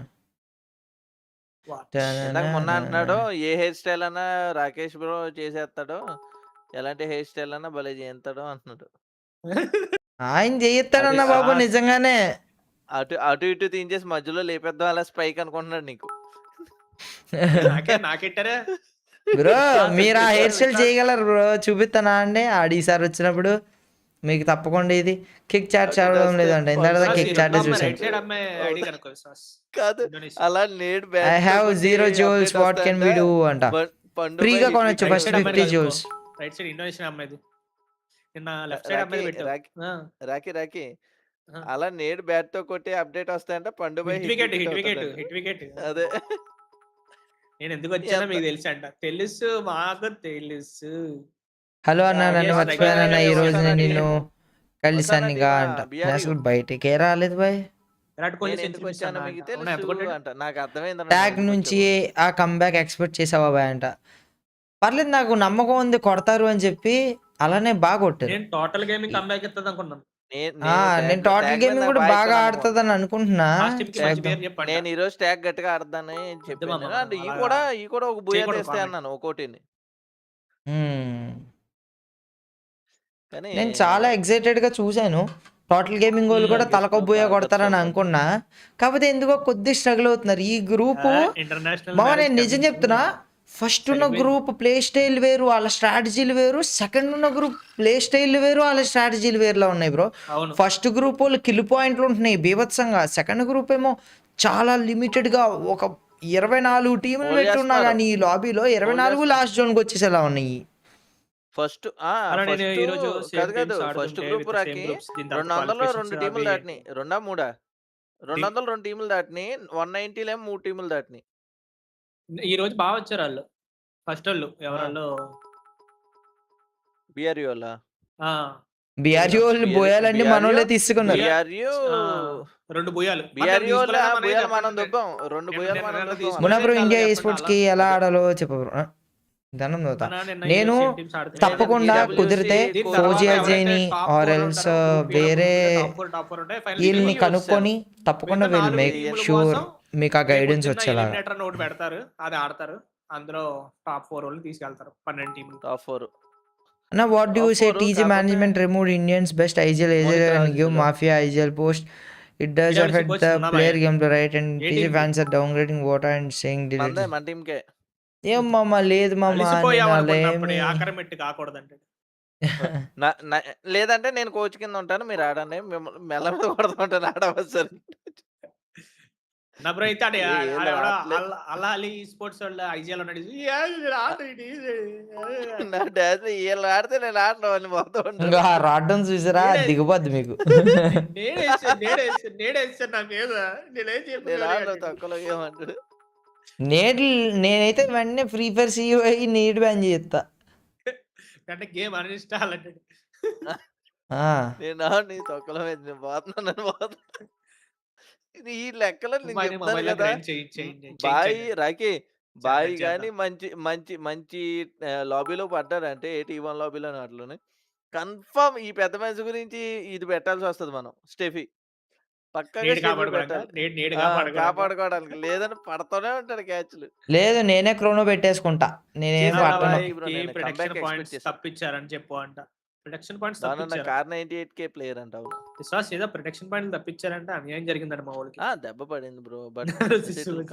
ఇందాక మొన్న అంటున్నాడు ఏ హెయిర్ స్టైల్ అన్నా రాకేష్ బ్రో చేసేస్తాడు, ఎలాంటి హెయిర్ స్టైల్ అన్నా భలే చేస్తాడు అంటున్నాడు. ఆయన చేయిస్తాడన్న బాబు నిజంగానే. అటు అటు ఇటు తీంచేసి మధ్యలో లేపేద్దాం అలా స్పైక్ అనుకుంటున్నాడు నీకు. నాకెట్టారే బ్రో మీరు ఆ హెయిర్ స్టైల్ చేయగలరు బ్రో, చూపిస్తానా అండి ఈసారి వచ్చినప్పుడు మీకు తప్పకుండా. ఇది కిక్ చాట్ చదవడం లేదంట, ఇందాక కిక్ చాట్ చూసాను. కాదు అలా నేడ్ I have 0 jewels, what can we do అంట. ఫ్రీగా కొనొచ్చు first 50 jewels. Right side Indonesian అమ్మాయిది. నిన్న లెఫ్ట్ సైడ్ అమ్మాయి పెట్టావు. రాకి అలా నేడు బ్యాట్ తో కొట్టి అప్డేట్ వస్తాయంట. పండు బై హిట్ వికెట్. అదే నేను ఎందుకు వచ్చానో మీకు తెలుసు అంట. తెలుసు మాకు తెలుసు. హలో అన్న, నన్ను మర్చిపోయానన్న, ఈ రోజు నేను నిన్ను కలిసానుగా అంట. అసలు బయటకే రాలేదు బాయ్. విరాట్ కోహ్లీ నేను ఎందుకు వచ్చానో మీకు తెలుసు అంట. నాకు అర్థమైంది. ట్యాగ్ నుంచి ఆ కమ్బ్యాక్ ఎక్స్పెక్ట్ చేసావా బాయ్ అంట. పర్లేదు, నాకు నమ్మకం ఉంది కొడతారు అని చెప్పి, అలానే బాగా కొట్టారు. నేను టోటల్ గేమింగ్ కంబ్యాక్ ఇస్తుంది అనుకున్నాను. నేను టోటల్ గేమింగ్ కూడా బాగా ఆడుతుందని అనుకుంటున్నా. నేను ఈ రోజు ట్యాగ్ గట్టిగా ఆడతానని చెప్పాను. ఈ కూడా ఒక బూయా చేస్తే అన్నాను ఒక్కోటిని. నేను చాలా ఎక్సైటెడ్ గా చూశాను. టోటల్ గేమింగ్ వాళ్ళు కూడా తలకొబ్బోయా కొడతారని అనుకున్నా, కాకపోతే ఎందుకో కొద్ది స్ట్రగుల్ అవుతున్నారు ఈ గ్రూప్. బాబా నేను నిజం చెప్తున్నా, ఫస్ట్ ఉన్న గ్రూప్ ప్లే స్టైల్ వేరు, వాళ్ళ స్ట్రాటజీలు వేరు. సెకండ్ ఉన్న గ్రూప్ ప్లే స్టైల్ వేరు, వాళ్ళ స్ట్రాటజీలు వేరులా ఉన్నాయి బ్రో. ఫస్ట్ గ్రూప్ వాళ్ళు కిల్ పాయింట్లు ఉంటున్నాయి బీభత్సంగా. సెకండ్ గ్రూప్ ఏమో చాలా లిమిటెడ్ గా ఒక 24 టీములు పెట్టున్నా కానీ ఈ లాబీలో 24 లాస్ట్ జోన్కి వచ్చేసేలా ఉన్నాయి. ఫస్ట్ ఫస్ట్ గ్రూప్ రాకి 200 టీములు దాటిని, 200 టీములు దాటిని, 190 3 టీములు దాటిని. ఈ రోజు బాగా వచ్చారు వాళ్ళు. ఫస్ట్ వాళ్ళు ఎవరు బిఆర్యూ వాళ్ళ బిఆర్యూ వాళ్ళు బోయాలన్నీ మనోళ్ళే తీసుకున్నారు. రెండు బోయాలు మనం దుబ్బాం, 2 బోయాలు మనం దుబ్బాం. మున్నా బ్రో ఇండియా ఈ స్పోర్ట్స్ కి ఎలా ఆడాలో చెప్పు బ్రో. ధనం నోతా నేను తప్పకుండా కుదిరితే ఫోజియాజేని ఆర్ ఎల్స్ వేరే వీళ్ళని కనుక్కొని తప్పకుండా వీళ్ళు మేక్ షూర్ మీకు ఆ గైడెన్స్ వచ్చేలాగా నోట్ పెడతారు, అది ఆడతారు. అందులో టాప్ 4 వాళ్ళు తీసుకెళ్తారు. 12 టీంలు top 4. Now what do you say? TG management removed Indians best IGL and give Mafia IGL post. It does affect the player gameplay, right? And TG fans are downgrading water and saying delete. మన team కే ఏం మామ లేదు మామ, లేదంటే నేను coach కింద ఉంటాను, మీరు ఆడండి, మెల్ల మీద కొడతా ఉంటాను, ఆడవసరి. నా బ్రో అయితే అలా స్పోర్ట్స్ వాళ్ళ ఐజిఎల్ ఉన్నాడు. నా డాన్స్ వీళ్ళు ఆడితే నేను ఆడను అని మొత్తం రాడ్డం చూసారా, దిగుపోద్ది మీకు. తక్కువలో ఏమంటాడు. నేనైతే వెంటనే ఫ్రీ ఫైర్ సీఈఓ అయ్యి నీట్ బ్యాన్ చేస్తా. అంటే గేమ్ అన్ఇన్స్టాల్ అంటే నేను తొక్కలో పోతున్నాను. ఈ లెక్కలో బాయ్ రాకి బాయ్ కానీ మంచి మంచి మంచి లాబీలో పడ్డారంటే T1 లాబీలో అట్లోనే కన్ఫర్మ్ ఈ పెద్ద మనిషి గురించి ఇది పెట్టాల్సి వస్తుంది మనం. స్టెఫీ పక్కగా కాపాడుకోవడానికి, లేదని పడుతూనే ఉంటాడు క్యాచ్లు. లేదు నేనే క్రోనో పెట్టేసుకుంటా, నేనేం తప్పించారని చెప్పు అంట. Protection points car 98K player అంట. ఏదో ప్రొటెక్షన్ పాయింట్ తప్పించారంటే అన్యాయం జరిగిందంట మా వాళ్ళకి. దెబ్బ పడింది బ్రో, బట్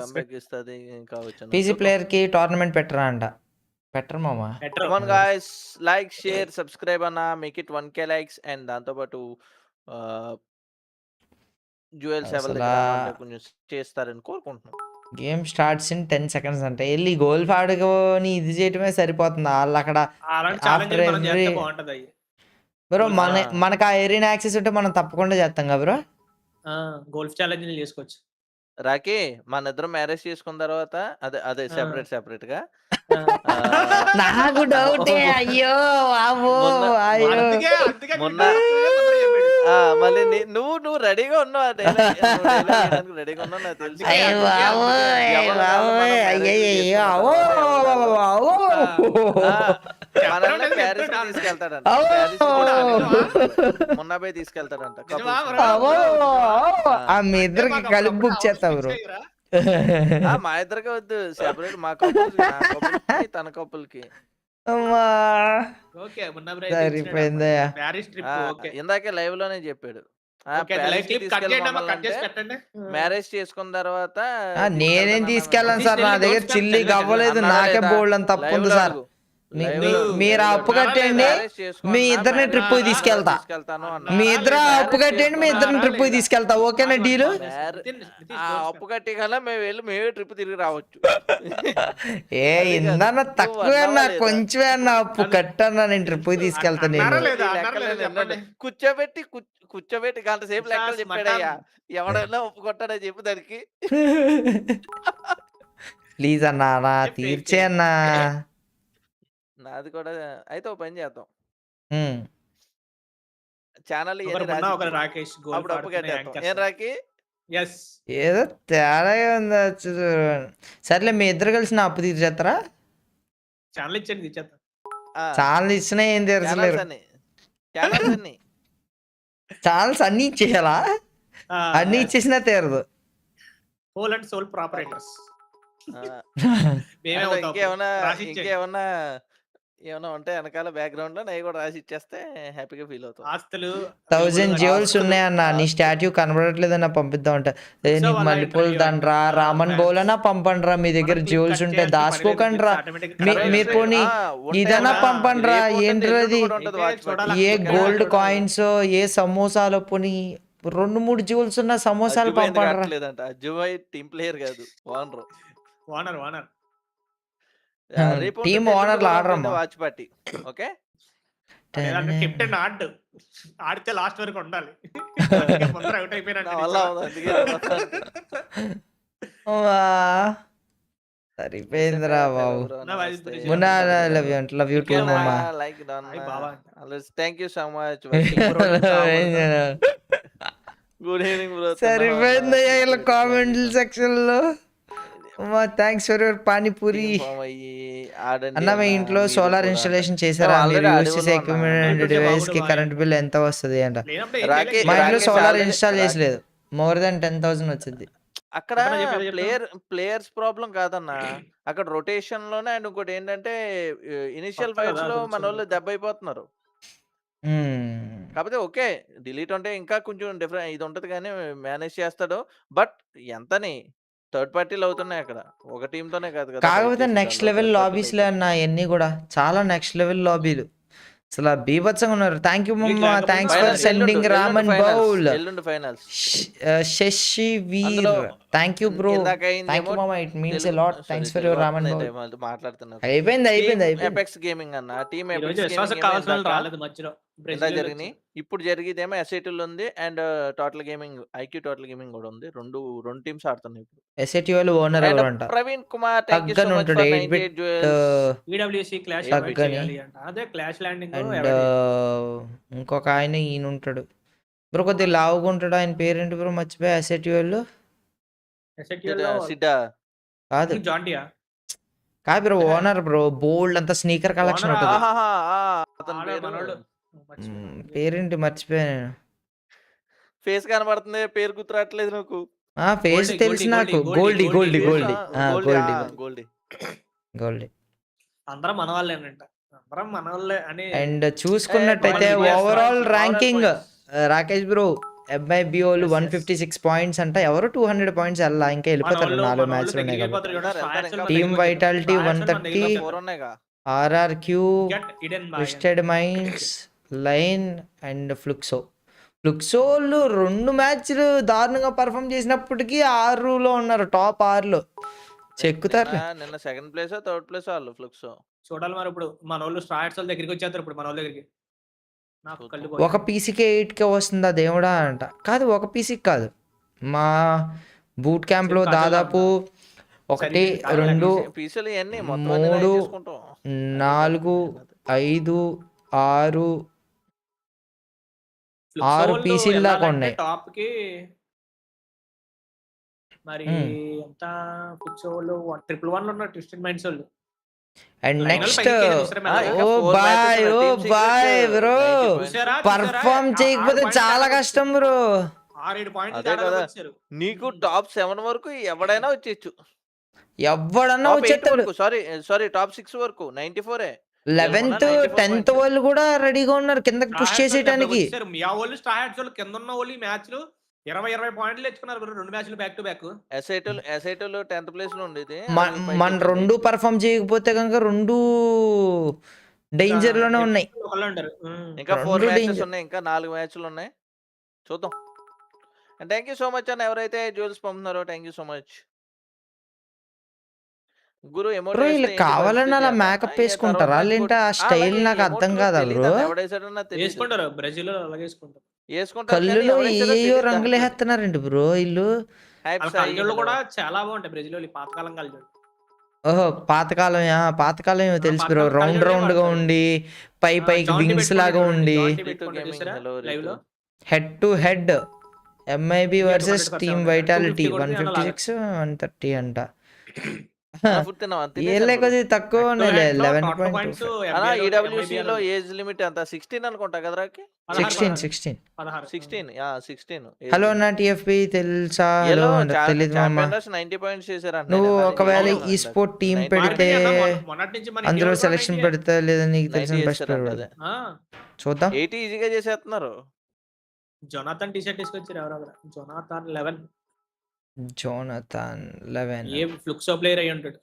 కంబ్యాక్ ఇస్తుంది కావచ్చు. పీసీ ప్లేయర్ కి టోర్నమెంట్ పెట్టరా అంట. పెట్టరు మామా. Come on guys, like, share, subscribe అన్న, make it 1K likes, and దాంతో పాటు జ్యువెల్స్ కొంచెం చేస్తారని కోరుకుంటున్నాం. గేమ్ స్టార్ట్స్ ఇన్ 10 seconds అంటే వెళ్ళి గోల్ఫ్ ఆడుకొని ఇది చేయటమే సరిపోతుంది వాళ్ళు అక్కడ ఆఫ్టర్ ఎవ్రీ బ్రో మనకు ఆ ఏరియా యాక్సెస్ ఉంటే మనం తప్పకుండా చేస్తాం కదా బ్రో. గోల్ఫ్ ఛాలెంజ్ చేసుకోవచ్చు. రాకీ మన ఇద్దరం మ్యారేజ్ చేసుకున్న తర్వాత అదే సెపరేట్ గా నాకు డౌటే. అయ్యో అయ్యో మొన్న మళ్ళీ నువ్వు రెడీగా ఉన్నావు రెడీగా ఉన్నావు నాకు తెలుసు. మనల్ని ప్యారిస్ తీసుకెళ్తాడంట. మొన్న పోయి తీసుకెళ్తాడంట. మీ ఇద్దరికి కలిపి బుక్ చేస్తా బ్రో. మా ఇద్దరికి వద్దు, సెపరేట్ మా కపుల్కి తన కపుల్కి. ఇందాకే లైవ్ లోనే చెప్పాడు మ్యారేజ్ చేసుకున్న తర్వాత. నేనేం తీసుకెళ్ళాను సార్, నా దగ్గర చిల్లికి అవ్వలేదు, నాకే బోల్డ్ అని తప్పు ఉంది సార్. మీరు అప్పు కట్టండి, మీ ఇద్దరిని ట్రిప్ తీసుకెళ్తా. మీ ఇద్దరు అప్పు కట్టండి, మీ ఇద్దరిని ట్రిప్ తీసుకెళ్తా. ఓకేనా డీలు? అప్పు కట్టి కల్లా మేమే ట్రిప్ తిరిగి రావచ్చు. ఏ ఇందన్నా తక్కువే అన్నా, కొంచెమే అన్నా అప్పు కట్టన్నా, నేను ట్రిప్ తీసుకెళ్తా. నేను కూర్చోబెట్టి గంట సేపు లెక్కలు చెప్పాడయ్యా. ఎవడైనా ఒప్పు కొట్టాడని చెప్పు దానికి. ప్లీజ్ అన్నా తీర్చే అన్నా. నాది కూడా అయితే ఒక పని చేద్దాం, ఛానల్ ఏదో తేడా ఉందా? సర్లే మీ ఇద్దరు కలిసి నా అప్పు తీర్చేస్తారా? ఛానల్ ఇచ్చినా ఏం తీర్చలేరు. ఛానల్స్ అన్ని ఇచ్చేయాలా? అన్ని ఇచ్చేసినా తీరదు. ఏమన్నా ఉంటే వెనకాల బ్యాక్గ్రౌండ్ లో నేను కూడా రాసి ఇచ్చేస్తే హ్యాపీగా ఫీల్ అవుతాం. ఆస్తులు 1000 జెవెల్స్ ఉన్నాయన్న, నీ స్టాట్యూ కనబడట్లేదన్నా పంపిద్దాం అంటే నీకు మల్లెపూలు దండ్రా రామన్ బౌలనా పంపండ్రా. మీ దగ్గర జెవెల్స్ ఉంటే దాచుకోకండి రా. మీరు పోనీ ఇదన్నా పంపండి రా. ఏంటది ఏ గోల్డ్ కాయిన్స్ ఏ సమోసాలు పోనీ 2-3 జెవెల్స్ ఉన్న సమోసాలు పంపండి రా. టీమ్ ప్లేయర్ కాదు, ఓనర్. టీమ్ ఓనర్లు ఆడరమ్మా. Watch party okay. కెప్టెన్ ఆడితే లాస్ట్ వరకు ఉండాలి. సరిపోయిందిరా బాబు. మున్నా లవ్ యూ టూ మమ్మా. Thank you so much. Good evening bro. సరిపోయింది ఇలా కామెంట్ సెక్షన్ లో. థ్యాంక్స్ ఫర్ యువర్ పానీపూరి అన్న. మీ ఇంట్లో సోలార్ ఇన్స్టాలేషన్ చేశారా? మీరు యూజ్ చేసే ఎక్విప్మెంట్ డివైస్ కి కరెంట్ బిల్ ఎంత వస్తుంది అంట? మా ఇంట్లో సోలార్ ఇన్స్టాల్ చేసలేదు, మోర్ దాన్ 10,000 వచ్చింది. అక్కడ ప్లేయర్స్ ప్రాబ్లం కాదన్నా, అక్కడ రొటేషన్ లోనే. అండ్ ఇంకోటి ఏంటంటే ఇనిషియల్ ఫైట్స్ లో మన వాళ్ళు దెబ్బ అయిపోతున్నారు. కాకపోతే ఓకే, డిలీట్ అంటే ఇంకా కొంచెం డిఫరెంట్ ఇది ఉంటది కానీ మేనేజ్ చేస్తాడు. బట్ ఎంతని థర్డ్ పార్టీలు అవుతున్నాయి అక్కడ, ఒక టీమ్ తోనే కాదు కదా. కాకపోతే నెక్స్ట్ లెవెల్ లాబీస్ లే అన్న, ఇవన్నీ కూడా చాలా నెక్స్ట్ లెవెల్ లాబీలు, అసలు బీభత్సంగా ఉన్నారు. థ్యాంక్ యూ మమ్మా, thanks for sending ramen bowl. Shashi Veer thank you bro, thank you మమ్మా, it means a lot. Thanks for your ramen bowl. మాట్లాడుతున్నా అయిపోయింది. ఎపెక్స్ గేమింగ్ అన్న, టీమ్ జరిగినాయి. ఇప్పుడు జరిగేదేమో ఎస్ఐటీలో ఉంది and total gaming, IQ total gaming కూడా ఉంది. రెండు టీమ్స్ ఆడుతున్నాయి ఇప్పుడు. ఎస్ఐటీలో ఓనర్ ఎవరంట? Praveen Kumar, thank you so much for 98 jewels. EWC clash అదే క్లాష్ ల్యాండింగ్. అండ్ ఇంకొక ఆయన ఈయన ఉంటాడు బ్రో, కొద్దిగా లావుగా ఉంటాడు. ఆయన పేరేంటి బ్రో, మర్చిపోయా. ఎస్ఐటీలో సిడ్డా కాదు, కాదు బ్రో, ఓనర్ బ్రో. బోల్డ్ అంతా స్నీకర్ కలెక్షన్ ఉంటుంది. పేరేంటి మర్చిపోయాను. ఫేస్ కనబడుతుంది, పేరు గుర్తురాట్లేదు నాకు. ఫేస్ తెలుసు నాకు. గోల్డీ. అందరం మన వాళ్ళేనంట, అందరం మన వాళ్ళే అని. అండ్ చూసుకున్నట్టయితే overall ranking Rakesh bro MIB వాళ్ళు 156 పాయింట్స్ అంట. ఎవరు 200 పాయింట్స్ అలా ఇంకా వెళ్ళిపోతారు 4 మ్యాచ్లు ఉన్నాయి కాబట్టి. Team Vitality 130, RRQ, twisted minds, line and ఫ్లుక్సోళ్ళు 2 మ్యాచ్లు దారుణంగా పర్ఫామ్ చేసినప్పటికీ 6లో ఉన్నారు, టాప్ 6లో. చెక్కుతారులే. నిన్న సెకండ్ ప్లేస్ థర్డ్ ప్లేస్ వాళ్ళు ఫ్లెక్స్ చూడాలి మరి ఇప్పుడు మన వాళ్ళు స్టార్ట్స్ వాళ్ళ దగ్గరికి వచ్చేస్తారు ఇప్పుడు మన వాళ్ళ దగ్గరికి. నాకు కళ్ళు ఒక పీసీకి 8K వస్తుందా దేవుడా అంట. కాదు ఒక పీసీకి కాదు, మా బూట్ క్యాంప్లో దాదాపు 1 2 పీసీలు ఇవన్నీ మొత్తం 3 4 5 6 పీసీలు దాకా ఉన్నాయి. టాప్ కి మరి ఎంత కూర్చోవాళ్ళు 111 లో ఉన్నారు ట్విస్టెడ్ మైండ్స్ వాళ్ళు. And next boy bro, perform చేయకపోతే చాలా కష్టం బ్రో. 6-7 పాయింట్లు అదే కదా, నీకు టాప్ 7 వరకు ఎవడైనా వచ్చేయచ్చు. ఎవడన్నా వచ్చేస్తాడు. సారీ టాప్ 6 వరకు 94. 11th 10th వాళ్ళు కూడా రెడీగా ఉన్నారు కిందకి పుష్ చేసేయడానికి. మియా వాళ్ళు స్టార్ట్స్ వాళ్ళు కింద ఉన్న వాళ్ళు ఈ మ్యాచ్ లో 20 పాయింట్లు తెచ్చుకున్నారు బ్రో, 2 మ్యాచ్లు బ్యాక్ టు బ్యాక్. ఎస్ఐటోలు 10th ప్లేస్ లో ఉండేది. మన 2 పర్ఫార్మ్ చేయకపోతే కనుక 2 డేంజర్ లోనే ఉన్నాయి. ఇంకా 4 మ్యాచెస్ ఉన్నాయి, ఇంకా 4 మ్యాచ్లు ఉన్నాయి, చూద్దాం. And thank you so much అన్న ఎవరైతే జ్యూల్స్ పంపుతున్నారో, థ్యాంక్ యూ సో మచ్. గురు వీళ్ళు కావాలని అలా మేకప్ వేసుకుంటారా లేంటే ఆ స్టైల్ నాకు అర్థం కాదా బ్రో. కళ్ళులో ఏయో రంగులు వేస్తున్నారండి బ్రో వీళ్ళు. కూడా చాలా బాగుంటాయి బ్రెజిల్ పాతకాలం కళ్ళు. ఓహో పాతకాలం ఏమో తెలుసు బ్రో, రౌండ్ రౌండ్ గా ఉండి పైకి వింగ్స్ లాగా ఉండి head to head MIB versus team vitality 156 130 అంట. కొద్ది తక్కువ ఉన్నాయి 11.2. EWC లో ఏజ్ లిమిట్ అంత 16 అనుకుంటా కదరా. 16. హలో అన్న TFP తెలుసా? తెలీదు మామ. 90 పాయింట్స్ చేశారంట. నువ్వు ఒకవేళ ఈ స్పోర్ట్ టీం పెడితే అందులో సెలక్షన్ పెడితే లేదా నీకు తెలిసిన బెస్ట్ చూద్దాం. 80 ఈజీగా చేసేస్తున్నారు. జోనాథన్ టీ-షర్ట్ తీసుకొచ్చారు ఎవరెవరు. జోనాథన్ 11 ఏ ఫ్లుక్సో ప్లేయర్ అయి ఉంటాడు.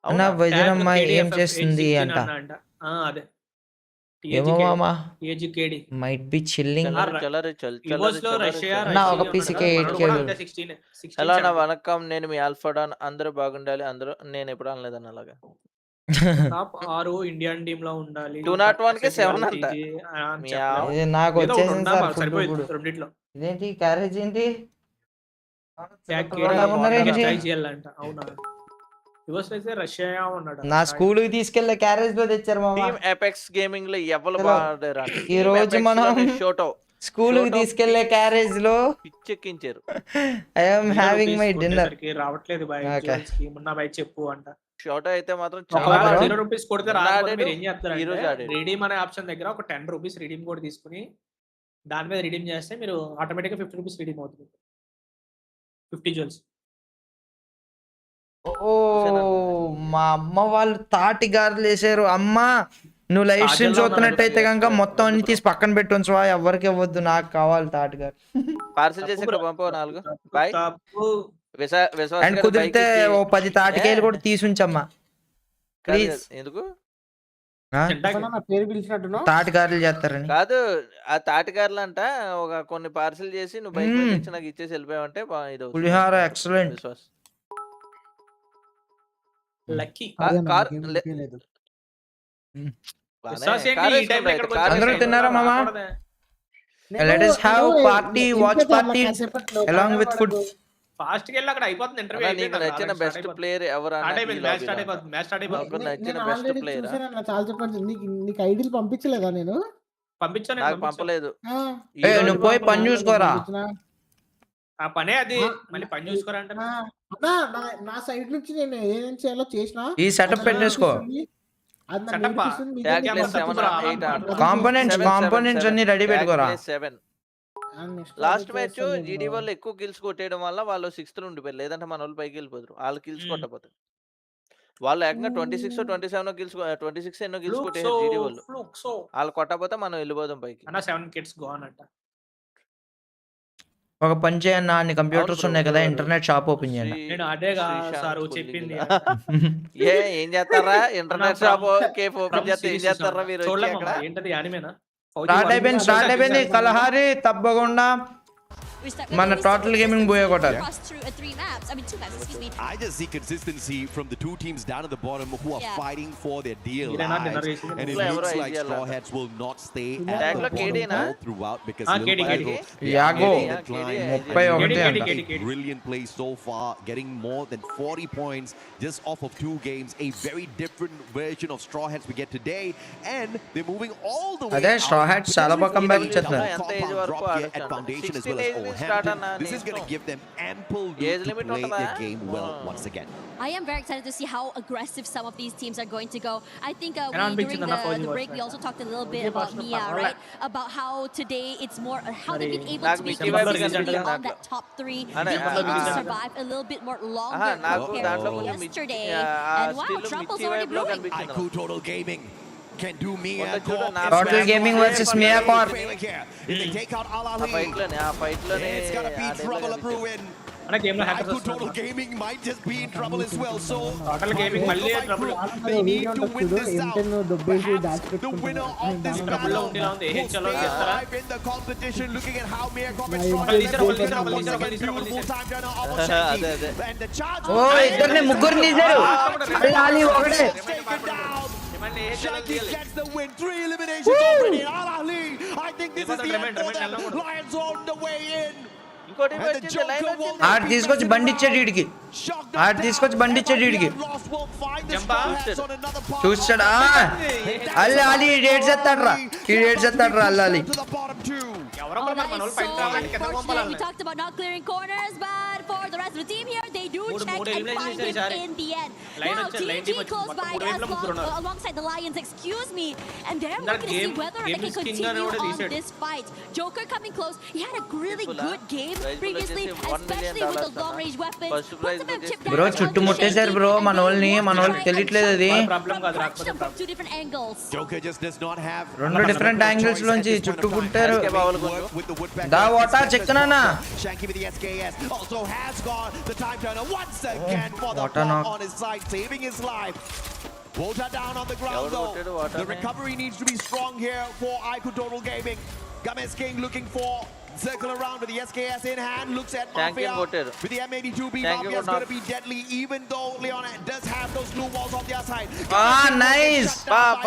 అన్న వజనమ్మ ఏం చేస్తుంది అంట. అదే ఏమో మామా, ఏజికేడి మైట్ బి చిల్లింగ్. ఒక పీసీకి 8K. హలో అన్న వనకం, నేను మీ ఆల్ఫాడాన్. అందరూ బాగుండాలి. అందరూ నేను ఎప్పుడు అనలేదన్న అలాగా. టాప్ 6 ఇండియన్ టీమ్ లో ఉండాలి. 201 కి 7 అంట. నాకు వచ్చేసింది సార్ రెండిట్లో. ఇదేంటి క్యారేజ్ ఏంటి? అవునా రష్యా ఉన్నాడు. నా స్కూల్ కి తీసుకెళ్లే క్యారేజ్ లో తెచ్చారు మామ. టీమ్ ఎపెక్స్ గేమింగ్ లో ఎవరు బాడారా. ఈ రోజు మనం స్కూల్ కి తీసుకెళ్లే క్యారేజ్ లో పిచ్చెక్కించారు. I am having my dinner. రావట్లేదు బాయ్, మున్నా బాయ్ చెప్పు అంట. షార్ట్ అయితే మాత్రం ₹0 కొడితే రాదు. మీరు ఏం చేస్తారంటే రీడీమ్ అనే ఆప్షన్ దగ్గర ఒక ₹10 రిడీమ్ కోడ్ తీసుకుని దాని మీద రిడీమ్ చేస్తే మీరు ఆటోమేటిక్ గా ₹50 రిడీమ్ అవుతుంది. 50 జూల్స్. ఓ మా అమ్మ వాళ్ళు తాటి గారెలు వేసారు. అమ్మ నువ్వు లైవ్ స్ట్రీమ్ చూస్తున్నట్టయితే కనుక మొత్తం అన్ని తీసి పక్కన పెట్టి ఉంచవా, ఎవరికి ఇవ్వద్దు, నాకు కావాలి తాటి గారు. పార్సల్ చేసి పంపో 4. బాయ్. అండ్ కుదిరితే ఓ 10 తాటికాయలు కూడా తీసుంచమ్మా ప్లీజ్. ఎందుకు తాటికారులు చేస్తారని కాదు, ఆ తాటికారులు అంట ఒక కొన్ని పార్సల్ చేసి నువ్వు బైక్ నుంచి నాకు ఇచ్చేసి వెళ్ళిపోయావంటే పులిహార ఎక్సలెంట్. అందరూ తిన్నారా మామా? Let us have party, watch party along with food. Fast గా వెళ్ళి అక్కడ అయిపోతుంది ఇంటర్వ్యూ. నీకు నచ్చిన బెస్ట్ ప్లేయర్ ఎవరు? మ్యాచ్ స్టార్ట్ అయిపోతుంది. నచ్చిన బెస్ట్ ప్లేయర్ చాలా చెప్పండి. నీకు ఐడీలు పంపించలేదా? నేను పంపించాను, నాకు పంపలేదు. నువ్వు పోయి పని చూసుకోరా. ఆ పనే అది, మళ్ళీ పని చూసుకోరా అంటే నా సైడ్ నుంచి నేను ఏం చేయాలో చేసిన. ఈ సెటప్ పెట్టేసుకో. కాంపోనెంట్స్ అన్ని రెడీ పెట్టుకోరా. లాస్ట్ మ్యాచ్ జీడీ వాళ్ళు ఎక్కువ కిల్స్ కొట్టేయడం వల్ల వాళ్ళు 6th ఉండిపోయారు. లేదంటే మన వాళ్ళు పైకి వెళ్ళిపోతారు. వాళ్ళు కిల్స్ కొట్టకపోతే వాళ్ళు ఏకంగా 26 27 కిల్స్ 26 ఎన్నో కిల్స్ కొట్టేసారు జీడీ వాళ్ళు. వాళ్ళు కొట్టకపోతే మనం వెళ్ళిపోదాం పైకి. 7 కిడ్స్ గోన్ అంట. ఒక పని చేయన్న, అన్ని కంప్యూటర్స్ ఉన్నాయి కదా, ఇంటర్నెట్ షాప్ ఓపెన్ చేయండి. నేను అదేగా సార్ చెప్పింది. ఏం చేస్తారా ఇంటర్నెట్ షాప్ కేఫ్ ఓపెన్ చేస్తే ఏం చేస్తారా మీరు? ఏంటది యానిమేనా? స్టార్ట్ అయిపోయింది కలహారి తప్పకుండా మన టోటల్ గేమింగ్ పోయే కొట్టాలి. I just see consistency from the two teams down at the bottom who are fighting for their deal lives. And it looks like Straw Hats will not stay at the bottom all throughout because Yago 31 anta. Brilliant play so far, getting more than 40 points just off of 2 games. A very different version of Straw Hats we get today, and they're moving all the way. అదే Straw Hats చాలా బాగా comeback ఇచ్చేస్తున్నారు. At foundation as well as Hampton. This is going to give them ample room to play their game well once again. I am very excited to see how aggressive some of these teams are going to go. I think during the break we also talked a little bit about Mia, right? About how today it's more how they've been able to be consistently on that top 3. They've been able to survive a little bit more longer compared to yesterday. And wow, Trouble's already brewing. Naku Total Gaming can do Mia Total Gaming versus Mia Corp. If they take out Alali, it's gonna be trouble brewing. Naku Total Gaming might just be in trouble as well. So Total Gaming Malli trouble. They need to win this out. Perhaps the winner of this battle will stay alive in the competition. Looking at how Mia Corp is beautiful time turner opportunity. And the charge. ఓ ఇద్దర్ని ముగ్గురు తీశారు. లాలి ఒకడే. Shanky gets the win. 3 eliminations already. Al-Ali, I think this is the end for them. Lions on the way in. ఆడు తీసుకొచ్చి బండి ఇచ్చాడు వీడికి. ఆడు తీసుకొచ్చి బండి ఇచ్చాడు వీడికి. చూస్తాడా అల్లాలి డేట్ చేస్తాడ్రా. ఈ date చేస్తాడ్రా అల్లాలి. We talked about not clearing corners, but for the rest of the team here, they do check and find it in the end. Now TG close by alongside the Lions, excuse me, and they're looking to see whether they can continue on this fight. Joker coming close. He had a really good game previously, especially with the long range weapons. Bro చుట్టుముట్టేశారు bro మనోళ్ళని. మనోళ్ళకి తెలియట్లేదు అది. Joker just does not have 2 different angles లోంచి చుట్టుకుంటారు. దా వాటా చెక్కనా. Shanky with the SKS also has got the time turner once again for the on his side, saving his life. Wota down on the ground though. The recovery needs to be strong here for Iku Total Gaming. Games King looking for circle around with the SKS in hand, looks at Mafia with the M82B. Mafia is going to be deadly, even though Leon does have those blue walls on their side. Nice. Up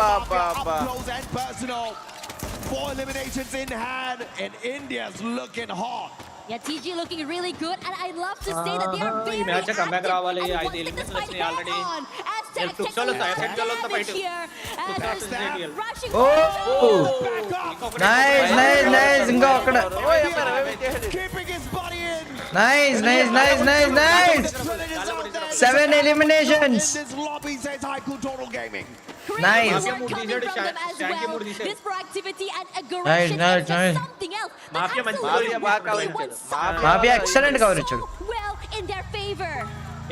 close and personal. 4 eliminations in hand, and India's looking hot. Yeah, TG looking really good, and I love to say that they are very active and wanting this fight to get on. As here, as rushing nice ఇంకా అక్కడ. Keeping his body in. Nice 7 eliminations. This lobby says Iku Total Gaming. Nice. This proactivity and aggression is just something else. Mafia excellent coverage. Well in their favor.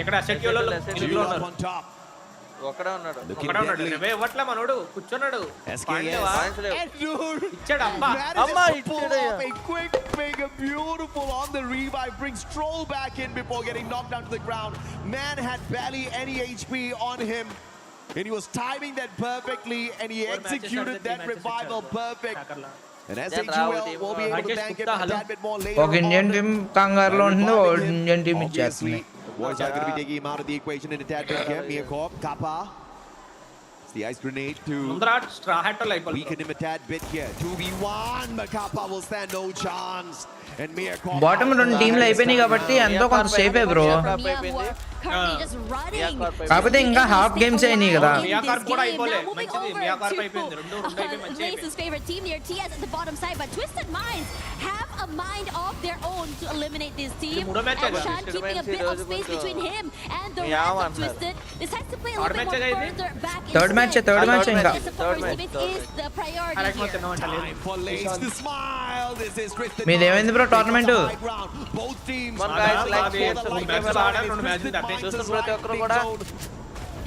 ఇక్కడ asset YOLO on top. ఒకడే ఉన్నాడు. ఇవ్వట్లే మనోడు కూర్చున్నాడు. ఇచ్చాడు అమ్మా. A quick finger, beautiful on the revive, brings Troll back in before getting knocked down to the ground. Man had barely any HP on him, and he was timing that perfectly, and he executed that revival perfect. And SHUL will be able to thank him a tad bit more later. ఒక Indian team కంగారులో ఉంది. Indian team ఇచ్చేస్తుంది. Boys are going to be taking him out of the equation in a tad bit here. Mia Corp, Kappa. It's the ice grenade to weaken him a tad bit here. 2v1, but Kappa will stand no chance. And Mia Corp. Bottom 2 టీంలు అయిపోయినాయి కాబట్టి ఎంతో కొంత సేఫే bro. కాకపోతే ఇంకా half games అయినాయి కదా. Lace's favorite team near TS at the bottom side, but Twisted Minds have a mind of their own to eliminate this team. And Shan keeping a bit of space between him and the rest of Twisted. Decides to play a little bit more further back. Third match ఇంకా. Is the priority here. Time for Lace to smile. This is Twisted. మీదేమైంది bro tournament? Both teams.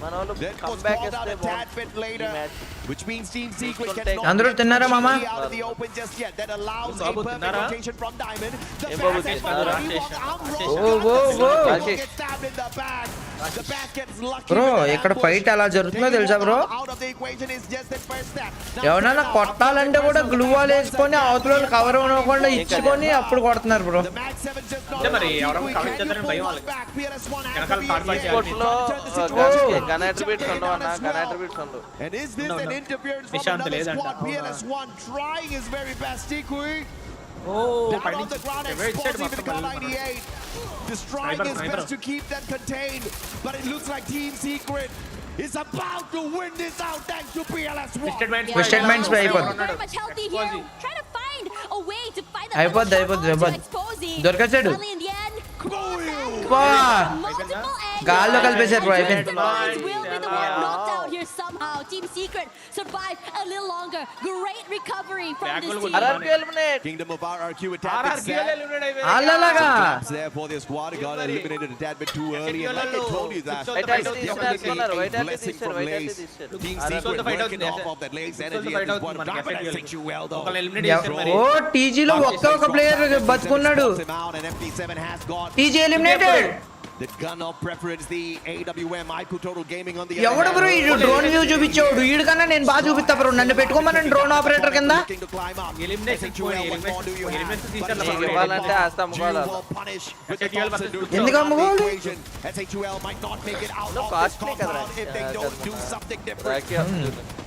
That was called out a tad bit later, which means Team Secret Andrew cannot tinnara mama out of the open just yet. That allows a perfect rotation from Diamond. The gets stabbed in the back. The back gets lucky. Bro ఇక్కడ fight ఎలా జరుగుతుందో తెలుసా bro Out of the equation is just the first step. ఎవరైనా కొట్టాలంటే కూడా glue wall వేసుకొని అవతల cover అవ్వకుండా ఇచ్చుకొని అప్పుడు కొడుతున్నారు బ్రో మరి ఎవరో కవర్ చేద్దారని భయం వాళ్ళకి వెనకాల థర్డ్ పార్టీ గన్ అట్రిబ్యూట్స్ ఉండవు అన్న గన్ అట్రిబ్యూట్స్ ఉండవు And is this an interference from another squad? PLS1 trying his very best. Tikui. Down on the ground, exposing the K98. Destroying his best to keep them contained. But it looks like Team Secret is about to win this out thanks to PLS1. Twisted Minds play అయిపోద్ది Very much healthy here. Trying to find a way to find that అయిపోద్ది దొరకచ్చాడు in the end. గాల్లో కలిపేశారు bro అయిపోయింది Will be the one knocked out here somehow. Team Secret survive a little longer. Great recovery from this team. Kingdom of RRQ attacked అలాగా there for their squad. Got eliminated a tad bit too early. And like I told you that, blessing from Lace. Team Secret working off of that Lace energy at this point of time. But I think you well though. ఓ టీజీలో ఒక్క player బతుకున్నాడు TG eliminated The gun of preference, the AWM Iku Total Gaming on the ఎవడు bro ఈ drone view చూపించాడు వీడి కన్నా నేను బాగా చూపిస్తా బ్రో నన్ను పెట్టుకోమని డ్రోన్ ఆపరేటర్ కింద ఎందుకు అమ్ముకోవాలి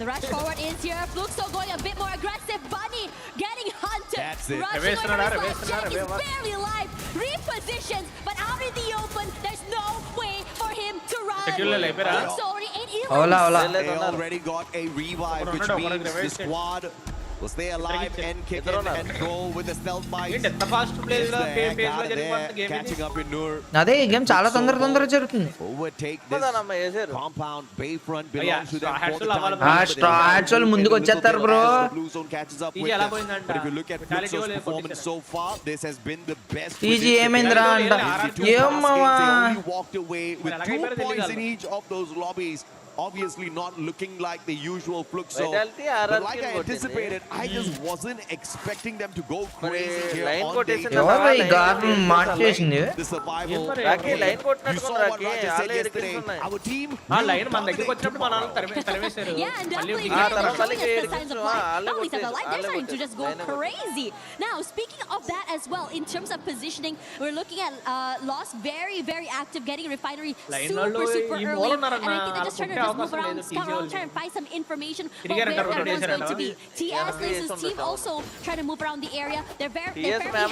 The rush forward is here. Fluxo going a bit more aggressive. Bunny getting hunted. Rushing over his Jack is barely alive. Repositions, but out in the open, there's no way for him to run. Fluxo already ain't even. They already got a revive, which means the squad will stay alive and kick in and go with the stealth bites. Catching up in Nur. అదే ఈ game చాలా తొందరగా జరుగుతుంది Overtake this compound. Bayfront belongs to them for the time. స్ట్రాట్స్ వాళ్ళు ముందుకు వచ్చేస్తారు bro Blue zone catches up with them. But if you look at Fluxo's performance so far, this has been the best. TG ఏమైందిరా అంట ఏమమ్మా They only walked away with 2 points in each of those lobbies. Obviously not looking like the usual Fluxo. But like I anticipated, I just wasn't expecting them to go crazy here on day 2. The survival. You saw what Raja said yesterday. Our team. ఆ line మన దగ్గరికి వచ్చినప్పుడు మన వాళ్ళు తరిమేశారు Yeah, and definitely showing us the signs of life. Not only signs of life, they're starting to just go crazy. Now, speaking of that as well, in terms of positioning, we're looking at Lost very, very active, getting Refinery super early. And I think they're just trying to move around, scout around, try and find some information of where everyone's going to be. TS Lace's team also trying to move around the area. They're very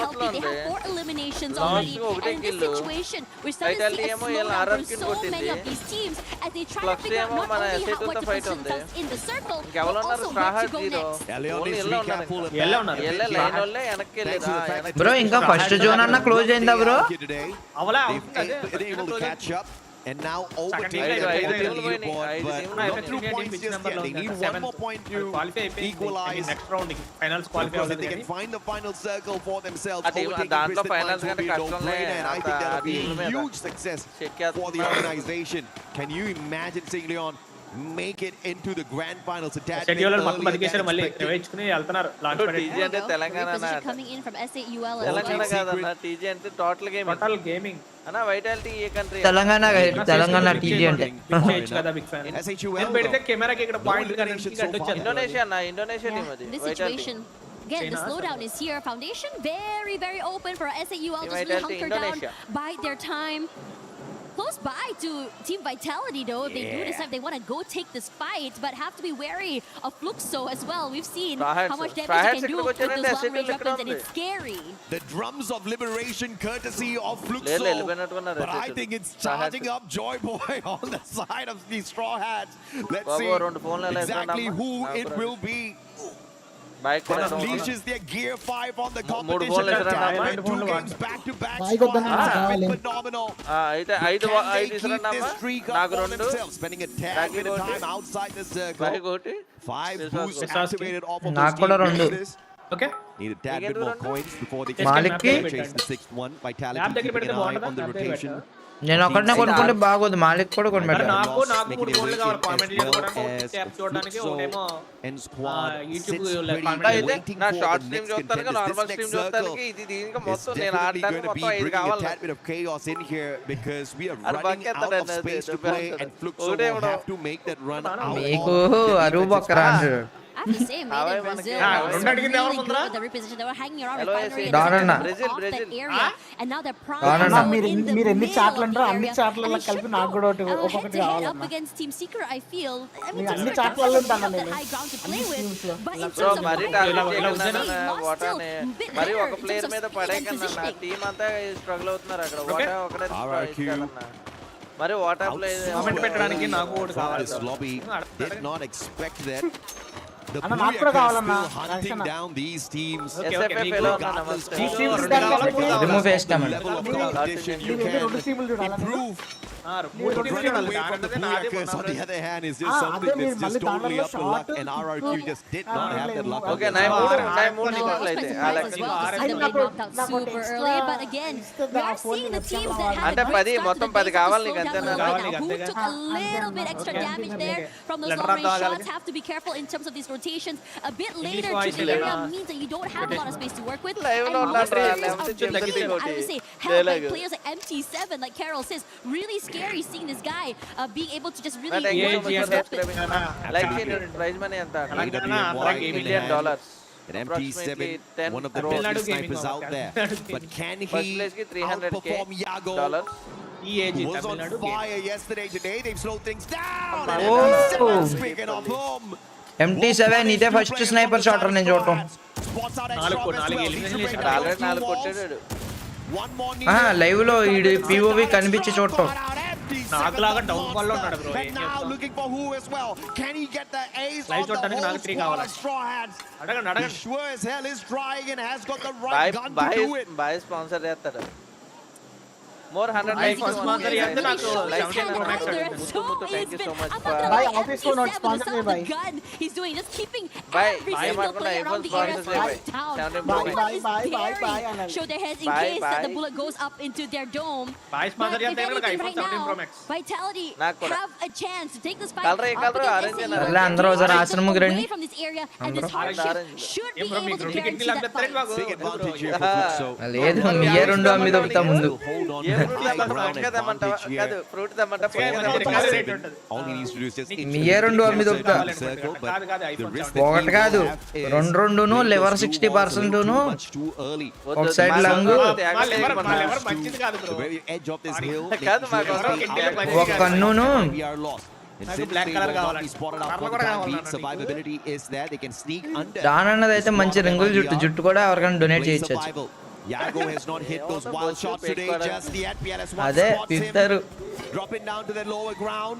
healthy. They have 4 eliminations already. And in this situation, we're starting to see a slowdown from so many of these teams as they try to figure out not only what to position themselves in the circle, but also where to go next. Bro ఇంకా first zone అన్న close అయిందా bro Able to catch up. And now overtake the leaderboard, but not through points just yet. They need one more point to equalize. next round finals qualify Because if they can find the final circle for themselves, overtaking Twisted Minds will be a no-brainer, and I think that'll be a huge success for the organization. Can you imagine seeing Leon make it into the grand finals? Schedule మొత్తం బతికేశారు మళ్ళీ రివైజ్కుని వెళ్తున్నారు launch TG అంటే Telangana Coming in from SAUL. Telangana కాదన్న TG అంటే total gaming అన్న vitality ఏ country Telangana TG అంటే కదా big fan నేను పెడితే కెమెరాకి ఇక్కడ పాయింట్ కనిపించి ఇండోనేషియా అన్న ఇండోనేషియా టీం అది This situation. Again, the slowdown is here. Foundation very, very open for SAUL. Just really hunker down, bide their time. Close by to Team Vitality though. If they do decide they want to go take this fight, but have to be wary of Fluxo as well. We've seen how much damage he can do with those long-range weapons, and it's scary. The drums of liberation courtesy of Fluxo. But I think it's charging up Joy Boy on the side of the Straw Hats. Let's see exactly who it will be. That unleashes their Gear 5 on the competition attack. 2 games back-to-back. Squad has been phenomenal. Can they keep this streak up for themselves? Spending a tad bit of time outside the circle. 5 boosts activated off of those team. Okay. Need a tad bit more coins before they can chase the 6th one. Vitality keeping an eye on the rotation. నేను ఒకటినే కొనుక్కుంటే బాగోదు, మాలిక్ కూడా కొనిపెట్టాలి. నాకు 3 ఫోన్లు కావాలి comment చేసుకోవడానికి, tap చూడడానికి, ఒకటేమో యూట్యూబ్ కామెంట్. నా షార్ట్ స్ట్రీమ్ చూస్తానికి, నార్మల్ స్ట్రీమ్ చూస్తానికి, ఇది దీనికి మొత్తం నేను ఆడడానికి మొత్తం 5 కావాలి. మీకు అరువు బొక్కరా అంటారు. I have to say, made in Brazil was really good with the reposition. They were hanging around refinery and off that area, and now they're prime in the middle of the area. And it should go head-to-head up against Team Secret, I feel. I mean, Team Secret doesn't have that high ground to play with, but in terms of points, still a bit better in terms of speed and positioning. Team అంతా struggle అవుతున్నారు అక్కడ. ఒకటే మరి water play comment పెట్టడానికి నాకు ఒకటి కావాలి. Did not expect that. The నాకు కూడా కావాలన్నా. hunting down these teams. Remove చేస్తాం. You can improve. But running away from the Booyakas on the other hand is just something that's just totally up to luck, and RRQ just did not have that luck. Okay, nine more nipples అయితే Alex. Super early, but again, we are seeing the teams that had అంటే 10 మొత్తం 10 కావాలి నీకు అంతే. Who took a little bit extra damage there from those long range shots. Have to be careful in terms of these rotations. A bit later to the area means that you don't have a lot of space to work with. And most players are really, I would say, help like players like MT7, like Carol says, really scary seeing this guy being able to just really like prize money anta $8 million. And MT7, one of the best snipers out there. But can he outperform Yago? Who was on fire yesterday. Today they've slowed things down. And MT7 picking up home. MT7 ఇదే first sniper shatter నేను చూడటం. Live లో ఈ POV కనిపించి చూడటం. నాకులాగా down fall లో ఉన్నాడు bro. Live చూడడానికి నాకు 3 కావాలి. అడగండి. బాయ్ స్పాన్సర్ చేస్తాడు. More 100 likes sponsor చేస్తే నాకు 17 Pro Max thank you so much. Bye, office phone not sponsor me bye. He's doing just keeping bye single player around the area bye. Show their heads in case that the bullet goes up into their dome. Bye sponsor చేస్తే నాకు iPhone 17 Pro Max. Vitality have a chance to take this fight. Colour అందరూ ఒకసారి ఆశ్రమం రండి. From this area and this hardship should be able to guarantee that fight. లేదు మీయే రెండు అమ్మి దొరుకుతా ముందు. మీయే రెండు అమ్మి దొరుకుతా. ఒకటి కాదు 2 లివర్ 60% ఒక సైడ్ లంగ్ ఒక కన్నును. దానన్నది అయితే మంచి రింగులు జుట్టు కూడా ఎవరికైనా డొనేట్ చేయొచ్చు. Yago has not hit those wild shots today just yet. PLS1 అదే పిస్తారు. dropping down to the lower ground.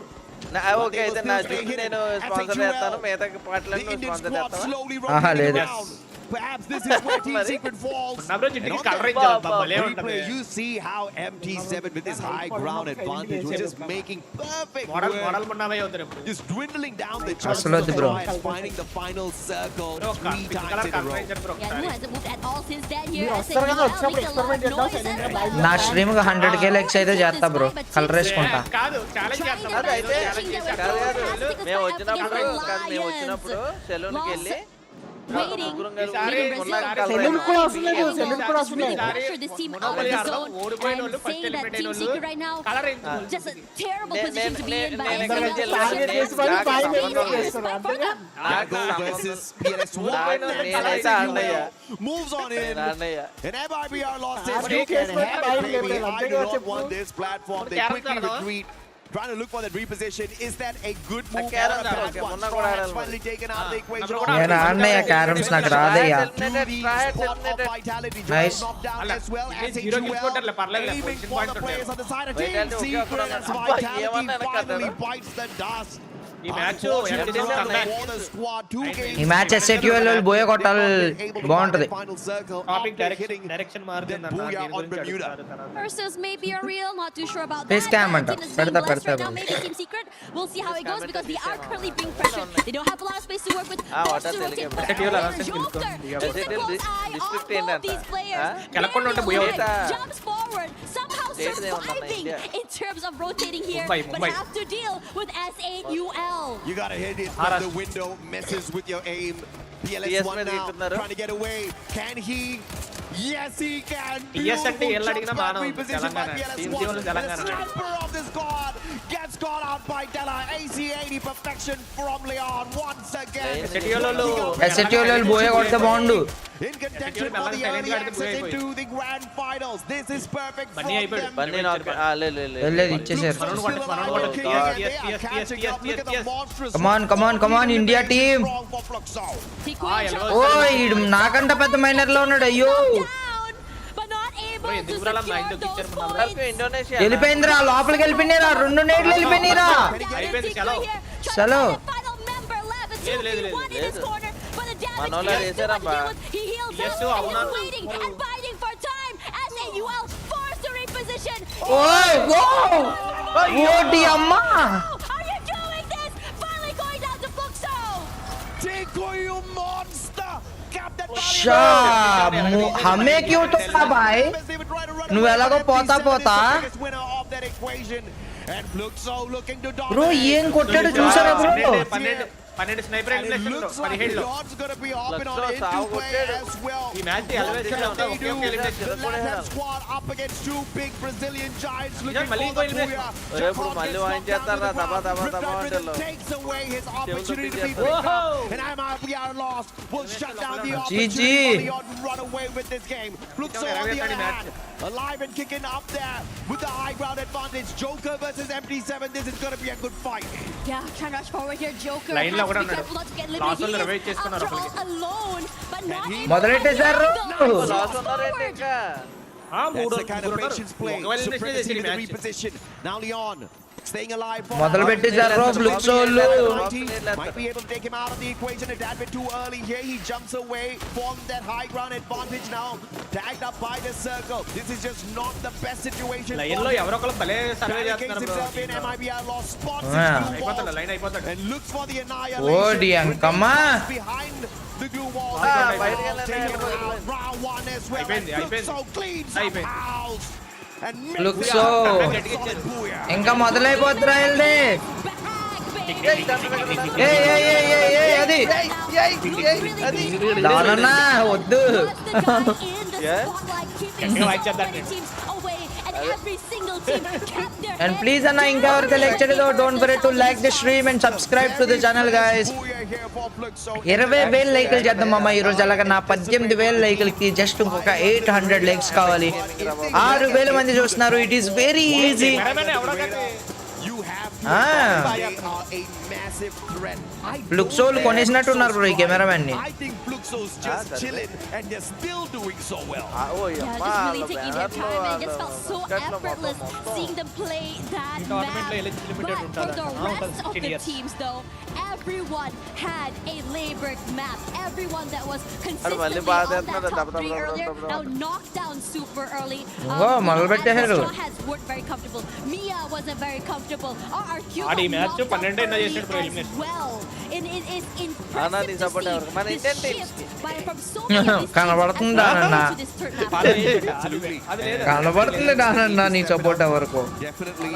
Okay అయితే నా జుట్టు నేను స్పాన్సర్ చేస్తాను. మిగతా పాటలను స్పాన్సర్ చేస్తాను. లేదు. Perhaps this is where Team Secret falls. You see how MT7 with his high ground advantage was just making perfect work. Just dwindling down the chances, finding the final circle 3 times in a row. Nenu hasn't moved at all since that here. నా stream 100k likes అయితే చేస్తా bro. Colour వేసుకుంటా. మేము వచ్చినప్పుడు సెలూన్కి వెళ్ళి waiting salon కూడా వస్తుంది. Salon కూడా వస్తుంది. this team out of the zone and saying that Team Secret right now just a terrible position to be in. Yago versus PLS1. Moves on in. And MIBR lost his kick and have it, baby. I do not want this platform. They quickly retreat. Trying to look for that reposition. Is that a good move? Finally taken out of the equation. నేను ఆడనయ్య carroms నాకు రాదయ్యా. Nice. As well as aiming for the players on the side of Team Secret as Vitality finally bites the dust. ఈ match ఈ match SATUL బోయ కొట్టాలి బాగుంటది. Topic direction మారుతుంది. Versus maybe a real, not too sure about Face that. cam అంట. పెడతా. Maybe Team Secret. We'll see how it goes because they are currently being pressured. They don't have a lot of space to work with. Jumps forward. Somehow surviving in terms of rotating here, but have to deal with SNUL. You gotta hit it from the window, messes with your aim. PLS1 now, trying to get away. Can he? Yes, he can. Yes, అంటే ఎల్ల అడిగినా మానం Telangana team జీవన Telangana sniper of this squad gets caught out by Della. AC80 perfection from Leon once again. STOL boye kotte bondu In contention for the early access into the grand finals. This is perfect from them. Bunny not le ichesaru. Come on India team. Oh idu nakanta pedda miner lo unnadu ayyo వెళ్ళిపోయిందిరా లోపలికి వెళ్ళిపోయినారా 2 నేట్లు వెళ్ళిపోయినారా చలో మనోళ్ళ వేసారమ్మా ఓయ్ ఓడి అమ్మా हमें क्यों तो भाई నువ్వు ఎలాగో పోతా బ్రో ఏం కొట్టాడు చూసారా బ్రో 12 స్నైపర్ ఎలిమినేషన్ 17 లో సావు కొట్టాడు ఈ మ్యాచ్ ఎలిమినేషన్ లో ఒకే ఒకే ఎలిమినేషన్ మళ్ళీ ఇంకో ఎలిమినేషన్ ఇప్పుడు మళ్ళీ వాయిన్ చేస్తారా దబా అంటారు GG alive and kicking up there with the high ground advantage. Joker versus MD7. This is going to be a good fight. Yeah, trying to rush forward here. Joker line lo has to be careful not to get eliminated. He is after all alone, but not able మొదలెట్టేశారు That's the kind of patience play. Supremacy with the reposition. Now Leon staying alive. మొదలు పెట్టేశారు బ్లుక్సోళ్ళు Might be able to take him out of the equation a tad bit too early here. He jumps away from that high ground advantage now. Tagged up by the circle. This is just not the best situation. Line లో ఎవరో ఒకరు భలే survey చేస్తున్నారు bro. MIBR lost spots. అయిపోతాడు line అయిపోతాడు And looks for the annihilation. ఓడి అంకమ్మా Behind the glue wall. Round one as well. So clean house. లుక్సో ఇంకా మొదలైపోతురా వెళ్ళి అది దానన్నా వద్దు and please anna inka avaru collected though don't forget to like the stream and subscribe to the channel guys 20000 లైకులు చేద్దాం మామ ఈ రోజు అలాగా నా 18000 లైకులకి జస్ట్ ఇంకొక 800 లైక్స్ కావాలి 6000 మంది చూస్తున్నారు ఇట్ ఈస్ వెరీ ఈజీ ఫ్లుక్సోల్ కొనేసినట్టున్నారు బ్రో ఈ కెమెరామెన్ ని just chilling and they're still doing so well. Yeah, just really taking their time and it just felt so effortless seeing them play that map. But for the rest of the teams though, everyone had a labored map. Everyone that was consistently on that top 3 earlier now knocked down super early. Straw has worked very comfortable. Mia wasn't very comfortable. RRQ match 12 enna chesadu pro elimination. Well, it is Anna ni support evaru mana intente కనబడుతుందా అన్న కనబడుతుంది దానన్నా నీ support వరకు Definitely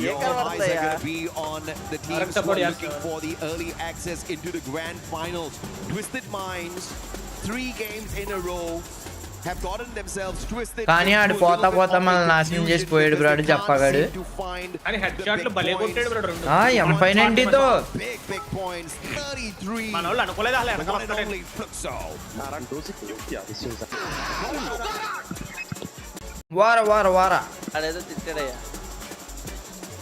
your eyes are going to be on the teams who are looking for the early access into the grand finals. Twisted Minds 3 games in a row have gotten themselves twisted. కానీ ఆడు పోతా మనల్ని నాశనం చేసి పోయాడు bro ఆడు చెప్పగాడు కానీ head షాట్లు భలే కొట్టాడు బ్రో రెండు M590 తో big points 33 మనోళ్ళు అనుకోలేదు అలా ఎనక వస్తాడు వార అదేదో తిట్టాడయ్యా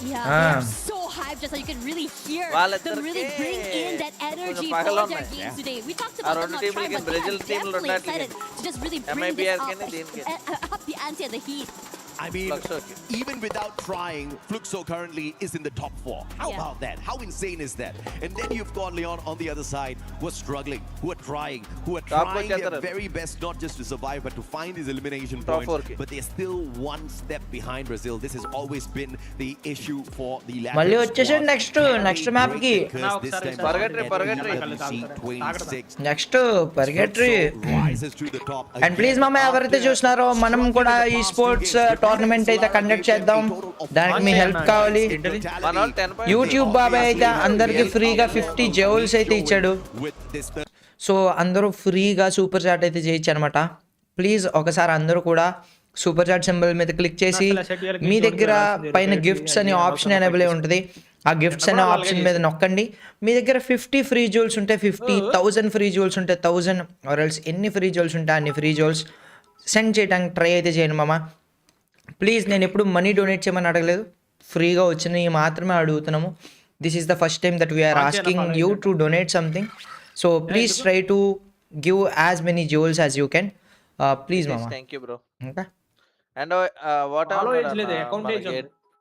Yeah, they're so hyped just so you can really hear them really bring in that energy for their games today. We talked about them not trying, but they are definitely excited to just really bring this up the ante and the heat. I mean, even without trying, Fluxo currently is in the top 4. How about that? How insane is that? And then you've got Leon on the other side, who are struggling, who are trying their very best, not just to survive, but to find these elimination points. But they're still one step behind Brazil. This has always been the issue for the Latin మళ్ళీ వచ్చేసి next map కి next పరిగెట్రీ and please మామ ఎవరైతే చూస్తున్నారో మనం కూడా ఈ sports tournament అయితే కండక్ట్ చేద్దాం. దానికి మీ హెల్ప్ కావాలి. యూట్యూబ్ బాబాయ్ అయితే అందరికి ఫ్రీగా 50 జౌల్స్ అయితే ఇచ్చాడు. సో అందరూ ఫ్రీగా సూపర్ చాట్ అయితే చేయొచ్చు అనమాట. ప్లీజ్ ఒకసారి అందరూ కూడా సూపర్ చాట్ సింబల్ మీద క్లిక్ చేసి మీ దగ్గర పైన గిఫ్ట్స్ అనే ఆప్షన్ ఎనేబుల్ అయి ఉంటుంది. ఆ గిఫ్ట్స్ అనే ఆప్షన్ మీద నొక్కండి. మీ దగ్గర 50 ఫ్రీ జోల్స్ ఉంటే 50, 1000 ఫ్రీ జోల్స్ ఉంటే 1000, ఆర్ఎల్స్ ఎన్ని ఫ్రీ జోల్స్ ఉంటే అన్ని ఫ్రీ జోల్స్ సెండ్ చేయడానికి ట్రై అయితే చేయండి మామ. ప్లీజ్ నేను ఎప్పుడు మనీ డొనేట్ చేయమని అడగలేదు, ఫ్రీగా వచ్చినవి మాత్రమే అడుగుతున్నాము. This is the first time that we are asking you to donate something. So please try to give as many jewels as you can. Please మామ. Thank you bro. Okay and what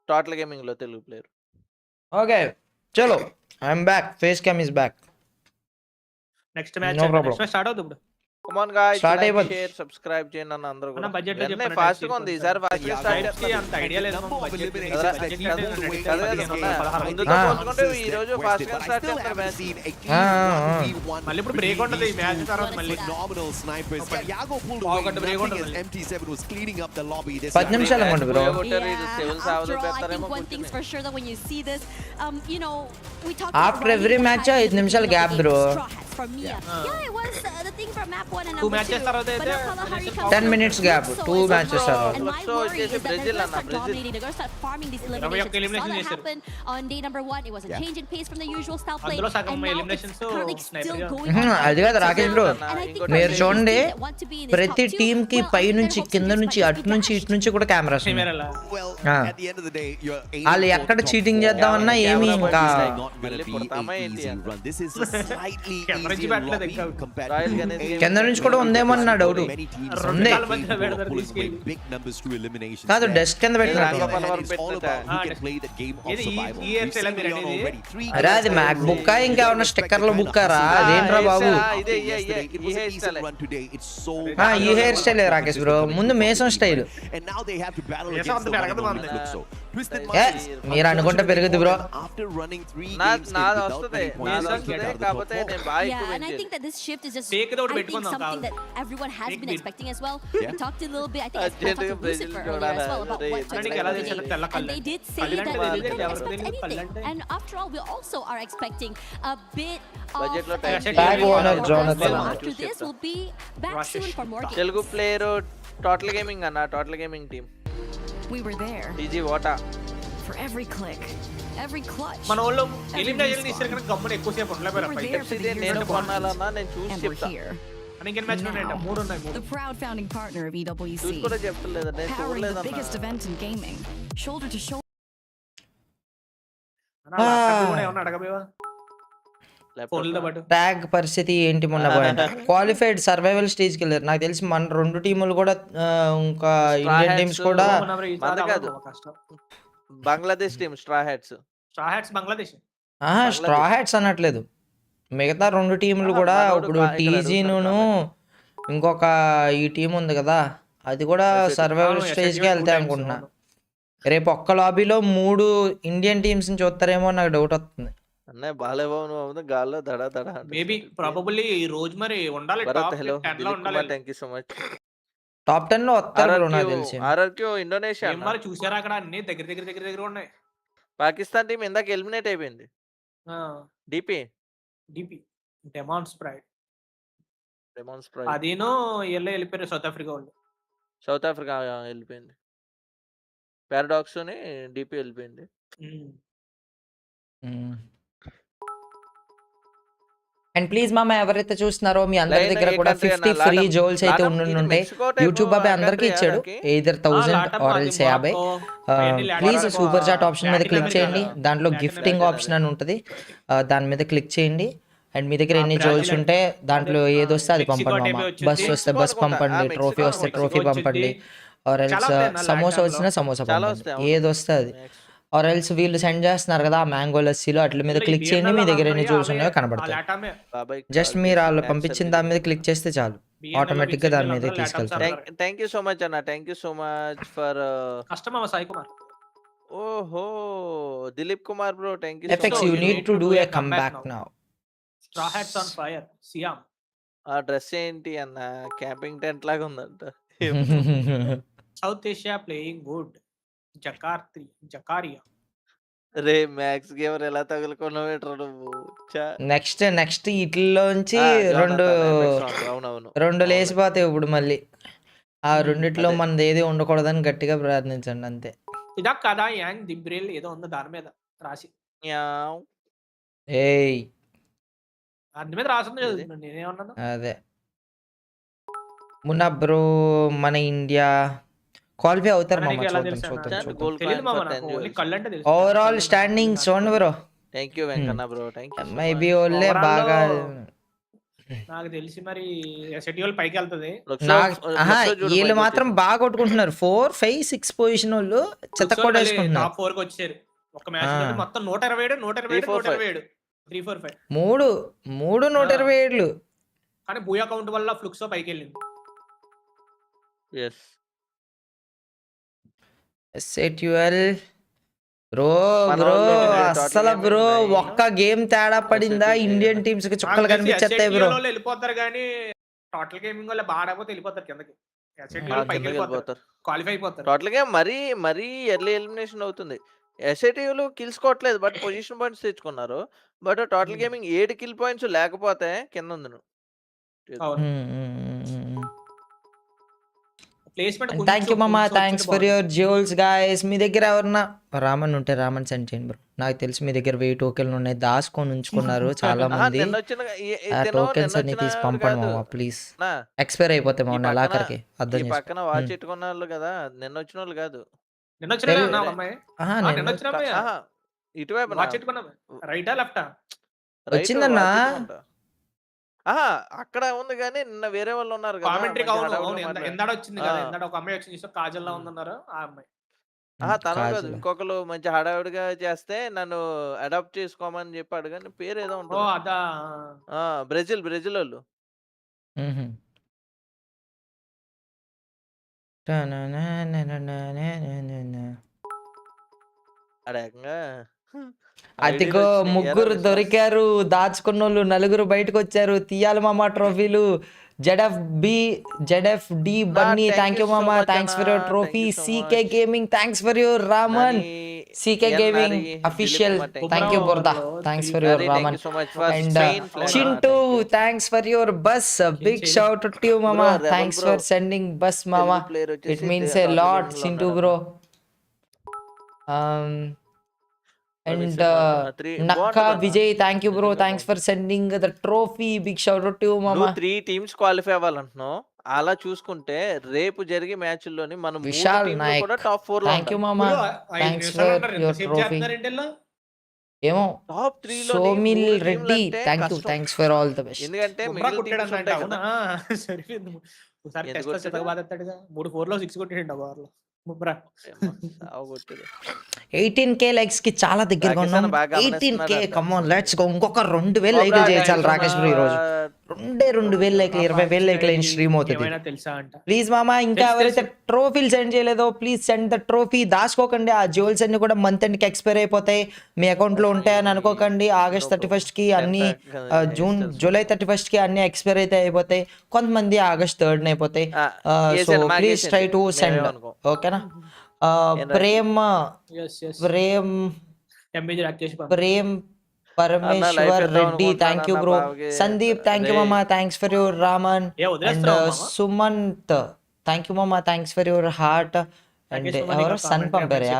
total gaming లో Telugu player. Okay చలో I'm back. Face cam is back. Next match start అవుతుంది ఇప్పుడు. Come on guys, Start like అయిపోద్ది. Share subscribe చేయండి అన్న అందరూ కూడా. బడ్జెట్ లో చెప్పండి. ఫాస్ట్ గా ఉంది ఈసారి, ఫాస్ట్ గా స్టార్ట్ కి అంత ఐడియా లేదు. బడ్జెట్ ముందుతో పోల్చుకుంటే ఈ రోజు ఫాస్ట్ గా స్టార్ట్ చేస్తారు మ్యాచ్. మళ్ళీ ఇప్పుడు బ్రేక్ ఉంటది ఈ మ్యాచ్ తర్వాత మళ్ళీ. Phenomenal snipers. Yago pulled Power away. cut break Nothing ఉంటుంది. as MT7 was cleaning up the lobby. 10 నిమిషాలు అనుకోండి బ్రో. ఆఫ్టర్ ఎవ్రీ మ్యాచ్ 5 నిమిషాలు గ్యాప్ బ్రో. టూ మ్యాచెస్ తర్వాత అయితే 10 minutes గ్యాప్ 2 matches తర్వాత. సో వచ్చేసి బ్రెజిల్ అన్న, బ్రెజిల్ అందులో సగం ఎలిమినేషన్స్ అది కాదు రాకేష్ బ్రో, మీరు చూడండి ప్రతి టీమ్ కి పై నుంచి కింద నుంచి అటు నుంచి ఇటు నుంచి కూడా cameras. Well, at the end of the day, you're వాళ్ళు ఎక్కడ చీటింగ్ చేద్దామన్నా ఏమి ఇంకా This is a slightly easier lobby compared to కింద నుంచి కూడా ఉందేమో నా డౌట్. ఉంది big numbers to elimination. కాదు డెస్క్ కింద పెట్టినట్టు. అరే అది మ్యాక్ బుక్ ఇంకేమన్నా స్టిక్కర్ల బుక్కారా? అదేంట్రా బాబు ఈ హెయిర్ స్టైల్ రాకేష్ బ్రో. ముందు మేసం స్టైల్. మీరు అనుకుంటే పెరుగుద్ది bro. And I think that this shift is just something that everyone has been expecting as well. We talked a little bit, I think I talked to Lucifer earlier as well about what to expect. And they did say that we can expect anything. And after all, we also are expecting a bit of so after this we'll be back soon for more games. Telugu player total gaming అన్న, total gaming team. We were there easy Wota for every click, every clutch. మన వాళ్ళు elimination తీసారు కనుక గమ్మున ఎక్కువ సేపు ఉండలేపోయారు. నేను కొనాలన్నా నేను చూసి చెప్తా. ఇంకెన్ని మ్యాచ్లు ఉన్నాయంట? 3 ఉన్నాయి. The proud founding partner of EWC. చూసి కూడా చెప్తలేదు, నేను Powering the చూడలేదన్నా. biggest event in gaming, shoulder to shoulder. Tag పరిస్థితి ఏంటి మొన్న క్వాలిఫైడ్ సర్వైవల్ స్టేజ్కి వెళ్ళారు. నాకు తెలిసి మన 2 టీములు కూడా ఇంకా ఇండియన్ టీమ్స్ కూడా Bangladesh team Straw hats Bangladesh straw hats అనట్లేదు. మిగతా 2 టీములు కూడా ఇప్పుడు టీజీను ఇంకొక ఈ టీం ఉంది కదా, అది కూడా సర్వైవల్ స్టేజ్కి వెళ్తాయి అనుకుంటున్నా. రేపు ఒక్క లాబీలో 3 ఇండియన్ టీమ్స్ నుంచి చూస్తారేమో నాకు డౌట్ వస్తుంది. అన్నయ్య బాలేబాబు గాల్లో దడా దడా. మేబీ ప్రాబబుల్లీ ఈ రోజు మరి ఉండాలి. Hello thank you so much. Top 10 లో వస్తారు నాకు తెలిసి. ఆర్ఆర్క్యూ ఇండోనేషియా మరి చూసారా అక్కడ అన్ని దగ్గర ఉన్నాయి. పాకిస్తాన్ టీం ఇందాక ఎలిమినేట్ అయిపోయింది. డిపి డెమాన్స్ ప్రైడ్ అదేనో వెళ్ళిపోయారు సౌత్ ఆఫ్రికా వాళ్ళు. సౌత్ ఆఫ్రికా వెళ్ళిపోయింది. పారాడాక్స్ ని డిపి వెళ్ళిపోయింది. అండ్ ప్లీజ్ మామ ఎవరైతే చూస్తున్నారో మీ అందరి దగ్గర కూడా 50 ఫ్రీ జోల్స్ అయితే ఉండుంటాయి. యూట్యూబ్ బాబాయ్ అందరికి ఇచ్చాడు, either 1000 or else 50. Please super chat option మీద క్లిక్ చేయండి. దాంట్లో గిఫ్టింగ్ ఆప్షన్ అని ఉంటుంది, దాని మీద క్లిక్ చేయండి. అండ్ మీ దగ్గర ఎన్ని జోల్స్ ఉంటే దాంట్లో ఏది వస్తే అది పంపండి మామ. బస్ వస్తే బస్ పంపండి, ట్రోఫీ వస్తే ట్రోఫీ పంపండి, ఆర్ ఎల్స్ సమోసా వచ్చినా సమోసా పంపండి, ఏది వస్తే అది. ఆర్ ఎల్స్ వీళ్ళు సెండ్ చేస్తున్నారు కదా మ్యాంగో లస్సీలో, అట్ల మీద క్లిక్ చేయండి. మీ దగ్గర ఎన్ని జోల్స్ ఉన్నాయో కనబడతాయి. జస్ట్ మీరు వాళ్ళు పంపించిన దాని మీద క్లిక్ చేస్తే చాలు, ఆటోమేటిక్ గా దాని మీద తీసుకెళ్తారు. థ్యాంక్ యూ సో మచ్ అన్న, thank you so much for customer Sai Kumar. ఓహో Dilip Kumar bro, thank you. FX you need to do a comeback now. Straw hats on fire. ఆ డ్రెస్ ఏంటి అన్న, క్యాంపింగ్ టెంట్ లాగా ఉందంట. South Asia playing good. Zakaria. Ray Max gamer ఎలా తగులుకున్నావు నువ్వు? Next ఇట్లోంచి అవునవును రెండు లేచిపోతాయి ఇప్పుడు మళ్ళీ. ఆ రెండిట్లో మనది ఏది ఉండకూడదని గట్టిగా ప్రార్థించండి అంతే. ఇదా కదా యాంగ్ దిబ్రేల్ ఏదో ఉంది దాని మీద రాసి. ఏయ్ దాని మీద రాసింది చదువుతున్నాను నేనేమన్నాను. అదే మున్నా బ్రో మన ఇండియా క్వాలిఫై అవుతారు మామ. ఓవరాల్ స్టాండింగ్ చూడండి bro. Thank you Venkanna bro. Maybe only బాగా నాకు తెలిసి మరి షెడ్యూల్ పైకి వెళ్తది. వీళ్ళు మాత్రం బాగా కొట్టుకుంటున్నారు. 4, 5, 6 పొజిషన్ వాళ్ళు చెత్త కొట్టేసుకుంటున్నారు. టాప్ 4 కి వచ్చారు ఒక మ్యాచ్ మొత్తం 127 127 3, 4, 5 మూడు 127. కానీ బూయా కౌంట్ వల్ల ఫ్లుక్సో పైకి వెళ్ళింది. SATUL బ్రో అస్సలు బ్రో ఒక్క గేమ్ తేడా పడిందా ఇండియన్ టీమ్స్ కి చుక్కలు కనిపించేస్తాయి బ్రో. వెళ్ళిపోతారు కానీ టోటల్ గేమింగ్ వల్ల బాడైపోతే వెళ్ళిపోతారు కిందకి. క్వాలిఫై అయిపోతారు. టోటల్ గా మరీ ఎర్లీ ఎలిమినేషన్ అవుతుంది. ఎస్ఏటీలు కిల్స్ కొట్టలేదు బట్ పొజిషన్ పాయింట్స్ తెచ్చుకున్నారు. But total gaming 7 kill points లేకపోతే కింద ఉంది. థ్యాంక్ యూ మామా. Thanks for your jewels guys. మీ దగ్గర ఎవరన్నా రామన్ ఉంటే రామన్ సెండ్ చేయండి బ్రో. నాకు తెలిసి మీ దగ్గర 1000 టోకెన్లు ఉన్నాయి దాచుకొని ఉంచుకున్నారు చాలా మంది. ఆ టోకెన్స్ అన్ని తీసి పంపండి మామా ప్లీజ్. ఎక్స్పైర్ అయిపోతాయి మామా నెలాఖరికి. అర్థం చేసుకో. పక్కన వాచ్ పెట్టుకున్న వాళ్ళు కదా నిన్న వచ్చిన వాళ్ళు కాదు. ఇటువైపు రైటా లెఫ్టా వచ్చిందన్నా. అక్కడ ఉంది కానీ నిన్న వేరే వాళ్ళు ఉన్నారు కదా. కామెంటరీకి ఎందాడ వచ్చింది కదా. ఎందాడ ఒక అమ్మాయి వచ్చింది కాజల్లా ఉందన్నారు ఆ అమ్మాయి. తన కాదు ఇంకొకరు మంచి హడావిడిగా చేస్తే నన్ను అడాప్ట్ చేసుకోమని చెప్పాడు కానీ పేరు ఏదో ఉంటుంది. బ్రెజిల్ వాళ్ళు. అడగంగా అతిగో ముగ్గురు దొరికారు దాచుకున్నోళ్ళు. 4 బయటకు వచ్చారు. తీయాలి మామ ట్రోఫీలు. ZFD బన్నీ థ్యాంక్ యూ మామ. Thanks for your trophy. CK gaming thanks for your ramen. CK gaming official thank you బుర్దా. Thanks for your ramen. And Chintu thanks for your bus. Big shout to you మామ. Thanks for sending bus మామ. It means a lot Chintu bro. And Nakka Vijay, thank you bro. Thanks for sending the trophy. Big shout out to you mama. 3 teams qualify అవ్వాలంటున్నావు. అలా చూసుకుంటే రేపు జరిగే match లోని మనం విశాల్ నాయక్ కూడా టాప్ 4 లో. Thank you mama. Thanks for your trophy. ఏమో టాప్ 3 లో Somil Reddy thanks for all the best. ఎందుకంటే మిగిలిన టీమ్స్ ఉంటాయి కదా. సరిపోయింది. ఒకసారి టెస్ట్ లో సెతక బాదెత్తాడుగా. 3-4 లో 6 కొట్టిండు ఆ ఓవర్లో. 18k లైక్స్ కి చాలా దగ్గరగా ఉన్నాం. 18k come on let's go. ఇంకొక 2000 లైక్లు చేయాలి రాకేష్ బ్రో ఈ రోజు. 2000 లైక్లు 20,000 లైక్లు అయిన స్ట్రీమ్ అవుతుంది. ప్లీజ్ మామా ఇంకా ఎవరైతే ట్రోఫీలు సెండ్ చేయలేదో ప్లీజ్ సెండ్ ద ట్రోఫీ. దాచుకోకండి. ఆ జ్యువెల్స్ అన్ని కూడా మంత్ ఎండ్ కి ఎక్స్పైర్ అయిపోతాయి. మీ అకౌంట్ లో ఉంటాయని అనుకోకండి. ఆగస్ట్ 31st కి అన్ని, జూలై 31st కి అన్ని ఎక్స్పైర్ అయితే అయిపోతాయి. కొంతమంది ఆగస్ట్ 3rd అయిపోతాయి. So please try to send. ఓకేనా. Prem Parameshwar Reddy thank you bro. Sandeep thank you మామా. Thanks for your ramen. And Sumanth thank you మామా. Thanks for your heart. And ఎవరో సన్ పంపారా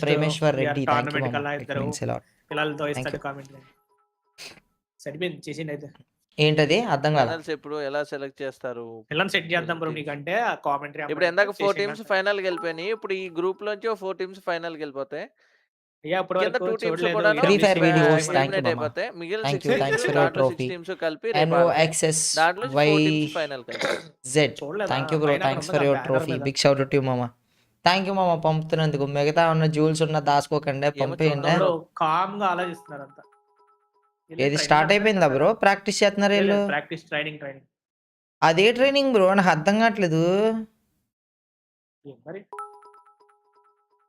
ప్రేమేశ్వర్ రెడ్డి థ్యాంక్ యూ మామా. It means a lot. ఏంటది అర్థం కాదు. ఇప్పుడు ఎలా సెలెక్ట్ చేస్తారు? పిల్లల్ని సెట్ చేద్దాం బ్రో నీకంటే కామెంటరీ. ఇప్పుడు ఎందాక 4 టీమ్స్ ఫైనల్ కి వెళ్ళిపోయినాయి. ఇప్పుడు ఈ గ్రూప్ లోంచి 4 టీమ్స్ ఫైనల్ కి వెళ్ళిపోతాయి. FreeFire videos thank you mama. Thank you. Thanks for your trophy. NUXS YZ thank you bro. Thanks for your trophy. Big shout out to you mama. Thank you మామ పంపుతున్నందుకు. మిగతా ఉన్న jewels ఉన్న దాచుకోకండి పంపేయండి. Com గా ఆలోచిస్తున్నారు అంతా. ఏది స్టార్ట్ అయిపోయిందా bro? Practice చేస్తున్నారు వీళ్ళు. Practice training. అదే ట్రైనింగ్ బ్రో నాకు అర్థం కావట్లేదు.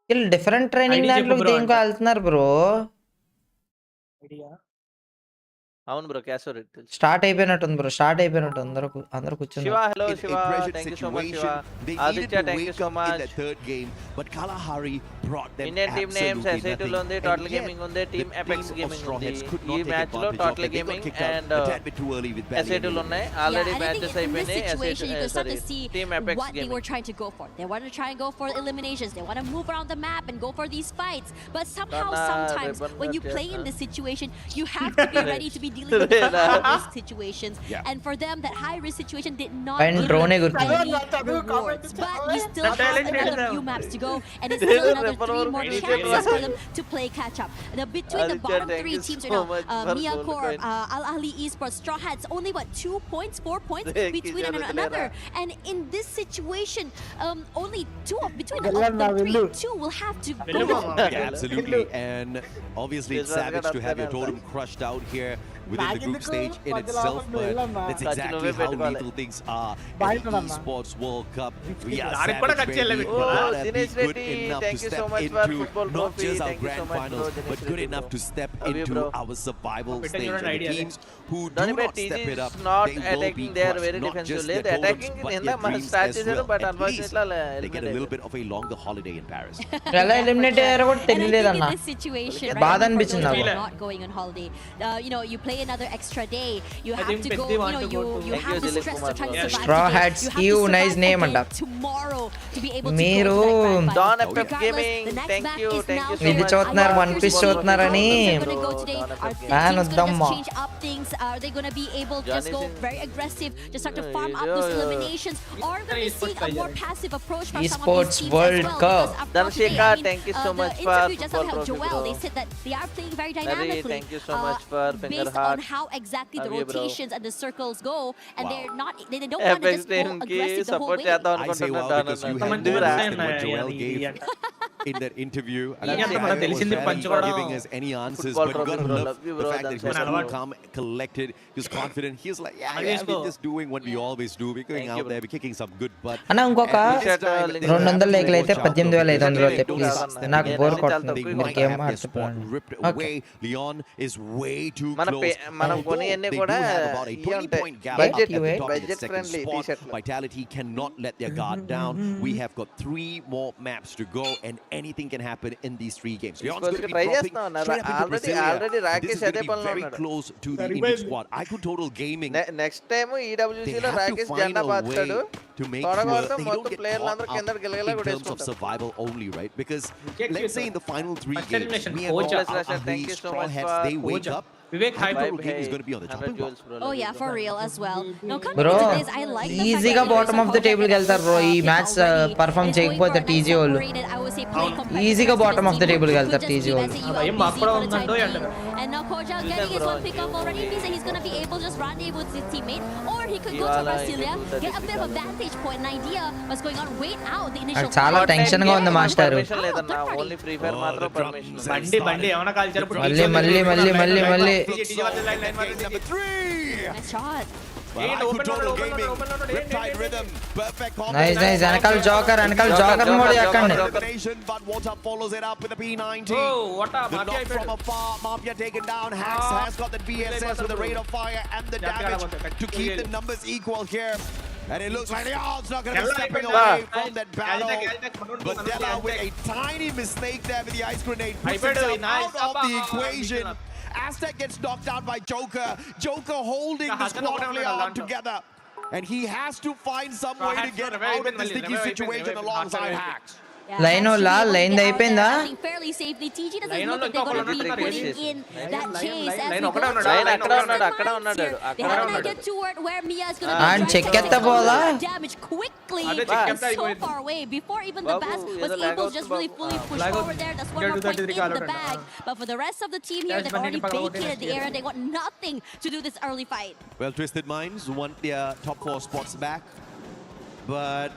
వీళ్ళు డిఫరెంట్ ట్రైనింగ్ దాంట్లో దేనికో వెళ్తున్నారు బ్రో. అవును బ్రో క్యాసోరెట్ తెలుసు. స్టార్ట్ అయిపోయినట్టుంది బ్రో, స్టార్ట్ అయిపోయినట్టు అందరూ కూర్చున్నారు. Shiva hello Shiva thank you so much Shiva. Aditya thank you so much. Indian team names SI2 లో ఉంది, టోటల్ గేమింగ్ ఉంది, టీమ్ ఎపెక్స్ గేమింగ్ ఉంది. ఈ మ్యాచ్ లో టోటల్ గేమింగ్ అండ్ SI2 లో ఉన్నాయి. ఆల్రెడీ మ్యాచెస్ అయిపోయినాయి. Team apex what they were trying to go for. They want to try and go for eliminations. They want to move around the map and go for these fights. But somehow, sometimes when you play in this situation, you have to be ready to be dealing with high-risk situations. And for them, that high-risk situation did not give them any rewards. But you still have another few maps to go, and it's still another 3 more chances for them to play catch-up. Between the bottom 3 teams right now, Mia Corp, Al Ahly Esports, Straw Hats, only 2 points, 4 points between another. And in this situation, only between the 3, 2 will have to go. Absolutely, and obviously it's savage to have your totem crushed out here within the group stage in itself, but that's exactly how lethal things are at the Esports World Cup. We are savage, baby. Dinesh Good Reddy, enough thank to you so step much for into football not trophy. just our Thank you so grand much, finals, bro. but good enough to step into our survival stage. And the teams who do Danny not step it up, not they will be attacking there crushed. very Not just defensively. their The totems, attacking but in their the dreams start as is well. but At least unfortunately they get a little bit of a longer holiday in Paris. ఎలా eliminate అయ్యారో కూడా తెలియలేదన్న. In this situation, బాధ right, అనిపించింది for నాకు. those who are not going on holiday. You know, you play another extra day. You have think to go. Petti You want know, to go you to- have the stress of trying to survive. Straw today. Hats, You have to you survive nice name again అంట. tomorrow to be able to మీరు go to that grand final. Don FF Regardless, Gaming, the next thank map you is now so ఇది much. చూస్తున్నారు, One Piece చూస్తున్నారని. Are the Fan teams going to వద్దమ్మా. just change up things? Are they going to be able to just go very aggressive, just start to farm up those eliminations? Or are we seeing a more passive approach from some of Esports these teams World as well? Cup. Because after Dhanashika, today, thank you so much the for interview just football had trophy, Joel. bro. They said that they are playing very Nari, dynamically. thank you so much for finger based heart. on how exactly the Love you, bro. rotations and the circles go, and Wow. they're not. They don't want to FX just go team ki aggressive the whole support way. చేద్దాం I say wow అనుకుంటున్నాను. because you Come had on, more do words that. than what Joel Yeah, gave yeah. in that interview. And Yeah, I మనకు was తెలిసింది barely పంచుకోవడం. giving us any answers, Football but you gotta trophy, bro. love Love you, the bro. fact that he was That's cool, right. calm, collected. He was confident. He was like, yeah, Let's we're go. just doing what we always do. We're going Thank out you, there, we're kicking some good butt. అన్న ఇంకొక And this time, they 200 లేకలు అయితే have to 18,500 అయితే Two please. thousand. నాకు bore నేను కొడుతుంది చాలా మీరు తక్కువ గేమ్ have their spot ఆడుతున్నాను. ripped okay away. Leon is way too మన close. మనం Although కొనియన్ని they కూడా do have about a ఇవి ఉంటాయి. 20-point gap Budget- up at the top of the budget second friendly spot. t-shirt. Vitality cannot let their guard down. We have got 3 more maps to go, and anything can happen in these 3 games. Leon's going to be Try dropping చేస్తున్నా ఉన్నారు. straight up into Brasilia. Already This Rakesh is going అదే to be పనిలో very ఉన్నాడు. close to the Indian squad. I could total gaming. Next time EWC They లో have to Rakesh find జెండా a way పాతాడు. to make త్వరగా sure వస్తే they మొత్తం don't get ప్లేయర్లు caught అందరూ up కిందకి గిలగల in కూడా terms of వేసుకుంటారు. survival only, right? Because Get let's say you, in the final 3 First games, elimination, we have coach. got Russia, our thank you so Straw much Hats. for They wake coach. up. Vivek, I hi, total bye. game is going to be on the chopping block. Oh yeah, for real as well. No, coming Bro, into this, I like the fact ఈజీగా that bottom of the table కి వెళ్తారు bro. ఈ match perform చేయకపోతే TG వాళ్ళు ఈజీగా bottom of the table కి వెళ్తారు TG వాళ్ళు. ఏం మాకు కూడా ఉందంటో అంటారు. And now Koja getting his one pick up already means that he's going to be able to just rendezvous with his teammate, or he could go to Brasilia, get a bit of a vantage point, an idea what's going on, wait out the initial. చాలా tension గా ఉంది master. Permission లేదన్నా, only free fire మాత్రం permission. బండి ఏమన్నా కాల్చారు ఇప్పుడు. మళ్ళీ మళ్ళీ మళ్ళీ మళ్ళీ మళ్ళీ Nice shot. But I could total gaming, Riptide Rhythm, perfect nice nice. వెనకాల జోకర్ మోడ్ ఎక్కండి. combination, but Water follows it up with the P90. Oh, what a The Mafia knock effect. from afar, Mafia taken down. Hax has got the VSS with the rate of fire and the damage to keep the numbers equal here. And it looks like the odds not going to be stepping away from that battle. But Della with a tiny mistake there with the ice grenade puts himself out of the equation. Aztec gets knocked down by Joker. Joker holding the squad player on together. And he has to find some way to get out of this sticky situation alongside Hax. Line line అయిపోయిందా? Fairly safely. TG doesn't look like they're going to be putting in that chase as we go. అక్కడ ఉన్నాడు. They have to get to where Mia is going to And be check at the ball, damage quickly. check It's so far away. Before even the Bass was able to just really fully push forward there. That's one more point in the bag. But for the rest of the team here, they've already vacated the area. They got nothing to do this early fight. Well, Twisted Minds want their top 4 spots back. But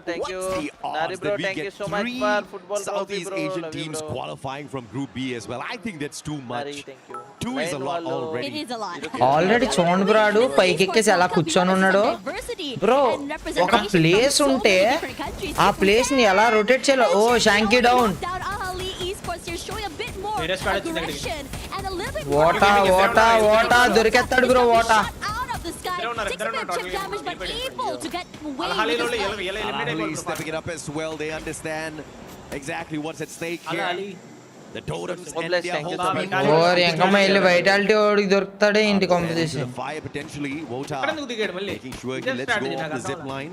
thank you. what's the odds Nari bro, that we thank you get so much 3 for football trophy, Southeast bro. Asian Love you, teams bro. qualifying from Group B as well? I think that's too much. Nari, thank you. 2 is a lot It already. is a lot. Already చూడండి bro, ఆడు పైకెక్కేసి ఎలా కూర్చొని ఉన్నాడు bro. ఒక place ఉంటే ఆ place ని ఎలా రొటేట్ చేయాలి. ఓ Shanky down. Down Ali Esports here showing a bit more aggression and a little bit Wota దొరికేస్తాడు bro Wota out of the sky. Takes a bit of chip damage, but able to get away with this one. Malli stepping it up as well. They understand exactly what's at stake here. The totems and their whole ఓర్ ఎంకమ్మ వెళ్ళి Vitality ఓడికి దొరుకుతాడే ఇంటి competition fire potentially. Wota making sure he lets go off the zip line.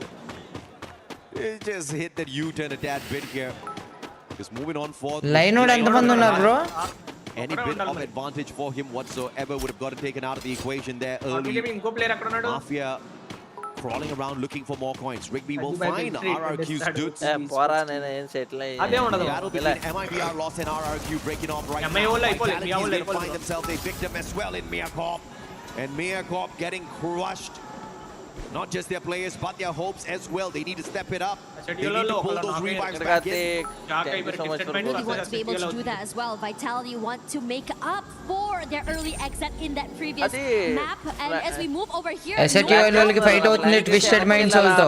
It just hit that U-turn a tad bit here. Just moving on forward. Line ఓడ్ ఎంతమంది ఉన్నారు bro Any bit of advantage for him whatsoever would have gotten taken out of the equation there early. Mafia crawling around looking for more coins. Rigby will find RRQ's dudes. Battle between MIBR lost and RRQ breaking off right now. Vitality is going to find themselves a victim as well in Mia Corp. And Mia Corp getting crushed. Not just their players, but their hopes as well. They need to step it up. They need to pull those revives back in. Really want to be able to do that as well. Vitality want to make up for their early exit in that previous map. And as we move over here, SATUL వాళ్ళకి fight అవుతుంది twisted mind soul తో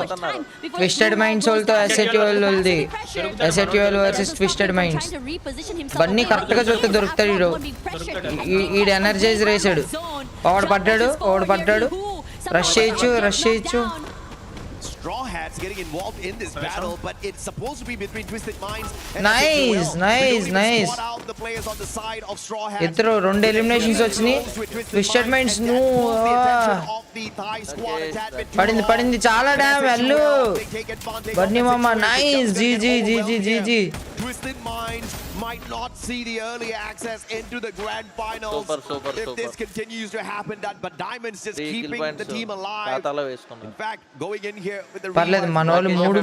twisted mind soul తో SATUL వాళ్ళది SATUL versus twisted minds Bunny correct గా చూస్తే దొరుకుతాడు ఈడు energise రేసాడు ఒకడు పడ్డాడు రష్ చేయొచ్చు Straw Hats getting involved in this battle, but it's supposed to be between Twisted Minds and nice out the players on the side of Straw Hats. ఇద్దరు రెండు eliminations వచ్చినాయి ట్విస్టెడ్ మైండ్స్ పడింది చాలా dam వెళ్ళు బన్నీ మామ nice జీ Twisted Minds might not see the early access into the grand finals. If this continues to happen, but Diamonds just keeping the team alive. In fact, going in here with the పర్లేదు మనోళ్ళు మూడు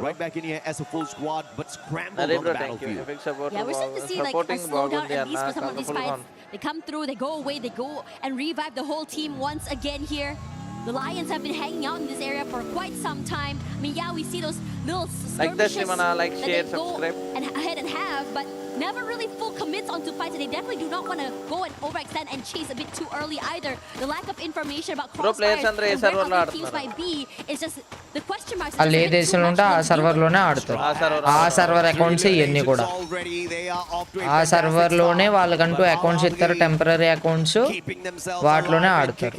right back in here as a full squad, but scrambled on the battlefield. Yeah, we're starting to see like a slowdown at least for some of these fights. They come through, they go away, they go and revive the whole team once again here. The Lions have been hanging out in this area for quite some time. I mean, yeah, we see those little skirmishes like, share, subscribe, and ahead and have, but never really full commits onto fights. And they definitely do not want to go and overextend and chase a bit too early either. The lack of information about crossfires and where other teams might be is just the question marks. వాళ్ళు ఏ దేశంలో ఉంటే ఆ server లోనే ఆడతారు ఆ server accounts ఇవన్నీ కూడా ఆ సర్వర్ లోనే వాళ్ళకంటూ అకౌంట్స్ ఇస్తారు టెంపరరీ అకౌంట్స్ వాటిలోనే ఆడతారు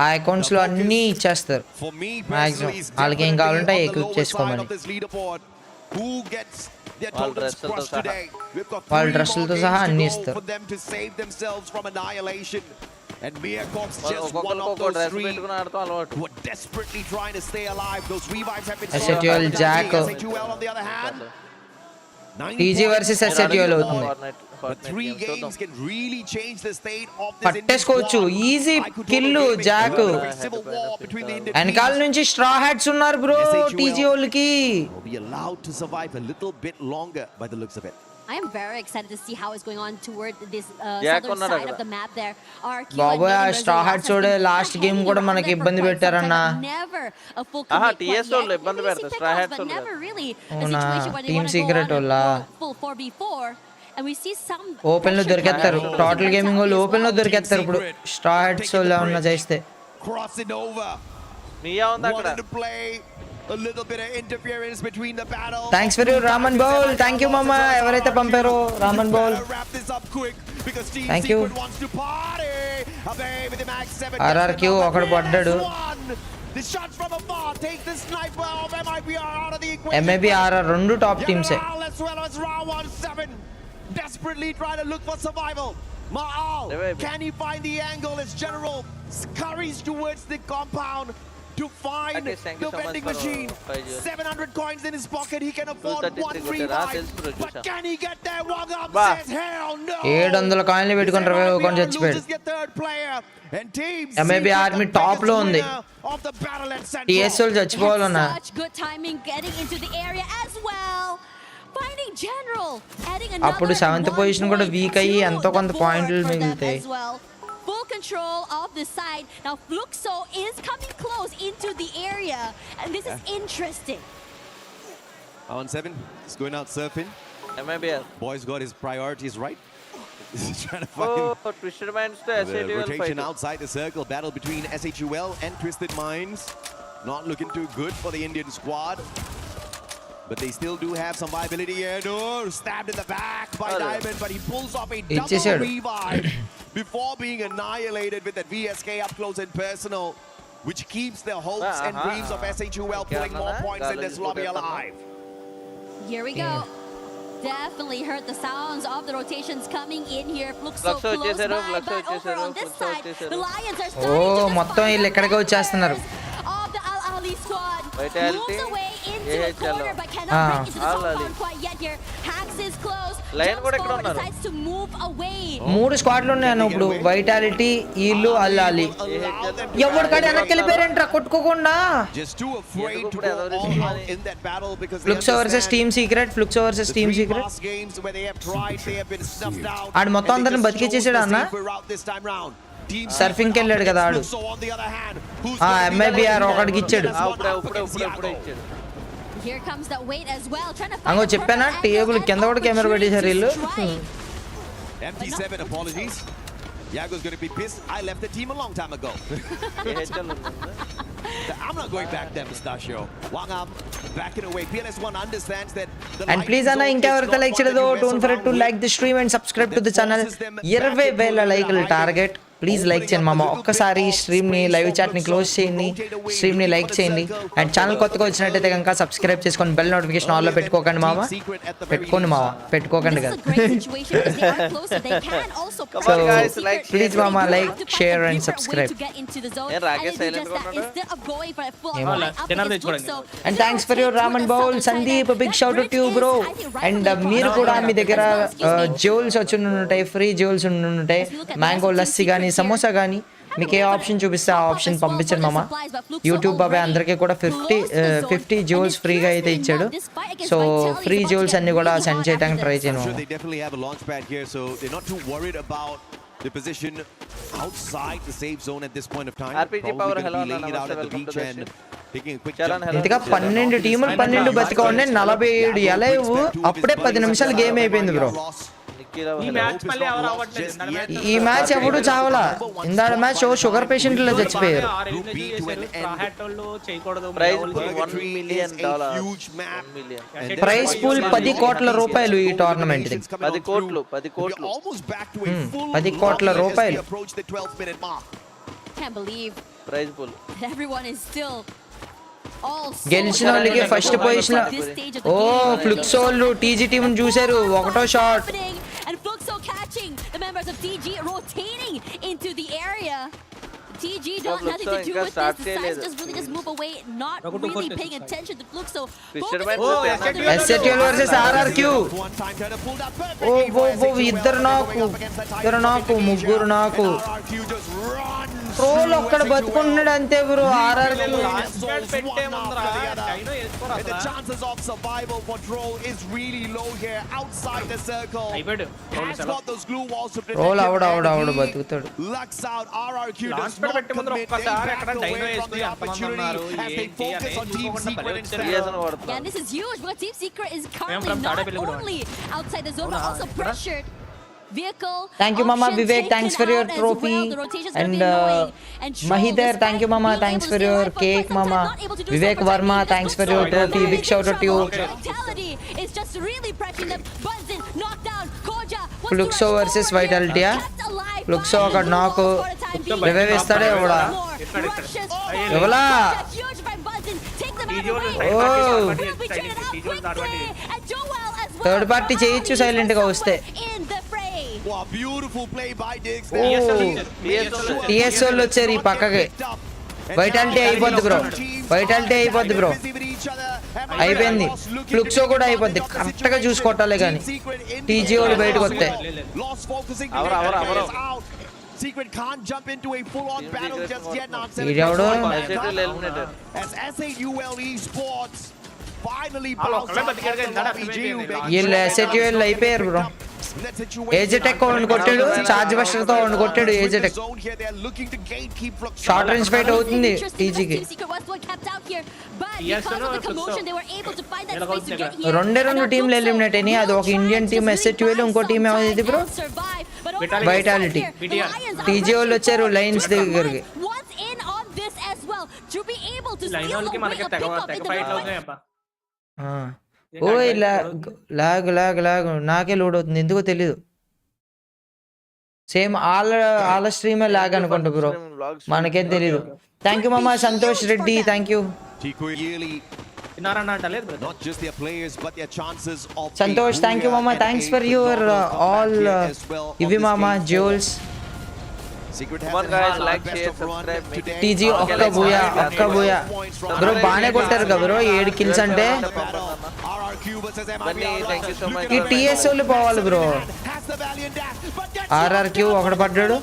ఆ అకౌంట్స్ లో అన్ని ఇచ్చేస్తారు మాక్సిమం వాళ్ళకి ఏం కావాలంటే క్లిక్ చేసుకోమని వాళ్ళ డ్రెస్సులతో సహా అన్ని ఇస్తారు And Mia Corp's just one of those three who are desperately trying to stay alive. Those revives have been SATUL Jack SATUL on the other hand. TG versus SATUL అవుతుంది But 3 games can really change the state of this పట్టేసుకోవచ్చు easy kill Jack వెనకాల నుంచి Straw Hats ఉన్నారు bro TG వాళ్ళకి be allowed to survive a little bit longer by the looks of it. I am very excited to see how it's going on toward this southern side of the map there. బాబోయ్ ఆ straw hats ఓడే last game కూడా మనకి ఇబ్బంది పెట్టారన్న TS వాళ్ళు ఇబ్బంది పెడతారు straw hats వాళ్ళు టీమ్ సీక్రెట్ వాళ్ళ and we see some open లో దొరికేస్తారు టోటల్ గేమింగ్ వాళ్ళు ఓపెన్ లో దొరికేస్తారు ఇప్పుడు స్ట్రా హ్యాట్స్ వాళ్ళు ఏమన్నా చేస్తే crossing over మియా ఉంది అక్కడ a little bit of interference between the battle. Thanks for your Raman Bowl. Thank you mama ఎవరైతే పంపారో Raman Bowl. Thank you. RRQ ఒకడు పడ్డాడు The shots from afar take the sniper of MIBR out of the equation. MIBR రెండు top teams as well as round 17 desperately trying to look for survival. Ma'al, can he find the angle as General scurries towards the compound to find the vending machine? 700 coins in his pocket. He can afford one revive. But can he get there? Wrong up says hell no. 700 కాయిన్లు పెట్టుకొని 20 coin చచ్చిపోయాడు. MIB army top లో ఉంది. TS వాళ్ళు చచ్చిపోవాలన్నా. Such good timing getting into the area as well. Finding General adding another. అప్పుడు 7th position కూడా week అయ్యి ఎంతో కొంత పాయింట్లు మిగులుతాయి. Full control of the side. Now Fluxo is coming close into the area, and this is interesting. On 7, he's going out surfing. MIBR. Boy's got his priorities right. He's trying to find Twisted Minds to SATUL rotation outside the circle. Battle between SATUL and Twisted Minds. Not looking too good for the Indian squad. but they still do have some viability here. No, stabbed in the back by Diamond, but he pulls off a It's double just- revive before being annihilated with that VSK up close and personal, which keeps the hopes and dreams of SHUL pulling more points in this lobby alive. Here we go. Definitely heard the sounds of the rotations coming in here. Looks so Fluxo close వచ్చేసారు, by, Fluxo but over వచ్చేసారు, on this Fluxo side, వచ్చేసారు. the Lions are oh starting to మొత్తం వీళ్ళు ఎక్కడికి వచ్చేస్తున్నారు. of the Al Ali squad. Vitality, Moves away into yeah, a corner, Chala. but cannot break into the Al top Ali. round quite yet here. Hax is close. Lion Jumps కూడా ఎక్కడ forward, ఉన్నారు? decides to move away. 3 స్క్వాడ్లు ఉన్నాయన్న ఇప్పుడు. Vitality, వీళ్ళు, అల్లాలి. ఎవడు కాడ వెనక్కి వెళ్ళిపోయారంట్రా కొట్టుకోకుండా. Just too afraid to go all out in that battle because Fluxo versus Team Secret, Fluxo versus Team Secret. last games where they have tried, they have been snuffed out. ఆడు మొత్తం అందరిని బతికిచ్చేసాడు అన్న. సర్ఫింగ్కి వెళ్ళాడు కదా ఆడు. MIBR ఒకడికి ఇచ్చాడు. Here comes the weight as well, trying to అంగో find చెప్పానా టేబుల్ కింద కూడా కెమెరా పెట్టేశారు వీళ్ళు. MT7 apologies. Yago's going to be pissed. I left the team a long time ago. I'm not going back there, Mustachio. Wangam backing away. PLS1 understands that the And please అన్న ఇంకెవరైతే like చేయలేదో don't forget to like the stream and subscribe to the channel. 20,000 లైక్లు target. Please like చేయండి మామ. ఒక్కసారి స్ట్రీమ్ని live చాట్ని close చేయండి, స్ట్రీమ్ని like చేయండి. And channel కొత్తగా వచ్చినట్టయితే కనుక సబ్స్క్రైబ్ చేసుకొని బెల్ నోటిఫికేషన్ ఆన్లో పెట్టుకోకండి మామ. పెట్టుకోండి మామ, పెట్టుకోకండి కదా. సో ప్లీజ్ మామ like share and subscribe. And thanks for your ramen bowl Sandeep, big shout out to you bro. And మీరు కూడా మీ దగ్గర జ్యూల్స్ వచ్చి ఉంటాయి, ఫ్రీ జ్యూల్స్ ఉంటాయి, మ్యాంగో లస్సీ కానీ సమోసా కానీ మీకు ఏ ఆప్షన్ చూపిస్తే ఆ ఆప్షన్ పంపించండి మామ. యూట్యూబ్ బాబాయ్ అందరికీ కూడా 50 జ్యూల్స్ ఫ్రీగా అయితే ఇచ్చాడు. సో ఫ్రీ జ్యూల్స్ అన్ని కూడా సెండ్ చేయడానికి ట్రై చేయను. the position outside the safe zone at this point of time. RPG Power, hello, ఇంతగా 12 టీములు 12 బతిగా ఉన్నాయి. 47 ఎలైవ్. అప్పుడే 10 నిమిషాలు గేమ్ అయిపోయింది బ్రో. ఈ మ్యాచ్ ఎప్పుడు చావలా. ఇందాడ మ్యాచ్ షుగర్ పేషెంట్లో చచ్చిపోయారు. ప్రైజ్ పూల్ 10 కోట్ల రూపాయలు ఈ టోర్నమెంట్. 10 కోట్లు 10 కోట్ల రూపాయలు ప్రైజ్ పూల్. గెలిచిన వాళ్ళకి ఫస్ట్ పొజిషన్. ఓ ఫ్లుక్సోళ్ళు టీజీ టీం చూసారు. ఒకటో shot. And Fluxo catching the members of TG rotating into the area. TG don't nothing to do with this. Decides just move away, not really paying attention to Fluxo. STL versus RRQ. ఇద్దరు నాకు ముగ్గురు నాకు. Troll ఒక్కడ బతుకుంటున్నాడు అంతే bro. RRQ the chances of survival for Troll is really low here outside the circle. Has got those glue walls to protect him. Roll అవడ బతుకుతాడు. Lucks out. RRQ does not commit. They back away from the opportunity as they focus on Team Secret instead. Yeah, and this is huge because Team Secret is currently not only outside the zone but also pressured. Vehicle. Thank you mama Vivek, thanks for your trophy. And Mahidhar, thank you mama, thanks for your cake mama. Vivek Verma, thanks for your trophy. Big shout out to you. It's just really pressing them. Bunsen knocked down. Koja. Fluxo versus Vitality. Fluxo oka knock. Revive istade evada. Evla. Oh. Third party cheyichu silent ga vaste. Wow, beautiful play by Diggs. TSL వచ్చారు ఈ పక్కకి. Vitality అయిపోద్ది bro. అయిపోయింది. ఫ్లుక్సో కూడా అయిపోద్ది. Correct గా చూసుకోవటాలే కానీ TG వాళ్ళు బయటకు వస్తే. Secret can't jump into a full-on battle just yet. Not as SAUL Esports finally bounce out వీళ్ళు SATL అయిపోయారు బ్రో. ఏజెటెక్ వాడిని కొట్టాడు. చార్జ్ బస్టర్ తో వాడిని కొట్టాడు. ఏజెటెక్ షార్ట్ రేంజ్ ఫైట్ అవుతుంది టీజీకి. 2 టీంలు ఎలిమినేట్ అయినాయి. అది ఒక ఇండియన్ టీం SATL, ఇంకో టీం ఏమైంది బ్రో వైటాలిటీ. టీజీ వాళ్ళు వచ్చారు లైన్స్ దగ్గరికి. ఓయ్ లాగ్ నాకే లోడ్ అవుతుంది ఎందుకో తెలీదు. సేమ్ వాళ్ళ స్ట్రీమే లాగ్ అనుకుంటా బ్రో, మనకేం తెలీదు. థ్యాంక్ యూ మామ Santosh Reddy, thank you Santosh, thank you మామ, థ్యాంక్స్ ఫర్ యువర్ ఆల్ ఇవి మామ జ్యూల్స్. టీజీ ఒక్క బూయా బ్రో, బాగానే కొట్టారు కదా బ్రో 7 kills అంటే. ఈ టీఎస్ వాళ్ళు పోవాలి బ్రో. ఆర్ఆర్క్యూ ఒకడు పడ్డాడు.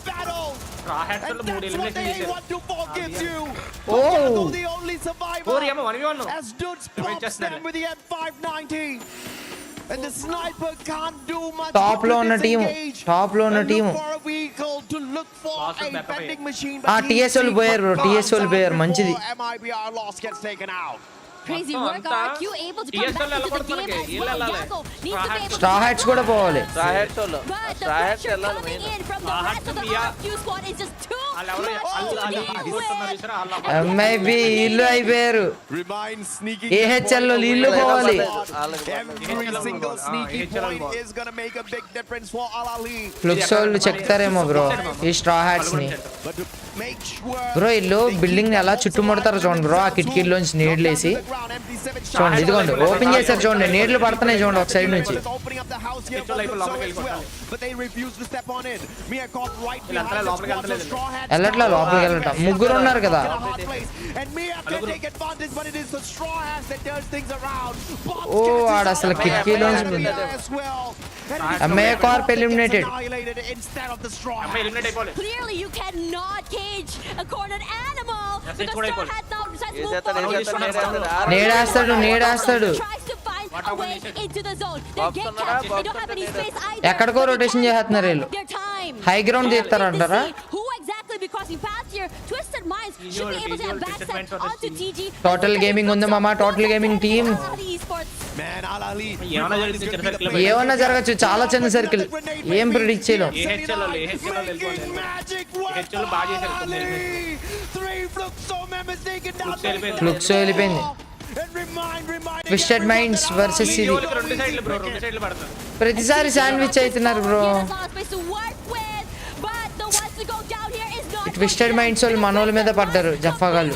టాప్ లో ఉన్న టీము టీఎస్ వాళ్ళు పోయారు మంచిది. Crazy work, RQ able to come back into the game as well. Yago needs to be able to... Straw Hats కూడా పోవాలి. But the pressure coming in from the rest of the RQ squad is just too much. MIB ఇల్లు అయిపోయారు. AHL లో ఇల్లు పోవాలి. ఫ్లుక్స్ వాళ్ళు చెక్తారేమో bro ఈ straw hats ని. బ్రో ఇల్లు బిల్డింగ్ ని ఎలా చుట్టుముడతారు చూడండి బ్రో, ఆ కిటికీల్లోంచి నీళ్లు వేసి చూడండి. ఇదిగోండి ఓపెన్ చేశారు చూడండి, నీళ్లు పడుతున్నాయి చూడండి ఒక సైడ్ నుంచి. వెళ్ళట్లా లోపలికి వెళ్ళట, ముగ్గురు ఉన్నారు కదా. ఓ ఆడ అసలు కిటికీలోంచి MI Corp eliminated. Clearly you cannot cage a cornered animal because Straw Hats now decides to move forward. నేడాస్తాడు. Tries to find a way into the zone. They get captured. They don't have any space either. ఎక్కడికో rotation చేస్తున్నారు వీళ్ళు. High ground తీస్తారంటారా? Who exactly be crossing paths here? Twisted Minds should be able to have backside onto TG. Total gaming ఉంది మామ, total gaming team. ఏమన్నా జరగచ్చు, చాలా చిన్న సర్కిల్, ఏం ప్రిడిక్ట్ చేయలేం. ఫ్లుక్స్ వెళ్ళిపోయింది. ట్విస్టెడ్ మైండ్స్ వర్సెస్ ఇది. ప్రతిసారి శాండ్విచ్ అవుతున్నారు బ్రో. ట్విస్టెడ్ మైండ్స్ వాళ్ళు మనోళ్ళ మీద పడ్డారు జఫాగాళ్ళు.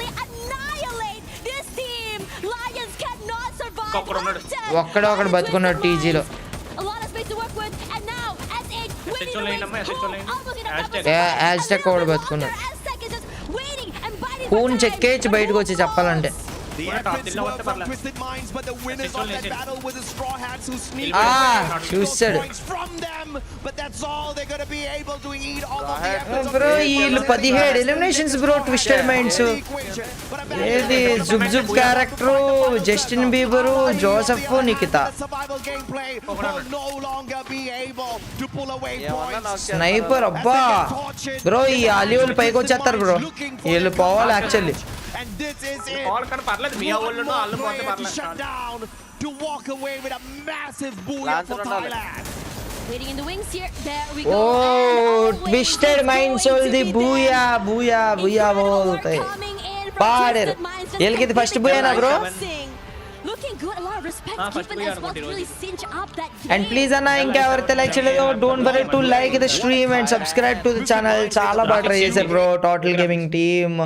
ఒకడు బతుకున్నాడు టీజీలో. యాజ్టెక్ ఒకడు బతుకున్నాడు. కూన్ చెక్కేసి బయటకు వచ్చి చెప్పాలంటే. చూసాడు బ్రో వీళ్ళు 17 ఎలిమినేషన్స్ బ్రో. ట్విస్టెడ్ మైండ్స్ ఏది జుబ్ character, Justin Bieber, Joseph, Nikhita. Sniper అబ్బా బ్రో, ఈ ఆలియోలు పైకి వచ్చేస్తారు బ్రో, వీళ్ళు పోవాలి యాక్చువల్లీ. ట్విస్టెడ్ మైండ్స్ వాళ్ళది బూయా బోల్తే పాడారు. వీళ్ళకి ఇది ఫస్ట్ బూయానా బ్రో? అండ్ ప్లీజ్ అన్న ఇంకెవరైతే లైక్ చేయలేదో don't worry to like the stream and subscribe to the channel. చాలా బాగా ట్రై చేశారు బ్రో టోటల్ గేమింగ్ టీమ్,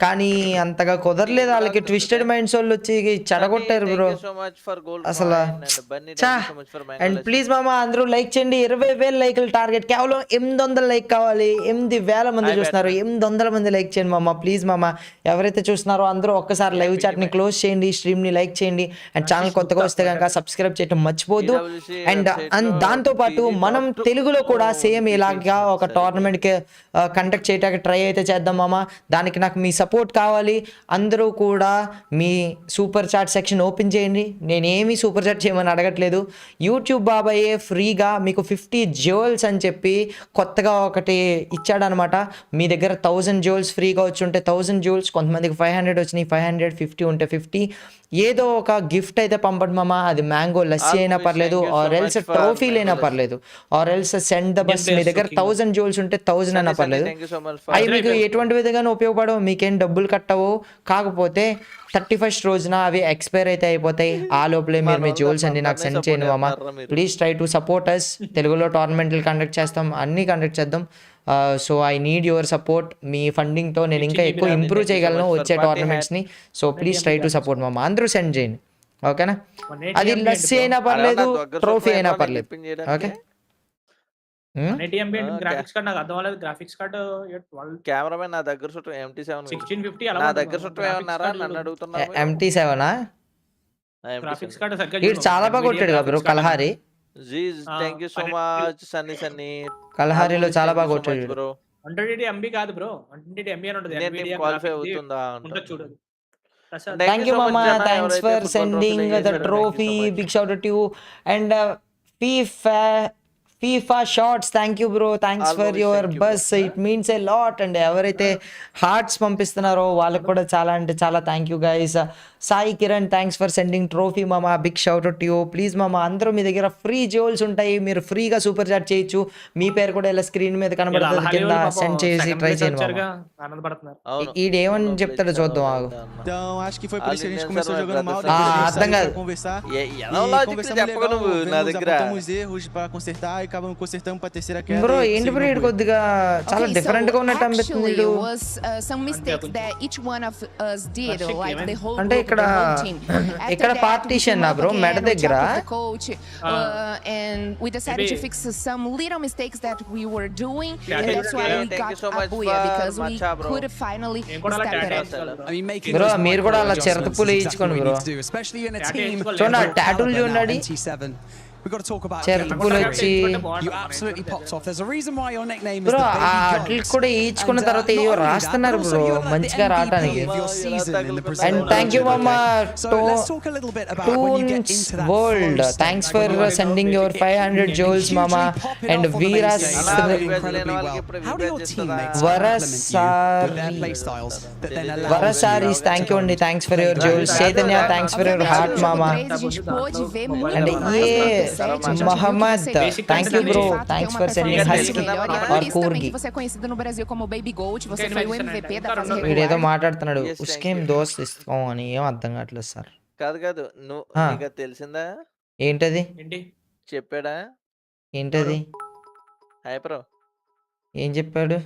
కానీ అంతగా కుదరలేదు వాళ్ళకి. ట్విస్టెడ్ మైండ్స్ వాళ్ళు వచ్చి చెడగొట్టారు బ్రో అసలు. అండ్ ప్లీజ్ మామ అందరూ లైక్ చేయండి. 20,000 లైకులు టార్గెట్, కేవలం 800 లైక్ కావాలి. 8,000 మంది చూస్తున్నారు, 800 మంది లైక్ చేయండి మామ ప్లీజ్ మామ. ఎవరైతే చూస్తున్నారో అందరూ ఒక్కసారి లైవ్ చాట్ ని క్లోజ్ చేయండి, స్ట్రీమ్ ని లైక్ చేయండి, అండ్ ఛానల్ కొత్తగా వస్తే కనుక సబ్స్క్రైబ్ చేయడం మర్చిపోద్దు. అండ్ దాంతో పాటు మనం తెలుగులో కూడా సేమ్ ఇలాగా ఒక టోర్నమెంట్ కి కండక్ట్ చేయడానికి ట్రై అయితే చేద్దాం మామ. దానికి నాకు మీ సపోర్ట్ కావాలి. అందరూ కూడా మీ సూపర్ చాట్ సెక్షన్ ఓపెన్ చేయండి. నేనేమి సూపర్ చాట్ చేయమని అడగట్లేదు. యూట్యూబ్ బాబాయే ఫ్రీగా మీకు 50 జ్యువెల్స్ అని చెప్పి కొత్తగా ఒకటి ఇచ్చాడనమాట. మీ దగ్గర 1000 జ్యువెల్స్ ఫ్రీగా వచ్చి ఉంటే 1000 జ్యువెల్స్, కొంతమందికి 500 వచ్చినాయి, 550 ఉంటే 50, ఏదో ఒక గిఫ్ట్ అయితే పంపండి మామ. అది మ్యాంగో లస్సీ అయినా పర్లేదు, ఆర్ ఎల్స్ ట్రోఫీలు అయినా పర్లేదు, or else send the bus. మీ దగ్గర 1000 జ్యువెల్స్ ఉంటే 1000 అయినా పర్లేదు. అవి మీకు ఎటువంటి విధంగానూ ఉపయోగపడవు, మీకేం డబ్బులు కట్టవు, కాకపోతే 31st రోజున అవి ఎక్స్పైర్ అయితే అయిపోతాయి. ఆ లోపలే మీరు మీ జోల్స్ అన్ని నాకు సెండ్ చేయండి మామ. Please try to support us. తెలుగులో టోర్నమెంట్లు కండక్ట్ చేస్తాం, అన్నీ కండక్ట్ చేద్దాం. So I need your support. మీ ఫండింగ్తో నేను ఇంకా ఎక్కువ ఇంప్రూవ్ చేయగలను వచ్చే టోర్నమెంట్స్ని. So please try to support మామ. అందరూ సెండ్ చేయండి, ఓకేనా? అది లస్సీ అయినా పర్లేదు, ట్రోఫీ అయినా పర్లేదు, ఓకే? గ్రాఫిక్స్ కార్డ్ నాకు అర్థం అవ్వలేదు. గ్రాఫిక్స్ కార్డ్ కెమెరామెన్ నా దగ్గర చుట్టూ MT7 1650 నా దగ్గర చుట్టూ ఏమన్నారా నన్ను అడుగుతున్నా. MT7 గ్రాఫిక్స్ కార్డ్ వీడు చాలా బాగా కొట్టాడు కదా bro Kalahari. Thank you so much Sunny. కలహారిలో చాలా బాగా కొట్టాడు బ్రో. 180 MB కాదు బ్రో, 180 MB అని ఉంటుంది. నేను క్వాలిఫై అవుతుందా ఉంటుంది చూడు. Thank you mama, thanks for sending the trophy. Big shout out to you. And FIFA shots, thank you bro, thanks for your buzz, it means a lot. And ఎవరైతే hearts పంపిస్తున్నారో వాళ్ళకి కూడా చాలా అంటే చాలా thank you guys. Sai Kiran, thanks for sending trophy మామా. Big shout out you. Please మామా అందరూ మీ దగ్గర ఫ్రీ జోల్స్ ఉంటాయి, మీరు ఫ్రీగా సూపర్ చాట్ చేయొచ్చు. మీ పేరు కూడా ఇలా స్క్రీన్ మీద కనబడుతుంది, కింద సెండ్ చేసి ట్రై చేయండి మామా. ఈడేమని చెప్తాడో చూద్దాం ఆగు. అర్థం కాదు. బ్రో ఏంటి బ్రో ఈడు కొద్దిగా చాలా డిఫరెంట్ గా ఉన్నట్టు అనిపిస్తుంది. అంటే ఇక్కడ పార్టీషన్ నా బ్రో మెడ దగ్గర. And we decided to fix some little mistakes that we were doing, and that's why we got Abuya, because we could finally step it up. Bro మీరు కూడా అలా చిరతపులు వేయించుకోండి బ్రో. చూడండి టాటూలు చూడండి. We've got to talk about you absolutely popped off. There's a reason why your nickname is bro. అట్లా కూడా ఈచుకున్న తర్వాత ఏయో రాస్తున్నారు బ్రో మంచిగా రావడానికి. And thank you mama Toons World, thanks for sending your 500 joules mama. And Veeras Varasaris, thank you and thanks for your joules. Chaitanya, thanks for your heart mama. And Muhammad, thank you bro, thanks for sending Husky or Kurgi. Você é conhecido no Brasil como Baby Goat, você foi o MVP da fase regular. వీడేదో మాట్లాడుతున్నాడు, ఉస్కేం దోస్త్ ఇస్తాం అని. ఏం అర్థం కావట్లేదు sir. కాదు నువ్వు నీకు తెలిసిందా? ఏంటది? చెప్పాడా? ఏంటది? Hi bro. ఏం చెప్పాడు?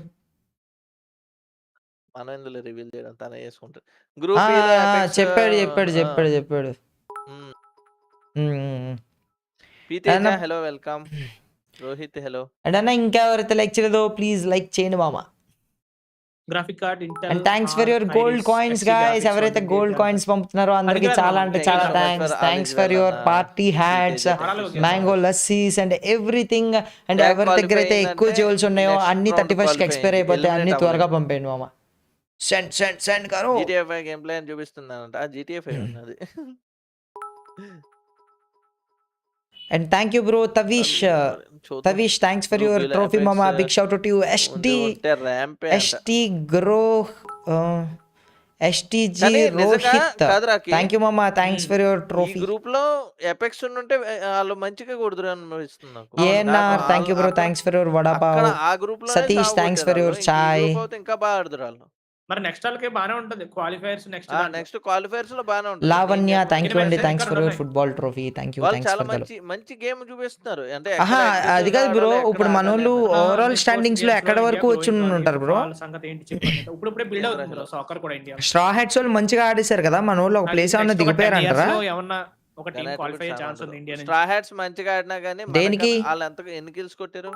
మనం ఇందులో రివీల్ చేయడం తనే చేసుకుంటాడు. చెప్పాడు. Hello welcome. Rohit hello. And అన్న ఇంకెవరైతే లైక్ చేయలేదో ప్లీజ్ లైక్ చేయండి మామ. Graphic card and thanks for your gold coins guys. ఎవరైతే గోల్డ్ కాయిన్స్ పంపుతున్నారో అందరికి చాలా అంటే చాలా thanks for your party hats, mango lassis and everything. And ఎవరి దగ్గర అయితే ఎక్కువ జోల్స్ ఉన్నాయో అన్ని 31st ఎక్స్పైర్ అయిపోతాయి, అన్ని త్వరగా పంపేయండి మామ. సెండ్ కరో. GTA 5 గేమ్ ప్లే అని చూపిస్తున్నానంట. GTA 5 ఉన్నది. And thank you bro Tavish, thanks for your trophy mama. Big shout out to you. STG Rohit, thank you mama, thanks for your trophy. ఈ group లో Apex ఉంటే వాళ్ళు మంచిగా కొడుతురు అనిపిస్తుంది నాకు. ANR, thank you bro, thanks for your vada pav. ఆ group లో Satish, thanks for your chai. ఇంకా బాగా ఆడుతురు వాళ్ళు. మరి నెక్స్ట్ వాళ్ళకి బానే ఉంటది క్వాలిఫైర్స్. నెక్స్ట్ క్వాలిఫైర్స్ లో బానే ఉంటుంది. లావణ్య, థ్యాంక్ యూ అండి, thanks for your football trophy. Thank you చాలా మంచి గేమ్ చూపిస్తున్నారు. అంటే అది కాదు బ్రో, ఇప్పుడు మనోళ్ళు ఓవరాల్ స్టాండింగ్స్ లో ఎక్కడ వరకు వచ్చి ఉంటారు బ్రో? సంగతి ఏంటి చెప్పండి. ఇప్పుడు బిల్డ్ అవుతుంది బ్రో సాకర్ కూడా ఇండియా. స్ట్రా హెడ్స్ వాళ్ళు మంచిగా ఆడేశారు కదా, మనోళ్ళు ఒక ప్లేస్ ఏమన్నా దిగిపోయారు అంటారా? ఏమన్నా ఒక టీం క్వాలిఫై అయ్యే ఛాన్స్ ఉంది ఇండియా నుంచి. స్ట్రా హెడ్స్ మంచిగా ఆడినా గానీ దేనికి వాళ్ళు ఎంత ఎన్ని కిల్స్ కొట్టారు?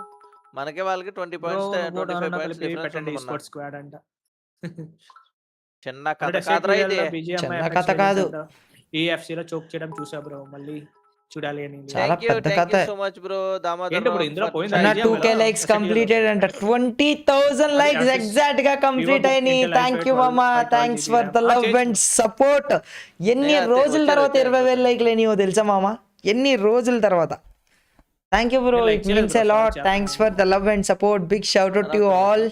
మనకే వాళ్ళకి 20 పాయింట్స్ 25 పాయింట్స్ డిఫరెన్స్ ఉంది. స్క్వాడ్ స్క్వాడ్ అంట. చిన్న కథ కాదురా ఇది. చిన్న కథ కాదు. EFC లో చోక్ చేయడం చూసా బ్రో, మళ్ళీ చూడాలి అని. చాలా పెద్ద కథ. So much bro. Damodar bro ఇందులో పోయిందా? 2k లైక్స్ కంప్లీటెడ్ అంట. 20,000 లైక్స్ ఎగ్జాక్ట్ గా కంప్లీట్ అయినాయి. థాంక్యూ మామా, thanks for the love and support. ఎన్ని రోజుల తర్వాత 20,000 లైక్లు అయినాయో తెలుసా మామా? ఎన్ని రోజుల తర్వాత. Thank you bro, it means a lot. Thanks for the love and support. Big shout out to you all.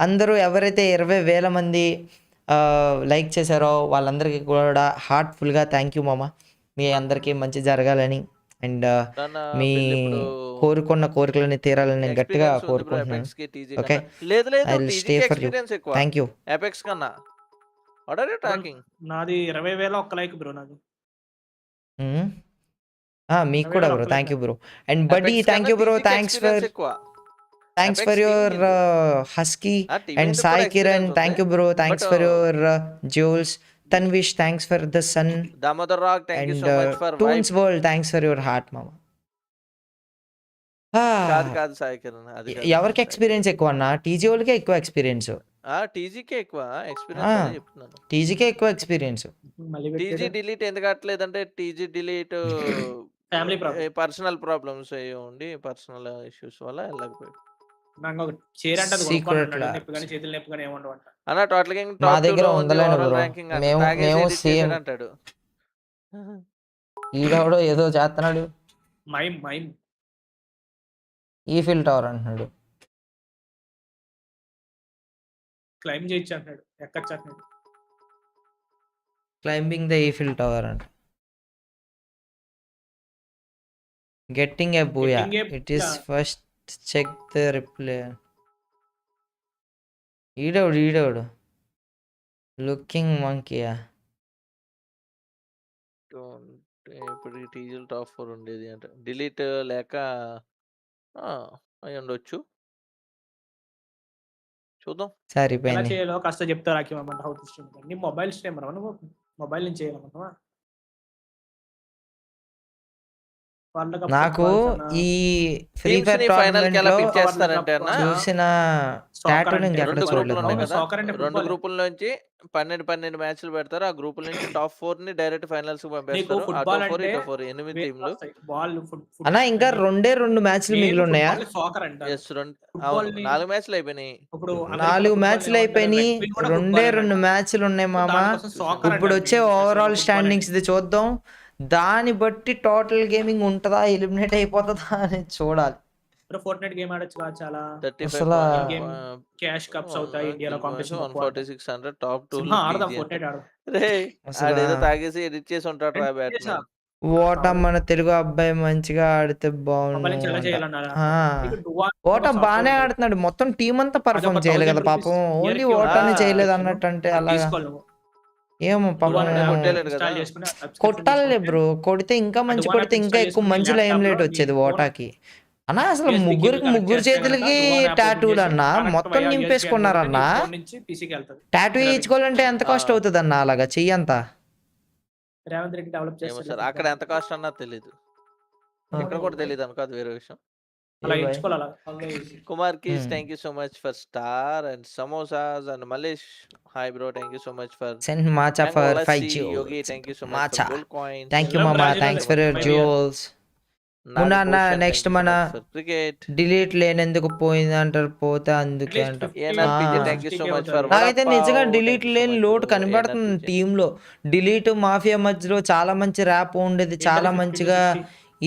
అందరూ ఎవరైతే 20,000 మంది లైక్ చేశారో వాళ్ళందరికీ కూడా హార్ట్ఫుల్గా థ్యాంక్ యూ మామ. మీ అందరికీ మంచి జరగాలని అండ్ మీ కోరుకున్న కోరికలని తీరాలని నేను గట్టిగా కోరుకుంటున్నాను. Okay, I will stay for you. Thank you. Apex కన్నా వాట్ ఆర్ యు టాకింగ్? నాది 20,000 ఒక్క లైక్ బ్రో నాది. మీకు కూడా bro, thank you bro. And buddy thank you bro, thanks for your husky. And Sai Kiran thank you bro, thanks for your jewels. Tanvish thanks for the sun. Damodar Rock thank you and so much for Toons World thanks for your heart మామ. కాదు సాయి కిరణ్, అది ఎవరికి experience ఎక్కువ అన్న? TG వాళ్ళకే ఎక్కువ experience. టీజీకే ఎక్కువ experience అని చెప్తున్నాను. టీజీకే ఎక్కువ ఎక్స్పీరియన్స్. టీజీ డిలీట్ ఎందుకు అట్లేదంటే TG delete family problem, personal problems అయ్యి ఉండి పర్సనల్ ఇష్యూస్ వల్ల వెళ్ళకపోయాడు. నాకు ఒక చైర్ అంటే అది Secret కొనుక్కోవాలన్నాడు. labs. నొప్పి కానీ చేతులు నొప్పి కానీ ఏమంటావు అంట. అన్న టోటల్ గేమ్ మా టాప్ దగ్గర 2 లో ఉంది ఉందలేను ఓవరాల్ బ్రో. ర్యాంకింగ్ అంటే మేము తాగేసి మేము edit సేమ్. చేశాడు అంటాడు. ఈడవడో ఏదో చేస్తున్నాడు. మైమ్ ఈఫిల్ టవర్ అంటున్నాడు. క్లైమ్ చేయొచ్చు అంటున్నాడు, ఎక్కచ్చు అంటున్నాడు. క్లైంబింగ్ ద ఈఫిల్ టవర్ అంట. Getting a booyah. Getting a it is booyah. First check the reply. ఈడవుడు లుకింగ్ మంకీయా. ఇప్పుడు టీజీలు టాప్ 4 ఉండేది అంటే డిలీట్ లేక అయి ఉండొచ్చు, చూద్దాం. ఎలా సరిపోయింది. చేయాలో కాస్త చెప్తా రాకిమంట. హౌ టు స్ట్రీమ్ నీ మొబైల్ స్ట్రీమర్ నువ్వు, మొబైల్ నుంచి చేయాలనుకున్నావా? నాకు ఈ ఫ్రీ టీమ్స్ ఫైర్ ని ఫైనల్ కి ఎలా పిక్ టోర్నమెంట్ లో చేస్తారంటే అన్న చూసిన టాటూని ఇంకెక్కడ రెండు చూడలేదు గ్రూపులు ఉన్నాయి మామ. కదా, Soccer అంటే రెండు football. గ్రూపుల నుంచి 12 మ్యాచ్లు పెడతారు. ఆ గ్రూపుల నుంచి టాప్ 4 ని డైరెక్ట్ ఫైనల్స్ కి నీకు పంపేస్తారు. అటో ఫుట్బాల్ 4 అంటే ఇటో 4 8 టీంలు. బాల్ అన్నా ఇంకా 2 మ్యాచ్లు మిగిలి ఉన్నాయా? సాకర్ అంటారు. ఎస్ Football ని 4 మ్యాచ్లు అయిపోయినాయి. ఇప్పుడు 4 మ్యాచ్లు అయిపోయినాయి. 2 మ్యాచ్లు ఉన్నాయి మామ. ఇప్పుడు వచ్చే ఓవరాల్ స్టాండింగ్స్ ఇది చూద్దాం. దాన్ని బట్టి టోటల్ గేమింగ్ ఉంటుందా, ఎలిమినేట్ అయిపోతుందా అని చూడాలి. ఫోర్ట్నైట్ గేమ్ ఆడొచ్చు కదా చాలా. 35 అసలు గేమ్ క్యాష్ కప్స్ అవుతాయి ఇండియాలో కాంపిటీషన్ 14600 టాప్ 2 ఆడదాం. ఫోర్ట్నైట్ ఆడదాం. రే అసలు ఆడేదో తాగేసి ఎడిట్ చేసి ఉంటాడు రా బ్యాట్స్మెన్. ఓటం మన తెలుగు అబ్బాయి మంచిగా ఆడితే మొబైల్ నుంచి ఎలా బాగుండు. చేయాలన్నారా? ఓటం బాగానే ఆడుతున్నాడు. మొత్తం టీం అంతా పర్ఫామ్ చేయాలి కదా పాపం. ఓన్లీ ఓటాన్ని చేయలేదు అన్నట్టు అంటే అలాగా తీసుకోవాలి నువ్వు. ఏమో పాపం. కొట్టేలేడు కదా. ఇన్స్టాల్ చేసుకుని కొట్టాలి బ్రో, కొడితే ఇంకా మంచి కొడితే ఇంకా ఎక్కువ మంచి లైమ్ లైట్ వచ్చేది ఓటాకి. అన్నా అసలు ముగ్గురు చేతులకి టాటూలు అన్నా మొత్తం నింపేసుకున్నారన్నా. నుంచి పీసీకి వెళ్తాది. టాటూ వేయించుకోవాలంటే ఎంత కాస్ట్ అవుతుంది అన్న అలాగా చెయ్యంతా? రేవంత్ రెడ్డి డెవలప్ ఏమో సార్ చేస్తారు. అక్కడ ఎంత కాస్ట్ అన్నా తెలియదు, ఇక్కడ కూడా తెలియదు అనుకో, అది వేరే విషయం. అలా ఎంచుకోవాలి అలా. Kumar Keys thank you so much for star and samosas and Mallesh hi bro thank you so much for send మాచా for 5 Yogi jewels. Thank you so much మాచా for gold coin. Thank you మామా, thanks for your jewels. Munna అన్న next మన cricket delete లేనందుకు పోయింది అంటారు, పోతే అందుకే అంటారు. Thank you so much for నాకైతే నిజంగా డిలీట్ లేని లోటు కనబడుతుంది టీమ్ లో. డిలీట్ మాఫియా మధ్యలో చాలా మంచి ర్యాప్ ఉండేది, చాలా మంచిగా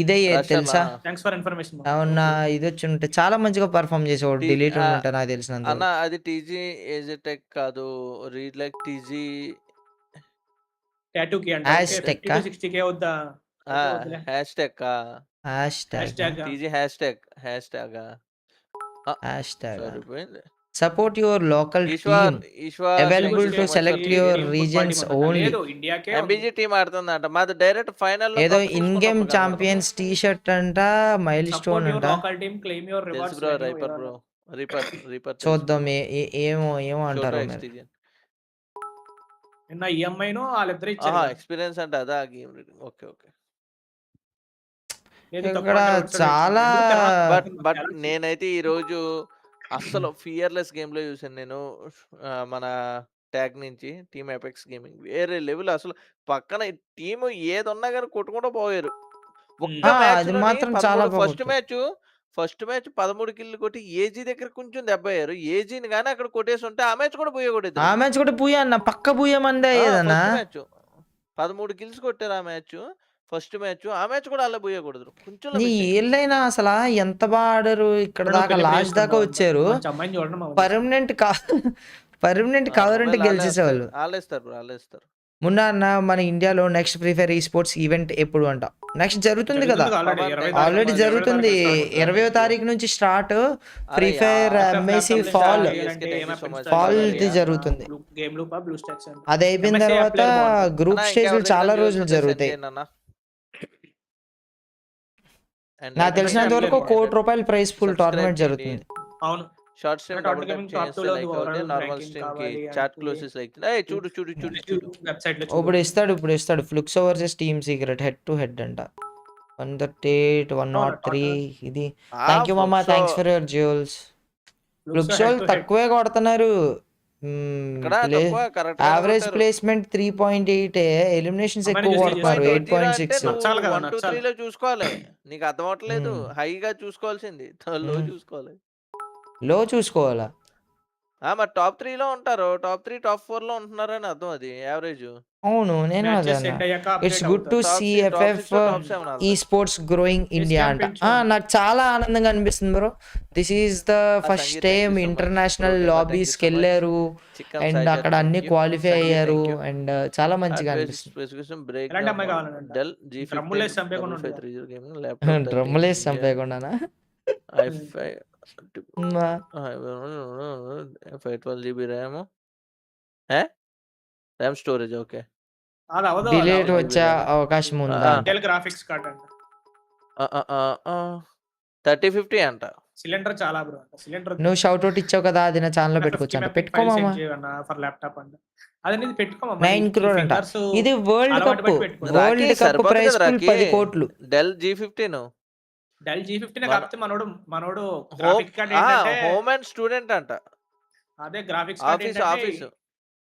ఇదే తెలుసా. Thanks for information. అవునా, ఇది వచ్చి ఉంటే చాలా మంచిగా పర్ఫామ్ చేసేవాడు డిలీట్ ఉంటే నాకు తెలిసినంత. అన్న అది టీజీ ఏజెటెక్ కాదు, రీడ్ లైక్ టీజీ టాటూ కి అంటే Hashtag 50 to 60k అవుద్దా? Hashtag hash TG hashtag support your local team available to select your reasons only. లేదు ఇండియాకే ఎంబీజీ టీం ఆడుతుందంట, మాది డైరెక్ట్ ఫైనల్ ఏదో in game champions T shirt అంట, milestone అంట. Local team claim your rewards. Bro Reaper చూద్దాం ఏమో అంటారు. నిన్న ఈఎంఐ ను వాళ్ళిద్దరు ఇచ్చారు. ఎక్స్పీరియన్స్ అంటే అదా గేమ్ రీడింగ్. ఓకే ఇక్కడ చాలా బట్ నేనైతే ఈ రోజు అస్సలు ఫియర్లెస్ గేమ్ లో చూసాను నేను. మన ట్యాగ్ నుంచి టీమ్ ఎపెక్స్ గేమింగ్ వేరే లెవెల్. అసలు పక్కన టీమ్ ఏది ఉన్నా కానీ కొట్టుకుంటూ పోయారు. ఒక్క అది మాత్రం చాలా ఫస్ట్ మ్యాచ్ 13 కిల్లు కొట్టి ఏజీ దగ్గర కొంచెం దెబ్బ అయ్యారు. ఏజీని కానీ అక్కడ కొట్టేసి ఉంటే ఆ మ్యాచ్ కూడా పోయకూడదు. ఆ మ్యాచ్ కూడా పూయ అన్న పక్క పూయమందే ఏదన్నా. 13 కిల్స్ కొట్టారు ఆ మ్యాచ్, ఫస్ట్ మ్యాచ్. ఆ మ్యాచ్ కూడా అలా పోయకూడదు. కొంచెం ఏళ్ళైనా అసలు ఎంత బాగా ఆడారు, ఇక్కడ దాకా లాస్ట్ దాకా వచ్చారు. పర్మనెంట్ కావాలంటే గెలిచేసేవాళ్ళు. ఆలేస్తారు. మున్నా అన్న మన ఇండియాలో నెక్స్ట్ ఫ్రీ ఫైర్ ఈ స్పోర్ట్స్ ఈవెంట్ ఎప్పుడు అంట? నెక్స్ట్ జరుగుతుంది కదా, ఆల్రెడీ జరుగుతుంది. 20వ తారీఖు నుంచి start free fire MSc fall జరుగుతుంది. అది అయిపోయిన తర్వాత గ్రూప్ స్టేజ్లు చాలా రోజులు జరుగుతాయి. నాకు తెలిసినంత వరకు ₹1,00,00,000 ప్రైజ్ ఫుల్ టోర్నమెంట్ జరుగుతుంది. అవును, షార్ట్ స్ట్రీమ్ డబుల్ ట్యాప్ చేస్తే లైక్ అవుతే నార్మల్ స్ట్రీమ్ కి చాట్ క్లోజెస్ లైక్ ఏయ్ చూడు వెబ్సైట్ లో ఇప్పుడు ఇస్తాడు Fluxo versus Team Secret head to head అంట. 138 103 ఇది. థ్యాంక్ యూ మామా, thanks for your jewels. Fluxo తక్కువే కొడుతున్నారు. యావరేజ్ ప్లేస్మెంట్ 3.8, ఎలిమినేషన్స్ ఎక్కువ కొడుతున్నారు 8.6. 1-2-3 లో చూసుకోవాలి. నీకు అర్థం అవట్లేదు, హైగా చూసుకోవాల్సింది, లో చూసుకోవాలా? మరి టాప్ 3 లో ఉంటారు, టాప్ 3 టాప్ 4 లో ఉంటున్నారని అర్థం. అది యావరేజ్. అవును, నేను అదే it's good to see FF esports growing India అంట. నాకు చాలా ఆనందంగా అనిపిస్తుంది బ్రో. This is the first time international లాబీస్కి వెళ్ళారు అండ్ అక్కడ అన్ని క్వాలిఫై అయ్యారు అండ్ చాలా మంచిగా అనిపిస్తుంది. డ్రమ్ములేసి చంపేయకుండానా? 512 GB RAM storage. Okay, delete వచ్చే అవకాశం ఉందా? గ్రాఫిక్స్ కార్డ్ అంట 3050 అంట. సిలిండర్ చాలా బ్రో, సిలిండర్ నువ్వు షౌట్ అవుట్ ఇచ్చావు కదా, అది నా ఛానల్ లో పెట్టుకోవచ్చు అంట. పెట్టుకోమా ఫర్ ల్యాప్టాప్ అంట. అది నీది పెట్టుకోమా. 9 crore అంట. ఇది వరల్డ్ కప్ ప్రైస్ 10 కోట్లు. డెల్ G15 కాకపోతే మనోడు గ్రాఫిక్స్ కార్డ్ ఏంటంటే హోమ్ అండ్ స్టూడెంట్ అంట. అదే graphics card office.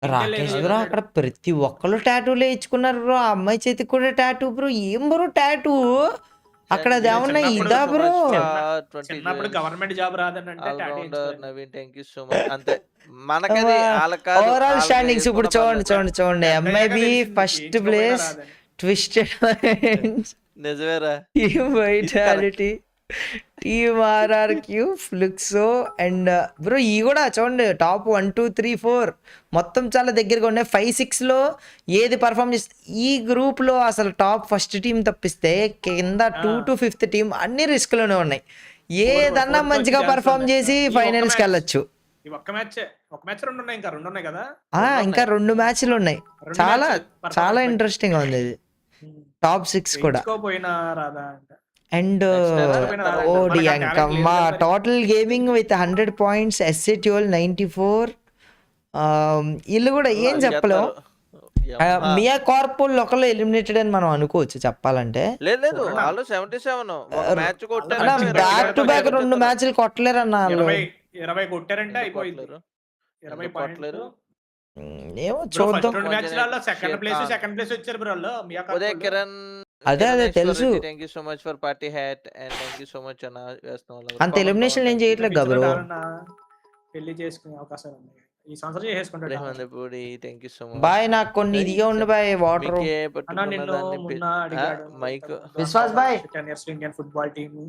Rakesh bro అక్కడ ప్రతి ఒక్కరు టాటూలే ఇచ్చుకున్నారు బ్రో. ఆ అమ్మాయి చేతికి కూడా టాటూ బ్రో. ఏం బ్రో టాటూ అక్కడ? అది ఏమన్నా ఇదా బ్రో? చిన్నప్పుడు గవర్నమెంట్ జాబ్ రాదనంటే Naveen thank you so much. అంతే మనకది ఓవరాల్ స్టాండింగ్స్ ఇప్పుడు చూడండి. ఎంఐబి ఫస్ట్ ప్లేస్, ట్విస్టెడ్ నిజమేరా, team Vitality, team RRQ, Fluxo and bro ఈ కూడా చూడండి టాప్ 1 2 3 4 మొత్తం చాలా దగ్గరగా ఉన్నాయి. 5 6 లో ఏది పర్ఫామ్ చేస్తే ఈ గ్రూప్ లో అసలు టాప్ ఫస్ట్ టీం తప్పిస్తే కింద 2 to 5th టీం అన్ని రిస్క్ లోనే ఉన్నాయి. ఏదన్నా మంచిగా పర్ఫామ్ చేసి ఫైనల్స్ కి వెళ్ళొచ్చు. ఒక మ్యాచ్ రెండు ఉన్నాయి, ఇంకా 2 ఉన్నాయి కదా. ఇంకా 2 మ్యాచ్లు ఉన్నాయి. చాలా ఇంట్రెస్టింగ్ ఉంది ఇది. టాప్ 6 కూడా. అండ్ ఓడి అంకమ్మా total gaming with 100 points, SC12 94. వీళ్ళు కూడా ఏం చెప్పలేం. మియా కార్పొల్ ఒకళ్ళు ఎలిమినేటెడ్ అని మనం అనుకోవచ్చు చెప్పాలంటే. లేదు వాళ్ళు 77 ఒక మ్యాచ్ కొట్టారు. బ్యాక్ టు బ్యాక్ 2 మ్యాచ్లు కొట్టలేరు అన్న. 20 కొట్టారంటే అయిపోయింది. 20 కొట్టలేరు. ఏమో చూద్దాం. 2 మ్యాచ్లలో సెకండ్ ప్లేస్ వచ్చారు బ్రో వాళ్ళు. మియా ఉదయ్ కిరణ్ అదే తెలుసు. Thank you so much for party hat and thank you so much అన్న. అంత ఎలిమినేషన్ ఏం చేయట్లేదు కదా బ్రో. పెళ్లి చేసుకునే అవకాశాలు ఉన్నాయి ఈ సంవత్సరం. చేసుకుంటాడు థ్యాంక్ యూ సో మచ్. బాయ్ నాకు కొన్ని ఇదిగా ఉండి బాయ్ వాటర్ మైక్ విశ్వాస్ బాయ్ 10 years ఇండియన్ ఫుట్బాల్ టీమ్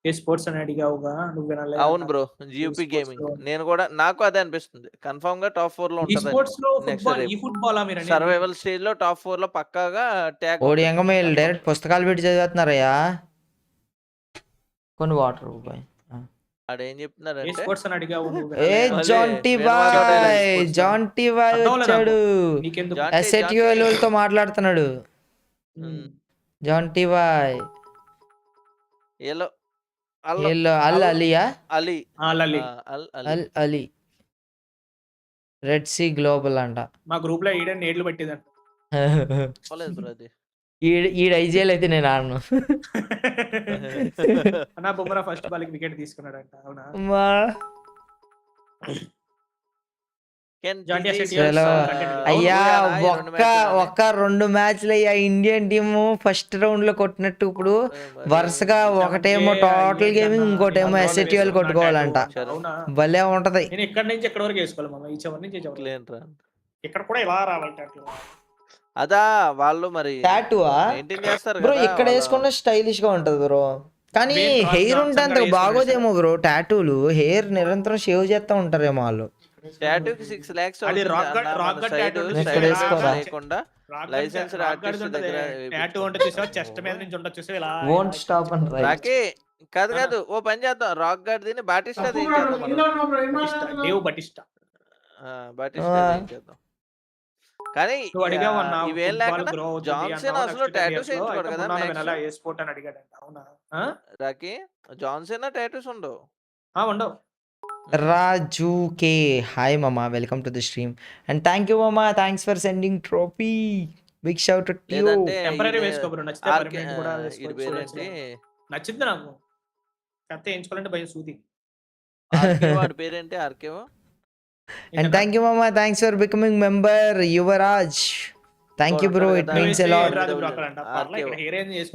ఏ స్పోర్ట్స్ అని అడిగావుగా నువ్వు వినాలి. అవును బ్రో, జిఓపి గేమింగ్. నేను కూడా నాకు అదే అనిపిస్తుంది. కన్ఫర్మ్ గా టాప్ 4 లో ఉంటది. సర్వైవల్ స్టేజ్ లో టాప్ 4 లో పక్కాగా ట్యాగ్. ఓడి ఎంగమేల్ డైరెక్ట్ పుస్తకాలు పెట్టి చదువుతున్నారయ్యా. కొన్ని వాటర్ బాయ్ ఆడేం చెప్తున్నారంటే స్పోర్ట్స్ అని అడిగావు. ఏ జాంటీ బాయ్ వచ్చాడు. ఎస్ఎట్యూఎల్ తో మాట్లాడుతున్నాడు. Jonty boy Ali Red Sea Global అంట. మా గ్రూప్ లో ఈడని నేడ్లు పట్టిదంట. ఈడ ఐజీఎల్ అయితే నేను ఆడను. అన్నా బుమ్రా ఫస్ట్ బాల్ కి వికెట్ తీసుకున్నాడంట. అవునా? అయ్యా ఒక్క 2 మ్యాచ్లు అయ్యా ఇండియన్ టీము ఫస్ట్ రౌండ్ లో కొట్టినట్టు ఇప్పుడు వరుసగా ఒకటేమో టోటల్ గేమింగ్, ఇంకోటేమో ఎస్ఎట్యూఎల్ కొట్టుకోవాలంట. భలే ఉంటది. నేను ఇక్కడ నుంచి ఎక్కడ వరకు వేసుకోవాలి మామ? ఈ చివరి నుంచి ఇక్కడ కూడా ఇలా రావాలి. అదా వాళ్ళు మరి టాటూవా బ్రో? ఇక్కడ వేసుకున్న స్టైలిష్ గా ఉంటది బ్రో, కానీ హెయిర్ ఉంటే అంత బాగోదేమో బ్రో. టాటూలు హెయిర్ నిరంతరం షేవ్ చేస్తా ఉంటారేమో వాళ్ళు. టాటూకి 6 lakhs అది రాక్ గార్డ్ టాటూ లేకుండా లైసెన్స్డ్ ఆర్టిస్ట్ దగ్గర టాటూ అంటే చూసావా చెస్ట్ మీద నుంచి ఉంటది చూసావా ఇలా వోంట్ స్టాప్ అండ్ రైట్. రాకే కాదు ఓ పని చేద్దాం, రాక్ గార్డ్ దీన్ని బాటిస్టా చేద్దాం. డేవ్ బటిస్టా చేద్దాం. కానీ ఇవేం లేకుండా జాన్సన్ అసలు టాటూస్ వేయించుకోడు కదా ఏ స్పోర్ట్ అని అడిగాడంట. అవునా రాకి జాన్సన్ టాటూస్ ఉండవు. ఉండవు. Raju K. Hi Mama, welcome to the stream. And thank you Mama, thanks for sending trophy. Big shout out to you. Temporary వేసుకో బ్రో, నచ్చితే పర్మనెంట్ కూడా వేసుకోవచ్చు. నచ్చింది నాకు, కత్త వేయించుకోవాలంటే భయం సూది. వాడి పేరేంటి ఆర్కేవో. And thank you Mama, thanks for becoming member Yuvaraj. Thank you bro, it means a lot.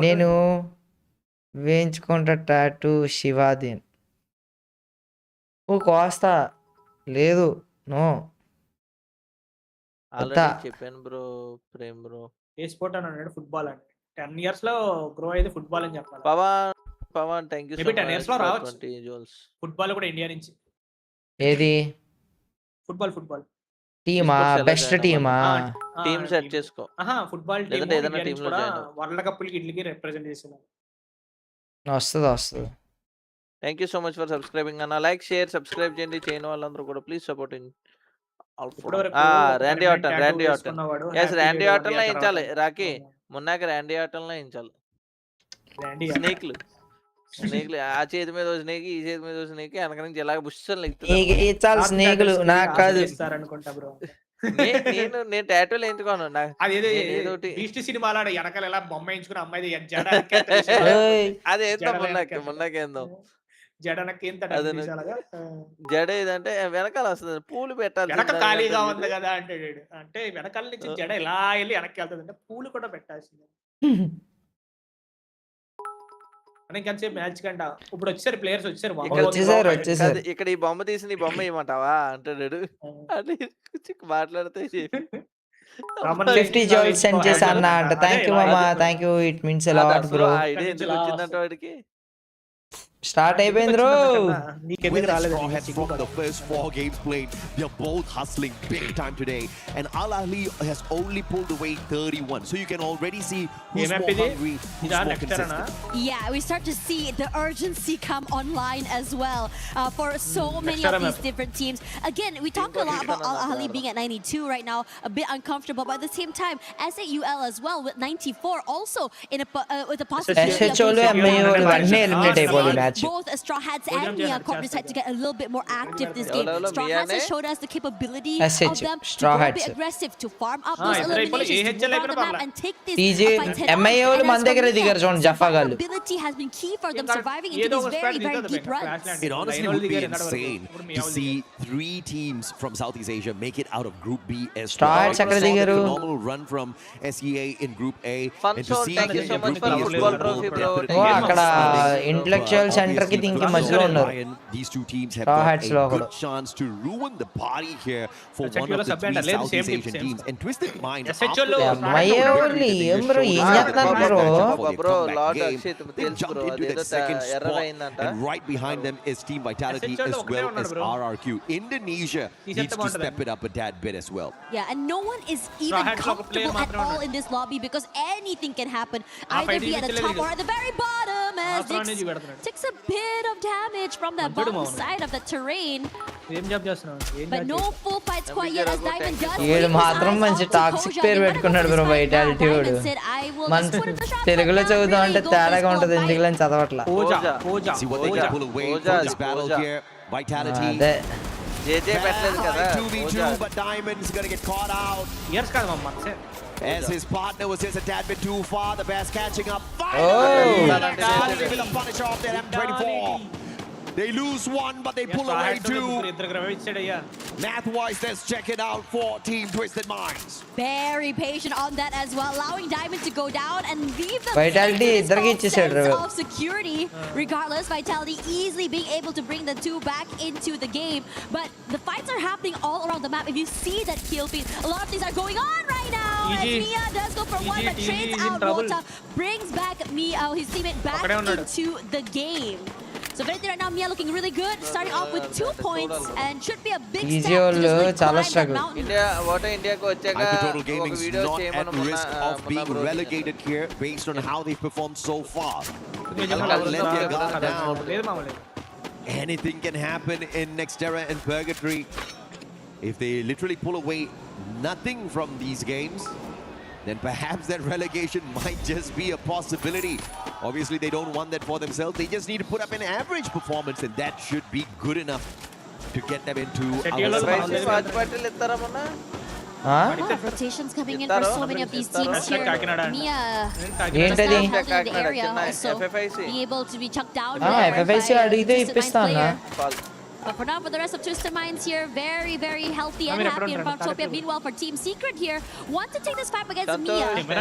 నేను వేయించుకుంటా టాటూ శివాదీన్. ఓ కోస్తా లేదు నో చెప్పాను బ్రో. ప్రేమ్ బ్రో ఏ స్పోర్ట్ అని అన్నాడు. ఫుట్బాల్ అంటే 10 years లో గ్రో అయ్యేది ఫుట్బాల్ అని చెప్పాలి. Pawan thank you. 10 years లో రావచ్చు ఫుట్బాల్ కూడా ఇండియా నుంచి. ఏది ఫుట్బాల్ టీమా? బెస్ట్ టీమా? టీమ్ సెట్ చేసుకో. ఫుట్బాల్ టీమ్ ఏదైనా టీమ్ లో వరల్డ్ కప్ కి ఇట్లకి రిప్రజెంట్ చేస్తున్నారు. వస్తుంది. Thank you so much for subscribing అన్న. లైక్ షేర్ సబ్స్క్రైబ్ చేయండి, చేయని వాళ్ళందరూ కూడా ప్లీజ్ సపోర్టింగ్. ర్యాండీ ఆటన్ ఎస్ ర్యాండీ ఆటన్ లో వేయించాలి రాకి. మొన్నాక ర్యాండీ ఆటన్ లో వేయించాలి. స్నేక్లు ఆ చేతి మీద స్నేక్, ఈ చేతి మీద స్నేక్, వెనక నుంచి ఎలాగ బుస్సలు స్నేకులు నాకు కాదు అనుకుంటా బ్రో. నేను టాటూలు వేయించుకోను. సినిమాలో వెనకాల ఎలా బొమ్మ వేయించుకుని అమ్మాయి అదేందో మొన్నకేందో జడ ఏదంటే వెనకాల వస్తుంది, పూలు పెట్టాలి. వెనక ఖాళీగా ఉంది కదా అంటే వెనకాల నుంచి జడ ఎలా వెళ్ళి వెనక్కి వెళ్తుంది అంటే పూలు కూడా పెట్టాల్సింది. మ్యాచ్ కంట ఇప్పుడు వచ్చారు ప్లేయర్స్ వచ్చారు. ఇక్కడ ఈ బొమ్మ తీసి నీ బొమ్మ ఏమంటావా అంటాడు. మాట్లాడితే 50 jolls send చేశాను అంట. థ్యాంక్ యూ మామా, thank you, it means a lot bro. Idea ఎందుకు వచ్చిందంట వాడికి. స్టార్ట్ అయిపోయింది bro. With a straw hat from the first 4 games played, they're both hustling big time today, and Al Ahly has only pulled away 31, so you can already see who's more hungry, who's more consistent. Yeah, we start to see the urgency come online as well for so many of these different teams. Again, we talked a lot about Al Ahly being at 92 right now, a bit uncomfortable, but at the same time, SAUL as well with 94, also in with a possibility of both Straw Hats and Mia Corp decide to get a little bit more active this game. Straw Hats has showed us the capability of them to go a bit aggressive, to farm up those eliminations, to move on the map and take this fight head on. Ability has been key for them surviving into these very, very deep runs. It honestly would be insane to see 3 teams from Southeast Asia make it out of Group B as well. Phenomenal run from SEA in Group A, and to see thank you so much for football trophy bro. అక్కడ intellectual centre కి దీనికి మధ్యలో ఉన్నారు. These 2 teams have got a good chance to ruin the party here for one of the 3 Southeast Asian teams. And Twisted Mind మయూర్లి ఏం bro ఏం చేస్తున్నారు bro lord Akshit తెలుసు bro అదేదో ఎర్రర్ అయిందంట. And right behind them is Team Vitality as well as RRQ. Indonesia needs to step it up a tad bit as well. Yeah, and no one is even comfortable at all in this lobby because anything can happen, either be at the top or at the very bottom, as takes a bit of damage from the bottom side of the terrain. But no full fights quite yet as Diamond does. ఏడు మాత్రం మంచి toxic పేరు పెట్టుకున్నాడు bro vitality వాడు. మన తెలుగులో చదువుదాం అంటే తేడాగా ఉంటది, ఎందుకు అని చదవట్లా. See what they can pull away from this battle here. Vitality. JJ పెట్టలేదు కదా 2v2, but Diamond's gonna get caught out. Years కాదు మమ్మ as his partner was just a tad bit too far. The Bears catching up. Finally with a punish off their M24. They lose 1, but they pull away 2. Math-wise, let's check it out for Team Twisted Minds. Very patient on that as well, allowing Diamond to go down and leave them Vitality sense of security. Regardless, Vitality easily being able to bring the 2 back into the game. But the fights are happening all around the map. If you see that kill feed, a lot of things are going on right now. As Mia does go for 1, but trades out Kota, brings back Mia, his teammate, back into the game. So Verity right now, Mia looking really good, starting off with 2 points and should be a big Easy step to all, just like Chala climb that struggle. mountain. India ko vachaka Total Gaming's video not cheyamanu at risk of being relegated here based on how they've performed so far. They let their guard down. Anything can happen in Nextera and Purgatory. If they literally pull away nothing from these games, then perhaps that relegation might just be a possibility. Obviously, they don't want that for themselves. They just need to put up an average performance, and that should be good enough to get them into Watchparty ittara manna A lot of rotations coming in for so many of these teams here. Mia just now holding the area, also being able to be chucked down there FFIC by అడిగితే Twisted Minds ఇప్పిస్తాను player. But for now, for the rest of Twisted Minds here, very, very healthy and happy in Frontopia. Meanwhile, for Team Secret here, want to take this fight against Mia. They were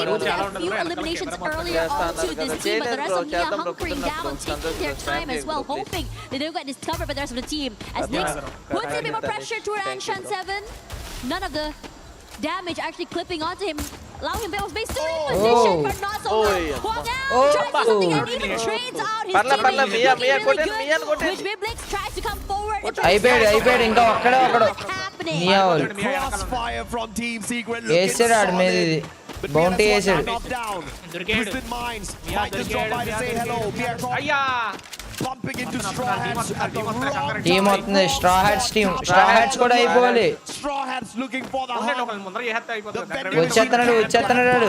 able to get a few eliminations earlier onto this team, but the rest of Mia hunkering down, taking their time as well, hoping that they'll get discovered by the rest of the team. As Nyx puts a bit more pressure toward Anshan 7, none of the damage actually clipping onto him, allowing him to space to reposition, but not so well. Huang Ao tries to do something and even trades out his teammate. Mia really good, which Biblix tries to come forward. అయిపోయాడు ఇంకా ఒక్కడే ఒకడు నియా వాళ్ళు crossfire from Team Secret. వేసాడు ఆడి మీద ఇది bounty వేసాడు Twisted Minds might just drop by to say hello. Bumping into Straw Hats at the wrong team వస్తుంది Straw Hats team Straw Hats కూడా అయిపోవాలి Straw Hats looking for the వచ్చేస్తున్నాడు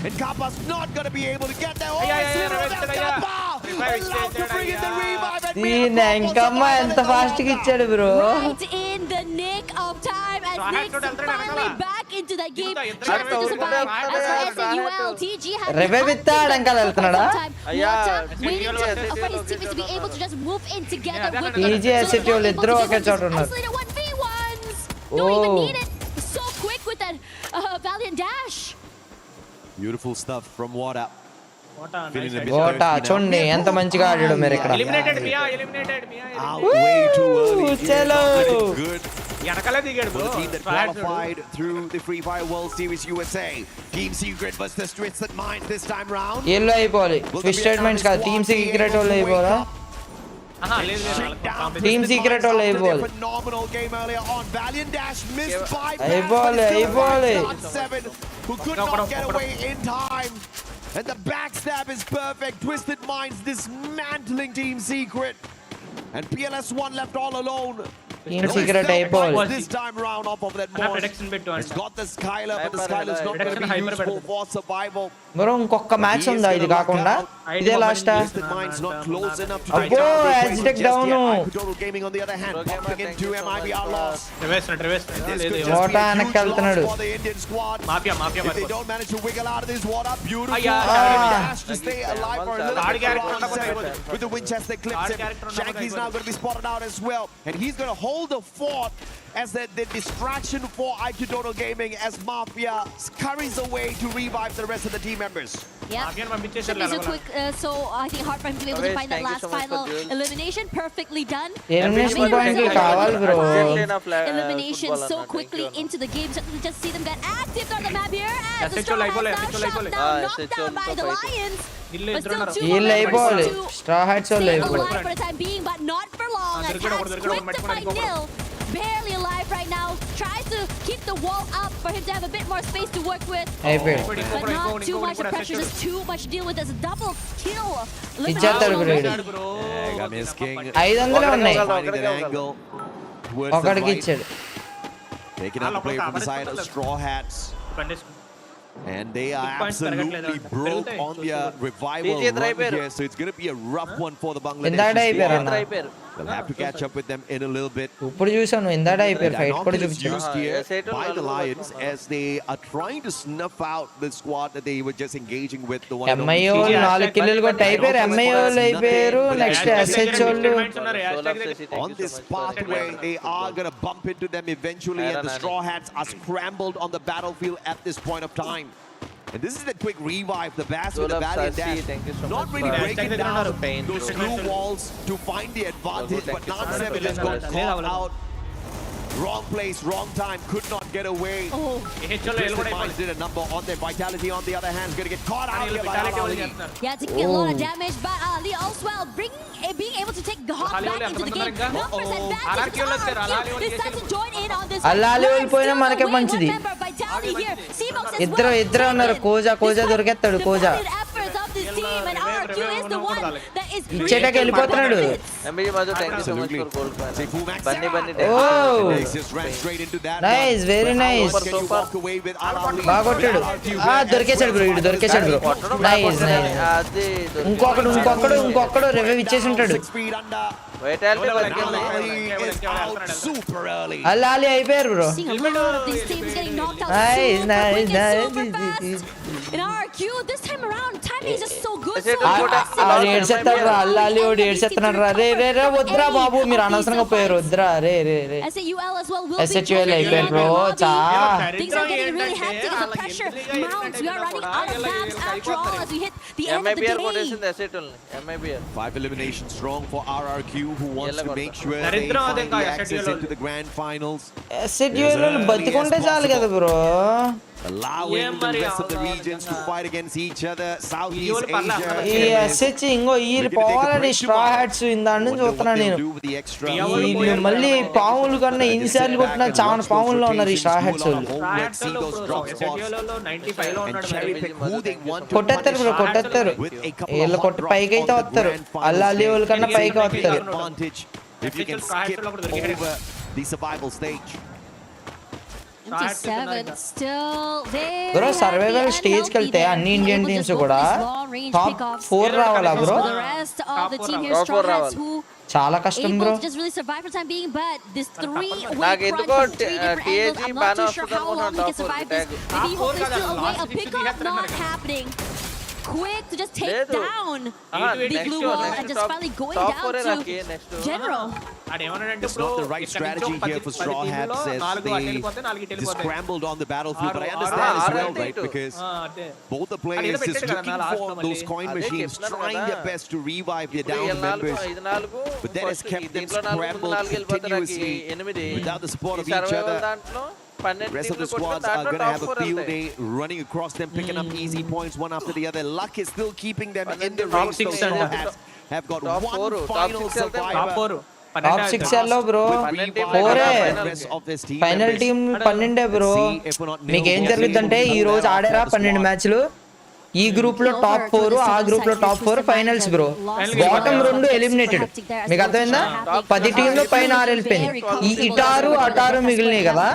and Kappa's not going to be able to get there. Allowed to bring in the revive and దీని ఎంకమ్మ ఎంత fast గా ఇచ్చాడు bro Right in the nick of time as Nyx finally back into that game, tries to survive. As for SNUL, TG has revive ఇస్తాడు వెనకాల వెళ్తున్నాడా waiting for his teammates to be able to just move in together with TG SNUL వాళ్ళు ఇద్దరు ఒకే చోట ఉన్నారు isolated 1v1s. Don't even need it. So quick with that valiant dash. Beautiful stuff from Wada. Kota చూడండి ఎంత మంచిగా ఆడాడు మీరు ఇక్కడ eliminated Mia way too early. చలో ఎనకలే దిగాడు bro The team that qualified through the FreeFire World Series USA. Team Secret versus Twisted Minds this time round. Yellow అయిపోవాలి twisted minds కాదు టీమ్ సీక్రెట్ వాళ్ళు అయిపోరా టీమ్ సీక్రెట్ వాళ్ళు అయిపోవాలి Phenomenal game earlier on. Valiant dash missed by అయిపోవాలి who could not get away in time. And the backstab is perfect. Twisted Minds dismantling Team Secret. And PLS1 left all alone. Team Secret అయిపోవాలి This time round off of that Moss. It's got the Skylar, but the Skylar is not going to be useful for survival. Bro ఇంకొక match ఉందా ఇది కాకుండా ఇదే last అబ్బో యాజిటెక్ down quota వెనక్కి వెళ్తున్నాడు hold the fort as the distraction for IQ Total Gaming as Mafia scurries away to revive the rest of the team members. Yeah, should be so quick. So I think hard for him to be able to find that last final elimination. Perfectly done. Elimination so quickly into the game. Just see them get active on the map here. As the Straw Hats now shot down, knocked down by the Lions. But still 2 అయిపోవాలి straw hats వాళ్ళు alive అయిపోవాలి for the time being, but not for long. Attacks quick to find nil. Barely alive right now. Tries to keep the wall up for him to have a bit more space to work with. But not too much of pressure, just too much to deal with as a double kill. ఇచ్చేస్తాడు bro 500 ఉన్నాయి ఒకడికి ఇచ్చాడు Taking out the play from the side of Straw Hats. And they are absolutely broke on their revival run here, so it's going to be a rough one for the Bangladesh. They'll have to catch up with them in a little bit. ఇప్పుడు చూసాను ఇందాడ అయిపోయారు fight కూడా చూపించాను Used here by the Lions as they are trying to snuff out the squad that they were just engaging with. The one MIO 4 కిల్లులు కొట్టి అయిపోయారు MIO అయిపోయారు next SH వాళ్ళు on this pathway they are going to bump into them eventually, and the Straw Hats are scrambled on the battlefield at this point of time. And this is the quick revive, the Bass with the valiant dash. Not really breaking down those screw walls to find the advantage, but Nan7 just got caught out. Wrong place, wrong time, could not get away. Twisted Minds did a number on their Vitality. On the other hand, is going to get caught out here by Ali. Yeah, taking a lot of damage, but Ali also being able to take the hawk back into the game. Numbers advantage. This time to join in on this. Ali వెళ్ళిపోయినా మనకే మంచిది. ఇద్దరు ఉన్నారు. కోజా దొరికేస్తాడు. కోజా ఇచ్చేటకి వెళ్ళిపోతున్నాడు. Nice, very nice. బాగా కొట్టాడు. దొరికేశాడు bro. Nice. ఇంకొకడు revive ఇచ్చేసి ఉంటాడు. అల్లాలి అయిపోయారు బ్రో. ఏడ్చేస్తాడు రా. అల్లాలి ఓడి ఏడ్చేస్తున్నాడు రా. రే వద్దురా బాబు, మీరు అనవసరంగా పోయారు. వద్దురా. రే SHUL అయిపోయారు bro. Five eliminations strong for RRQ, who wants to make sure they find the access into the grand finals. SHUL బతికుంటే చాలు కదా bro. Allowing the rest of the regions to fight against each other. Southeast Asia. ఈ SH ఇంకో వీళ్ళు పోవాలని straw hats ఇందాక నుంచి చూస్తున్నాను నేను. వీళ్ళు మళ్ళీ పావులు కన్నా ఇన్సార్లు కొట్టినా చాలా పావుల్లో ఉన్నారు ఈ స్ట్రా హ్యాట్స్ వాళ్ళు. కొట్టేస్తారు బ్రో, కొట్టేస్తారు. వీళ్ళు కొట్టి పైకి అయితే వస్తారు. అల్లాలి వాళ్ళ కన్నా పైకి వస్తారు. If you can skip over the survival stage. Bro survival stage కి వెళ్తే అన్ని ఇండియన్ టీమ్స్ కూడా టాప్ 4 రావాలా బ్రో? చాలా కష్టం బ్రో. నాకు ఎందుకో టీఏజీ బాగా వస్తుంది అనుకుంటున్నాను. Quick to just take down the blue wall and just finally going down to General. It's not the right strategy here for Straw Hats as they just scrambled on the battlefield, but I understand as well, right? Because both the players just looking for those coin machines, trying their best to revive their downed members, but that has kept them scrambled continuously without the support of each other. Rest of the squads are going to have a field day running across them, picking up easy points one after the other. Luck is still keeping them in the race. So Straw Hats have got one final survivor. Top 6 yellow bro. 4 final team 12 bro. మీకు ఏం జరుగుతుందంటే ఈ రోజు ఆడారా 12 మ్యాచ్లు. ఈ group లో top 4, ఆ గ్రూప్ లో top 4 finals bro. Bottom 2 eliminated. మీకు అర్థమైందా? 10 టీంలో పైన 6 వెళ్ళిపోయినాయి. ఈ అటారు మిగిలినాయి కదా.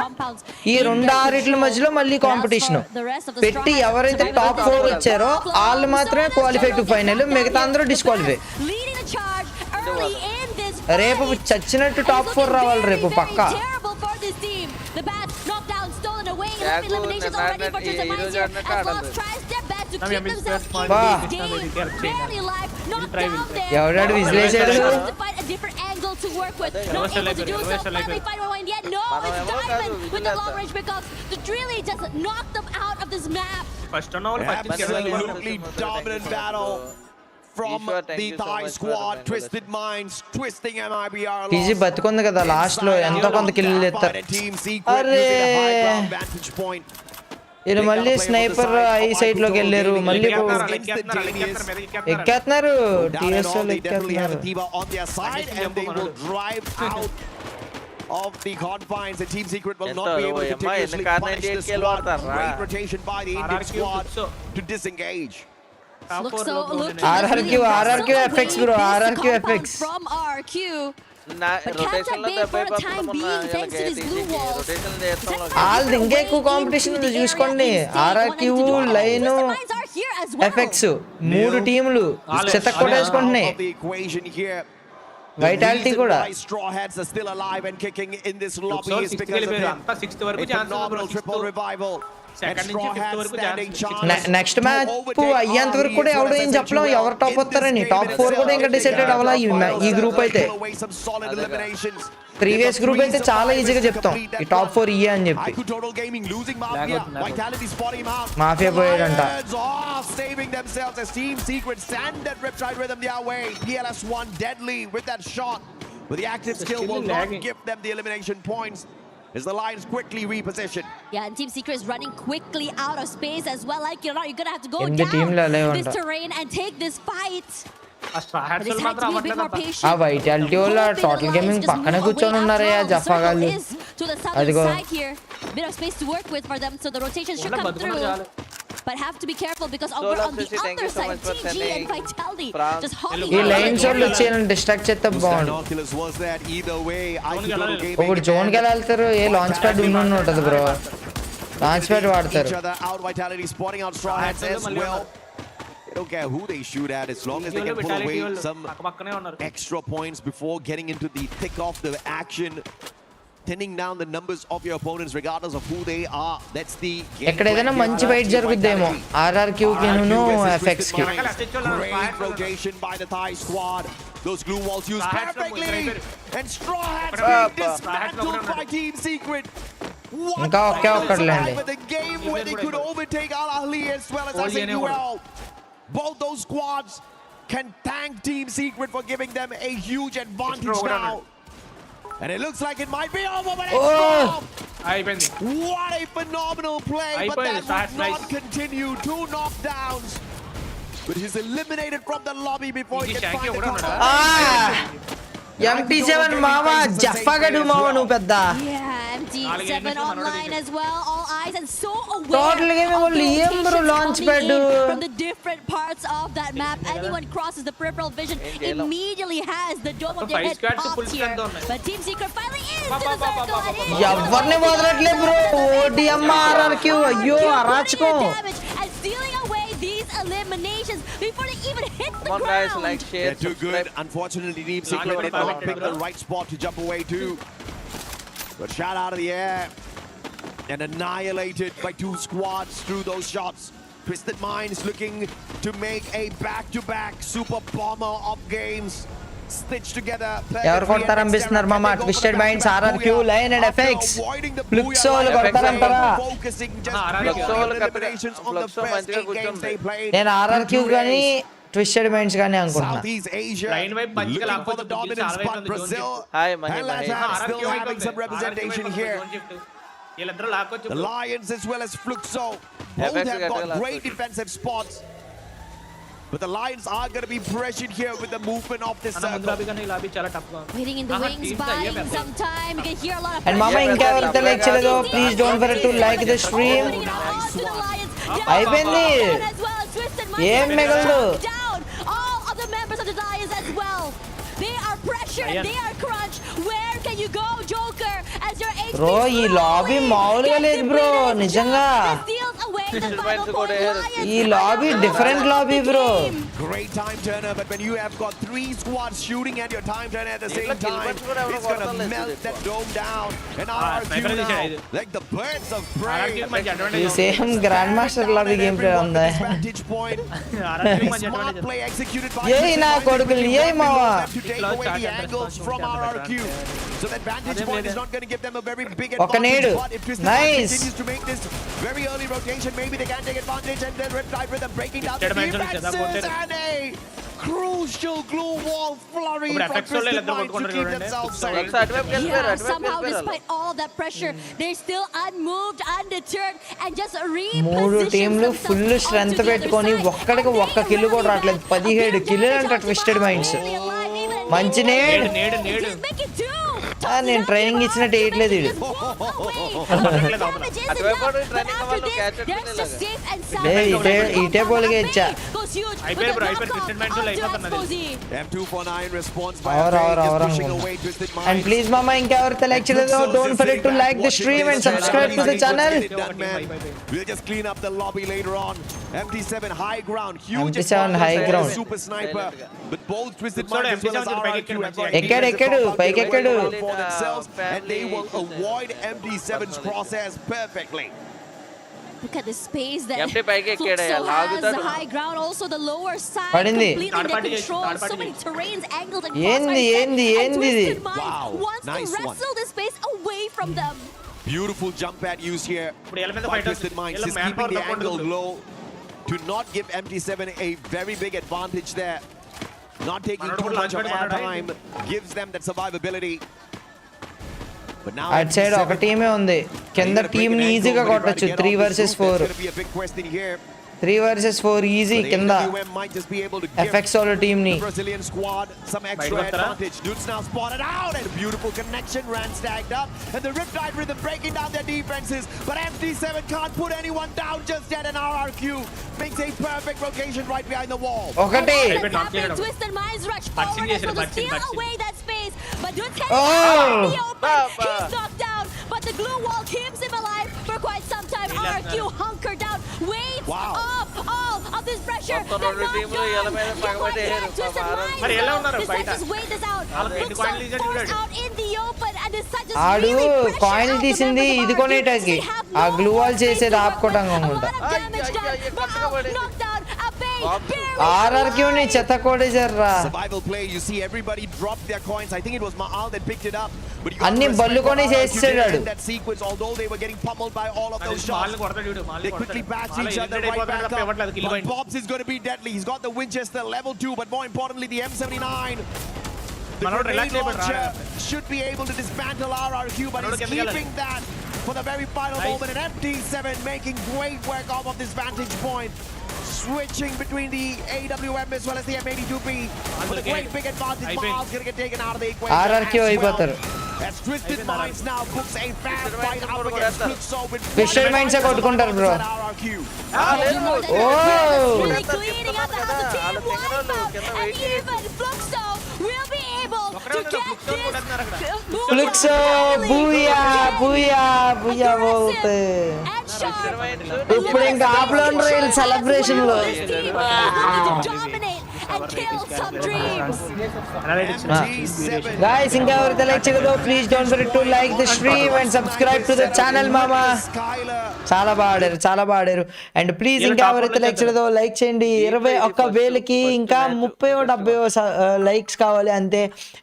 ఈ 2-6 మధ్యలో మళ్ళీ కాంపిటీషన్ పెట్టి ఎవరైతే టాప్ 4 వచ్చారో వాళ్ళు మాత్రమే క్వాలిఫై టు ఫైనల్. మిగతా అందరూ డిస్క్వాలిఫై. రేపు చచ్చినట్టు టాప్ 4 రావాలి రేపు పక్కా. ఎవడాడు విశ్లేషాడు. Absolutely dominant battle from the Thai squad. Twisted Minds twisting MIBR. TG బతుకుంది కదా లాస్ట్ లో ఎంతో కొంత కిల్లు ఎత్తారు. అరే వీళ్ళు మళ్ళీ స్నైపర్ ఐ సైడ్ లోకి వెళ్ళారు. మళ్ళీ ఎక్కేస్తున్నారు. టీఎస్ వాళ్ళు ఎక్కేస్తున్నారు. Of the confines, the Team Secret will not be able to continuously punish the squad. Great rotation by the Indian squad to disengage. RRQ FX bro. RRQ FX from RRQ. వాళ్ళది ఇంకా ఎక్కువ competition ఉంది చూసుకోండి. RRQ line FX 3 టీములు చెత్త కొట్టేసుకుంటున్నాయి. Vitality కూడా. Straw Hats are still alive and kicking in this lobby is because of him. A phenomenal triple revival. Next match అయ్యేంత వరకు కూడా ఎవడో ఏం చెప్పలేం ఎవరు టాప్ వస్తారని. టాప్ 4 కూడా ఇంకా డిసైడెడ్ అవ్వాలా ఈ గ్రూప్ అయితే. ప్రీవియస్ గ్రూప్ అయితే చాలా ఈజీగా చెప్తాం ఈ టాప్ 4 ఇయ్యే అని చెప్పి. Mafia పోయాడంట. But the active skill will not give them the elimination points. as the Lions quickly reposition. Yeah, and Team Secret is running quickly out of space as well. Like you're going to have to go In the team la down levanta. this terrain and take this fight. But this had to be a bit more patient. ఆ vitality వాళ్ళ total gaming పక్కన కూర్చొని ఉన్నారయ్యా జఫాగాళ్ళు To the southern అదిగో side here. Bit of space to work with for them, so the rotation should come through. But have to be careful because over on the other side, TG and Vitality just hopping ఈ lines వాళ్ళు వచ్చి distract చేస్తే బాగుండు Binoculars was that either way. I could go to gaming ఇప్పుడు zone కి ఎలా వెళ్తారు ఏ launch pad ఉంటుంది బ్రో లాంచ్ ప్యాడ్ వాడతారు each other out. Vitality spotting out Straw Hats as well. They don't care who they shoot at as long as they can pull away some extra points before getting into the thick of the action, thinning down the numbers of your opponents regardless of who they are. That's the game. ఎక్కడ ఏదైనా మంచి fight జరుగుద్దేమో ఆర్ఆర్క్యూ కిను FX కి Great rotation by the Thai squad. Those glue walls used perfectly, and Straw Hats being dismantled by Team Secret. ఇంకా ఒకే ఒక్కడులేండి The game where they could overtake Al Ahly as well as SAQL. Both those squads can thank Team Secret for giving them a huge advantage now. And it looks like it might be over, but it's not. What a phenomenal play, but that would not continue. 2 knockdowns. But he's eliminated from the lobby before he can find the cover. MT7 మామా జఫాగడు మామా నువ్వు పెద్ద Yeah, MT7 online as well. All eyes and so aware Total game of the ఏం bro locations launch coming pad in from the different parts of that map. Anyone crosses the peripheral vision immediately has the dome of their head popped here. But Team Secret finally into the circle and in. ఎవరిని వదలట్లే bro ఓడిఎం ఆర్ఆర్క్యూ అయ్యో అరాచకం And stealing away these eliminations before they even hit the Come on ground. guys, like, share, They're too good. Unfortunately, Team Secret did not pick the right spot to jump away to. But shot out of the air and annihilated by 2 squads through those shots. Twisted Minds looking to make a back-to-back super bomber of games. Stitched together. ఎవరు కొడతారనిపిస్తున్నారు మామ Twisted Minds RRQ line and effects ఫ్లుక్సోలు కొడతారంటారా నేను RRQ కానీ twisted minds కానీ అనుకుంటున్నా Southeast Asia looking for the dominant spot. Brazil and Ledha still having some representation here. The Lions as well as Fluxo both have got great defensive spots. But the Lions are going to be pressured here with the movement of this circle. Waiting in the wings, buying some time. You can hear a lot of and మామ ఇంకా ఎవరైతే like చేయలేదో please don't forget to like the stream అయిపోయింది ఏం మిగలదు all of the members of the Lions as well. They are pressured and they are crunched. Where can you go, Joker? As your HP bro ఈ lobby మామూలుగా లేదు bro నిజంగా steals away the final point. Lions ఈ lobby different lobby bro Great time turner, but when you have got 3 squads shooting at your time turner at the same time, it's going to melt that dome down. And RRQ now, like the birds of prey. ఈ same grand master lobby game play ఉంది Vantage point. Smart play executed by ఏయ్ నా కొడుకులు ఏయ్ మావా to take away the angles from RRQ. So that vantage point is not going to give them a very big ఒక నేడు advantage. But if Twisted Mind nice continues to make this very early rotation, maybe they can take advantage and then Riptide Rhythm breaking down the defenses and a crucial glue wall flurry for Twisted Mind to keep themselves safe. Yeah, somehow despite all that pressure, they're still unmoved, undeterred, and just మూడు reposition టీంలు full themselves strength onto the other పెట్టుకొని side. ఒక్కడికి ఒక్క kill కూడా రావట్లేదు 17 కిల్లులు అంట twisted minds మంచి need నేను ట్రైనింగ్ ఇచ్చినట్టు వేయట్లేదు ఇది ఇటే పోలిగా ఇచ్చా M249 response by pushing away Twisted Minds. And please మామ ఇంకెవరితో లైక్ చేయలేదో don't forget to like the stream and subscribe to the channel We'll just clean up the lobby later on. MT7 high ground, huge MT7 high ground. super sniper. But both Twisted Minds as well as RRQ have got ఎక్కాడు పైకి ఎక్కాడు for themselves, and they will avoid MT7's crosshairs perfectly. Look at the space that MT పైకి ఎక్కాడు has the high ground, also the lower side పడింది completely under control. So many terrains, angles, and ఏంది ఏంది ఏంది ఇది Wow, wants nice to one. wrestle the space away from them. Beautiful jump pad used here by Twisted Minds, just keeping the angle low to not give MT7 a very big advantage there. Not taking too much of air time gives them that survivability. But now అటు side ఒక టీమే ఉంది, కింద team ని ఈజీగా కొట్టొచ్చు. 3 versus 4 3 versus 4 easy కింద effects వాళ్ళ team ని. Brazilian squad some extra advantage. Dudes now spotted out and a beautiful connection ran stacked up and the Riptide Rhythm breaking down their defenses, but MT7 can't put anyone down just yet, and RRQ makes a perfect location right behind the wall. ఒకటి Twisted Minds rush forward to steal away that space, but Dude's heading Oh! out in the open. He's knocked down, but the glue wall keeps him alive for quite some time. RRQ hunkered down, waves off all of this pressure. They're not done. You're going to get Twisted Minds now. The Such just wait this out. Looks so forced out in the open, and the Such just ఆడు really pressure coin out the తీసింది members of ఇది RRQ. కొనేటాకి, They have ఆ no glue wall more చేసేది space to ఆపుకోవటం work. A అనుకుంటా. lot of damage done. Wow, knocked down. A bait, barely ఆర్ఆర్క్యూ ని చెత్త కొడేశారా. Survival play, you see everybody drop their coins. I think it was Maal that picked it up, but you అన్ని బల్లుకొని చేసేసాడు. that sequence, although they were getting pummeled by all of those shots, they quickly backed each other right back up. But Bobs is going to be deadly. He's got the Winchester level 2, but more importantly the M79. The grenade launcher should be able to dismantle RRQ, but he's keeping that for the very final moment. And MT7 making great work off of this vantage point, switching between the AWM as well as the M82B. But a great big advantage. Miles going to get taken out of the equation. RRQ అయిపోతారు. As Twisted Minds now books a fair fight up against Fluxo with Fisher Minds కొట్టుకుంటారు bro. really cleaning up the house. The team wipeout, and even Fluxo will be able to get this. Fluxo booyah booyah booyah బోల్తే. ఇప్పుడు ఇంకా ఆప్లో రైల్ celebration లో. And kill some dreams. Guys, ఇంకా ఎవరైతే like చేయలేదో please don't forget to like the stream and subscribe to the channel మామా. చాలా బాడారు, చాలా బాడారు. అండ్ ప్లీజ్ ఇంకా ఎవరైతే లైక్ చేయలేదో లైక్ చేయండి. 21,000కి ఇంకా 30-70 లైక్స్ కావాలి అంతే.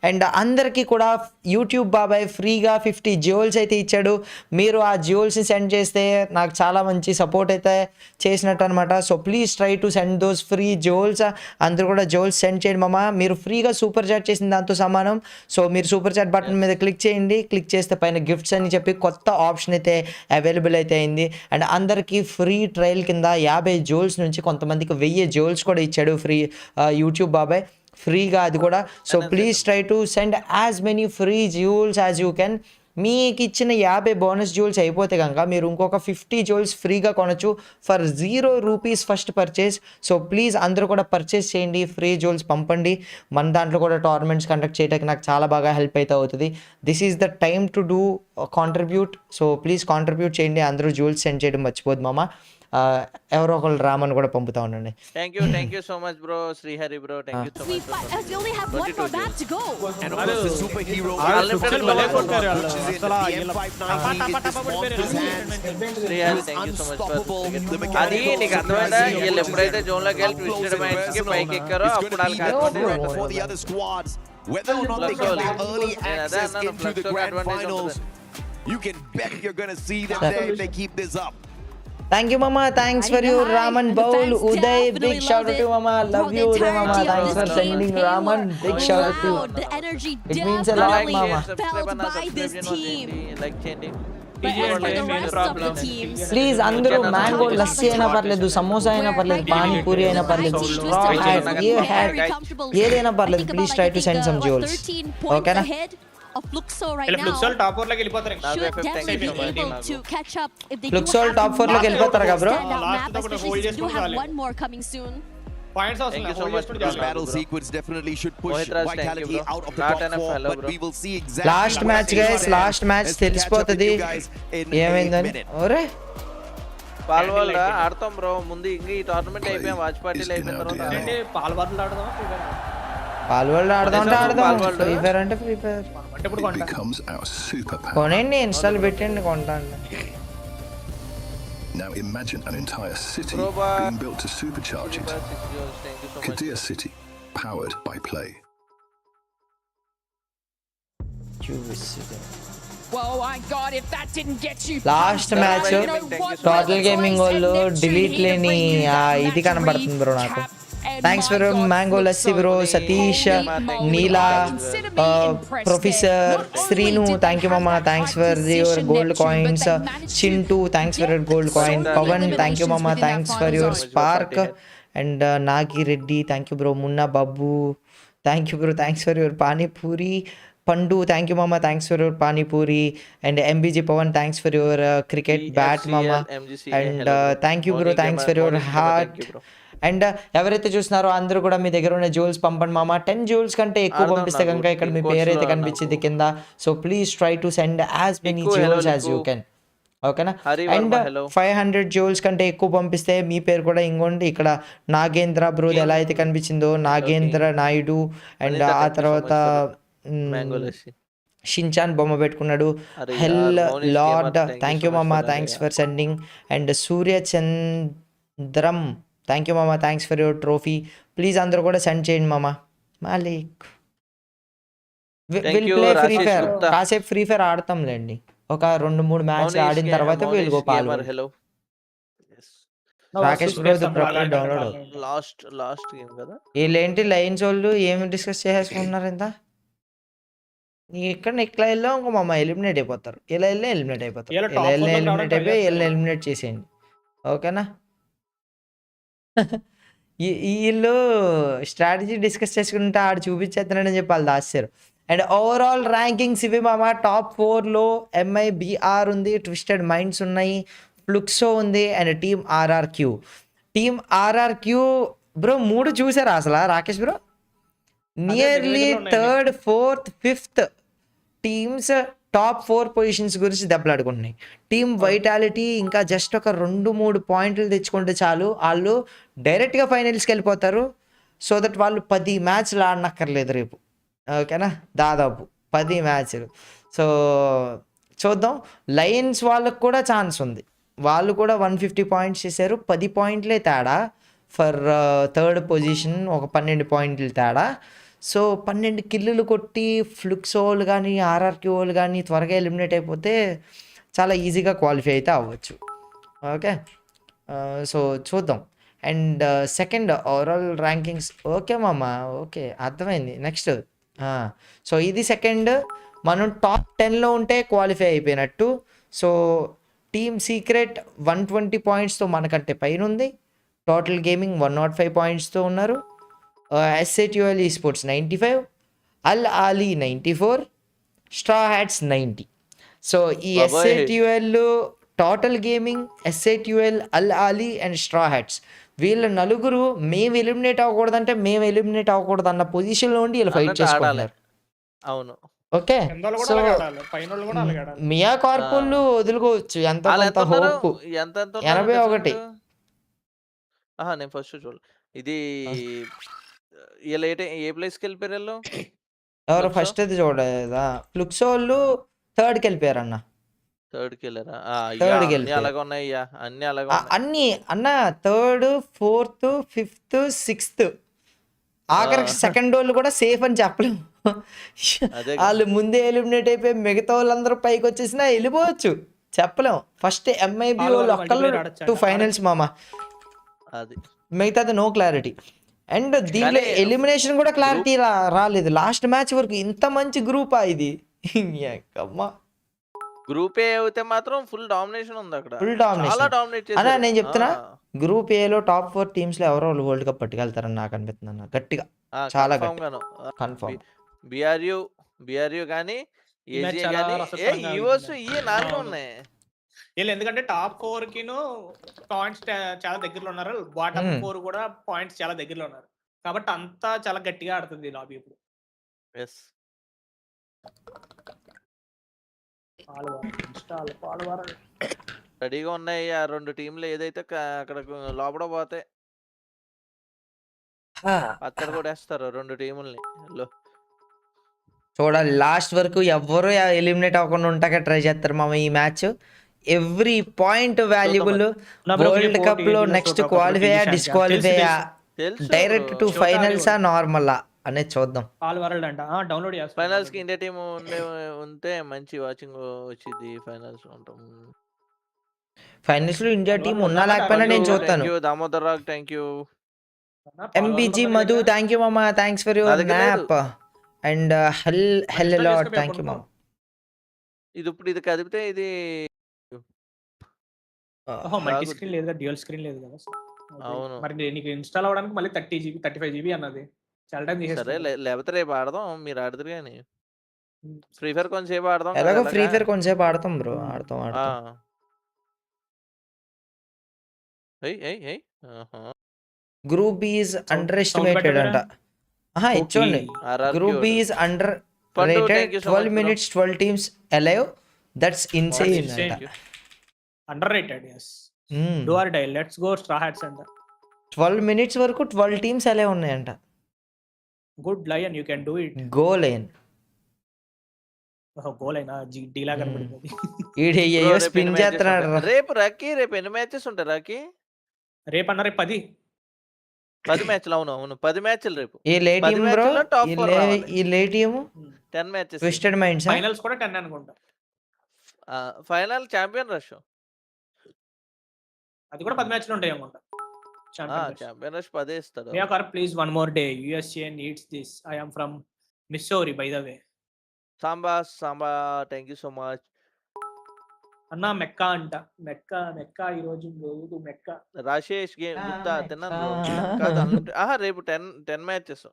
అండ్ అందరికీ కూడా యూట్యూబ్ బాబాయ్ ఫ్రీగా 50 జ్యూవెల్స్ అయితే ఇచ్చాడు. మీరు ఆ జ్యూవెల్స్ని సెండ్ చేస్తే నాకు చాలా మంచి సపోర్ట్ అయితే చేసినట్టు అనమాట. So please try to send those free jewels. అందరూ కూడా జ్యూవెల్స్ సెండ్ చేయండి మామ. మీరు ఫ్రీగా సూపర్ చాట్ చేసిన దాంతో సమానం. సో మీరు సూపర్ చాట్ బటన్ మీద క్లిక్ చేయండి. క్లిక్ చేస్తే పైన గిఫ్ట్స్ అని చెప్పి కొత్త ఆప్షన్ అయితే అవైలబుల్ అయితే అయింది. అండ్ అందరికీ ఫ్రీ ట్రయల్ కింద 50 జ్యూవెల్స్ నుంచి కొంతమందికి 1000 జ్యూవెల్స్ కూడా ఇచ్చాడు ఫ్రీ యూట్యూబ్ బాబాయ్ ఫ్రీగా అది కూడా. So please try to send as many free jewels as you can. మీకు ఇచ్చిన 50 బోనస్ జ్యూవెల్స్ అయిపోతే కనుక మీరు ఇంకొక 50 జ్యూవెల్స్ ఫ్రీగా కొనచ్చు for 0 rupees first purchase. So please అందరూ కూడా పర్చేస్ చేయండి, ఫ్రీ జ్యూవెల్స్ పంపండి. మన దాంట్లో కూడా టోర్నమెంట్స్ కండక్ట్ చేయడానికి నాకు చాలా బాగా హెల్ప్ అయితే అవుతుంది. This is the time to do contribute. So please contribute చేయండి. అందరూ జ్యూవెల్స్ సెండ్ చేయడం మర్చిపోద్దు మామ. ఎవరో ఒకళ్ళు రామన్ కూడా పంపుతా ఉండండి. Thank you so much bro Srihari bro. Thank you so much. We only have one more map to go. And of course the superhero Srihari thank you so much for అది నీకు అర్థమైందా? వీళ్ళు ఎప్పుడైతే జోన్ లోకి వెళ్ళి ట్విస్టెడ్ మైండ్స్ కి పైకి ఎక్కారో అప్పుడు వాళ్ళకి for the other squads, whether or not they get the early access into the grand finals, you can bet you're going to see them there if they keep this up. Thank you mama, thanks for your ramen bowl. Uday, big shout out to mama. Love you Uday mama, thanks for sending ramen. Big shout out to you. The energy It means a lot mama. felt by this team. Like చేయండి. But as for the rest of the teams, please అందరూ mango lassi అయినా పర్లేదు, సమోసా అయినా పర్లేదు, పానీపూరి అయినా పర్లేదు, ఏదైనా పర్లేదు. Please try to send some jewels. ఓకేనా? Fluxo right now Fluxo top 4 లోకి వెళ్ళిపోతారు. should definitely be able to catch up if they Fluxo top 4 లోకి వెళ్ళిపోతారు కదా bro. especially since we do have one more coming soon. Points awesome. Thank you so much. This battle sequence definitely should push Vitality out of the top 4, but we will see exactly. Last match guys, last match తెలిసిపోతది ఏమైందని. ఒరే పాల్వాల్ ఆడతాం bro. ముందు ఇంకా ఈ tournament అయిపోయాం, watch పార్టీలు అయిపోయిన తర్వాత అంటే పాల్వాల్ ఆడదామా? పాల్వాల్ ఆడదాం అంటే ఆడదాం. ఫ్రీ ఫైర్ అంటే ఫ్రీ ఫైర్ అంటే ఇప్పుడు కొనండి, ఇన్స్టాల్ పెట్టండి, కొంటాను. Now imagine an entire city being built to supercharge it. Kotu City, powered by play. Whoa, my God, if that didn't get you. Last match total gaming వాళ్ళు delete లేని ఇది కనబడుతుంది bro నాకు. And thanks my for God, mango look, lassi bro Satish నీలా consider me impressed professor there. Not only Srinu did they thank you have మామా that thanks high for your position, gold Neptune, coins but they managed to Chintu thanks for your gold coin dip Pavan the thank you మామా eliminations thanks within for that your final spark and Nagireddy thank you bro Munna Babu thank you bro thanks for your panipuri Pandu thank you మామా thanks for your panipuri and MBG Pavan thanks for your cricket bat మామా and thank you bro thanks for your heart and ఎవరైతే చూస్తున్నారో అందరూ కూడా మీ దగ్గర ఉన్న jewels పంపండి మామ 10 జ్యూల్స్ కంటే ఎక్కువ పంపిస్తే కనుక ఇక్కడ మీ పేరు అయితే కనిపించింది కింద so please try to send as many jewels as you can ఓకేనా అండ్ 500 జ్యూల్స్ కంటే ఎక్కువ పంపిస్తే మీ పేరు కూడా ఇంకోండి ఇక్కడ నాగేంద్ర బ్రోది ఎలా అయితే కనిపించిందో నాగేంద్ర నాయుడు అండ్ ఆ తర్వాత షిన్చాన్ బొమ్మ పెట్టుకున్నాడు హెల్ లార్డ్ థ్యాంక్ యూ మామ thanks for sending and Suryachandram thank you మామ thanks for your trophy please అందరూ కూడా సెండ్ చేయండి మామ Malik will play free fire కాసేపు ఫ్రీ ఫైర్ ఆడతాంలేండి ఒక 2-3 మ్యాచ్లు ఆడిన తర్వాత we'll go Paul Rakesh bro download last game కదా వీళ్ళేంటి లైన్స్ వాళ్ళు ఏమి డిస్కస్ చేసేసుకుంటున్నారు ఇంత ఇక్కడ ఇట్లా వెళ్ళాం ఇంకో మమ్మ ఎలిమినేట్ అయిపోతారు ఇలా వెళ్ళి ఎలిమినేట్ అయిపోతారు ఇలా వెళ్ళి ఎలిమినేట్ అయిపోయి వీళ్ళని ఎలిమినేట్ చేసేయండి ఓకేనా వీళ్ళు స్ట్రాటజీ డిస్కస్ చేసుకుంటే ఆడు చూపించేస్తున్నాడని చెప్పి వాళ్ళు దాచారు అండ్ ఓవరాల్ ర్యాంకింగ్స్ ఇవి మామ టాప్ 4లో MIBR ఉంది ట్విస్టెడ్ మైండ్స్ ఉన్నాయి ఫ్లుక్సో ఉంది అండ్ టీమ్ RRQ బ్రో 3 చూసారా అసలు Rakesh bro nearly 3rd 4th 5th teams top 4 positions గురించి దెబ్బలాడుకుంటున్నాయి టీమ్ వైటాలిటీ ఇంకా జస్ట్ ఒక 2-3 పాయింట్లు తెచ్చుకుంటే చాలు వాళ్ళు డైరెక్ట్గా ఫైనల్స్కి వెళ్ళిపోతారు సో దట్ వాళ్ళు 10 మ్యాచ్లు ఆడనక్కర్లేదు రేపు ఓకేనా దాదాపు 10 మ్యాచ్లు సో చూద్దాం లయన్స్ వాళ్ళకు కూడా ఛాన్స్ ఉంది వాళ్ళు కూడా 150 పాయింట్స్ చేశారు 10 పాయింట్లే తేడా ఫర్ 3rd పొజిషన్ ఒక 12 పాయింట్లు తేడా సో 12 కిల్లులు కొట్టి ఫ్లుక్సో వాళ్ళు కానీ RRQ వాళ్ళు కానీ త్వరగా ఎలిమినేట్ అయిపోతే చాలా ఈజీగా క్వాలిఫై అయితే అవ్వచ్చు ఓకే సో చూద్దాం and second overall rankings okay మామ ఓకే అర్థమైంది నెక్స్ట్ సో ఇది సెకండ్ మనం టాప్ 10లో ఉంటే క్వాలిఫై అయిపోయినట్టు సో టీమ్ సీక్రెట్ 120 పాయింట్స్తో మనకంటే పైన ఉంది టోటల్ గేమింగ్ 105 పాయింట్స్తో ఉన్నారు SATUL esports 95 Al Ahli 94 Straw Hats 90 so ఈ SATUL total gaming SATUL Al Ahli and straw Hats వీళ్ళ నలుగురు మేము ఎలిమినేట్ అవ్వకూడదంటే మేము ఎలిమినేట్ అవ్వకూడదు అన్న పొజిషన్లో ఉండి వీళ్ళు ఫైట్ చేసుకుంటున్నారు అవును ఓకే సో మియా కార్పులు వదులుకోవచ్చు ఎంత హోప్ 81 నేను ఫస్ట్ చూడాలి ఇది వీళ్ళు ఏ ప్లేస్కి వెళ్ళిపోయారు ఎవరు ఫస్ట్ అది చూడలేదా ఫ్లుక్సో వాళ్ళు 3rdకి వెళ్ళిపోయారు అన్న 3rdకి వెళ్ళారా 3rdకి అన్ని అలాగే ఉన్నాయ్యా అన్ని అలాగే అన్ని అన్న 3rd 4th 5th 6th ఆఖరికి సెకండ్ వాళ్ళు కూడా సేఫ్ అని చెప్పలేము వాళ్ళు ముందే ఎలిమినేట్ అయిపోయి మిగతా వాళ్ళందరూ పైకి వచ్చేసినా వెళ్ళిపోవచ్చు చెప్పలేము ఫస్ట్ MIB వాళ్ళు ఒక్కళ్ళు 2 ఫైనల్స్ మామ అది మిగతాది నో క్లారిటీ అండ్ దీంట్లో ఎలిమినేషన్ కూడా క్లారిటీ రాలేదు లాస్ట్ మ్యాచ్ వరకు ఇంత మంచి గ్రూపా ఇది గ్రూప్ ఏ అయితే మాత్రం ఫుల్ డామినేషన్ ఉంది అక్కడ ఫుల్ డామినేషన్ అన్నా నేను చెప్తున్నా గ్రూప్ ఏలో టాప్ 4 టీమ్స్ లో ఎవరో వాళ్ళు వరల్డ్ కప్ పట్టుకెళ్తారని నాకు అనిపిస్తుంది అన్న గట్టిగా చాలా గట్టిగా కన్ఫర్మ్ బిఆర్యు కానీ ఏజీ కానీ ఈవోస్ ఈ 4 ఉన్నాయి వీళ్ళు ఎందుకంటే టాప్ 4 కిను పాయింట్స్ చాలా దగ్గరలో ఉన్నారు బాటమ్ 4 కూడా పాయింట్స్ చాలా దగ్గరలో ఉన్నారు కాబట్టి అంతా చాలా గట్టిగా ఆడుతుంది లాబీ ఇప్పుడు రెడీగా ఉన్నాయి ఆ 2 టీంలు ఏదైతే అక్కడ లోపల పోతే అక్కడ కూడా వేస్తారు 2 టీముల్ని చూడాలి లాస్ట్ వరకు ఎవ్వరూ ఎలిమినేట్ అవ్వకుండా ఉంటాక ట్రై చేస్తారు మామ ఈ match every point valuable world cup లో next qualify disqualify direct to ఫైనల్సా నార్మల్ అనేది చూద్దాం ఫైనల్స్ కి ఇండియా టీమ్ ఉంటే మంచి వాచింగ్ వచ్చింది ఫైనల్స్ ఉంటాం ఫైనల్స్ లో ఇండియా టీమ్ ఉన్నా లేకపోయినా నేను చూస్తాను దామోదర్ రాగ్ thank you MBG Madhu, thank you mama, thanks for your nap. And hell a lot, thank you mama. ఇది ఇప్పుడు ఇది కదిపితే ఇది మల్టీ స్క్రీన్ లేదు కదా, డ్యూయల్ స్క్రీన్ లేదు కదా. అవును. మరి నీకు ఇన్‌స్టాల్ అవ్వడానికి మళ్ళీ 30 GB 35 GB అన్నది. చాలా టైం సరే తీసేస్తుంది. లేకపోతే రేపు ఆడదాం, మీరు ఆడుదురు గాని. ఫ్రీ ఫైర్ కొంచెంసేపు ఆడదాం కదా ఎలాగో ఎలాగా. ఫ్రీ ఫైర్ కొంచెంసేపు ఆడతాం బ్రో, ఆడతాం. ఆహా. Group B is underestimated అంట. ఇచ్చోండి. Group B is underrated, 12 minutes 12 teams alive. That's insane అంట. Underrated yes. Do or die, let's go straw hats అంట. 12 minutes వరకు 12 teams alive ఉన్నాయంట. Good lion, you can do it. Go line. Goal అయినా D లా కనబడింది. ఈడయ్యో spin చేస్తున్నాడు. రేపు ఎన్ని matches ఉంటాయి రాకి? రేపు 10 మ్యాచ్లు. అవును 10 మ్యాచ్లు రేపు. ఈ లేట్ టీమ్ బ్రో, ఈ late team 10 matches. Twisted minds. Finals కూడా 10 అనుకుంటా. ఫైనల్ ఛాంపియన్ రష్ అది కూడా 10 మ్యాచ్లు ఉంటాయి అనుకుంటా. ఛాంపియన్ రష్ 10 ఇస్తాడు. Miyakar, please one more day. USA needs this. I am from Missouri, by the way. Samba, thank you so much. అన్న మెక్కా అంట. మెక్కా ఈ రోజు లేదు. మెక్కా రాజేష్ గేమ్ గుప్తా తిన్నాను. రేపు 10 మ్యాచెస్.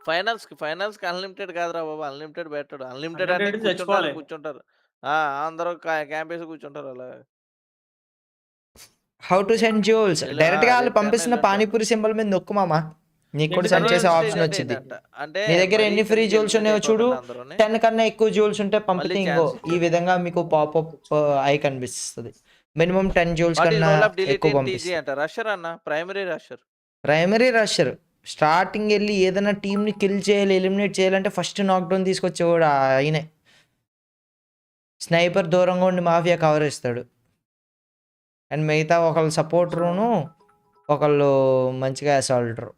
ఫైనల్స్ కి అన్లిమిటెడ్ కాదురా బాబా, అన్లిమిటెడ్ పెట్టాడు. అన్లిమిటెడ్ అంటే కూర్చుంటారు. అందరూ క్యాంప్ వేసి కూర్చుంటారు అలా. How to send jewels? Direct గా వాళ్ళు పంపిస్తున్న పానీపూరి సింబల్ మీద నొక్కు మామ, నీకు కూడా సెండ్ చేసే ఆప్షన్ వచ్చింది. నీ దగ్గర ఎన్ని ఫ్రీ జోల్స్ ఉన్నాయో చూడు. 10 కన్నా ఎక్కువ జోల్స్ ఉంటే పంపితే ఇంకో ఈ విధంగా మీకు పాపప్ ఐ కనిపిస్తుంది. మినిమం 10 జోల్స్ కన్నా ఎక్కువ పంపిస్తుంది. రషర్ అన్న, ప్రైమరీ రషర్. స్టార్టింగ్ వెళ్ళి ఏదైనా టీమ్ ని కిల్ చేయాలి, ఎలిమినేట్ చేయాలంటే ఫస్ట్ నాక్ డౌన్ తీసుకొచ్చేవాడు ఆయనే. స్నైపర్ దూరంగా ఉండి మాఫియా కవర్ ఇస్తాడు. అండ్ మిగతా ఒకళ్ళు సపోర్టరును, ఒకళ్ళు మంచిగా అసాల్టరు.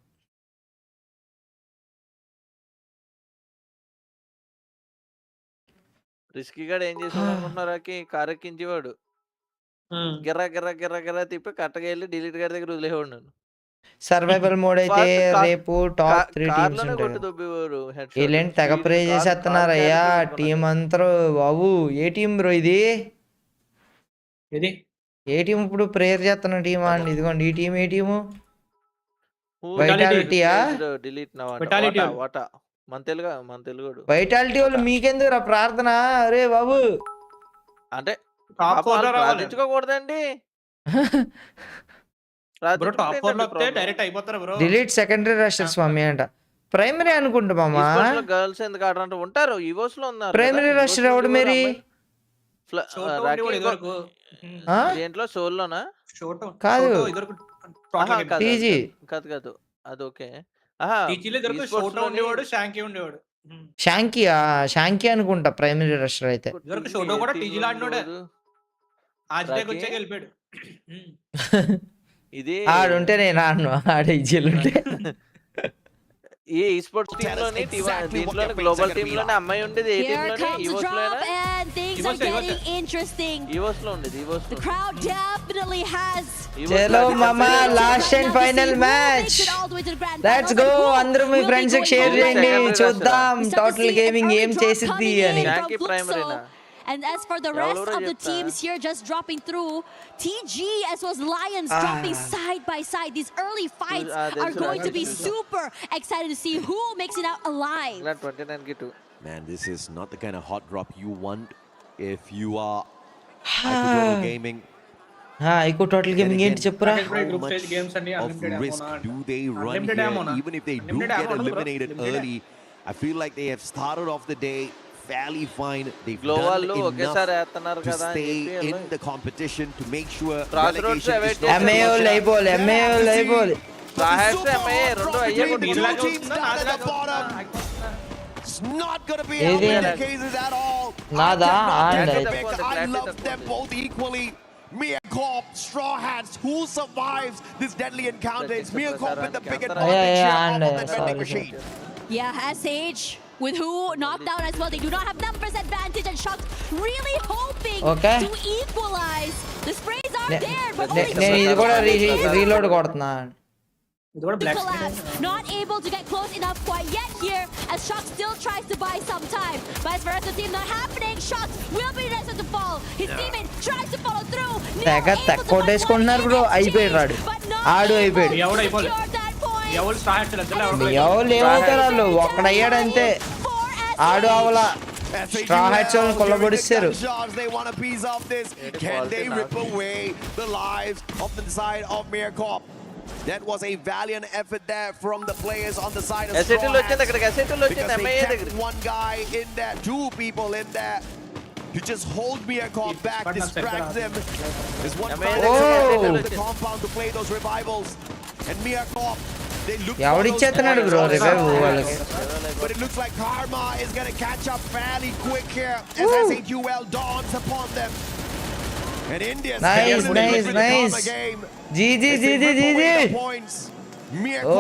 రిస్కీ గాడు ఏం చేసాడు అనుకుంటున్నారాకి? కారు ఎక్కించేవాడు, గిర్రా తిప్పి కట్టగా వెళ్ళి డిలీట్ గారి దగ్గర వదిలేవాడు నన్ను. సర్వైవల్ మోడ్ అయితే రేపు టాప్ 3 టీమ్స్ ఉంటాయి. వీళ్ళేంటి తెగ ప్రే చేసేస్తున్నారయ్యా టీం అంతా బాబు. ఏ టీం బ్రో ఇది? ఏ టీం ఇప్పుడు ప్రేయర్ చేస్తున్న టీమా అండి? ఇదిగోండి ఈ టీం. ఏ టీము? వైటాలిటీయా? మన తెలుగు వైటాలిటీ వాళ్ళు మీకెందుకు ప్రార్థన? అరే బాబు అంటే ప్రార్థించుకోకూడదండి. డిలీట్ సెకండరీ రషర్ స్వామి అంట. ప్రైమరీ అనుకుంటా మామా. గర్ల్స్ ఎందుకు ఆడారంటే ఉంటారు. ఈవోస్ లో ఉన్నారు. ప్రైమరీ రషర్ ఎవడు మరి? దేంట్లో సోల్లోనా? కాదు టీజీ కాదు అది ఓకే. శాంకీ అనుకుంటా ప్రైమరీ రషర్ అయితే. ఇది ఆడుంటే నేను ఆడను, ఆడే ఈజీలుంటే. ఈ స్పోర్ట్స్ టీమ్ లోని దీంట్లోనే గ్లోబల్ టీమ్ లోనే అమ్మాయి ఉండేది. ఏ టీమ్ లోనే? ఈవోస్ లోనే. ఈవోస్ లో ఉండేది. ఈవోస్ లో. చలో మామా, last and final match. Let's go. అందరూ మీ ఫ్రెండ్స్ కి షేర్ చేయండి, చూద్దాం టోటల్ గేమింగ్ ఏం చేసిద్ది అని. ప్రైమరీనా? And as for the rest of the teams here just dropping through, TG as well as Lions dropping side by side. These early fights are going to be super excited to see who makes it out alive. Man, this is not the kind of hot drop you want if you are Total Gaming. Ico Total Gaming ఏంటి చెప్పురా? How much of risk do they run here? Even if they do get eliminated early, I feel like they have started off the day fairly fine. They've done enough to stay in the competition to make sure relegation is not MAO label. It's not going to be any cases at all. Nada. I love them both equally. Mia Corp, Straw Hats, who survives this deadly encounter? It's Mia Corp with the big advantage here on that vending machine. Yeah, SH with who knocked down as well. They do not have numbers advantage, and Shock really hoping to equalize. The sprays are there, but only నేను ఇది కూడా reload కొడుతున్నా. collapse. Not able to get close enough quite yet here, as Shock still tries to buy some time. But as far as the team not happening, Shock will be the next one to fall. His teammate tries to follow through. కొట్టేసుకుంటున్నారు bro. అయిపోయాడు రాడు. ఆడు అయిపోయాడు. ఎవరు ఏమవుతారు వాళ్ళు. ఒక్కడయ్యాడంతే. ఆడు అవలా. Straw Hats on కొల్లగొడిస్తారు. They want a piece of this. Can they rip away the lives of the side of Mircorp? That was a valiant effort there from the players on the side of Straw Hats. Because they kept one guy in there, two people in there. You just hold Mircorp back, distract them. There's one guy the compound to play those revivals. And Mircorp, they look ఎవడిచ్చేస్తున్నాడు bro revive వాళ్ళకి. But it looks like Karma is going to catch up fairly quick here as SHUL dawns upon them. And India's nice. GG.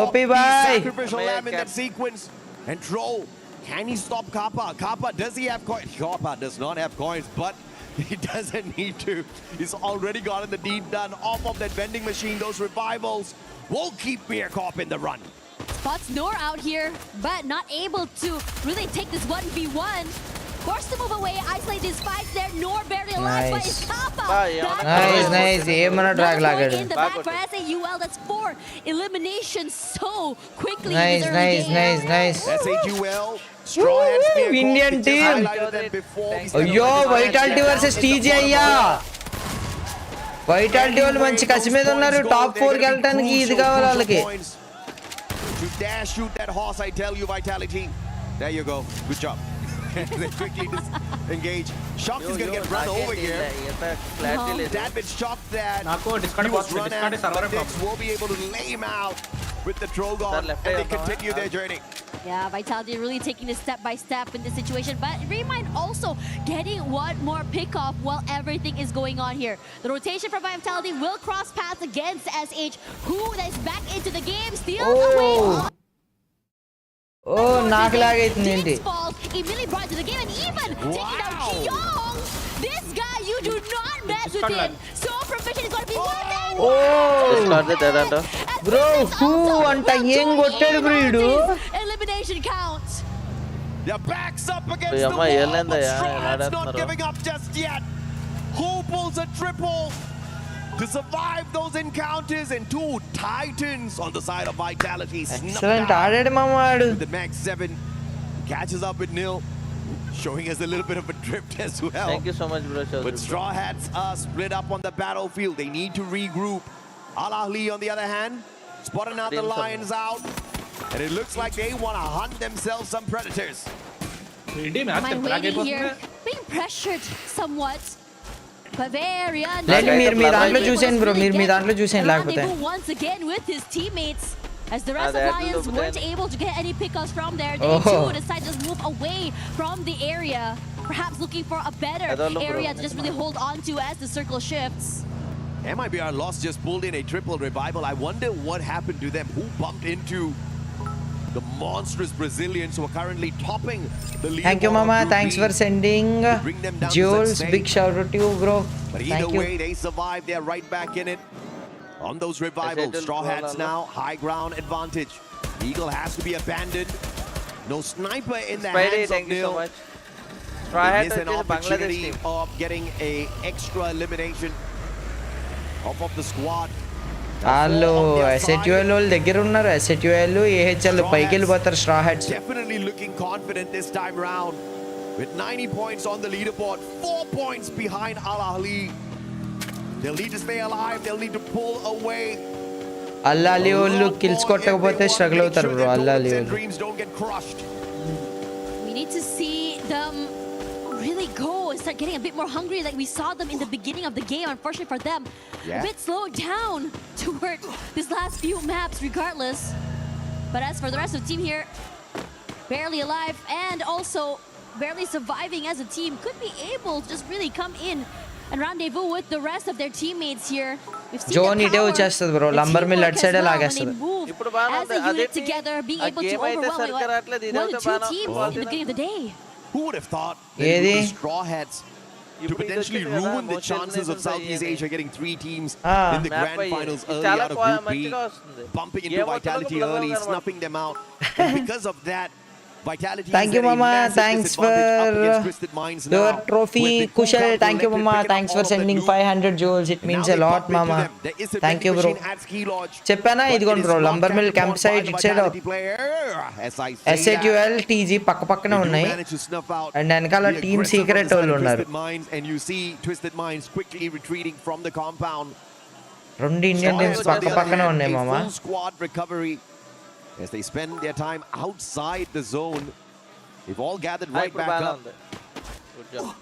OP bye. Sacrificial lamb in that sequence. And Troll, can he stop Kappa? Kappa, does he have coins? Kappa does not have coins, but he doesn't need to. He's already gotten the deed done off of that vending machine. Those revivals will keep Mircorp in the run. Spots Nor out here, but not able to really take this 1v1. Forced to move away, isolate these fights there. Nor barely alive, but it's Kappa. Nice. ఏమన్నా drag లాగాడు. In the back for SAUL, that's 4 eliminations so quickly. Nice. SAUL, Straw Hats, Indian team. అయ్యో vitality versus TG అయ్యా. Vitality వాళ్ళు మంచి కసి మీద ఉన్నారు. Top 4 కి వెళ్ళడానికి ఇది కావాలి వాళ్ళకి. To dash shoot that horse, I tell you, Vitality. There you go. Good job. They quickly engage. Shock is going to get run over here. That bit shocked that he was run at, but Dix will be able to lay him out with the Trogon, and they continue their journey. Yeah, Vitality really taking it step by step in this situation, but Remind also getting one more pick off while everything is going on here. The rotation from Vitality will cross paths against SH, who is back into the game, steals away. నాకు లాగైతుంది ఏంటి. Immediately brought to the game and even taking down Chiyong. This guy, you do not mess with him. So proficient is going to be one then. Bro, who అంట ఏం కొట్టాడు breed. Elimination count. Their backs up against the wall, but Straw Hats not giving up just yet. Who pulls a triple to survive those encounters, and two Titans on the side of Vitality. Excellent ఆడాడు మామాడు. The Max 7 catches up with Nil, showing us a little bit of a drift as well. Thank you so much, bro. But Straw Hats are split up on the battlefield. They need to regroup. Al Ahly, on the other hand, spotting out the Lions out, and it looks like they want to hunt themselves some predators. Here, being pressured somewhat. But very మీరు మీ దాంట్లో చూసేయండి bro. మీరు మీ దాంట్లో చూసేయండి లేకపోతే. Once again with his teammates, as the rest of Lions weren't able to get any pickups from there. They too decided to just move away from the area, perhaps looking for a better area to just really hold on to as the circle shifts. MIBR lost just pulled in a triple revival. I wonder what happened to them. Who bumped into the monstrous Brazilians who are currently topping the leaderboard? Thank you, Mama. Thanks for sending Jules. Big shout out to you, bro. But either way, they survived. They're right back in it on those revivals. Straw Hats now, high ground advantage. Eagle has to be abandoned. No sniper in the hands of Nil. Straw Hats is an opportunity of getting a extra elimination off of the squad. వాళ్ళు SHUL వాళ్ళు దగ్గర ఉన్నారు. SHUL AHL పైకి వెళ్ళిపోతారు. Straw Hats definitely looking confident this time round with 90 points on the leaderboard, 4 points behind Al Ahly. They'll need to stay alive. They'll need to pull away. Al Ahly వాళ్ళు kills కొట్టకపోతే struggle అవుతారు bro. Al Ahly వాళ్ళు dreams don't get crushed. We need to see them really go and start getting a bit more hungry like we saw them in the beginning of the game. Unfortunately for them, a bit slowed down toward this last few maps regardless. But as for the rest of the team here, barely alive and also barely surviving as a team, could be able to just really come in and rendezvous with the rest of their teammates here. John ide వచ్చేస్తది bro. Lumber mill at side లాగేస్తది. ఇప్పుడు as a unit together being able to overwhelm one of the two teams in the beginning of the day. Who would have thought ఏది Straw Hats to potentially ruin the chances of Southeast Asia getting 3 teams in the grand finals early out of Group B, bumping into Vitality early, snuffing them out. And because of that, Vitality thank you mama, thanks for your trophy. Kushal, thank you mama, thanks for sending 500 joules, it means a lot mama. Thank you bro. Cheppana idigon bro, lumbermill campsite ichside SATUL TG pakka pakkane unnai and enakala team secret ollu unnaru. And you see Twisted Minds quickly retreating from the compound. Rendu Indian teams pakka pakkane unnai mama. Full squad recovery as they spend their time outside the zone. They've all gathered right back up. Good job.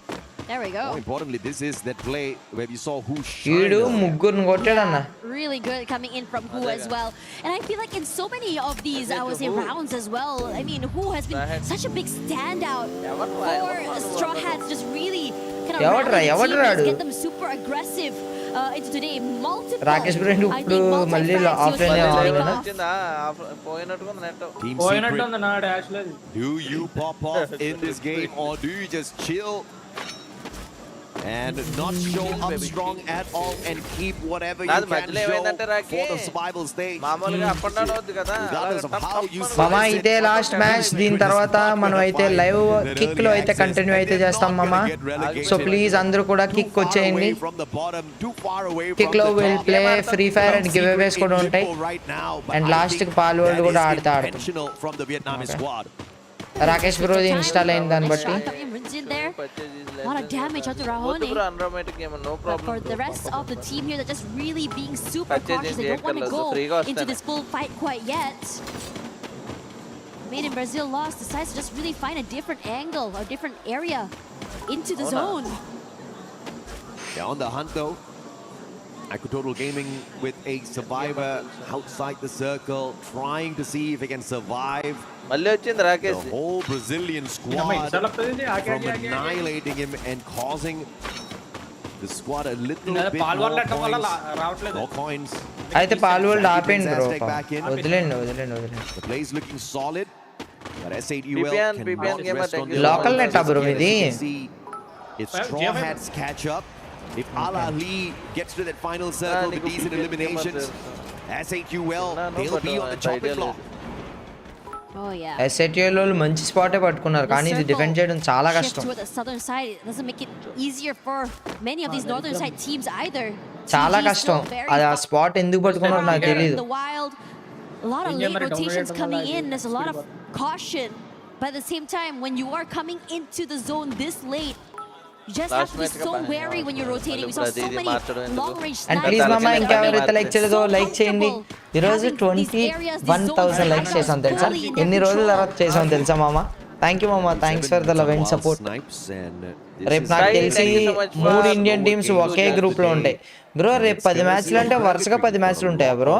There we go. More importantly, this is that play where we saw who Idu muggurnu kottadanna. Really good coming in from Who as well. And I feel like in so many of these, I would say, rounds as well, I mean, Who has been such a big standout for Straw Hats, just really kind of rally the teammates, get them super aggressive into today. Multiple, Rakesh Brand ఇప్పుడు మళ్ళీ offline ఆడలేనా? Team secret. Do you pop off in this game or do you just chill and not show up strong at all and keep whatever you can show for the survival stage? Regardless of how you మామ ఇదే last match, దీని తర్వాత మనం అయితే live kick లో అయితే continue అయితే చేస్తాం మామ. సో ప్లీజ్ అందరూ కూడా కిక్ వచ్చేయండి. కిక్ లో will play free fire and giveaways కూడా ఉంటాయి అండ్ లాస్ట్ కి పాల్ వరల్డ్ కూడా ఆడతాడు. రాకేష్ బ్రో ఇన్స్టాల్ అయింది దాన్ని బట్టి. A lot of damage onto Rahone. But for the rest of the team here, they're just really being super cautious. They don't want to go into this full fight quite yet. Made in Brazil lost, decides to just really find a different angle or different area into the zone. Yeah, on the hunt though. Total Gaming with a survivor outside the circle, trying to see if he can survive the whole Brazilian squad from annihilating him and causing the squad a little bit more coins. అయితే Paul world ఆపేయండి bro, వదిలేండి. The play is looking solid, but SATUL local net bro ఇది. If Straw Hats catch up, if Al-Ali gets to that final circle with decent eliminations, SATUL, they'll be on the chopping block. Oh yeah. SATUL వాళ్ళు మంచి స్పాటే పట్టుకున్నారు, కానీ ఇది defend చేయడం చాలా కష్టం. To the southern side, it doesn't make it easier for many of these northern side teams either. చాలా కష్టం. అది ఆ స్పాట్ ఎందుకు పట్టుకున్నారో నాకు తెలియదు. The wild, a lot of late rotations coming in. There's a lot of caution, but at the same time, when you are coming into the zone this late, you just have to be so wary when you're rotating. We saw so many long range snipers. And please mama, ఇంకా ఎవరైతే like చేయలేదో like చేయండి. ఈ రోజు 21,000 likes చేసాం తెలుసా? ఎన్ని రోజుల తర్వాత చేసాం తెలుసా మామ? థ్యాంక్ యూ మామ, thanks for the love and support. రేపు నాకు తెలిసి 3 ఇండియన్ టీమ్స్ ఒకే గ్రూప్ లో ఉంటాయి బ్రో. రేపు 10 మ్యాచ్లు అంటే వరుసగా 10 మ్యాచ్లు ఉంటాయా బ్రో?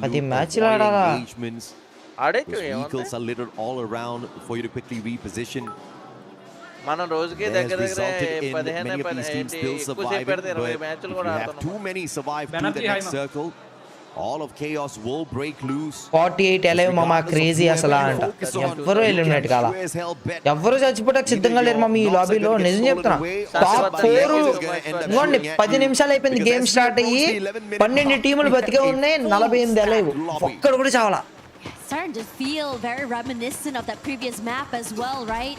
10 మ్యాచ్లు ఆడాలా? Vehicles are littered all around for you to quickly reposition. మనం రోజుకి దగ్గర దగ్గర 15 మ్యాచ్లు కూడా ఆడుతున్నాం. Too many survive to the next circle. All of chaos will break loose. 48 alive mama, crazy asala anta. ఎవ్వరు ఎలిమినేట్ కాలా, ఎవ్వరు చచ్చిపోవడానికి సిద్ధంగా లేరు మమ్మీ ఈ లాబీలో. నిజం చెప్తున్నా, టాప్ 4 ఇవ్వండి. 10 నిమిషాలు అయిపోయింది గేమ్ స్టార్ట్ అయ్యి, 12 టీములు బతికే ఉన్నాయి, 48 అలైవ్, ఒక్కడు కూడా చావలా. Starting to feel very reminiscent of that previous map as well, right?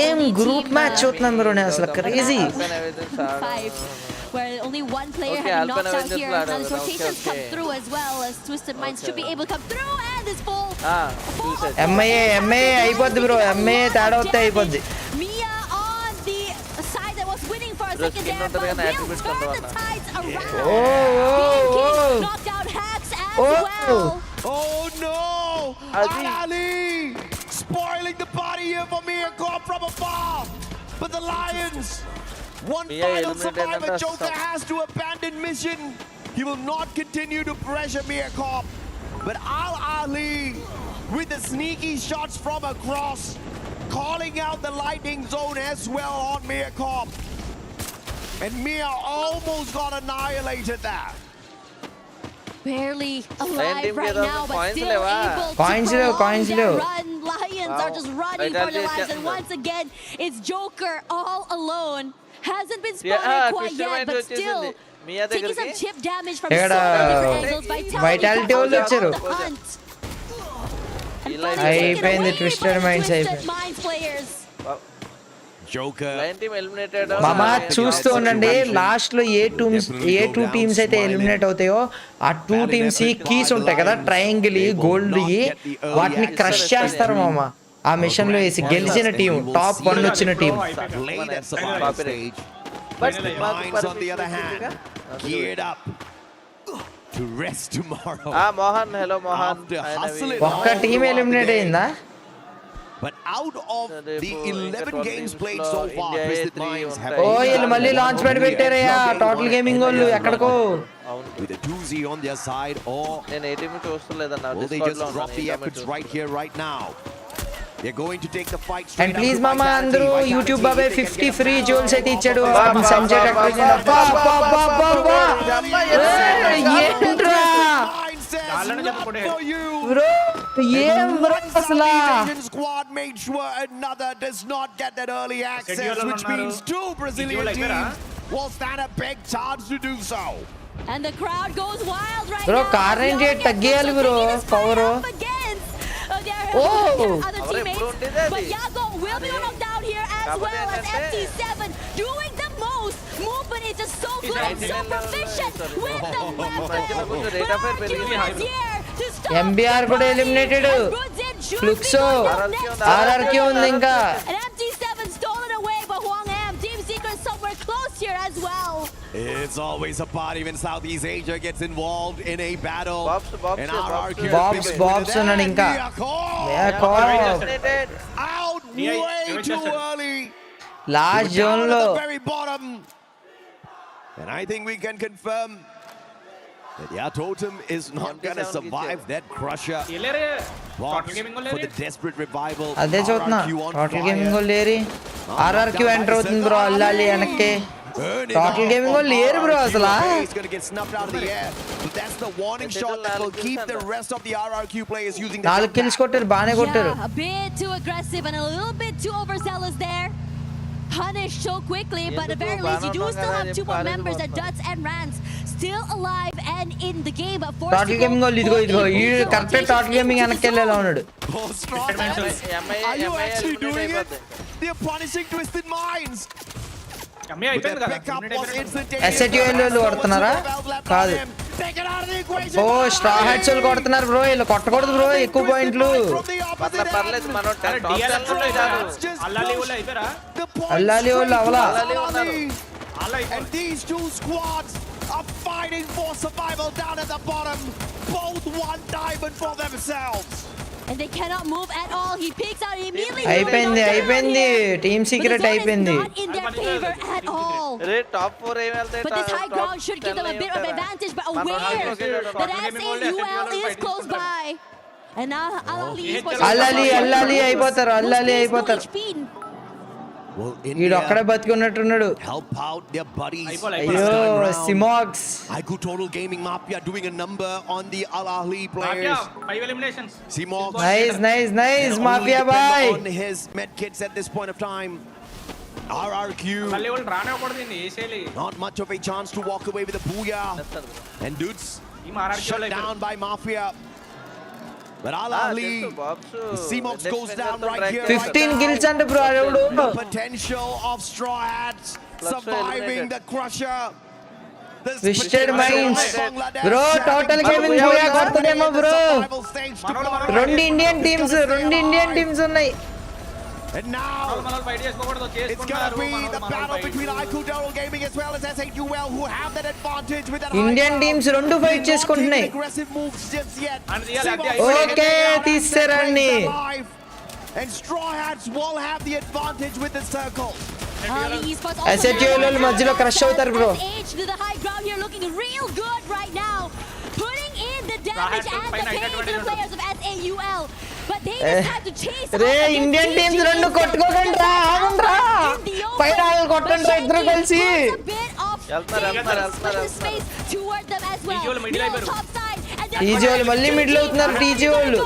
ఏం గ్రూప్ మ్యాచ్ చూస్తున్నాం బ్రో, నేను అసలు crazy. Where only one player had knocked out here. Now the rotations come through as well, as Twisted Minds should be able to come through, and this full MIA అయిపోద్ది bro, MIA తేడా వస్తే అయిపోద్ది. Mia on the side that was winning for a second there, but will turn the tides around. Being knocked out Hacks as well. Oh no! Ali spoiling the party here for Mia Corp from afar. But the Lions, one final survivor, Joker has to abandon mission. He will not continue to pressure Mia Corp. But Al-Ali with the sneaky shots from across, calling out the lightning zone as well on Mia Corp. And Mia almost got annihilated there. Barely alive right now, but still able to coins prolong that run. Lions Vitality are just running for their lives, and once again, it's Joker all alone. Hasn't been spotted quite yet, but still taking some chip damage from so many different angles. Vitality వాళ్ళు వచ్చారు. on the hunt. అయిపోయింది, twisted minds Twisted అయిపోయింది. Minds players. Joker. మామ చూస్తూ ఉండండి, last లో ఏ two teams అయితే eliminate అవుతాయో ఆ 2 టీమ్స్ కీస్ ఉంటాయి కదా, ట్రయాంగిల్ గోల్డ్, వాటిని క్రష్ చేస్తారు మామ. ఆ మిషన్ లో వేసి గెలిచిన టీం, టాప్ 1 వచ్చిన team. But the Minds, on the other hand, geared up to rest tomorrow. Mohan, hello Mohan. ఒక్క టీం ఎలిమినేట్ అయిందా? But out of the 11 games played so far, Twisted Minds have వీళ్ళు మళ్ళీ launch pad పెట్టారయ్యా total gaming వాళ్ళు ఎక్కడికో. with a 2-0 on their side, or నేను ఏ team చూస్తలేదన్నా, will they just drop the efforts right here, right now? They're going to take the fight straight. And please mama అందరూ YouTube బాబాయ్ 50 free Jones అయితే ఇచ్చాడు. సంజయ్ ఏంట్రా bro, ఏం bro అసలు. Squad made sure another does not get that early access, which means 2 Brazilian teams will stand a big chance to do so. And the crowd goes wild right bro now. Car range తగ్గియాలి bro power. Other teammates, but Yago will be knocked down here as well as MT7 doing the most. Movement is just so good and so proficient with the weapon. MBR కూడా eliminated. ఫ్లుక్సో RRQ ఉంది ఇంకా. And MT7 stolen away, but Huang Am Team Secret somewhere close here as well. It's always a party when Southeast Asia gets involved in a battle. And RRQ Bobs ఉన్నాడు ఇంకా. Out way too early. Last zone లో. Very bottom. And I think we can confirm that Totem is not gonna survive that crusher. Bobs for the desperate revival. అదే చూస్తున్నా, total gaming వాళ్ళు లేరి. RRQ enter అవుతుంది bro, అల్లాలి వెనక్కి. Total gaming వాళ్ళు లేరు bro అసలు. He's going to get snuffed out of the air. So that's the warning shot that will keep the rest of the RRQ players using the 4 kills కొట్టారు, బానే కొట్టారు. Yeah, a bit too aggressive and a little bit too overzealous there. Punished so quickly, but at the very least, you do still have 2 more members, that Duts and Rans still alive and in the game. But total gaming వాళ్ళు ఇదిగో ఈ correct total gaming వెనక్కి వెళ్ళేలా ఉన్నాడు. Are you actually doing it? They're punishing Twisted Minds. SATL వాళ్ళు కొడుతున్నారా? కాదు, ఓ straw heads వాళ్ళు కొడుతున్నారు బ్రో. వీళ్ళు కొట్టకూడదు బ్రో, ఎక్కువ పాయింట్లు. అల్లాలి వాళ్ళు అవలా. And these 2 squads are fighting for survival down at the bottom. Both 1 diamond for themselves. And they cannot move at all. He peeks out immediately. అయిపోయింది టీమ్ సీక్రెట్ అయిపోయింది. Not in their favor at all. Top 4 ఏం వెళ్తాయి. But this high ground should give them a bit of advantage, but aware that SAUL is close by. And now అల్లాలి అయిపోతారు. వీడు ఒక్కడే బతికున్నట్టున్నాడు. Help out their buddies. అయ్యో సిమాక్స్. Iku Total Gaming Mafia doing a number on the Al Ahly players. 5 eliminations. Simox. Nice Mafia bhai. On his med kits at this point of time. RRQ. Not much of a chance to walk away with a booyah. And dudes shut down by Mafia. But Al Ahly, Simox goes down right here. 15 kills and bro. The potential of Straw Hats surviving the crusher. Twisted Minds bro, total gaming booyah కొడుతుందేమో bro. 2 Indian teams ఉన్నాయి. And now it's gonna be the battle between Iku Total Gaming as well as SAUL, who have that advantage with that. Indian teams 2 fight చేసుకుంటున్నాయి. Okay తీసేరండి. And Straw Hats will have the advantage with the circle. SAUL వాళ్ళు మధ్యలో crush అవుతారు bro. The high ground here looking real good right now, putting in the damage and the pain to the players of SAUL. But they decide to chase. Ray Indian teams 2 కొట్టుకోకండి రా, ఆగండి రా. పైన కొట్టండి రా ఇద్దరు కలిసి. TG వాళ్ళు మళ్ళీ మిడిల్ అవుతున్నారు. టీజీ వాళ్ళు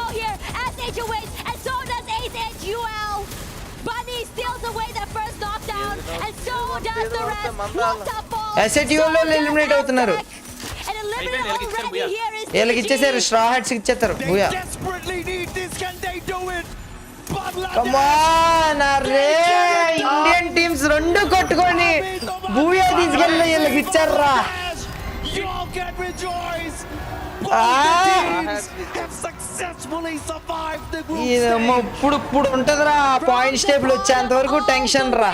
does the rest. What a ball. SATO లో ఎలిమినేట్ అవుతున్నారు. And eliminated already here is వీళ్ళకి ఇచ్చేసారు, స్ట్రా హ్యాట్స్ ఇచ్చేస్తారు. Booyah. Desperately need this. Can they do it? Come on, అరే ఇండియన్ టీమ్స్ రెండు కొట్టుకొని బూయా తీసుకెళ్ళి వీళ్ళకి ఇచ్చారా. You all can rejoice. ఇప్పుడు ఉంటదిరా పాయింట్ స్టేబుల్ వచ్చేంత వరకు టెన్షన్ రా.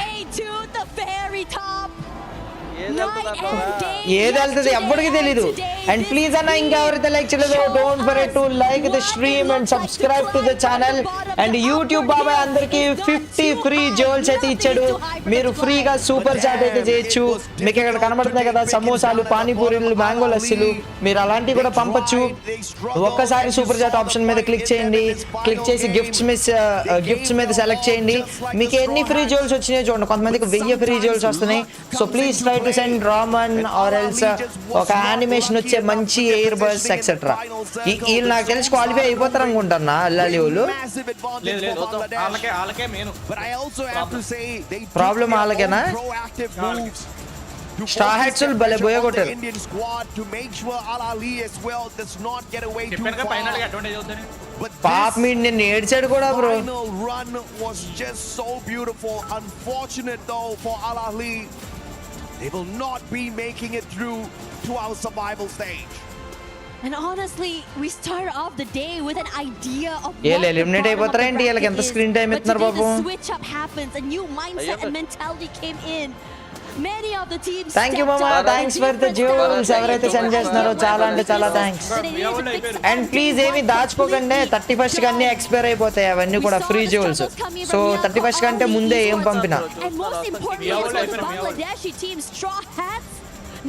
ఏది వెళ్తుంది ఎవ్వడికి తెలీదు. అండ్ ప్లీజ్ అన్న ఇంకా ఎవరైతే లైక్ చేయలేదో don't forget to like the stream and subscribe to the channel. And YouTube బాబాయ్ అందరికి 50 ఫ్రీ జోల్స్ అయితే ఇచ్చాడు. మీరు ఫ్రీగా సూపర్ చాట్ అయితే చేయొచ్చు. మీకు ఇక్కడ కనబడుతున్నాయి కదా సమోసాలు, పానీపూరీలు, మ్యాంగో లస్సీలు, మీరు అలాంటివి కూడా పంపొచ్చు. ఒక్కసారి సూపర్ చాట్ ఆప్షన్ మీద క్లిక్ చేయండి. క్లిక్ చేసి గిఫ్ట్స్ మీద సెలెక్ట్ చేయండి. మీకు ఎన్ని ఫ్రీ జోల్స్ వచ్చినాయో చూడండి. కొంతమందికి 1000 ఫ్రీ జోల్స్ వస్తున్నాయి. So please try to send ramen or else ఒక యానిమేషన్ వచ్చే మంచి ఎయిర్ బస్ ఎక్సెట్రా. వీళ్ళు నాకు తెలిసి క్వాలిఫై అయిపోతారు అనుకుంటున్నా అల్లాలి వాళ్ళు. ప్రాబ్లం వాళ్ళకేనా? స్టార్ హెడ్స్ భలే బోయ కొట్టారు. పాప మీ నిన్ను ఏడ్చాడు కూడా bro. They will not be making it through to our survival stage. And honestly, we started off the day with an idea of what eliminate అయిపోతారా ఏంటి? వీళ్ళకి ఎంత స్క్రీన్ టైం ఇస్తున్నారు పాపం. Switch up happens, a new mindset and mentality came in. Many of the teams. Thank you mama, thanks for the jewels. ఎవరైతే send చేస్తున్నారో చాలా అంటే చాలా థ్యాంక్స్. అండ్ ప్లీజ్ ఏమి దాచుకోకండి, 31st కి అన్ని ఎక్స్పైర్ అయిపోతాయి అవన్నీ కూడా ఫ్రీ జోల్స్. సో 31st కంటే ముందే ఏం పంపినా. And most importantly, the Bangladeshi team Straw Hats,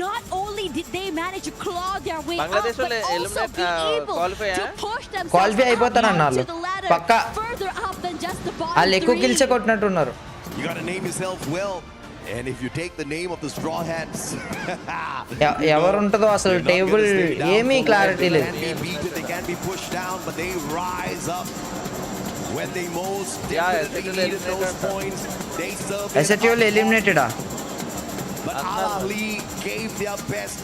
not only did they manage to claw their way up, but also be able to push themselves to the ladder further up than just the bottom. వాళ్ళు ఎక్కువ kills కొట్టినట్టున్నారు. You got to name yourself well. And if you take the name of the Straw Hats, ఎవరు ఉంటదో అసలు table ఏమీ clarity లేదు. they can be pushed down, but they rise up when they most definitely need those points. They serve. SATO eliminated ah. But Ali gave their best.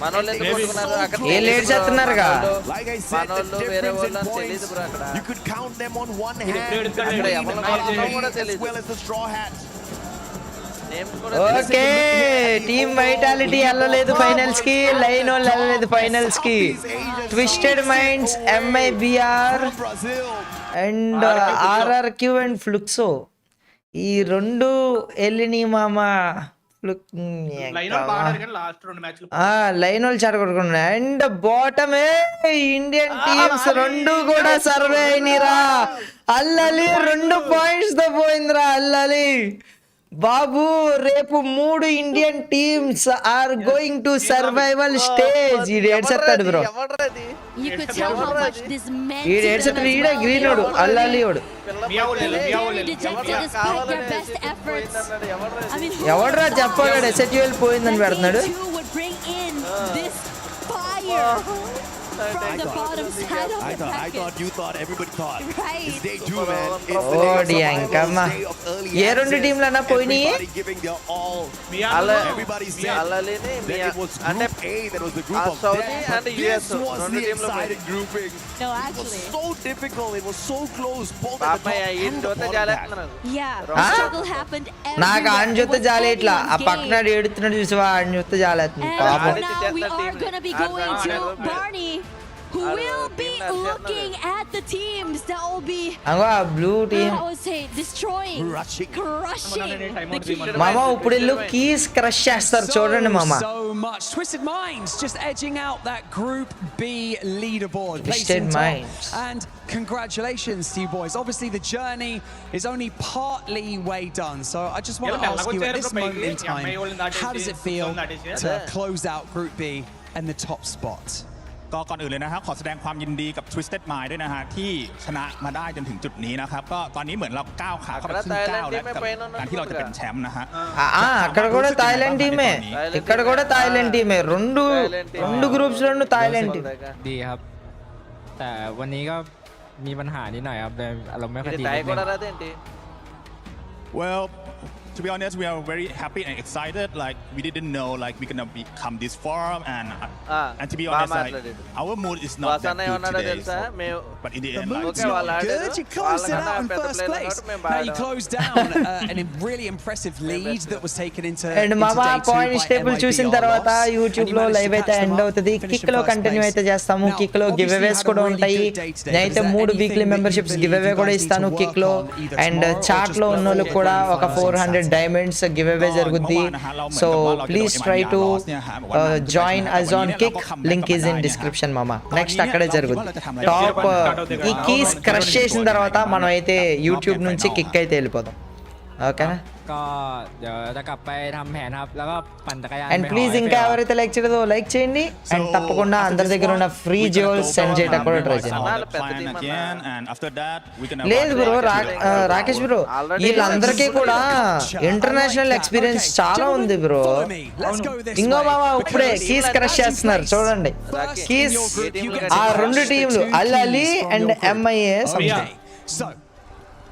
ఏ late చేస్తున్నారుగా. Like I said, the difference in points, you could count them on one hand. As well as the Straw Hats. Okay team Vitality వెళ్ళలేదు finals కి. Line వాళ్ళు వెళ్ళలేదు finals కి. Twisted minds, MIBR and RRQ and Fluxo ఈ రెండు వెళ్ళినాయి మామ. Line వాళ్ళు చెడగొట్టుకున్నా. అండ్ బాటమే ఇండియన్ టీమ్స్ రెండు కూడా సర్వే అయినరా. అల్లలి 2 points తో పోయిందిరా అల్లలి. బాబు రేపు 3 Indian teams are going to survival stage. ఈ రేట్ సెత్తాడు బ్రో. ఈ రేట్ సెత్తాడు. ఈడే గ్రీన్ ఓడు అల్లాలి ఓడు. ఎవడరా చెప్పాడు SATO పోయిందని పెడుతున్నాడు. From the bottom side of the bracket. I thought you thought everybody thought. Right. It's day 2, man. Oh, diangkama. Ye rendu team lana poini. Giving their all. Everybody said that it was Group A, that was the group of Saudi death, and the this US. was the exciting grouping. No, It actually. was so difficult. It was so close. Both at the top and the bottom. Yeah. Struggle happened everywhere. నాకు on చూస్తే జాలే ఇట్లా ఆ పక్కన ఏడుతున్నాడు చూసావా on చూస్తే జాలేస్తుంది పాపం. Now we are going to be going to Barney, who will be looking at the teams that will be blue team. I would say destroying, crushing the keys. Mama ఇప్పుడు ఇల్లు కీస్ క్రష్ చేస్తారు చూడండి మామ. So much Twisted Minds just edging out that Group B leaderboard. Twisted Minds. And congratulations to you boys. Obviously the journey is only partly way done. So I just want to ask you at this moment in time, how does it feel to close out Group B and the top spot? ก็ก่อนอื่นเลยนะครับขอแสดงความยินดีกับ Twisted Mind ด้วยนะฮะที่ชนะมาได้จนถึงจุดนี้นะครับก็ตอนนี้เหมือนเราก้าวขาเข้าไปครึ่งก้าวแล้วกับการที่เราจะเป็นแชมป์นะฮะఅక్కడ కూడా Thailand టీమే ఇక్కడ కూడా Thailand టీమే రెండు groups లోను Thailand టీమ్ดีครับแต่วันนี้ก็มีปัญหานิดหน่อยครับเลยอารมณ์ไม่ค่อยดี Well, to be honest, we are very happy and excited. Like we didn't know like we're gonna become this far, and to be honest, like our mood is not that good today. So, but in the end, like, Mood's not good. You closed it out in first place. Now you closed down an really impressive lead that was taken into and మామా points table చూసిన తర్వాత YouTube లో live అయితే end అవుతుంది. Kick లో continue అయితే చేస్తాము. Kick లో గివ్ అవేస్ కూడా ఉంటాయి. నేనైతే 3 వీక్లీ మెంబర్షిప్స్ గివ్ అవే కూడా ఇస్తాను కిక్ లో. అండ్ చాట్ లో ఉన్న వాళ్ళకి కూడా ఒక 400 డైమండ్స్ గివ్ అవే జరుగుద్ది. So please try to join us on Kick. Link is in description మామా. నెక్స్ట్ అక్కడే జరుగుద్ది. టాప్ ఈ కీస్ క్రష్ చేసిన తర్వాత మనం అయితే యూట్యూబ్ నుంచి కిక్ అయితే వెళ్ళిపోదాం. ఓకేనా?ก็เดี๋ยวจะกลับไปทำแผนครับแล้วก็ปั่นจักรยาน అండ్ ప్లీజ్ ఇంకా ఎవరైతే లైక్ చేయలేదో లైక్ చేయండి. అండ్ తప్పకుండా అందరి దగ్గర ఉన్న ఫ్రీ జ్యువెల్స్ సెండ్ చేయడం కూడా ట్రై చేయండి. లేదు బ్రో, రాకేష్ బ్రో, వీళ్ళందరికీ కూడా ఇంటర్నేషనల్ ఎక్స్పీరియన్స్ చాలా ఉంది బ్రో. ఇంకో బాబా ఇప్పుడే కీస్ క్రష్ చేస్తున్నారు చూడండి. కీస్ ఆ 2 టీంలు Ali and MIA.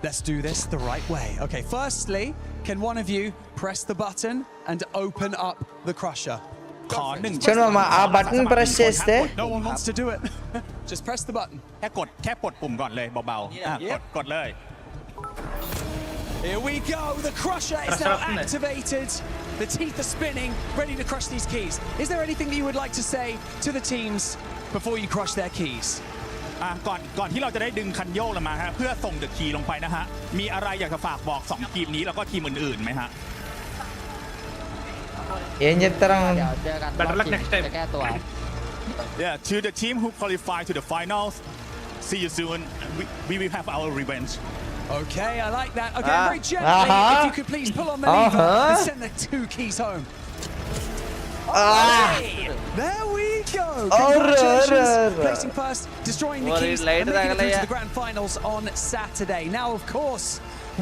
Let's do this the right way. Okay, firstly, can one of you press the button and open up the crusher? చూడు మామ, ఆ బటన్ ప్రెస్ చేస్తే No one wants to do it. Just press the button. แค่กดปุ่มก่อนเลยเบาๆกดเลย Here we go. The crusher is now activated. The teeth are spinning, ready to crush these keys. Is there anything that you would like to say to the teams before you crush their keys? ก่อนที่เราจะได้ดึงคันโยกลงมาฮะเพื่อส่งเดอะคีย์ลงไปนะฮะมีอะไรอยากจะฝากบอก2ทีมนี้แล้วก็ทีมอื่นๆไหมฮะ ఏం చెప్తారా? Better luck next time. Yeah, to the team who qualify to the finals, see you soon. We will have our revenge. Okay, I like that. Okay, very gently, if you could please pull on the lever and send the 2 keys home. There we go. Congratulations. Placing first, destroying the keys, and making it through to the grand finals on Saturday. Now, of course,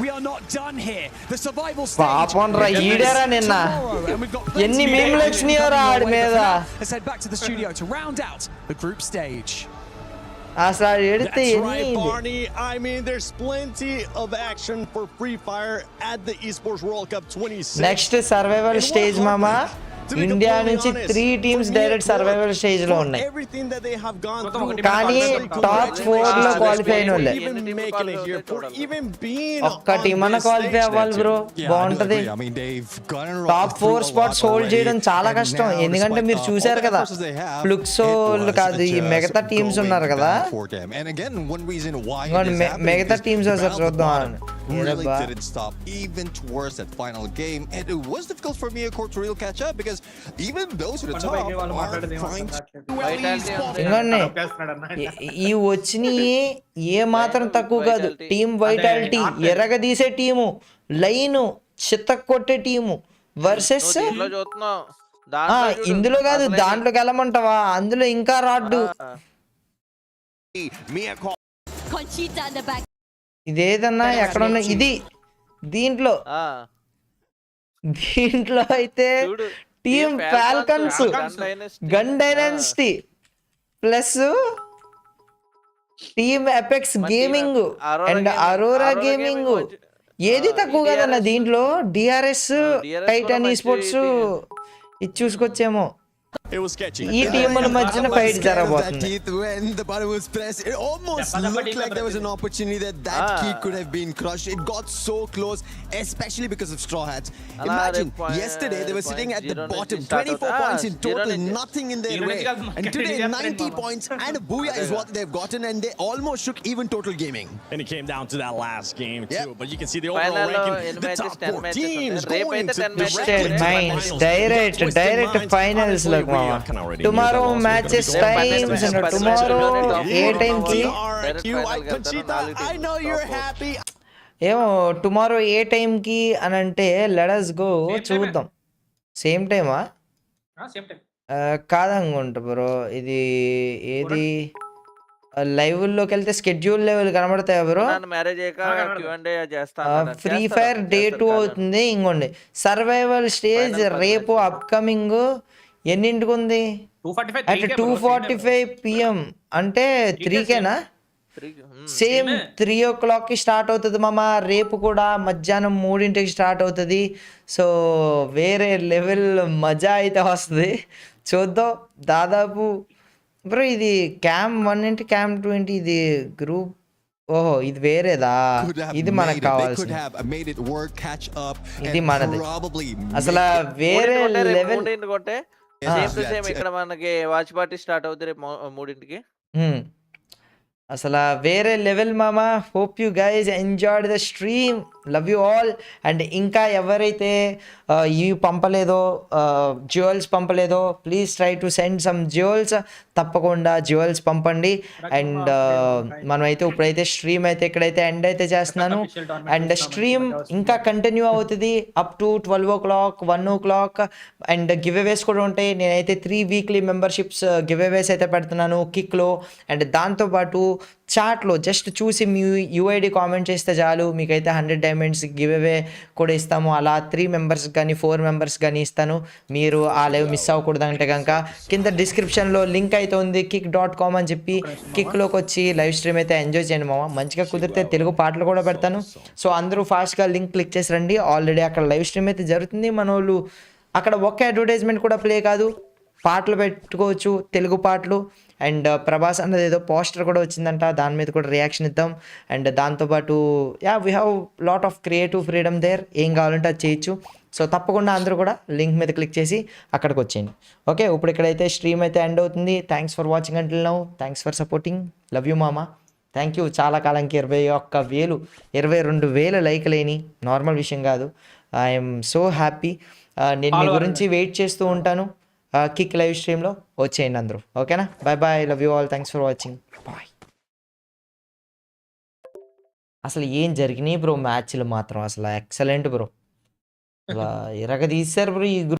we are not done here. The survival stage. Tomorrow, and we've got plenty of. Let's head back to the studio to round out the group stage. That's right, Barney. I mean, there's plenty of action for Free Fire at the Esports World Cup 26. Next survival stage మామా. India నుంచి 3 teams direct survival stage లో ఉన్నాయి. కానీ top 4 లో qualify అయిన వాళ్ళే. ఒక్క team అన్న క్వాలిఫై అవ్వాలి బ్రో, బాగుంటది. టాప్ 4 స్పాట్స్ హోల్డ్ చేయడం చాలా కష్టం. ఎందుకంటే మీరు చూసారు కదా, ఫ్లుక్సో కాదు, ఈ మిగతా టీమ్స్ ఉన్నారు కదా. మిగతా టీమ్స్ ఒకసారి చూద్దాం. Didn't stop even towards that final game, and it was difficult for me to really catch up because even those at the top are trying to. ఈ వచ్చినాయి ఏ మాత్రం తక్కువ కాదు. టీమ్ వైటాలిటీ ఎరగదీసే టీము, లైన్ చిత్త కొట్టే team versus ఇందులో కాదు దాంట్లోకి వెళ్ళమంటావా, అందులో ఇంకా రాడ్డు. ఇదేదన్నా ఎక్కడున్నా ఇది దీంట్లో అయితే team Falcons, Gun Dynasty plus team Apex gaming and Aurora gaming. ఏది తక్కువ కదన్న దీంట్లో. డిఆర్ఎస్, టైటాన్ ఈస్పోర్ట్స్ ఇది చూసుకొచ్చేమో. It was sketchy. ఈ టీముల మధ్యన ఫైట్ జరగబోతుంది. When the button was pressed, it almost looked like there was an opportunity that key could have been crushed. It got so close, especially because of Straw Hats. Imagine, yesterday they were sitting at the bottom, 24 points in total, nothing in their way. And today 90 points and a booyah is what they've gotten, and they almost shook even Total Gaming. And it came down to that last game too, but you can see the overall ranking. The top 4 teams going to the direct finals look. Tomorrow matches times and tomorrow ఏ time కి I know you're happy. ఏమో tomorrow ఏ time కి అని అంటే let us go చూద్దాం. Same టైమా? కాదనుకుంటా బ్రో. ఇది ఏది లైవ్ లోకి వెళ్తే స్కెడ్యూల్ లెవెల్ కనబడతాయా బ్రో? ఫ్రీ ఫైర్ డే 2 అవుతుంది. ఇంకోండి సర్వైవల్ స్టేజ్ రేపు అప్కమింగ్ ఎన్నింటికి ఉంది అంటే 2:45 PM అంటే 3కేనా? సేమ్ 3 o'clockకి స్టార్ట్ అవుతుంది మామ. రేపు కూడా మధ్యాహ్నం 3ంటికి స్టార్ట్ అవుతుంది. సో వేరే లెవెల్ మజా అయితే వస్తుంది. చూద్దాం. దాదాపు బ్రో ఇది క్యామ్ 1 ఏంటి, క్యామ్ 2 ఏంటి, ఇది గ్రూప్, ఓహో ఇది వేరేదా, ఇది మనకు కావాల్సింది, ఇది మనది. అసలు వేరే లెవెల్. ఇక్కడ మనకి వాచ్ పార్టీ స్టార్ట్ అవుతుంది రేపు 3ంటికి. అసలు వేరే లెవెల్ మామ. Hope you guys enjoyed the stream. Love you all. And ఇంకా ఎవరైతే ఇవి పంపలేదో, జ్యువెల్స్ పంపలేదో, please try to send some jewels. తప్పకుండా జ్యువెల్స్ పంపండి. అండ్ మనమైతే ఇప్పుడైతే స్ట్రీమ్ అయితే ఇక్కడైతే ఎండ్ అయితే చేస్తున్నాను. అండ్ స్ట్రీమ్ ఇంకా కంటిన్యూ అవుతుంది up to 12 o'clock, 1 o'clock. And giveaways కూడా ఉంటాయి. నేనైతే 3 weekly మెంబర్షిప్స్ గివ్ అవేస్ అయితే పెడుతున్నాను కిక్లో. అండ్ దాంతోపాటు చాట్లో జస్ట్ చూసి మీ యూఐడి కామెంట్ చేస్తే చాలు, మీకైతే 100 diamonds గివ్ అవే కూడా ఇస్తాము. అలా 3 members కానీ 4 members కానీ ఇస్తాను. మీరు ఆ లైవ్ మిస్ అవ్వకూడదు అంటే కనుక కింద డిస్క్రిప్షన్లో లింక్ అయితే ఉంది, kick.com అని చెప్పి. కిక్లోకి వచ్చి లైవ్ స్ట్రీమ్ అయితే ఎంజాయ్ చేయండి మామ. మంచిగా కుదిరితే తెలుగు పాటలు కూడా పెడతాను. సో అందరూ ఫాస్ట్గా లింక్ క్లిక్ చేసి రండి. ఆల్రెడీ అక్కడ లైవ్ స్ట్రీమ్ అయితే జరుగుతుంది. మన వాళ్ళు అక్కడ ఒక్క అడ్వర్టైజ్మెంట్ కూడా ప్లే కాదు, పాటలు పెట్టుకోవచ్చు, తెలుగు పాటలు. అండ్ ప్రభాస్ అన్నది ఏదో పోస్టర్ కూడా వచ్చిందంట, దాని మీద కూడా రియాక్షన్ ఇద్దాం. అండ్ దాంతోపాటు we have lot of creative freedom there. ఏం కావాలంటే అది చేయొచ్చు. సో తప్పకుండా అందరూ కూడా లింక్ మీద క్లిక్ చేసి అక్కడికి వచ్చేయండి. ఓకే, ఇప్పుడు ఇక్కడైతే స్ట్రీమ్ అయితే ఎండ్ అవుతుంది. Thanks for watching until now. Thanks for supporting. Love you మామ. Thank you. చాలా కాలంకి 21,000 22,000 లైక్ లేని నార్మల్ విషయం కాదు. I'm so happy. నేను మీ గురించి వెయిట్ చేస్తూ ఉంటాను కిక్ లైవ్ స్ట్రీమ్లో. వచ్చేయండి అందరూ. ఓకేనా? Bye bye. Love you all. Thanks for watching. Bye. అసలు ఏం జరిగినాయి బ్రో మ్యాచ్లు మాత్రం అసలు ఎక్సలెంట్ బ్రో. అలా ఎరగ తీశారు బ్రో ఈ